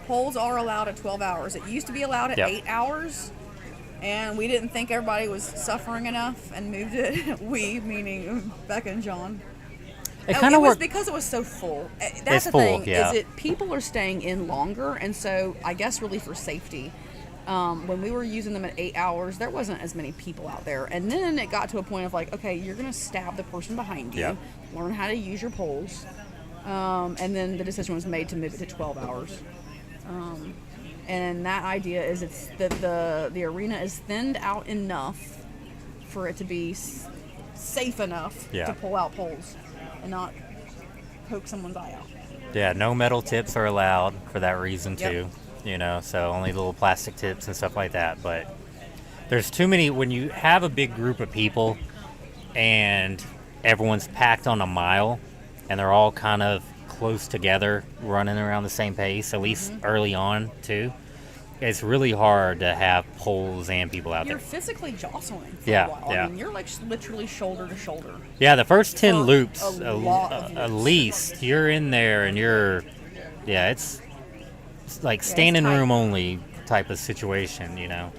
Speaker 4: Poles are allowed at 12 hours. It used to be allowed at
Speaker 17: Yep.
Speaker 4: 8 hours, and we didn't think everybody was suffering enough and moved it. We, meaning Becca and John.
Speaker 17: It
Speaker 4: Oh,
Speaker 17: kinda
Speaker 4: was
Speaker 17: worked-
Speaker 4: because it was so full. That's
Speaker 17: It's
Speaker 4: the
Speaker 17: full,
Speaker 4: thing,
Speaker 17: yeah.
Speaker 4: is it people are staying in longer, and so I guess really for safety. When we were using them at 8 hours, there wasn't as many people out there. And then it got to a point of like, okay, you're going to stab the person behind you.
Speaker 17: Yep.
Speaker 4: Learn how to use your poles. And then the decision was made to move it to 12 hours. And that idea is it's the arena is thinned out enough for it to be safe enough
Speaker 17: Yeah.
Speaker 4: to pull out poles and not poke someone's eye out.
Speaker 17: Yeah, no metal tips are allowed for that reason
Speaker 4: Yep.
Speaker 17: too. You know, so only little plastic tips and stuff like that. But there's too many when you have a big group of people and everyone's packed on a mile and they're all kind of close together running around the same pace, at least early on too. It's really hard to have poles and people out
Speaker 4: You're
Speaker 17: there.
Speaker 4: physically jostling for
Speaker 17: Yeah,
Speaker 4: a while.
Speaker 17: yeah.
Speaker 4: I mean, you're like literally shoulder to shoulder.
Speaker 17: Yeah, the first 10
Speaker 4: For
Speaker 17: loops,
Speaker 4: a lot of
Speaker 17: at
Speaker 4: loops.
Speaker 17: least, you're in there and it's like
Speaker 4: it's
Speaker 17: standing
Speaker 4: tight.
Speaker 17: room only type of situation, you know.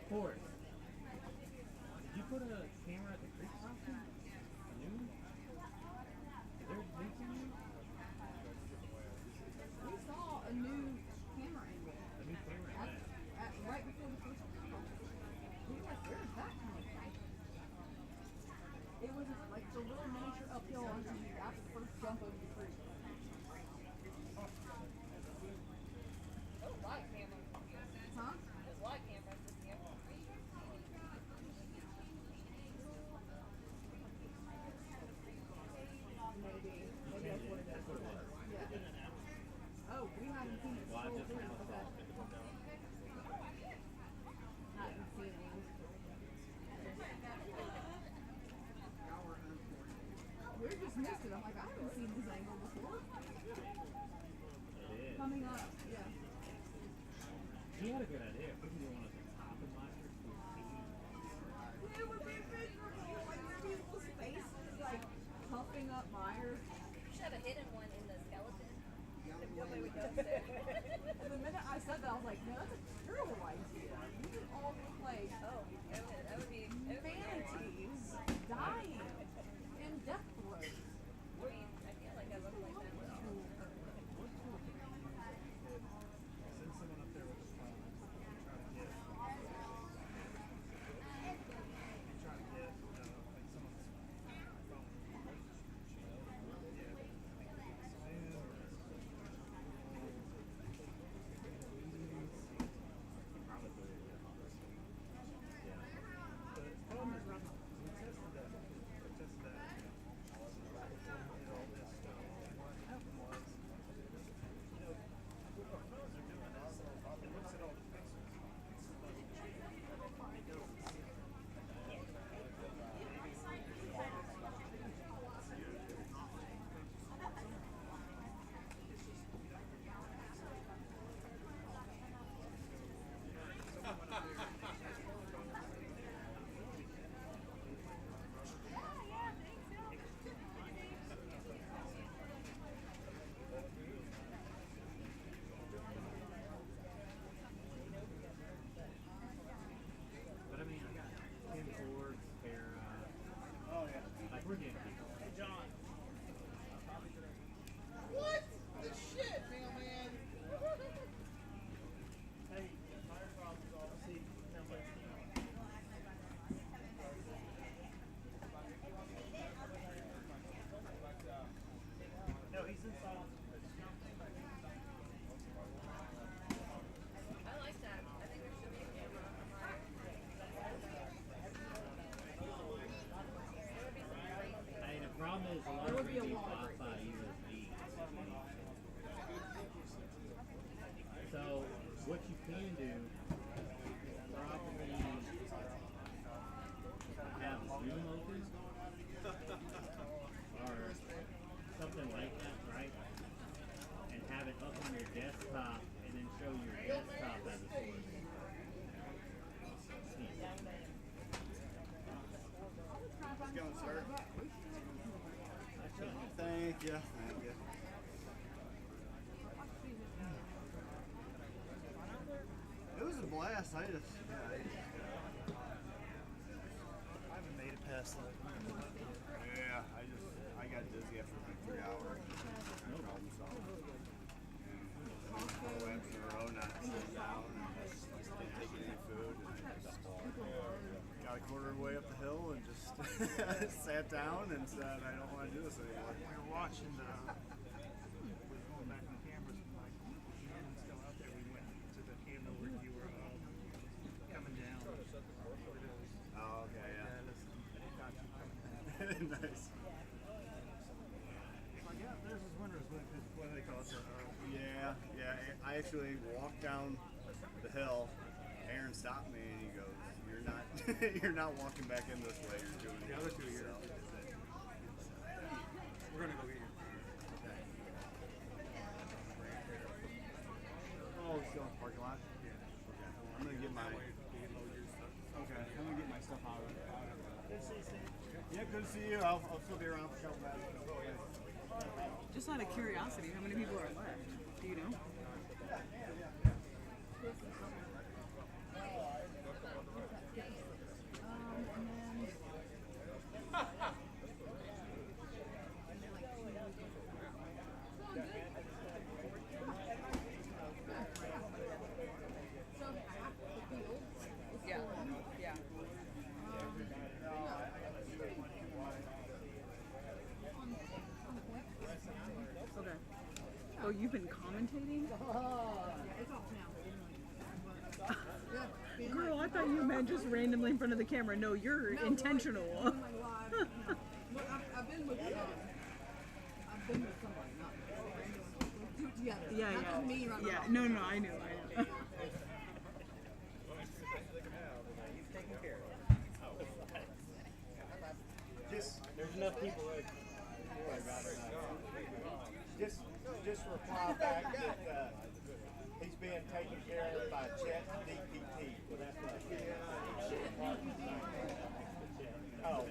Speaker 12: Forrest, did you put a camera at the creek crossing? New? Is there a new camera?
Speaker 4: We saw a new camera angle.
Speaker 12: A new camera?
Speaker 4: Right before the first crossing. We were like, where is that coming from? It was like the little miniature uphill after the first jump over the creek. Huh? Maybe that's what it is. Yeah. Oh, we haven't seen it scroll through. Okay. Hadn't seen it. We just missed it. I'm like, I haven't seen this angle before. Coming up, yeah.
Speaker 12: He had a good idea. We can do one of the top and lasters to
Speaker 4: It would be miserable. Like, people's faces, like, puffing up Myers.
Speaker 1: Should have a hidden one in the skeleton. Nobody would notice it.
Speaker 4: like, no, that's a terrible idea. You would all look like
Speaker 13: that would be
Speaker 4: manatees dying in death throes.
Speaker 13: I feel like I look like that.
Speaker 12: Send someone up there with a phone. Try to get like someone's phone. But I mean, I got Tim Ford, Farrah. Oh yeah. Like we're getting people. Hey John.
Speaker 2: What? The shit, mailman.
Speaker 12: Hey, fire problems all see. Sounds like no, he's inside.
Speaker 13: I like that. I think there should be a camera on mine.
Speaker 12: I mean, the problem is a lot
Speaker 4: There
Speaker 12: of
Speaker 4: would be a
Speaker 12: these
Speaker 4: lot of
Speaker 12: Wi-Fi USB. So what you can do is probably have Zoom open or something like that, right? And have it up on your desktop and then show your desktop as a source.
Speaker 10: How's it going, sir? Thank you. Thank you. It was a blast. I haven't made it past that. Yeah, I got dizzy after like 3 hours. No problem solved. Four laps in a row, not sitting down, and just didn't take any food. And I just got a quarter of the way up the hill and just sat down and said, I don't want to do this anymore.
Speaker 12: We were watching we were going back on the cameras and like Shannon's still out there. We went to the camera where you were coming down.
Speaker 10: Oh, okay, yeah.
Speaker 12: Got you coming down.
Speaker 10: Nice.
Speaker 12: Like, yeah, there's his winners. What do they call it?
Speaker 10: Yeah. I actually walked down the hill. Aaron stopped me and he goes, "You're not, you're not walking back in this way. You're doing it."
Speaker 12: The other two are here. We're gonna go get you.
Speaker 10: Okay. Oh, still in the parking lot. Yeah. Okay. I'm gonna get my. Okay. I'm gonna get my stuff out of it. Yeah, good to see you. I'll still be around for a couple minutes.
Speaker 4: Just out of curiosity, how many people are left? Do you know? Yeah. Yeah. Okay. Oh, you've been commentating? Girl, I thought you meant just randomly in front of the camera. No, you're intentional.
Speaker 9: I've been with somebody, not do it together.
Speaker 4: Yeah,
Speaker 9: not
Speaker 4: yeah.
Speaker 9: just me right
Speaker 4: Yeah,
Speaker 9: now.
Speaker 4: no, I knew.
Speaker 3: There's enough people there. Just reply back that he's being taken care of by Chat DPT. Well, that's what Oh.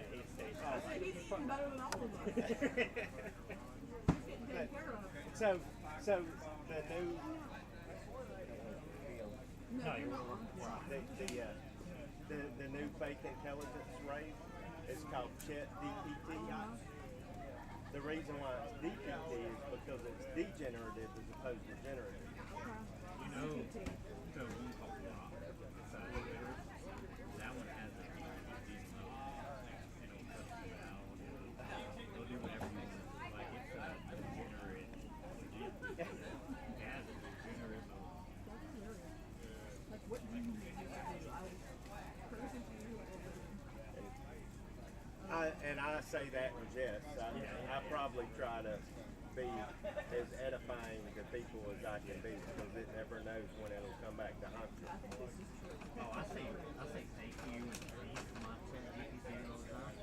Speaker 9: He's eating better than all of us.
Speaker 3: So the new The new fake intelligence race is called Chet DPT. The reason why it's DPT is because it's degenerative as opposed to generative.
Speaker 12: You know, so one called Rock, that one has a DPT and it'll cut you out. It'll do whatever you want. Like it's a degenerate. It has a degenerate.
Speaker 4: Like, what do you do?
Speaker 3: I say that in jest. I probably try to be as edifying to people as I can be because it never knows when it'll come back to haunt you.
Speaker 12: Oh, I say thank you and please to my chat GPT all the time.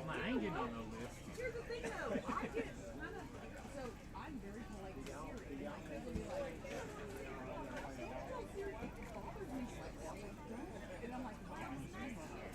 Speaker 12: I ain't getting on no list.
Speaker 4: Here's the thing though, I get so I'm very polite to Siri. I can be like, sometimes Siri bothers me slightly. I'm like, don't. And I'm like, why am I doing that?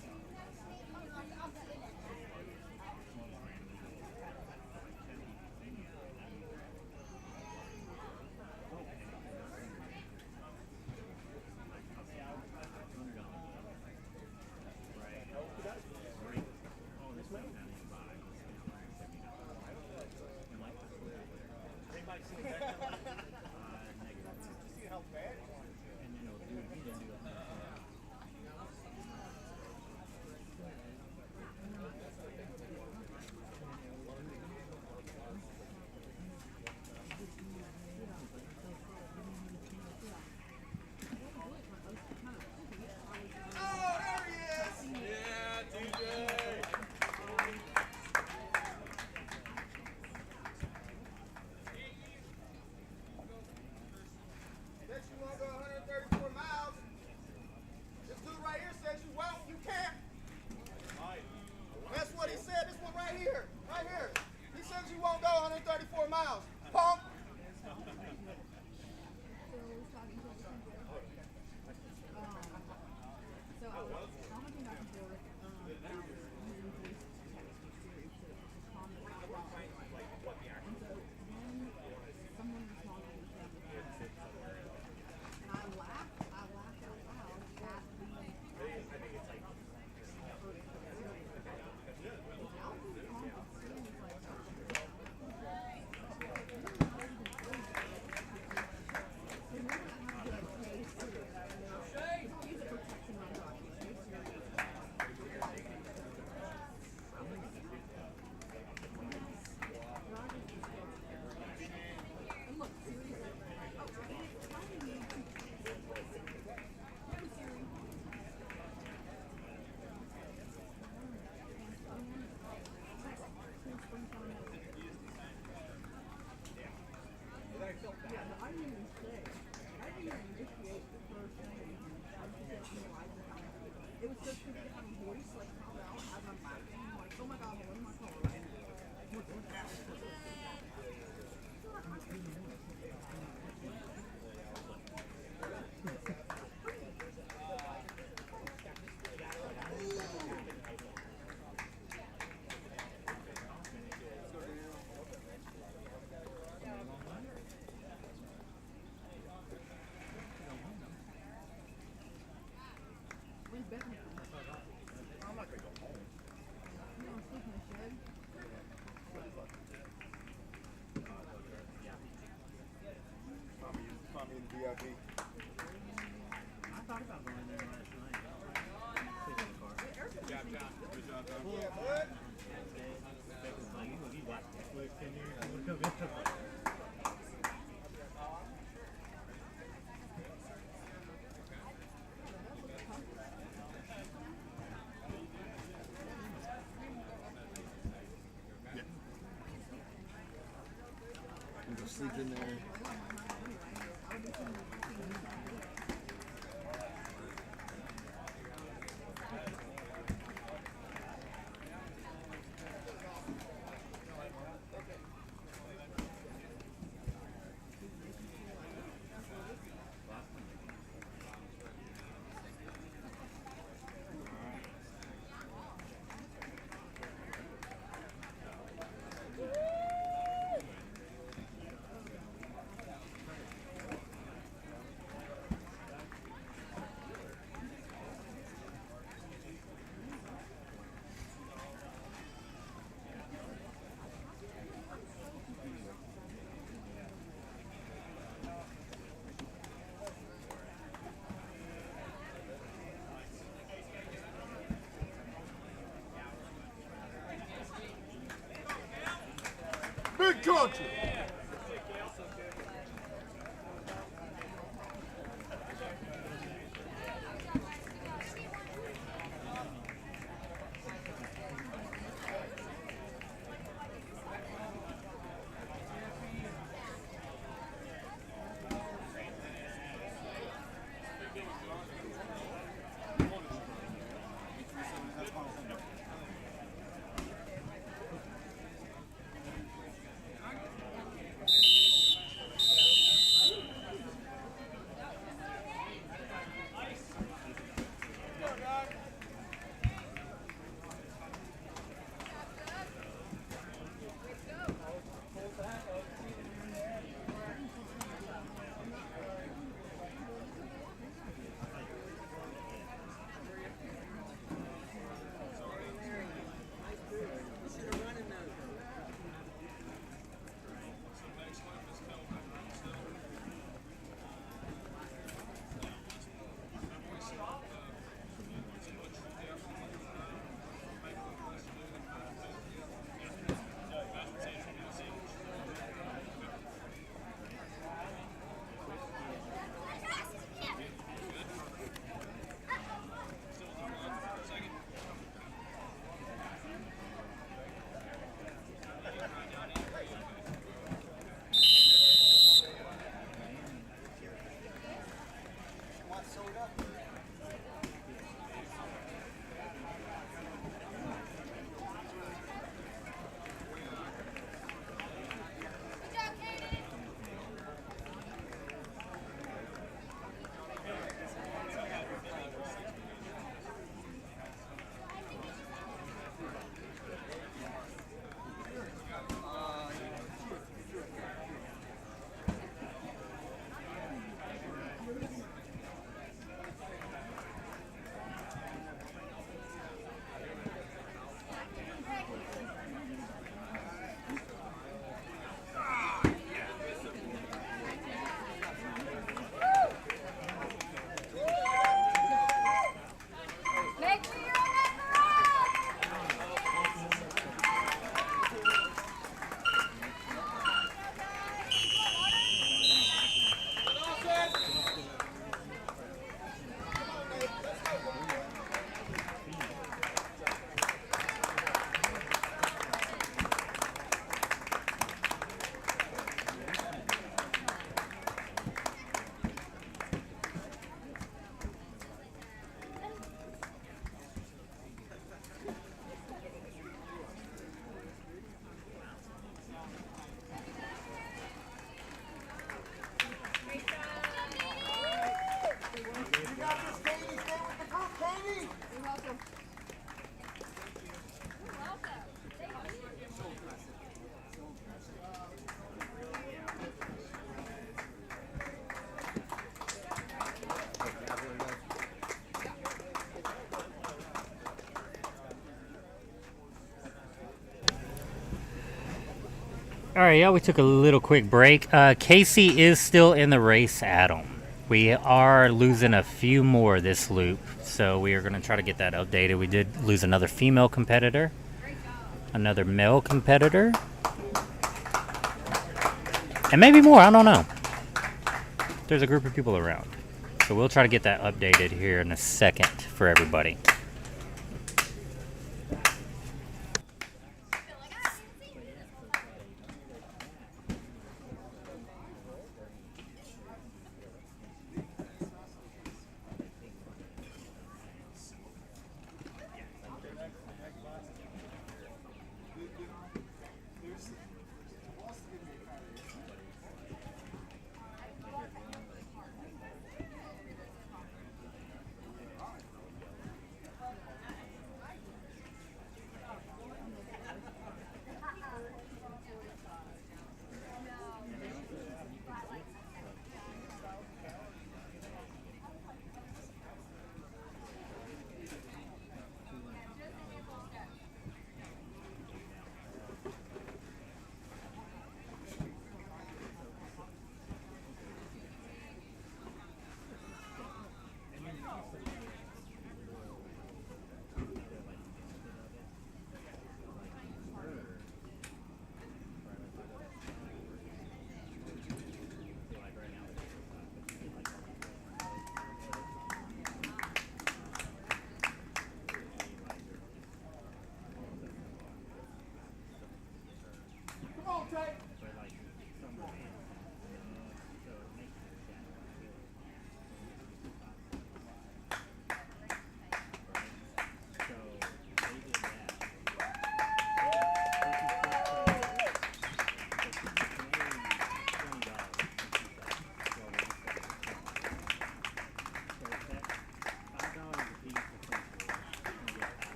Speaker 4: It was just because it had a voice like Corral as I'm laughing. I'm like, oh my god, what am I calling? Where's Becky?
Speaker 10: I'm not gonna go home.
Speaker 4: You don't sleep in the shed?
Speaker 10: Tommy in the VIP.
Speaker 12: I thought about going there last night. Sleep in the car.
Speaker 10: Good job, John. Good job, John.
Speaker 12: Yeah, bud. Becca's like, you watch Netflix in here. You wanna come in?
Speaker 10: Sleep in there.
Speaker 2: Big country.
Speaker 17: All right, yeah, we took a little quick break. Casey is still in the race, Adam. We are losing a few more this loop, so we are going to try to get that updated. We did lose another female competitor, another male competitor, and maybe more, I don't know. There's a group of people around. So we'll try to get that updated here in a second for everybody.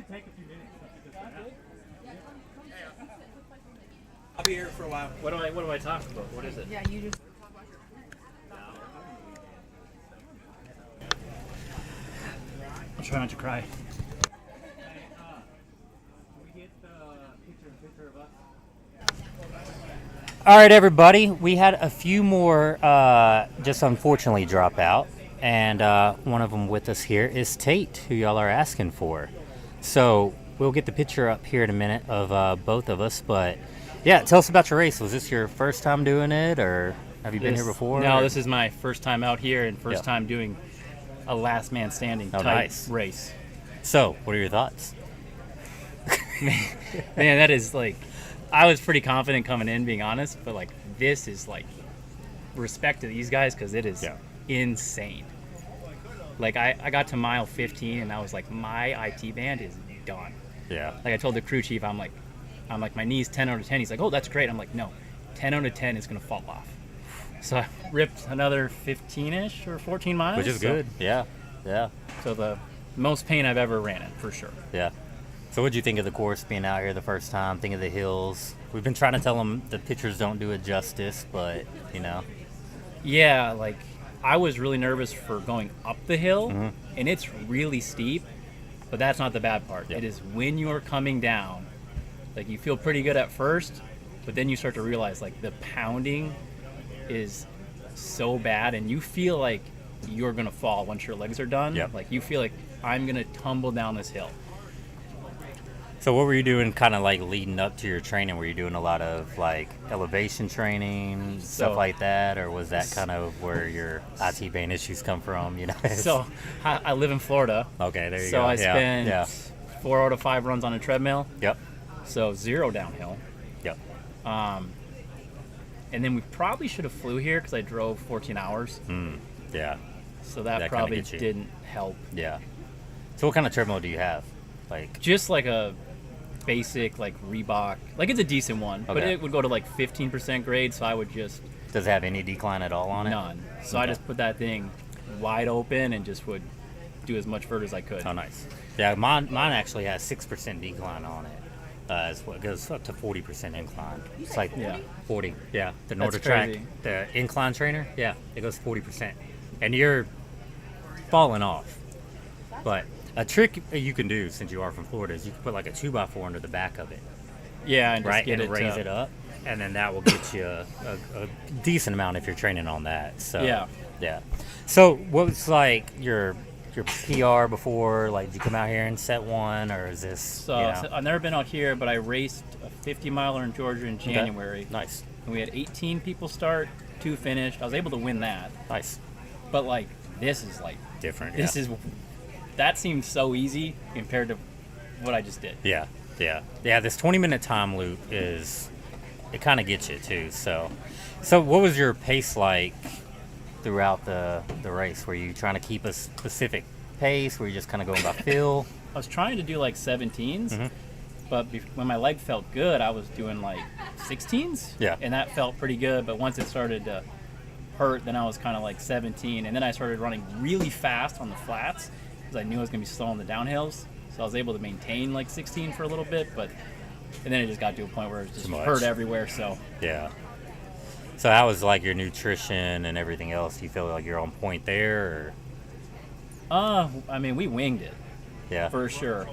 Speaker 12: can take a few minutes.
Speaker 6: I'll be here for a while.
Speaker 12: What do I talk about? What is it?
Speaker 4: Yeah, you just.
Speaker 12: I'm trying not to cry.
Speaker 17: All right, everybody. We had a few more just unfortunately drop out. And one of them with us here is Tate, who y'all are asking for. So we'll get the picture up here in a minute of both of us. But yeah, tell us about your race. Was this your first time doing it, or have you been here before?
Speaker 22: No,
Speaker 17: or?
Speaker 22: this is my first time out here and first time doing a last man standing type race.
Speaker 17: So, what are your thoughts?
Speaker 22: Man, that is like, I was pretty confident coming in, being honest, but like this is like respect to these guys because it is insane. Like I got to mile 15 and I was like, my IT band is done.
Speaker 17: Yeah.
Speaker 22: Like I told the crew chief, I'm like my knee's 10 out of 10. He's like, oh, that's great. I'm like, no, 10 out of 10 is gonna fall off. So I ripped another 15-ish or 14 miles,
Speaker 17: which is good. Yeah.
Speaker 22: So the most pain I've ever ran in, for sure.
Speaker 17: Yeah. So what'd you think of the course being out here the first time? Think of the hills? We've been trying to tell them the pictures don't do it justice, but you know.
Speaker 22: Yeah, like I was really nervous for going up the hill, and it's really steep, but that's not the bad part. It is when you're coming down, like you feel pretty good at first, but then you start to realize like the pounding is so bad, and you feel like you're gonna fall once your legs are done. Like you feel like I'm gonna tumble down this hill.
Speaker 17: So what were you doing kind of like leading up to your training? Were you doing a lot of like elevation training, stuff like that? Or was that kind of where your IT band issues come from, you know?
Speaker 22: So I live in Florida.
Speaker 17: Okay, there you
Speaker 22: so
Speaker 17: go.
Speaker 22: So I spent 4 out of 5 runs on a treadmill.
Speaker 17: Yep.
Speaker 22: So 0 downhill.
Speaker 17: Yep.
Speaker 22: And then we probably should have flew here because I drove 14 hours.
Speaker 17: Yeah.
Speaker 22: So that probably didn't help.
Speaker 17: Yeah. So what kind of treadmill do you have? Like
Speaker 22: just like a basic like Reebok, like it's a decent one, but it would go to like 15% grade, so I would just.
Speaker 17: Does it have any decline at all on it?
Speaker 22: None. So I just put that thing wide open and just would do as much vert as I could.
Speaker 17: Oh, nice. Yeah, mine actually has 6% decline on it. As well, it goes up to 40% incline. It's like 40. Yeah, the NordiTrack, the incline trainer. Yeah, it goes 40%, and you're falling off. But a trick you can do, since you are from Florida, is you can put like a 2x4 under the back of it.
Speaker 22: Yeah, and
Speaker 17: right,
Speaker 22: just
Speaker 17: and raise it up, and then that will get you a decent amount if you're training on that. So yeah. So what was like your PR before? Like, did you come out here and set one, or is this?
Speaker 22: So I've never been out here, but I raced a 50 miler in Georgia in January.
Speaker 17: Okay. Nice.
Speaker 22: And we had 18 people start, 2 finished. I was able to win that.
Speaker 17: Nice.
Speaker 22: But like, this is like
Speaker 17: different.
Speaker 22: This is. That seems so easy compared to what I just did.
Speaker 17: Yeah. This 20-minute time loop it kind of gets you too. So what was your pace like throughout the race? Were you trying to keep a specific pace? Were you just kind of going by feel?
Speaker 22: I was trying to do like 17s, but when my leg felt good, I was doing like 16s.
Speaker 17: Yeah.
Speaker 22: And that felt pretty good. But once it started to hurt, then I was kind of like 17, and then I started running really fast on the flats. I knew I was going to be slow on the downhills, so I was able to maintain like 16 for a little bit, and then it just got to a point where it just hurt everywhere. So
Speaker 17: So how was like your nutrition and everything else? Do you feel like you're on point there, or?
Speaker 22: I mean, we winged it, for sure,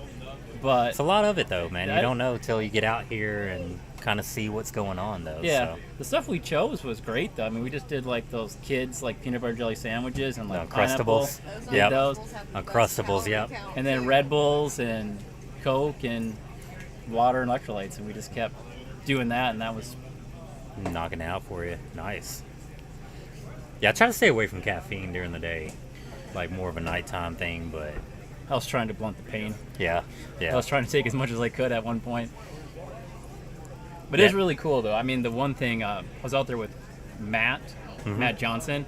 Speaker 22: but
Speaker 17: it's a lot of it though, man. You don't know till you get out here and kind of see what's going on though.
Speaker 22: Yeah, the stuff we chose was great though. I mean, we just did like those kids like peanut butter jelly sandwiches and like
Speaker 17: Uncrustables.
Speaker 22: Yeah, those
Speaker 17: Uncrustables. Yep.
Speaker 22: And then Red Bulls and Coke and water and electrolytes, and we just kept doing that, and that was
Speaker 17: knocking it out for you. Nice. Yeah, I try to stay away from caffeine during the day, like more of a nighttime thing, but
Speaker 22: I was trying to blunt the pain.
Speaker 17: Yeah.
Speaker 22: I was trying to take as much as I could at one point. But it's really cool, though. I mean, the one thing, I was out there with Matt Johnson.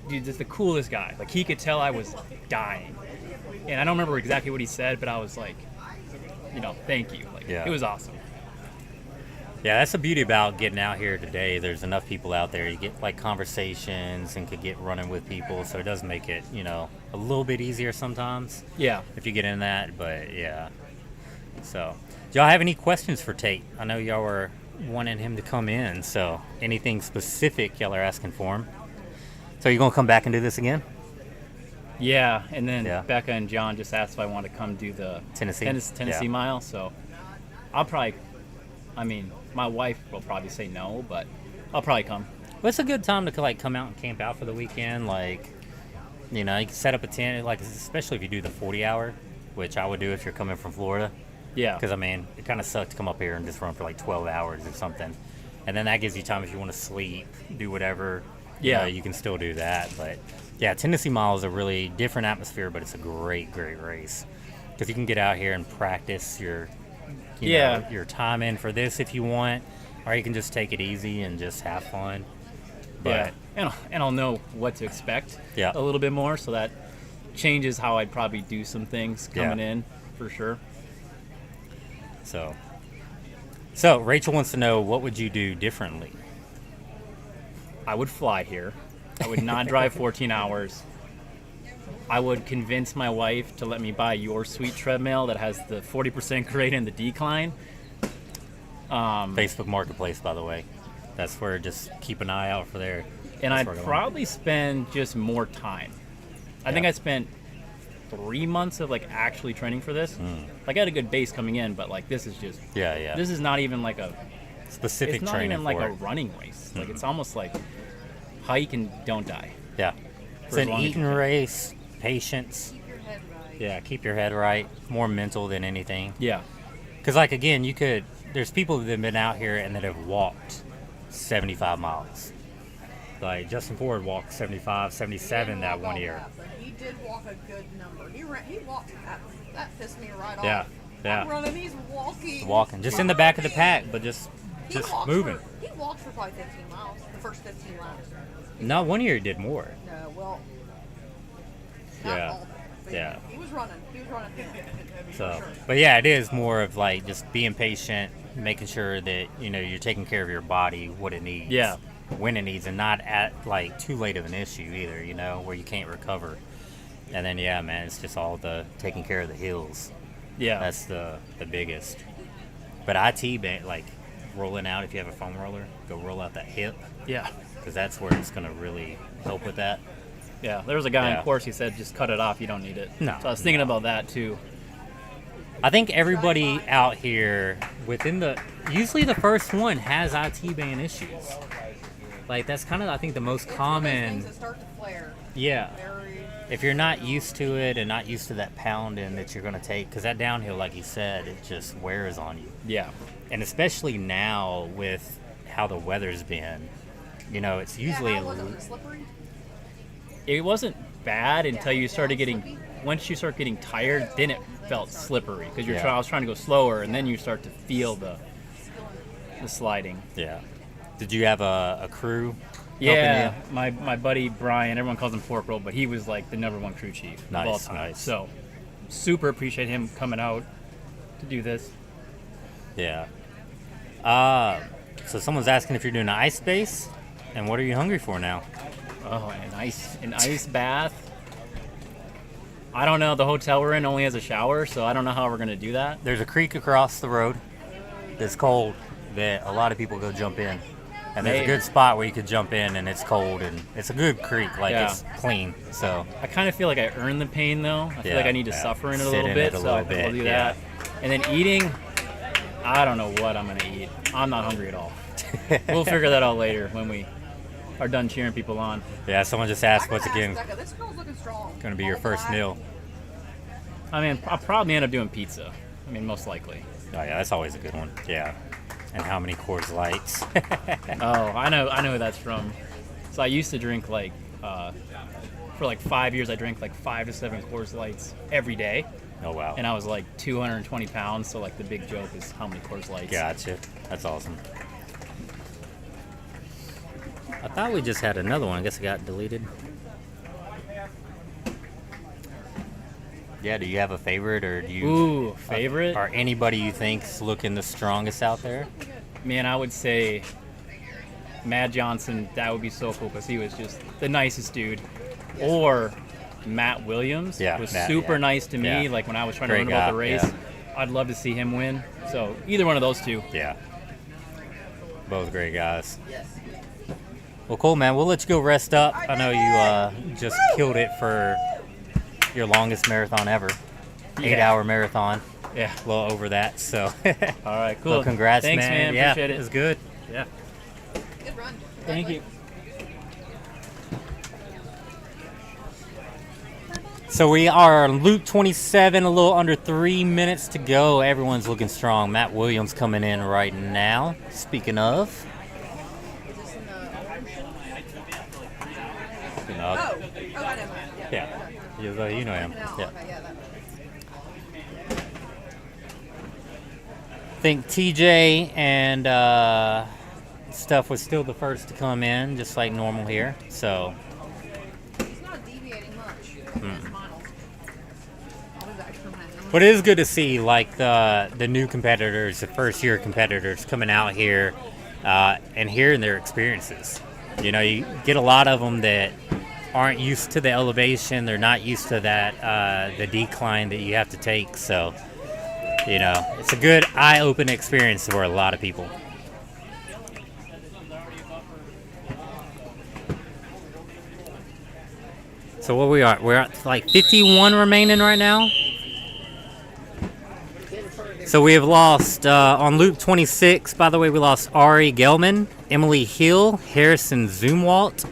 Speaker 22: Dude, just the coolest guy. Like, he could tell I was dying. And I don't remember exactly what he said, but I was like, thank you. Like, it was awesome.
Speaker 17: Yeah, that's the beauty about getting out here today. There's enough people out there. You get, like, conversations and could get running with people, so it does make it, a little bit easier sometimes.
Speaker 22: Yeah.
Speaker 17: If you get in that, but, yeah. So, do y'all have any questions for Tate? I know y'all were wanting him to come in, so anything specific y'all are asking for him? So you gonna come back and do this again?
Speaker 22: Yeah, and then Becca and John just asked if I want to come do the Tennessee mile. So I'll probably, I mean, my wife will probably say no, but I'll probably come.
Speaker 17: Well, it's a good time to like come out and camp out for the weekend. Like, you know, you can set up a tent, like especially if you do the 40-hour, which I would do if you're coming from Florida.
Speaker 22: Yeah.
Speaker 17: Because I mean, it kind of sucks to come up here and just run for like 12 hours or something, and then that gives you time if you want to sleep, do whatever.
Speaker 22: Yeah.
Speaker 17: You can still do that, but yeah, Tennessee Mile is a really different atmosphere, but it's a great race because you can get out here and practice your your time in for this if you want, or you can just take it easy and just have fun. But,
Speaker 22: and I'll know what to expect
Speaker 17: a
Speaker 22: little bit more, so that changes how I'd probably do some things coming in for sure.
Speaker 17: So Rachel wants to know, what would you do differently?
Speaker 22: I would fly here. I would not drive 14 hours. I would convince my wife to let me buy your sweet treadmill that has the 40% grade and the decline.
Speaker 17: Facebook Marketplace, by the way. That's where, just keep an eye out for there.
Speaker 22: And I'd probably spend just more time. I think I spent 3 months of like actually training for this. Like I had a good base coming in, but like this is just this is not even like a
Speaker 17: specific
Speaker 22: it's not
Speaker 17: training
Speaker 22: even like
Speaker 17: for
Speaker 22: a running race. Like it's almost like hike and don't die.
Speaker 17: Yeah. It's an eating race, patience.
Speaker 4: Keep your head right.
Speaker 17: Yeah, keep your head right. More mental than anything.
Speaker 22: Yeah.
Speaker 17: Because like again, there's people that have been out here and that have walked 75 miles. Like Justin Ford walked 75, 77 that one year.
Speaker 4: But he did walk a good number. He walked. That pissed me right off.
Speaker 17: Yeah.
Speaker 4: I'm running, he's walking.
Speaker 17: Just in the back of the pack, but just moving.
Speaker 4: He walked for probably 15 miles, the first 15 miles.
Speaker 17: No, one year he did more.
Speaker 4: No, well.
Speaker 17: Yeah.
Speaker 4: He was running.
Speaker 17: So, but yeah, it is more of like just being patient, making sure that you're taking care of your body, what it needs, when it needs, and not at like too late of an issue either. Where you can't recover. And then man, it's just all the taking care of the heels.
Speaker 22: Yeah,
Speaker 17: that's the biggest. But IT like rolling out, if you have a foam roller, go roll out that hip.
Speaker 22: Yeah,
Speaker 17: because that's where it's gonna really help with that.
Speaker 22: Yeah, there was a guy in course, he said just cut it off, you don't need it.
Speaker 17: No.
Speaker 22: So I was thinking about that too.
Speaker 17: I think everybody out here usually the first one has IT band issues. Like that's kind of, I think, the most common.
Speaker 4: Things that start to flare.
Speaker 17: Yeah. If you're not used to it and not used to that pounding that you're going to take, because that downhill, like you said, it just wears on you.
Speaker 22: Yeah.
Speaker 17: And especially now with how the weather's been, it's usually
Speaker 4: was it slippery?
Speaker 22: It wasn't bad until you started once you start getting tired, then it felt slippery because I was trying to go slower, and then you start to feel the sliding.
Speaker 17: Yeah. Did you have a crew?
Speaker 22: Yeah, my buddy Brian, everyone calls him Pork Roll, but he was like the #1 crew chief of all time.
Speaker 17: Nice.
Speaker 22: So super appreciate him coming out to do this.
Speaker 17: Yeah. So someone's asking if you're doing an ice base, and what are you hungry for now?
Speaker 22: Oh, an ice bath. I don't know. The hotel we're in only has a shower, so I don't know how we're gonna do that.
Speaker 17: There's a creek across the road that's cold that a lot of people go jump in. And there's a good spot where you could jump in, and it's cold, and it's a good creek, it's clean. So
Speaker 22: I kind of feel like I earn the pain, though. I feel like I need to suffer in it a little bit, so I will do that. And then eating, I don't know what I'm gonna eat. I'm not hungry at all. We'll figure that out later when we are done cheering people on.
Speaker 17: Yeah, someone just asked once again.
Speaker 4: This girl's looking strong.
Speaker 17: Going to be your first meal.
Speaker 22: I mean, I'll probably end up doing pizza. I mean, most likely.
Speaker 17: Oh yeah, that's always a good one. Yeah. And how many Coors Lights?
Speaker 22: Oh, I know who that's from. So I used to drink for 5 years, I drank like 5 to 7 Coors Lights every day.
Speaker 17: Oh wow.
Speaker 22: And I was like 220 pounds, so like the big joke is how many Coors Lights.
Speaker 17: Gotcha. That's awesome. I thought we just had another one. I guess it got deleted. Yeah, do you have a favorite, or do you?
Speaker 22: Ooh, favorite?
Speaker 17: Or anybody you think's looking the strongest out there?
Speaker 22: Man, I would say Matt Johnson. That would be so cool because he was just the nicest dude. Or Matt Williams was super nice to me. Like when I was trying to learn about the race. I'd love to see him win. So either one of those two.
Speaker 17: Yeah. Both great guys. Well, cool, man. We'll let you go rest up. I know you just killed it for your longest marathon ever. 8-hour marathon.
Speaker 22: Yeah.
Speaker 17: A little over that, so.
Speaker 22: All right, cool.
Speaker 17: Well, congrats,
Speaker 22: Thanks, man.
Speaker 17: Yeah,
Speaker 22: Appreciate it.
Speaker 17: It was good.
Speaker 22: Yeah.
Speaker 4: Good run.
Speaker 22: Thank you.
Speaker 17: So we are on loop 27, a little under 3 minutes to go. Everyone's looking strong. Matt Williams coming in right now. Speaking of.
Speaker 4: Oh, I know.
Speaker 17: Yeah. You know him. Yeah. I think TJ and stuff was still the first to come in, just like normal here. So.
Speaker 4: It's not deviating much.
Speaker 17: But it is good to see like the new competitors, the first year competitors coming out here and hearing their experiences. You know, you get a lot of them that aren't used to the elevation. They're not used to that the decline that you have to take. So, you know, it's a good eye-opening experience for a lot of people. So what we're at like 51 remaining right now. So we have lost, on loop 26, by the way, we lost Ari Gelman, Emily Hill, Harrison Zumwalt,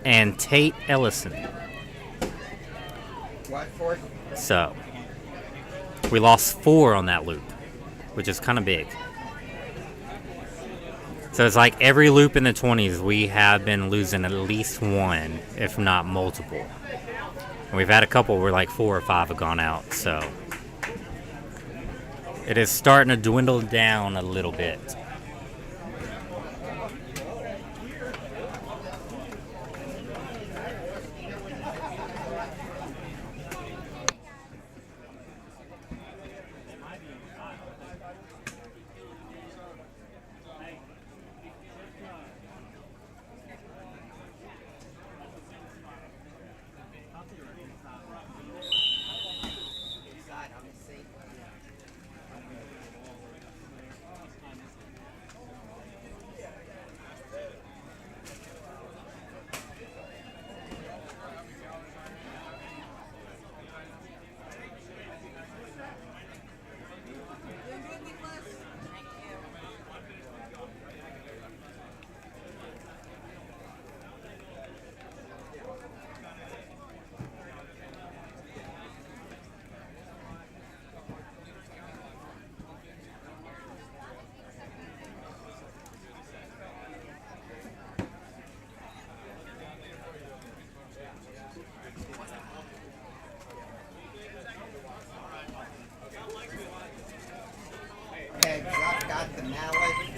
Speaker 17: and Tate Ellison. So, we lost 4 on that loop, which is kind of big. So it's like every loop in the 20s, we have been losing at least 1, if not multiple. And we've had a couple where like 4 or 5 have gone out, so. It is starting to dwindle down a little bit.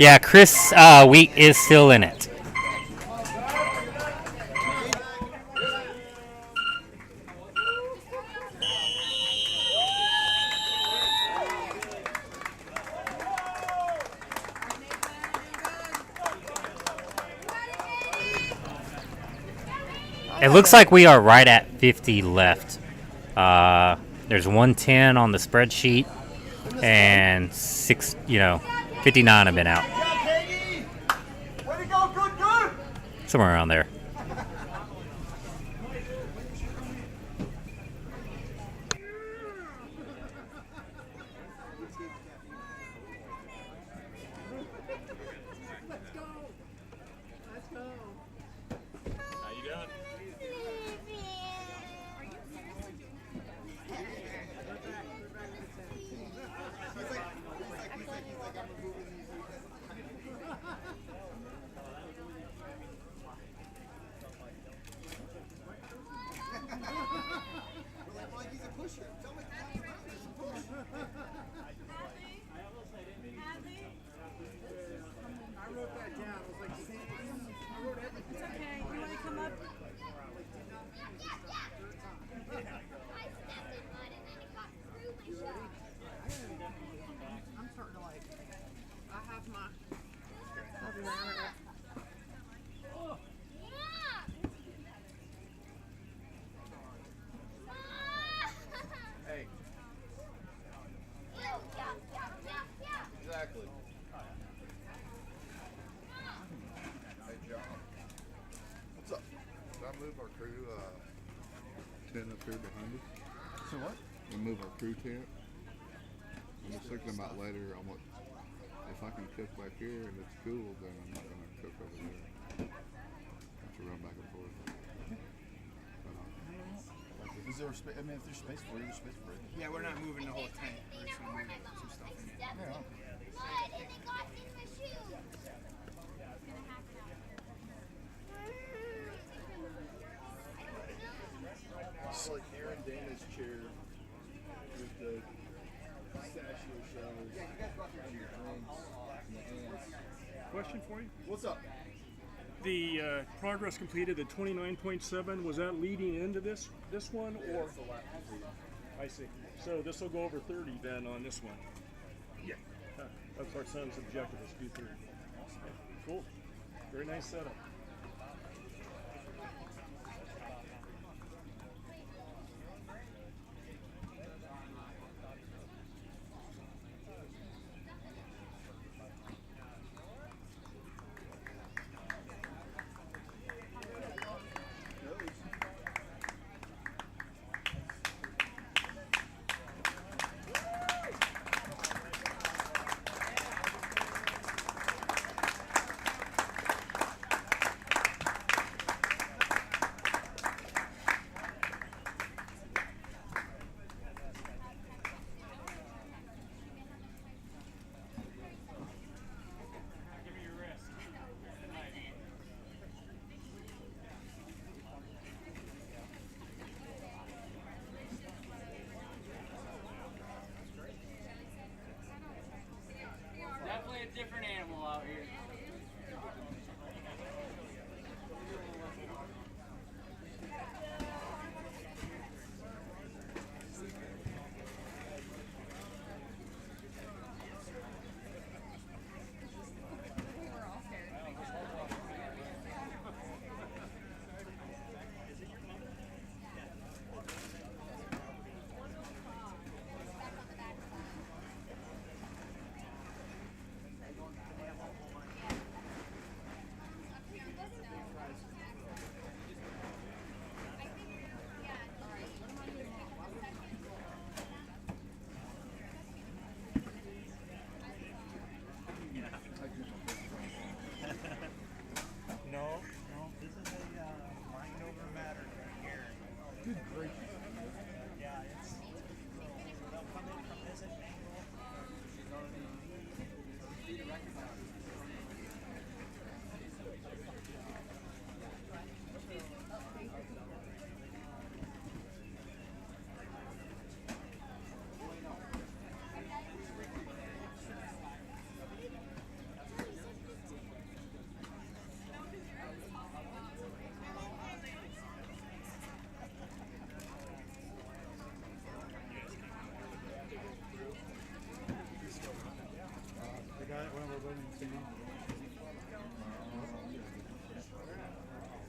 Speaker 17: Yeah, Chris Wheat is still in it. It looks like we are right at 50 left. There's 110 on the spreadsheet, and 59 have been out. Somewhere around there.
Speaker 2: crew tent. I'm just thinking about later. If I can cook back here and it's cool, then I'm not going to cook over there. Have to run back and forth.
Speaker 10: Is there space? I mean, if there's space for it, there's space for it.
Speaker 7: Yeah, we're not moving the whole tent. We're just gonna move some stuff in there.
Speaker 2: It's like Aaron Dana's chair with the pistachio shells and your drinks and the ants.
Speaker 14: Question for you?
Speaker 2: What's up?
Speaker 14: The progress completed, the 29.7, was that leading into this one, or?
Speaker 2: It's the lap completed.
Speaker 14: I see. So this will go over 30 then on this one.
Speaker 2: Yeah.
Speaker 14: That's our son's objective, is to do 30. Cool. Very nice setup.
Speaker 22: Definitely a different animal out here.
Speaker 11: No, this is a mind over matter right here.
Speaker 2: Good gracious.
Speaker 11: Yeah, they'll come in from this angle.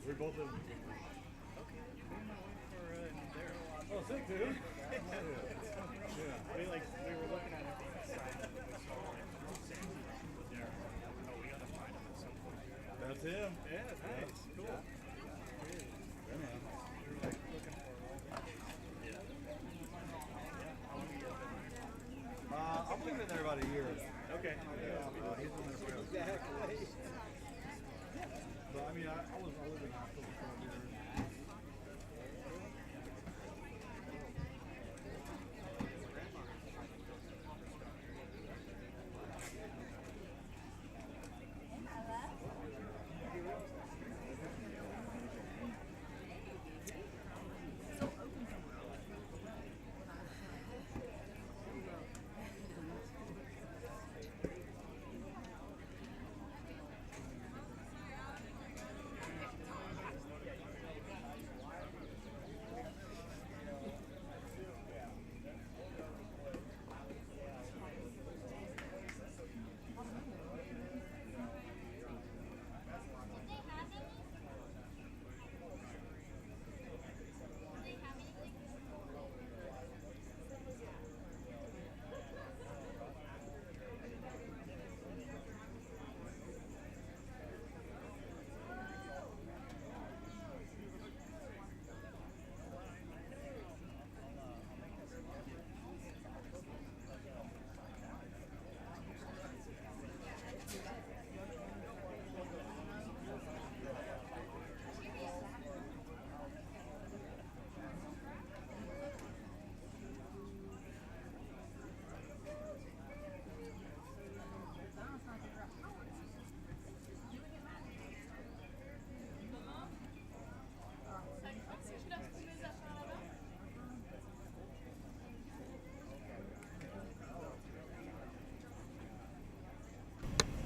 Speaker 14: We're both in. Oh, thank you.
Speaker 11: We were looking at it from the side and we saw there. Oh, we gotta find him at some point.
Speaker 14: That's him.
Speaker 11: Yeah, nice. Cool.
Speaker 5: I've been there about a year.
Speaker 11: Okay.
Speaker 5: He's been there for exactly. But I mean, I lived in Nashville for 12 years.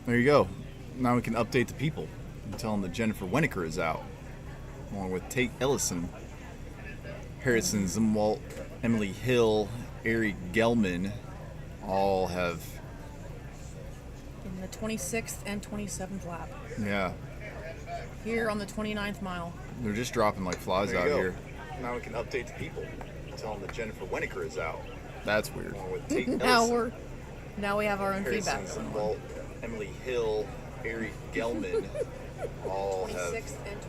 Speaker 2: There you go. Now we can update the people and tell them that Jennifer Winokur is out, along with Tate Ellison, Harrison Zumwalt, Emily Hill, Ari Gelman, all have.
Speaker 4: In the 26th and 27th lap.
Speaker 2: Yeah.
Speaker 4: Here on the 29th mile.
Speaker 2: They're just dropping like flies
Speaker 5: There
Speaker 2: out
Speaker 5: you go.
Speaker 2: here.
Speaker 5: Now we can update the people and tell them that Jennifer Winokur is out.
Speaker 2: That's weird.
Speaker 5: Along with Tate
Speaker 4: Now we have our own
Speaker 5: Harrison
Speaker 4: feedback.
Speaker 5: Zumwalt, Emily Hill, Ari Gelman, all have.
Speaker 4: 26th and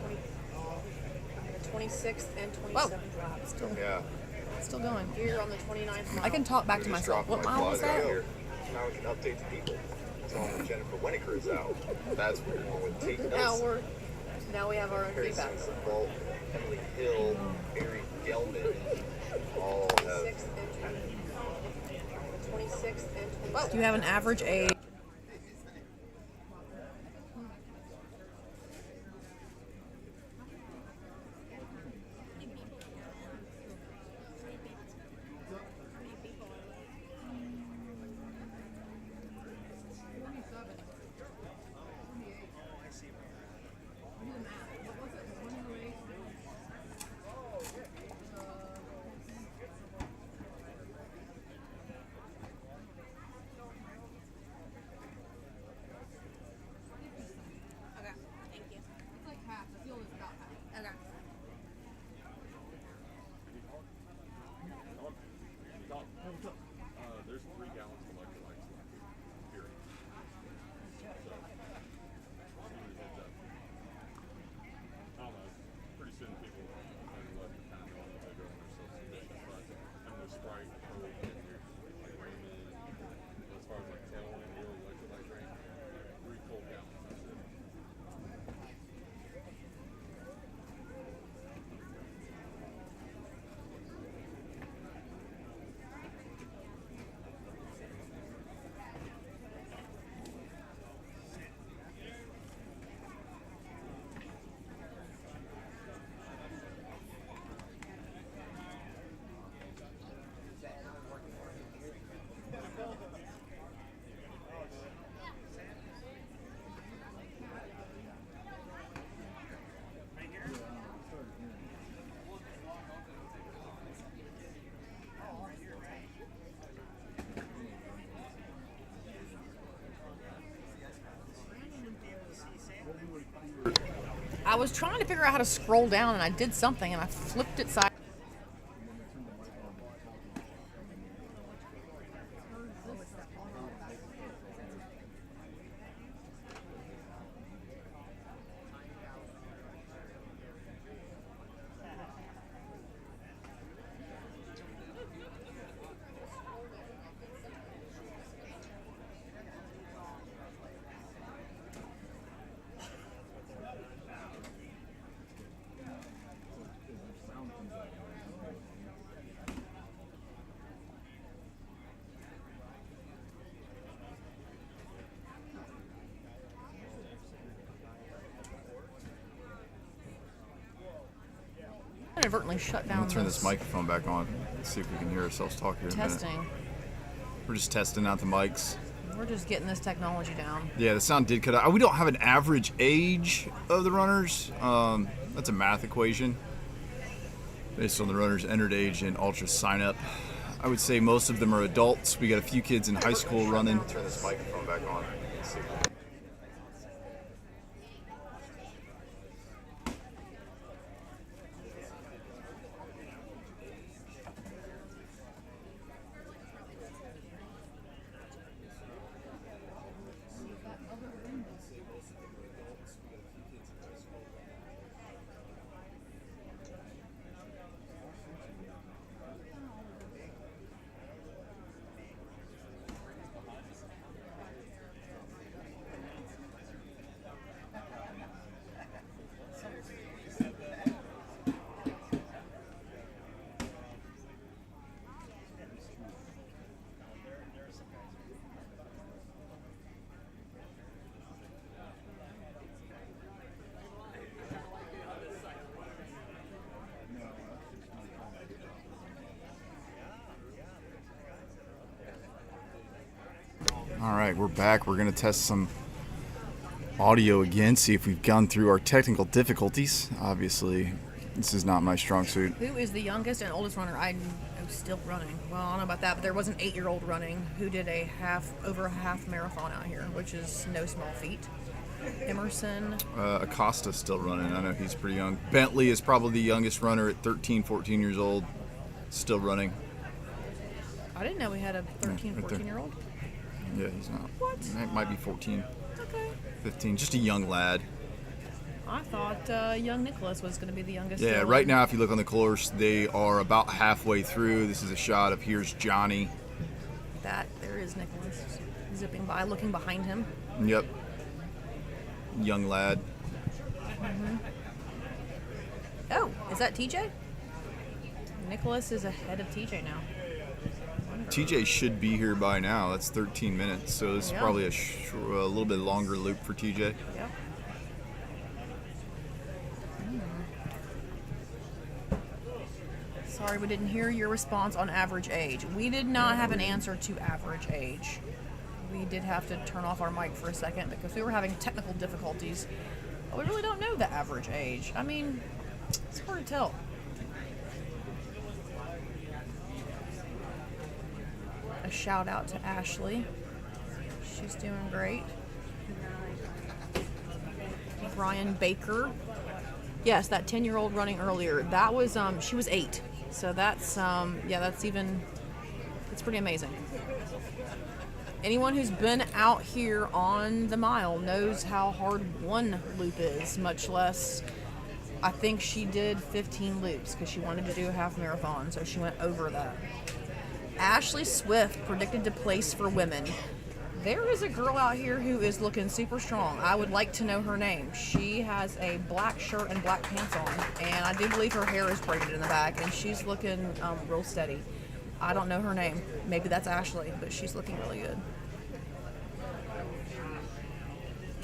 Speaker 4: 26th and 27th lap. Still,
Speaker 5: Yeah.
Speaker 4: still going. Here on the 29th mile. I can talk back to
Speaker 5: Just
Speaker 4: myself.
Speaker 5: dropping
Speaker 4: What
Speaker 5: like
Speaker 4: mile was
Speaker 5: flies out
Speaker 4: that?
Speaker 5: here. Now we can update the people and tell them that Jennifer Winokur is out. That's weird. Along with Tate Ellison.
Speaker 4: Now we have our own
Speaker 5: Harrison
Speaker 4: feedback.
Speaker 5: Zumwalt, Emily Hill, Ari Gelman, all have.
Speaker 4: 26th and 27th. Do you have an average age?
Speaker 15: There's 3 gallons of electrolytes left here. I don't know. Pretty soon people will let the kind of know what they're doing their self-sufficient. But and the Sprite, Coke, and your like Raymond, as far as like tailwind, real electrolyte drink, 3 full gallons. That's it.
Speaker 4: I was trying to figure out how to scroll down, and I did something, and I flipped it side. Inadvertently shut
Speaker 2: I'm
Speaker 4: down.
Speaker 2: gonna turn this microphone back on. Let's see if we can hear ourselves talk here in a minute.
Speaker 4: Testing.
Speaker 2: We're just testing out the mics.
Speaker 4: We're just getting this technology down.
Speaker 2: Yeah, the sound did cut out. We don't have an average age of the runners. That's a math equation based on the runners' entered age and ultra sign up. I would say most of them are adults. We got a few kids in high school running.
Speaker 5: Turn this microphone back on. Let's see.
Speaker 2: All right, we're back. We're gonna test some audio again, see if we've gone through our technical difficulties. Obviously, this is not my strong suit.
Speaker 4: Who is the youngest and oldest runner? I'm still running. Well, I don't know about that, but there was an 8-year-old running who did over a half marathon out here, which is no small feat. Emerson.
Speaker 2: Acosta's still running. I know he's pretty young. Bentley is probably the youngest runner at 13, 14 years old. Still running.
Speaker 4: I didn't know we had a 13, 14-year-old.
Speaker 2: Yeah, he's not.
Speaker 4: What?
Speaker 2: It might be 14.
Speaker 4: Okay.
Speaker 2: 15. Just a young lad.
Speaker 4: I thought young Nicholas was going to be the youngest.
Speaker 2: Yeah,
Speaker 4: still.
Speaker 2: right now, if you look on the course, they are about halfway through. This is a shot of here's Johnny.
Speaker 4: There is Nicholas zipping by, looking behind him.
Speaker 2: Yep. Young lad.
Speaker 4: Mm-hmm. Oh, is that TJ? Nicholas is ahead of TJ now.
Speaker 2: TJ should be here by now. That's 13 minutes, so this is probably a little bit longer loop for TJ.
Speaker 4: Yep. Sorry, we didn't hear your response on average age. We did not have an answer to average age. We did have to turn off our mic for a second because we were having technical difficulties. But we really don't know the average age. I mean, it's hard to tell. A shout out to Ashley. She's doing great. Brian Baker. Yes, that 10-year-old running earlier. That was she was 8. So that's it's pretty amazing. Anyone who's been out here on the mile knows how hard one loop is, much less, I think she did 15 loops because she wanted to do a half marathon, so she went over that. Ashley Swift predicted to place for women. There is a girl out here who is looking super strong. I would like to know her name. She has a black shirt and black pants on, and I do believe her hair is braided in the back, and she's looking real steady. I don't know her name. Maybe that's Ashley, but she's looking really good.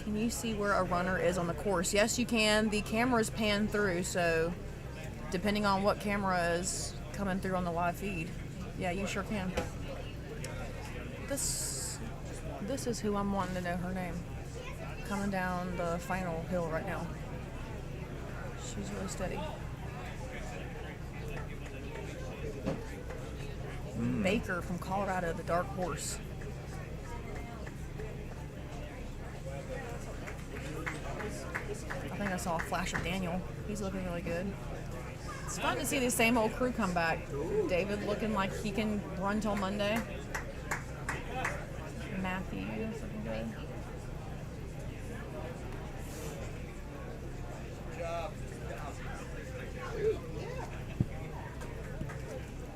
Speaker 4: Can you see where a runner is on the course? Yes, you can. The camera's pan through, so depending on what camera is coming through on the live feed, yeah, you sure can. This is who I'm wanting to know her name. Coming down the final hill right now. She's really steady. Baker from Colorado, the dark horse. I think I saw a flash of Daniel. He's looking really good. It's fun to see the same old crew come back. David looking like he can run till Monday. Matthew is looking good.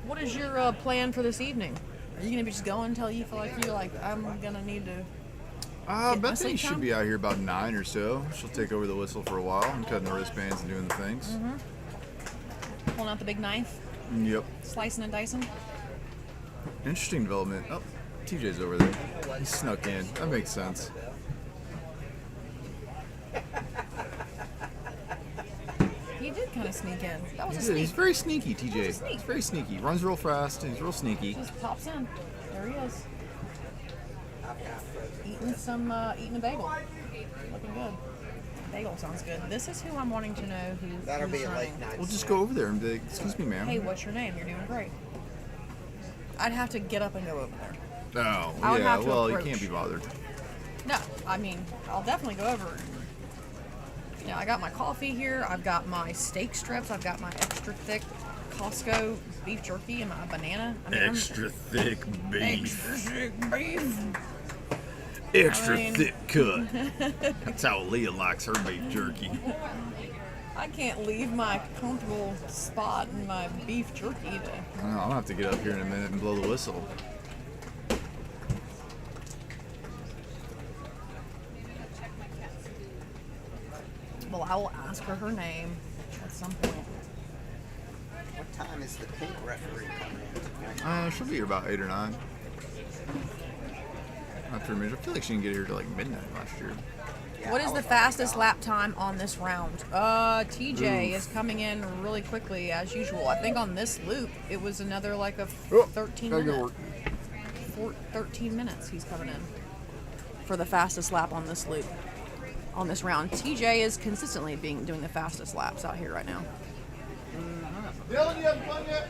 Speaker 4: What is your plan for this evening? Are you gonna be just going until you feel like I'm gonna need to?
Speaker 2: Bethany should be out here about 9 or so. She'll take over the whistle for a while and cutting the wristbands and doing the things.
Speaker 4: Mm-hmm. Pulling out the big knife.
Speaker 2: Yep.
Speaker 4: Slicing and dicing.
Speaker 2: Interesting development. Oh, TJ's over there. He snuck in. That makes sense.
Speaker 4: He did kind of sneak in. That was a sneak.
Speaker 2: He's very sneaky, TJ.
Speaker 4: That was a sneak.
Speaker 2: He's very sneaky. Runs real fast and he's real sneaky.
Speaker 4: Just pops in. There he is. Eating a bagel. Looking good. Bagel sounds good. This is who I'm wanting to know who's running.
Speaker 2: We'll just go over there and be like, excuse me, ma'am.
Speaker 4: Hey, what's your name? You're doing great. I'd have to get up and go over there.
Speaker 2: Oh,
Speaker 4: I would have to
Speaker 2: well,
Speaker 4: approach.
Speaker 2: you can't be bothered.
Speaker 4: No, I mean, I'll definitely go over. I got my coffee here. I've got my steak strips. I've got my extra thick Costco beef jerky and my banana.
Speaker 2: Extra thick beef.
Speaker 4: Extra thick beef.
Speaker 2: Extra thick cut. That's how Leah likes her beef jerky.
Speaker 4: I can't leave my comfortable spot in my beef jerky to...
Speaker 2: I'll have to get up here in a minute and blow the whistle.
Speaker 4: Well, I will ask her name at some point.
Speaker 10: What time is the pink referee coming in?
Speaker 2: She'll be here about 8 or 9. After a minute. I feel like she didn't get here till like midnight last year.
Speaker 4: What is the fastest lap time on this round? TJ is coming in really quickly as usual. I think on this loop it was another like a 13 minutes. 13 minutes he's coming in for the fastest lap on this loop. on this round. TJ is consistently doing the fastest laps out here right now.
Speaker 2: Dylan, you having fun yet?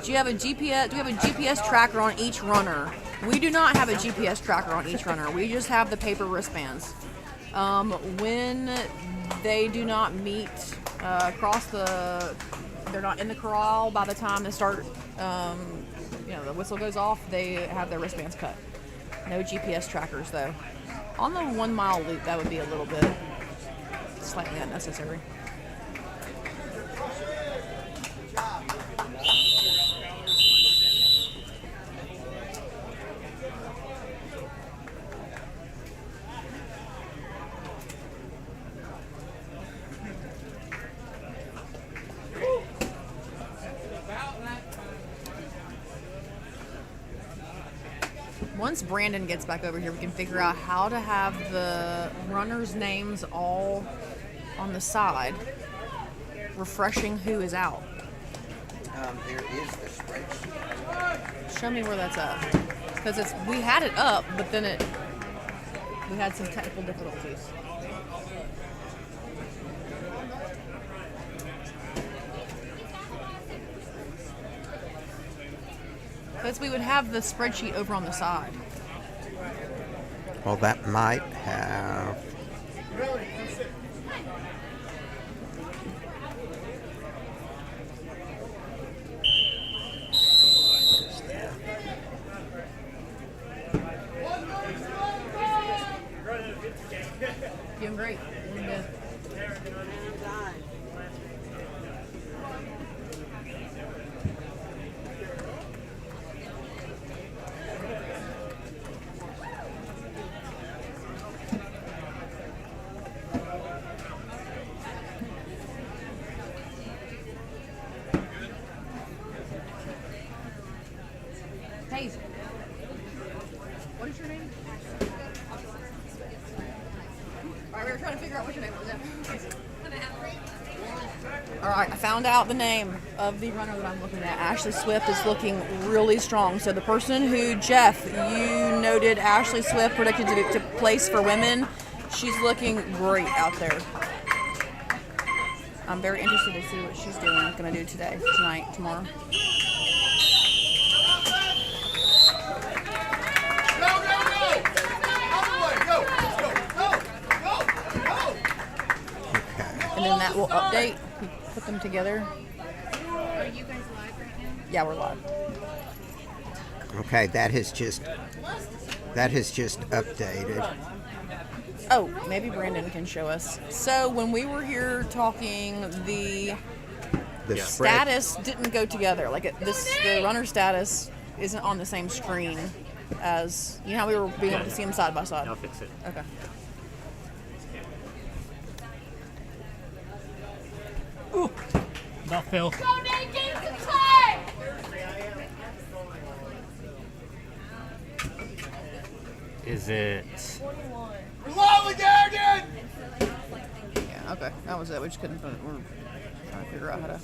Speaker 4: Do you have a GPS? Do we have a GPS tracker on each runner? We do not have a GPS tracker on each runner. We just have the paper wristbands. When they do not meet they're not in the corral by the time they start. The whistle goes off. They have their wristbands cut. No GPS trackers though. On the 1 mile loop, that would be a little bit slightly unnecessary. Once Brandon gets back over here, we can figure out how to have the runners' names all on the side, refreshing who is out.
Speaker 10: There is the spreadsheet.
Speaker 4: Show me where that's at. Because we had it up, but then we had some technical difficulties. Because we would have the spreadsheet over on the side.
Speaker 10: Well, that might have.
Speaker 4: Doing great. Doing good. Hey, what is your name? Alright, we were trying to figure out what your name was. Alright, I found out the name of the runner that I'm looking at. Ashley Swift is looking really strong. So the person who, Jeff, you noted Ashley Swift predicted to place for women, she's looking great out there. I'm very interested to see what she's going to do today, tonight, tomorrow. And then that will update. We put them together.
Speaker 21: Are you guys live right now?
Speaker 4: Yeah, we're live.
Speaker 10: Okay, that has just updated.
Speaker 4: Oh, maybe Brandon can show us. So when we were here talking, the status didn't go together. Like the runner status isn't on the same screen as how we were being able to see them side by side.
Speaker 17: I'll fix it.
Speaker 4: Okay.
Speaker 22: Ooh, not Phil.
Speaker 21: Go, Nate, get some time!
Speaker 17: Is it?
Speaker 4: Yeah, okay. That was it. We just couldn't put it. We're trying to figure out how to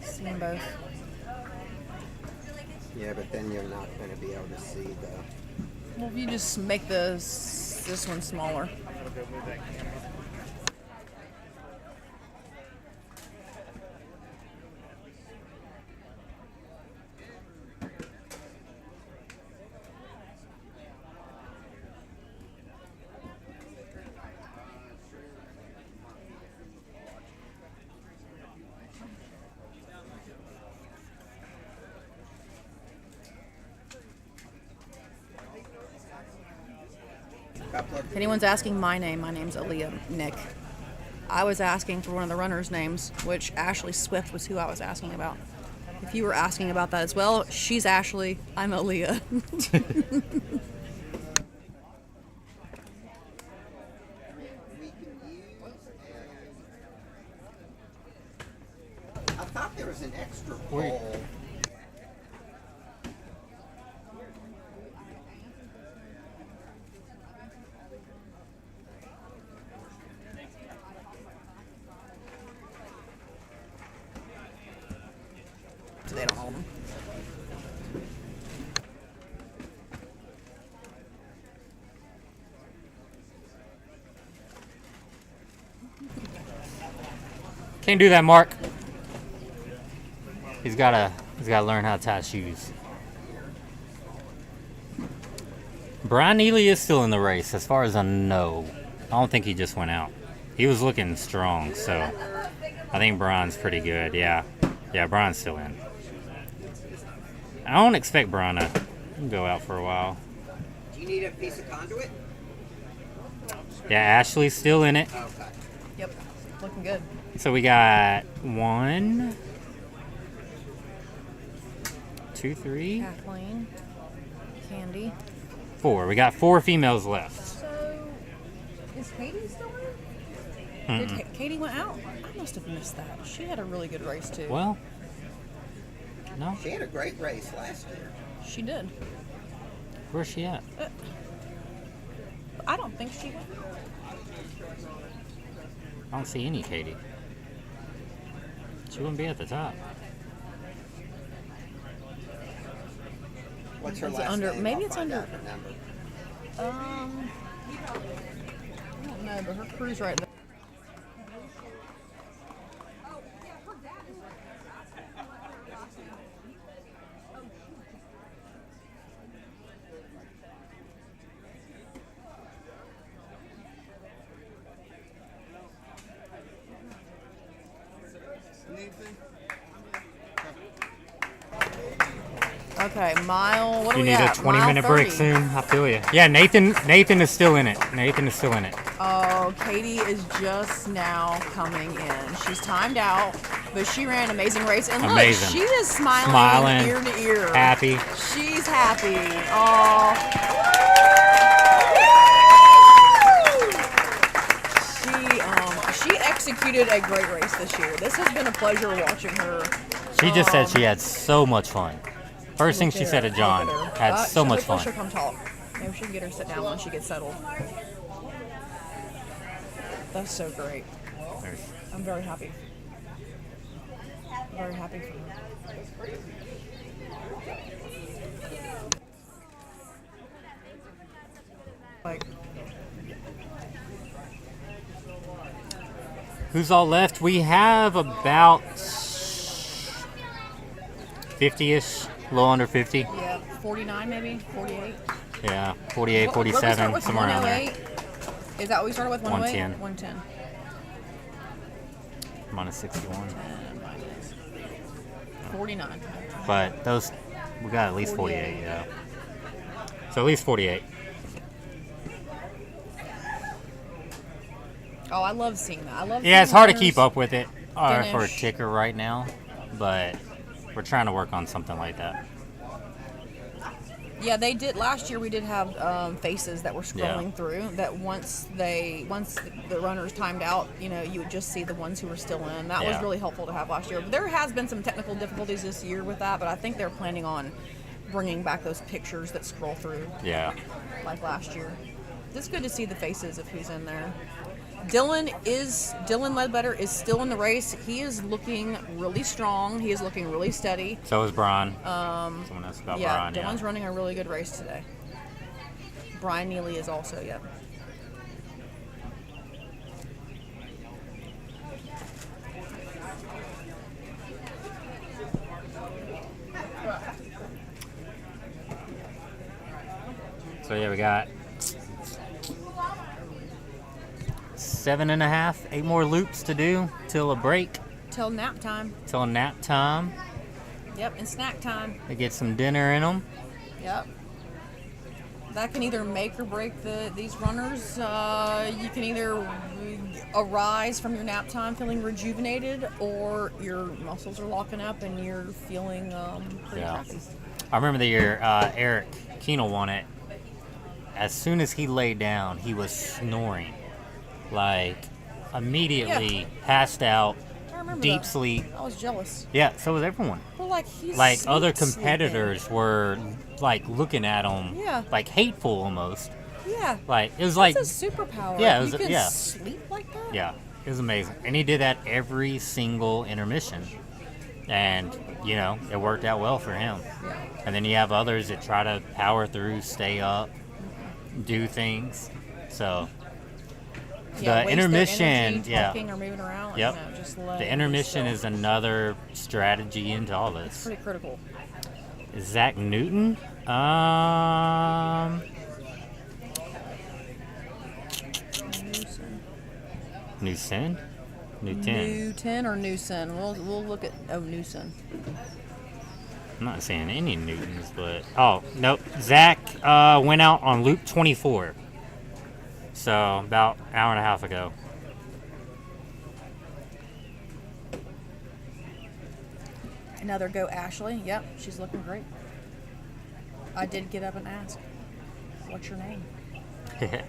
Speaker 4: see them both.
Speaker 10: Yeah, but then you're not going to be able to see the.
Speaker 4: Well, if you just make this one smaller. If anyone's asking my name's Aaliyah Nick. I was asking for one of the runners' names, which Ashley Swift was who I was asking about. If you were asking about that as well, she's Ashley, I'm Aaliyah.
Speaker 10: I thought there was an extra poll.
Speaker 4: They don't hold them.
Speaker 17: Can't do that, Mark. He's gotta learn how to tie shoes. Brian Neely is still in the race, as far as I know. I don't think he just went out. He was looking strong, so I think Brian's pretty good. Yeah, Brian's still in. I don't expect Brian to go out for a while.
Speaker 19: Do you need a piece of conduit?
Speaker 17: Yeah, Ashley's still in it.
Speaker 19: Okay.
Speaker 4: Yep, looking good.
Speaker 17: So we got 1, 2, 3,
Speaker 4: Kathleen, Candy.
Speaker 17: 4. We got 4 females left.
Speaker 4: So, is Katie still in? Did Katie went out? I must have missed that. She had a really good race too.
Speaker 17: Well, no.
Speaker 19: She had a great race last year.
Speaker 4: She did.
Speaker 17: Where's she at?
Speaker 4: I don't think she went.
Speaker 17: I don't see any Katie. She wouldn't be at the top.
Speaker 19: What's her
Speaker 4: Is it
Speaker 19: last
Speaker 4: under?
Speaker 19: name?
Speaker 4: Maybe
Speaker 19: I'll
Speaker 4: it's
Speaker 19: find
Speaker 4: under.
Speaker 19: out the number.
Speaker 4: I don't know, but her crew's right there. Okay, mile. What do
Speaker 17: You
Speaker 4: we
Speaker 17: need
Speaker 4: at?
Speaker 17: a
Speaker 4: Mile
Speaker 17: 20-minute break
Speaker 4: 30.
Speaker 17: soon. I feel you. Yeah, Nathan is still in it. Nathan is still in it.
Speaker 4: Oh, Katie is just now coming in. She's timed out, but she ran an amazing race. And
Speaker 17: Amazing.
Speaker 4: look, she is smiling ear to ear.
Speaker 17: Happy.
Speaker 4: She's happy. Oh. She executed a great race this year. This has been a pleasure watching her.
Speaker 17: She just said she had so much fun. First thing she said to John, had so much fun.
Speaker 4: She'll come talk. Maybe we should get her sit down when she gets settled. That's so great. I'm very happy. Very happy for her. Like,
Speaker 17: Who's all left? We have about 50-ish, a little under 50.
Speaker 4: yeah, 49 maybe, 48.
Speaker 17: Yeah, 48,
Speaker 4: What did we start
Speaker 17: 47,
Speaker 4: with?
Speaker 17: somewhere around there.
Speaker 4: 108? Is that what we started with? 108?
Speaker 17: 110.
Speaker 4: 110.
Speaker 17: Minus 61.
Speaker 4: 49.
Speaker 17: But those, we got at least 48, yeah. So at least 48.
Speaker 4: Oh, I love seeing that. I love
Speaker 17: Yeah, it's
Speaker 4: seeing
Speaker 17: hard to
Speaker 4: runners
Speaker 17: keep up with it for a
Speaker 4: finish.
Speaker 17: ticker right now, but we're trying to work on something like that.
Speaker 4: Yeah, they did. Last year we did have faces that were scrolling
Speaker 17: Yeah.
Speaker 4: through. That once the runners timed out, you know, you would just see the ones who were still in. That was
Speaker 17: Yeah.
Speaker 4: really helpful to have last year. There has been some technical difficulties this year with that, but I think they're planning on bringing back those pictures that scroll through.
Speaker 17: Yeah.
Speaker 4: Like last year. It's good to see the faces of who's in there. Dylan Ledbetter is still in the race. He is looking really strong. He is looking really steady.
Speaker 17: So is Brian. Someone asked about Brian, yeah.
Speaker 4: Dylan's running a really good race today. Brian Neely is also, yep.
Speaker 17: So yeah, we got 7.5, 8 more loops to do till a break,
Speaker 4: Till nap time.
Speaker 17: till nap time.
Speaker 4: Yep, and snack time.
Speaker 17: They get some dinner in them.
Speaker 4: Yep. That can either make or break these runners. You can either arise from your nap time feeling rejuvenated, or your muscles are locking up and you're feeling pretty crappy.
Speaker 17: I remember the year Eric Keenel won it. As soon as he laid down, he was snoring. Like, immediately passed out,
Speaker 4: I remember
Speaker 17: deep
Speaker 4: that.
Speaker 17: sleep.
Speaker 4: I was jealous.
Speaker 17: Yeah, so was everyone.
Speaker 4: But like he's
Speaker 17: Like, other
Speaker 4: sleeping.
Speaker 17: competitors were, like, looking at him,
Speaker 4: Yeah.
Speaker 17: like, hateful almost.
Speaker 4: Yeah.
Speaker 17: Like, it was
Speaker 4: That's
Speaker 17: like...
Speaker 4: a superpower.
Speaker 17: Yeah, it
Speaker 4: You
Speaker 17: was,
Speaker 4: can
Speaker 17: yeah.
Speaker 4: sleep like that?
Speaker 17: Yeah, it was amazing. And he did that every single intermission. And, you know, it worked out well for him.
Speaker 4: Yeah.
Speaker 17: And then you have others that try to power through, stay up, do things. So,
Speaker 4: Yeah,
Speaker 17: the
Speaker 4: waste their
Speaker 17: intermission,
Speaker 4: energy
Speaker 17: yeah.
Speaker 4: talking or moving around. Like,
Speaker 17: Yep.
Speaker 4: you know, just let
Speaker 17: The
Speaker 4: it
Speaker 17: intermission
Speaker 4: go.
Speaker 17: is another strategy into all this.
Speaker 4: It's pretty critical.
Speaker 17: Zach Newton? Newson?
Speaker 4: Newton or Newson? We'll look at Newson.
Speaker 17: I'm not saying any Newtons, but nope. Zach went out on loop 24, so about an hour and a half ago.
Speaker 4: Another go Ashley. Yep, she's looking great. I did get up and ask, "What's your name?"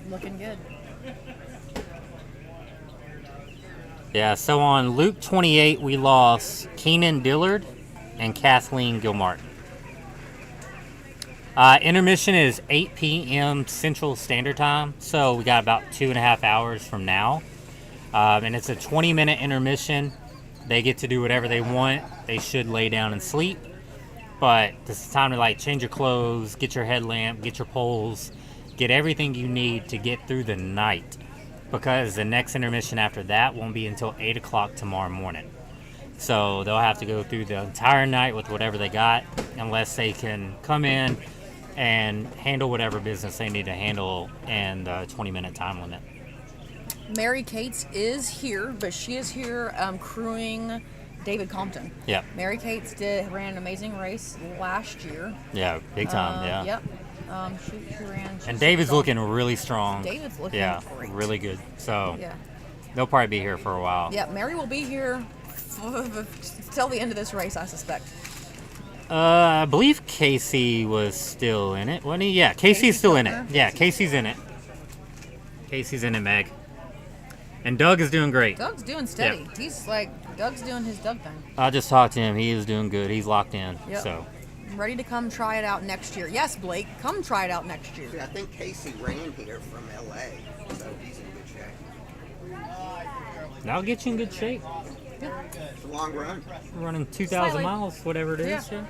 Speaker 4: Looking good.
Speaker 17: Yeah, so on loop 28 we lost Keenan Dillard and Kathleen Gilmart. Intermission is 8 p.m. Central Standard Time, so we got about 2.5 hours from now. And it's a 20-minute intermission. They get to do whatever they want. They should lay down and sleep. But this is time to like change your clothes, get your headlamp, get your poles, get everything you need to get through the night. Because the next intermission after that won't be until 8 o'clock tomorrow morning. So they'll have to go through the entire night with whatever they got, unless they can come in and handle whatever business they need to handle in the 20-minute time limit.
Speaker 4: Mary Cates is here, but she is here crewing David Compton.
Speaker 17: Yep.
Speaker 4: Mary Cates ran an amazing race last year.
Speaker 17: Yeah, big time, yeah.
Speaker 4: Yep. She ran.
Speaker 17: And David's looking really strong.
Speaker 4: David's looking great.
Speaker 17: Really good. So
Speaker 4: yeah,
Speaker 17: they'll probably be here for a while.
Speaker 4: Yeah, Mary will be here till the end of this race, I suspect.
Speaker 17: I believe Casey was still in it, wasn't he? Yeah, Casey's still in it. Yeah, Casey's in it. Casey's in it, Meg. And Doug is doing great.
Speaker 4: Doug's doing steady.
Speaker 17: Yep.
Speaker 4: He's like, Doug's doing his Doug thing.
Speaker 17: I just talked to him. He is doing good. He's locked in.
Speaker 4: Yep.
Speaker 17: So.
Speaker 4: Ready to come try it out next year. Yes, Blake, come try it out next year.
Speaker 19: See, I think Casey ran here from LA, so he's in good shape.
Speaker 17: That'll get you in good shape.
Speaker 4: Yeah.
Speaker 19: It's a long run.
Speaker 17: Running 2,000 miles, whatever it is.
Speaker 4: Yeah.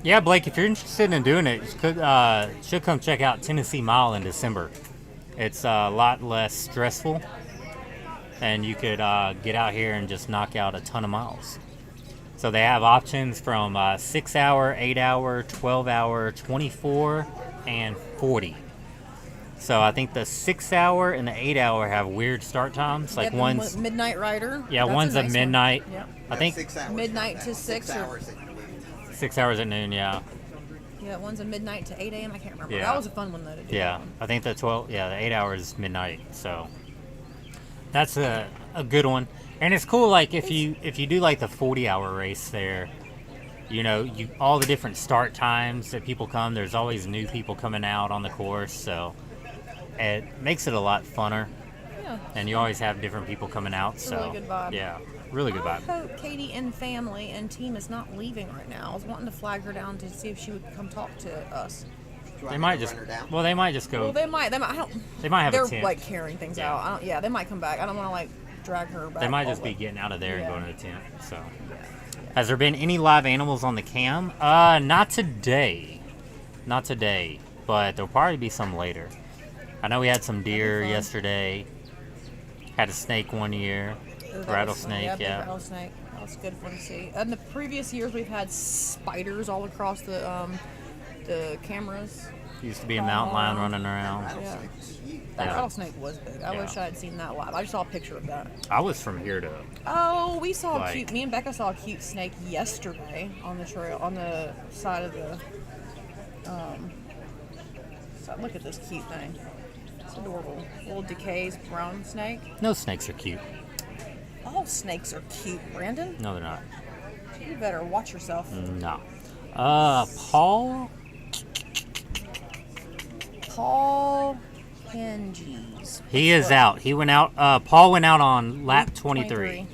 Speaker 17: Yeah, Blake, if you're interested in doing it, you should come check out Tennessee Mile in December. It's a lot less stressful, and you could get out here and just knock out a ton of miles. So they have options from 6 hour, 8 hour, 12 hour, 24, and 40. So I think the 6 hour and the 8 hour have weird start times. Like one's
Speaker 4: Midnight Rider.
Speaker 17: Yeah, one's a midnight.
Speaker 4: Yeah.
Speaker 17: I think
Speaker 19: 6 hours.
Speaker 4: Midnight to 6 or
Speaker 17: 6 hours at noon. Yeah.
Speaker 4: Yeah, one's a midnight to 8 a.m. I can't remember.
Speaker 17: Yeah.
Speaker 4: That was a fun one though to do.
Speaker 17: Yeah, I think the 8 hours is midnight. So that's a good one. And it's cool, like if you do like the 40-hour race there, you know, all the different start times that people come. There's always new people coming out on the course, so it makes it a lot funner.
Speaker 4: Yeah.
Speaker 17: And you always have different people coming out.
Speaker 4: It's a
Speaker 17: so
Speaker 4: really good vibe.
Speaker 17: Yeah, really good vibe.
Speaker 4: I hope Katie and family and team is not leaving right now. I was wanting to flag her down to see if she would come talk to us.
Speaker 17: They might just. Well, they might just go.
Speaker 4: Well, they might. I don't.
Speaker 17: They might have
Speaker 4: They're
Speaker 17: a tent.
Speaker 4: like carrying things out. I don't. Yeah, they might come back. I don't want to like drag her back.
Speaker 17: They might
Speaker 4: all
Speaker 17: just
Speaker 4: the
Speaker 17: be
Speaker 4: way.
Speaker 17: getting out of there
Speaker 4: Yeah.
Speaker 17: and going to the tent. So, has there been any live animals on the cam? Not today. Not today. But there'll probably be some later. I know we had some deer yesterday. Had a snake one year.
Speaker 4: Ooh, that
Speaker 17: Rattlesnake,
Speaker 4: was fun.
Speaker 17: yeah.
Speaker 4: Big rattlesnake. That was good fun to see. In the previous years, we've had spiders all across the cameras.
Speaker 17: Used to be a mountain lion running around.
Speaker 4: Yeah. That
Speaker 17: Yeah.
Speaker 4: rattlesnake was big. I
Speaker 17: Yeah.
Speaker 4: wish I had seen that live. I just saw a picture of that.
Speaker 17: I was from here to.
Speaker 4: Oh, we saw
Speaker 17: Like-
Speaker 4: a cute. Me and Becca saw a cute snake yesterday on the trail, on the side of the. Look at this cute thing. It's adorable. Little Decay's brown snake.
Speaker 17: No snakes are cute.
Speaker 4: All snakes are cute, Brandon.
Speaker 17: No, they're not.
Speaker 4: You better watch yourself.
Speaker 17: No. Paul.
Speaker 4: Paul Henges.
Speaker 17: He is out. He went out. Paul went out on lap 23.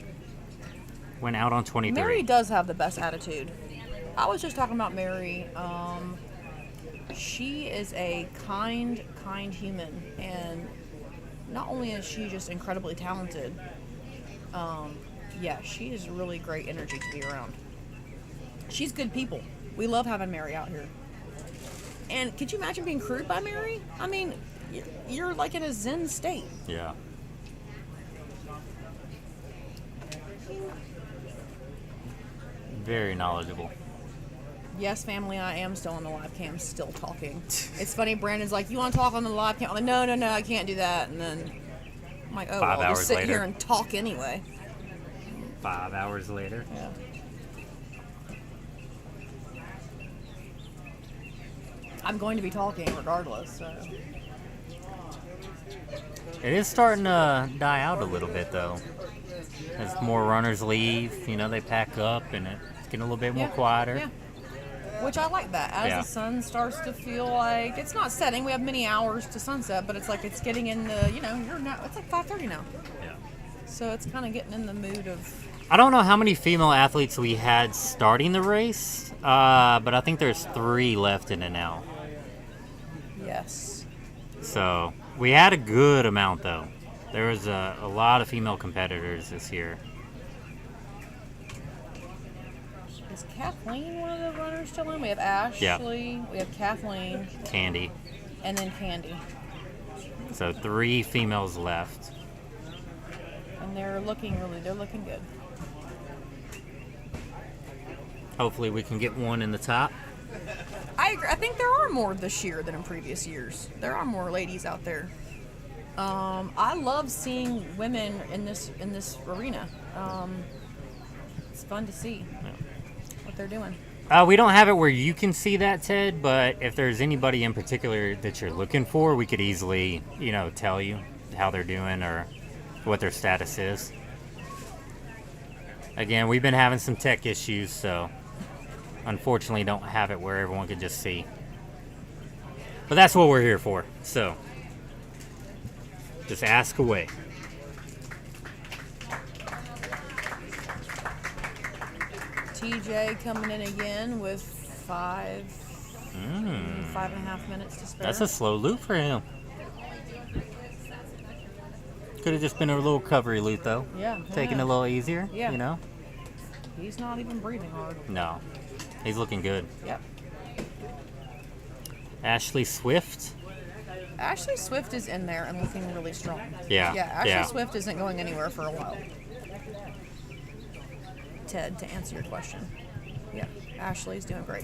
Speaker 17: Went out on 23.
Speaker 4: Mary does have the best attitude. I was just talking about Mary. She is a kind human, and not only is she just incredibly talented, yeah, she is really great energy to be around. she's good people. We love having Mary out here. And could you imagine being crewed by Mary? I mean, you're like in a zen state.
Speaker 17: Yeah. Very knowledgeable.
Speaker 4: Yes, family, I am still on the live cam, still talking. It's funny, Brandon's like, you want to talk on the live cam? I'm like, no, I can't do that. And then I'm like, oh,
Speaker 17: 5
Speaker 4: well, I'll just
Speaker 17: hours
Speaker 4: sit here
Speaker 17: later.
Speaker 4: and talk anyway.
Speaker 17: 5 hours later.
Speaker 4: Yeah. I'm going to be talking regardless, so.
Speaker 17: It is starting to die out a little bit, though. As more runners leave, they pack up, and it's getting a little bit more quieter.
Speaker 4: Yeah. Which I like that. As the sun starts to feel like it's not setting, we have many hours to sunset, but it's like it's getting in the, you're now. It's like 5:30 now.
Speaker 17: Yeah.
Speaker 4: So it's kind of getting in the mood of.
Speaker 17: I don't know how many female athletes we had starting the race, but I think there's 3 left in it now.
Speaker 4: Yes.
Speaker 17: So we had a good amount, though. There was a lot of female competitors this year.
Speaker 4: Is Kathleen one of the runners still in? We have Ashley, we have Kathleen,
Speaker 17: Candy.
Speaker 4: and then Candy.
Speaker 17: So 3 females left.
Speaker 4: And they're looking good.
Speaker 17: Hopefully we can get one in the top.
Speaker 4: I agree. I think there are more this year than in previous years. There are more ladies out there. I love seeing women in this arena. It's fun to see what they're doing.
Speaker 17: We don't have it where you can see that, Ted, but if there's anybody in particular that you're looking for, we could easily, tell you how they're doing or what their status is. Again, we've been having some tech issues, so unfortunately don't have it where everyone could just see. But that's what we're here for, so just ask away.
Speaker 4: TJ coming in again with 5.5 minutes to spare.
Speaker 17: That's a slow loop for him. Could have just been a little recovery loop, though.
Speaker 4: Yeah.
Speaker 17: Taking it a little easier,
Speaker 4: Yeah. He's not even breathing hard.
Speaker 17: No. He's looking good.
Speaker 4: Yep.
Speaker 17: Ashley Swift.
Speaker 4: Ashley Swift is in there and looking really strong.
Speaker 17: Yeah.
Speaker 4: Yeah, Ashley Swift isn't going anywhere for a while. Ted, to answer your question. Yeah, Ashley's doing great.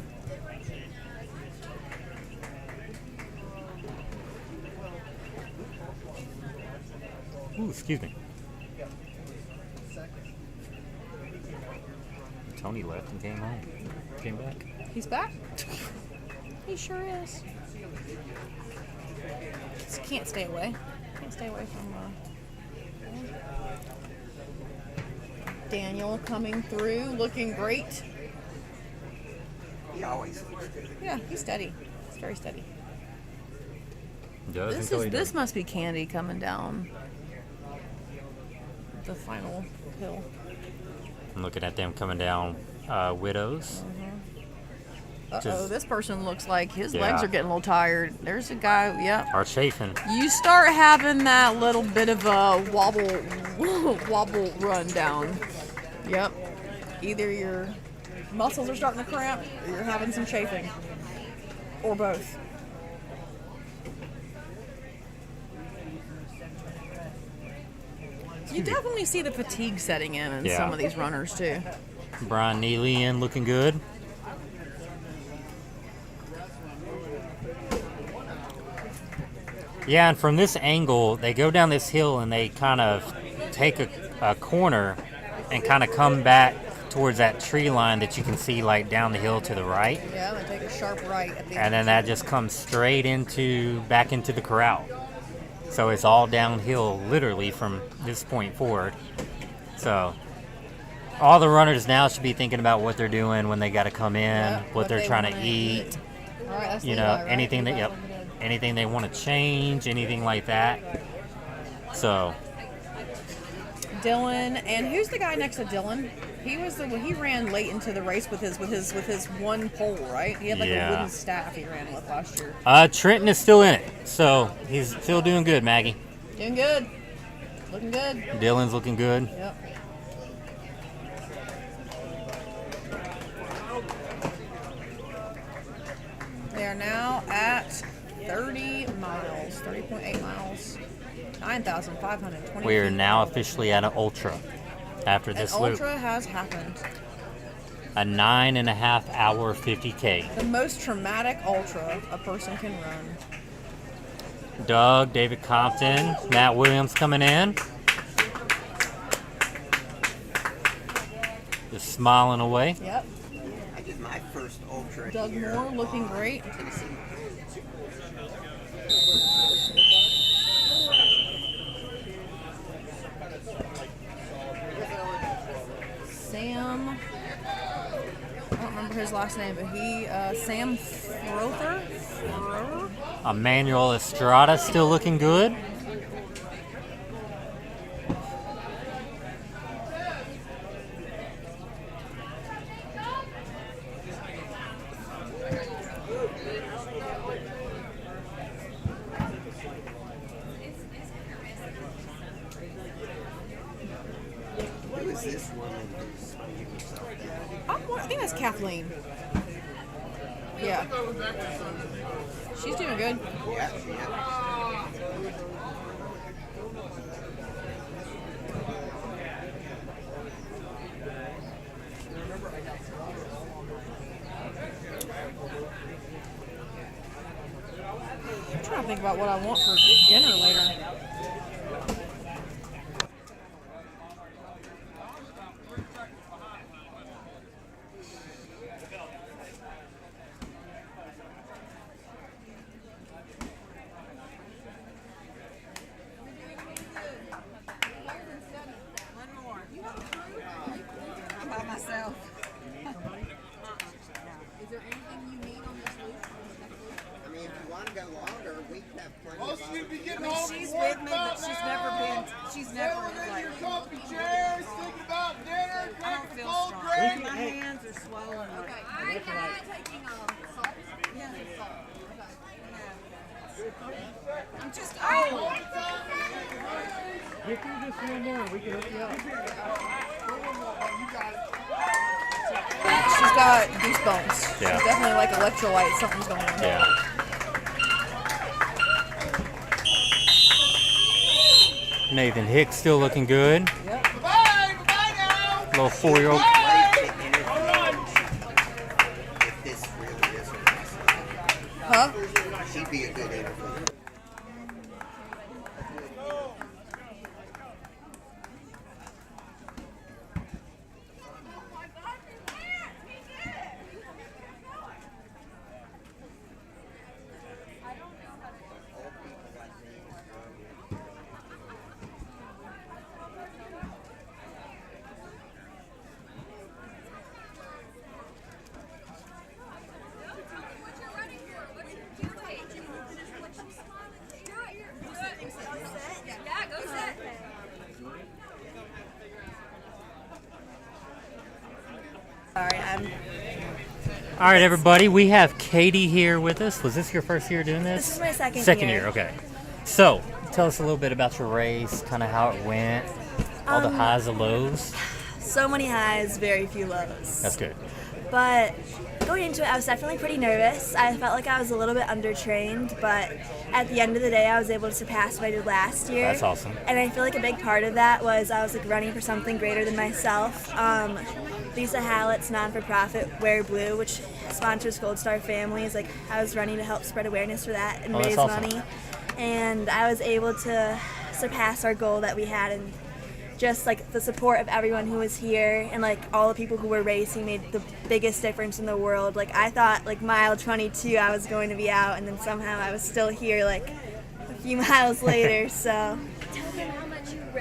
Speaker 17: Ooh, excuse me. Tony left and came home. Came back.
Speaker 4: He's back? He sure is. Just can't stay away. Can't stay away from Daniel coming through, looking great.
Speaker 19: He always looks good.
Speaker 4: Yeah, he's steady. He's very steady.
Speaker 17: This
Speaker 4: must be Candy coming down the final hill.
Speaker 17: I'm looking at them coming down Widows.
Speaker 4: Uh-oh, this person looks like his legs are getting a little tired. There's a guy, yep.
Speaker 17: Are chafing.
Speaker 4: You start having that little bit of a wobble run down. Yep. Either your muscles are starting to cramp or you're having some chafing. Or both. You definitely see the fatigue setting in some of these runners too.
Speaker 17: Brian Neely in looking good. Yeah, and from this angle, they go down this hill and they kind of take a corner and kind of come back towards that tree line that you can see like down the hill to the right.
Speaker 4: Yeah, they take a sharp right at the
Speaker 17: And then that just comes straight back into the corral. So it's all downhill literally from this point forward. So all the runners now should be thinking about what they're doing when they got to come in, what they're trying to eat.
Speaker 4: All right, that's
Speaker 17: Anything that anything they want to change, anything like that. So
Speaker 4: Dylan, and who's the guy next to Dylan? He ran late into the race with his one pole, right? He had like a wooden staff he ran with last year.
Speaker 17: Trenton is still in it, so he's still doing good, Maggie.
Speaker 4: Doing good. Looking good.
Speaker 17: Dylan's looking good.
Speaker 4: Yep. 5.8 miles. 9,520
Speaker 17: We are
Speaker 4: feet.
Speaker 17: now officially at an ultra after this
Speaker 4: An
Speaker 17: loop.
Speaker 4: ultra has happened.
Speaker 17: A 9.5 hour 50K.
Speaker 4: The most traumatic ultra a person can run.
Speaker 17: Doug, David Compton, Matt Williams coming in. Just smiling away.
Speaker 4: Yep.
Speaker 19: I did my first ultra
Speaker 4: Doug
Speaker 19: here
Speaker 4: Moore looking
Speaker 19: on
Speaker 4: great.
Speaker 19: Tennessee.
Speaker 4: Sam, I don't remember his last name, but Sam Frother?
Speaker 17: Emmanuel Estrada still looking good.
Speaker 19: Who is this woman who's sponging herself down?
Speaker 4: I think that's Kathleen. Yeah. She's doing good.
Speaker 19: Yeah, she is.
Speaker 4: I'm trying to think about what I want for dinner later.
Speaker 21: I'm by myself. Is there anything you need on this loop?
Speaker 19: I mean, if you want to go longer, we can have plenty
Speaker 2: Most
Speaker 19: of
Speaker 2: of you be getting
Speaker 21: I mean,
Speaker 2: home
Speaker 21: she's
Speaker 2: before
Speaker 21: with me, but
Speaker 2: about
Speaker 21: she's
Speaker 2: now.
Speaker 21: never been. She's never
Speaker 2: Settle in
Speaker 21: like.
Speaker 2: your comfy chairs, thinking about dinner,
Speaker 21: I don't
Speaker 2: drinking
Speaker 21: feel
Speaker 2: cold
Speaker 21: strong.
Speaker 2: drink.
Speaker 21: My hands are swollen. Okay, I'm taking salt. Yeah, salt. I'm just old.
Speaker 3: Get through this one more, we can hook you up.
Speaker 4: She's got goosebumps.
Speaker 17: Yeah.
Speaker 4: She's definitely like electrolyte. Something's going on.
Speaker 17: Yeah. Nathan Hicks still looking good.
Speaker 4: Yep.
Speaker 2: Bye-bye, bye now.
Speaker 17: Little 4-year-old.
Speaker 19: if this really is her.
Speaker 4: Huh?
Speaker 19: She'd be a good interview.
Speaker 9: Sorry, I'm.
Speaker 17: All right, everybody, we have Katie here with us. Was this your first year doing this?
Speaker 9: This is my second
Speaker 17: Second
Speaker 9: year.
Speaker 17: year, okay. So, tell us a little bit about your race, kind of how it went, all the highs and lows.
Speaker 9: So many highs, very few lows.
Speaker 17: That's good.
Speaker 9: But going into it, I was definitely pretty nervous. I felt like I was a little bit undertrained, but at the end of the day, I was able to surpass what I did last year.
Speaker 17: That's awesome.
Speaker 9: And I feel like a big part of that was I was like running for something greater than myself. Lisa Hallett's non-for-profit Wear Blue, which sponsors Gold Star families, like I was running to help spread awareness for that and
Speaker 17: Oh, that's
Speaker 9: raise
Speaker 17: awesome.
Speaker 9: money. And I was able to surpass our goal that we had, and just like the support of everyone who was here and like all the people who were racing made the biggest difference in the world. Like I thought like mile 22 I was going to be out, and then somehow I was still here like a few miles later. So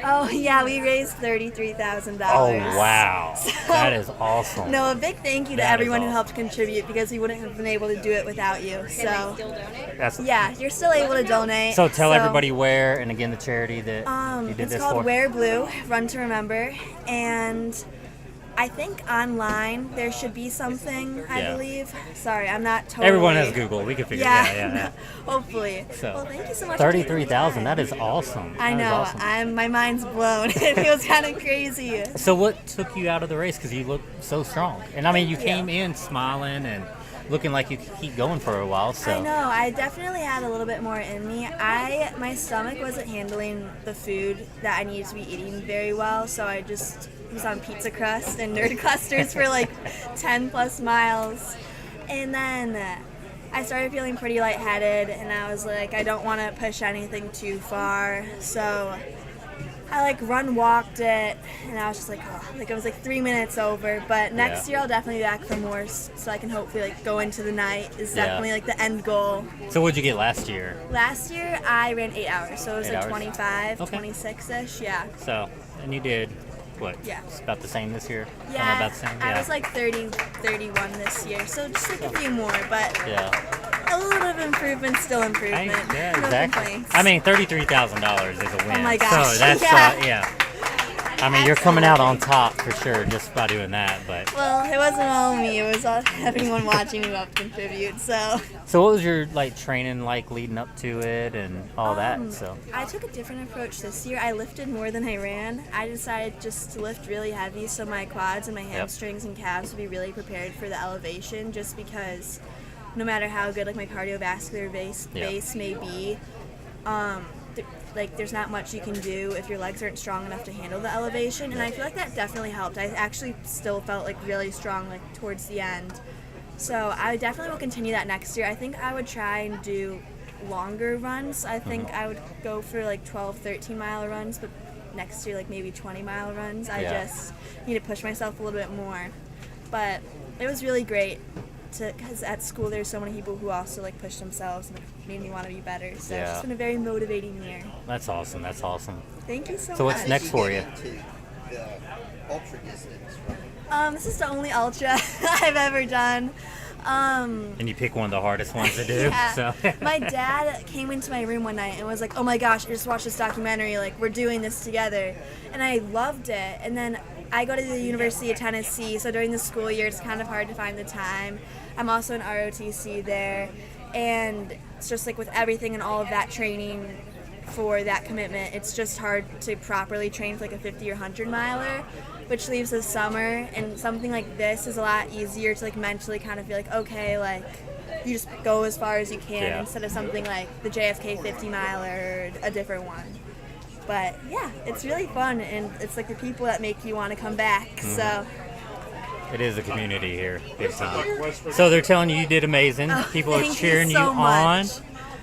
Speaker 9: oh yeah, we raised $33,000.
Speaker 17: Oh, wow. That is awesome.
Speaker 9: No, a big thank you to
Speaker 17: That is
Speaker 9: everyone who
Speaker 17: awesome.
Speaker 9: helped contribute, because we wouldn't have been able to do it without you. So
Speaker 17: That's,
Speaker 9: yeah, you're still able to donate.
Speaker 17: So tell everybody where, and again, the charity that you did
Speaker 9: It's
Speaker 17: this
Speaker 9: called
Speaker 17: for.
Speaker 9: Wear Blue, Run to Remember, and I think online there should be something, I
Speaker 17: Yeah.
Speaker 9: believe. Sorry, I'm not totally...
Speaker 17: Everyone has Google. We can figure it out.
Speaker 9: Yeah,
Speaker 17: Yeah,
Speaker 9: hopefully.
Speaker 17: So,
Speaker 9: Well, thank you so much for taking the
Speaker 17: 33,000.
Speaker 9: time.
Speaker 17: That is awesome.
Speaker 9: I
Speaker 17: That is
Speaker 9: know,
Speaker 17: awesome.
Speaker 9: my mind's blown. It feels kind of crazy.
Speaker 17: So what took you out of the race? Because you look so strong. And I mean, you
Speaker 9: Thank you.
Speaker 17: came in smiling and looking like you could keep going for a while. So
Speaker 9: I know. I definitely had a little bit more in me. My stomach wasn't handling the food that I needed to be eating very well, so I just was on pizza crust and nerd clusters for like 10 plus miles. And then I started feeling pretty lightheaded, and I was like, I don't want to push anything too far. So I like walked it, and I was just like, oh, like it was like 3 minutes over. But next year I'll definitely be back for more, so I can hopefully like go into the night is definitely like the end goal.
Speaker 17: So what'd you get last year?
Speaker 9: Last year I ran 8 hours, so it was
Speaker 17: 8
Speaker 9: like
Speaker 17: hours?
Speaker 9: 25,
Speaker 17: Okay.
Speaker 9: 26-ish, yeah.
Speaker 17: So, and you did what?
Speaker 9: Yeah.
Speaker 17: It's about the same this year?
Speaker 9: Yeah,
Speaker 17: Kinda about the same?
Speaker 9: I was like 30, 31 this year, so just like a few more, but
Speaker 17: Yeah.
Speaker 9: a little bit of improvement, still improvement.
Speaker 17: Yeah,
Speaker 9: No
Speaker 17: exactly.
Speaker 9: complaints.
Speaker 17: I mean, $33,000 is a win.
Speaker 9: Oh my gosh.
Speaker 17: So that's
Speaker 9: Yeah.
Speaker 17: yeah. I mean, you're coming out on top for sure just by doing that. But
Speaker 9: Well, it wasn't all me, it was all everyone watching who helped contribute, so.
Speaker 17: so what was your like training like leading up to it and all that? So
Speaker 9: I took a different approach this year. I lifted more than I ran. I decided just to lift really heavy so my quads and my hamstrings and calves would be really prepared for the elevation, just because no matter how good like my cardiovascular base may be, like there's not much you can do if your legs aren't strong enough to handle the elevation, and I feel like that definitely helped. I actually still felt like really strong like towards the end, so I definitely will continue that next year. I think I would try and do longer runs. I think I would go for like 12-13 mile runs, but next year like maybe 20-mile runs. I just need to push myself a little bit more, but it was really great because at school there's so many people who also like push themselves and made me want to be better, so it's just been a very motivating year.
Speaker 17: that's awesome. That's awesome.
Speaker 9: Thank you so much.
Speaker 17: So what's next for you?
Speaker 10: The ultra distance running.
Speaker 9: This is the only ultra I've ever done.
Speaker 17: And you pick one of the hardest ones to do.
Speaker 9: Yeah.
Speaker 17: So
Speaker 9: My dad came into my room one night and was like, oh my gosh, I just watched this documentary, like we're doing this together, and I loved it. And then I go to the University of Tennessee, so during the school year it's kind of hard to find the time. I'm also in ROTC there, and it's just like with everything and all of that training for that commitment, it's just hard to properly train for like a 50 or 100 miler, which leaves the summer, and something like this is a lot easier to like mentally kind of be like, okay, like you just go as far as you can instead of something like the JFK 50 miler or a different one. But yeah, it's really fun, and it's like the people that make you want to come back. So
Speaker 17: it is a community here, big time. So they're telling you did amazing. People are
Speaker 9: thank you
Speaker 17: cheering you
Speaker 9: so
Speaker 17: on.
Speaker 9: much.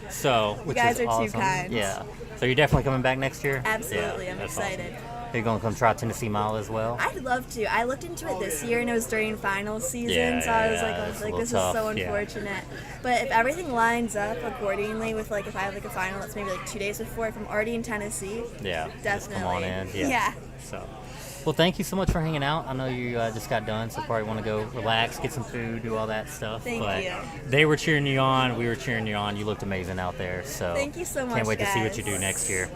Speaker 17: So which
Speaker 9: guys
Speaker 17: is
Speaker 9: are too
Speaker 17: awesome.
Speaker 9: kind.
Speaker 17: Yeah. So you're definitely coming back next year?
Speaker 9: Absolutely,
Speaker 17: Yeah,
Speaker 9: I'm
Speaker 17: that's
Speaker 9: excited.
Speaker 17: awesome. Are you going to come try Tennessee Mile as well?
Speaker 9: I'd love to. I looked into it this year, and it was during finals season,
Speaker 17: Yeah,
Speaker 9: so I was
Speaker 17: yeah, it's a
Speaker 9: like,
Speaker 17: little
Speaker 9: this
Speaker 17: tough,
Speaker 9: is so
Speaker 17: yeah.
Speaker 9: unfortunate. But if everything lines up accordingly, with like if I have like a final that's maybe like 2 days before, if I'm already in Tennessee,
Speaker 17: Yeah.
Speaker 9: definitely.
Speaker 17: Just come on in. Yeah.
Speaker 9: Yeah.
Speaker 17: So, well, thank you so much for hanging out. I know you just got done, so probably want to go relax, get some food, do all that stuff.
Speaker 9: Thank
Speaker 17: but
Speaker 9: you.
Speaker 17: They were cheering you on. We were cheering you on. You looked amazing out there. So
Speaker 9: Thank you so much,
Speaker 17: Can't wait to see what
Speaker 9: guys.
Speaker 17: you do next year.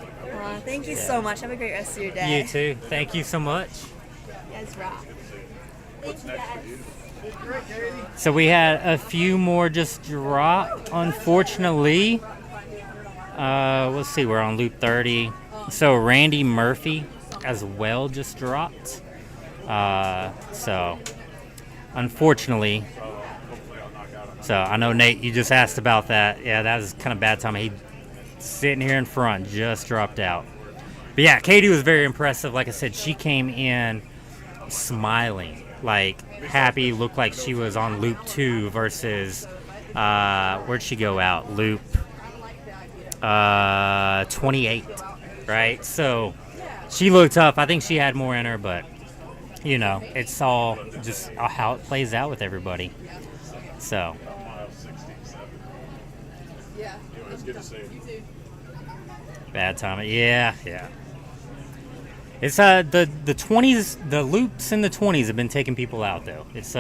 Speaker 9: Thank you
Speaker 17: Yeah.
Speaker 9: so much. Have a great rest of your day.
Speaker 17: You too. Thank you so much.
Speaker 9: You guys rock. Thank you guys.
Speaker 17: So we had a few more just drop, unfortunately. Let's see, we're on loop 30. So Randy Murphy as well just dropped. So unfortunately, so I know Nate, you just asked about that. Yeah, that was kind of bad timing. He sitting here in front just dropped out. But yeah, Katie was very impressive. Like I said, she came in smiling, like happy, looked like she was on loop 2 versus where'd she go out? Loop 28, right? So she looked up. I think she had more in her, but you know, it's all just how it plays out with everybody. So
Speaker 21: Yeah.
Speaker 15: It's good to see you.
Speaker 21: You too.
Speaker 17: bad timing. Yeah. It's the 20s, the loops in the 20s have been taking people out though. It's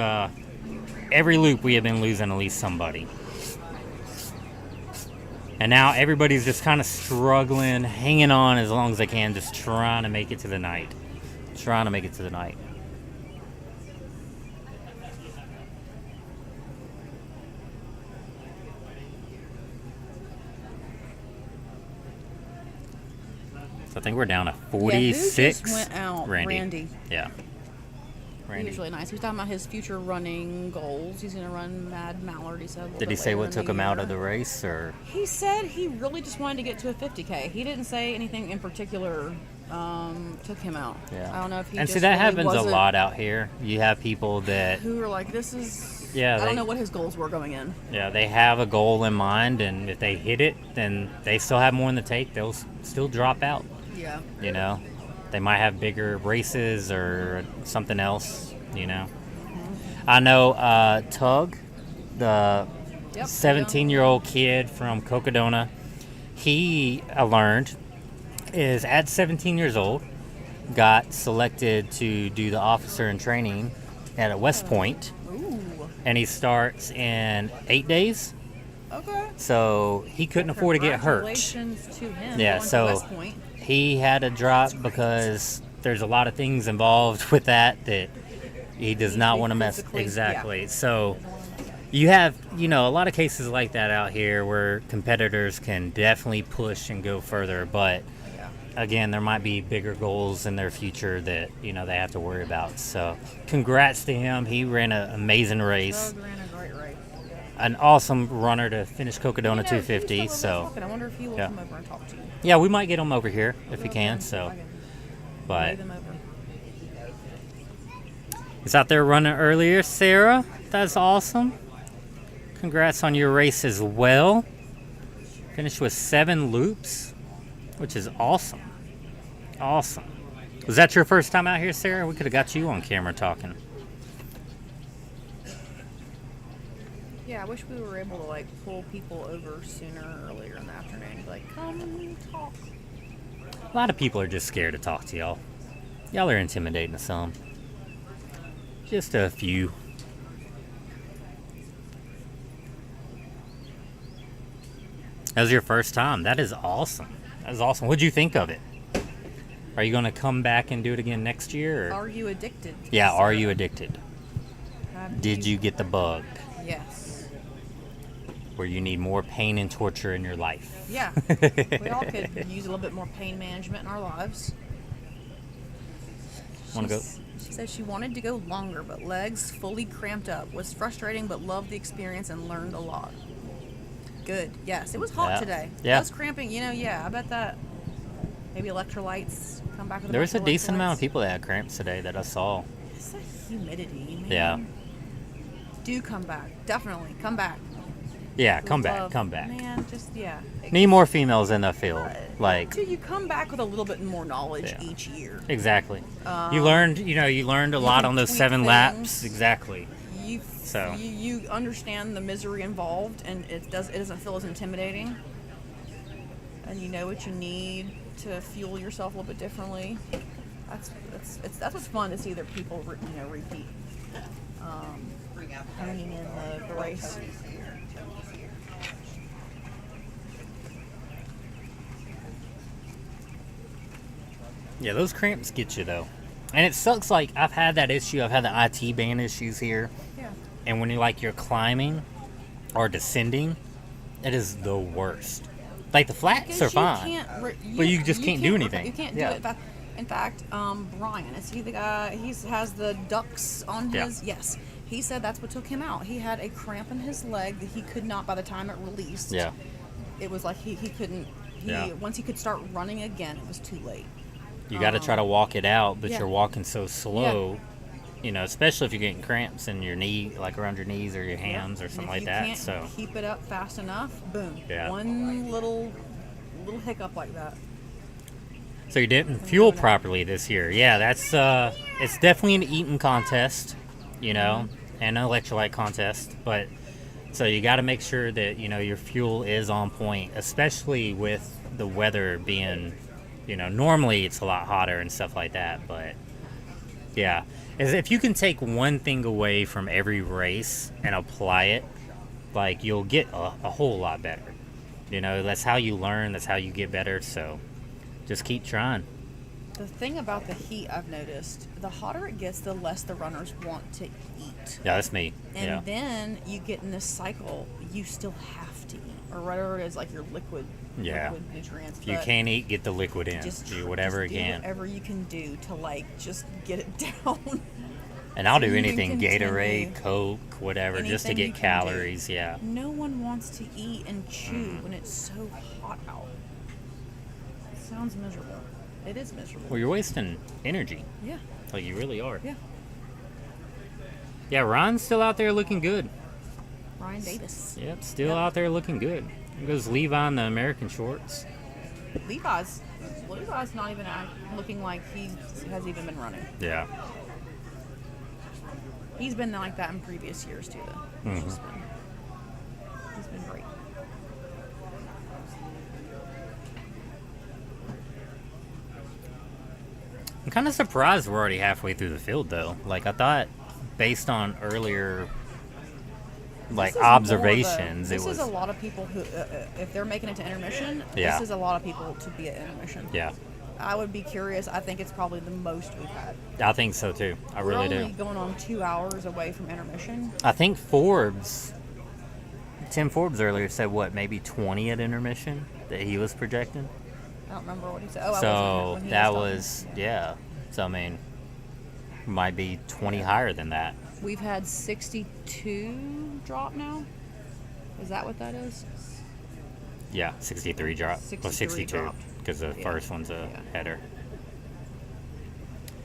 Speaker 17: every loop we have been losing at least somebody. And now everybody's just kind of struggling, hanging on as long as they can, just trying to make it to the night. Trying to make it to the night. So I think we're down to 46.
Speaker 4: who just went out?
Speaker 17: Randy.
Speaker 4: Randy.
Speaker 17: Yeah.
Speaker 4: He was really nice. He was talking about his future running goals. He's going to run Mad Mallard, he said. a little
Speaker 17: Did he
Speaker 4: bit
Speaker 17: say
Speaker 4: later
Speaker 17: what
Speaker 4: in
Speaker 17: took
Speaker 4: the
Speaker 17: him out
Speaker 4: year.
Speaker 17: of the race, or?
Speaker 4: He said he really just wanted to get to a 50K. He didn't say anything in particular took him out.
Speaker 17: Yeah.
Speaker 4: I don't know if he
Speaker 17: And
Speaker 4: just
Speaker 17: see, that
Speaker 4: really
Speaker 17: happens a
Speaker 4: wasn't-
Speaker 17: lot out here. You have people that,
Speaker 4: who are like, this is...
Speaker 17: Yeah,
Speaker 4: I
Speaker 17: they-
Speaker 4: don't know what his goals were going in.
Speaker 17: yeah, they have a goal in mind, and if they hit it, then they still have more in the tank. They'll still drop out.
Speaker 4: Yeah.
Speaker 17: You know, they might have bigger races or something else. You know, I know Tug, the
Speaker 4: Yep.
Speaker 17: 17-year-old kid from Cocodona. He, I learned, is at 17 years old, got selected to do the officer in training at a West Point. And he starts in 8 days.
Speaker 4: Okay.
Speaker 17: So he couldn't afford to get hurt.
Speaker 4: Congratulations to him.
Speaker 17: Yeah,
Speaker 4: going to
Speaker 17: so
Speaker 4: West Point.
Speaker 17: he had to drop because there's a lot of things involved with that he does not want to mess.
Speaker 4: physically-
Speaker 17: Exactly. So you have, a lot of cases like that out here where competitors can definitely push and go further, but again, there might be bigger goals in their future that they have to worry about. So congrats to him. He ran an amazing race.
Speaker 4: Doug ran a great race.
Speaker 17: An awesome runner to finish Cocodona
Speaker 4: You know,
Speaker 17: 250.
Speaker 4: he's still
Speaker 17: So
Speaker 4: talking. I wonder if he will
Speaker 17: yeah.
Speaker 4: come over and talk to you.
Speaker 17: Yeah, we might get him over here if he can. So, but
Speaker 4: Wave him over.
Speaker 17: he's out there running earlier. Sarah, that's awesome. Congrats on your race as well. Finished with 7 loops, which is awesome. Awesome. Was that your first time out here, Sarah? We could have got you on camera talking.
Speaker 4: Yeah, I wish we were able to pull people over sooner, earlier in the afternoon. Be come and talk.
Speaker 17: A lot of people are just scared to talk to y'all. Y'all are intimidating to some. Just a few. That was your first time. That is awesome. That is awesome. What'd you think of it? Are you going to come back and do it again next year? Or?
Speaker 4: Are you addicted?
Speaker 17: Yeah, are you addicted?
Speaker 4: Have
Speaker 17: Did you get the bug?
Speaker 4: Yes.
Speaker 17: Where you need more pain and torture in your life?
Speaker 4: Yeah. We all could use a little bit more pain management in our lives.
Speaker 17: Want to go?
Speaker 4: She said she wanted to go longer, but legs fully cramped up. Was frustrating, but loved the experience and learned a lot. Good. Yes, it was hot
Speaker 17: Yeah.
Speaker 4: today.
Speaker 17: Yeah.
Speaker 4: Those cramping, yeah, I bet that maybe electrolytes come back with a
Speaker 17: There was
Speaker 4: bunch
Speaker 17: a
Speaker 4: of
Speaker 17: decent amount of
Speaker 4: electrolytes.
Speaker 17: people that had cramps today that I saw.
Speaker 4: It's the humidity, man.
Speaker 17: Yeah.
Speaker 4: Do come back. Definitely come back.
Speaker 17: Yeah,
Speaker 4: We
Speaker 17: come back,
Speaker 4: love-
Speaker 17: come back.
Speaker 4: Man, just
Speaker 17: Need more females in the field. Like,
Speaker 4: Dude, you come back with a little bit more knowledge
Speaker 17: Yeah.
Speaker 4: each year.
Speaker 17: exactly.
Speaker 4: Um,
Speaker 17: You learned a
Speaker 4: you
Speaker 17: lot
Speaker 4: can
Speaker 17: on those
Speaker 4: tweak
Speaker 17: 7
Speaker 4: things.
Speaker 17: laps. Exactly.
Speaker 4: You
Speaker 17: So.
Speaker 4: you understand the misery involved, and it doesn't feel as intimidating. And you know what you need to fuel yourself a little bit differently. That's what's fun to see that people repeat. Hanging in the race.
Speaker 17: Yeah, those cramps get you though, and it sucks. Like I've had that issue. I've had the IT band issues here,
Speaker 4: Yeah.
Speaker 17: and when you're climbing or descending, it is the worst. Like the flats
Speaker 4: Because
Speaker 17: are
Speaker 4: you
Speaker 17: fine,
Speaker 4: can't
Speaker 17: but you just can't do anything.
Speaker 4: You can't
Speaker 17: Yeah.
Speaker 4: do it. In fact, Brian, is he the guy? He has the ducks on
Speaker 17: Yeah.
Speaker 4: his. Yes, he said that's what took him out. He had a cramp in his leg that he could not. By the time it released,
Speaker 17: Yeah.
Speaker 4: it was like he couldn't.
Speaker 17: Yeah.
Speaker 4: Once he could start running again, it was too late.
Speaker 17: You got to try to walk it out, but
Speaker 4: yeah.
Speaker 17: you're walking so slow. Especially if you're getting cramps in your knee, like around your knees or your hams or
Speaker 4: And
Speaker 17: something
Speaker 4: if
Speaker 17: like
Speaker 4: you
Speaker 17: that.
Speaker 4: can't
Speaker 17: So
Speaker 4: keep it up fast enough, boom.
Speaker 17: Yeah.
Speaker 4: One little hiccup like that.
Speaker 17: So you didn't fuel properly this year. Yeah, that's it's definitely an eating contest, and an electrolyte contest. But so you got to make sure that your fuel is on point, especially with the weather being, normally it's a lot hotter and stuff like that. But yeah, as if you can take one thing away from every race and apply it, like you'll get a whole lot better. That's how you learn. That's how you get better. So. Just keep trying.
Speaker 4: The thing about the heat I've noticed, the hotter it gets, the less the runners want to eat.
Speaker 17: Yeah, that's me.
Speaker 4: And
Speaker 17: Yeah.
Speaker 4: then you get in this cycle, you still have to eat. Or whatever it is, like your liquid nutrients.
Speaker 17: If you
Speaker 4: but
Speaker 17: can't eat, get the liquid in.
Speaker 4: just
Speaker 17: Do whatever
Speaker 4: just
Speaker 17: you can.
Speaker 4: do whatever you can do to just get it down.
Speaker 17: And I'll do
Speaker 4: You can
Speaker 17: anything,
Speaker 4: continue.
Speaker 17: Gatorade, Coke, whatever, just to
Speaker 4: Anything
Speaker 17: get
Speaker 4: you can do.
Speaker 17: calories. Yeah.
Speaker 4: No one wants to eat and chew when it's so hot out. It sounds miserable. It is miserable.
Speaker 17: Well, you're wasting energy.
Speaker 4: Yeah.
Speaker 17: Like you really are.
Speaker 4: Yeah.
Speaker 17: Yeah, Ron's still out there looking good.
Speaker 4: Ryan Davis.
Speaker 17: Yep, still out there looking good. There goes Levi in the American shorts.
Speaker 4: Levi's not even looking like he has even been running.
Speaker 17: Yeah.
Speaker 4: He's been like that in previous years too, though.
Speaker 17: Mhm.
Speaker 4: He's been great.
Speaker 17: I'm kind of surprised we're already halfway through the field, though. Like, I thought, based on earlier, like,
Speaker 4: This is more
Speaker 17: observations,
Speaker 4: this
Speaker 17: it was...
Speaker 4: is a lot of people who, if they're making it to intermission,
Speaker 17: Yeah.
Speaker 4: this is a lot of people to be at intermission.
Speaker 17: Yeah,
Speaker 4: I would be curious. I think it's probably the most we've had.
Speaker 17: I think so, too. I really
Speaker 4: We're
Speaker 17: do.
Speaker 4: only going on 2 hours away from intermission.
Speaker 17: I think Forbes, Tim Forbes earlier said, what, maybe 20 at intermission that he was projecting?
Speaker 4: I don't remember what he said. Oh, I
Speaker 17: So
Speaker 4: wasn't when he
Speaker 17: that
Speaker 4: talking.
Speaker 17: was, yeah. So, I mean, might be 20 higher than that.
Speaker 4: We've had 62 drop now. Is that what that is?
Speaker 17: Yeah, 63 drop. Well,
Speaker 4: 63
Speaker 17: 62,
Speaker 4: dropped.
Speaker 17: because the
Speaker 4: Yeah.
Speaker 17: first one's a header.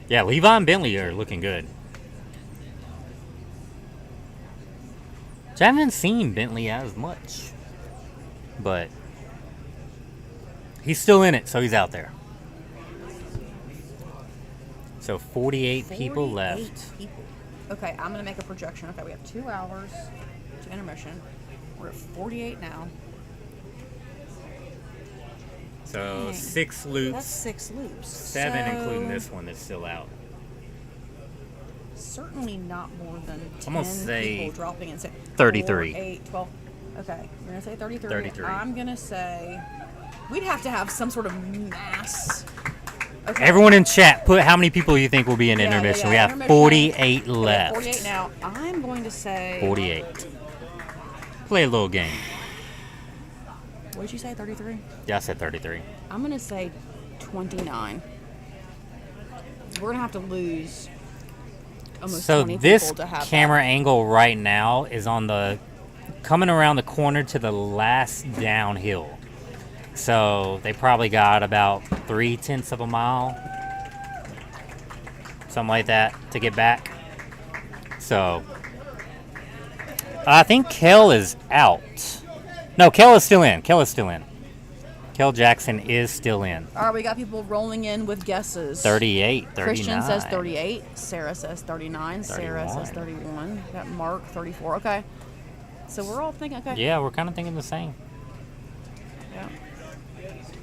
Speaker 17: Yeah, Levi and Bentley are looking good. Which I haven't seen Bentley as much. But he's still in it, so he's out there. So 48 people
Speaker 4: 48
Speaker 17: left.
Speaker 4: people. Okay, I'm going to make a projection. Okay, we have 2 hours to intermission. We're at 48 now.
Speaker 17: So
Speaker 4: Dang.
Speaker 17: 6 loops.
Speaker 4: That's 6 loops.
Speaker 17: 7
Speaker 4: So,
Speaker 17: including this one that's still out.
Speaker 4: Certainly not more than 10
Speaker 17: I'm gonna say
Speaker 4: people dropping in.
Speaker 17: 33.
Speaker 4: 4, 8, 12. Okay, you're going to say 33.
Speaker 17: 33.
Speaker 4: I'm going to say we'd have to have some sort of mass. Okay.
Speaker 17: Everyone in chat, put how many people you think will be in
Speaker 4: Yeah, yeah,
Speaker 17: intermission.
Speaker 4: yeah,
Speaker 17: We have
Speaker 4: intermission.
Speaker 17: 48
Speaker 4: Okay,
Speaker 17: left.
Speaker 4: 48 now. I'm going to say
Speaker 17: 48. Play a little game.
Speaker 4: What did you say? 33?
Speaker 17: Yeah, I said 33.
Speaker 4: I'm going to say 29. We're going to have to lose almost
Speaker 17: So
Speaker 4: 20
Speaker 17: this
Speaker 4: people to have
Speaker 17: camera angle right now is on the coming around the corner to the last downhill. So they probably got about 0.3 of a mile, something like that, to get back. So I think Kel is out. No, Kel is still in. Kel is still in. Kel Jackson is still in.
Speaker 4: All right, we got people rolling in with guesses.
Speaker 17: 38, 39.
Speaker 4: Christian says 38. Sarah says 39. Sarah says
Speaker 17: 31.
Speaker 4: 31. Got Mark 34. Okay. So we're all thinking, okay.
Speaker 17: Yeah, we're kind of thinking the same.
Speaker 4: Yeah.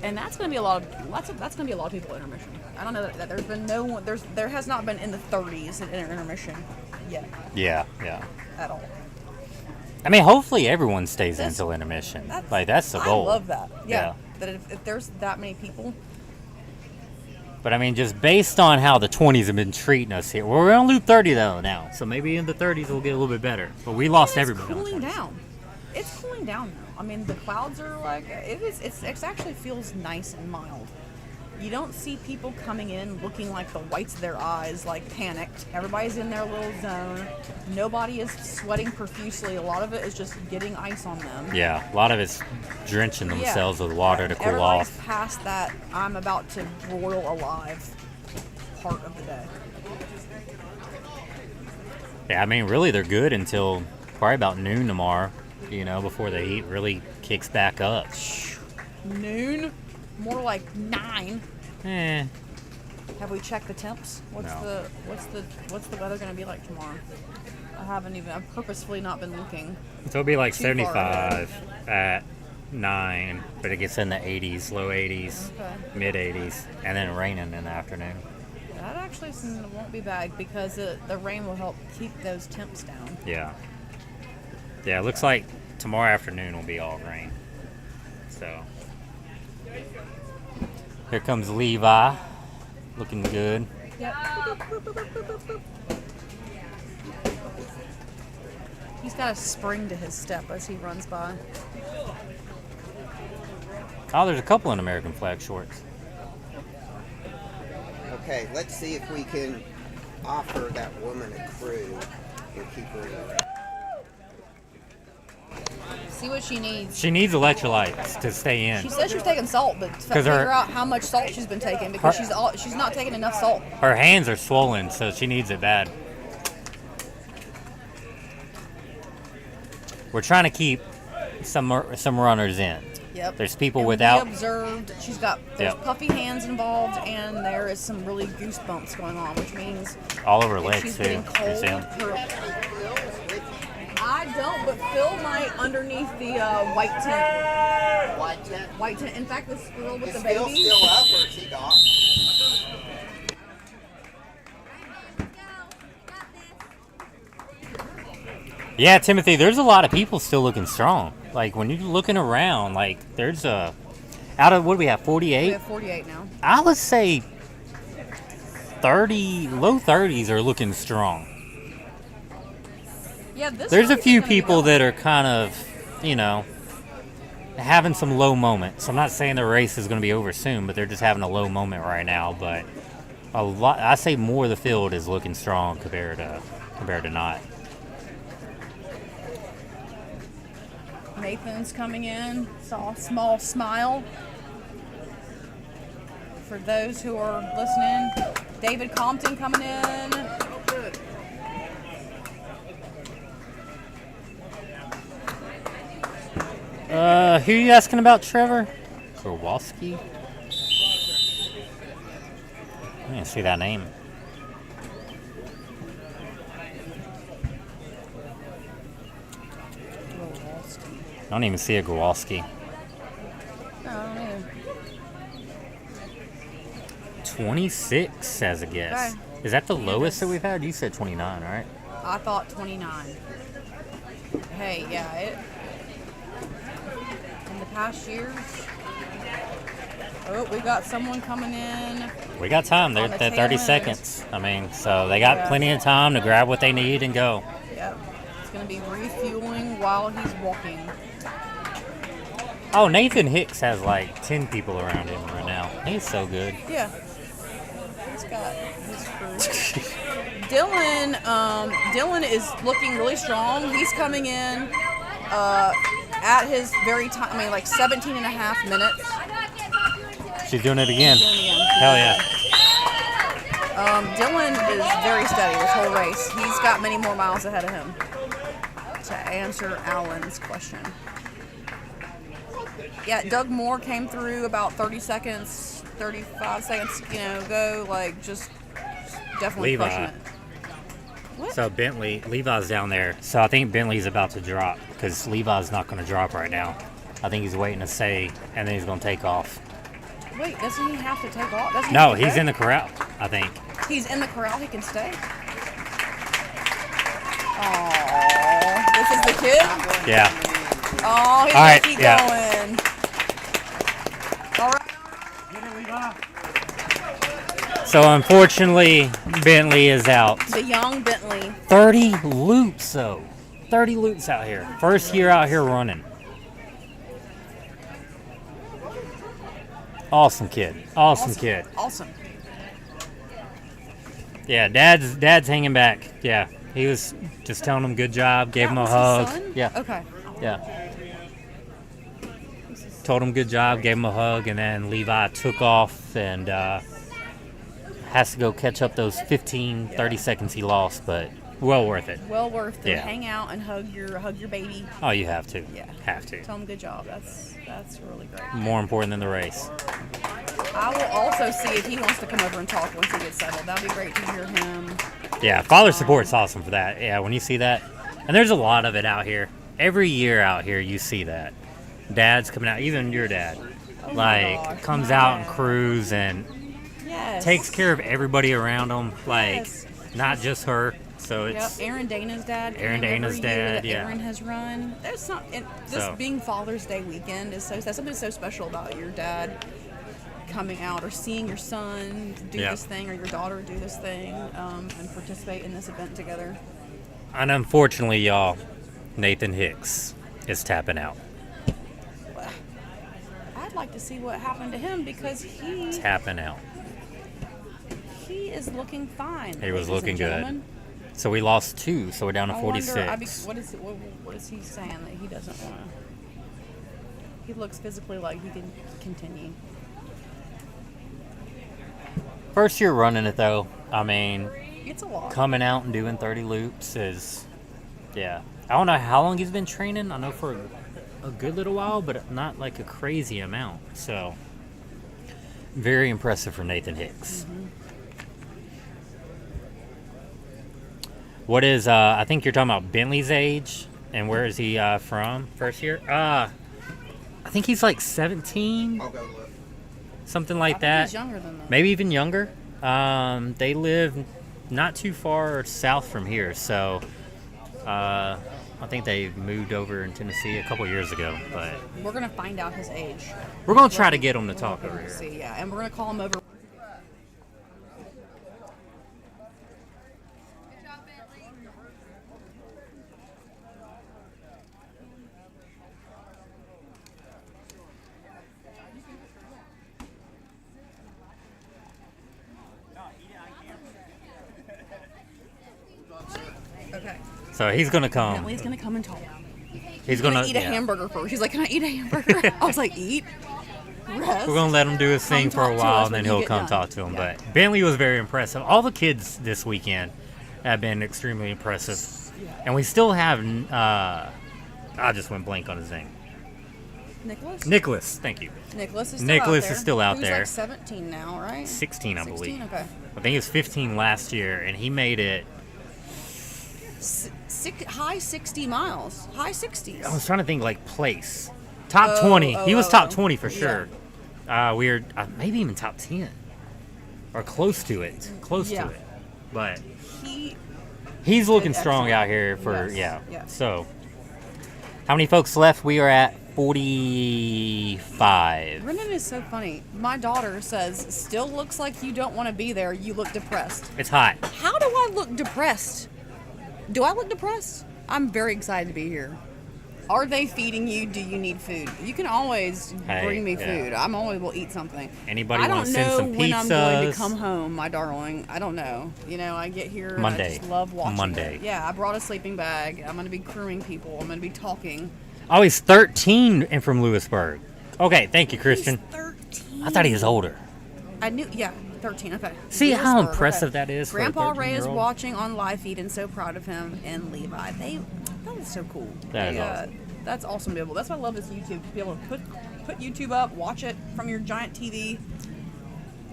Speaker 4: And that's going to be a lot of that's going to be a lot of people at intermission. I don't know that there's been no one there has not been in the 30s in intermission yet
Speaker 17: Yeah, yeah.
Speaker 4: at all.
Speaker 17: I mean, hopefully everyone stays until intermission. That's the goal.
Speaker 4: I love that. Yeah. That if there's that many people.
Speaker 17: But I mean, just based on how the 20s have been treating us here, we're on loop 30 though now. So maybe in the 30s we'll get a little bit better. But we lost everybody.
Speaker 4: It's cooling down. It's cooling down now. I mean, the clouds are like it actually feels nice and mild. You don't see people coming in looking like the whites of their eyes, like panicked. Everybody's in their little zone. Nobody is sweating profusely. A lot of it is just getting ice on them.
Speaker 17: Yeah, a lot of it's drenching themselves with water to cool
Speaker 4: Everybody's
Speaker 17: off.
Speaker 4: past that I'm about to broil alive part of the day.
Speaker 17: Yeah, I mean, really they're good until probably about noon tomorrow, before the heat really kicks back up.
Speaker 4: Noon? More like 9. Have we checked the temps? What's
Speaker 17: No.
Speaker 4: the weather going to be like tomorrow? I've purposefully not been looking.
Speaker 17: So it'll be like
Speaker 4: too far ahead.
Speaker 17: 75 at 9, but it gets in the 80s, low 80s,
Speaker 4: Okay.
Speaker 17: mid 80s, and then raining in the afternoon.
Speaker 4: That actually won't be bad because the rain will help keep those temps down.
Speaker 17: Yeah. Yeah, it looks like tomorrow afternoon will be all rain. So here comes Levi, looking good.
Speaker 4: Yep. He's got a spring to his step as he runs by.
Speaker 17: Oh, there's a couple in American flag shorts.
Speaker 10: Okay, let's see if we can
Speaker 19: offer that woman a crew and keep her in the
Speaker 4: See what she needs.
Speaker 17: She needs electrolytes to stay in.
Speaker 4: She says she's taking salt, but figure out how much salt she's been taking because she's not taking enough salt.
Speaker 17: Her hands are swollen, so she needs it bad. We're trying to keep some runners in.
Speaker 4: Yep.
Speaker 17: There's people
Speaker 4: And
Speaker 17: without.
Speaker 4: We observed there's puffy hands involved, and there is some really goosebumps going on, which means
Speaker 17: All over her
Speaker 4: if
Speaker 17: legs
Speaker 4: she's
Speaker 17: too.
Speaker 4: getting
Speaker 17: You
Speaker 4: cold,
Speaker 17: see 'em?
Speaker 4: I don't, but Phil might underneath the white tent.
Speaker 19: White tent?
Speaker 4: White tent. In fact, this girl with
Speaker 19: Is
Speaker 4: the baby.
Speaker 19: Phil still up or is he gone?
Speaker 17: Yeah, Timothy, there's a lot of people still looking strong. Like, when you're looking around, like, there's a... Out of, what do we have, 48?
Speaker 4: We have 48 now.
Speaker 17: I would say 30, low 30s are looking strong.
Speaker 4: Yeah, this
Speaker 17: There's a
Speaker 4: race
Speaker 17: few
Speaker 4: is gonna be
Speaker 17: people
Speaker 4: going.
Speaker 17: that are kind of, you know, having some low moments. I'm not saying the race is going to be over soon, but they're just having a low moment right now. But a lot, I say more of the field is looking strong compared to not.
Speaker 4: Nathan's coming in. Saw a small smile. For those who are listening, David Compton coming in.
Speaker 17: Who are you asking about, Trevor? Kowalski? I didn't see that name. I don't even see a Kowalski.
Speaker 4: No, I don't either.
Speaker 17: 26 as a guess.
Speaker 4: Okay.
Speaker 17: Is that the lowest that we've had? You said 29, right?
Speaker 4: I thought 29. Hey, yeah, in the past years. Oh, we got someone coming in.
Speaker 17: We got time. They're
Speaker 4: On the
Speaker 17: at
Speaker 4: tail
Speaker 17: 30
Speaker 4: end.
Speaker 17: seconds. I mean, so they got
Speaker 4: Yeah.
Speaker 17: plenty of time to grab what they need and go.
Speaker 4: Yep. It's going to be refueling while he's walking.
Speaker 17: Oh, Nathan Hicks has like 10 people around him right now. He's so good.
Speaker 4: Yeah. He's got his crew. Dylan is looking really strong. He's coming in at his very time, I mean, like 17 and a half minutes.
Speaker 17: She's doing it again.
Speaker 4: Doing it again.
Speaker 17: Hell yeah.
Speaker 4: Dylan is very steady this whole race. He's got many more miles ahead of him to answer Alan's question. Yeah, Doug Moore came through about 30 seconds, 35 seconds, go, like, just definitely pushing it. What?
Speaker 17: So Levi's down there. So I think Bentley's about to drop because Levi's not going to drop right now. I think he's waiting to say, and then he's going to take off.
Speaker 4: Wait, doesn't he have to take off? Doesn't he
Speaker 17: No,
Speaker 4: have to
Speaker 17: he's
Speaker 4: go?
Speaker 17: in the corral, I think.
Speaker 4: He's in the corral, he can stay. Aww, this is the kid?
Speaker 17: Yeah.
Speaker 4: Oh, he's
Speaker 17: All right,
Speaker 4: gonna keep
Speaker 17: yeah.
Speaker 4: going. All right.
Speaker 17: So unfortunately, Bentley is out.
Speaker 4: The young Bentley.
Speaker 17: 30 loops, though. 30 loops out here. First year out here running. Awesome kid. Awesome kid.
Speaker 4: Awesome.
Speaker 17: Yeah, dad's hanging back. Yeah, he was just telling him good job, gave him a
Speaker 4: was
Speaker 17: hug.
Speaker 4: his son?
Speaker 17: Yeah.
Speaker 4: Okay.
Speaker 17: Yeah. Told him good job, gave him a hug, and then Levi took off and has to go catch up those 15, 30 seconds he lost, but well worth it.
Speaker 4: Well worth it.
Speaker 17: Yeah.
Speaker 4: Hang out and hug your baby.
Speaker 17: Oh, you have to.
Speaker 4: Yeah.
Speaker 17: Have to.
Speaker 4: Tell him good job. That's really great.
Speaker 17: More important than the race.
Speaker 4: I will also see if he wants to come over and talk once he gets settled. That'd be great to hear him.
Speaker 17: Yeah, father support's awesome for that. Yeah, when you see that, and there's a lot of it out here. Every year out here, you see that. Dad's coming out, even your dad,
Speaker 4: Oh my
Speaker 17: like
Speaker 4: gosh,
Speaker 17: comes
Speaker 4: my
Speaker 17: out and
Speaker 4: dad.
Speaker 17: crews and
Speaker 4: Yes.
Speaker 17: takes care of everybody around him, like
Speaker 4: Yes.
Speaker 17: not just her. So
Speaker 4: Yep,
Speaker 17: it's
Speaker 4: Aaron Dana's dad.
Speaker 17: Aaron
Speaker 4: every
Speaker 17: Dana's
Speaker 4: year
Speaker 17: dad,
Speaker 4: that
Speaker 17: yeah.
Speaker 4: Aaron has run. There's not. This
Speaker 17: So-
Speaker 4: being Father's Day weekend is that's something so special about your dad coming out or seeing your son do
Speaker 17: Yeah.
Speaker 4: this thing or your daughter do this thing and participate in this event together.
Speaker 17: and unfortunately, y'all, Nathan Hicks is tapping out.
Speaker 4: I'd like to see what happened to him because
Speaker 17: Tapping out.
Speaker 4: He is looking fine.
Speaker 17: He was
Speaker 4: ladies
Speaker 17: looking
Speaker 4: and
Speaker 17: good.
Speaker 4: gentlemen.
Speaker 17: So we lost 2, so we're down to
Speaker 4: I
Speaker 17: 46.
Speaker 4: wonder, what is he saying that he doesn't want to? He looks physically like he can continue.
Speaker 17: First year running it though. I mean,
Speaker 4: It's a lot.
Speaker 17: coming out and doing 30 loops is, yeah. I don't know how long he's been training. I know for a good little while, but not like a crazy amount. So, very impressive for Nathan Hicks. What is, I think you're talking about Bentley's age, and where is he from? First year? I think he's like 17.
Speaker 10: I'll go look.
Speaker 17: Something like
Speaker 4: I think
Speaker 17: that.
Speaker 4: he's younger than that.
Speaker 17: Maybe even younger. They live not too far south from here, so I think they moved over in Tennessee a couple years ago. But
Speaker 4: We're gonna find out his age.
Speaker 17: we're gonna try to get him to talk over here.
Speaker 4: See, yeah, and we're gonna call him over. Okay.
Speaker 17: So he's gonna come.
Speaker 4: Bentley's gonna come and talk.
Speaker 17: He's gonna
Speaker 4: eat a hamburger first. He's like, "Can I eat a hamburger?" I was like, "Eat." Rest.
Speaker 17: We're gonna let him do his thing
Speaker 4: Come
Speaker 17: for a
Speaker 4: talk to
Speaker 17: while,
Speaker 4: us
Speaker 17: and then
Speaker 4: when you
Speaker 17: he'll
Speaker 4: get
Speaker 17: come
Speaker 4: done.
Speaker 17: talk to him.
Speaker 4: Yeah.
Speaker 17: But Bentley was very impressive. All the kids this weekend have been extremely impressive, and we still have. I just went blank on his name.
Speaker 4: Nicholas.
Speaker 17: Nicholas, thank you.
Speaker 4: Nicholas is still
Speaker 17: Nicholas
Speaker 4: out there.
Speaker 17: is still out
Speaker 4: He's
Speaker 17: there.
Speaker 4: like 17 now, right?
Speaker 17: 16, I
Speaker 4: 16,
Speaker 17: believe.
Speaker 4: okay.
Speaker 17: I think he was 15 last year, and he made it.
Speaker 4: High 60 miles. High 60s.
Speaker 17: I was trying to think like place. Top
Speaker 4: Oh,
Speaker 17: 20. He was top
Speaker 4: oh.
Speaker 17: 20 for
Speaker 4: Yeah.
Speaker 17: sure. We were maybe even top 10 or close to it. Close
Speaker 4: Yeah.
Speaker 17: to it. But
Speaker 4: He
Speaker 17: he's looking
Speaker 4: did
Speaker 17: strong
Speaker 4: excellent.
Speaker 17: out here for
Speaker 4: Yes, yes.
Speaker 17: So how many folks left? We are at 45.
Speaker 4: Brendan is so funny. My daughter says, "Still looks like you don't want to be there. You look depressed."
Speaker 17: It's hot.
Speaker 4: How do I look depressed? Do I look depressed? I'm very excited to be here. Are they feeding you? Do you need food? You can always
Speaker 17: Hey,
Speaker 4: bring me
Speaker 17: yeah.
Speaker 4: food. I'm always will eat something.
Speaker 17: Anybody
Speaker 4: I
Speaker 17: wanna
Speaker 4: don't
Speaker 17: send
Speaker 4: know
Speaker 17: some
Speaker 4: when I'm going to
Speaker 17: pizzas?
Speaker 4: come home, my darling. I don't know. You know, I get here and I
Speaker 17: Monday.
Speaker 4: just love watching
Speaker 17: Monday.
Speaker 4: it. Yeah, I brought a sleeping bag. I'm going to be crewing people. I'm going to be talking.
Speaker 17: Oh, he's 13 and from Lewisburg. Okay, thank you, Christian.
Speaker 4: 13.
Speaker 17: I thought he was older.
Speaker 4: I knew, yeah, 13. Okay.
Speaker 17: See how
Speaker 4: Lewisburg,
Speaker 17: impressive that is for a
Speaker 4: Grandpa Ray is
Speaker 17: 13-year-old?
Speaker 4: watching on live feed and so proud of him and Levi. That was so cool.
Speaker 17: That is awesome.
Speaker 4: That's awesome to be able. That's why I love this YouTube. To be able to put YouTube up, watch it from your giant TV.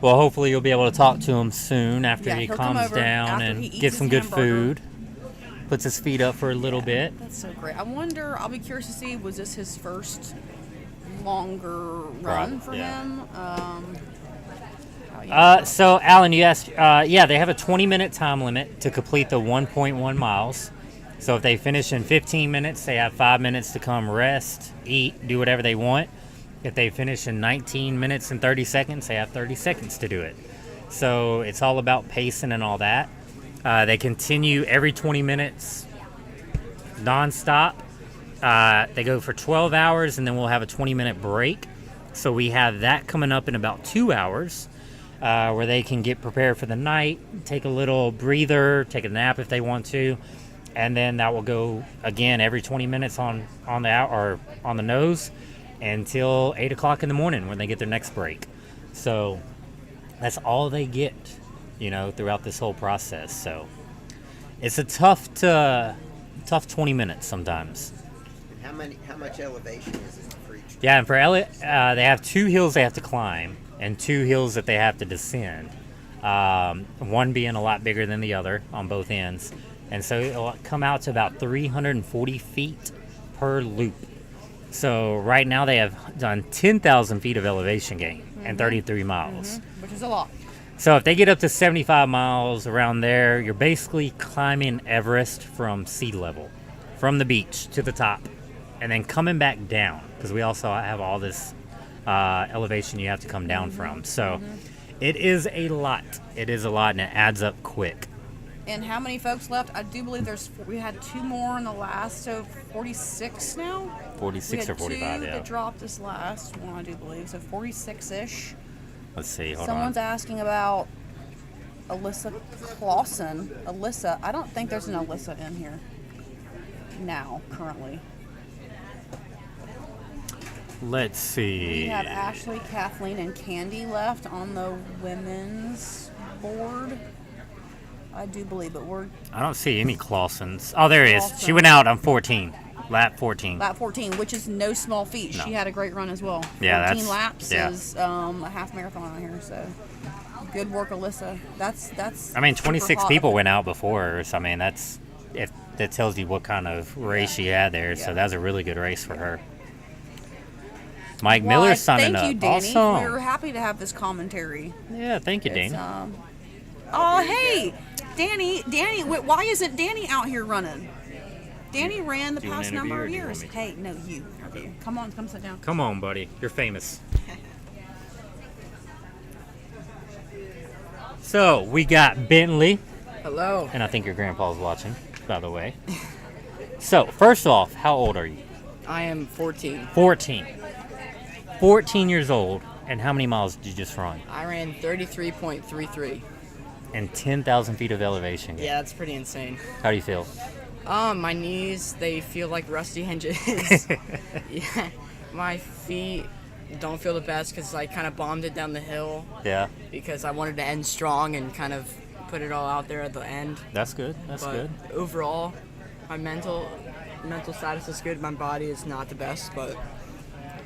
Speaker 17: Well, hopefully you'll be able to talk to him soon after
Speaker 4: Yeah,
Speaker 17: he
Speaker 4: he'll come
Speaker 17: calms
Speaker 4: over
Speaker 17: down
Speaker 4: after
Speaker 17: and
Speaker 4: he eats
Speaker 17: gets some
Speaker 4: his
Speaker 17: good
Speaker 4: hamburger.
Speaker 17: food. Puts his feet up for a little bit.
Speaker 4: That's so great. I wonder. I'll be curious to see. Was this his first longer run for
Speaker 17: yeah.
Speaker 4: him?
Speaker 17: So, Alan, you asked, yeah, they have a 20-minute time limit to complete the 1.1 miles. So if they finish in 15 minutes, they have 5 minutes to come rest, eat, do whatever they want. If they finish in 19 minutes and 30 seconds, they have 30 seconds to do it. So it's all about pacing and all that. They continue every 20 minutes nonstop. They go for 12 hours, and then we'll have a 20-minute break. So we have that coming up in about 2 hours, where they can get prepared for the night, take a little breather, take a nap if they want to, and then that will go again every 20 minutes on the out or on the nose until 8 o'clock in the morning when they get their next break. So that's all they get, throughout this whole process. So it's a tough 20 minutes sometimes.
Speaker 19: How much elevation is it for each?
Speaker 17: Yeah, and for Elliot, they have 2 hills they have to climb and 2 hills that they have to descend. One being a lot bigger than the other on both ends. And so it'll come out to about 340 feet per loop. So right now they have done 10,000 feet of elevation gain and 33 miles.
Speaker 4: Which is a lot.
Speaker 17: So if they get up to 75 miles around there, you're basically climbing Everest from sea level, from the beach to the top, and then coming back down, because we also have all this elevation you have to come down from. So it is a lot. It is a lot, and it adds up quick.
Speaker 4: And how many folks left? I do believe we had 2 more in the last, so 46 now?
Speaker 17: 46 or 45,
Speaker 4: we had 2
Speaker 17: yeah.
Speaker 4: that dropped this last one, I do believe, so 46-ish.
Speaker 17: Let's see, hold
Speaker 4: Someone's
Speaker 17: on.
Speaker 4: asking about Alyssa Clausen. Alyssa, I don't think there's an Alyssa in here now, currently.
Speaker 17: Let's see.
Speaker 4: We have Ashley, Kathleen, and Candy left on the women's board. I do believe, but we're...
Speaker 17: I don't see any Clausens. Oh, there is. She
Speaker 4: Clausen.
Speaker 17: went out on 14. Lap 14.
Speaker 4: Lap 14, which is no small feat.
Speaker 17: No.
Speaker 4: She had a great run as well.
Speaker 17: Yeah,
Speaker 4: 14
Speaker 17: that's...
Speaker 4: laps
Speaker 17: yeah.
Speaker 4: is a half marathon on here, so good work, Alyssa. That's.
Speaker 17: I mean,
Speaker 4: super
Speaker 17: 26
Speaker 4: hot.
Speaker 17: people went out before her, so I mean, that's... if that tells you what kind of race she had there, so that was a really good race for her. Mike
Speaker 4: Well,
Speaker 17: Miller's signing
Speaker 4: thank
Speaker 17: up.
Speaker 4: you, Danny.
Speaker 17: Awesome.
Speaker 4: We're happy to have this commentary.
Speaker 17: Yeah, thank you,
Speaker 4: It's,
Speaker 17: Danny.
Speaker 4: Oh, hey, Danny, why isn't Danny out here running? Danny ran the
Speaker 17: Do you want
Speaker 4: past
Speaker 17: an interview
Speaker 4: number
Speaker 17: or
Speaker 4: of
Speaker 17: do you want
Speaker 4: years.
Speaker 17: me to?
Speaker 4: Hey, no, you. Okay, come on, come sit down.
Speaker 17: Come on, buddy. You're famous. So, we got Bentley.
Speaker 8: Hello.
Speaker 17: And I think your grandpa's watching, by the way. So, first off, how old are you?
Speaker 8: I am 14.
Speaker 17: 14. 14 years old. And how many miles did you just run?
Speaker 8: I ran 33.33.
Speaker 17: And 10,000 feet of elevation.
Speaker 8: Yeah, that's pretty insane.
Speaker 17: How do you feel?
Speaker 8: My knees, they feel like rusty hinges. Yeah, my feet don't feel the best because I kind of bombed it down the hill.
Speaker 17: Yeah.
Speaker 8: Because I wanted to end strong and kind of put it all out there at the end.
Speaker 17: That's good. That's
Speaker 8: But
Speaker 17: good.
Speaker 8: overall, my mental status is good. My body is not the best, but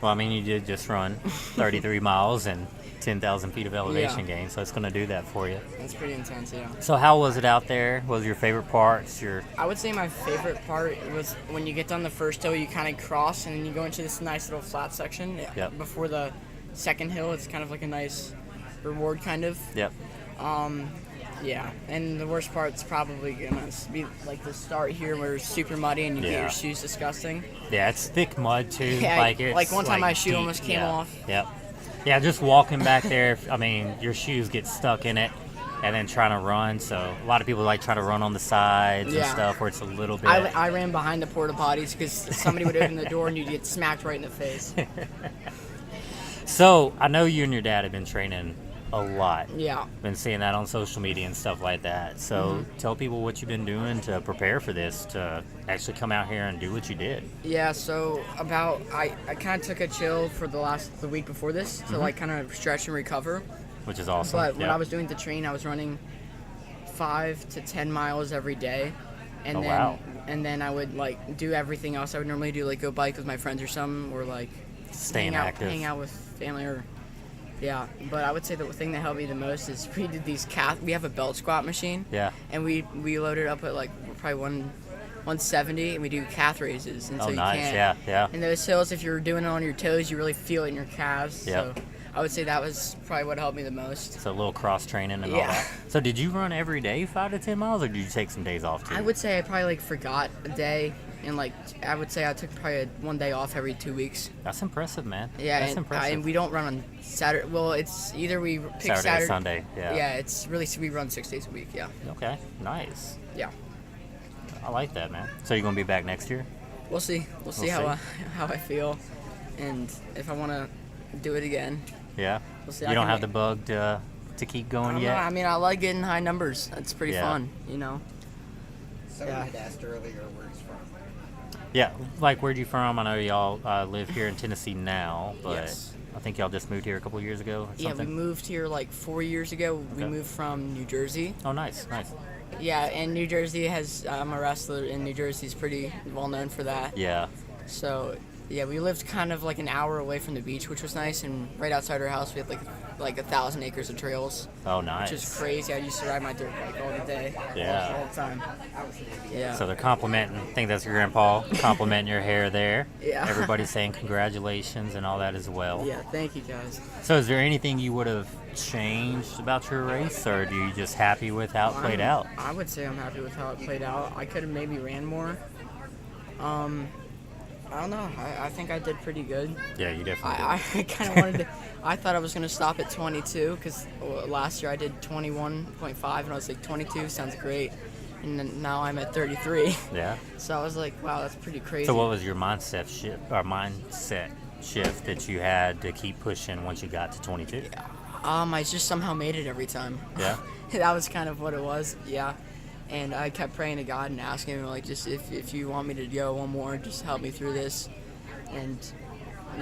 Speaker 17: Well, I mean, you did just run 33 miles and 10,000 feet of elevation
Speaker 8: Yeah.
Speaker 17: gain, so it's going to do that for you.
Speaker 8: that's pretty intense, yeah.
Speaker 17: So how was it out there? What was your favorite parts?
Speaker 8: I would say my favorite part was when you get down the first hill, you kind of cross and then you go into this nice little flat section.
Speaker 17: Yep.
Speaker 8: Before the second hill, it's kind of like a nice reward, kind of.
Speaker 17: Yep.
Speaker 8: Yeah, and the worst part's probably gonna be like the start here where it's super muddy and you get
Speaker 17: Yeah.
Speaker 8: your shoes disgusting.
Speaker 17: Yeah, it's thick mud too.
Speaker 8: Yeah,
Speaker 17: It's
Speaker 8: like one time my shoe
Speaker 17: deep.
Speaker 8: almost came
Speaker 17: Yeah.
Speaker 8: off.
Speaker 17: Yep. Yeah, just walking back there, I mean, your shoes get stuck in it and then trying to run. So a lot of people like trying to run on the sides and
Speaker 8: Yeah.
Speaker 17: stuff where it's a little bit.
Speaker 8: I ran behind the porta potties because somebody would open the door and you'd get smacked right in the face.
Speaker 17: So I know you and your dad have been training a lot.
Speaker 8: Yeah.
Speaker 17: Been seeing that on social media and stuff like that. So
Speaker 8: Mhm.
Speaker 17: tell people what you've been doing to prepare for this, to actually come out here and do what you did.
Speaker 8: Yeah, so I kind of took a chill for the week before this to
Speaker 17: Mhm.
Speaker 8: like kind of stretch and recover.
Speaker 17: Which is awesome.
Speaker 8: But when
Speaker 17: Yeah.
Speaker 8: I was doing the train, I was running 5 to 10 miles every day, and
Speaker 17: Oh,
Speaker 8: then
Speaker 17: wow.
Speaker 8: and then I would like do everything else I would normally do, like go bike with my friends or something, or like
Speaker 17: Staying active.
Speaker 8: hang out with family or. Yeah, but I would say the thing that helped me the most is we did these we have a belt squat machine.
Speaker 17: Yeah.
Speaker 8: And we loaded up at like probably 170, and we do calf raises. And
Speaker 17: Oh,
Speaker 8: so you
Speaker 17: nice.
Speaker 8: can't.
Speaker 17: Yeah, yeah.
Speaker 8: And those hills, if you're doing it on your toes, you really feel it in your calves.
Speaker 17: Yep.
Speaker 8: So I would say that was probably what helped me the most.
Speaker 17: So a little cross training and all
Speaker 8: Yeah.
Speaker 17: that. So did you run every day 5 to 10 miles or did you take some days off too?
Speaker 8: I would say I probably like forgot a day, and like I would say I took probably one day off every 2 weeks.
Speaker 17: That's impressive, man.
Speaker 8: Yeah,
Speaker 17: That's
Speaker 8: and,
Speaker 17: impressive.
Speaker 8: and we don't run on Saturday. Well, it's either we pick
Speaker 17: Saturday or Sunday, yeah.
Speaker 8: Yeah, it's really we run 6 days a week. Yeah.
Speaker 17: Okay, nice.
Speaker 8: Yeah.
Speaker 17: I like that, man. So you're gonna be back next year?
Speaker 8: We'll see. We'll see how I feel, and if I want to do it again.
Speaker 17: Yeah.
Speaker 8: We'll see.
Speaker 17: You don't have the bug to keep going yet?
Speaker 8: I mean, I like getting high numbers. That's pretty
Speaker 17: Yeah.
Speaker 8: fun, you know.
Speaker 10: Someone
Speaker 8: Yeah.
Speaker 10: had asked earlier where he's from.
Speaker 17: Yeah, like where'd you from? I know y'all live here in Tennessee now, but
Speaker 8: Yes.
Speaker 17: I think y'all just moved here a couple years ago or
Speaker 8: Yeah, we
Speaker 17: something?
Speaker 8: moved here like 4 years ago. We
Speaker 17: Okay.
Speaker 8: moved from New Jersey.
Speaker 17: Oh, nice, nice.
Speaker 8: Yeah, and New Jersey has, I'm a wrestler, and New Jersey's pretty well known for that.
Speaker 17: Yeah.
Speaker 8: So, yeah, we lived kind of like an hour away from the beach, which was nice, and right outside our house we had like 1,000 acres of trails.
Speaker 17: Oh, nice.
Speaker 8: Which is crazy. I used to ride my dirt bike all the day.
Speaker 17: Yeah.
Speaker 8: All the time. Yeah.
Speaker 17: So they're complimenting, I think that's your grandpa, complimenting your hair there.
Speaker 8: Yeah.
Speaker 17: Everybody's saying congratulations and all that as well.
Speaker 8: Yeah, thank you guys.
Speaker 17: So is there anything you would have changed about your race, or are you just happy with how it played out?
Speaker 8: I would say I'm happy with how it played out. I could have maybe ran more. I don't know. I think I did pretty good.
Speaker 17: Yeah, you definitely
Speaker 8: I kind of wanted to. I thought I was going to stop at 22 because last year I did 21.5 and I was like 22 sounds great, and then now I'm at 33.
Speaker 17: Yeah.
Speaker 8: So I was like, wow, that's pretty crazy.
Speaker 17: So what was your mindset shift that you had to keep pushing once you got to 22?
Speaker 8: I just somehow made it every time.
Speaker 17: Yeah.
Speaker 8: That was kind of what it was. Yeah. And I kept praying to God and asking him, like, just if you want me to go one more, just help me through this. And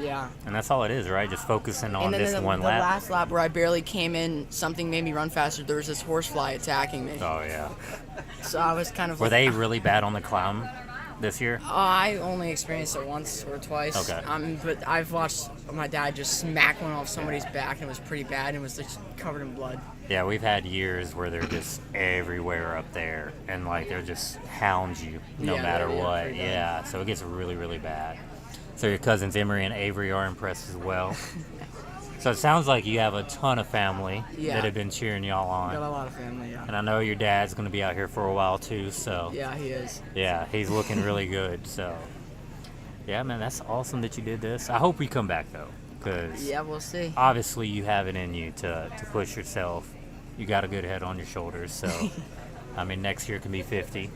Speaker 8: yeah.
Speaker 17: And that's all it is, right? Just focusing on
Speaker 8: And then
Speaker 17: this
Speaker 8: the
Speaker 17: one lap.
Speaker 8: last lap where I barely came in, something made me run faster. There was this horsefly attacking me.
Speaker 17: Oh yeah.
Speaker 8: So I was kind of
Speaker 17: Were
Speaker 8: like,
Speaker 17: they really bad on the climb this year?
Speaker 8: I only experienced it once or twice.
Speaker 17: Okay.
Speaker 8: But I've watched my dad just smack one off somebody's back, and it was pretty bad, and it was just covered in blood.
Speaker 17: Yeah, we've had years where they're just everywhere up there, and like they're just hound you no
Speaker 8: Yeah,
Speaker 17: matter
Speaker 8: yeah,
Speaker 17: what.
Speaker 8: pretty bad.
Speaker 17: Yeah, so it gets really, really bad. So your cousins Emery and Avery are impressed as well. So it sounds like you have a ton of family
Speaker 8: Yeah.
Speaker 17: that have been cheering y'all on.
Speaker 8: Got a lot of family, yeah.
Speaker 17: And I know your dad's going to be out here for a while too, so.
Speaker 8: Yeah, he is.
Speaker 17: Yeah, he's looking really good, so. Yeah, man, that's awesome that you did this. I hope we come back though, because
Speaker 8: Yeah, we'll see.
Speaker 17: obviously you have it in you to push yourself. You got a good head on your shoulders, so. I mean, next year can be 50.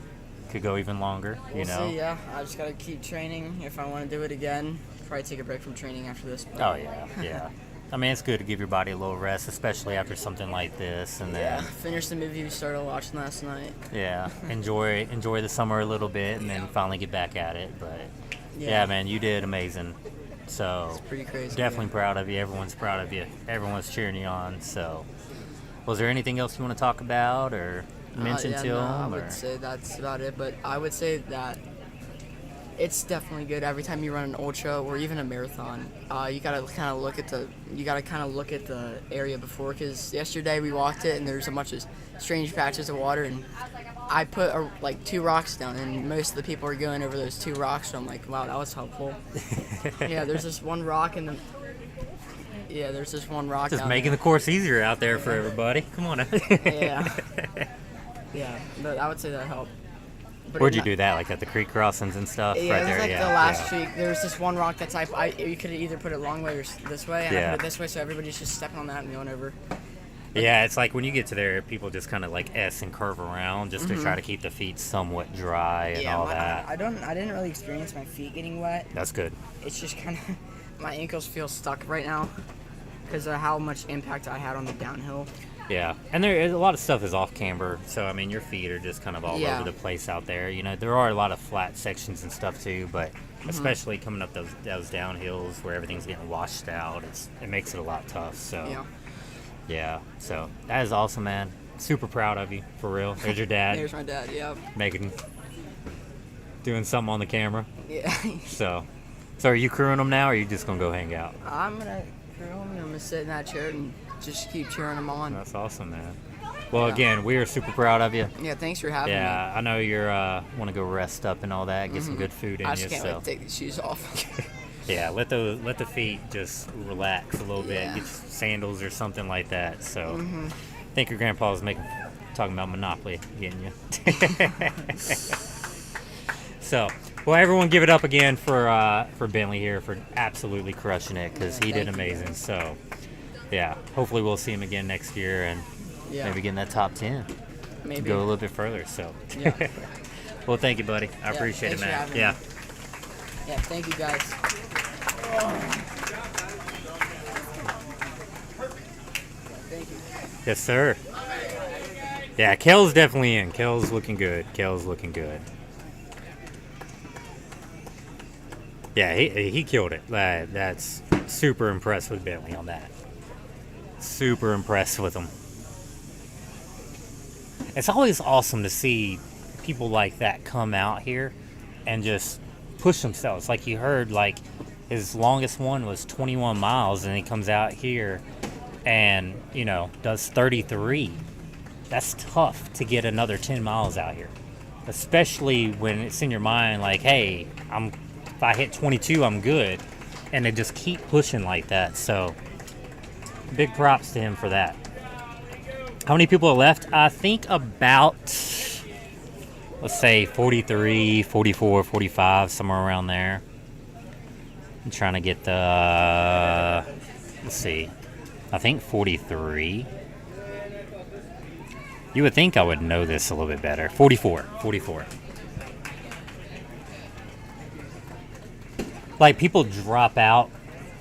Speaker 17: Could go even longer,
Speaker 8: We'll
Speaker 17: you know?
Speaker 8: see, yeah. I just got to keep training if I want to do it again. Probably take a break from training after this. but-
Speaker 17: Oh, yeah, yeah. I mean, it's good to give your body a little rest, especially after something like this, and
Speaker 8: Yeah,
Speaker 17: then
Speaker 8: finish the movie we started watching last night.
Speaker 17: yeah, enjoy the summer a little bit, and then finally get back at it. But yeah,
Speaker 8: Yeah.
Speaker 17: man, you did amazing. So
Speaker 8: It's pretty crazy,
Speaker 17: Definitely
Speaker 8: yeah.
Speaker 17: proud of you. Everyone's proud of you. Everyone's cheering you on. So, was there anything else you want to talk about or mention
Speaker 8: yeah,
Speaker 17: to
Speaker 8: no,
Speaker 17: them?
Speaker 8: I would say that's about it, but I would say that it's definitely good every time you run an ultra or even a marathon. You gotta kind of look at the area before, because yesterday we walked it and there's a bunch of strange patches of water, and I put like 2 rocks down, and most of the people are going over those 2 rocks. So I'm like, wow, that was helpful. Yeah, there's this one rock in the. Yeah, there's this one rock.
Speaker 17: Just
Speaker 8: down
Speaker 17: making
Speaker 8: there.
Speaker 17: the course easier out there for everybody. Come on.
Speaker 8: Yeah. Yeah, but I would say that helped. But
Speaker 17: Where'd
Speaker 8: it
Speaker 17: you
Speaker 8: not-
Speaker 17: do that? Like at the creek crossings and stuff?
Speaker 8: Yeah,
Speaker 17: right
Speaker 8: it was
Speaker 17: there.
Speaker 8: like
Speaker 17: yeah,
Speaker 8: the last
Speaker 17: yeah.
Speaker 8: streak. There was this one rock that's you could either put it long way or this way, and I
Speaker 17: Yeah.
Speaker 8: put it this way, so everybody's just stepping on that and going over.
Speaker 17: Yeah, it's like when you get to there, people just kind of like S and curve around just to
Speaker 8: Mhm.
Speaker 17: try to keep the feet somewhat dry and all that.
Speaker 8: I didn't really experience my feet getting wet.
Speaker 17: That's good.
Speaker 8: It's just kind of my ankles feel stuck right now because of how much impact I had on the downhill.
Speaker 17: Yeah, and there is a lot of stuff is off camber, so I mean your feet are just kind of all
Speaker 8: Yeah.
Speaker 17: over the place out there. You know, there are a lot of flat sections and stuff too, but
Speaker 8: Mhm.
Speaker 17: especially coming up those downhills where everything's getting washed out, it makes it a lot tough. So
Speaker 8: Yeah.
Speaker 17: yeah, so that is awesome, man. Super proud of you, for real. There's your dad.
Speaker 8: There's my dad. Yeah.
Speaker 17: Doing something on the camera.
Speaker 8: Yeah.
Speaker 17: So are you crewing them now, or are you just gonna go hang out?
Speaker 8: I'm gonna crew him, and I'm gonna sit in that chair and just keep cheering him on.
Speaker 17: That's awesome, man. Well,
Speaker 8: Yeah.
Speaker 17: again, we are super proud of you.
Speaker 8: Yeah, thanks for having me.
Speaker 17: Yeah, I know you're want to go rest up and all that, get some
Speaker 8: Mhm.
Speaker 17: good food in
Speaker 8: I
Speaker 17: you.
Speaker 8: just can't
Speaker 17: So
Speaker 8: wait to take these shoes off.
Speaker 17: yeah, let the feet just relax a little bit.
Speaker 8: Yeah.
Speaker 17: Get sandals or something like that. So
Speaker 8: Mhm.
Speaker 17: I think your grandpa was talking about Monopoly getting you. So, well, everyone give it up again for Bentley here for absolutely crushing it, because he did
Speaker 8: Thank you,
Speaker 17: amazing.
Speaker 8: guys.
Speaker 17: So yeah, hopefully we'll see him again next year and
Speaker 8: Yeah.
Speaker 17: maybe get in that top 10.
Speaker 8: Maybe.
Speaker 17: Go a little bit further. So
Speaker 8: Yeah.
Speaker 17: well, thank you, buddy. I
Speaker 8: Yeah,
Speaker 17: appreciate it,
Speaker 8: thanks for
Speaker 17: man.
Speaker 8: having
Speaker 17: Yeah.
Speaker 8: me. Yeah, thank you guys. Thank you.
Speaker 17: Yes, sir. Yeah, Kel's definitely in. Kel's looking good. Kel's looking good. Yeah, he killed it. That's super impressed with Bentley on that. Super impressed with him. It's always awesome to see people like that come out here and just push themselves. Like you heard, like his longest one was 21 miles, and he comes out here and, you know, does 33. That's tough to get another 10 miles out here, especially when it's in your mind like, hey, if I hit 22, I'm good, and they just keep pushing like that. So big props to him for that. How many people are left? I think about, let's say 43, 44, 45, somewhere around there. I'm trying to get the, let's see, I think 43. You would think I would know this a little bit better. 44. Like, people drop out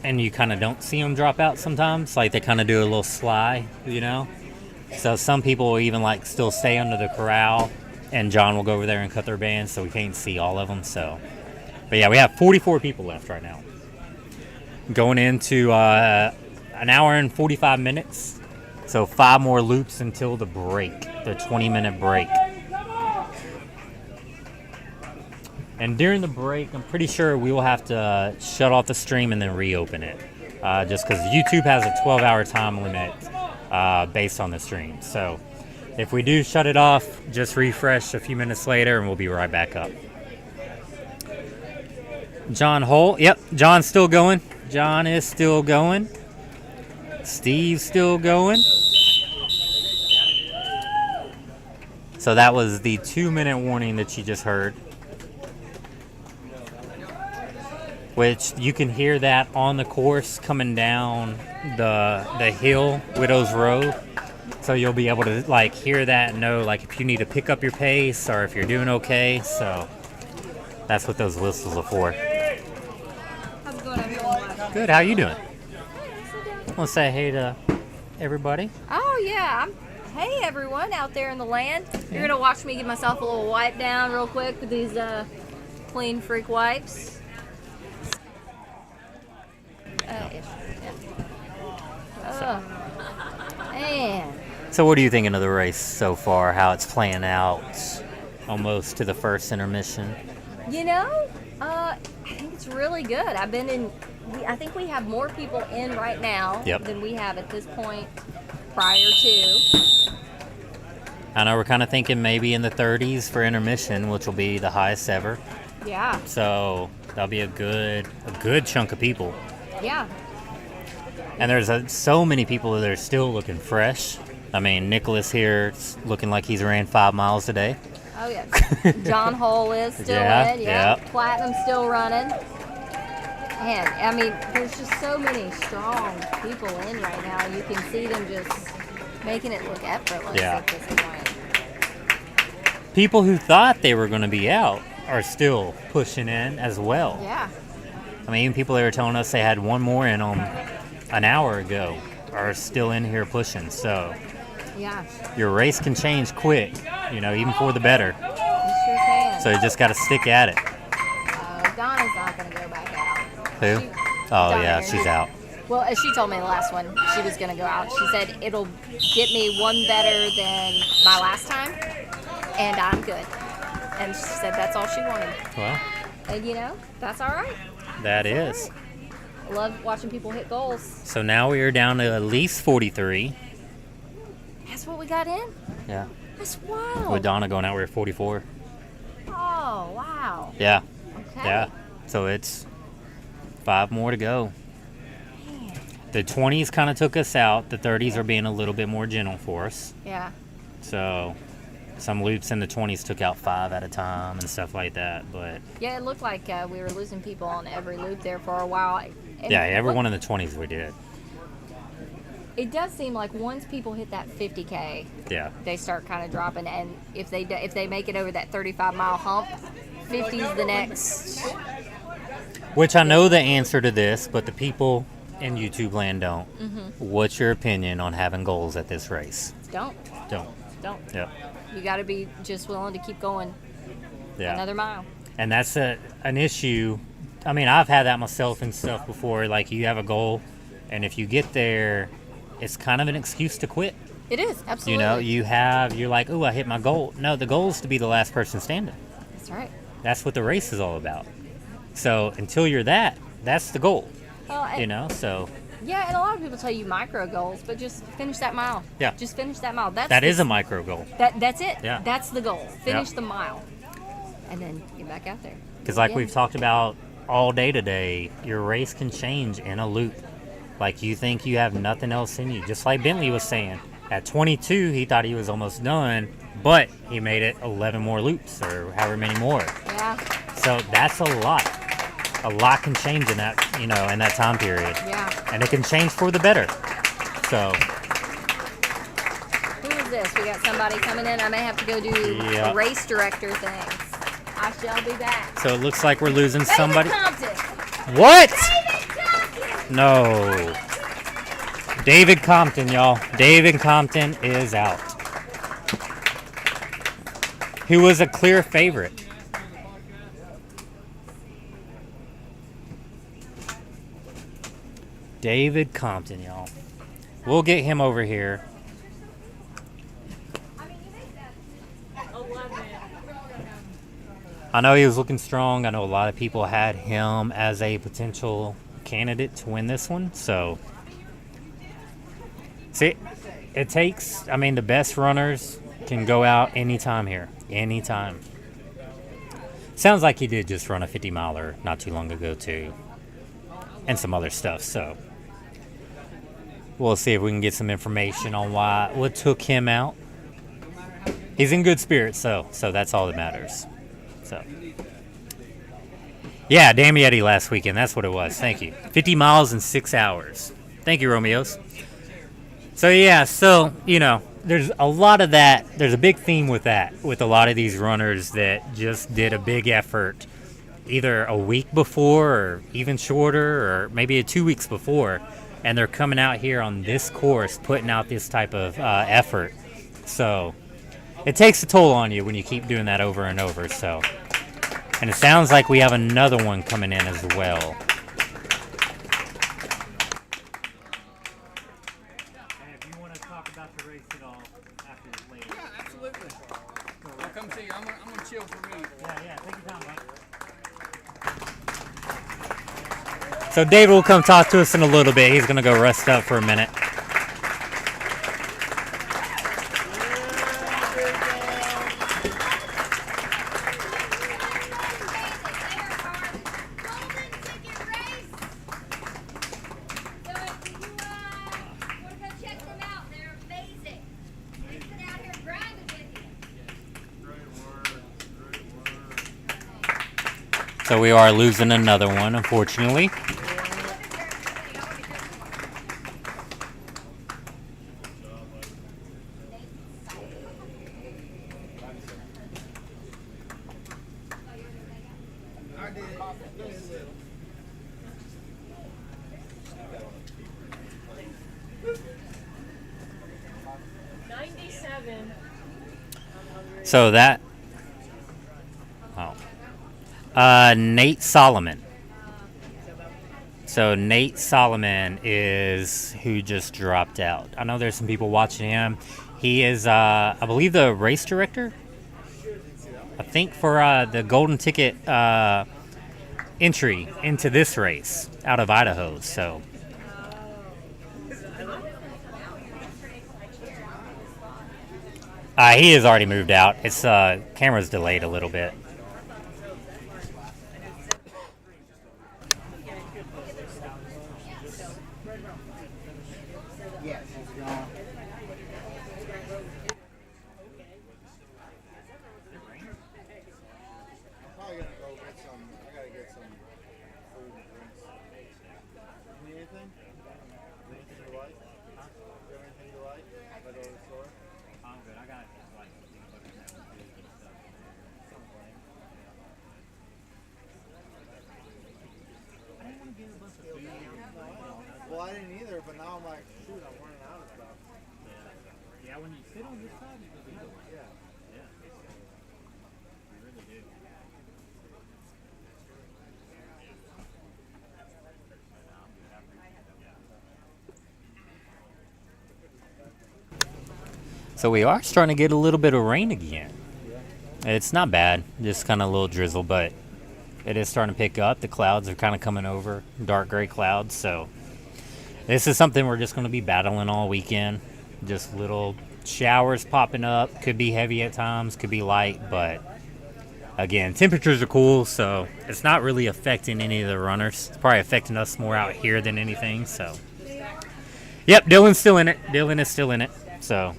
Speaker 17: and you kind of don't see them drop out sometimes. Like they kind of do a little sly, you know. So some people will even like still stay under the corral, and John will go over there and cut their bands, so we can't see all of them. So, but yeah, we have 44 people left right now. Going into an hour and 45 minutes. So 5 more loops until the break, the 20-minute break. And during the break, I'm pretty sure we will have to shut off the stream and then reopen it. Just because YouTube has a 12-hour time limit based on the stream. So if we do shut it off, just refresh a few minutes later and we'll be right back up. John Holt. Yep, John's still going. John is still going. Steve's still going. So that was the 2-minute warning that you just heard. Which you can hear that on the course coming down the hill, Widow's Row. So you'll be able to like hear that and know like if you need to pick up your pace or if you're doing okay. So that's what those whistles are for.
Speaker 21: How's it going, everyone?
Speaker 17: Good, how you doing? Want to say hey to everybody?
Speaker 1: Oh yeah, hey everyone out there in the land. You're gonna watch me give myself a little wipe down real quick with these Clean Freak wipes. Man.
Speaker 17: So what are you thinking of the race so far? How it's playing out almost to the first intermission?
Speaker 1: You know, I think it's really good. I think we have more people in right now than we have at this point prior to.
Speaker 17: I know we're kind of thinking maybe in the 30s for intermission, which will be the highest ever.
Speaker 1: Yeah.
Speaker 17: So that'll be a good chunk of people.
Speaker 1: Yeah.
Speaker 17: And there's so many people that are still looking fresh. I mean, Nicholas here is looking like he's ran 5 miles today.
Speaker 1: Oh yeah. John Hole is still in. Yeah. Platinum's still running. Man, I mean, there's just so many strong people in right now. You can see them just making it look effortless at this point.
Speaker 17: People who thought they were going to be out are still pushing in as well.
Speaker 1: Yeah.
Speaker 17: I mean, even people that were telling us they had one more in them an hour ago are still in here pushing. So
Speaker 1: yeah,
Speaker 17: your race can change quick, you know, even for the better.
Speaker 1: It sure can.
Speaker 17: So you just got to stick at it.
Speaker 1: Donna's not going to go back out.
Speaker 17: Who? Yeah, she's out.
Speaker 1: Well, as she told me the last one, she was going to go out. She said it'll get me one better than my last time, and I'm good. And she said that's all she wanted.
Speaker 17: Well.
Speaker 1: And you know, that's all right.
Speaker 17: That is.
Speaker 1: I love watching people hit goals.
Speaker 17: So now we are down to at least 43.
Speaker 1: That's what we got in?
Speaker 17: Yeah.
Speaker 1: That's wild.
Speaker 17: With Donna going out, we're at 44.
Speaker 1: Oh, wow.
Speaker 17: Yeah.
Speaker 1: Okay.
Speaker 17: Yeah. So it's 5 more to go.
Speaker 1: Man.
Speaker 17: The 20s kind of took us out. The 30s are being a little bit more gentle for us.
Speaker 1: Yeah.
Speaker 17: So some loops in the 20s took out 5 at a time and stuff like that. But
Speaker 1: yeah, it looked like we were losing people on every loop there for a while. And
Speaker 17: yeah, every one in the 20s we did.
Speaker 1: It does seem like once people hit that 50K, they start kind of dropping. And if they make it over that 35-mile hump, 50's the next.
Speaker 17: Which I know the answer to this, but the people in YouTube land don't.
Speaker 1: Mm-hmm.
Speaker 17: What's your opinion on having goals at this race?
Speaker 1: Don't.
Speaker 17: Don't. Yep.
Speaker 1: You got to be just willing to keep going another mile.
Speaker 17: And that's an issue. I mean, I've had that myself and stuff before. Like, you have a goal, and if you get there, it's kind of an excuse to quit.
Speaker 1: It is, absolutely.
Speaker 17: You know, you're like, oh, I hit my goal. No, the goal is to be the last person standing.
Speaker 1: That's right.
Speaker 17: That's what the race is all about. So until you're that's the goal.
Speaker 1: Well,
Speaker 17: you know, so.
Speaker 1: Yeah, and a lot of people tell you micro goals, but just finish that mile.
Speaker 17: Yeah.
Speaker 1: Just finish that mile.
Speaker 17: That is a micro goal.
Speaker 1: That's it.
Speaker 17: Yeah.
Speaker 1: That's the goal. Finish the mile. And then get back out there.
Speaker 17: Because like we've talked about all day today, your race can change in a loop. Like you think you have nothing else in you. Just like Bentley was saying. At 22, he thought he was almost done, but he made it 11 more loops or however many more.
Speaker 1: Yeah.
Speaker 17: So that's a lot. A lot can change in that, in that time period.
Speaker 1: Yeah.
Speaker 17: And it can change for the better. So.
Speaker 1: Who is this? We got somebody coming in. I may have to go do a race director things. I shall be back.
Speaker 17: So it looks like we're losing somebody.
Speaker 1: Compton.
Speaker 17: What? No. David Compton, y'all. David Compton is out. Who was a clear favorite. David Compton, y'all. We'll get him over here. I know he was looking strong. I know a lot of people had him as a potential candidate to win this one. So, see, it takes, I mean, the best runners can go out anytime here. Anytime. Sounds like he did just run a 50 miler not too long ago, too. And some other stuff. So, we'll see if we can get some information on what took him out. He's in good spirits, so that's all that matters. So, yeah, Damietti last weekend. That's what it was. Thank you. 50 miles in 6 hours. Thank you, Romeos. So, yeah, you know, there's a lot of that. There's a big theme with that, with a lot of these runners that just did a big effort either a week before or even shorter or maybe 2 weeks before, and they're coming out here on this course putting out this type of effort. So it takes a toll on you when you keep doing that over and over. So, and it sounds like we have another one coming in as well.
Speaker 12: Hey, if you want to talk about the race at all after it's late.
Speaker 6: Yeah, absolutely. I'll come see you. I'm gonna chill for me.
Speaker 12: Yeah, take your time, bud.
Speaker 17: So David will come talk to us in a little bit. He's going to go rest up for a minute. So we are losing another one, unfortunately. So that, Nate Solomon. So Nate Solomon is who just dropped out. I know there's some people watching him. He is, I believe, the race director. I think for the golden ticket entry into this race out of Idaho. So. He has already moved out. It's camera's delayed a little bit.
Speaker 5: Well, I didn't either, but now I'm like, shoot, I'm running out of stuff.
Speaker 12: Yeah, when you sit on this side, you can do it.
Speaker 5: Yeah.
Speaker 12: Yeah. You really do.
Speaker 17: So we are starting to get a little bit of rain again. It's not bad, just kind of a little drizzle, but it is starting to pick up. The clouds are kind of coming over, dark gray clouds. So this is something we're just going to be battling all weekend. Just little showers popping up. Could be heavy at times, could be light, but again, temperatures are cool, so it's not really affecting any of the runners. It's probably affecting us more out here than anything. So, yep, Dylan's still in it. Dylan is still in it. So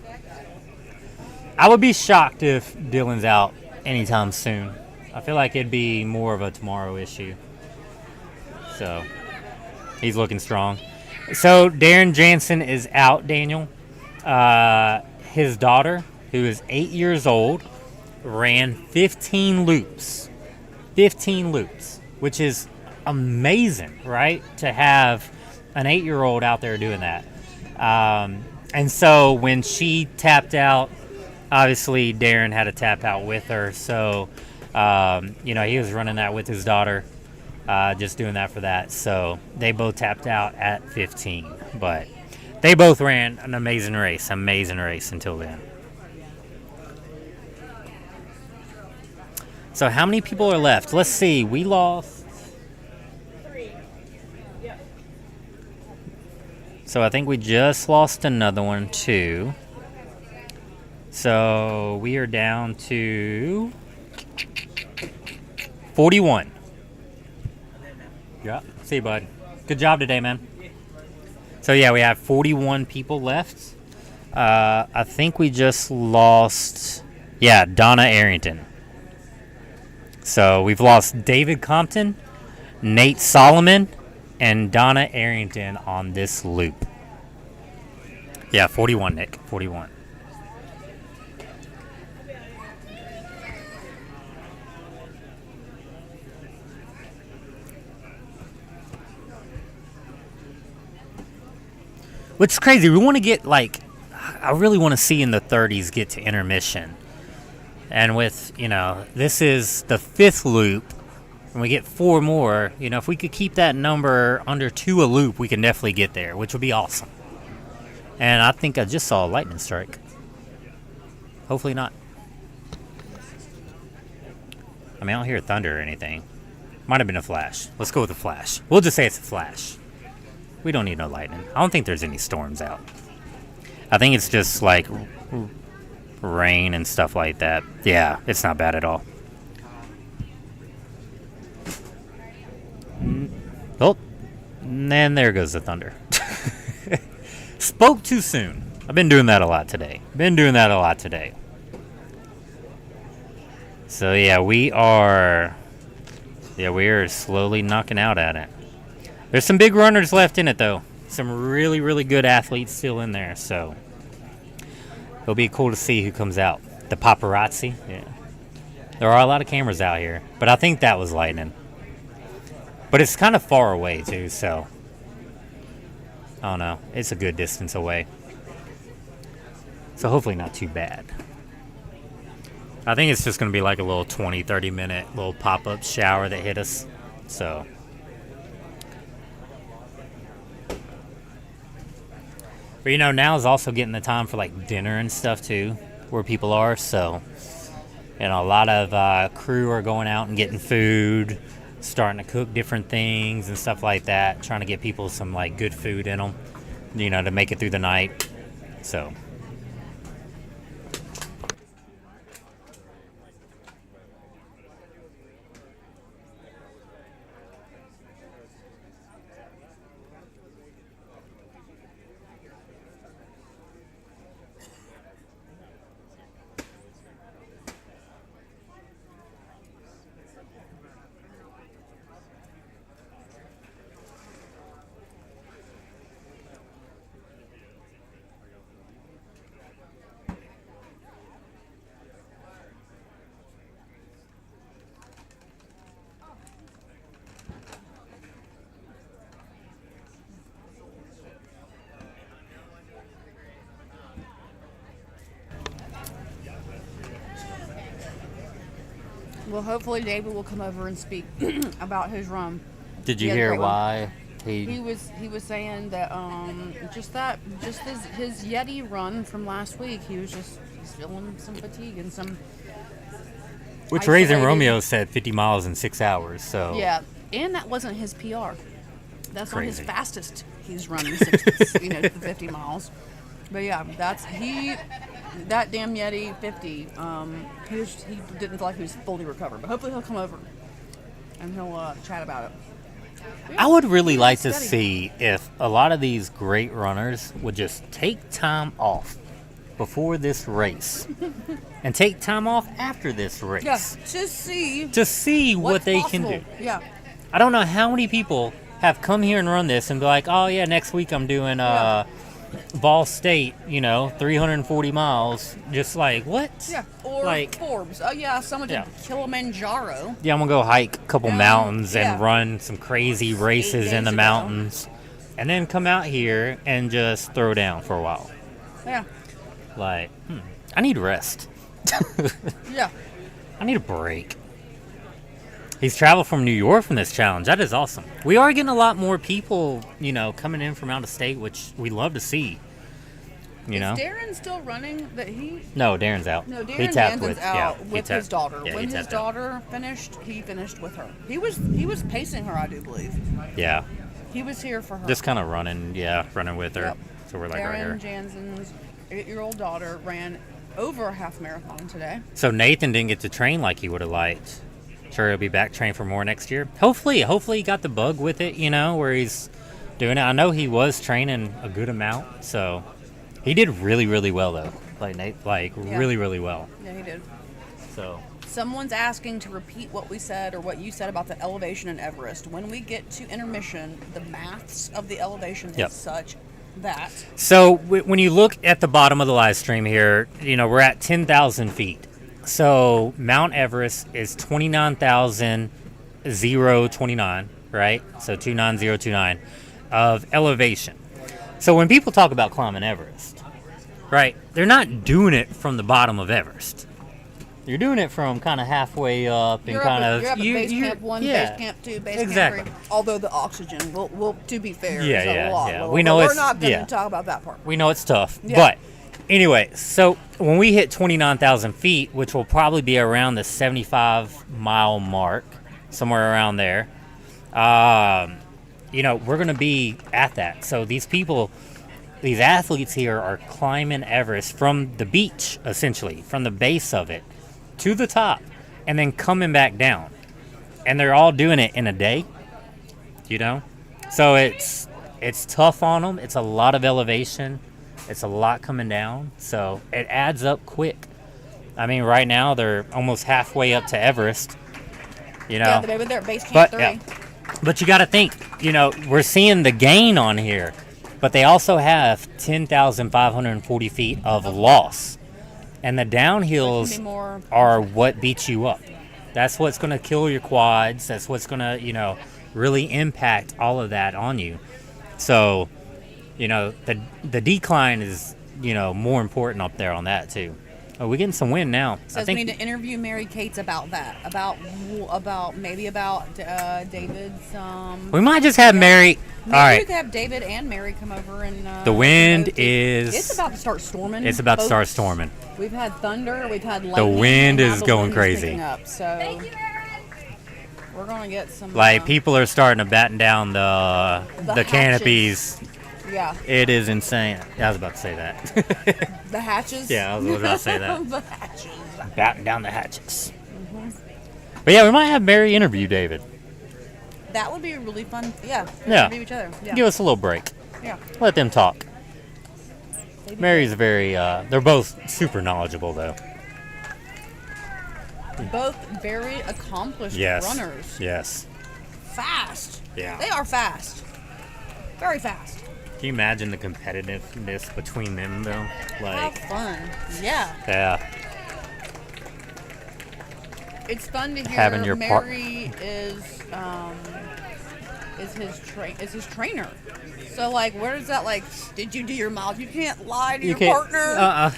Speaker 17: I would be shocked if Dylan's out anytime soon. I feel like it'd be more of a tomorrow issue. So he's looking strong. So Darren Jansen is out, Daniel. His daughter, who is 8 years old, ran 15 loops. 15 loops, which is amazing, right? To have an 8-year-old out there doing that. And so when she tapped out, obviously Darren had to tap out with her. So, he was running that with his daughter, just doing that for that. So they both tapped out at 15. But they both ran an amazing race until then. So how many people are left? Let's see. We lost. So I think we just lost another one too. So we are down to 41. Yeah. See you, bud. Good job today, man. So yeah, we have 41 people left. I think we just lost, Donna Arrington. So we've lost David Compton, Nate Solomon, and Donna Arrington on this loop. Yeah, 41, Nick. 41. Which is crazy. We want to get, I really want to see in the 30s get to intermission. And with, this is the 5th loop, and we get 4 more, if we could keep that number under 2 a loop, we can definitely get there, which would be awesome. And I think I just saw a lightning strike. Hopefully not. I mean, I don't hear thunder or anything. Might have been a flash. Let's go with a flash. We'll just say it's a flash. We don't need no lightning. I don't think there's any storms out. I think it's just like rain and stuff like that. Yeah, it's not bad at all. Oh, and there goes the thunder. Spoke too soon. I've been doing that a lot today. So yeah, we are slowly knocking out at it. There's some big runners left in it though. Some really, really good athletes still in there, so it'll be cool to see who comes out. The paparazzi, yeah. There are a lot of cameras out here, but I think that was lightning. But it's kind of far away too, so I don't know. It's a good distance away. So hopefully not too bad. I think it's just going to be like a little 20-30 minute little pop-up shower that hit us. So but now is also getting the time for like dinner and stuff too, where people are. So a lot of crew are going out and getting food, starting to cook different things and stuff like that, trying to get people some like good food in them, to make it through the night. So
Speaker 4: Well, hopefully David will come over and speak about his run.
Speaker 17: did you hear why
Speaker 4: he was saying that just his Yeti run from last week, he's feeling some fatigue and some
Speaker 17: which Raisin Romeo said 50 miles in 6 hours. So
Speaker 4: yeah, and that wasn't his PR. That's not his
Speaker 17: Crazy.
Speaker 4: fastest he's running 50 miles. But yeah, that damn Yeti 50. He didn't feel like he was fully recovered, but hopefully he'll come over and he'll chat about it.
Speaker 17: I would really like to see if a lot of these great runners would just take time off before this race and take time off after this race.
Speaker 4: Yeah, to see
Speaker 17: what they
Speaker 4: possible.
Speaker 17: can do.
Speaker 4: Yeah.
Speaker 17: I don't know how many people have come here and run this and be like, oh yeah, next week I'm doing Ball State, 340 miles. Just like, what?
Speaker 4: Yeah, or
Speaker 17: like,
Speaker 4: Forbes. Oh yeah, someone did Kilimanjaro.
Speaker 17: Yeah, I'm gonna go hike a couple mountains and run some crazy races in the mountains. and then come out here and just throw down for a while.
Speaker 4: Yeah.
Speaker 17: Like, I need rest.
Speaker 4: Yeah.
Speaker 17: I need a break. He's traveled from New York from this challenge. That is awesome. We are getting a lot more people, coming in from out of state, which we love to see.
Speaker 4: Is Darren still running?
Speaker 17: No, Darren's out.
Speaker 4: No,
Speaker 17: He
Speaker 4: Darren
Speaker 17: tapped
Speaker 4: Jansen's
Speaker 17: with
Speaker 4: out
Speaker 17: he
Speaker 4: with
Speaker 17: tapped-
Speaker 4: his daughter.
Speaker 17: yeah, he
Speaker 4: When his
Speaker 17: tapped out.
Speaker 4: daughter finished, he finished with her. He was pacing her, I do believe.
Speaker 17: Yeah.
Speaker 4: He was here for her.
Speaker 17: Just kind of running with her.
Speaker 4: Yep.
Speaker 17: So we're like right
Speaker 4: Darren
Speaker 17: here.
Speaker 4: Jansen's 8-year-old daughter ran over a half marathon today.
Speaker 17: So Nathan didn't get to train like he would have liked. Sure, he'll be back trained for more next year. Hopefully he got the bug with it, where he's doing it. I know he was training a good amount, so he did really, really well though. Like Nate,
Speaker 4: Yeah.
Speaker 17: really, really well.
Speaker 4: Yeah, he did.
Speaker 17: So
Speaker 4: Someone's asking to repeat what we said or what you said about the elevation in Everest. When we get to intermission, the maths of the elevation
Speaker 17: Yep.
Speaker 4: is such that.
Speaker 17: So when you look at the bottom of the live stream here, we're at 10,000 feet. So Mount Everest is 29,029, right? So 29029 of elevation. So when people talk about climbing Everest, right, they're not doing it from the bottom of Everest. You're doing it from kind of halfway up and
Speaker 4: You're
Speaker 17: kind
Speaker 4: up
Speaker 17: of
Speaker 4: at base camp 1,
Speaker 17: yeah,
Speaker 4: base camp 2, base
Speaker 17: exactly.
Speaker 4: camp 3. Although the oxygen, will to be fair,
Speaker 17: Yeah,
Speaker 4: is
Speaker 17: yeah,
Speaker 4: a lot
Speaker 17: yeah.
Speaker 4: lower,
Speaker 17: We know
Speaker 4: but
Speaker 17: it's-
Speaker 4: we're not going to
Speaker 17: yeah.
Speaker 4: talk about that part.
Speaker 17: We know it's tough.
Speaker 4: Yeah.
Speaker 17: But anyway, so when we hit 29,000 feet, which will probably be around the 75-mile mark, somewhere around there, we're going to be at that. So these athletes here are climbing Everest from the beach, essentially, from the base of it to the top, and then coming back down. And they're all doing it in a day, So it's tough on them. It's a lot of elevation. It's a lot coming down. So it adds up quick. I mean, right now they're almost halfway up to Everest,
Speaker 4: Yeah, they're at base camp 3.
Speaker 17: But you got to think, we're seeing the gain on here, but they also have 10,540 feet of loss. And the downhills are what beats you up. That's what's going to kill your quads. That's what's going to, really impact all of that on you. So, the decline is, more important up there on that too. Oh, we're getting some wind now.
Speaker 4: Says we need to interview Mary Kate's about that. About David's.
Speaker 17: We might just have Mary.
Speaker 4: Maybe
Speaker 17: All right.
Speaker 4: we could have David and Mary come over and.
Speaker 17: The wind is.
Speaker 4: It's about to start storming.
Speaker 17: It's about to start
Speaker 4: folks.
Speaker 17: storming.
Speaker 4: We've had thunder. We've had lightning.
Speaker 17: The wind
Speaker 4: and now
Speaker 17: is
Speaker 4: the
Speaker 17: going
Speaker 4: wind
Speaker 17: crazy.
Speaker 4: picking up, so we're gonna get some.
Speaker 17: People are starting to batten down the
Speaker 4: hatches.
Speaker 17: canopies.
Speaker 4: Yeah.
Speaker 17: It is insane. I was about to say that.
Speaker 4: The hatches.
Speaker 17: Yeah, I was about to say that.
Speaker 4: The hatches.
Speaker 17: Batten down the hatches. But yeah, we might have Mary interview David.
Speaker 4: That would be a really fun. Yeah.
Speaker 17: Yeah.
Speaker 4: Interview each other. Yeah.
Speaker 17: Give us a little break.
Speaker 4: Yeah.
Speaker 17: Let them talk. Mary's very, they're both super knowledgeable though.
Speaker 4: Both very accomplished
Speaker 17: Yes.
Speaker 4: runners.
Speaker 17: Yes.
Speaker 4: Fast.
Speaker 17: Yeah.
Speaker 4: They are fast. Very fast.
Speaker 17: Can you imagine the competitiveness between them though?
Speaker 4: How fun. Yeah.
Speaker 17: Yeah.
Speaker 4: It's fun to hear
Speaker 17: Having your part-
Speaker 4: Mary is his trainer. So where is that did you do your miles? You can't lie to your partner.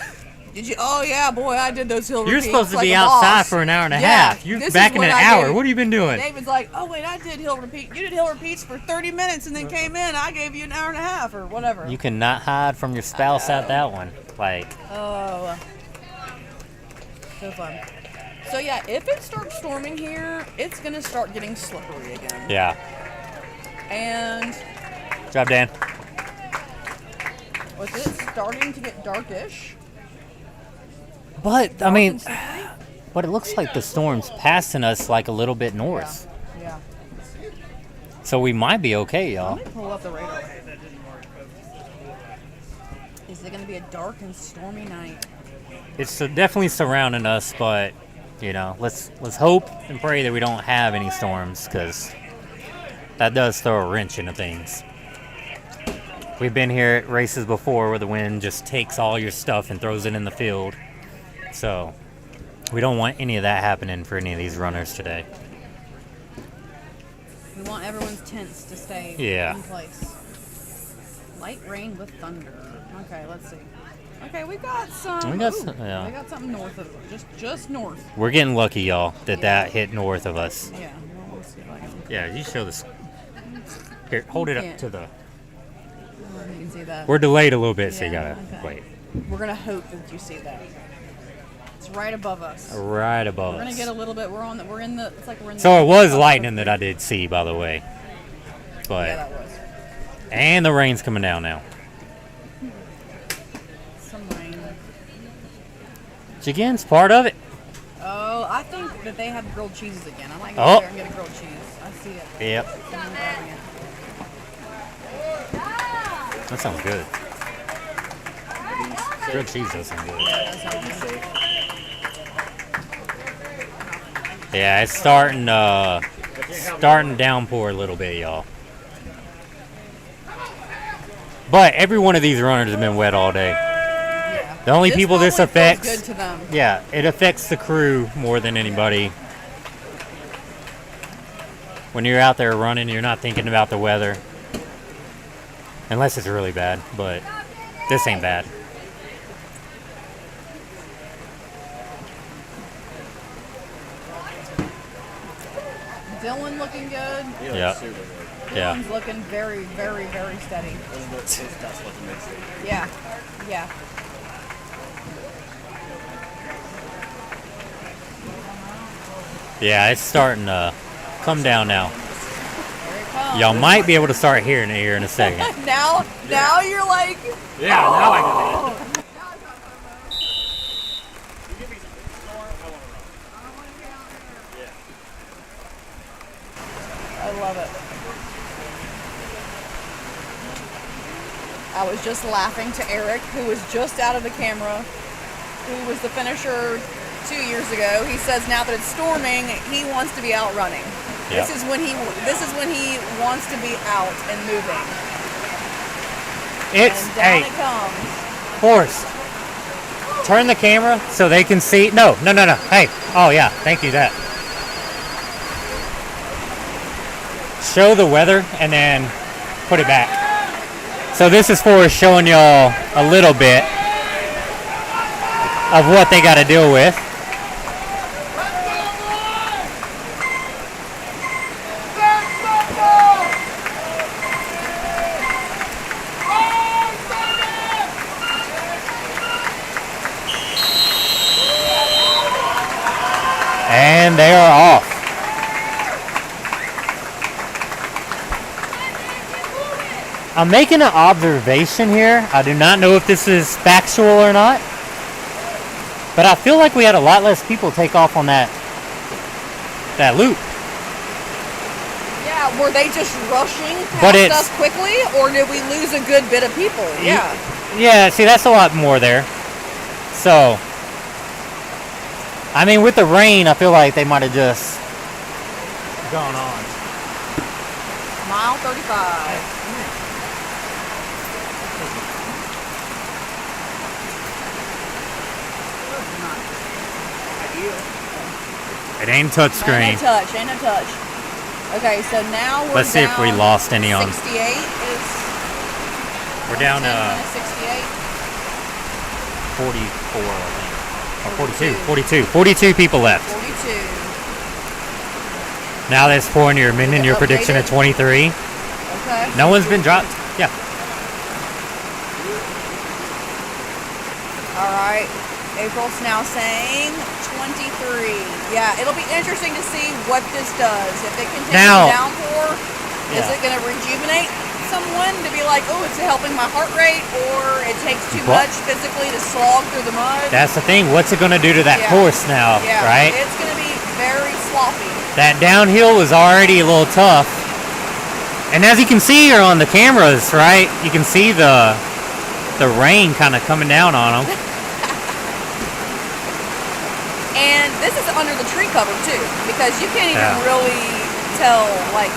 Speaker 4: Did you? Oh yeah, boy, I did those hill
Speaker 17: You're
Speaker 4: repeats
Speaker 17: supposed to
Speaker 4: like
Speaker 17: be
Speaker 4: a
Speaker 17: outside
Speaker 4: boss.
Speaker 17: for an hour and a
Speaker 4: Yeah,
Speaker 17: half. You're
Speaker 4: this is
Speaker 17: back in
Speaker 4: what
Speaker 17: an
Speaker 4: I
Speaker 17: hour.
Speaker 4: did.
Speaker 17: What have you been doing?
Speaker 4: David's like, oh wait, I did hill repeat. You did hill repeats for 30 minutes and then came in. I gave you an hour and a half or whatever.
Speaker 17: You cannot hide from your spouse at that one.
Speaker 4: Oh, so fun. So yeah, if it starts storming here, it's gonna start getting slippery again.
Speaker 17: Yeah.
Speaker 4: And
Speaker 17: Good job, Dan.
Speaker 4: was it starting to get darkish?
Speaker 17: But but it looks like the storm's passing us a little bit north.
Speaker 4: Yeah.
Speaker 17: So we might be okay, y'all.
Speaker 4: Let me pull up the radar. Is it going to be a dark and stormy night?
Speaker 17: It's definitely surrounding us, but let's hope and pray that we don't have any storms, because that does throw a wrench into things. We've been here at races before where the wind just takes all your stuff and throws it in the field. So we don't want any of that happening for any of these runners today.
Speaker 4: We want everyone's tents to stay
Speaker 17: Yeah.
Speaker 4: in place. Light rain with thunder. Okay, let's see. Okay, we got some.
Speaker 17: We got
Speaker 4: ooh,
Speaker 17: some- yeah.
Speaker 4: We got something north of just north.
Speaker 17: We're getting lucky, y'all, that hit north of us.
Speaker 4: Yeah. Well, let's see if I can.
Speaker 17: Yeah, you show this. Here, hold it up
Speaker 4: can't.
Speaker 17: to the.
Speaker 4: You can see that.
Speaker 17: We're delayed a little bit, so you
Speaker 4: Yeah,
Speaker 17: gotta
Speaker 4: okay.
Speaker 17: wait.
Speaker 4: We're gonna hope that you see that. It's right above us.
Speaker 17: Right above
Speaker 4: We're gonna
Speaker 17: us.
Speaker 4: get a little bit. We're in the. It's like we're in the.
Speaker 17: So it was lightning that I did see, by the way. But
Speaker 4: Yeah, that was.
Speaker 17: and the rain's coming down now.
Speaker 4: Some rain.
Speaker 17: Chicken's part of it.
Speaker 4: Oh, I think that they have grilled cheeses again. I might go
Speaker 17: Oh.
Speaker 4: there and get a grilled cheese. I see it.
Speaker 17: Yep.
Speaker 4: Someone grabbing it.
Speaker 17: That sounds good. Grilled cheese does sound good. Yeah, it's starting downpour a little bit, y'all. But every one of these runners has been wet all day. The only
Speaker 4: This
Speaker 17: people this
Speaker 4: probably feels
Speaker 17: affects,
Speaker 4: good to them.
Speaker 17: yeah, it affects the crew more than anybody. When you're out there running, you're not thinking about the weather. Unless it's really bad, but this ain't bad.
Speaker 4: Dylan looking good.
Speaker 17: Yeah. Yeah.
Speaker 4: Dylan's looking very, very, very steady. Yeah. Yeah.
Speaker 17: Yeah, it's starting to come down now.
Speaker 4: Here it comes.
Speaker 17: Y'all might be able to start hearing it here in a second.
Speaker 4: now you're like.
Speaker 17: Yeah, now I can
Speaker 4: oh. I love it. I was just laughing to Eric, who was just out of the camera, who was the finisher 2 years ago. He says now that it's storming, he wants to be out running.
Speaker 17: Yep.
Speaker 4: This is when he wants to be out and moving.
Speaker 17: It's,
Speaker 4: and down
Speaker 17: hey,
Speaker 4: it comes.
Speaker 17: Forrest, turn the camera so they can see. No. Hey, oh yeah, thank you, that. Show the weather and then put it back. So this is Forrest showing y'all a little bit of what they got to deal with. And they are off. I'm making an observation here. I do not know if this is factual or not. But I feel like we had a lot less people take off on that loop.
Speaker 4: Yeah, were they just rushing past us quickly, or did we lose a good bit of people? Yeah.
Speaker 17: Yeah, see, that's a lot more there. So, I mean, with the rain, I feel like they might have just gone on.
Speaker 4: Mile 35.
Speaker 17: It ain't touchscreen.
Speaker 4: Ain't a touch. Okay, so now we're
Speaker 17: Let's see if we
Speaker 4: down
Speaker 17: lost any on.
Speaker 4: 68 is.
Speaker 17: We're down
Speaker 4: 68.
Speaker 17: 44, I think. Or 42 people left.
Speaker 4: 42.
Speaker 17: Now that's pouring. You're amending your prediction at 23.
Speaker 4: Okay.
Speaker 17: No one's been dropped. Yeah.
Speaker 4: All right. April's now saying 23. Yeah, it'll be interesting to see what this does. If it continues
Speaker 17: Now-
Speaker 4: to downpour, is
Speaker 17: Yeah.
Speaker 4: it going to rejuvenate someone to be like, oh, it's helping my heart rate, or it takes too
Speaker 17: But-
Speaker 4: much physically to slog through the mud?
Speaker 17: That's the thing. What's it going to do to that
Speaker 4: Yeah.
Speaker 17: course now,
Speaker 4: Yeah,
Speaker 17: right?
Speaker 4: it's going to be very sloppy.
Speaker 17: That downhill was already a little tough. And as you can see here on the cameras, right, you can see the rain kind of coming down on them.
Speaker 4: And this is under the tree cover too, because you can't even
Speaker 17: Yeah.
Speaker 4: really tell like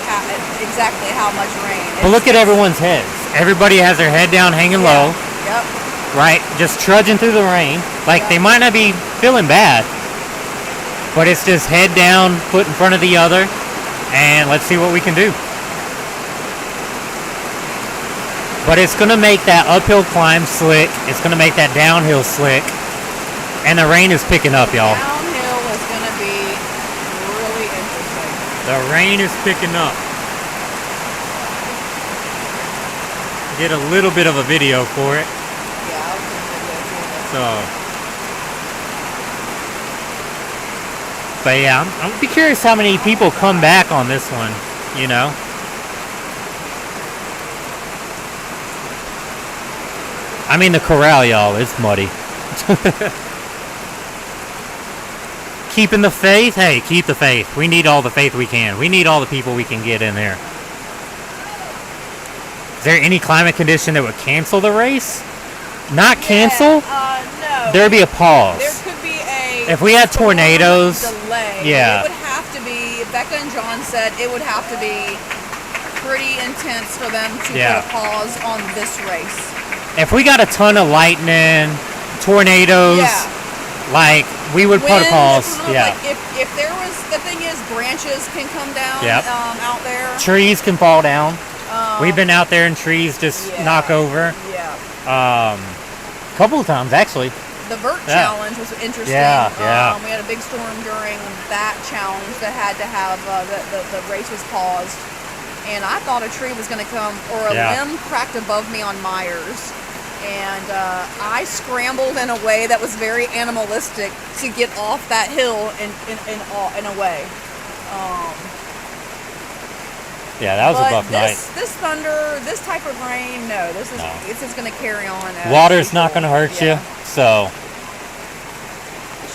Speaker 4: exactly how much rain.
Speaker 17: But look at everyone's heads. Everybody has their head down, hanging low,
Speaker 4: Yep.
Speaker 17: right? Just trudging through the rain. Like they might not be feeling bad, but it's just head down, foot in front of the other, and let's see what we can do. but it's going to make that uphill climb slick. It's going to make that downhill slick. And the rain is picking up, y'all.
Speaker 4: Downhill is going to be really interesting.
Speaker 17: The rain is picking up. Did a little bit of a video for it.
Speaker 4: Yeah, I was going to video for it.
Speaker 17: So, but yeah, I'm be curious how many people come back on this one, you know. I mean, the Corral, y'all, it's muddy. Keeping the faith? Hey, keep the faith. We need all the faith we can. We need all the people we can get in there. Is there any climate condition that would cancel the race? Not cancel?
Speaker 4: No.
Speaker 17: There'd be a pause.
Speaker 4: There could be a
Speaker 17: If we had tornadoes,
Speaker 4: delay.
Speaker 17: yeah.
Speaker 4: It would have to be, Becca and John said it would have to be pretty intense for them to
Speaker 17: Yeah.
Speaker 4: put a pause on this race.
Speaker 17: If we got a ton of lightning, tornadoes, like, we would put a
Speaker 4: Wind,
Speaker 17: pause. Yeah.
Speaker 4: Like if there was, the thing is, branches can come down
Speaker 17: Yep.
Speaker 4: out there.
Speaker 17: Trees can fall down. We've been out there and trees just knock over.
Speaker 4: Yeah.
Speaker 17: A couple of times, actually.
Speaker 4: The vert
Speaker 17: Yeah.
Speaker 4: challenge was interesting.
Speaker 17: Yeah, yeah.
Speaker 4: We had a big storm during that challenge that had to have the race was paused, and I thought a tree was going to come or a
Speaker 17: Yeah.
Speaker 4: limb cracked above me on Myers, and I scrambled in a way that was very animalistic to get off that hill in a way.
Speaker 17: Yeah, that was a buff night.
Speaker 4: This thunder, this type of rain, no, this is going to carry on. as
Speaker 17: Water's not
Speaker 4: usual.
Speaker 17: going to hurt
Speaker 4: Yeah.
Speaker 17: you, so.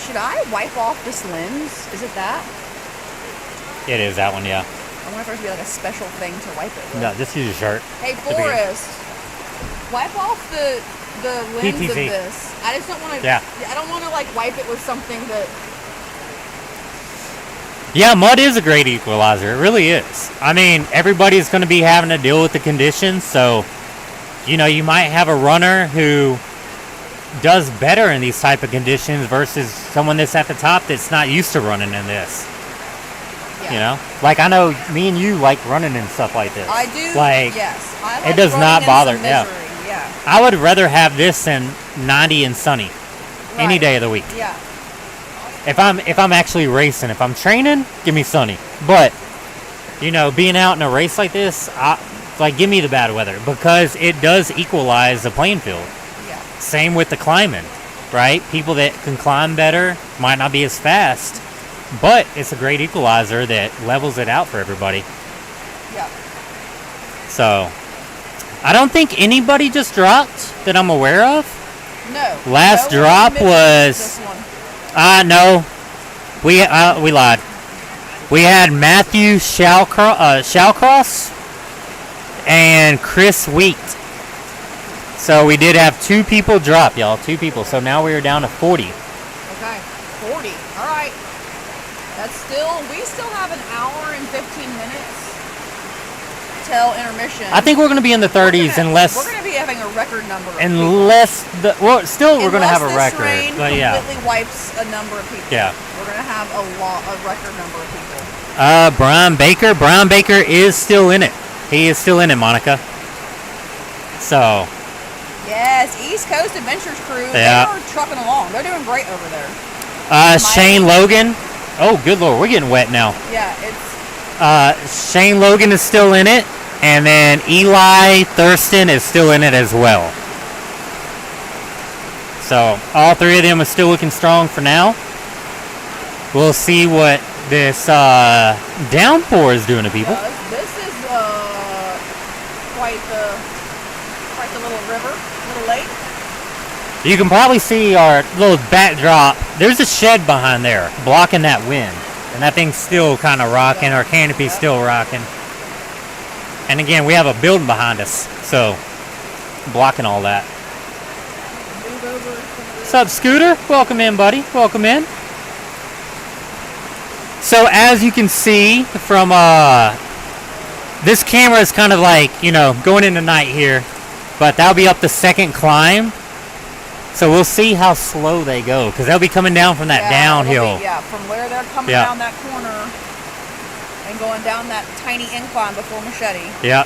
Speaker 4: Should I wipe off this lens? Is it that?
Speaker 17: It is that one, yeah.
Speaker 4: I wonder if there's be like a special thing to wipe it with.
Speaker 17: No, just use your shirt.
Speaker 4: Hey,
Speaker 17: To be-
Speaker 4: Forrest, wipe off the lens of
Speaker 17: PTZ.
Speaker 4: this. I just don't want to.
Speaker 17: Yeah.
Speaker 4: I don't want to like wipe it with something that.
Speaker 17: Yeah, mud is a great equalizer. It really is. I mean, everybody's going to be having to deal with the conditions, so, you know, you might have a runner who does better in these type of conditions versus someone that's at the top that's not used to running in this. You know? Like, I know me and you like running and stuff like this.
Speaker 4: I do.
Speaker 17: Like,
Speaker 4: yes. I like
Speaker 17: it does
Speaker 4: running
Speaker 17: not
Speaker 4: in
Speaker 17: bother.
Speaker 4: some
Speaker 17: Yeah.
Speaker 4: misery, yeah.
Speaker 17: I would rather have this than 90 and sunny any
Speaker 4: Right.
Speaker 17: day of the week.
Speaker 4: Yeah.
Speaker 17: If I'm actually racing, if I'm training, give me sunny. But, you know, being out in a race like this, like, give me the bad weather because it does equalize the playing field.
Speaker 4: Yeah.
Speaker 17: Same with the climbing, right? People that can climb better might not be as fast, but it's a great equalizer that levels it out for everybody.
Speaker 4: Yeah.
Speaker 17: So, I don't think anybody just dropped that I'm aware of.
Speaker 4: No.
Speaker 17: Last
Speaker 4: No one
Speaker 17: drop
Speaker 4: missed
Speaker 17: was.
Speaker 4: this one.
Speaker 17: No, we lied. We had Matthew Shallcross and Chris Wheat. So we did have 2 people drop, y'all. 2 people. So now we are down to 40.
Speaker 4: Okay. 40. All right. We still have an hour and 15 minutes till intermission.
Speaker 17: I think we're going to be in the 30s unless.
Speaker 4: We're going to be having a record number of
Speaker 17: Unless the we're going to have a
Speaker 4: this
Speaker 17: record,
Speaker 4: rain
Speaker 17: but yeah,
Speaker 4: completely wipes a number of people.
Speaker 17: Yeah.
Speaker 4: We're going to have a record number of people.
Speaker 17: Brian Baker is still in it. He is still in it, Monica. So
Speaker 4: Yes, East Coast Adventures crew.
Speaker 17: Yeah.
Speaker 4: They're trucking along. They're doing great over there.
Speaker 17: Shane Logan. Oh, good lord, we're getting wet now.
Speaker 4: Yeah, it's
Speaker 17: Shane Logan is still in it, and then Eli Thurston is still in it as well. So all 3 of them are still looking strong for now. We'll see what this downpour is doing to people.
Speaker 4: this is quite the little river, little lake.
Speaker 17: You can probably see our little backdrop. There's a shed behind there blocking that wind. And that thing's still kind of rocking. Our canopy's still rocking. And again, we have a building behind us. So, blocking all that. What's up, Scooter? Welcome in, buddy. Welcome in. So, as you can see from this camera is kind of like, you know, going into night here. But that'll be up the second climb. So we'll see how slow they go, because they'll be coming down from that downhill.
Speaker 4: From where they're coming down that corner and going down that tiny incline before Machete.
Speaker 17: Yeah.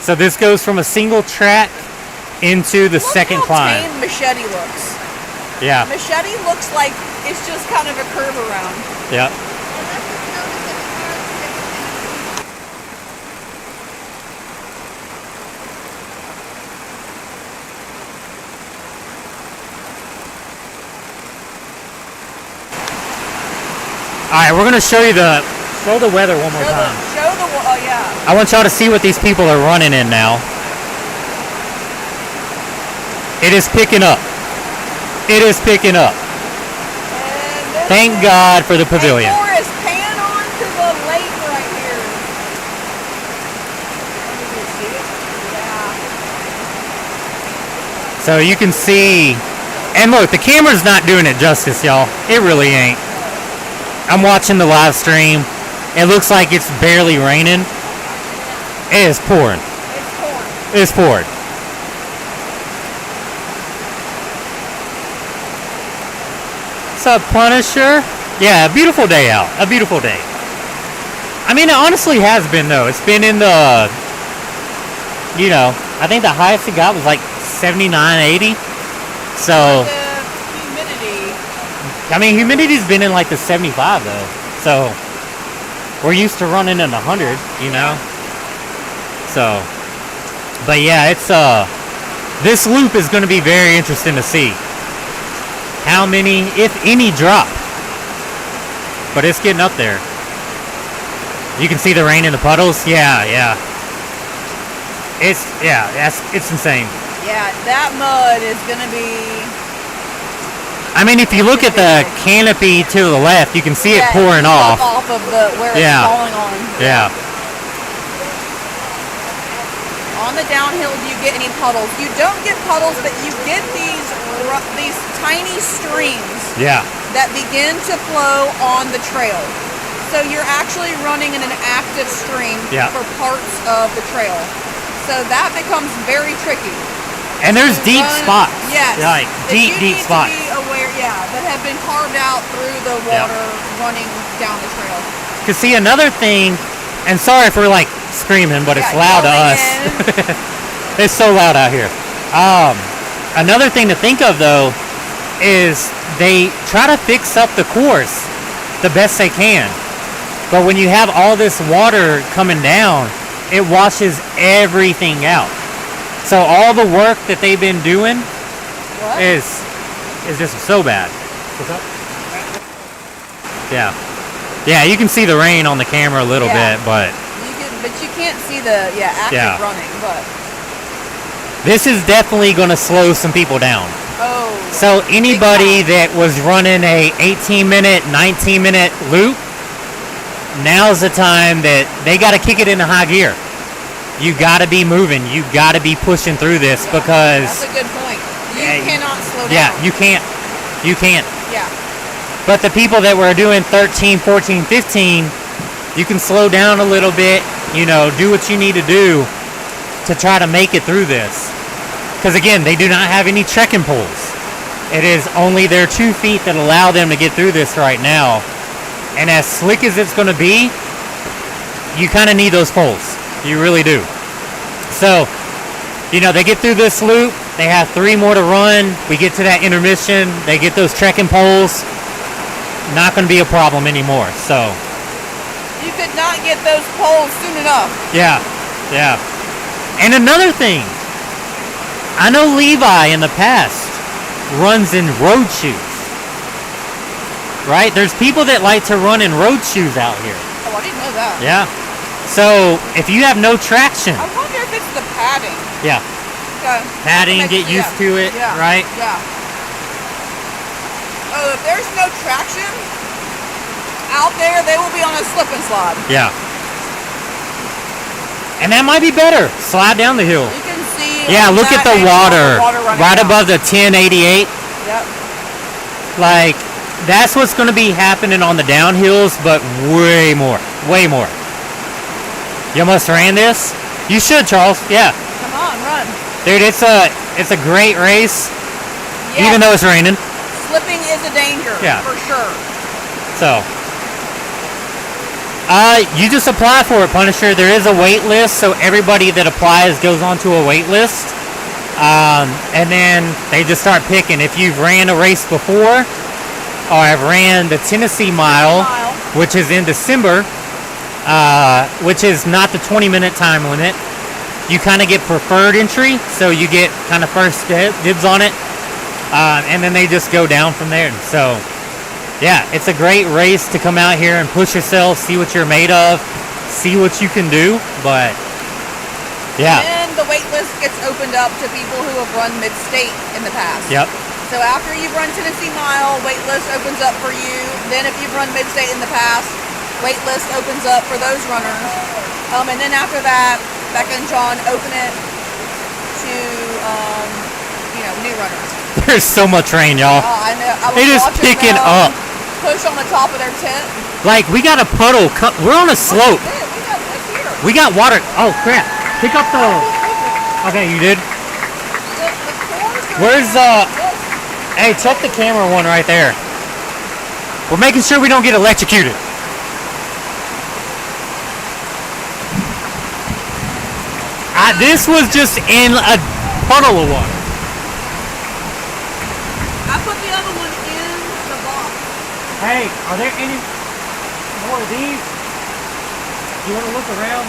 Speaker 17: So this goes from a single track into the second
Speaker 4: Look how
Speaker 17: climb.
Speaker 4: tame Machete looks.
Speaker 17: Yeah.
Speaker 4: Machete looks like it's just kind of a curve around.
Speaker 17: Yep. All right, we're gonna show the weather one more time.
Speaker 4: Oh yeah.
Speaker 17: I want y'all to see what these people are running in now. It is picking up. It is picking up. Thank God for the pavilion.
Speaker 4: Forrest, pan on to the lake right here.
Speaker 17: So you can see, and look, the camera's not doing it justice, y'all. It really ain't. I'm watching the live stream. It looks like it's barely raining. It is pouring. It's pouring. What's up, Punisher? Yeah, a beautiful day out. A beautiful day. I mean, it honestly has been, though. It's been in the, you know, I think the highest it got was like 79, 80. So,
Speaker 4: Humidity.
Speaker 17: I mean, humidity's been in like the 75, though. So, we're used to running in 100, you know? So, but yeah, it's, this loop is going to be very interesting to see. How many, if any, drop. But it's getting up there. You can see the rain in the puddles. Yeah. It's insane.
Speaker 4: Yeah, that mud is gonna be.
Speaker 17: I mean, if you look at the canopy to the left, you can see it pouring off.
Speaker 4: Off of the where it's falling on.
Speaker 17: Yeah.
Speaker 4: On the downhill, do you get any puddles? You don't get puddles, but you get these tiny streams.
Speaker 17: Yeah.
Speaker 4: That begin to flow on the trail. So you're actually running in an active stream for parts of the trail. So that becomes very tricky.
Speaker 17: And there's deep spots.
Speaker 4: Yes.
Speaker 17: Like deep spots.
Speaker 4: You need to be aware, that have been carved out through the water running down the trail.
Speaker 17: Cause see, another thing, and sorry if we're like screaming, but it's loud to us. It's so loud out here. Another thing to think of though is they try to fix up the course the best they can. But when you have all this water coming down, it washes everything out. So all the work that they've been doing is just so bad. What's up? Yeah, you can see the rain on the camera a little bit, but
Speaker 4: you can't see the active running, but
Speaker 17: this is definitely going to slow some people down.
Speaker 4: Oh.
Speaker 17: So anybody that was running a 18-minute, 19-minute loop, now's the time that they got to kick it into high gear. You got to be moving. You got to be pushing through this because
Speaker 4: that's a good point. You cannot slow down.
Speaker 17: Yeah, you can't. You can't.
Speaker 4: Yeah.
Speaker 17: But the people that were doing 13, 14, 15, you can slow down a little bit, do what you need to do to try to make it through this. Because again, they do not have any trekking poles. It is only their 2 feet that allow them to get through this right now. And as slick as it's going to be, you kind of need those poles. You really do. So, they get through this loop. They have 3 more to run. We get to that intermission. They get those trekking poles. Not going to be a problem anymore. So,
Speaker 4: you could not get those poles soon enough.
Speaker 17: Yeah. And another thing, I know Levi in the past runs in road shoes. Right? There's people that like to run in road shoes out here.
Speaker 4: Oh, I didn't know that.
Speaker 17: Yeah. So if you have no traction.
Speaker 4: I wonder if it's the padding.
Speaker 17: Yeah.
Speaker 4: Okay.
Speaker 17: Padding, get used to it, right?
Speaker 4: Yeah. Oh, if there's no traction out there, they will be on a slip and slide.
Speaker 17: Yeah. And that might be better. Slide down the hill.
Speaker 4: You can see.
Speaker 17: Yeah, look at the water right above the 1088.
Speaker 4: Yep.
Speaker 17: Like, that's what's going to be happening on the downhills, but way more. You almost ran this? You should, Charles. Yeah.
Speaker 4: Come on, run.
Speaker 17: Dude, it's a great race, even though it's raining.
Speaker 4: Slipping is a danger,
Speaker 17: Yeah.
Speaker 4: for sure.
Speaker 17: So, You just apply for it, Punisher. There is a wait list, so everybody that applies goes onto a wait list. And then they just start picking. If you've ran a race before, or I've ran the Tennessee Mile, which is in December, which is not the 20-minute time limit, you kind of get preferred entry, so you get kind of first dibs on it, and then they just go down from there. So, yeah, it's a great race to come out here and push yourself, see what you're made of, see what you can do, but, yeah.
Speaker 4: And the wait list gets opened up to people who have run mid-state in the past.
Speaker 17: Yep.
Speaker 4: So after you've run Tennessee Mile, wait list opens up for you. Then if you've run mid-state in the past, wait list opens up for those runners. And then after that, Becca and John open it to, new runners.
Speaker 17: There's so much rain, y'all.
Speaker 4: Oh, I know. I was
Speaker 17: It is
Speaker 4: watching
Speaker 17: picking
Speaker 4: them
Speaker 17: up.
Speaker 4: push on the top of their tent.
Speaker 17: Like, we got a puddle. We're on a slope. We got water. Oh, crap. Pick up the... Okay, you did? Where's, Hey, check the camera one right there. We're making sure we don't get electrocuted. This was just in a puddle of water.
Speaker 4: I put the other one in the box.
Speaker 17: Hey, are there any more of these? You want to look around?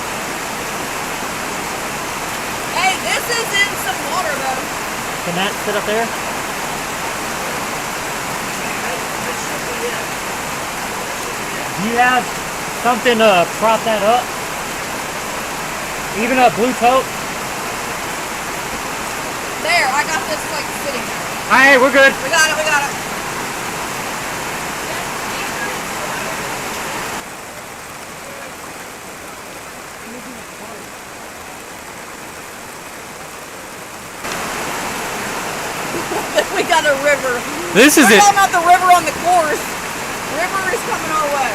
Speaker 4: Hey, this is in some water, though.
Speaker 17: Can that sit up there? Do you have something to prop that up? Even a blue tote?
Speaker 4: There, I got this like sitting there.
Speaker 17: Alright, we're good.
Speaker 4: We got it, we got it. We got a river.
Speaker 17: This is
Speaker 4: We're
Speaker 17: it.
Speaker 4: talking about the river on the course. River is coming our way.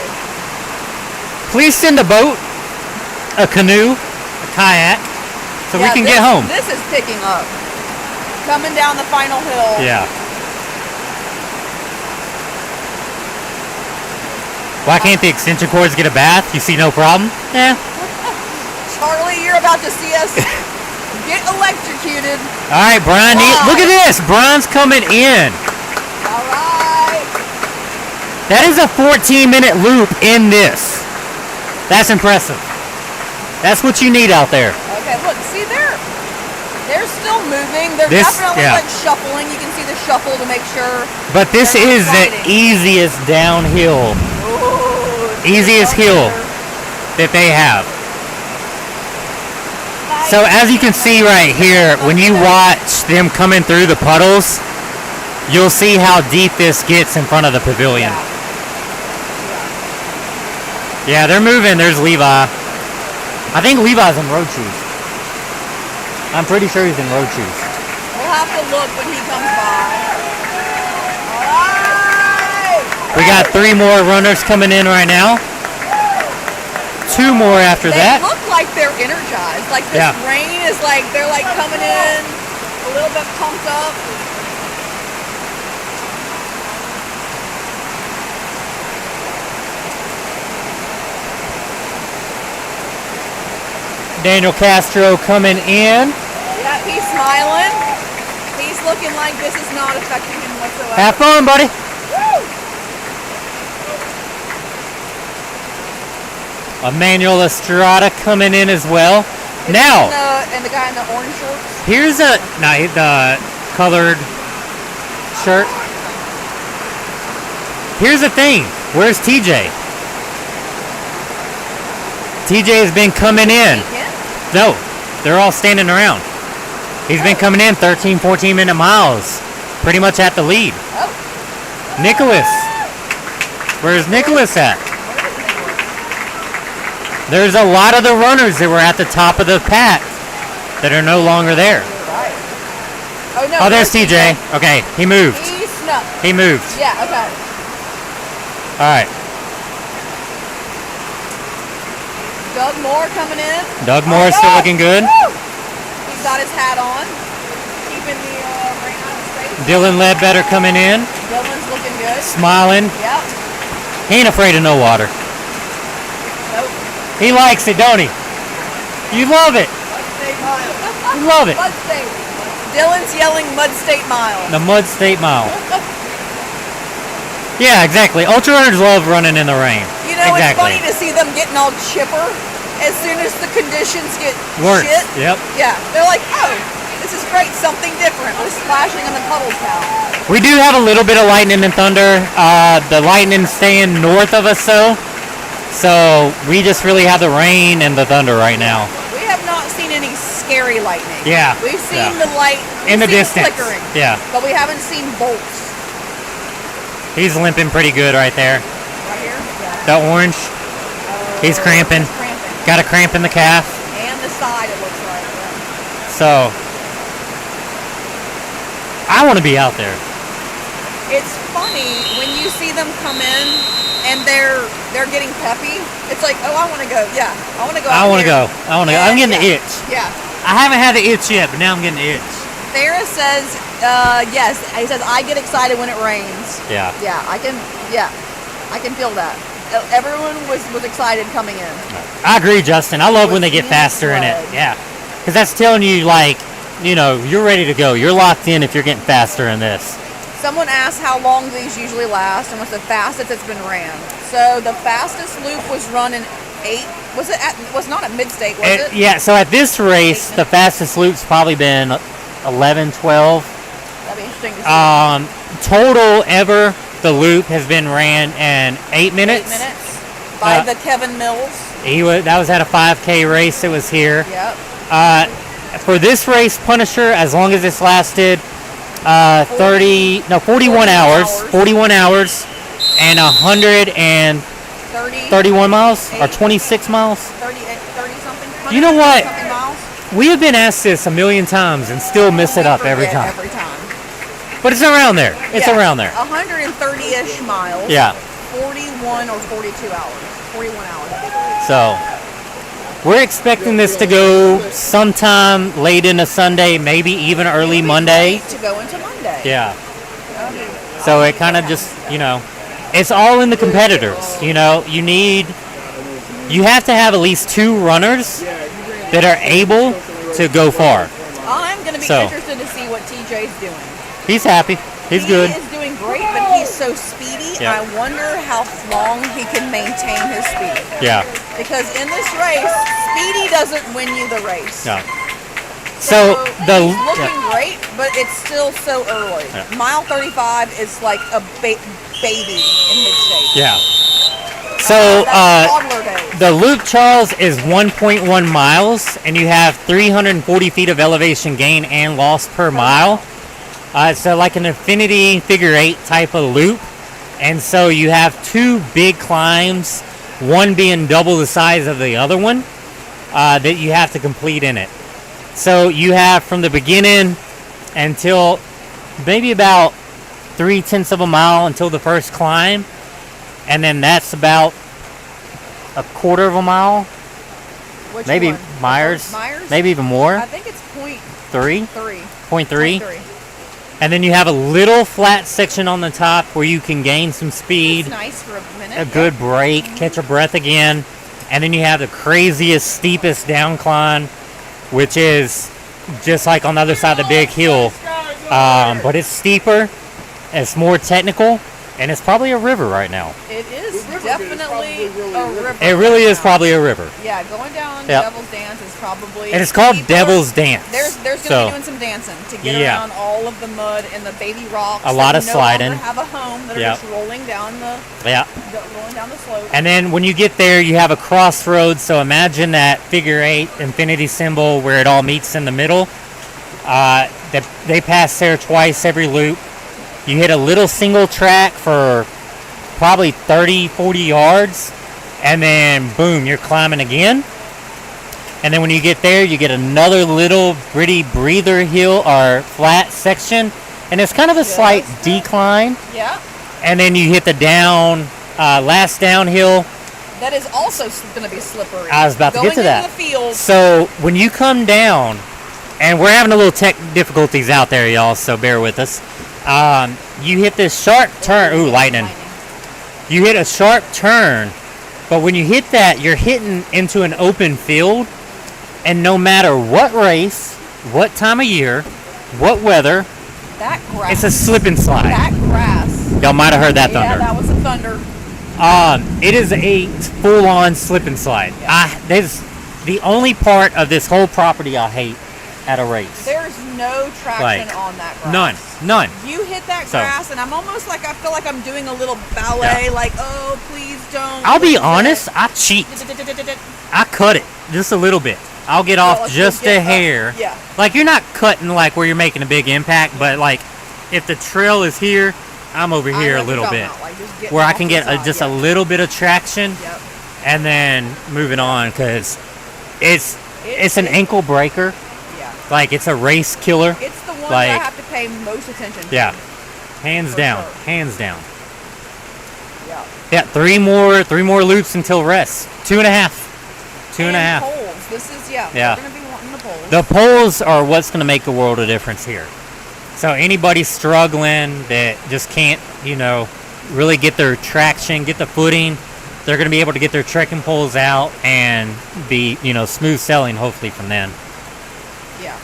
Speaker 17: Please send a boat, a canoe, a kayak, so we can get home.
Speaker 4: This is picking up. Coming down the final hill.
Speaker 17: Yeah. Why can't the extension cords get a bath? You see no problem? Yeah.
Speaker 4: Charlie, you're about to see us get electrocuted.
Speaker 17: All right, Brian. Look at this. Brian's coming in.
Speaker 4: All right.
Speaker 17: That is a 14-minute loop in this. That's impressive. That's what you need out there.
Speaker 4: Okay, look, see they're still moving. They're definitely like shuffling. You can see the shuffle to make sure.
Speaker 17: But this is the easiest downhill, easiest hill that they have. So as you can see right here, when you watch them coming through the puddles, you'll see how deep this gets in front of the pavilion. Yeah, they're moving. There's Levi. I think Levi's in road shoes. I'm pretty sure he's in road shoes.
Speaker 4: We'll have to look when he comes by. Alright!
Speaker 17: We got 3 more runners coming in right now. 2 more after that.
Speaker 4: They look like they're energized. Like this rain is like, they're like coming in a little bit pumped up.
Speaker 17: Daniel Castro coming in.
Speaker 4: Yeah, he's smiling. He's looking like this is not affecting him whatsoever.
Speaker 17: Have fun, buddy.
Speaker 4: Woo!
Speaker 17: Emmanuel Estrada coming in as well. Now,
Speaker 4: and the guy in the orange shorts.
Speaker 17: here's the colored shirt. Here's the thing. Where's TJ? TJ has been coming in. No, they're all standing around. He's been coming in 13, 14-minute miles. Pretty much at the lead. Nicholas. Where's Nicholas at? There's a lot of the runners that were at the top of the pack that are no longer there. Oh, there's TJ. Okay, he moved.
Speaker 4: He snuck.
Speaker 17: He moved.
Speaker 4: Yeah, okay.
Speaker 17: All right.
Speaker 4: Doug Moore coming in.
Speaker 17: Doug Moore is still looking good.
Speaker 4: Woo! He's got his hat on. Keeping the rain out of his face.
Speaker 17: Dylan Ledbetter coming in.
Speaker 4: Dylan's looking good.
Speaker 17: Smiling.
Speaker 4: Yep.
Speaker 17: He ain't afraid of no water.
Speaker 4: Nope.
Speaker 17: He likes it, don't he? You love it. You love it.
Speaker 4: Mud State. Dylan's yelling Mud State Mile.
Speaker 17: The Mud State Mile. Yeah, exactly. Ultra runners love running in the rain.
Speaker 4: You know,
Speaker 17: exactly.
Speaker 4: it's funny to see them getting all chipper as soon as the conditions get
Speaker 17: Worse.
Speaker 4: shit.
Speaker 17: Yep.
Speaker 4: Yeah, they're like, oh, this is great, something different. We're splashing in the puddles now.
Speaker 17: We do have a little bit of lightning and thunder. The lightning's staying north of us, so we just really have the rain and the thunder right now.
Speaker 4: We have not seen any scary lightning.
Speaker 17: Yeah.
Speaker 4: We've seen
Speaker 17: Yeah.
Speaker 4: the light
Speaker 17: In the
Speaker 4: we've seen
Speaker 17: distance.
Speaker 4: flickering.
Speaker 17: Yeah.
Speaker 4: But we haven't seen bolts.
Speaker 17: He's limping pretty good right there.
Speaker 4: Right here? Yeah.
Speaker 17: The orange. He's cramping. Got a cramp in the calf.
Speaker 4: And the side, it looks like.
Speaker 17: So I want to be out there.
Speaker 4: It's funny when you see them come in and they're getting peppy. It's like, oh, I want to go. Yeah, I want to go.
Speaker 17: I want to go. I want to go. I'm getting the
Speaker 4: yeah.
Speaker 17: itch.
Speaker 4: Yeah.
Speaker 17: I haven't had the itch yet, but now I'm getting the itch.
Speaker 4: Farrah says, yes. He says, I get excited when it rains.
Speaker 17: Yeah.
Speaker 4: Yeah, I can feel that. Everyone was excited coming in.
Speaker 17: I agree, Justin. I love when they get faster in it. Yeah. Because that's telling you, like, you know, you're ready to go. You're locked in if you're getting faster in this.
Speaker 4: Someone asked how long these usually last and what's the fastest it's been ran. So the fastest loop was run in 8. Was not at Mid-State, was it?
Speaker 17: Yeah, so at this race, the fastest loop's probably been 11, 12.
Speaker 4: That'd be interesting to see.
Speaker 17: Total ever, the loop has been ran in 8 minutes.
Speaker 4: 8 minutes by the Kevin Mills.
Speaker 17: That was at a 5K race. It was here.
Speaker 4: Yep.
Speaker 17: For this race, Punisher, as long as this lasted 41 hours. 41 hours and 131 miles or 26 miles.
Speaker 4: 30 something.
Speaker 17: You know what?
Speaker 4: Something miles.
Speaker 17: We have been asked this a million times and still miss it up every time.
Speaker 4: Every time.
Speaker 17: But it's around there. It's around there.
Speaker 4: 130-ish miles.
Speaker 17: Yeah.
Speaker 4: 41 or 42 hours. 41 hours.
Speaker 17: So we're expecting this to go sometime late into Sunday, maybe even early Monday.
Speaker 4: To go into Monday.
Speaker 17: Yeah. So it kind of just, you know, it's all in the competitors. You know, you have to have at least 2 runners that are able to go far.
Speaker 4: I'm going to be interested to see what TJ's doing.
Speaker 17: He's happy. He's good.
Speaker 4: He is doing great, but he's so speedy.
Speaker 17: Yeah.
Speaker 4: I wonder how long he can maintain his speed.
Speaker 17: Yeah.
Speaker 4: Because in this race, speedy doesn't win you the race.
Speaker 17: Yeah. So
Speaker 4: he's looking great, but it's still so early.
Speaker 17: Yeah.
Speaker 4: Mile 35 is like a baby in Mid-State.
Speaker 17: Yeah. So
Speaker 4: toddler days.
Speaker 17: the Loop Charles is 1.1 miles, and you have 340 feet of elevation gain and loss per mile. So like an infinity figure 8 type of loop, and so you have 2 big climbs, one being double the size of the other one, that you have to complete in it. So you have from the beginning until maybe about 3/10 of a mile until the first climb, and then that's about a quarter of a mile.
Speaker 4: Which
Speaker 17: maybe
Speaker 4: one?
Speaker 17: Myers,
Speaker 4: Myers?
Speaker 17: maybe even more.
Speaker 4: I think it's point
Speaker 17: 3.
Speaker 4: 3.
Speaker 17: 0.3. And then you have a little flat section on the top where you can gain some speed.
Speaker 4: It's nice for a minute.
Speaker 17: A good break, catch a breath again. And then you have the craziest, steepest downcline, which is just like on the other side of the big hill. But it's steeper, it's more technical, and it's probably a river right now.
Speaker 4: It is definitely a river.
Speaker 17: It really is probably a river.
Speaker 4: Yeah, going down
Speaker 17: Yep.
Speaker 4: Devil's Dance is probably.
Speaker 17: And it's called
Speaker 4: steeper.
Speaker 17: Devil's Dance.
Speaker 4: There's going to
Speaker 17: So,
Speaker 4: be doing some dancing to get
Speaker 17: yeah.
Speaker 4: around all of the mud and the baby rocks.
Speaker 17: A lot
Speaker 4: that
Speaker 17: of
Speaker 4: no
Speaker 17: sliding.
Speaker 4: longer have a home that are
Speaker 17: Yep.
Speaker 4: just rolling down the.
Speaker 17: Yeah.
Speaker 4: Rolling down the slope.
Speaker 17: And then when you get there, you have a crossroads. So imagine that figure 8 infinity symbol where it all meets in the middle. They pass there twice every loop. You hit a little single track for probably 30, 40 yards. And then, boom, you're climbing again. And then when you get there, you get another little pretty breather hill or flat section. And it's kind of a slight decline.
Speaker 4: Yeah.
Speaker 17: And then you hit the last downhill.
Speaker 4: That is also going to be slippery.
Speaker 17: I was about to get to that.
Speaker 4: Going into the field.
Speaker 17: So when you come down, and we're having a little tech difficulties out there, y'all, so bear with us. You hit this sharp turn. Ooh, lightning. You hit a sharp turn, But when you hit that, you're hitting into an open field, and no matter what race, what time of year, what weather,
Speaker 4: That grass.
Speaker 17: it's a slip and slide.
Speaker 4: That grass.
Speaker 17: Y'all might have heard that
Speaker 4: Yeah,
Speaker 17: thunder.
Speaker 4: that was the thunder.
Speaker 17: It is a full-on slip and slide. There's the only part of this whole property I hate at a race.
Speaker 4: There's no traction
Speaker 17: Like,
Speaker 4: on that grass.
Speaker 17: None.
Speaker 4: You hit that
Speaker 17: So-
Speaker 4: grass, and I'm almost like, I feel like I'm doing a little ballet, like, oh, please don't.
Speaker 17: I'll be
Speaker 4: lose
Speaker 17: honest,
Speaker 4: it.
Speaker 17: I cheat. I cut it just a little bit. I'll get off
Speaker 4: like
Speaker 17: just
Speaker 4: you'll
Speaker 17: a
Speaker 4: get up.
Speaker 17: hair.
Speaker 4: Yeah.
Speaker 17: Like, you're not cutting like where you're making a big impact, but like if the trail is here, I'm over here a little bit, where I can get just a little bit of traction, and then moving on, because it's an ankle breaker.
Speaker 4: Yeah.
Speaker 17: Like, it's a race killer.
Speaker 4: It's the one
Speaker 17: like,
Speaker 4: that I have to pay most attention to.
Speaker 17: yeah, hands down, hands down.
Speaker 4: Yeah.
Speaker 17: Yeah, three more loops until rest. 2.5. Two and a half.
Speaker 4: Poles. This is, yeah.
Speaker 17: Yeah.
Speaker 4: We're going to be wanting the poles.
Speaker 17: The poles are what's going to make a world of difference here. So anybody struggling that just can't, really get their traction, get the footing, they're going to be able to get their trekking poles out and be, smooth sailing hopefully from then.
Speaker 4: Yeah.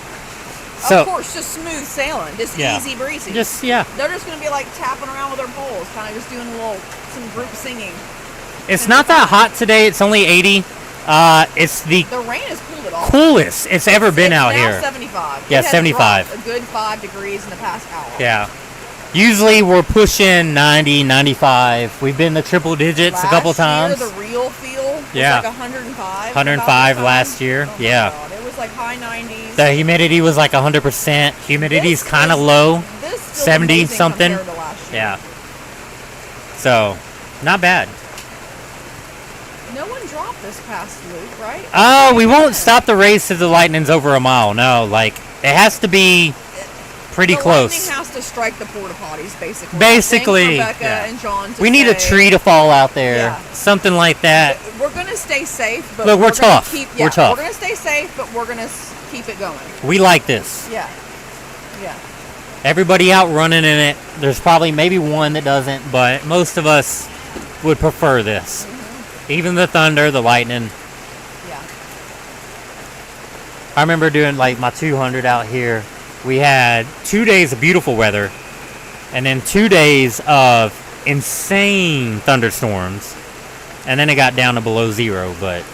Speaker 17: So,
Speaker 4: of course, just smooth sailing, just
Speaker 17: Yeah.
Speaker 4: easy breezy.
Speaker 17: Just, yeah.
Speaker 4: They're just going to be like tapping around with their poles, kind of just doing some group singing.
Speaker 17: It's not that hot today. It's only 80. It's the
Speaker 4: rain has cooled it off.
Speaker 17: coolest it's ever been out
Speaker 4: now
Speaker 17: here.
Speaker 4: 75.
Speaker 17: Yeah,
Speaker 4: It has
Speaker 17: 75.
Speaker 4: dropped a good 5 degrees in the past hour.
Speaker 17: Yeah. Usually we're pushing 90, 95. We've been the triple digits a couple times.
Speaker 4: Last year, the real feel was
Speaker 17: Yeah.
Speaker 4: like 105.
Speaker 17: 105 last year. Yeah.
Speaker 4: God, it was like high 90s.
Speaker 17: The humidity was like 100%. Humidity's kind of low.
Speaker 4: This is still
Speaker 17: 70
Speaker 4: amazing
Speaker 17: something.
Speaker 4: compared to last year.
Speaker 17: Yeah. So, not bad.
Speaker 4: No one dropped this past loop, right?
Speaker 17: We won't stop the race if the lightning's over a mile. No, like, it has to be pretty
Speaker 4: the
Speaker 17: close.
Speaker 4: lightning has to strike the porta potties, basically.
Speaker 17: Basically,
Speaker 4: Thanks, Rebecca
Speaker 17: yeah.
Speaker 4: and John to
Speaker 17: We need a
Speaker 4: say,
Speaker 17: tree to fall out there.
Speaker 4: Yeah.
Speaker 17: Something like that.
Speaker 4: We're going to stay safe, but
Speaker 17: Look, we're
Speaker 4: gonna
Speaker 17: tough.
Speaker 4: Keep,
Speaker 17: We're tough.
Speaker 4: We're going to stay safe, but we're going to keep it going.
Speaker 17: We like this.
Speaker 4: Yeah. Yeah.
Speaker 17: Everybody out running in it. There's probably maybe one that doesn't, but most of us would prefer this. Even the thunder, the lightning.
Speaker 4: Yeah.
Speaker 17: I remember doing like my 200 out here. We had 2 days of beautiful weather, and then 2 days of insane thunderstorms, and then it got down to below zero. But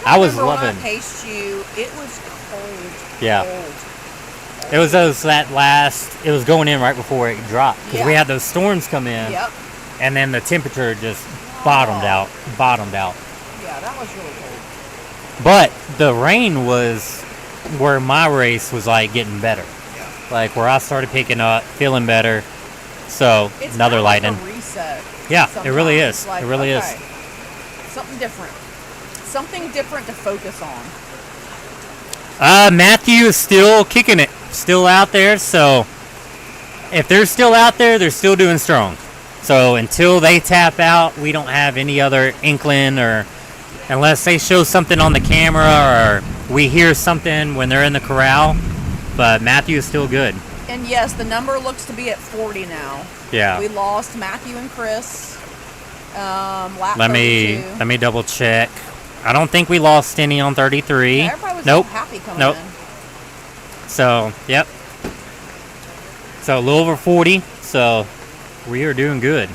Speaker 17: I was
Speaker 4: remember
Speaker 17: loving.
Speaker 4: when I paced you, it was cold.
Speaker 17: Yeah.
Speaker 4: Cold.
Speaker 17: It was it was going in right before it dropped, because we had those storms come in.
Speaker 4: Yep.
Speaker 17: And then the temperature just bottomed out.
Speaker 4: Yeah, that was really cold.
Speaker 17: But the rain was where my race was like getting better. Like where I started picking up, feeling better. So
Speaker 4: It's
Speaker 17: another
Speaker 4: kinda like
Speaker 17: lightning.
Speaker 4: a reset.
Speaker 17: Yeah, it really
Speaker 4: sometimes.
Speaker 17: is.
Speaker 4: Like,
Speaker 17: It really is.
Speaker 4: okay, something different. Something different to focus on.
Speaker 17: Matthew is still kicking it, still out there. So if they're still out there, they're still doing strong. So until they tap out, we don't have any other inkling, or unless they show something on the camera or we hear something when they're in the corral. But Matthew is still good.
Speaker 4: And yes, the number looks to be at 40 now.
Speaker 17: Yeah.
Speaker 4: We lost Matthew and Chris. Lap
Speaker 17: Let
Speaker 4: 32.
Speaker 17: me double check. I don't think we lost any on 33.
Speaker 4: Yeah, everybody was
Speaker 17: Nope.
Speaker 4: so happy coming
Speaker 17: Nope.
Speaker 4: in.
Speaker 17: So, yep. So a little over 40. So we are doing good.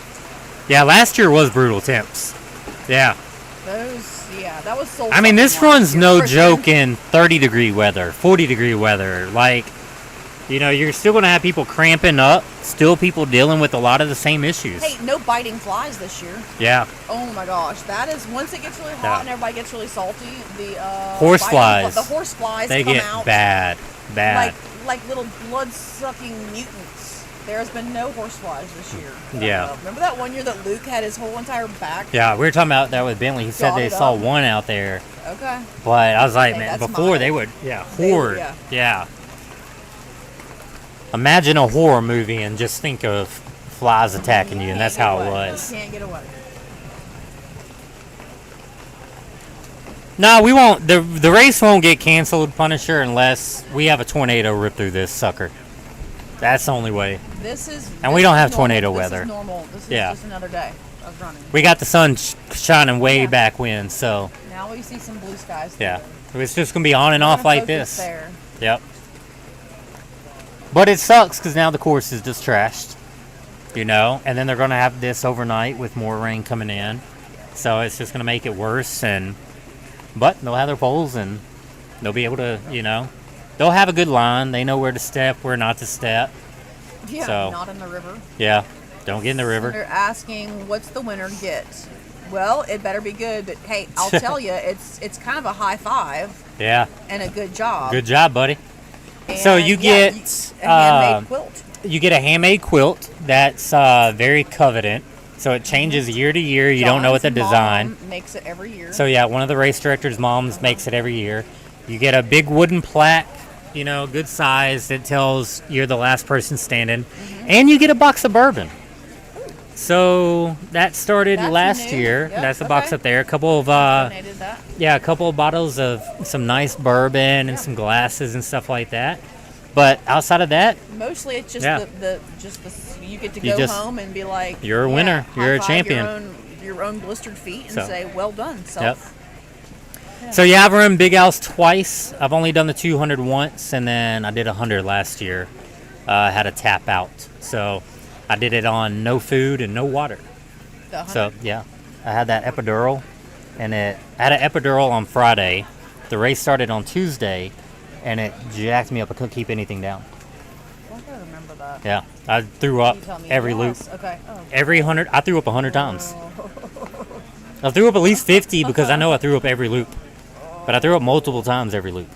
Speaker 17: Yeah, last year was brutal temps. Yeah.
Speaker 4: That was soul
Speaker 17: I mean, this
Speaker 4: sucking
Speaker 17: run's
Speaker 4: last year.
Speaker 17: no
Speaker 4: For
Speaker 17: joke in 30-degree weather, 40-degree weather. Like, you're still going to have people cramping up, still people dealing with a lot of the same issues.
Speaker 4: Hey, no biting flies this year.
Speaker 17: Yeah.
Speaker 4: Oh my gosh, that is, once it gets really hot
Speaker 17: Yeah.
Speaker 4: and everybody gets really salty, the
Speaker 17: Horse
Speaker 4: biting
Speaker 17: flies.
Speaker 4: the horse flies
Speaker 17: They
Speaker 4: come
Speaker 17: get
Speaker 4: out
Speaker 17: bad.
Speaker 4: like little blood-sucking mutants. There has been no horse flies this year. that I
Speaker 17: Yeah.
Speaker 4: know of. Remember that one year that Luke had his whole entire back?
Speaker 17: Yeah, we were talking about that with Bentley. He said they
Speaker 4: Jotted
Speaker 17: saw
Speaker 4: up.
Speaker 17: one out there.
Speaker 4: Okay.
Speaker 17: But I was like,
Speaker 4: Hey,
Speaker 17: man,
Speaker 4: that's
Speaker 17: before
Speaker 4: mild.
Speaker 17: they would,
Speaker 4: They-
Speaker 17: horde. Yeah. Imagine a horror movie and just think of flies attacking you, and that's how it was.
Speaker 4: You can't get away.
Speaker 17: No, we won't. The race won't get canceled, Punisher, unless we have a tornado rip through this sucker. That's the only way.
Speaker 4: This is.
Speaker 17: And
Speaker 4: this
Speaker 17: we don't
Speaker 4: is
Speaker 17: have
Speaker 4: normal.
Speaker 17: tornado
Speaker 4: This
Speaker 17: weather.
Speaker 4: Is normal. This is
Speaker 17: Yeah.
Speaker 4: just another day. of running.
Speaker 17: We got the sun shining way back when, so
Speaker 4: Now we see some blue skies.
Speaker 17: yeah. It's just going to be on and off like this.
Speaker 4: There.
Speaker 17: Yep. But it sucks because now the course is just trashed, you know, and then they're going to have this overnight with more rain coming in. So it's just going to make it worse. But they'll have their poles and they'll be able to, you know, they'll have a good line. They know where to step, where not to step.
Speaker 4: Yeah,
Speaker 17: So,
Speaker 4: not in the river.
Speaker 17: yeah, don't get in the river.
Speaker 4: They're asking, what's the winner get? Well, it better be good, but hey, I'll tell you, it's kind of a high five
Speaker 17: Yeah.
Speaker 4: and a good job.
Speaker 17: Good job, buddy. So you
Speaker 4: And, yeah,
Speaker 17: get
Speaker 4: a handmade quilt.
Speaker 17: You get a handmade quilt that's very coveted. So it changes year to year. You don't know what the
Speaker 4: John's
Speaker 17: design.
Speaker 4: mom makes it every year.
Speaker 17: So yeah, one of the race directors' moms makes it every year. You get a big wooden plaque, you know, good size that tells you're the last person standing, and you get a box of bourbon. So that started
Speaker 4: That's
Speaker 17: last
Speaker 4: new.
Speaker 17: year.
Speaker 4: Yep,
Speaker 17: That's the box
Speaker 4: okay.
Speaker 17: up there. A couple of
Speaker 4: Donated that.
Speaker 17: yeah, a couple of bottles of some nice bourbon and some glasses and stuff like that. But outside of that,
Speaker 4: Mostly it's just
Speaker 17: Yeah.
Speaker 4: you get to
Speaker 17: You
Speaker 4: go
Speaker 17: just-
Speaker 4: home and be like,
Speaker 17: you're a winner. You're a
Speaker 4: high-five
Speaker 17: champion.
Speaker 4: Your own blistered feet and
Speaker 17: So-
Speaker 4: say, well done, self.
Speaker 17: Yep. So yeah, I've run Big Al's twice. I've only done the 200 once, and then I did 100 last year. I had a tap out, so I did it on no food and no water.
Speaker 4: The
Speaker 17: So
Speaker 4: 100?
Speaker 17: yeah, I had that epidural, and I had an epidural on Friday. The race started on Tuesday, and it jacked me up. I couldn't keep anything down.
Speaker 4: I gotta remember that.
Speaker 17: Yeah, I threw up
Speaker 4: You tell me.
Speaker 17: every loop.
Speaker 4: Yes, okay. Oh.
Speaker 17: Every 100, I threw up 100 times. I threw up at least 50 because I know I threw up every loop. But I threw up multiple times every loop.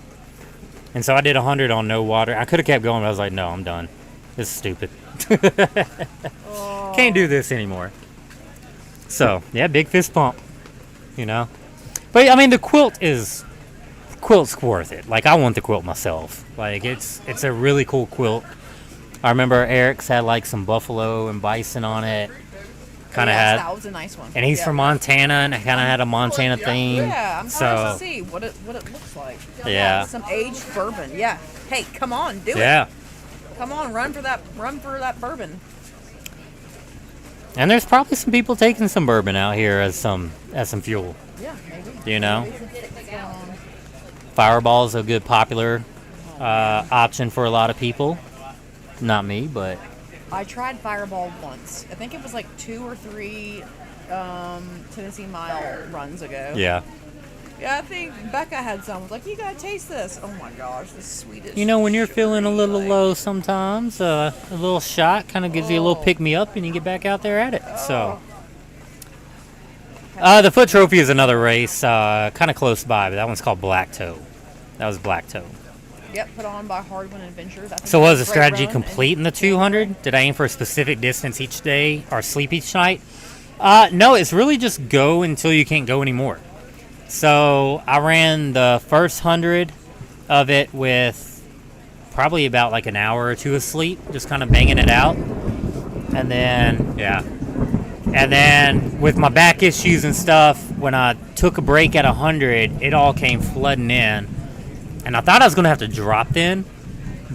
Speaker 17: And so I did 100 on no water. I could have kept going, but I was like, no, I'm done. This is stupid. Can't do this anymore. So, yeah, big fist pump, you know. But, I mean, the quilt's worth it. Like, I want the quilt myself. Like, it's a really cool quilt. I remember Eric's had, like, some buffalo and bison on it. Kind of
Speaker 4: Yes,
Speaker 17: had.
Speaker 4: that was a nice one.
Speaker 17: And he's
Speaker 4: Yeah.
Speaker 17: from Montana, and it kind of had a Montana theme.
Speaker 4: Yeah, I'm
Speaker 17: so
Speaker 4: curious to see what it looks like.
Speaker 17: Yeah.
Speaker 4: Some aged bourbon. Yeah. Hey, come on, do
Speaker 17: yeah,
Speaker 4: it. Come on, run for that bourbon.
Speaker 17: and there's probably some people taking some bourbon out here as some fuel.
Speaker 4: Yeah, maybe.
Speaker 17: You know, Fireball's a good popular option for a lot of people. Not me, but
Speaker 4: I tried Fireball once. I think it was like 2 or 3 Tennessee Mile runs ago.
Speaker 17: yeah.
Speaker 4: Yeah, I think Becca had some. Was like, you gotta taste this. Oh my gosh, the sweetest.
Speaker 17: You know, when you're feeling a little low sometimes, a little shot kind of gives you a little pick-me-up, and you get back out there at it. So, the Foot Trophy is another race, kind of close by, but that one's called Black Toe. That was Black Toe.
Speaker 4: Yep, put on by Hardwin Adventures. I think
Speaker 17: So
Speaker 4: it
Speaker 17: was the
Speaker 4: a great
Speaker 17: strategy
Speaker 4: run,
Speaker 17: complete in the 200? Did I aim for a specific distance each day or sleep each night? No, it's really just go until you can't go anymore. So I ran the first 100 of it with probably about like an hour or two of sleep, just kind of banging it out. And then, yeah. And then with my back issues and stuff, when I took a break at 100, it all came flooding in. And I thought I was going to have to drop then,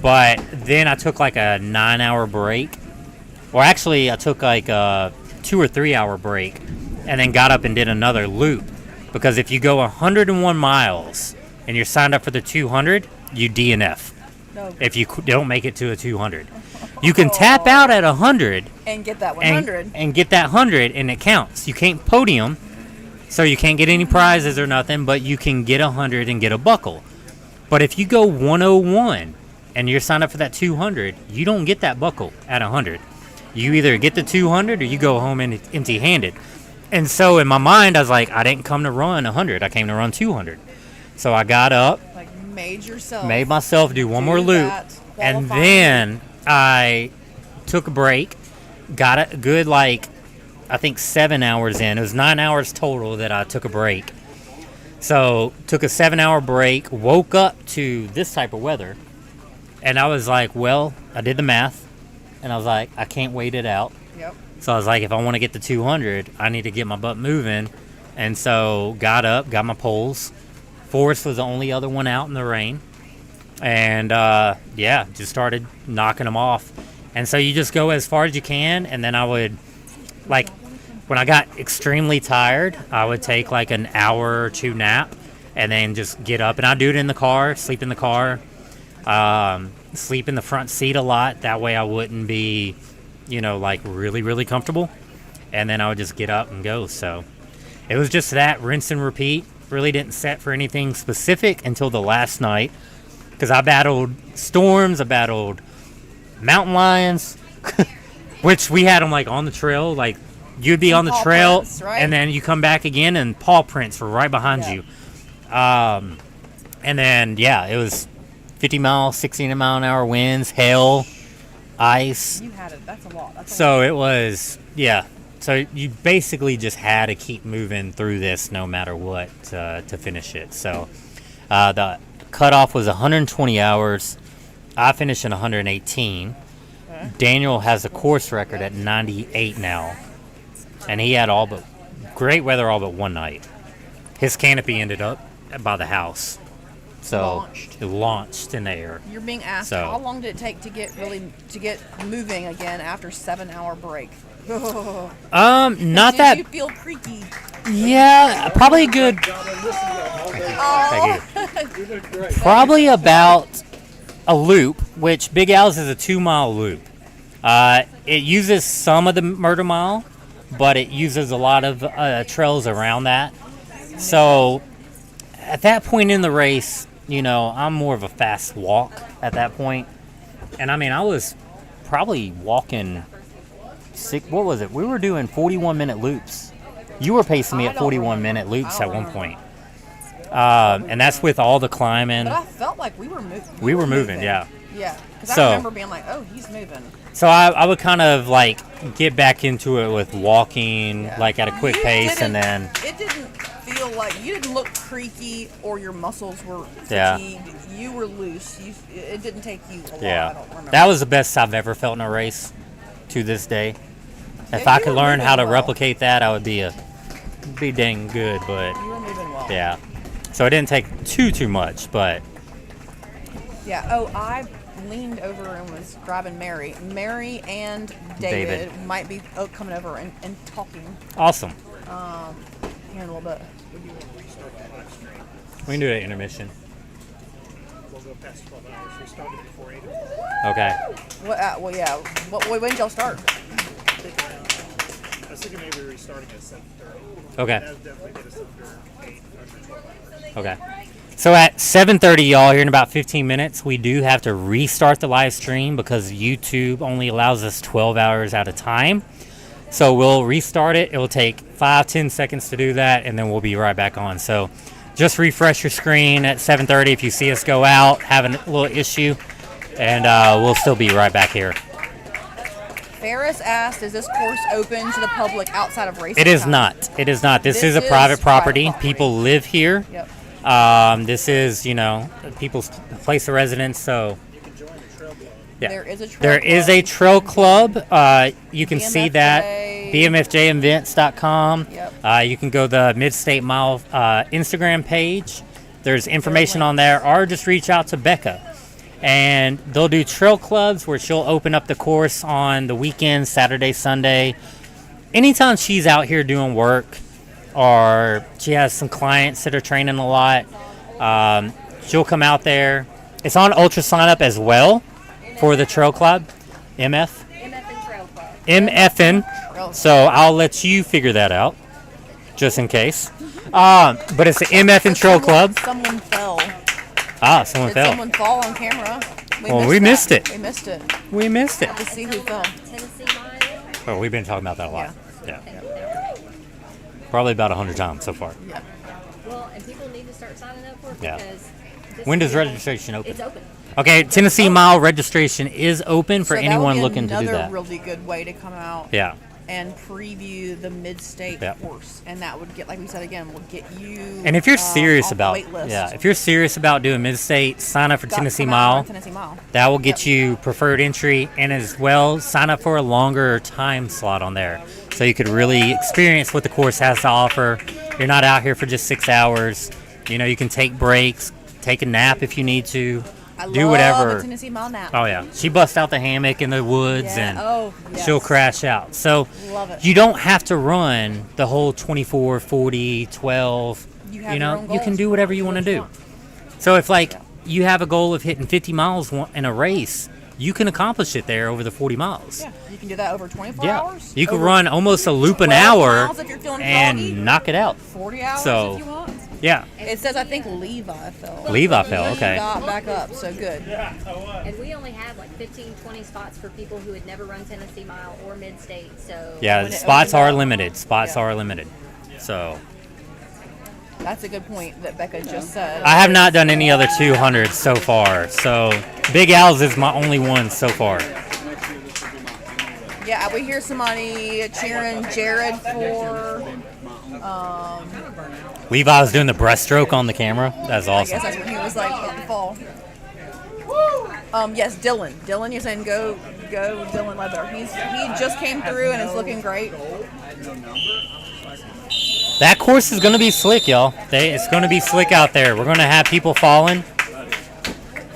Speaker 17: but then I took like a 9-hour break. Or actually, I took like a 2 or 3 hour break and then got up and did another loop. Because if you go 101 miles and you're signed up for the 200, you DNF.
Speaker 4: No.
Speaker 17: If you don't make it to a 200. You can tap out at 100
Speaker 4: And get that 100.
Speaker 17: and get that 100 and it counts. You can't podium, so you can't get any prizes or nothing, but you can get 100 and get a buckle. But if you go 101 and you're signed up for that 200, you don't get that buckle at 100. You either get the 200 or you go home empty-handed. And so in my mind, I was like, I didn't come to run 100. I came to run 200. So I got up,
Speaker 4: Like, made
Speaker 17: myself do one more loop, and then I took a break, got a good, like, I think 7 hours in. It was 9 hours total that I took a break. So took a 7-hour break, woke up to this type of weather, and I was like, well, I did the math, and I was like, I can't wait it out.
Speaker 4: Yep.
Speaker 17: So I was like, if I want to get to 200, I need to get my butt moving. And so got up, got my poles. Forrest was the only other one out in the rain. And, yeah, just started knocking them off. And so you just go as far as you can, and then I would, like, when I got extremely tired, I would take like an hour or two nap and then just get up. And I'd do it in the car, sleep in the car, sleep in the front seat a lot. That way I wouldn't be, like really, really comfortable. And then I would just get up and go. So it was just that, rinse and repeat. Really didn't set for anything specific until the last night, because I battled storms, I battled mountain lions, which we had them like on the trail. Like you'd be on the trail,
Speaker 4: right?
Speaker 17: And then you come back again, and paw prints were right behind you. And then it was 50 mile, 60 mile an hour winds, hail, ice.
Speaker 4: You had it. That's a lot.
Speaker 17: It was, So you basically just had to keep moving through this no matter what to finish it. So the cutoff was 120 hours. I finished in 118. Okay. Daniel has a course record at 98 now. And he had great weather all but one night. His canopy ended up by the house. So it launched in the air.
Speaker 4: You're being asked, how long did it take to get moving again after 7-hour break?
Speaker 17: Not that.
Speaker 4: Did you feel creaky?
Speaker 17: Yeah, probably a good.
Speaker 4: Oh.
Speaker 17: Probably about a loop, which Big Al's is a 2-mile loop. It uses some of the Murder Mile, but it uses a lot of trails around that. So at that point in the race, I'm more of a fast walk at that point. And I mean, I was probably walking. What was it? We were doing 41-minute loops. You were pacing me at 41-minute loops at one point. And that's with all the climbing.
Speaker 4: But I felt like we were moving.
Speaker 17: We were moving, yeah.
Speaker 4: Yeah, because I remember being like, oh, he's moving.
Speaker 17: So I would kind of like get back into it with walking, like at a quick pace, and then...
Speaker 4: It didn't feel like, you didn't look creaky or your muscles were fatigued.
Speaker 17: Yeah.
Speaker 4: You were loose. It didn't take you a lot.
Speaker 17: Yeah.
Speaker 4: I don't remember.
Speaker 17: That was the best I've ever felt in a race to this day. If I could learn how to replicate that, I would be dang good, but
Speaker 4: you were moving well.
Speaker 17: Yeah. So it didn't take too much, but
Speaker 4: yeah. Oh, I leaned over and was grabbing Mary. Mary and David. Might be coming over and talking.
Speaker 17: Awesome.
Speaker 4: Here in a little bit.
Speaker 17: We can do an intermission.
Speaker 11: We'll go past 12 hours. We started before 8 o'clock.
Speaker 17: Okay.
Speaker 4: Well, yeah. When did y'all start?
Speaker 11: I was thinking maybe restarting at 7:30.
Speaker 17: Okay.
Speaker 11: That would definitely get us under 8 under 12 hours.
Speaker 17: Okay. So at 7:30, y'all, here in about 15 minutes, we do have to restart the live stream because YouTube only allows us 12 hours at a time. So we'll restart it. It will take 5-10 seconds to do that, and then we'll be right back on. So just refresh your screen at 7:30 if you see us go out, having a little issue, and we'll still be right back here.
Speaker 4: Ferris asked, is this course open to the public outside of racing?
Speaker 17: It is not. It is not. This is a private property. People live here.
Speaker 4: Yep.
Speaker 17: This is, people's place of residence, so... Yeah.
Speaker 4: There is a trail
Speaker 17: club. You can see that. BMFJevents.com.
Speaker 4: Yep.
Speaker 17: You can go to the Mid-State Mile Instagram page. There's information on there. Or just reach out to Becca. And they'll do trail clubs where she'll open up the course on the weekends, Saturday, Sunday. Anytime she's out here doing work or she has some clients that are training a lot, she'll come out there. It's on Ultra Sign Up as well for the trail club, MF.
Speaker 1: MFN Trail Club.
Speaker 17: MFN. So I'll let you figure that out, just in case. But it's the MFN Trail Club.
Speaker 4: Someone fell.
Speaker 17: Someone
Speaker 4: Did
Speaker 17: fell.
Speaker 4: someone fall on camera?
Speaker 17: We missed it.
Speaker 4: We missed it.
Speaker 17: We missed it.
Speaker 4: Let's see who fell.
Speaker 17: Oh, we've been talking about that a lot. Yeah. Probably about 100 times so far.
Speaker 4: Yeah.
Speaker 1: Well, and people need to start signing up for it
Speaker 17: Yeah.
Speaker 1: because...
Speaker 17: When does registration open?
Speaker 1: It's open.
Speaker 17: Okay, Tennessee Mile registration is open for
Speaker 4: So
Speaker 17: anyone
Speaker 4: that would be
Speaker 17: looking to do that.
Speaker 4: another really good way to come out.
Speaker 17: Yeah.
Speaker 4: And preview the mid-state
Speaker 17: Yeah.
Speaker 4: course, and that would get, like we said again, would get you.
Speaker 17: And if you're serious
Speaker 4: off the
Speaker 17: about,
Speaker 4: wait list.
Speaker 17: if you're serious about doing mid-state, sign up for Tennessee Mile.
Speaker 4: Tennessee Mile.
Speaker 17: That will get you preferred entry, and as well, sign up for a longer time slot on there, so you could really experience what the course has to offer. You're not out here for just 6 hours. You can take breaks, take a nap if you need to.
Speaker 4: I
Speaker 17: do
Speaker 4: love
Speaker 17: whatever.
Speaker 4: a Tennessee Mile nap.
Speaker 17: Oh yeah, she busts out the hammock in the woods
Speaker 4: Yeah.
Speaker 17: and
Speaker 4: Oh, yes.
Speaker 17: she'll crash out. So
Speaker 4: Love it.
Speaker 17: you don't have to run the whole 24, 40, 12.
Speaker 4: You have your
Speaker 17: know,
Speaker 4: own
Speaker 17: you can
Speaker 4: goals.
Speaker 17: do whatever you want to do. So if like you have a goal of hitting 50 miles in a race, you can accomplish it there over the 40 miles.
Speaker 4: Yeah, you can do that over 24
Speaker 17: Yeah,
Speaker 4: hours.
Speaker 17: you can
Speaker 4: over
Speaker 17: run almost a loop an
Speaker 4: 12
Speaker 17: hour
Speaker 4: miles if you're feeling
Speaker 17: and
Speaker 4: froggy.
Speaker 17: knock it out.
Speaker 4: 40 hours
Speaker 17: So,
Speaker 4: if you want.
Speaker 17: yeah.
Speaker 4: It says, I think, Levi fell.
Speaker 17: Levi fell,
Speaker 4: He
Speaker 17: okay.
Speaker 4: got back up, so good.
Speaker 1: And we only had like 15, 20 spots for people who had never run Tennessee Mile or Mid-State. So
Speaker 17: Yeah,
Speaker 1: when it
Speaker 17: spots
Speaker 1: opened
Speaker 17: are
Speaker 1: up-
Speaker 17: limited. Spots are limited. So
Speaker 4: That's a good point that Becca just said.
Speaker 17: I have not done any other 200s so far. So Big Al's is my only one so far.
Speaker 4: Yeah, we hear somebody cheering Jared for.
Speaker 17: Levi was doing the breaststroke on the camera. That's
Speaker 4: I
Speaker 17: awesome.
Speaker 4: guess that's what he was like on the fall. Yes, Dylan. Dylan, you're saying go Dylan Leather. He just came through and it's looking great.
Speaker 17: That course is going to be slick, y'all. It's going to be slick out there. We're going to have people falling.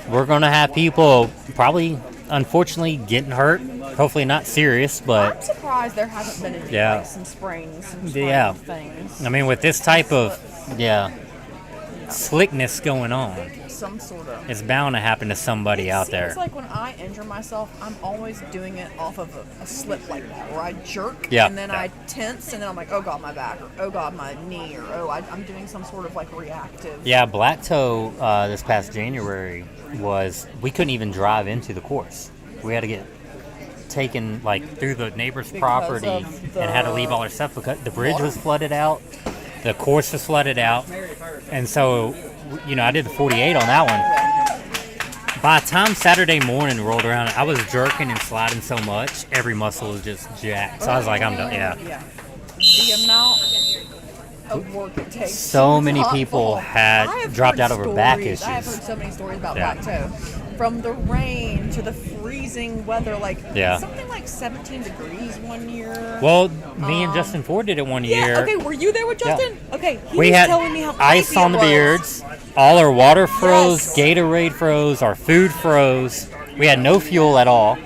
Speaker 17: We're going to have people probably, unfortunately, getting hurt. Hopefully not serious,
Speaker 4: I'm
Speaker 17: but
Speaker 4: surprised there hasn't been any,
Speaker 17: Yeah.
Speaker 4: like, some sprains,
Speaker 17: yeah.
Speaker 4: things.
Speaker 17: I mean, with this type of slickness going on,
Speaker 4: Some sort of.
Speaker 17: it's bound to happen to somebody out there.
Speaker 4: It's like when I injure myself, I'm always doing it off of a slip like that, where I jerk
Speaker 17: Yeah,
Speaker 4: and then
Speaker 17: yeah.
Speaker 4: I tense and then I'm like, oh god, my back, or oh god, my knee, or oh, I'm doing some sort of like reactive.
Speaker 17: Yeah, Black Toe this past January we couldn't even drive into the course. We had to get taken like through the neighbor's
Speaker 4: Because
Speaker 17: property
Speaker 4: of
Speaker 17: and had to leave all our stuff because the bridge was flooded out, the course was flooded out, and so I did the 48 on that one. By the time Saturday morning rolled around, I was jerking and sliding so much, every muscle was just jacked. So I was like, I'm done. Yeah.
Speaker 4: The amount of work it takes.
Speaker 17: So
Speaker 4: to
Speaker 17: many
Speaker 4: not
Speaker 17: people
Speaker 4: fall.
Speaker 17: had
Speaker 4: I have
Speaker 17: dropped
Speaker 4: heard
Speaker 17: out over back
Speaker 4: stories. I have
Speaker 17: issues.
Speaker 4: heard so many stories about
Speaker 17: Yeah.
Speaker 4: Black Toe. From the rain to the freezing weather, like
Speaker 17: Yeah.
Speaker 4: something like 17 degrees one year.
Speaker 17: Well, me and Justin Ford did it one
Speaker 4: Yeah,
Speaker 17: year.
Speaker 4: okay, were you there with Justin? Okay, he
Speaker 17: We
Speaker 4: was
Speaker 17: had
Speaker 4: telling me how
Speaker 17: ice
Speaker 4: crazy
Speaker 17: on
Speaker 4: it
Speaker 17: the
Speaker 4: was.
Speaker 17: beards. All our water froze, Gatorade froze, our food froze. We had no fuel at all.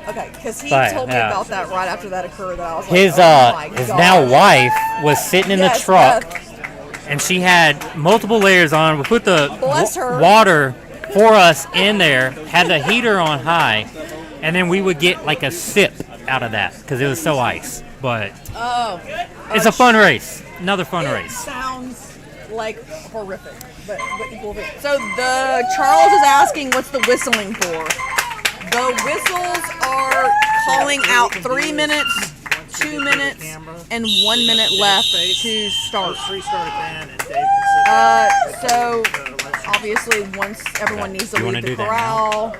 Speaker 4: Okay, because he
Speaker 17: But,
Speaker 4: told me
Speaker 17: yeah.
Speaker 4: about that right after that occurred. That I was
Speaker 17: His
Speaker 4: like, oh my
Speaker 17: his
Speaker 4: gosh.
Speaker 17: now wife was sitting in the
Speaker 4: Yes,
Speaker 17: truck,
Speaker 4: Beth.
Speaker 17: and she had multiple layers on. We put the
Speaker 4: Bless her.
Speaker 17: water for us in there, had the heater on high, and then we would get like a sip out of that because it was so ice. But
Speaker 4: Oh.
Speaker 17: it's a fun race. Another fun
Speaker 4: It
Speaker 17: race.
Speaker 4: sounds like horrific, but equal. So the Charles is asking, what's the whistling for? The whistles are calling out 3 minutes, 2 minutes, and 1 minute left to start. So obviously, once everyone needs to
Speaker 17: You wanna
Speaker 4: leave
Speaker 17: do
Speaker 4: the
Speaker 17: that
Speaker 4: corral,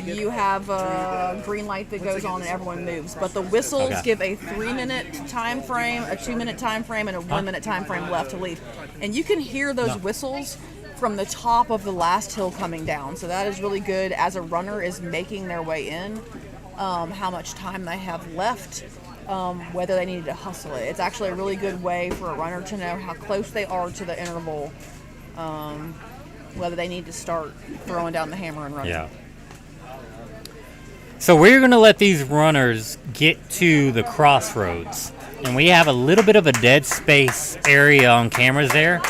Speaker 4: you have a green light that goes on and everyone moves. But the whistles
Speaker 17: Okay.
Speaker 4: give a 3 minute time frame, a 2 minute time frame, and a 1 minute time frame left to leave. And you can hear those whistles from the top of the last hill coming down. So that is really good as a runner is making their way in, how much time they have left, whether they needed to hustle it. It's actually a really good way for a runner to know how close they are to the interval, whether they need to start throwing down the hammer and running.
Speaker 17: Yeah. So we're going to let these runners get to the crossroads. And we have a little bit of a dead space area on cameras there.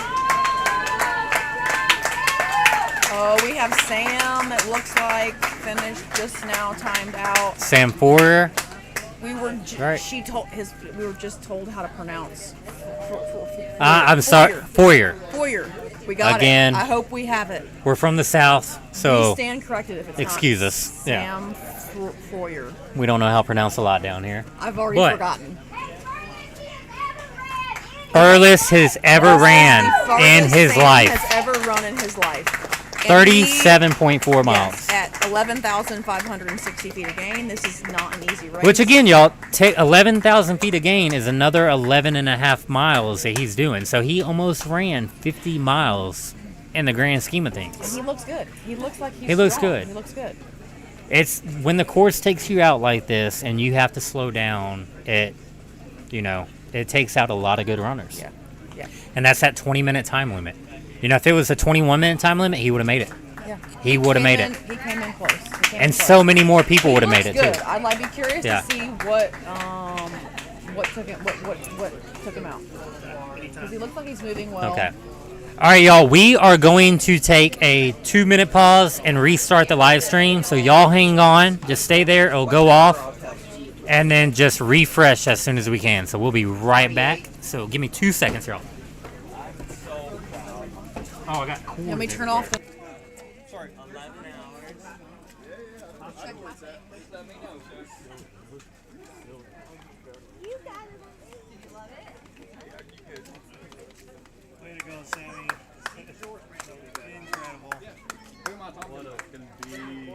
Speaker 4: Oh, we have Sam, it looks like, finished just now, timed out.
Speaker 17: Sam Fourier.
Speaker 4: We were
Speaker 17: Right.
Speaker 4: we were just told how to pronounce.
Speaker 17: I'm sorry, Fourier.
Speaker 4: Foyer. We got
Speaker 17: Again.
Speaker 4: it. I hope we have it.
Speaker 17: We're from the South, so
Speaker 4: we stand corrected if it's
Speaker 17: excuse
Speaker 4: not.
Speaker 17: us. Yeah.
Speaker 4: Sam Foyer.
Speaker 17: We don't know how to pronounce a lot down here.
Speaker 4: I've already
Speaker 17: But
Speaker 4: forgotten.
Speaker 17: furthest has ever ran in his
Speaker 4: Sam
Speaker 17: life.
Speaker 4: has ever run in his life. And
Speaker 17: 37.4 miles.
Speaker 4: Yes, at 11,560 feet a gain. This is not an easy race.
Speaker 17: Which again, y'all, 11,000 feet of gain is another 11 and a half miles that he's doing. So he almost ran 50 miles in the grand scheme of things.
Speaker 4: And he looks good. He looks like he's
Speaker 17: He looks
Speaker 4: strong.
Speaker 17: good.
Speaker 4: He looks good.
Speaker 17: It's when the course takes you out like this and you have to slow down, it takes out a lot of good runners.
Speaker 4: Yeah. Yeah.
Speaker 17: And that's that 20-minute time limit. If it was a 21-minute time limit, he would have made it.
Speaker 4: Yeah.
Speaker 17: he would have made it.
Speaker 4: He came in close. He came
Speaker 17: And
Speaker 4: in
Speaker 17: so
Speaker 4: close.
Speaker 17: many more people
Speaker 4: He
Speaker 17: would have made
Speaker 4: looks
Speaker 17: it
Speaker 4: good.
Speaker 17: too.
Speaker 4: I'd be curious
Speaker 17: Yeah.
Speaker 4: to see what took him out. Because he looks like he's moving well.
Speaker 17: Okay. All right, y'all. We are going to take a 2-minute pause and restart the live stream. So y'all hang on. Just stay there. It'll go off. And then just refresh as soon as we can. So we'll be right back. So give me 2 seconds, y'all. Oh, I got cool.
Speaker 4: Let me turn off the.
Speaker 11: Sorry.
Speaker 10: 11 hours.
Speaker 4: I'll check my.
Speaker 11: Way to go, Sammy. Incredible.
Speaker 15: What a condition.